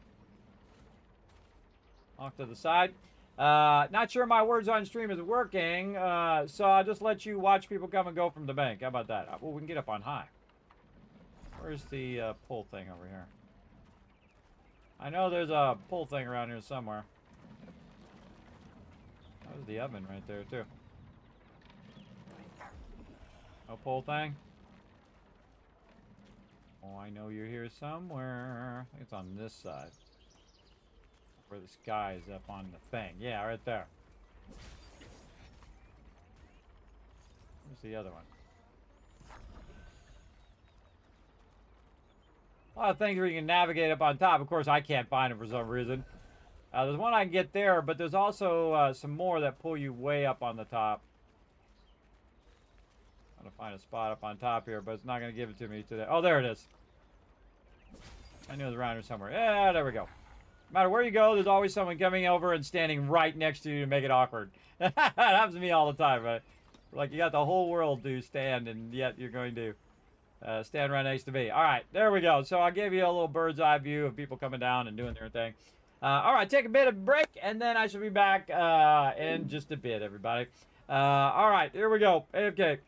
Off to the side. Not sure my words on stream is working, so I'll just let you watch people come and go from the bank. How about that? Well, we can get up on high. Where's the pull thing over here? I know there's a pull thing around here somewhere. There's the oven right there, too. No pull thing? Oh, I know you're here somewhere. I think it's on this side. Where the sky is up on the thing. Yeah, right there. Where's the other one? A lot of things where you can navigate up on top. Of course, I can't find them for some reason. There's one I can get there, but there's also some more that pull you way up on the top. I'm going to find a spot up on top here, but it's not going to give it to me today. Oh, there it is. I knew it was around here somewhere. Yeah, there we go. No matter where you go, there's always someone coming over and standing right next to you to make it awkward. That happens to me all the time, right? Like, you got the whole world to stand, and yet you're going to stand right next to me. All right, there we go. So I'll give you a little bird's eye view of people coming down and doing their thing. All right, take a bit of break, and then I should be back in just a bit, everybody. All right, here we go. AFK.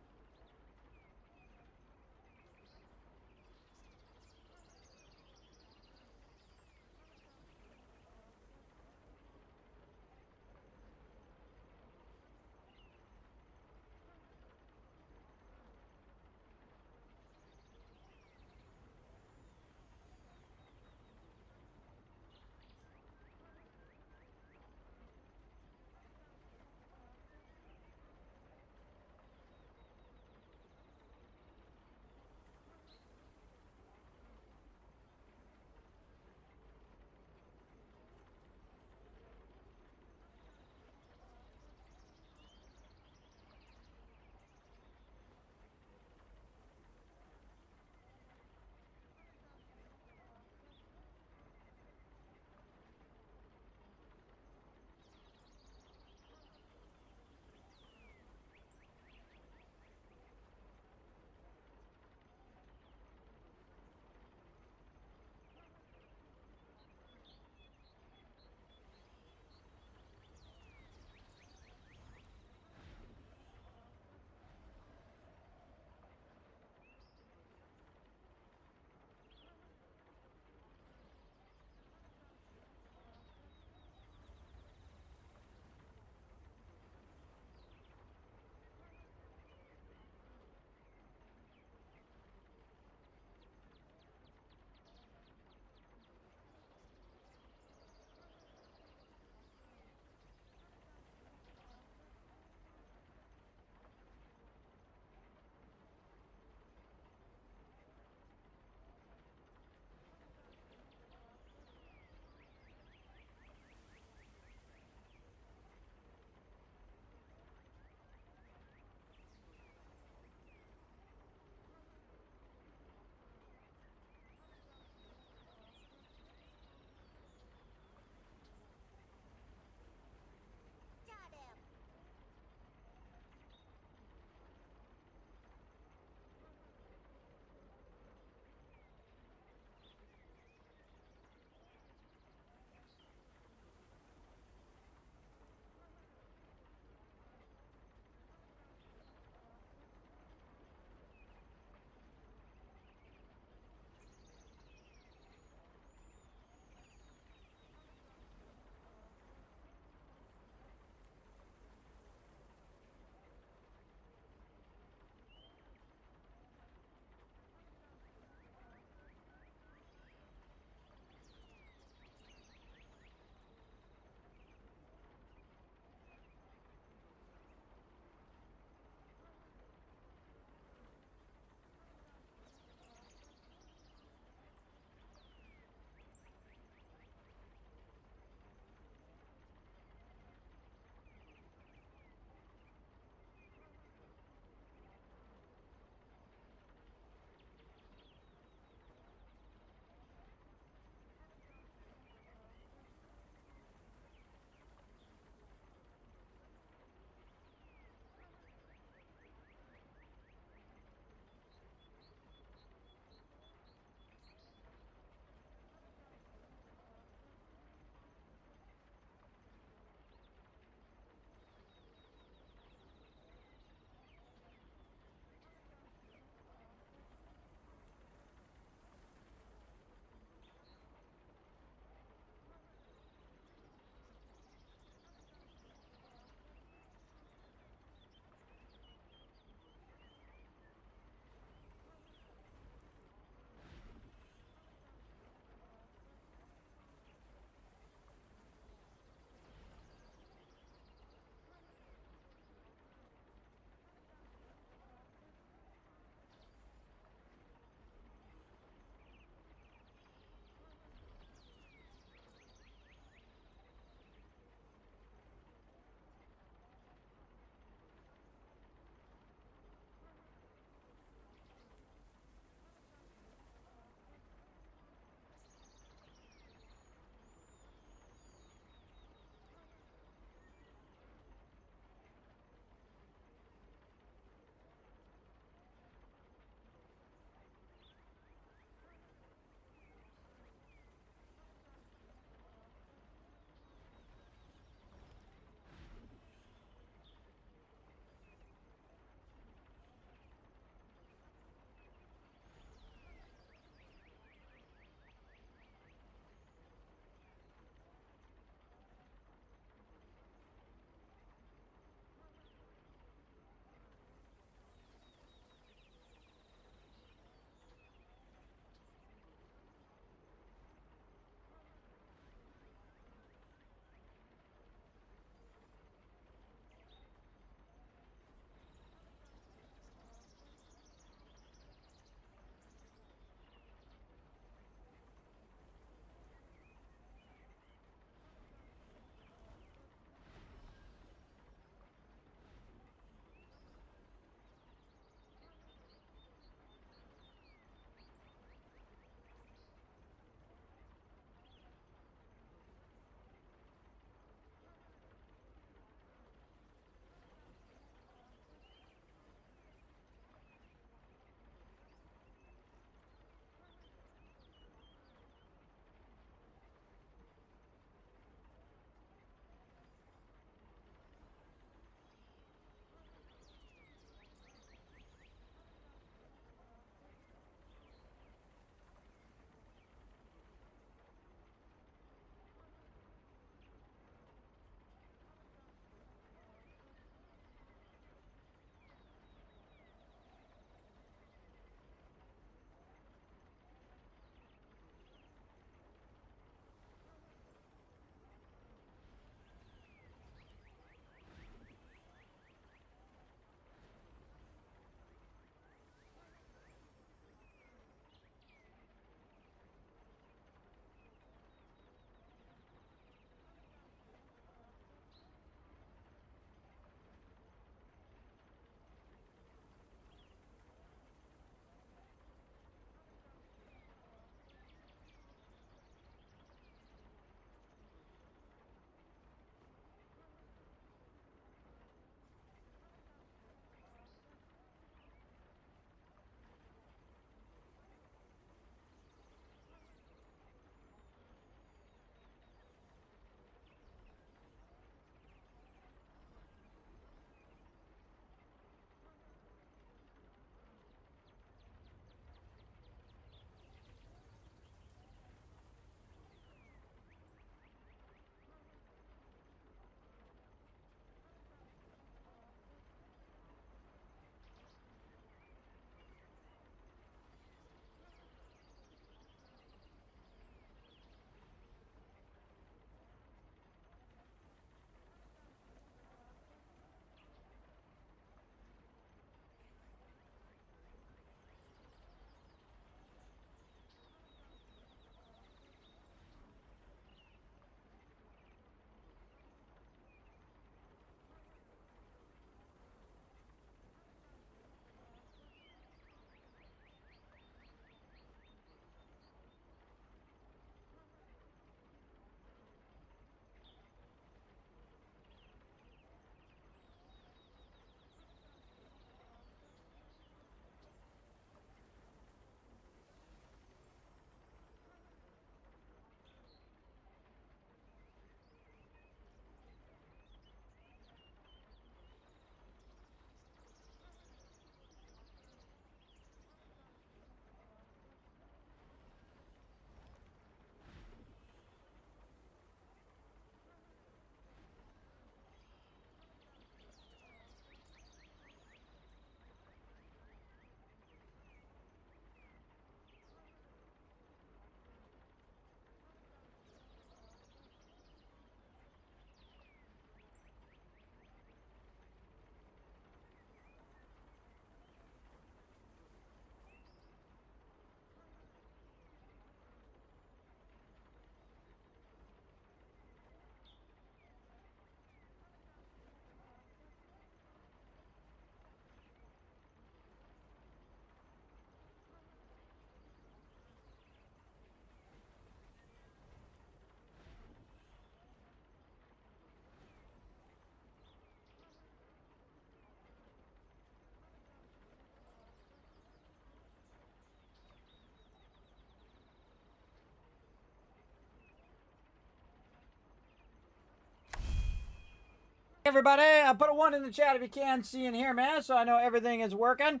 Everybody, put a 1 in the chat if you can see and hear me, so I know everything is working.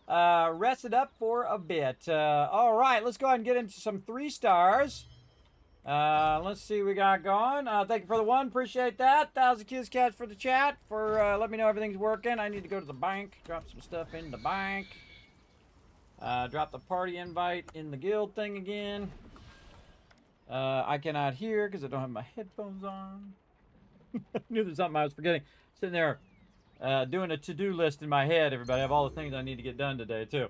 Rest it up for a bit. All right, let's go ahead and get into some 3 stars. Let's see what we got going. Thank you for the 1. Appreciate that. 1,000 Kiss Cats for the chat. For let me know everything's working. I need to go to the bank. Drop some stuff in the bank. Drop the party invite in the guild thing again. I cannot hear because I don't have my headphones on. I knew there's something I was forgetting. Sitting there doing a to-do list in my head, everybody. I have all the things I need to get done today, too.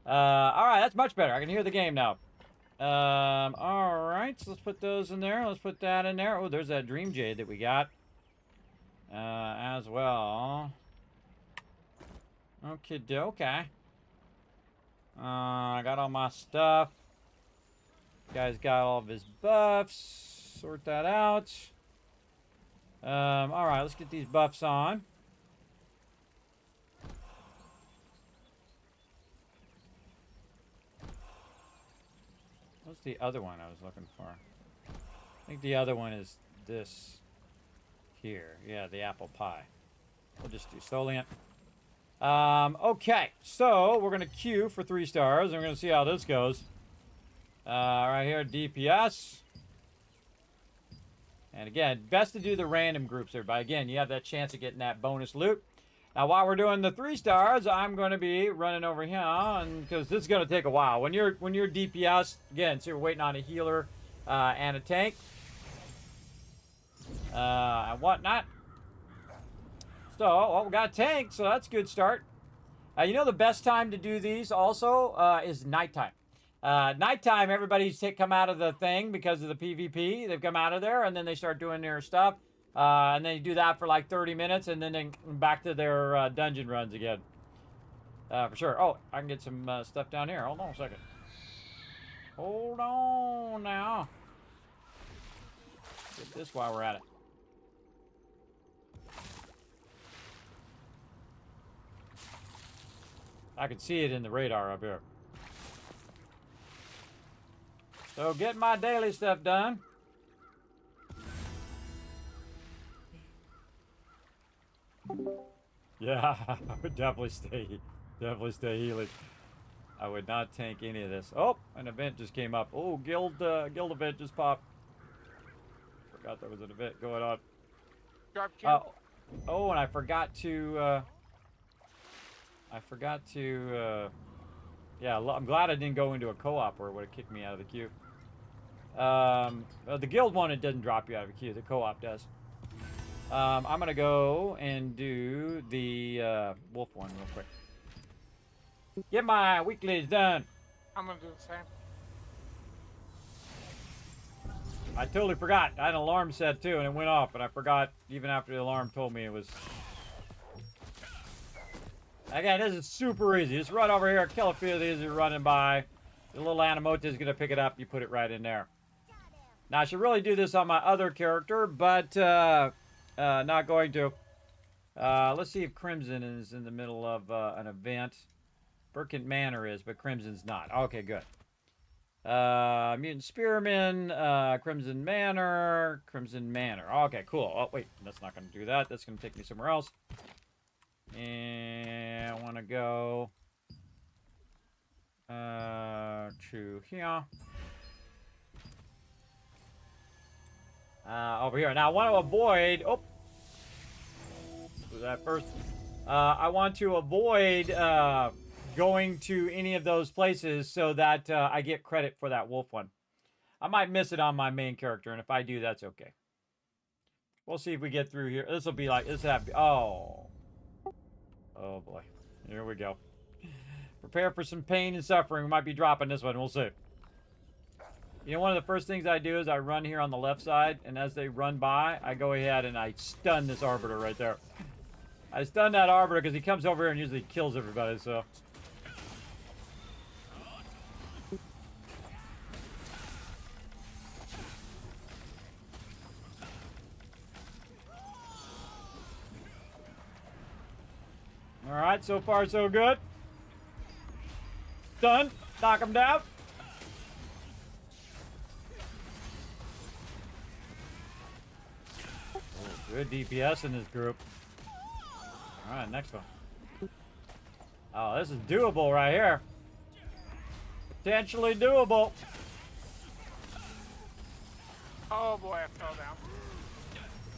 All right, that's much better. I can hear the game now. All right, so let's put those in there. Let's put that in there. Oh, there's that Dream Jade that we got as well. Okay, okay. I got all my stuff. Guy's got all of his buffs. Sort that out. All right, let's get these buffs on. What's the other one I was looking for? I think the other one is this here. Yeah, the apple pie. We'll just do Soliant. Okay, so we're going to queue for 3 stars. And we're going to see how this goes. Right here, DPS. And again, best to do the random groups, everybody. Again, you have that chance of getting that bonus loot. Now, while we're doing the 3 stars, I'm going to be running over here, and because this is going to take a while. When you're DPS, again, so you're waiting on a healer and a tank and whatnot. So, well, we got a tank, so that's a good start. You know the best time to do these also is nighttime. Nighttime, everybody's come out of the thing because of the PvP. They've come out of there, and then they start doing their stuff. And then you do that for like 30 minutes, and then they back to their dungeon runs again. For sure. Oh, I can get some stuff down here. Hold on a second. Hold on now. Get this while we're at it. I can see it in the radar up here. So getting my daily stuff done. Yeah, I would definitely stay healing. I would not tank any of this. Oh, an event just came up. Oh, guild event just popped. Forgot there was an event going on. Drop kill. Oh, and I forgot to. Yeah, I'm glad I didn't go into a co-op where it would have kicked me out of the queue. The guild one, it doesn't drop you out of the queue. The co-op does. I'm going to go and do the wolf one real quick. Get my weeklies done. I'm going to do the same. I totally forgot. I had an alarm set too, and it went off, and I forgot even after the alarm told me it was... Again, this is super easy. Just run over here, kill a few of these you're running by. The little Anamota is going to pick it up. You put it right in there. Now, I should really do this on my other character, but not going to. Let's see if Crimson is in the middle of an event. Burkent Manor is, but Crimson's not. Okay, good. Mutant Spearman, Crimson Manor. Okay, cool. Oh, wait, that's not going to do that. That's going to take me somewhere else. And I want to go to here. Over here. Now I want to avoid. Oh, was that first? I want to avoid going to any of those places so that I get credit for that wolf one. I might miss it on my main character, and if I do, that's okay. We'll see if we get through here. This will be like this. Oh boy, here we go. Prepare for some pain and suffering. We might be dropping this one. We'll see. You know, one of the first things I do is I run here on the left side, and as they run by, I go ahead and I stun this Arbiter right there. I stun that Arbiter because he comes over here and usually kills everybody, so... Alright, so far so good. Done. Knock him down. Oh, Good DPS in this group. Alright, next one. Oh, this is doable right here. Potentially doable. Oh boy, I fell down.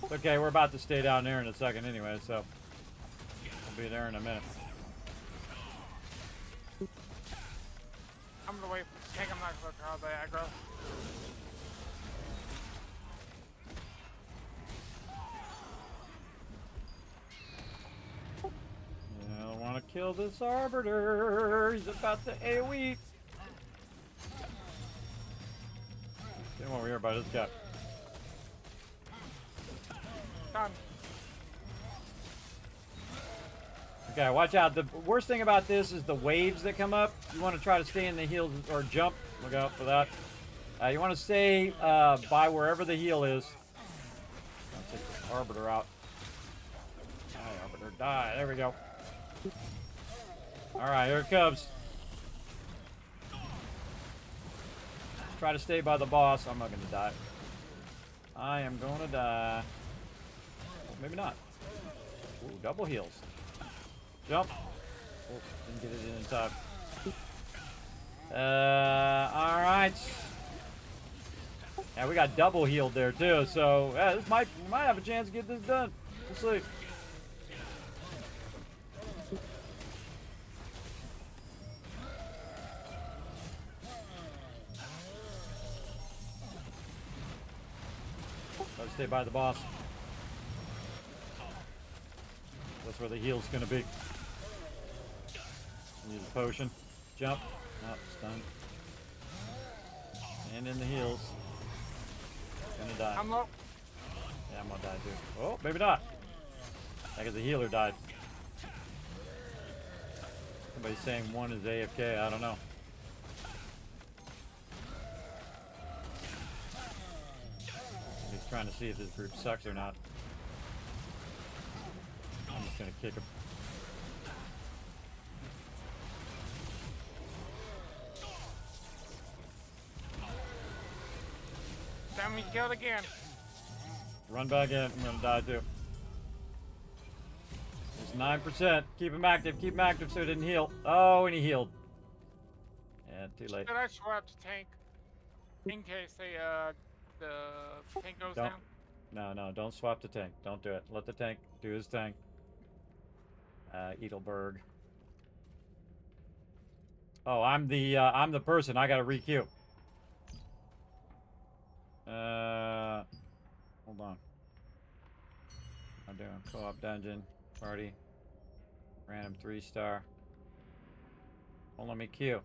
It's okay, we're about to stay down there in a second anyway, so we'll be there in a minute. I'm gonna wait for the tank. I'm not gonna draw the aggro. I don't want to kill this Arbiter. He's about to AoE. Come over here by this guy. Done. Okay, watch out. The worst thing about this is the waves that come up. You want to try to stay in the heels or jump. Look out for that. You want to stay by wherever the heal is. I'll take this Arbiter out. Die, Arbiter, die. There we go. Alright, here it comes. Try to stay by the boss. I'm not going to die. I am going to die. Well, maybe not. Ooh, double heals. Jump. Oh, didn't get it in time. Alright. Yeah, we got double healed there too, so yeah, we might have a chance to get this done. We'll see. Let's stay by the boss. That's where the heal's gonna be. Use a potion. Jump. Oh, stun. And in the heals. Gonna die. I'm low. Yeah, I'm gonna die too. Oh, maybe not. I guess the healer died. Somebody's saying one is AFK. I don't know. He's trying to see if this group sucks or not. I'm just gonna kick him. Damn, he killed again. Run back in. I'm gonna die too. There's 9%. Keep him active. Keep him active so he didn't heal. Oh, and he healed. Yeah, too late. Should I swap to tank in case the tank goes Don't. down? No, don't swap the tank. Don't do it. Let the tank do his thing. Edelberg. Oh, I'm the person. I gotta re-queue. Hold on. I'm doing co-op dungeon party. Random 3-star. Won't let me queue.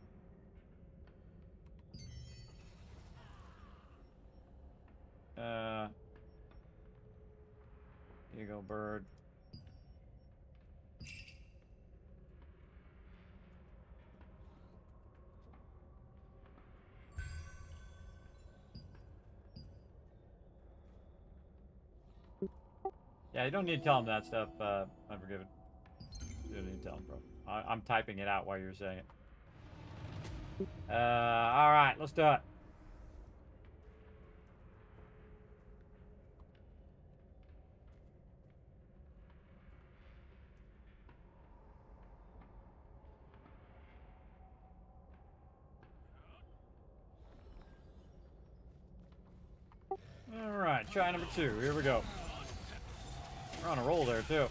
Here you go, bird. Yeah, you don't need to tell him that stuff, Unforgiven. You don't need to tell him, bro. I'm typing it out while you're saying it. Alright, let's do it. Alright, try number 2. Here we go. We're on a roll there, too.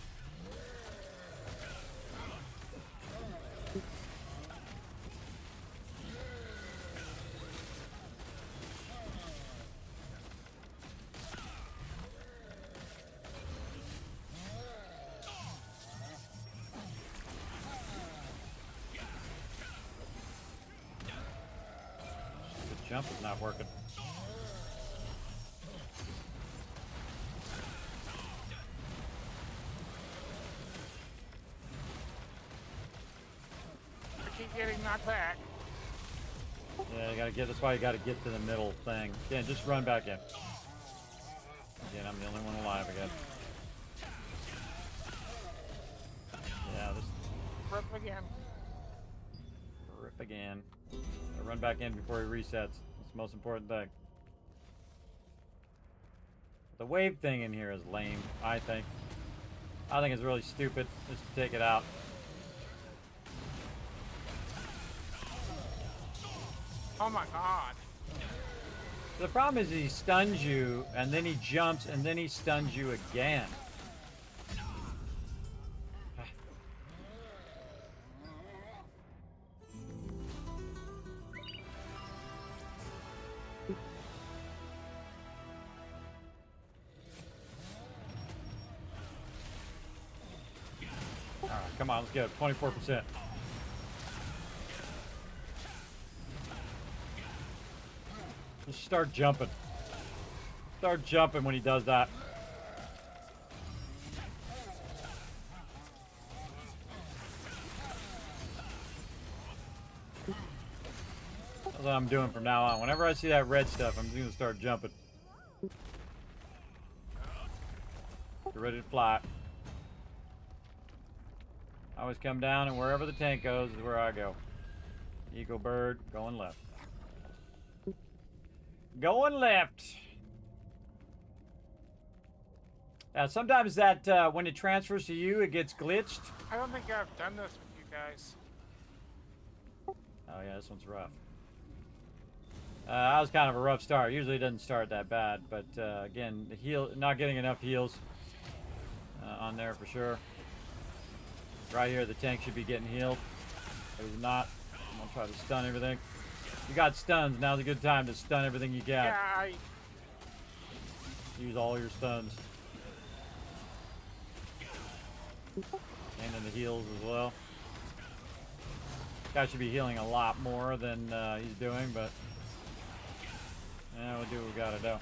The jump is not working. Getting knocked back. Yeah, you gotta get. That's why you gotta get to the middle thing. Yeah, just run back in. Again, I'm the only one alive again. Yeah, this Rip again. rip again. Run back in before he resets. That's the most important thing. The wave thing in here is lame, I think. I think it's really stupid just to take it out. Oh my god. The problem is he stuns you, and then he jumps, and then he stuns you again. Alright, come on, let's get it. 24%. Just start jumping. Start jumping when he does that. That's what I'm doing from now on. Whenever I see that red stuff, I'm going to start jumping. Get ready to fly. I always come down, and wherever the tank goes is where I go. Eagle bird, going left. Going left. Now, sometimes that when it transfers to you, it gets glitched. I don't think I've done this with you guys. Oh yeah, this one's rough. That was kind of a rough start. Usually it doesn't start that bad, but again, the heal, not getting enough heals on there for sure. Right here, the tank should be getting healed. But he's not. I'm gonna try to stun everything. You got stuns. Now's a good time to stun everything you got. Yeah, Use all your stuns. And then the heals as well. Guy should be healing a lot more than he's doing, but yeah, we'll do what we gotta do.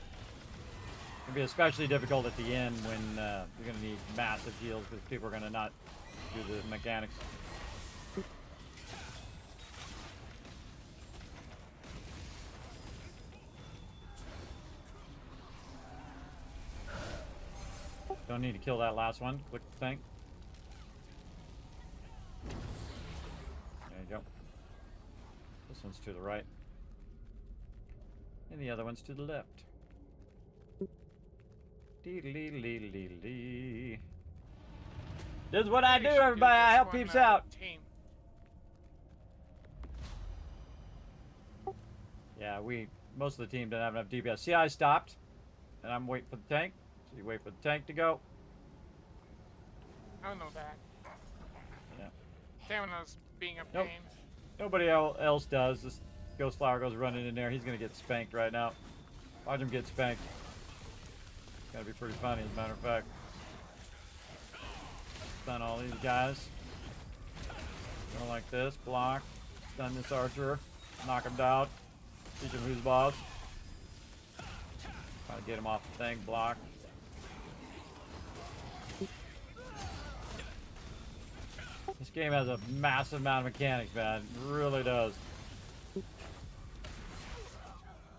It'll be especially difficult at the end when you're gonna need massive heals because people are gonna not do the mechanics. Don't need to kill that last one. Click the tank. There you go. This one's to the right. And the other one's to the left. Dee-dee-dee-dee-dee-dee. This is what I do, everybody. I help peeps out. Team. Yeah, most of the team don't have enough DPS. See, I stopped, and I'm waiting for the tank. So you wait for the tank to go. I don't know that. Yeah. Stamina's being a Nope. pain. Nobody else does. This Ghost Flower goes running in there. He's gonna get spanked right now. Watch him get spanked. It's gonna be pretty funny, as a matter of fact. Stun all these guys. Go like this. Block. Stun this archer. Knock him down. Teach him who's boss. Try to get him off the thing. Block. This game has a massive amount of mechanics, man. It really does.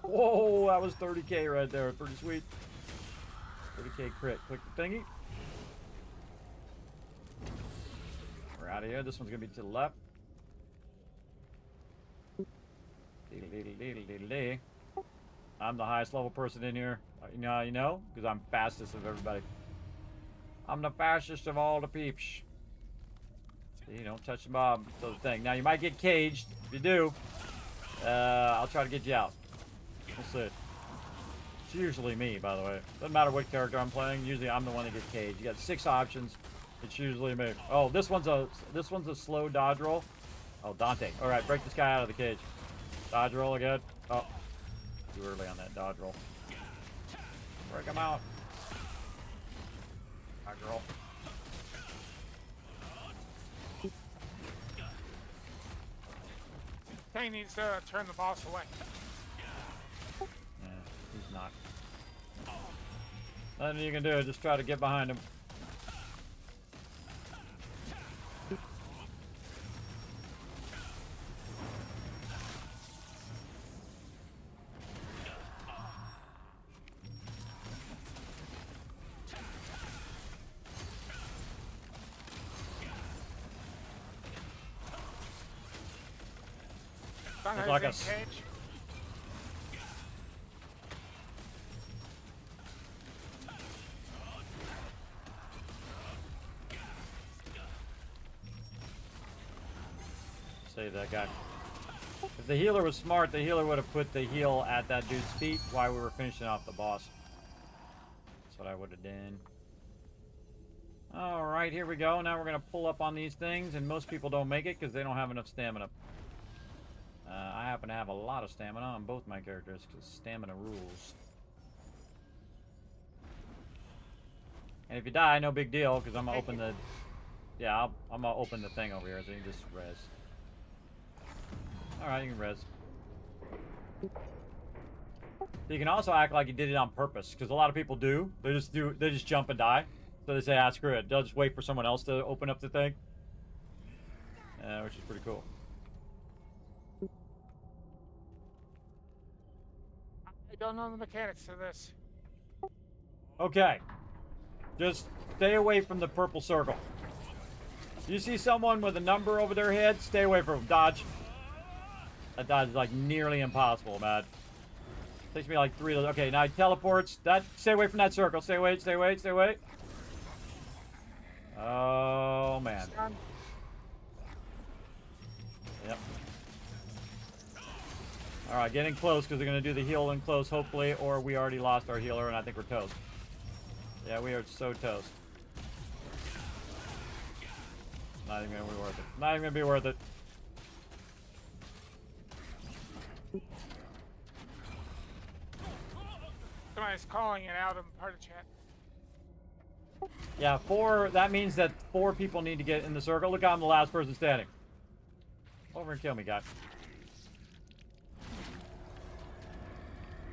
Whoa, that was 30k right there. Pretty sweet. 30k crit. Click the thingy. We're out of here. This one's going to be to the left. Deedle-deedle-deedle-deedle-dee. I'm the highest level person in here. You know how you know? Because I'm fastest of everybody. I'm the fastest of all the peeps. See, don't touch the mob. So the thing. Now you might get caged. If you do, I'll try to get you out. We'll see. It's usually me, by the way. Doesn't matter what character I'm playing. Usually I'm the one that gets caged. You got 6 options. It's usually me. Oh, this one's a slow dodge roll. Oh, Dante. All right, break this guy out of the cage. Dodge roll again. Oh, too early on that dodge roll. Break him out. Dodge roll. Tank needs to turn the boss away. Yeah, he's not. Nothing you can do. Just try to get behind him. Looks like in a cage. save that guy. If the healer was smart, the healer would have put the heal at that dude's feet while we were finishing off the boss. That's what I would have done. Alright, here we go. Now we're going to pull up on these things, and most people don't make it because they don't have enough stamina. I happen to have a lot of stamina on both my characters because stamina rules. And if you die, no big deal because I'm going to open the... Yeah, I'm going to open the thing over here so you can just res. Alright, you can res. You can also act like you did it on purpose because a lot of people do. They just jump and die. So they say, ah, screw it. They'll just wait for someone else to open up the thing. Which is pretty cool. I don't know the mechanics of this. Okay. Just stay away from the purple circle. You see someone with a number over their head, stay away from them. Dodge. That dodge is like nearly impossible, man. Takes me like 3 of those. Okay, now he teleports. Stay away from that circle. Stay away, stay away, stay away. Oh, man. Yep. Alright, getting close because they're going to do the heal in close, hopefully, or we already lost our healer and I think we're toast. Yeah, we are so toast. Not even going to be worth it. Not even going to be worth it. Somebody's calling it out in part of chat. Yeah, 4, that means that 4 people need to get in the circle. Look, I'm the last person standing. Over and kill me, guy.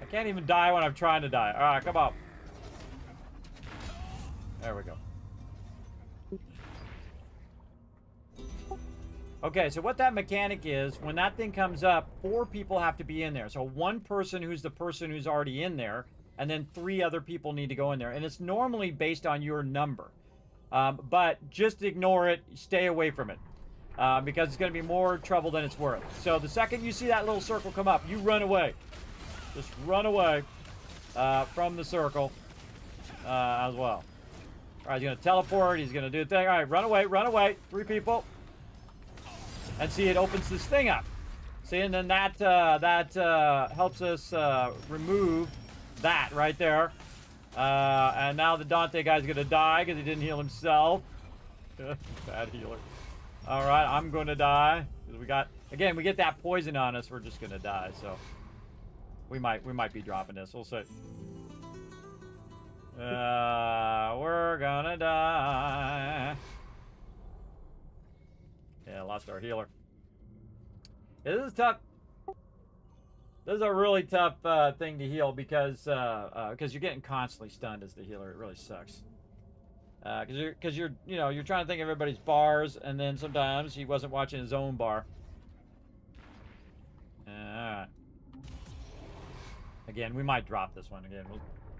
I can't even die when I'm trying to die. Alright, come on. There we go. Okay, so what that mechanic is, when that thing comes up, 4 people have to be in there. So 1 person who's the person who's already in there, and then 3 other people need to go in there. And it's normally based on your number. But just ignore it. Stay away from it. Because it's going to be more trouble than it's worth. So the second you see that little circle come up, you run away. Just run away from the circle as well. All right, he's going to teleport. He's going to do a thing. All right, run away, run away. 3 people. And see, it opens this thing up. See, and then that helps us remove that right there. And now the Dante guy's going to die because he didn't heal himself. Bad healer. All right, I'm going to die. We got, again, we get that poison on us. We're just going to die. So we might be dropping this. We'll see. We're gonna die. Yeah, lost our healer. Yeah, this is tough. This is a really tough thing to heal because you're getting constantly stunned as the healer. It really sucks. Because you're trying to think of everybody's bars, and then sometimes he wasn't watching his own bar. Alright. Again, we might drop this one again.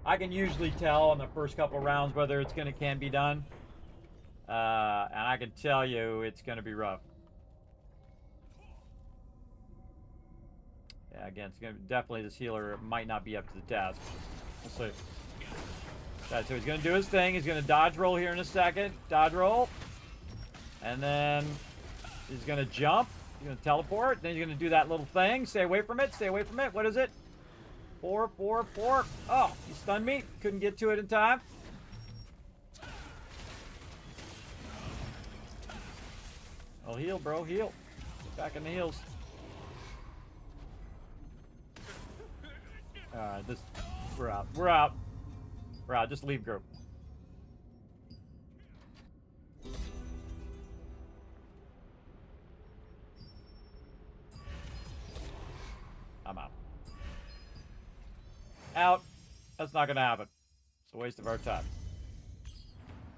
I can usually tell in the first couple rounds whether it's can be done. And I can tell you it's going to be rough. Yeah, again, it's going to definitely, this healer might not be up to the task. We'll see. Right, so he's going to do his thing. He's going to dodge roll here in a second. Dodge roll. And then he's going to jump. He's going to teleport. Then he's going to do that little thing. Stay away from it. Stay away from it. What is it? 4, 4, 4. Oh, he stunned me. Couldn't get to it in time. Oh, heal, bro. Heal. Get back in the heals. Alright, we're out. We're out. We're out. Just leave group. I'm out. Out. That's not gonna happen. It's a waste of our time.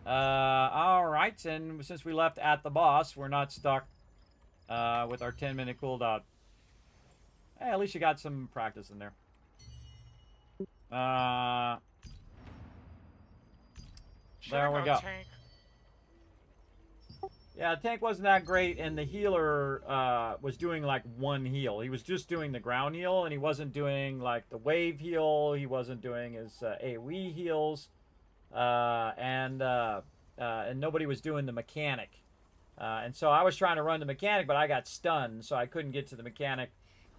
Alright, and since we left at the boss, we're not stuck with our 10-minute cooldown. Hey, at least you got some practice in there. There we go. Tank. Yeah, tank wasn't that great, and the healer was doing like 1 heal. He was just doing the ground heal, and he wasn't doing like the wave heal. He wasn't doing his AoE heals, and nobody was doing the mechanic And so I was trying to run the mechanic, but I got stunned, so I couldn't get to the mechanic.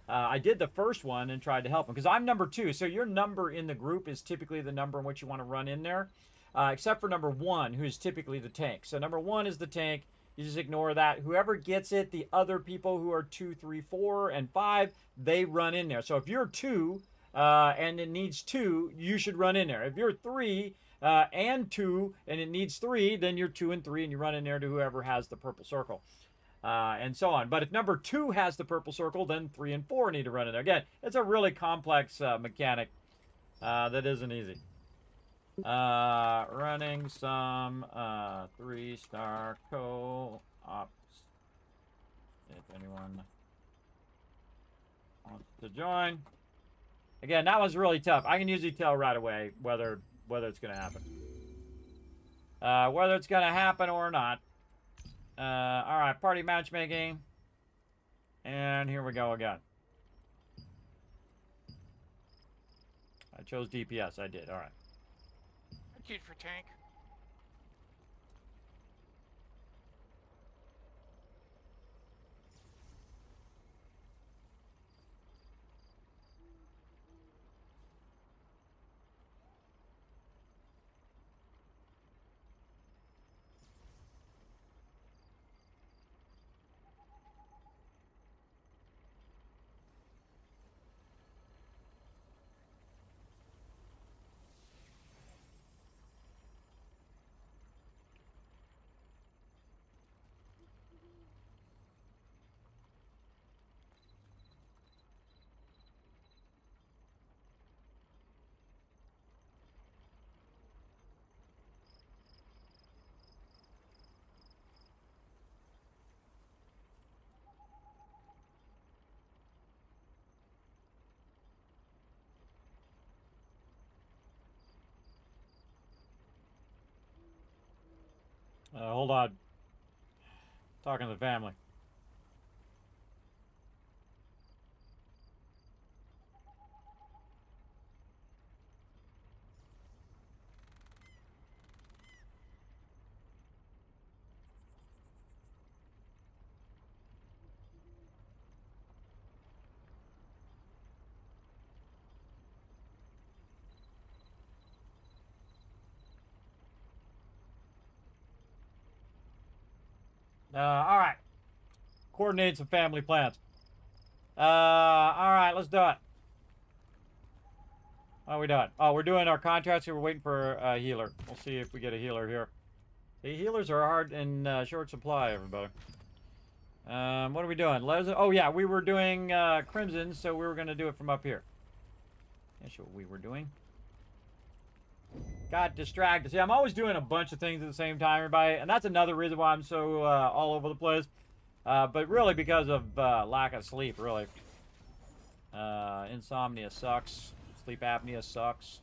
I did the first one and tried to help him because I'm number 2. So your number in the group is typically the number in which you want to run in there, except for number 1, who is typically the tank. So number 1 is the tank. You just ignore that. Whoever gets it, the other people who are 2, 3, 4, and 5, they run in there. So if you're 2 and it needs 2, you should run in there. If you're 3 and 2 and it needs 3, then you're 2 and 3 and you run in there to whoever has the purple circle. And so on. But if number 2 has the purple circle, then 3 and 4 need to run in there. Again, it's a really complex mechanic that isn't easy. Running some 3-star co-ops. If anyone wants to join. Again, that one's really tough. I can usually tell right away whether it's going to happen. Whether it's going to happen or not. All right, party matchmaking. And here we go again. I chose DPS. I did. All right. I queued for tank. Hold on. Talking to the family. All right. Coordinate some family plans. All right, let's do it. What are we doing? Oh, we're doing our contracts here. We're waiting for a healer. We'll see if we get a healer here. The healers are hard in short supply, everybody. What are we doing? Oh, yeah, we were doing Crimson, so we were going to do it from up here. That's what we were doing. Got distracted. See, I'm always doing a bunch of things at the same time, everybody. And that's another reason why I'm so all over the place. But really because of lack of sleep, really. Insomnia sucks. Sleep apnea sucks.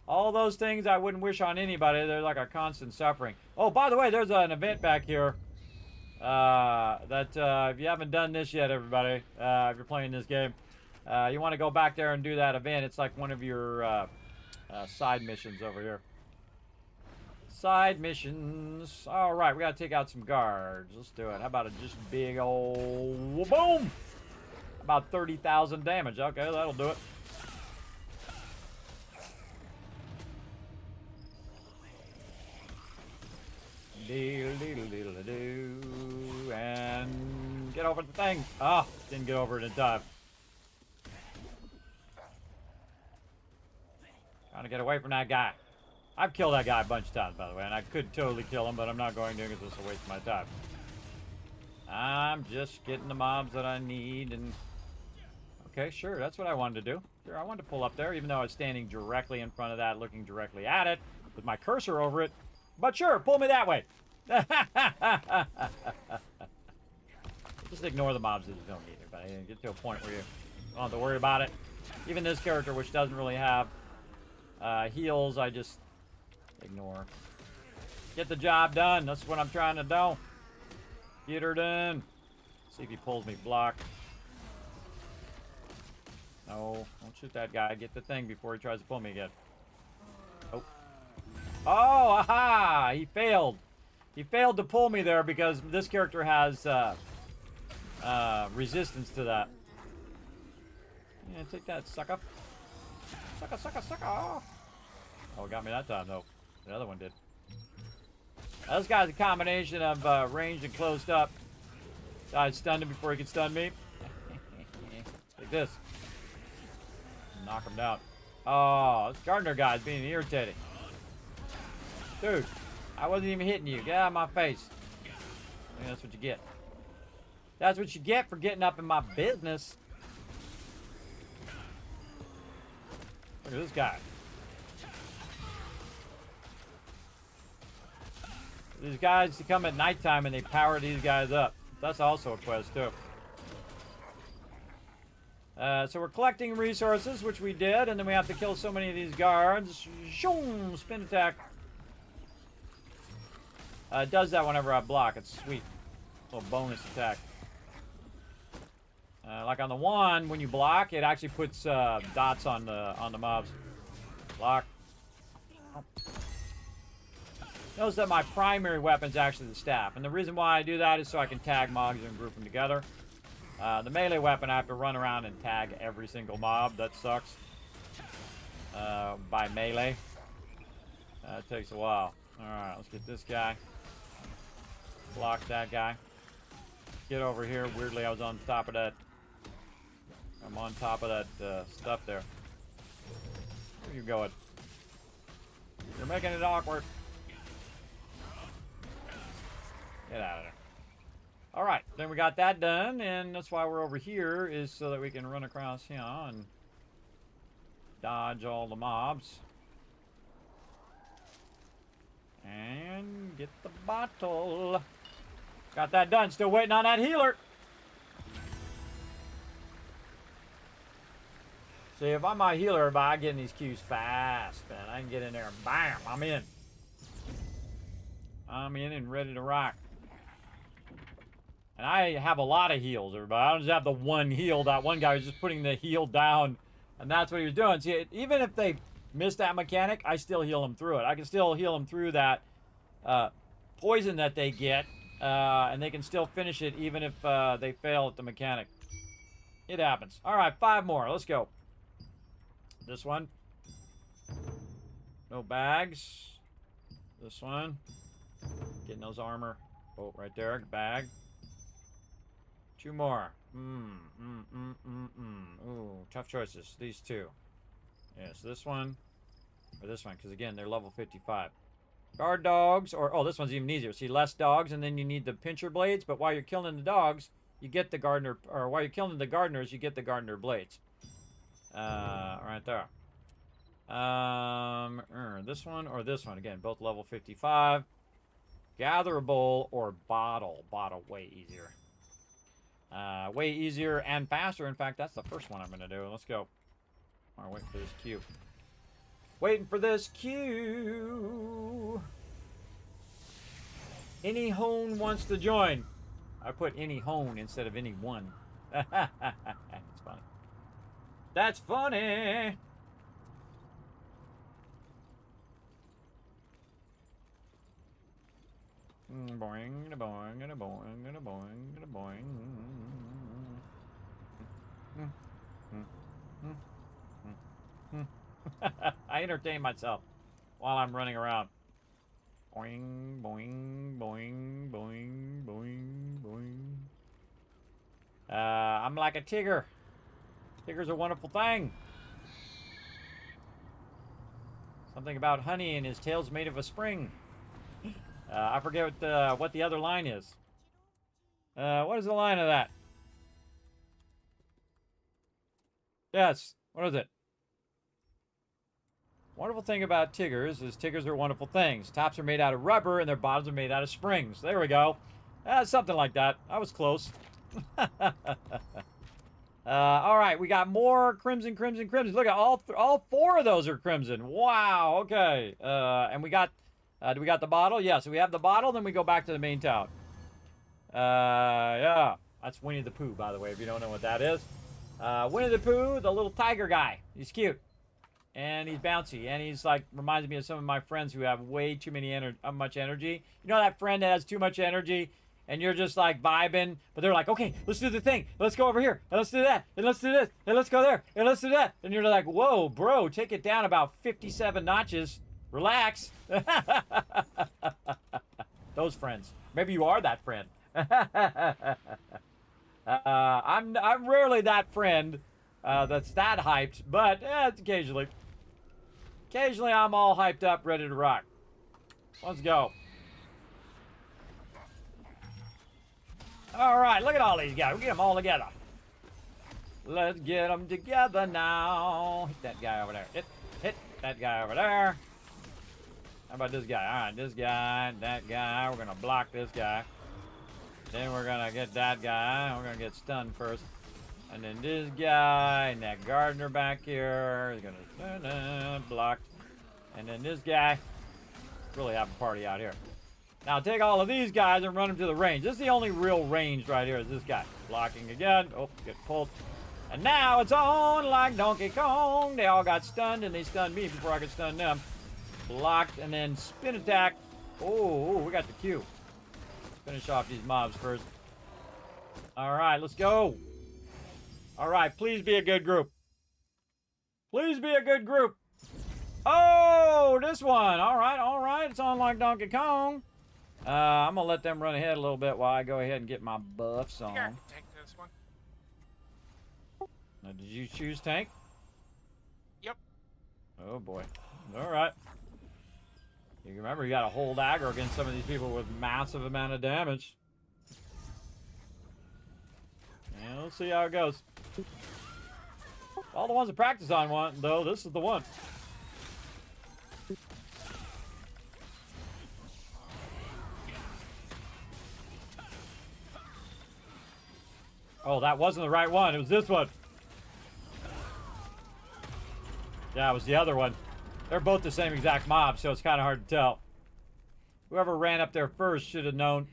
All those things I wouldn't wish on anybody. They're like a constant suffering. Oh, by the way, there's an event back here. That if you haven't done this yet, everybody, if you're playing this game, you want to go back there and do that event. It's like one of your... side missions over here. Side missions. All right, we got to take out some guards. Let's do it. How about a just big old boom? About 30,000 damage. Okay, that'll do it. And get over the thing. Ah, didn't get over it in time. Trying to get away from that guy. I've killed that guy a bunch of times, by the way, and I could totally kill him, but I'm not going to because it's a waste of my time. I'm just getting the mobs that I need, and... Okay, sure, that's what I wanted to do. Sure, I wanted to pull up there, even though I was standing directly in front of that, looking directly at it, with my cursor over it. But sure, pull me that way. Just ignore the mobs that you don't need, everybody. And get to a point where you don't have to worry about it. Even this character, which doesn't really have... heals, I just ignore. Get the job done. That's what I'm trying to do. Get her done. See if he pulls me block. No, don't shoot that guy. Get the thing before he tries to pull me again. Oh. Oh, aha! He failed. He failed to pull me there because this character has resistance to that. Yeah, take that, sucker. Sucker, sucker, sucker. Oh, got me that time, though. The other one did. This guy's a combination of ranged and closed up. I stunned him before he could stun me. Like this. Knock him down. Oh, this gardener guy's being irritating. Dude, I wasn't even hitting you. Get out of my face. I mean, that's what you get. That's what you get for getting up in my business. Look at this guy. These guys come at nighttime and they power these guys up. That's also a quest too. So we're collecting resources, which we did, and then we have to kill so many of these guards. Shoom, spin attack. It does that whenever I block. It's sweet. Little bonus attack. Like on the one, when you block, it actually puts dots on the mobs. Block. Notice that my primary weapon is actually the staff, and the reason why I do that is so I can tag mobs and group them together. The melee weapon, I have to run around and tag every single mob. That sucks. By melee. It takes a while. Alright, let's get this guy. Block that guy. Get over here. Weirdly, I was on top of that. I'm on top of that stuff there. Where you going? You're making it awkward. Get out of there. Alright, then we got that done, and that's why we're over here, is so that we can run across here and dodge all the mobs. And get the bottle. Got that done. Still waiting on that healer. See, if I'm a healer, by getting these queues fast, man, I can get in there and bam, I'm in. I'm in and ready to rock. And I have a lot of heals, everybody. I don't just have the one heal. That one guy was just putting the heal down, and that's what he was doing. See, even if they miss that mechanic, I still heal them through it. I can still heal them through that poison that they get, and they can still finish it even if they fail at the mechanic. It happens. All right, 5 more. Let's go. This one. No bags. This one. Getting those armor. Oh, right there. Bag. 2 more. Ooh, tough choices. These 2. Yes, this one. Or this one, because again, they're level 55. Guard dogs, or, oh, this one's even easier. See, less dogs, and then you need the pincher blades, but while you're killing the dogs, you get the gardener, or while you're killing the gardeners, you get the gardener blades. Right there. This one or this one. Again, both level 55. Gatherable or bottle. Bottle, way easier. Way easier and faster. In fact, that's the first one I'm going to do. Let's go. All right, waiting for this queue. Waiting for this queue. Any hone wants to join. I put any hone instead of any one. That's funny. That's funny. Boing, and a boing, and a boing, and a boing, and a boing. I entertain myself while I'm running around. Boing, boing, boing, boing, boing, boing. I'm like a Tigger. Tigger's a wonderful thing. Something about honey and his tail's made of a spring. I forget what the other line is. What is the line of that? Yes, what is it? Wonderful thing about Tiggers is Tiggers are wonderful things. Tops are made out of rubber and their bottoms are made out of springs. There we go. Something like that. I was close. All right, we got more crimson, crimson, crimson. Look at all 4 of those are crimson. Wow. Okay. And we got. Do we got the bottle? Yeah. So we have the bottle. Then we go back to the main town. Yeah. That's Winnie the Pooh, by the way, if you don't know what that is. Winnie the Pooh, the little tiger guy. He's cute. And he's bouncy, and he's like reminds me of some of my friends who have way too much energy. You know that friend that has too much energy, and you're just like vibing, but they're like, okay, let's do the thing, let's go over here, and let's do that, and let's do this, and let's go there, and let's do that, and you're like, whoa, bro, take it down about 57 notches, relax. Those friends. Maybe you are that friend. I'm rarely that friend that's that hyped, but it's occasionally. Occasionally, I'm all hyped up, ready to rock. Let's go. All right, look at all these guys. We get them all together. Let's get them together now. Hit that guy over there. Hit that guy over there. How about this guy? All right, this guy, that guy. We're going to block this guy. Then we're going to get that guy. We're going to get stunned first. And then this guy and that gardener back here is going to block. And then this guy. Really have a party out here. Now take all of these guys and run them to the range. This is the only real range right here is this guy. Blocking again. Oh, get pulled. And now it's on like Donkey Kong. They all got stunned and they stunned me before I could stun them. Blocked and then spin attack. Oh, we got the Q. Finish off these mobs first. All right, let's go. All right, please be a good group. Please be a good group. Oh, this one. All right. It's on like Donkey Kong. I'm going to let them run ahead a little bit while I go ahead and get my buffs on. Here, take this one. Now, did you choose tank? Yep. Oh, boy. All right. You remember, you got to hold aggro against some of these people with massive amount of damage. And we'll see how it goes. All the ones that practice on one, though, this is the one. Oh, that wasn't the right one. It was this one. Yeah, it was the other one. They're both the same exact mob, so it's kind of hard to tell. Whoever ran up there first should have known.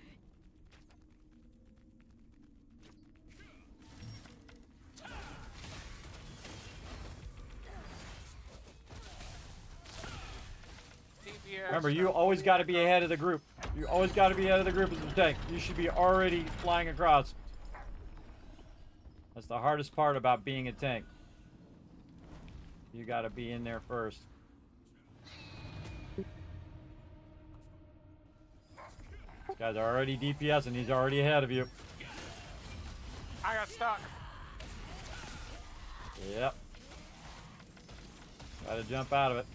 Remember, you always got to be ahead of the group. You always got to be ahead of the group as a tank. You should be already flying across. That's the hardest part about being a tank. You got to be in there first. This guy's already DPS and he's already ahead of you. I got stuck. Yep. Gotta jump out of it.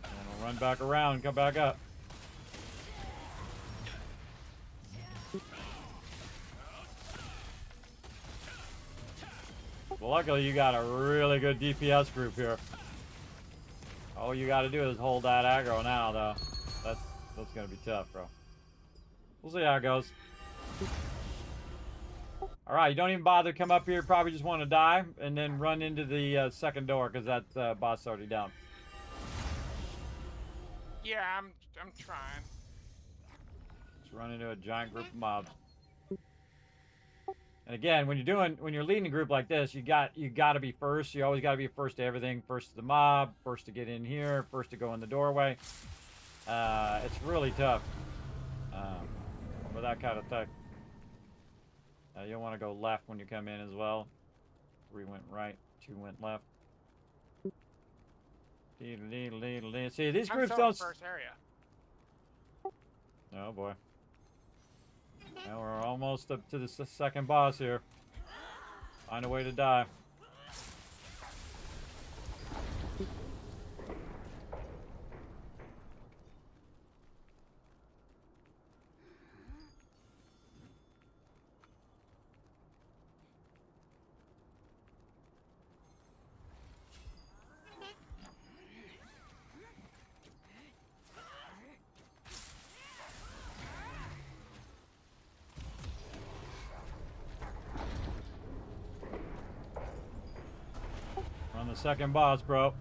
And we'll run back around, come back up. Well, luckily you got a really good DPS group here. All you got to do is hold that aggro now, though. That's gonna be tough, bro. We'll see how it goes. All right, you don't even bother to come up here. Probably just want to die and then run into the second door because that boss is already down. Yeah, I'm trying. Just run into a giant group of mobs. And again, when you're leading a group like this, you got to be first. You always got to be first to everything. First to the mob. First to get in here. First to go in the doorway. It's really tough for that kind of thing. You'll want to go left when you come in as well. 3 went right, 2 went left. See, these groups don't. First area. Oh boy. Now we're almost up to the second boss here. Find a way to die. On the second boss, bro.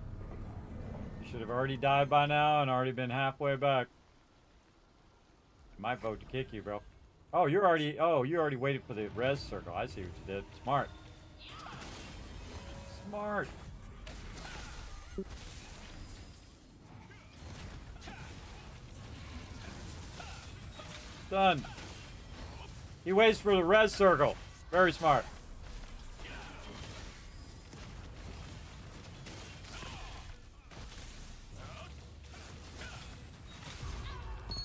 You should have already died by now and already been halfway back. I might vote to kick you, bro. Oh, you already waited for the res circle. I see what you did. Smart. Smart. Done. He waits for the res circle. Very smart.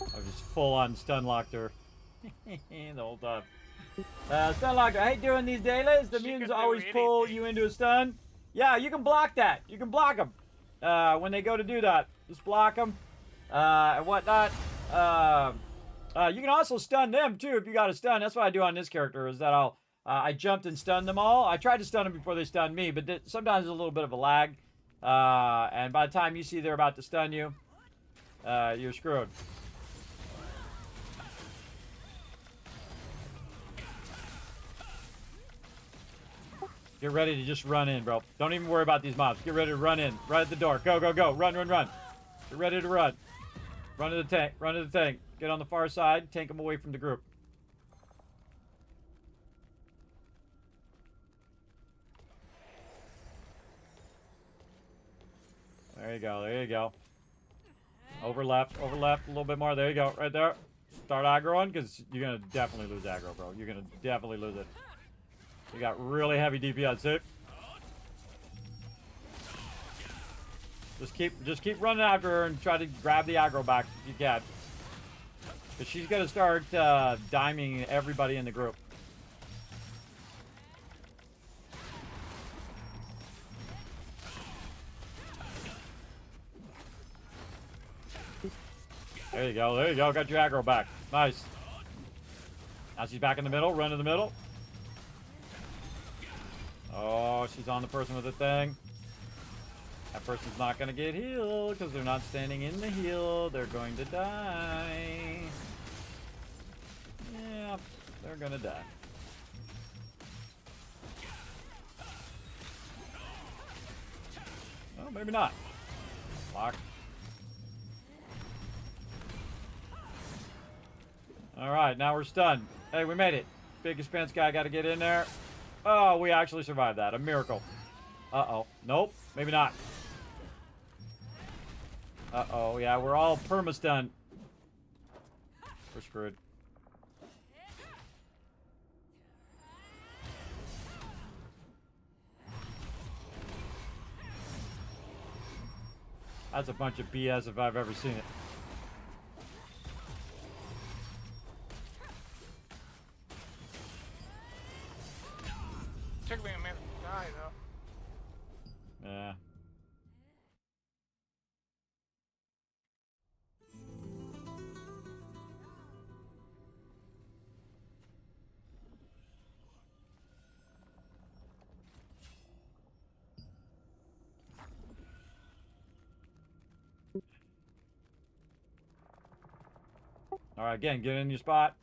I just full on stun locked her the whole time. Stun locked her. I hate doing these dailies. The She mutants can do always pull anything. you into a stun. Yeah, you can block that. You can block them when they go to do that. Just block them and whatnot. You can also stun them too if you got a stun. That's what I do on this character. Is that I jumped and stunned them all. I tried to stun them before they stunned me, but sometimes there's a little bit of a lag. And by the time you see they're about to stun you, you're screwed. Get ready to just run in, bro. Don't even worry about these mobs. Get ready to run in. Right at the door. Go, go, go. Run, run, run. Get ready to run. Run to the tank. Run to the tank. Get on the far side. Tank them away from the group. There you go. There you go. Over left. Over left. A little bit more. There you go. Right there. Start aggroing because you're going to definitely lose aggro, bro. You're going to definitely lose it. You got really heavy DPS. See? Just keep running after her and try to grab the aggro back if you can. Because she's going to start diming everybody in the group. There you go. There you go. Got your aggro back. Nice. Now she's back in the middle. Run to the middle. Oh, she's on the person with the thing. That person's not going to get healed because they're not standing in the heal. They're going to die. Yeah, they're going to die. Oh, maybe not. Lock. Alright, now we're stunned. Hey, we made it. Big expense guy got to get in there. Oh, we actually survived that. A miracle. Uh-oh. Nope. Maybe not. Uh-oh. Yeah, we're all perma-stunned. We're screwed. That's a bunch of BS if I've ever seen it. Took me a minute to die, though. Yeah. All right, again, get in your spot.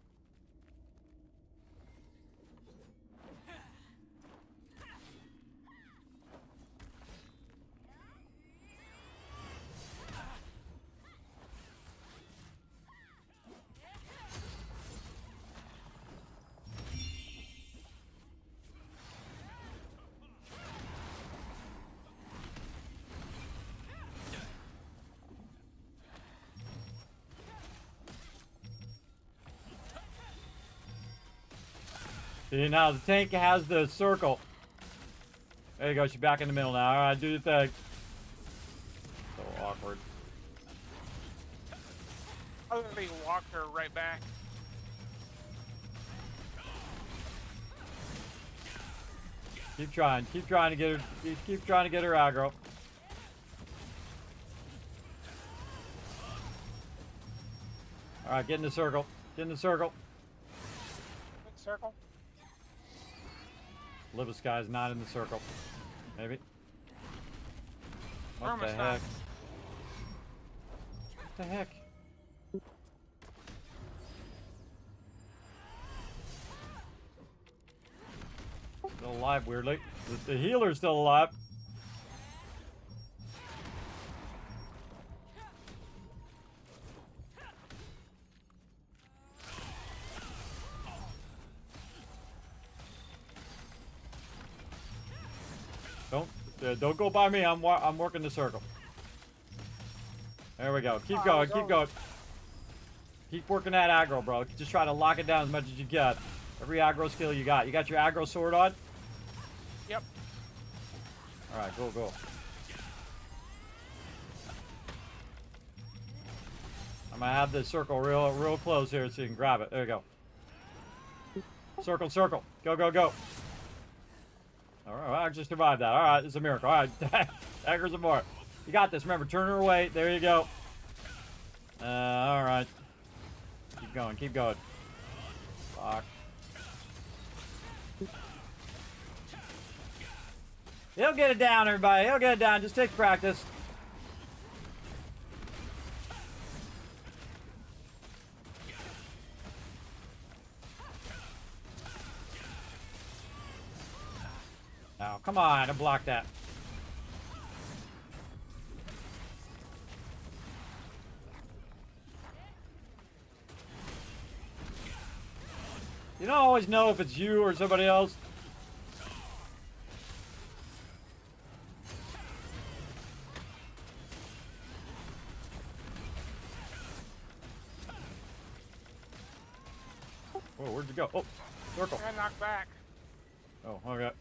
See, now the tank has the circle. There you go, she's back in the middle now. Alright, do the thing. So awkward. I'll literally walk her right back. Keep trying to get her, keep trying to get her aggro. Alright, get in the circle. Get in the circle. Big circle. Libus guy's not in the circle. Maybe. What the Perma's heck? not. What the heck? Still alive, weirdly. The healer's still alive. Don't go by me. I'm working the circle. There we go. Keep going. Keep going. Keep working that aggro, bro. Just try to lock it down as much as you can. Every aggro skill you got. You got your aggro sword on? Yep. All right, go. I'm gonna have the circle real close here so you can grab it. There you go. Circle. Go. All right, I just survived that. All right, it's a miracle. All right, daggers and more. You got this. Remember, turn her away. There you go. All right. Keep going. Fuck. He'll get it down, everybody. He'll get it down. Just take practice. Now, come on, block that. You don't always know if it's you or somebody else. Whoa, where'd you go? Oh, circle. I got knocked back. Oh, okay.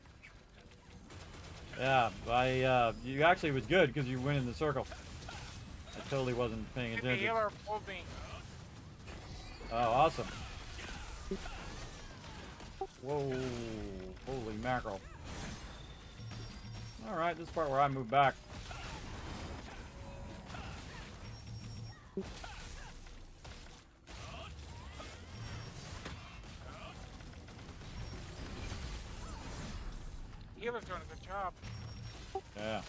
Yeah, you actually was good because you went in the circle. I totally wasn't paying The attention. healer pulled me. Oh, awesome. Whoa, holy mackerel. Alright, this part where I move back. The healer's doing a good job. Yeah.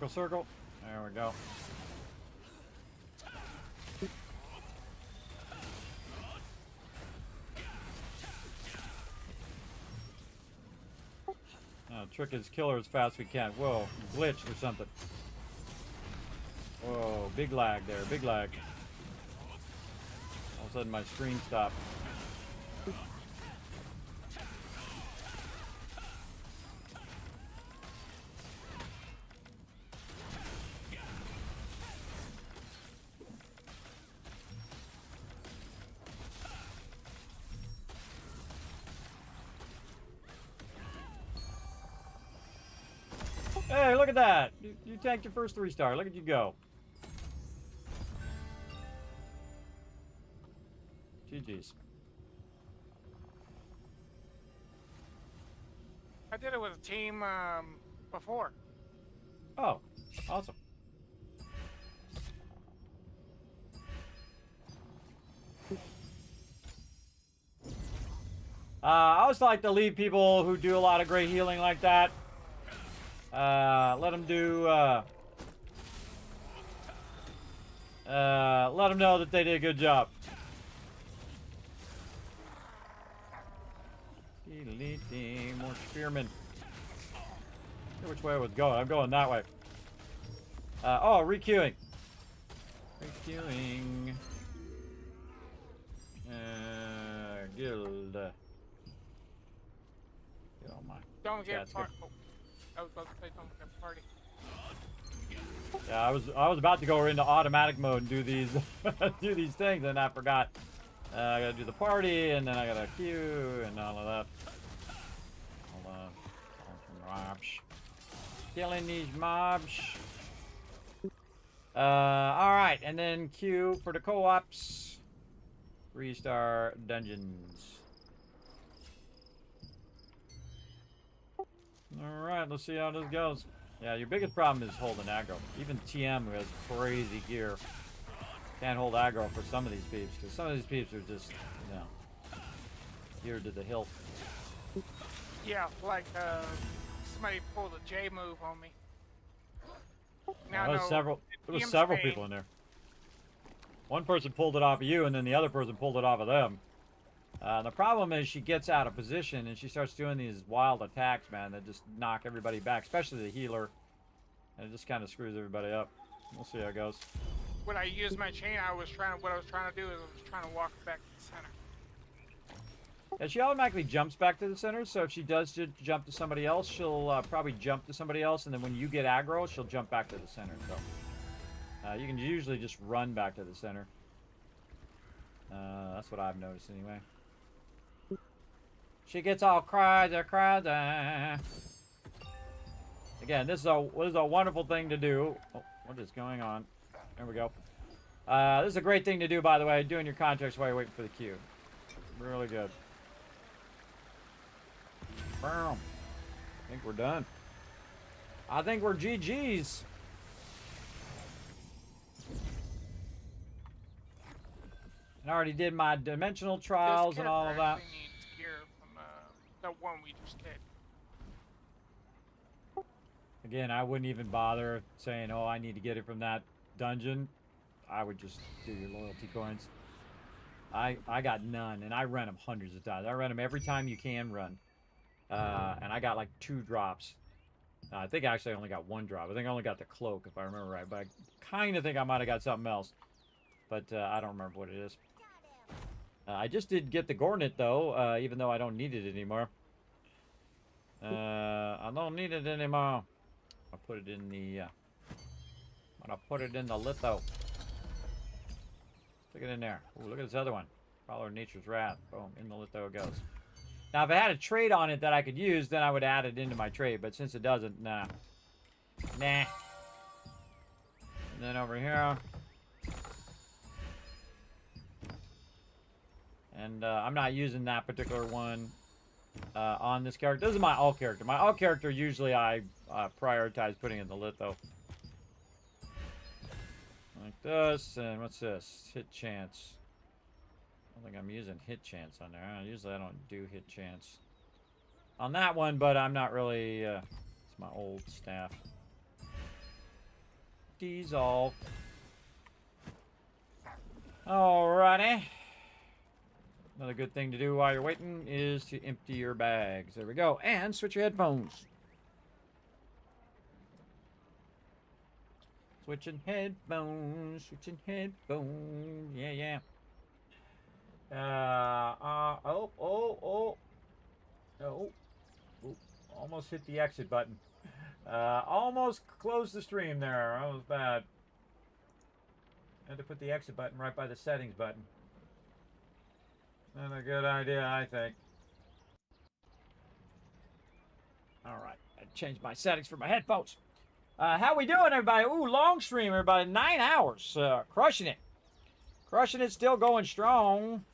Circle. There we go. Trick is kill her as fast as we can. Whoa, glitched or something. Whoa, big lag there, big lag. All of a sudden my screen stopped. Hey, look at that! You tanked your first 3-star. Look at you go. GG's. I did it with a team before. Oh, awesome. I always like to leave people who do a lot of great healing like that. Let them do, let them know that they did a good job. More spearmen. Which way I was going? I'm going that way. Oh, requeuing. Requeuing. Guild. Get on my. Don't get That's part. Oh, I was about to say don't get party. Yeah, I was about to go into automatic mode and do these do these things, and I forgot. I gotta do the party, and then I gotta queue and all of that. Hold on. Mobs. Killing these mobs. All right, and then queue for the co-ops. 3-star dungeons. All right, let's see how this goes. Yeah, your biggest problem is holding aggro. Even TM, who has crazy gear, can't hold aggro for some of these peeps, because some of these peeps are just, you know, geared to the hilt. Yeah, like somebody pulled a J move on me. There was several people in there. One person pulled it off of you, and then the other person pulled it off of them. The problem is she gets out of position, and she starts doing these wild attacks, man, that just knock everybody back, especially the healer. And it just kind of screws everybody up. We'll see how it goes. When I used my chain, what I was trying to do is I was trying to walk back to the center. Yeah, she automatically jumps back to the center, so if she does jump to somebody else, she'll probably jump to somebody else, and then when you get aggro, she'll jump back to the center. So you can usually just run back to the center. That's what I've noticed anyway. She gets all crazy. Again, this is a wonderful thing to do. Oh, what is going on? There we go. This is a great thing to do, by the way, doing your contracts while you're waiting for the queue. Really good. Boom. I think we're done. I think we're GG's. And I already did my dimensional trials and all of that. This character actually needs gear from the one we just did. Again, I wouldn't even bother saying, oh, I need to get it from that dungeon. I would just do your loyalty coins. I got none, and I run them hundreds of times. I run them every time you can run. And I got like 2 drops. I think actually I only got 1 drop. I think I only got the cloak, if I remember right. But I kind of think I might have got something else. But I don't remember what it is. I just did get the Gornet, though, even though I don't need it anymore. I don't need it anymore. I'll put it in the... I'm gonna put it in the litho. Stick it in there. Ooh, look at this other one. Follow Nature's Wrath. Boom, in the litho it goes. Now, if I had a trait on it that I could use, then I would add it into my trait. But since it doesn't, nah. Nah. And then over here. And I'm not using that particular one on this character. This is my alt character. My alt character, usually I prioritize putting in the litho. Like this, and what's this? Hit chance. I don't think I'm using hit chance on there. Usually I don't do hit chance on that one, but I'm not really, it's my old staff. Dissolve. Alrighty. Another good thing to do while you're waiting is to empty your bags. There we go. And switch your headphones. Switching headphones, switching headphones, yeah. Almost hit the exit button. Almost closed the stream there. That was bad. Had to put the exit button right by the settings button. Not a good idea, I think. Alright, I changed my settings for my headphones. How we doing, everybody? Ooh, long stream, everybody. 9 hours. Crushing it. Crushing it, still going strong.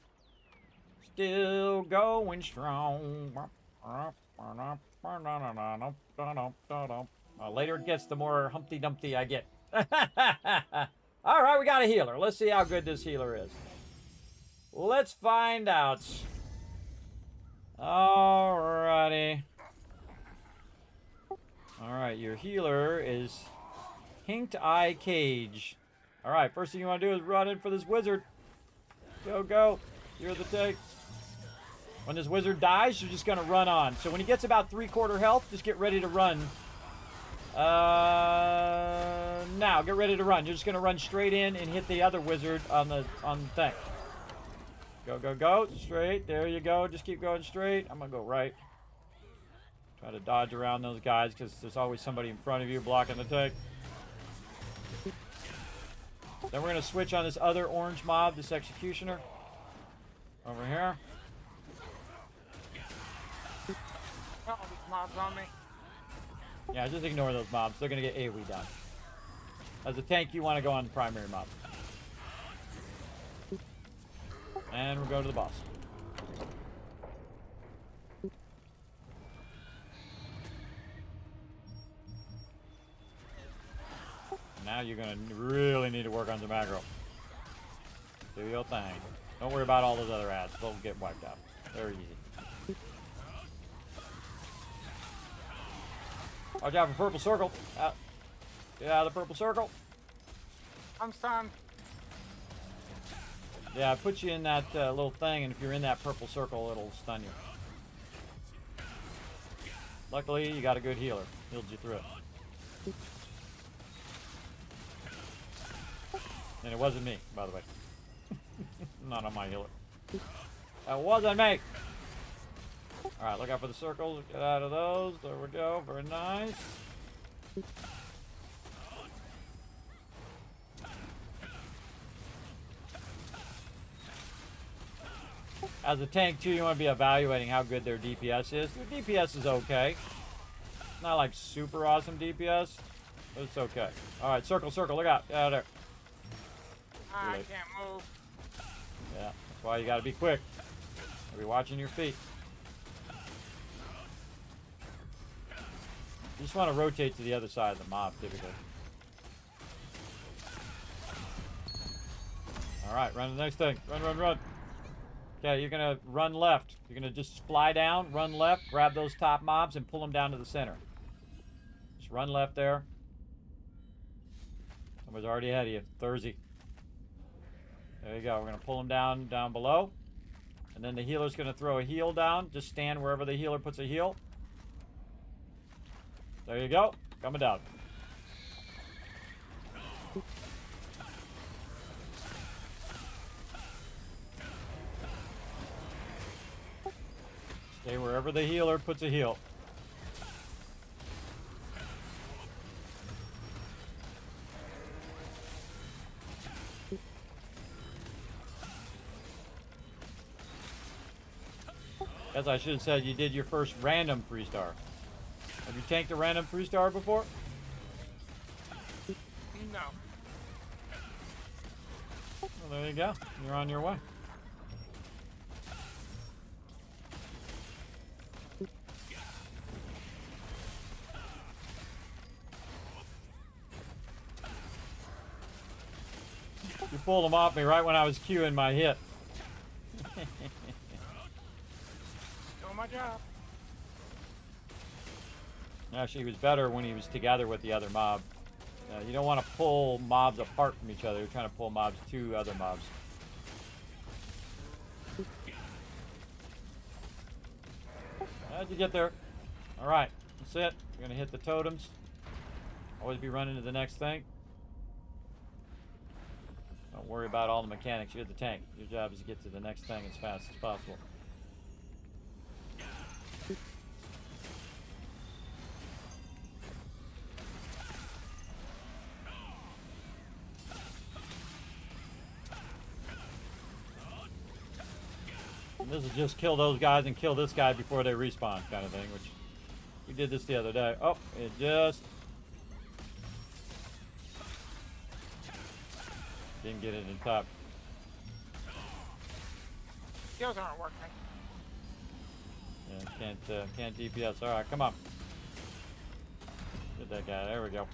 Still going strong. Later it gets, the more Humpty Dumpty I get. Alright, we got a healer. Let's see how good this healer is. Let's find out. Alrighty. Alright, your healer is Hinked Eye Cage. Alright, first thing you want to do is run in for this wizard. Go, go. You're the take. When this wizard dies, you're just going to run on. So when he gets about 3/4 health, just get ready to run. Now, get ready to run. You're just going to run straight in and hit the other wizard on the thing. Go, go, go. Straight. There you go. Just keep going straight. I'm going to go right. Try to dodge around those guys because there's always somebody in front of you blocking the tank. Then we're going to switch on this other orange mob, this executioner. Over here. Oh, these mobs on me. Yeah, just ignore those mobs. They're going to get AoE done. As a tank, you want to go on the primary mob. And we'll go to the boss. Now you're going to really need to work on some aggro. Do your thing. Don't worry about all those other ads. They'll get wiped out. They're easy. Watch out for purple circle. Get out of the purple circle. I'm stunned. Yeah, it puts you in that little thing, and if you're in that purple circle, it'll stun you. Luckily, you got a good healer. Healed you through it. And it wasn't me, by the way. Not on my healer. That wasn't me! Alright, look out for the circles. Get out of those. There we go. Very nice. As a tank, too, you want to be evaluating how good their DPS is. Their DPS is okay. Not like super awesome DPS, but it's okay. Alright, circle, circle. Look out. Get out of there. I can't move. Yeah, that's why you gotta be quick. Be watching your feet. You just want to rotate to the other side of the mob, typically. Alright, run to the next thing. Run, run, run. Okay, you're gonna run left. You're gonna just fly down, run left, grab those top mobs, and pull them down to the center. Just run left there. Someone's already ahead of you. Thursday. There you go. We're gonna pull them down below. And then the healer's gonna throw a heal down. Just stand wherever the healer puts a heal. There you go. Coming down. Stay wherever the healer puts a heal. As I should have said, you did your first random 3-star. Have you tanked a random 3-star before? No. Well, there you go. You're on your way. You pulled them off me right when I was queuing my hit. Doing my job. Actually, he was better when he was together with the other mob. You don't want to pull mobs apart from each other. You're trying to pull mobs to other mobs. How'd you get there? Alright, that's it. You're going to hit the totems. Always be running to the next thing. Don't worry about all the mechanics. You're the tank. Your job is to get to the next thing as fast as possible. And this is just kill those guys and kill this guy before they respawn kind of thing, which we did this the other day. Oh, it just didn't get it in top. Skills aren't working. Yeah, can't DPS. All right, come on. Get that guy. There we go.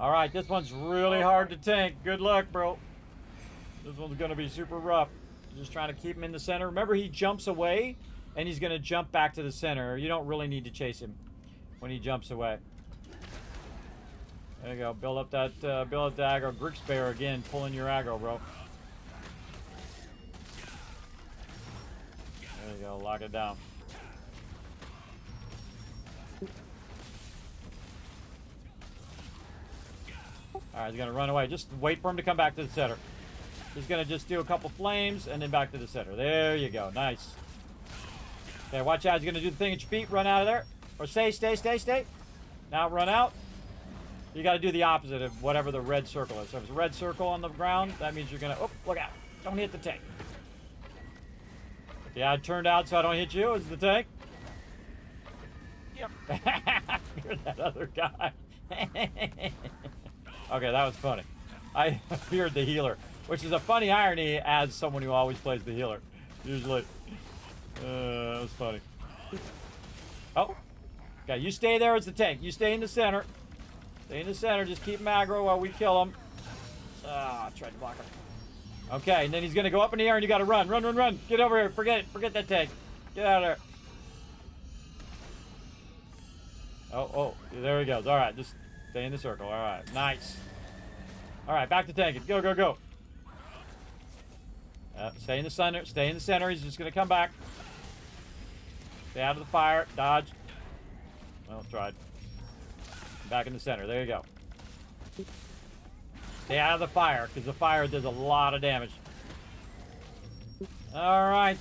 All right, this one's really hard to tank. Good luck, bro. This one's gonna be super rough. Just trying to keep him in the center. Remember, he jumps away, and he's gonna jump back to the center. You don't really need to chase him when he jumps away. There you go. Build up that aggro. Grix Bear again, pulling your aggro, bro. There you go. Lock it down. All right, he's gonna run away. Just wait for him to come back to the center. He's gonna just do a couple flames and then back to the center. There you go. Nice. Okay, watch out. He's gonna do the thing at your feet. Run out of there. Or stay. Now run out. You gotta do the opposite of whatever the red circle is. So if it's a red circle on the ground, that means you're gonna, oh, look out. Don't hit the tank. Yeah, it turned out so I don't hit you as the tank. Yep. You're that other guy. Okay, that was funny. I feared the healer, which is a funny irony as someone who always plays the healer. Usually. That was funny. Oh. Okay, you stay there as the tank. You stay in the center. Stay in the center. Just keep him aggro while we kill him. Ah, I tried to block him. Okay, and then he's going to go up in the air and you got to run. Run, run, run. Get over here. Forget it. Forget that tank. Get out of there. Oh, there he goes. All right, just stay in the circle. All right, nice. All right, back to tanking. Go, go, go. Stay in the center. Stay in the center. He's just going to come back. Stay out of the fire. Dodge. Well, tried. Back in the center. There you go. Stay out of the fire, because the fire does a lot of damage. All right.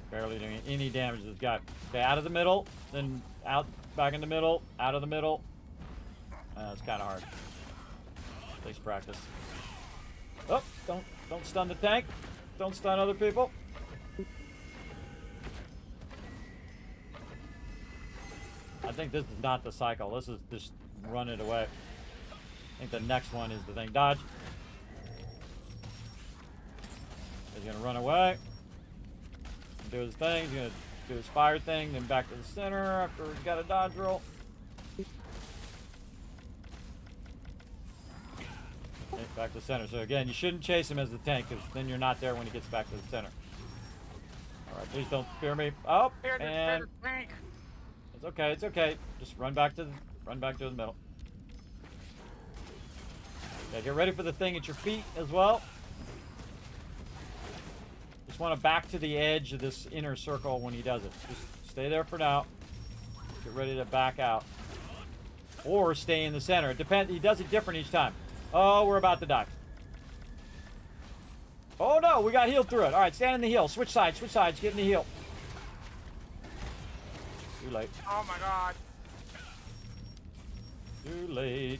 Barely doing any damage to this guy. Okay, out of the middle, then out, back in the middle, out of the middle. It's kind of hard. Takes practice. Oh, don't stun the tank. Don't stun other people. I think this is not the cycle. This is just run it away. I think the next one is the thing. Dodge. He's gonna run away. Do his thing. He's gonna do his fire thing. Then back to the center after he's got a dodge roll. Okay, back to the center. So again, you shouldn't chase him as the tank, because then you're not there when he gets back to the center. All right, please don't fear me. Oh, and Tank. it's okay. It's okay. Just run back to the middle. Okay, get ready for the thing at your feet as well. Just want to back to the edge of this inner circle when he does it. Just stay there for now. Get ready to back out. Or stay in the center. It depends. He does it different each time. Oh, we're about to die. Oh no, we got healed through it. All right, stand in the heal. Switch sides, get in the heal. Too late. Oh my god. Too late.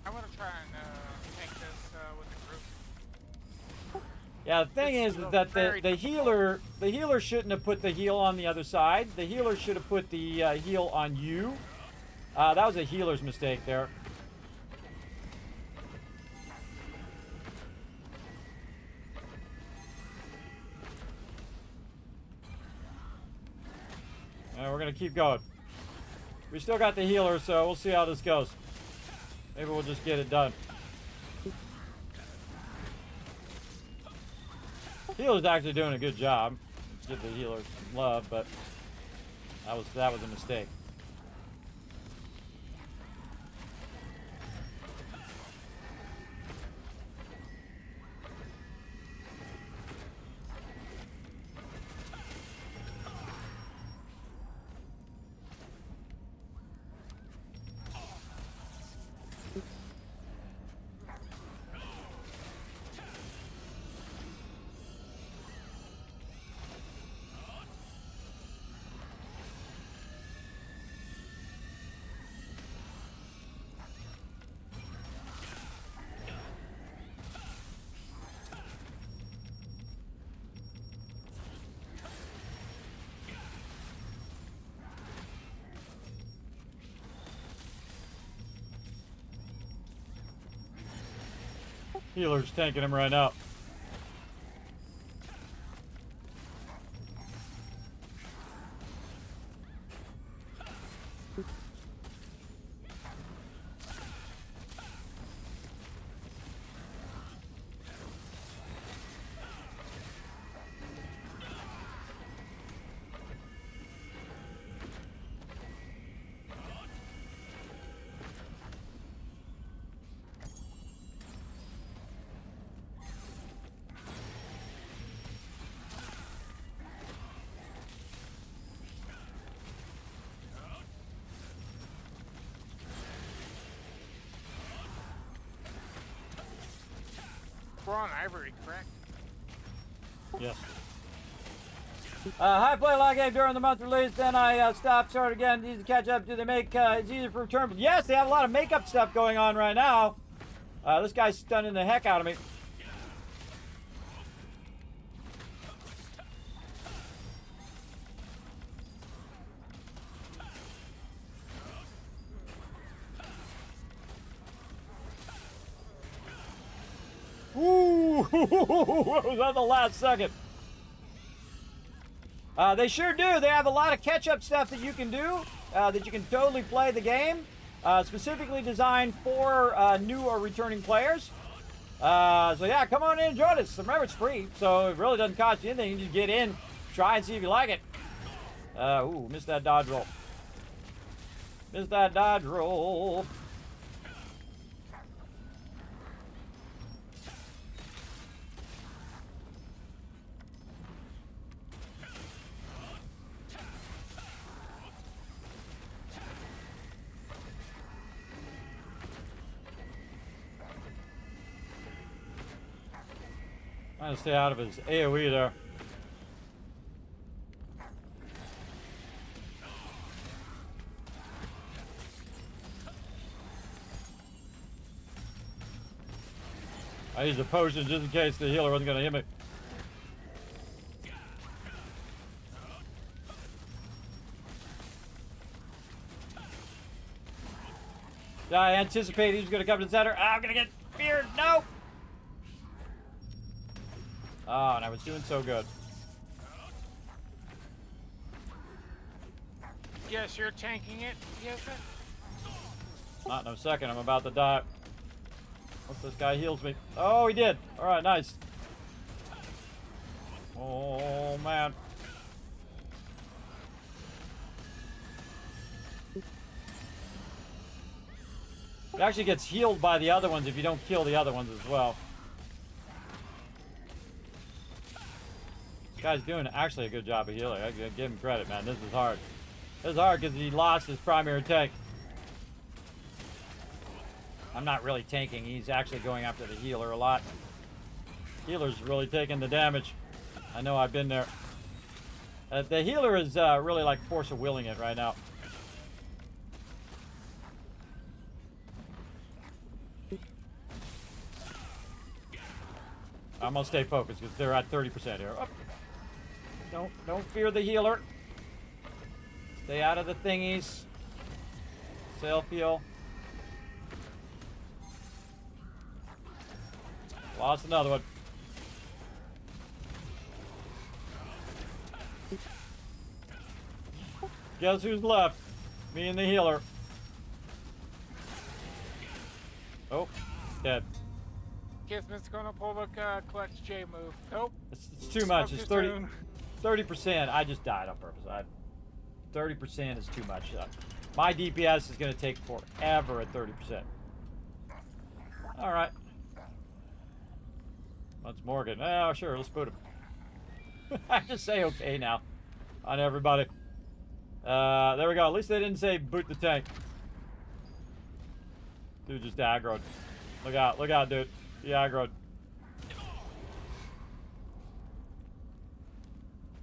I'm gonna try and make this with the group. Yeah, the thing This is is a that very the healer shouldn't have put the heal on the other side. The healer should have put the heal on you. That was a healer's mistake there. We're gonna keep going. We still got the healer, so we'll see how this goes. Maybe we'll just get it done. Healer's actually doing a good job. Give the healer some love, but that was a mistake. Healer's tanking him right now. We're on Ivory, correct? Yes. High play log game during the month release, then I stopped, started again, easy to catch up. Do they make it's easier for return? Yes, they have a lot of makeup stuff going on right now. This guy's stunning the heck out of me. Ooh, what was that the last second? They sure do. They have a lot of catch-up stuff that you can do, that you can totally play the game. specifically designed for new or returning players. So yeah, come on in and join us. Remember, it's free, so it really doesn't cost you anything. You just get in, try and see if you like it. Ooh, missed that dodge roll. Missed that dodge roll. Trying to stay out of his AoE there. I used a potion just in case the healer wasn't going to hit me. I anticipated he was going to come to the center. I'm going to get feared. No! Oh, and I was doing so good. Yes, you're tanking it. Yes, sir. Not in a second. I'm about to die. Hope this guy heals me. Oh, he did. All right, nice. Oh, man. It actually gets healed by the other ones if you don't kill the other ones as well. This guy's doing actually a good job of healing. I give him credit, man. This is hard. This is hard because he lost his primary tank. I'm not really tanking. He's actually going after the healer a lot. Healer's really taking the damage. I know, I've been there. The healer is really like force of willing it right now. I'm gonna stay focused because they're at 30% here. Oh. Don't fear the healer. Stay out of the thingies. Self heal. Lost another one. Guess who's left? Me and the healer. Oh, dead. Kismet's gonna pull the clutch J move. Nope. It's too much. It's 30%. I just died on purpose. 30% is too much. My DPS is going to take forever at 30%. All right. That's Morgan. Oh, sure. Let's boot him. I just say okay now on everybody. There we go. At least they didn't say boot the tank. Dude just aggroed. Look out, dude. He aggroed.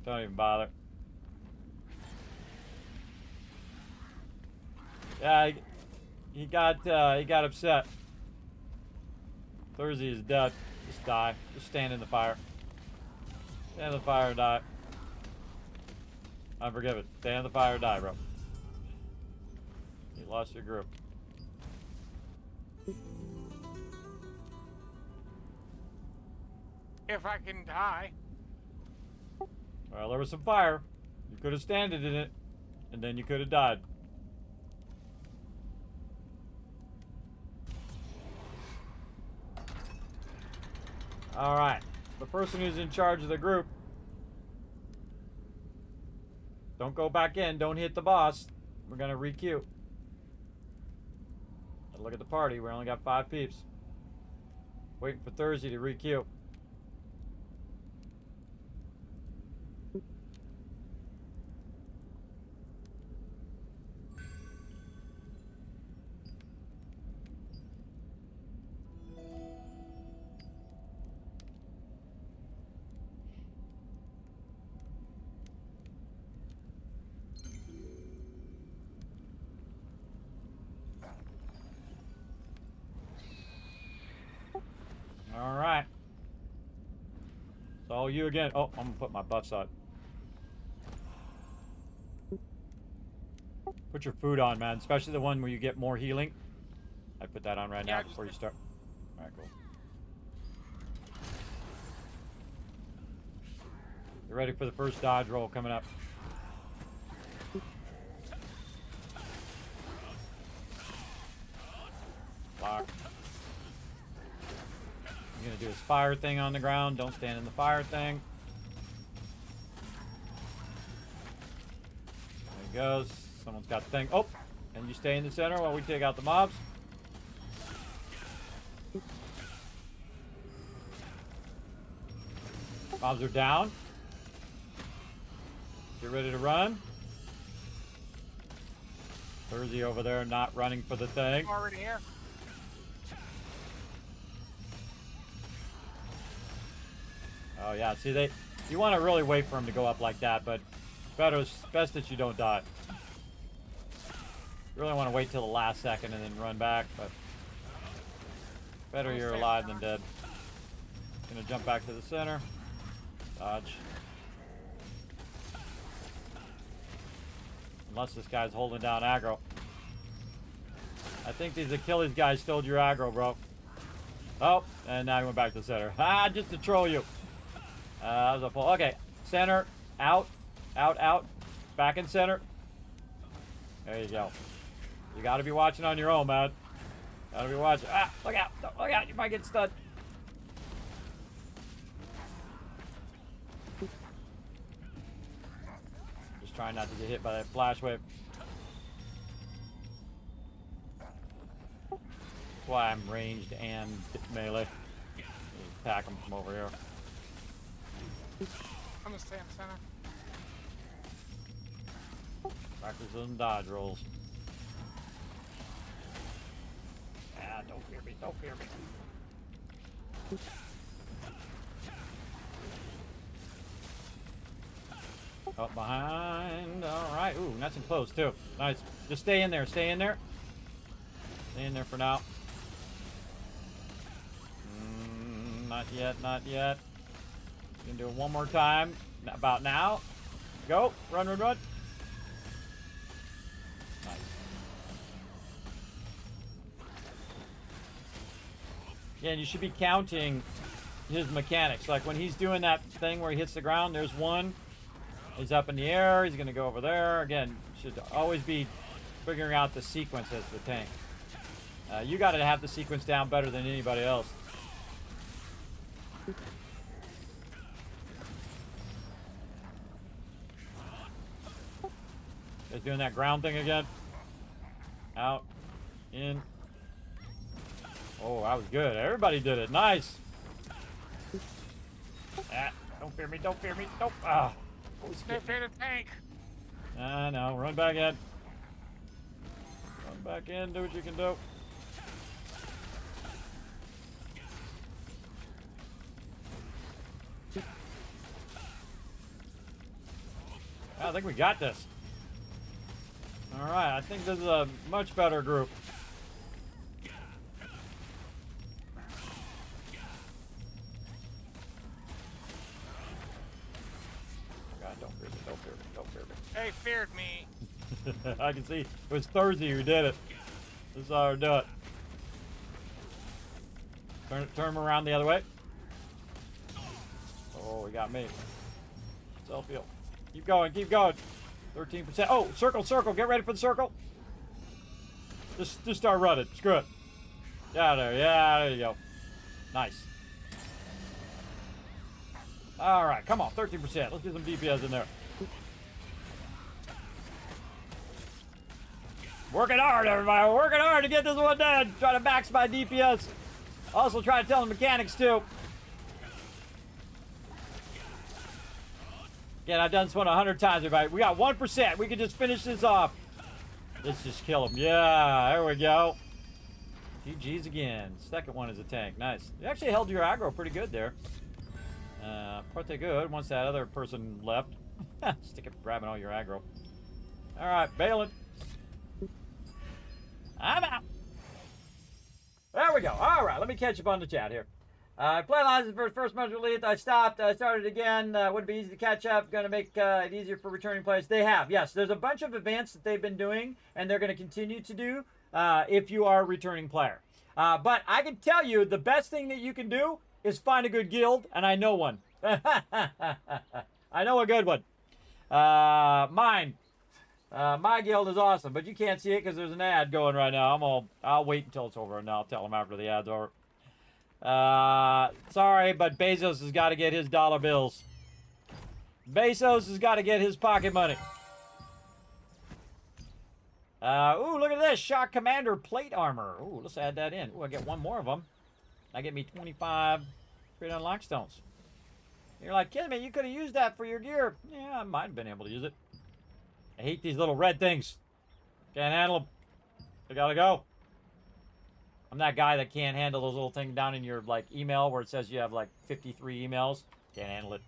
Don't even bother. Yeah, he got upset. Thursday is dead. Just die. Just stand in the fire. Stand in the fire and die. Unforgive it. Stand in the fire and die, bro. You lost your group. If I can die. Well, there was some fire. You could have standed in it, and then you could have died. All right. The person who's in charge of the group. Don't go back in. Don't hit the boss. We're going to re-queue. Look at the party. We only got 5 peeps. Waiting for Thursday to re-queue. All right. It's all you again. Oh, I'm gonna put my buffs on. Put your food on, man. Especially the one where you get more healing. I put that on right now before you start. All right, cool. You're ready for the first dodge roll coming up. fire thing on the ground. Don't stand in the fire thing. There he goes. Someone's got the thing. Oh, and you stay in the center while we take out the mobs. Mobs are down. Get ready to run. Thursday over there not running for the thing. Already here. Oh yeah, see you want to really wait for him to go up like that, but best that you don't die. You really want to wait till the last second and then run back, but better you're alive than dead. Gonna jump back to the center. Dodge. Unless this guy's holding down aggro. I think these Achilles guys stole your aggro, bro. Oh, and now he went back to the center. Ah, just to troll you. That was a full. Okay, center, out, out, out. Back in center. There you go. You gotta be watching on your own, man. Gotta be watching. Ah, look out, look out, you might get stunned. Trying not to get hit by that flash wave. That's why I'm ranged and melee. Attack them from over here. I'm gonna stay in center. Practice some dodge rolls. Ah, don't fear me, don't fear me. Up behind. Alright. Ooh, nice and close, too. Nice. Just stay in there. Stay in there. Stay in there for now. Not yet. Not yet. Gonna do it one more time. About now. Go. Run, run, run. Nice. Yeah, and you should be counting his mechanics. Like when he's doing that thing where he hits the ground, there's one. He's up in the air. He's going to go over there. Again, should always be figuring out the sequence as the tank. You got to have the sequence down better than anybody else. Guys doing that ground thing again. Out. In. Oh, that was good. Everybody did it. Nice. Ah, don't fear me. Don't fear me. Don't. Ah. Stay fair to tank. I know. Run back in. Run back in. Do what you can do. I think we got this. All right. I think this is a much better group. They feared me. I can see it was Thursday who did it. This is how I do it. Turn him around the other way. Oh, he got me. Self-heal. Keep going, keep going. 13%. Oh, circle, circle. Get ready for the circle. Just start running. Screw it. Yeah, there you go. Nice. All right, come on, 13%. Let's get some DPS in there. Working hard, everybody. We're working hard to get this one done. Try to max my DPS. Also try to tell the mechanics, too. Again, I've done this one 100 times, everybody. We got 1%. We can just finish this off. Let's just kill him. Yeah, there we go. GG's again. Second one is a tank. Nice. You actually held your aggro pretty good there. Pretty good once that other person left. Stick it grabbing all your aggro. All right, bailing. I'm out. There we go. All right, let me catch up on the chat here. Play lines for the first month released. I stopped. I started again. Would be easy to catch up. Going to make it easier for returning players. They have. Yes, there's a bunch of events that they've been doing, and they're going to continue to do if you are a returning player. But I can tell you the best thing that you can do is find a good guild, and I know one. I know a good one. Mine. My guild is awesome, but you can't see it because there's an ad going right now. I'll wait until it's over, and I'll tell them after the ad's over. Sorry, but Bezos has got to get his dollar bills. Bezos has got to get his pocket money. Ooh, look at this. Shock Commander plate armor. Ooh, let's add that in. Ooh, I get one more of them. That get me 25 straight unlock stones. You're like, Kismet, you could have used that for your gear. Yeah, I might have been able to use it. I hate these little red things. Can't handle them. They gotta go. I'm that guy that can't handle those little things down in your like email where it says you have like 53 emails. Can't handle it.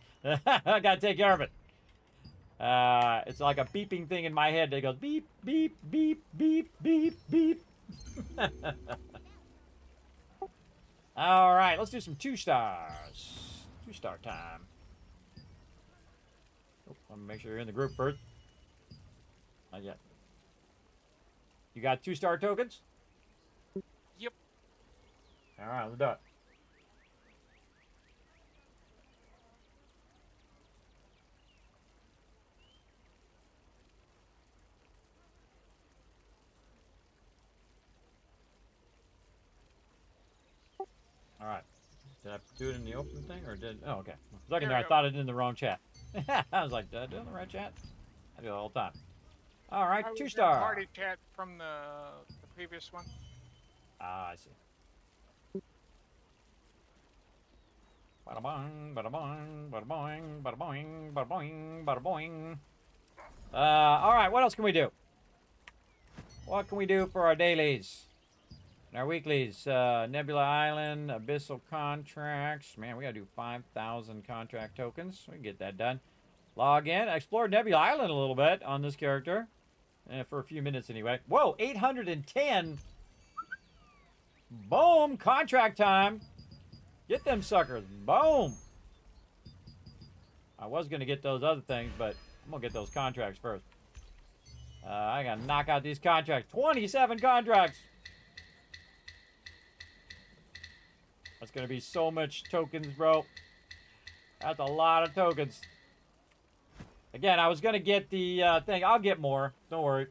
I gotta take care of it. It's like a beeping thing in my head that goes beep, beep, beep, beep, beep, beep. All right, let's do some 2 stars. 2-star time. Oh, let me make sure you're in the group first. Not yet. You got 2-star tokens? Yep. All right, let's do it. All right. Did I do it in the open thing or did? Oh, okay. For a second there, I thought I did it in the wrong chat. I was like, did I do it in the right chat? I do it all the time. All right, 2-star. Party chat from the previous one. Ah, I see. Bada boing, bada boing, bada boing, bada boing, bada boing, bada boing. All right, what else can we do? What can we do for our dailies? And our weeklies, Nebula Island, Abyssal Contracts. Man, we gotta do 5,000 contract tokens. We can get that done. Log in. I explored Nebula Island a little bit on this character. For a few minutes anyway. Whoa, 810. Boom, contract time. Get them suckers. Boom. I was gonna get those other things, but I'm gonna get those contracts first. I gotta knock out these contracts. 27 contracts. That's going to be so much tokens, bro. That's a lot of tokens. Again, I was going to get the thing. I'll get more. Don't worry.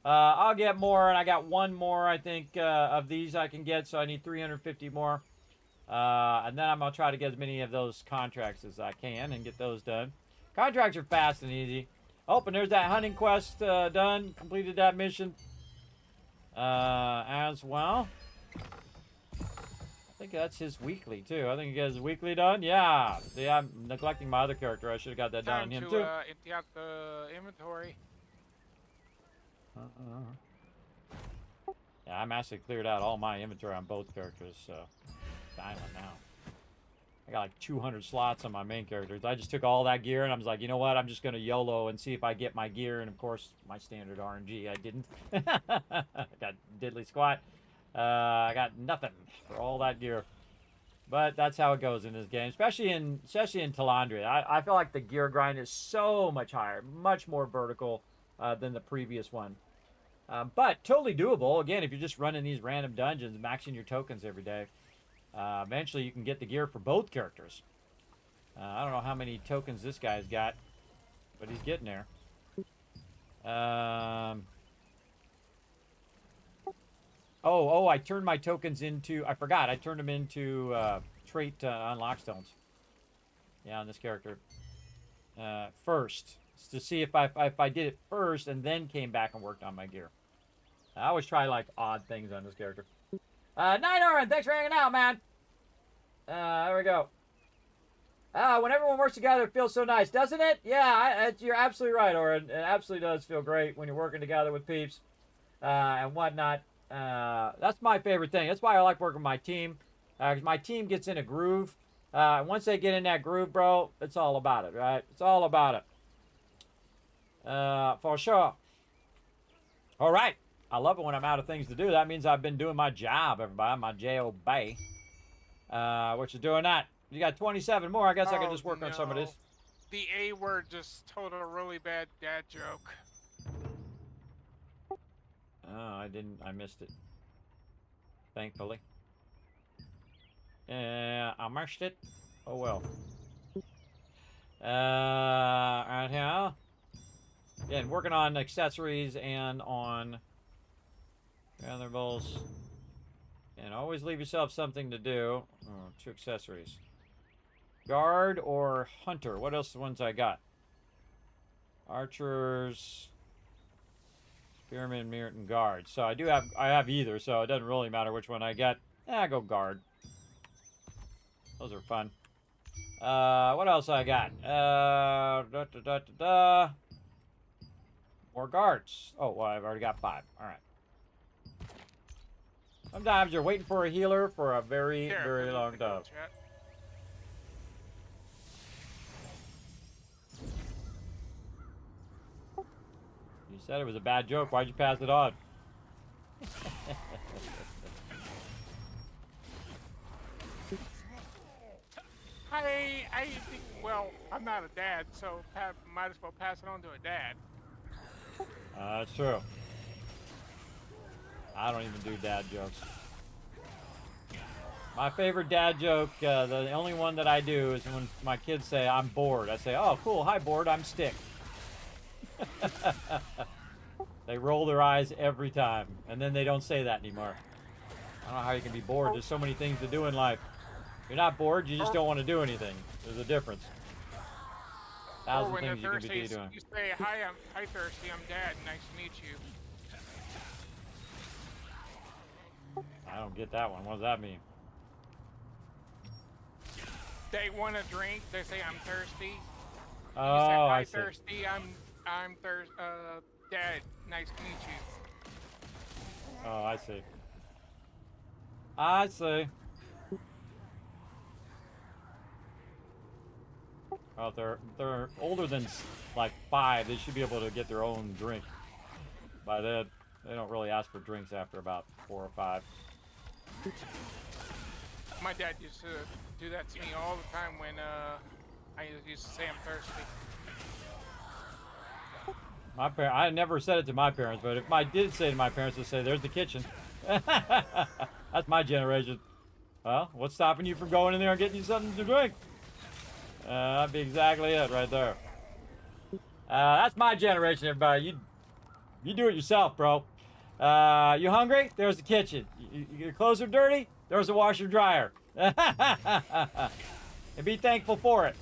I'll get more, and I got one more, I think, of these I can get, so I need 350 more. And then I'm going to try to get as many of those contracts as I can and get those done. Contracts are fast and easy. Oh, and there's that hunting quest done. Completed that mission as well. I think that's his weekly, too. I think he gets his weekly done. Yeah. See, I'm neglecting my other character. I should have got that done on him, too. Empty out the inventory. Yeah, I'm actually cleared out all my inventory on both characters, so diamond now. I got like 200 slots on my main characters. I just took all that gear and I was like, you know what? I'm just going to YOLO and see if I get my gear. And of course, my standard RNG, I didn't. I got diddly squat. I got nothing for all that gear. But that's how it goes in this game, especially in Talandria. I feel like the gear grind is so much higher, much more vertical than the previous one. But totally doable. Again, if you're just running these random dungeons, maxing your tokens every day, eventually you can get the gear for both characters. I don't know how many tokens this guy's got, but he's getting there. Oh, I turned my tokens into... I forgot. I turned them into trait unlock stones. Yeah, on this character. First. To see if I did it first and then came back and worked on my gear. I always try, like, odd things on this character. Night Oren, thanks for hanging out, man. There we go. When everyone works together, it feels so nice, doesn't it? Yeah, you're absolutely right, Oren. It absolutely does feel great when you're working together with peeps and whatnot. That's my favorite thing. That's why I like working with my team. Because my team gets in a groove. Once they get in that groove, bro, it's all about it, right? It's all about it. For sure. All right. I love it when I'm out of things to do. That means I've been doing my job, everybody. My J.O.B. What you doing that? You got 27 more. I guess I could just work on some of this. The A word just told a really bad dad joke. Oh, I didn't. I missed it. Thankfully. I missed it. Oh, well. Right here. Again, working on accessories and on other bowls. And always leave yourself something to do. Oh, 2 accessories. Guard or hunter? What else? The ones I got? Archers, spearman, mutant, guard. So I have either. So it doesn't really matter which one I get. I go guard. Those are fun. What else I got? More guards. Oh, well, I've already got 5. All right. Sometimes you're waiting for a healer for a very, very long time. You said it was a bad joke. Why'd you pass it on? I think, well, I'm not a dad, so might as well pass it on to a dad. That's true. I don't even do dad jokes. My favorite dad joke, the only one that I do is when my kids say, I'm bored. I say, oh, cool. Hi, bored. I'm Stick. They roll their eyes every time, and then they don't say that anymore. I don't know how you can be bored. There's so many things to do in life. You're not bored, you just don't want to do anything. There's a difference. Thousand things you can be doing. You say, hi Thirsty, I'm Dad, nice to meet you. I don't get that one. What does that mean? They want a drink, they say, I'm thirsty. Oh, you say, hi I see. Thirsty, I'm Dad, nice to meet you. Oh, I see. I see. Well, if they're older than like 5, they should be able to get their own drink. By then, they don't really ask for drinks after about 4 or 5. My dad used to do that to me all the time when I used to say I'm thirsty. I never said it to my parents, but if I did say to my parents, I'd say, "There's the kitchen." That's my generation. Well, what's stopping you from going in there and getting you something to drink? That'd be exactly it right there. That's my generation, everybody. You do it yourself, bro. You hungry? There's the kitchen. Your clothes are dirty? There's a washer dryer. And be thankful for it.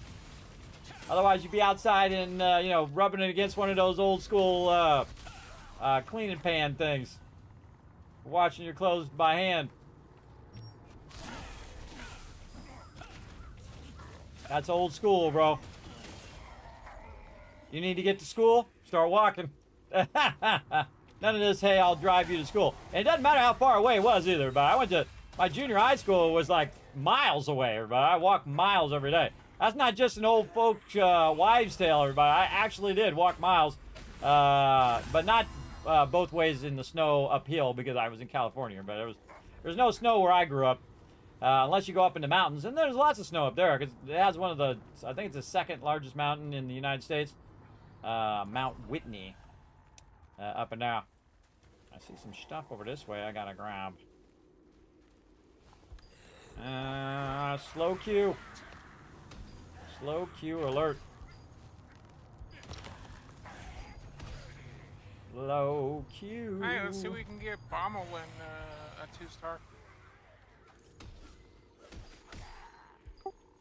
Otherwise, you'd be outside and rubbing it against one of those old school cleaning pan things. Washing your clothes by hand. That's old school, bro. You need to get to school? Start walking. None of this, hey, I'll drive you to school. And it doesn't matter how far away it was either, but I went to, my junior high school was like miles away, everybody. I walked miles every day. That's not just an old folk wives' tale, everybody. I actually did walk miles, but not both ways in the snow uphill because I was in California. But there's no snow where I grew up. Unless you go up in the mountains, and there's lots of snow up there because it has one of the, I think it's the 2nd largest mountain in the United States, Mount Whitney, up and down. I see some stuff over this way I gotta grab. Slow queue. Slow queue alert. Low queue. Alright, let's see if we can get Bommel in a 2-star.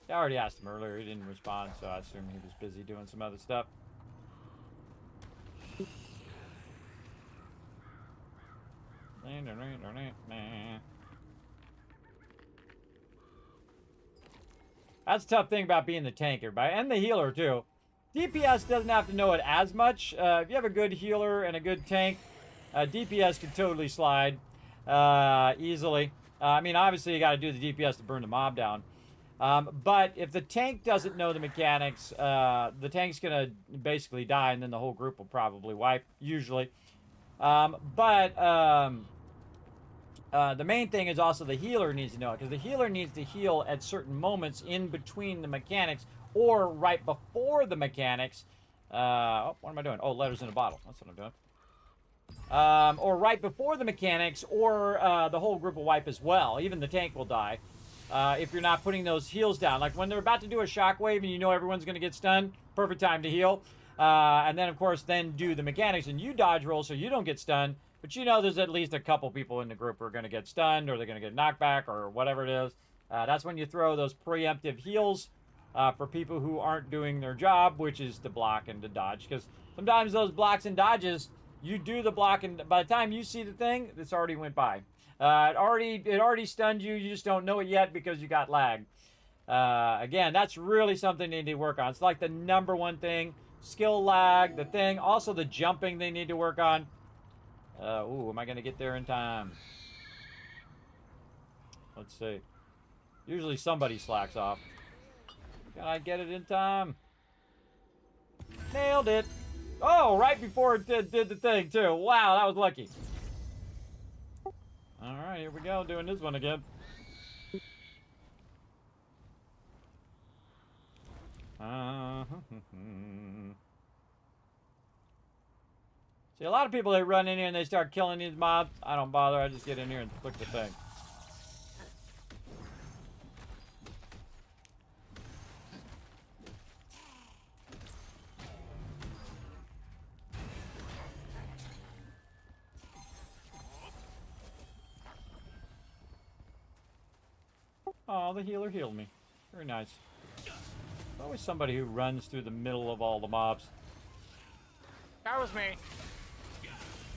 I already asked him earlier. He didn't respond, so I assume he was busy doing some other stuff. That's the tough thing about being the tank, everybody, and the healer too. DPS doesn't have to know it as much. If you have a good healer and a good tank, DPS can totally slide easily. I mean, obviously you got to do the DPS to burn the mob down. But if the tank doesn't know the mechanics, the tank's going to basically die, and then the whole group will probably wipe, usually. The main thing is also the healer needs to know it, because the healer needs to heal at certain moments in between the mechanics or right before the mechanics. Oh, what am I doing? Oh, letters in a bottle. That's what I'm doing. Or right before the mechanics, or the whole group will wipe as well. Even the tank will die. If you're not putting those heals down. Like when they're about to do a shockwave and you know everyone's going to get stunned, perfect time to heal. And then, of course, then do the mechanics and you dodge roll so you don't get stunned. But you know there's at least a couple people in the group who are going to get stunned or they're going to get knocked back or whatever it is. That's when you throw those preemptive heals for people who aren't doing their job, which is to block and to dodge. Because sometimes those blocks and dodges, you do the block, and by the time you see the thing, it's already went by. It already stunned you. You just don't know it yet because you got lagged. Again, that's really something they need to work on. It's like the #1 thing. Skill lag, the thing. Also the jumping they need to work on. Ooh, am I going to get there in time? Let's see. Usually somebody slacks off. Can I get it in time? Nailed it. Oh, right before it did the thing, too. Wow, that was lucky. All right, here we go. Doing this one again. See, a lot of people, they run in here and they start killing these mobs. I don't bother. I just get in here and click the thing. Oh, the healer healed me. Very nice. Always somebody who runs through the middle of all the mobs. That was me.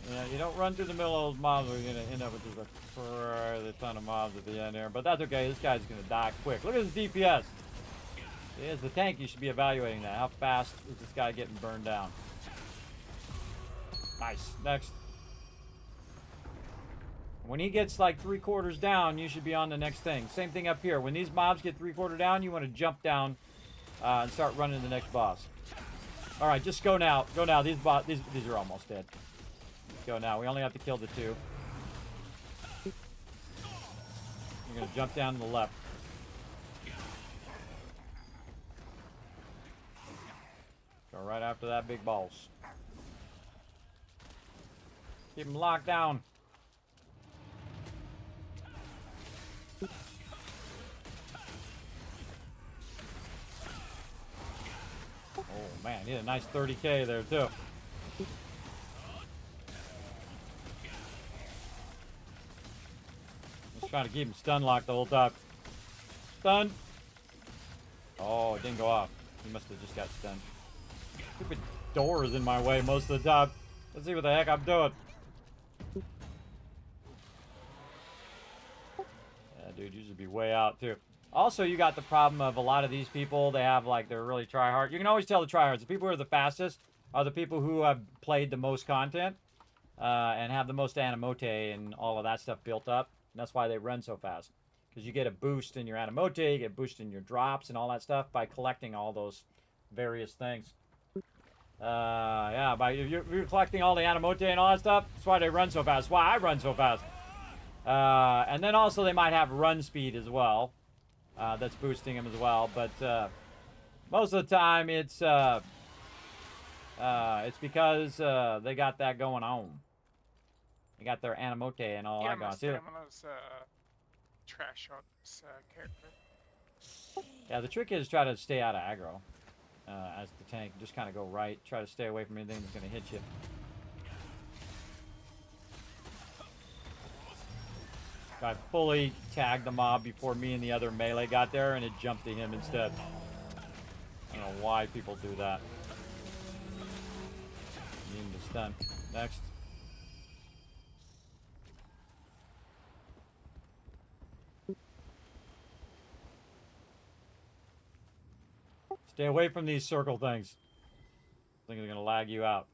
Yeah, you don't run through the middle of those mobs, we're gonna end up with just a ton of mobs at the end there. But that's okay, this guy's gonna die quick. Look at his DPS. As the tank, you should be evaluating that. How fast is this guy getting burned down? Nice. Next. When he gets like 3/4 down, you should be on the next thing. Same thing up here. When these mobs get 3/4 down, you want to jump down and start running to the next boss. All right, just go now. Go now. These are almost dead. Go now. We only have to kill the 2. You're gonna jump down to the left. Go right after that big boss. Keep him locked down. Oh man, he had a nice 30k there too. Just trying to keep him stun locked the whole time. Stun. Oh, it didn't go off. He must have just got stunned. Stupid door is in my way most of the time. Let's see what the heck I'm doing. Yeah, dude, you should be way out too. Also, you got the problem of a lot of these people, they have like, they're really try-hard. You can always tell the try-hards. The people who are the fastest are the people who have played the most content and have the most animote and all of that stuff built up. And that's why they run so fast. Because you get a boost in your animote, you get a boost in your drops and all that stuff by collecting all those various things. Yeah, if you're collecting all the animote and all that stuff, that's why they run so fast. That's why I run so fast. And then also they might have run speed as well. That's boosting them as well, but most of the time it's because they got that going on. They got their animote and all that going on. Stamina's trash on this character. Yeah, the trick is try to stay out of aggro as the tank. Just kind of go right. Try to stay away from anything that's going to hit you. I fully tagged the mob before me and the other melee got there, and it jumped to him instead. I don't know why people do that. Need him to stun. Next. Stay away from these circle things. I think they're going to lag you out.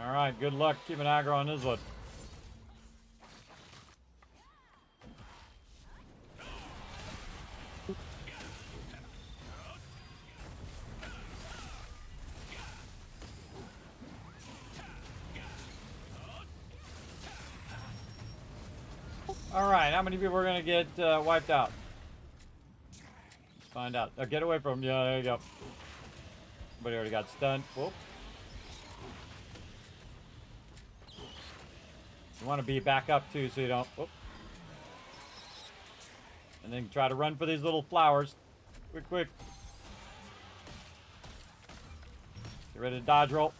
Alright, good luck keeping aggro on this one. Alright, how many people are going to get wiped out? Let's find out. Oh, get away from him. Yeah, there you go. Somebody already got stunned. Whoop. You want to be back up too so you don't... Whoop. And then try to run for these little flowers. Quick, quick. Get rid of dodge roll.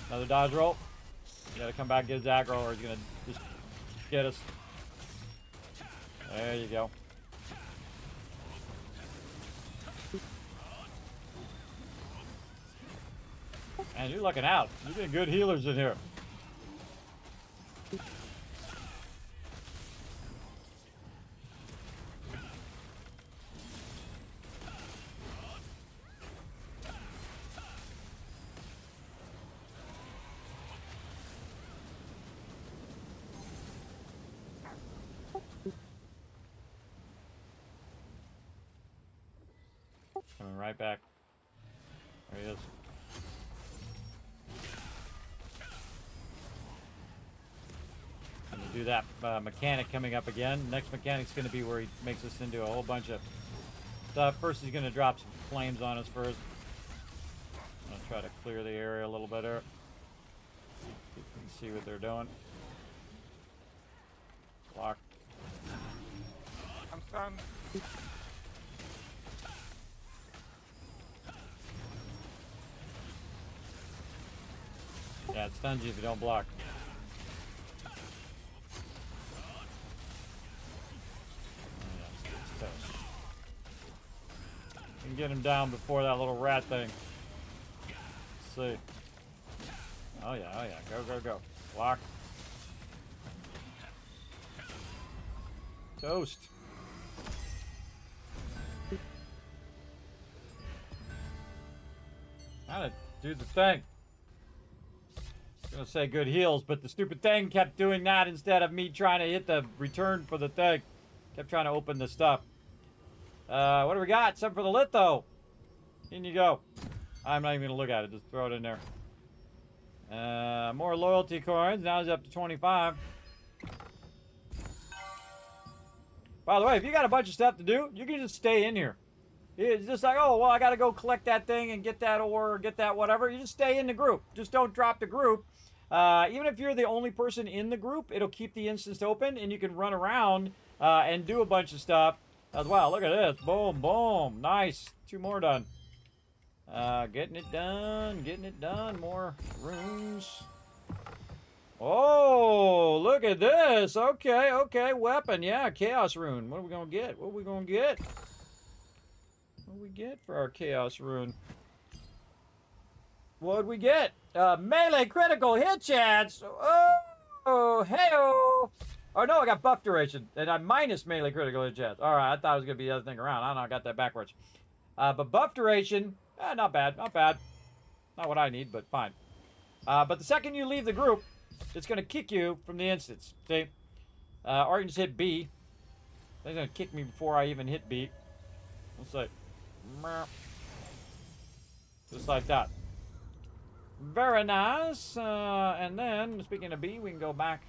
Another dodge roll. You gotta come back and get his aggro or he's gonna just get us. There you go. Man, you're looking out. You're getting good healers in here. Coming right back. There he is. Gonna do that mechanic coming up again. Next mechanic's gonna be where he makes us into a whole bunch of stuff. First he's gonna drop some flames on us first. I'm gonna try to clear the area a little better. You can see what they're doing. Block. I'm stunned. Yeah, it stuns you if you don't block. You can get him down before that little rat thing. Let's see. Oh yeah, oh yeah. Go, go, go. Block. Toast. Gotta do the thing. Gonna say good heals, but the stupid thing kept doing that instead of me trying to hit the return for the thing. Kept trying to open the stuff. What do we got? Something for the litho. In you go. I'm not even gonna look at it. Just throw it in there. More loyalty coins. Now it's up to 25. By the way, if you got a bunch of stuff to do, you can just stay in here. It's just like, oh, well, I gotta go collect that thing and get that ore or get that whatever. You just stay in the group. Just don't drop the group. Even if you're the only person in the group, it'll keep the instance open and you can run around and do a bunch of stuff as well. Look at this. Boom, boom. Nice. 2 more done. Getting it done. Getting it done. More runes. Oh, look at this. Okay, okay. Weapon. Yeah, chaos rune. What are we going to get? What are we going to get? What do we get for our chaos rune? What'd we get? Melee critical hit chance. Oh, hey-oh. Oh, no, I got buff duration. And I'm minus melee critical hit chance. All right, I thought it was going to be the other thing around. I don't know, I got that backwards. But buff duration, not bad, not bad. Not what I need, but fine. But the second you leave the group, it's going to kick you from the instance. See? Or you can just hit B. They're going to kick me before I even hit B. Let's see. Just like that. Very nice. And then, speaking of B, we can go back.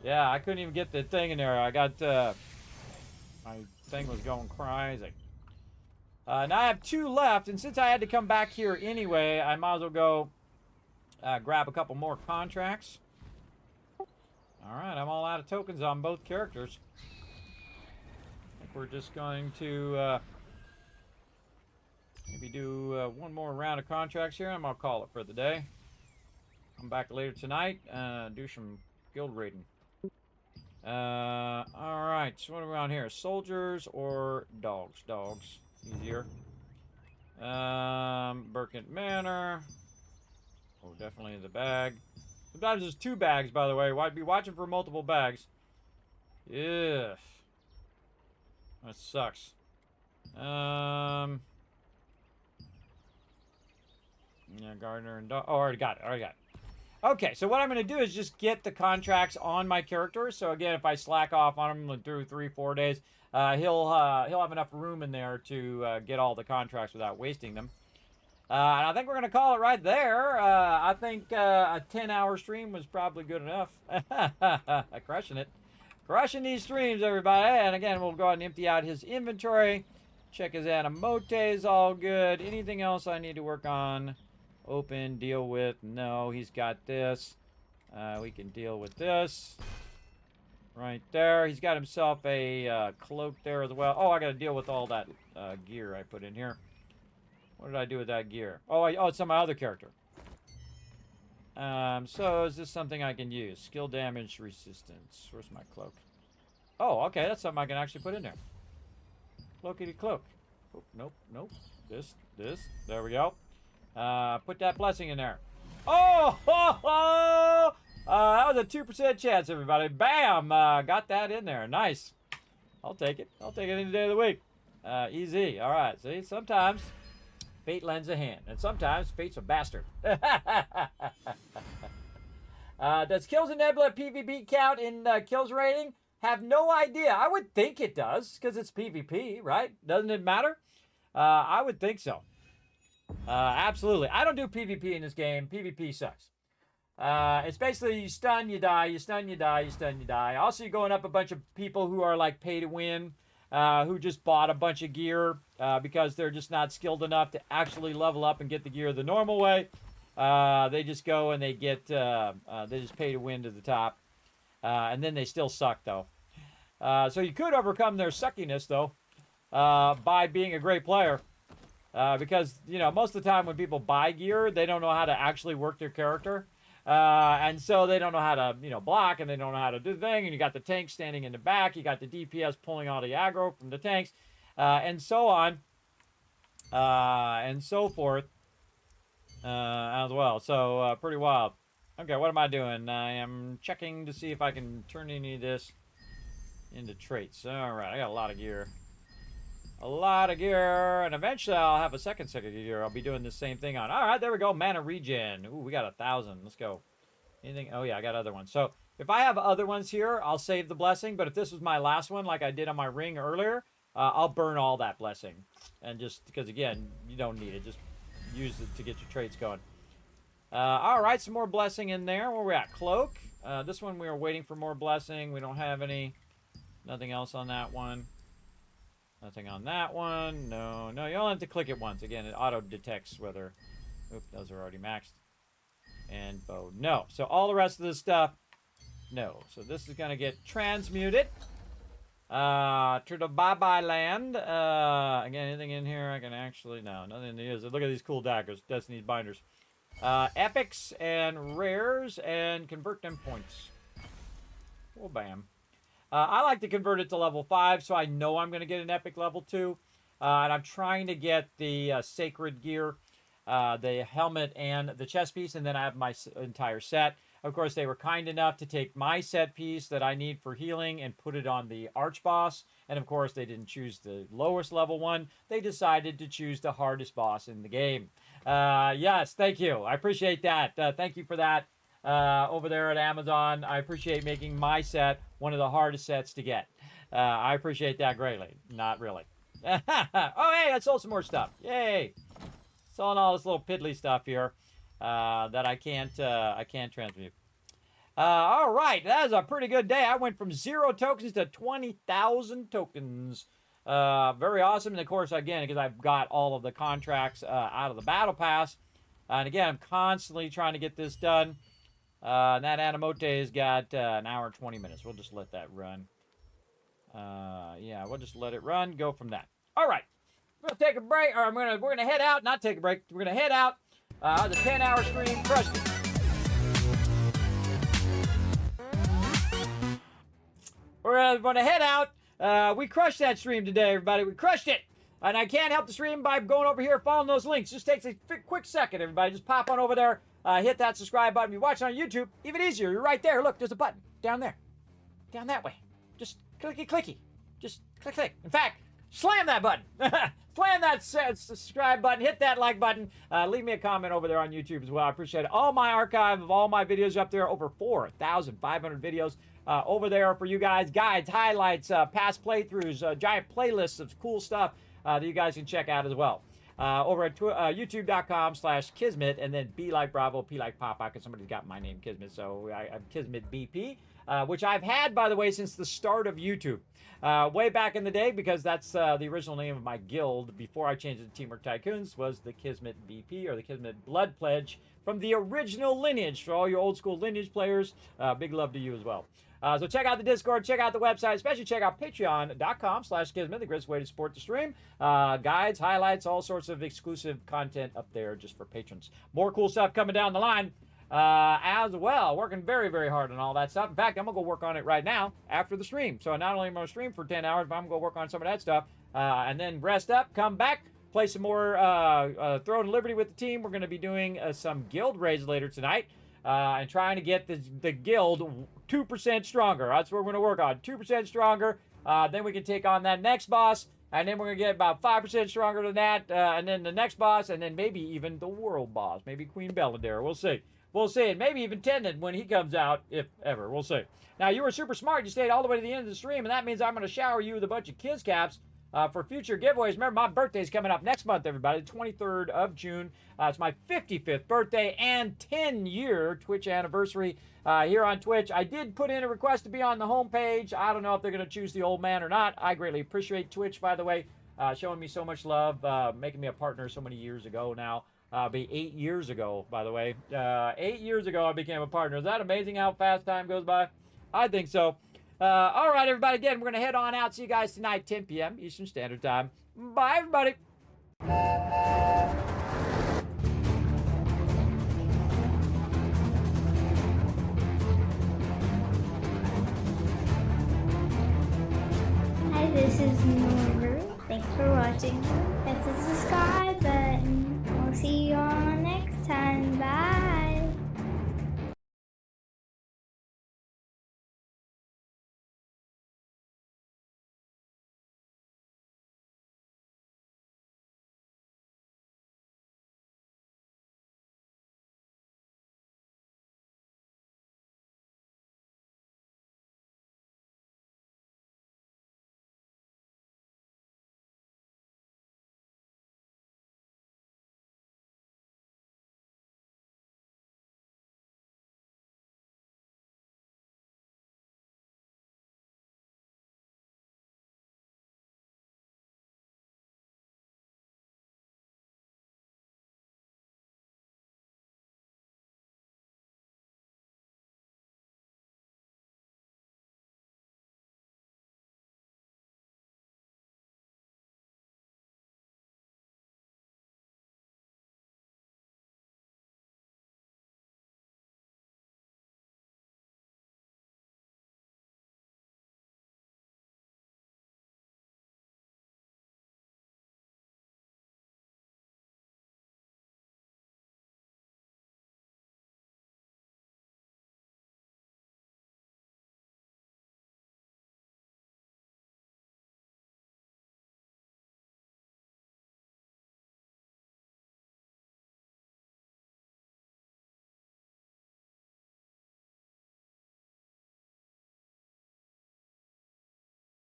Yeah, I couldn't even get the thing in there. I got, my thing was going crazy. Now I have 2 left, and since I had to come back here anyway, I might as well go grab a couple more contracts. Alright, I'm all out of tokens on both characters. I think we're just going to maybe do 1 more round of contracts here, and I'm going to call it for the day. Come back later tonight, do some guild raiding. Alright, so what are we on here? Soldiers or dogs? Dogs. Easier. Burkent Manor. Oh, definitely in the bag. Sometimes there's 2 bags, by the way. I'd be watching for multiple bags. Yeah. That sucks. Yeah, Gardener and dog. Oh, already got it. Already got it. Okay, so what I'm going to do is just get the contracts on my character. So again, if I slack off on him through 3-4 days, he'll have enough room in there to get all the contracts without wasting them. And I think we're going to call it right there. I think a 10-hour stream was probably good enough. Crushing it. Crushing these streams, everybody. And again, we'll go ahead and empty out his inventory. Check his animotes, all good. Anything else I need to work on? Open, deal with. No, he's got this. We can deal with this. Right there. He's got himself a cloak there as well. Oh, I got to deal with all that gear I put in here. What did I do with that gear? Oh, oh, it's on my other character. So is this something I can use? Skill damage resistance. Where's my cloak? Oh, okay, that's something I can actually put in there. Cloakity cloak. Oh, nope, nope. This. There we go. Put that blessing in there. Oh, ho, ho! That was a 2% chance, everybody. Bam! Got that in there. Nice. I'll take it. I'll take it any day of the week. Easy. All right. See, sometimes fate lends a hand, and sometimes fate's a bastard. Does kills in Nebula PvP count in kills rating? Have no idea. I would think it does, because it's PvP, right? Doesn't it matter? I would think so. Absolutely. I don't do PvP in this game. PvP sucks. It's basically you stun, you die, you stun, you die, you stun, you die. Also, you're going up a bunch of people who are like pay to win, who just bought a bunch of gear because they're just not skilled enough to actually level up and get the gear the normal way. They just go and they get, they just pay to win to the top. And then they still suck, though. So you could overcome their suckiness, though, by being a great player. Because, you know, most of the time when people buy gear, they don't know how to actually work their character. And so they don't know how to, you know, block, and they don't know how to do the thing. And you got the tank standing in the back. You got the DPS pulling all the aggro from the tanks, and so on, and so forth, as well. So pretty wild. Okay, what am I doing? I am checking to see if I can turn any of this into traits. All right, I got a lot of gear. A lot of gear, and eventually I'll have a second set of gear. I'll be doing the same thing on. All right, there we go. Mana regen. Ooh, we got 1,000. Let's go. Anything? Oh yeah, I got other ones. So if I have other ones here, I'll save the blessing. But if this was my last one, like I did on my ring earlier, I'll burn all that blessing. And just because again, you don't need it. Just use it to get your traits going. All right, some more blessing in there. Where we at? Cloak. This one we are waiting for more blessing. We don't have any. Nothing else on that one. Nothing on that one. No, no, you only have to click it once. Again, it auto-detects whether... Oop, those are already maxed. And bow, no. So all the rest of this stuff, no. So this is going to get transmuted to the bye-bye land. Again, anything in here I can actually... No, nothing in here. Look at these cool daggers. Destiny's binders. Epics and rares and convert them points. Oh, bam. I like to convert it to level 5, so I know I'm going to get an epic level 2. And I'm trying to get the sacred gear, the helmet, and the chest piece, and then I have my entire set. Of course, they were kind enough to take my set piece that I need for healing and put it on the arch boss. And of course, they didn't choose the lowest level one. They decided to choose the hardest boss in the game. Yes, thank you. I appreciate that. Thank you for that. Over there at Amazon. I appreciate making my set one of the hardest sets to get. I appreciate that greatly. Not really. Oh, hey, I sold some more stuff. Yay! Selling all this little piddly stuff here that I can't transmute. All right, that is a pretty good day. I went from 0 tokens to 20,000 tokens. Very awesome. And of course, again, because I've got all of the contracts out of the battle pass. And again, I'm constantly trying to get this done. And that Animote has got an hour and 20 minutes. We'll just let that run. Yeah, we'll just let it run. Go from that. All right. We're going to take a break. Or we're going to head out. Not take a break. We're going to head out. The 10-hour stream. Crushed it. We're going to head out. We crushed that stream today, everybody. We crushed it. And I can't help the stream by going over here, following those links. Just takes a quick second, everybody. Just pop on over there. Hit that subscribe button. If you're watching on YouTube, even easier. You're right there. Look, there's a button down there. Down that way. Just clicky. Just click. In fact, slam that button. Slam that subscribe button. Hit that like button. Leave me a comment over there on YouTube as well. I appreciate it. All my archive of all my videos up there. Over 4,500 videos over there for you guys. Guides, highlights, past playthroughs, giant playlists of cool stuff that you guys can check out as well. Over at youtube.com/Kismet, and then B like Bravo, P like Papa, because somebody's got my name, Kismet, so I'm Kismet BP, which I've had, by the way, since the start of YouTube. Way back in the day, because that's the original name of my guild before I changed it to Teamwork Tycoons, was the Kismet BP, or the Kismet Blood Pledge, from the original lineage. For all you old school lineage players, big love to you as well. So check out the Discord, check out the website, especially check out patreon.com/Kismet, the greatest way to support the stream. Guides, highlights, all sorts of exclusive content up there just for patrons. More cool stuff coming down the line as well. Working very, very hard on all that stuff. In fact, I'm going to go work on it right now after the stream. So not only am I going to stream for 10 hours, but I'm going to go work on some of that stuff. And then rest up, come back, play some more Throne Liberty with the team. We're going to be doing some guild raids later tonight. And trying to get the guild 2% stronger. That's what we're going to work on. 2% stronger. Then we can take on that next boss. And then we're going to get about 5% stronger than that. And then the next boss. And then maybe even the world boss. Maybe Queen Belladere. We'll see. We'll see. And maybe even Tendon when he comes out, if ever. We'll see. Now, you were super smart. You stayed all the way to the end of the stream. And that means I'm going to shower you with a bunch of Kiz Caps. For future giveaways. Remember, my birthday's coming up next month, everybody, the 23rd of June. It's my 55th birthday and 10-year Twitch anniversary here on Twitch. I did put in a request to be on the homepage. I don't know if they're going to choose the old man or not. I greatly appreciate Twitch, by the way, showing me so much love, making me a partner so many years ago now. Be 8 years ago, by the way. 8 years ago, I became a partner. Is that amazing how fast time goes by? I think so. All right, everybody. Again, we're going to head on out. See you guys tonight, 10 p.m. Eastern Standard Time. Bye, everybody. Hi, this is Norver. Thanks for watching. This is the Sky.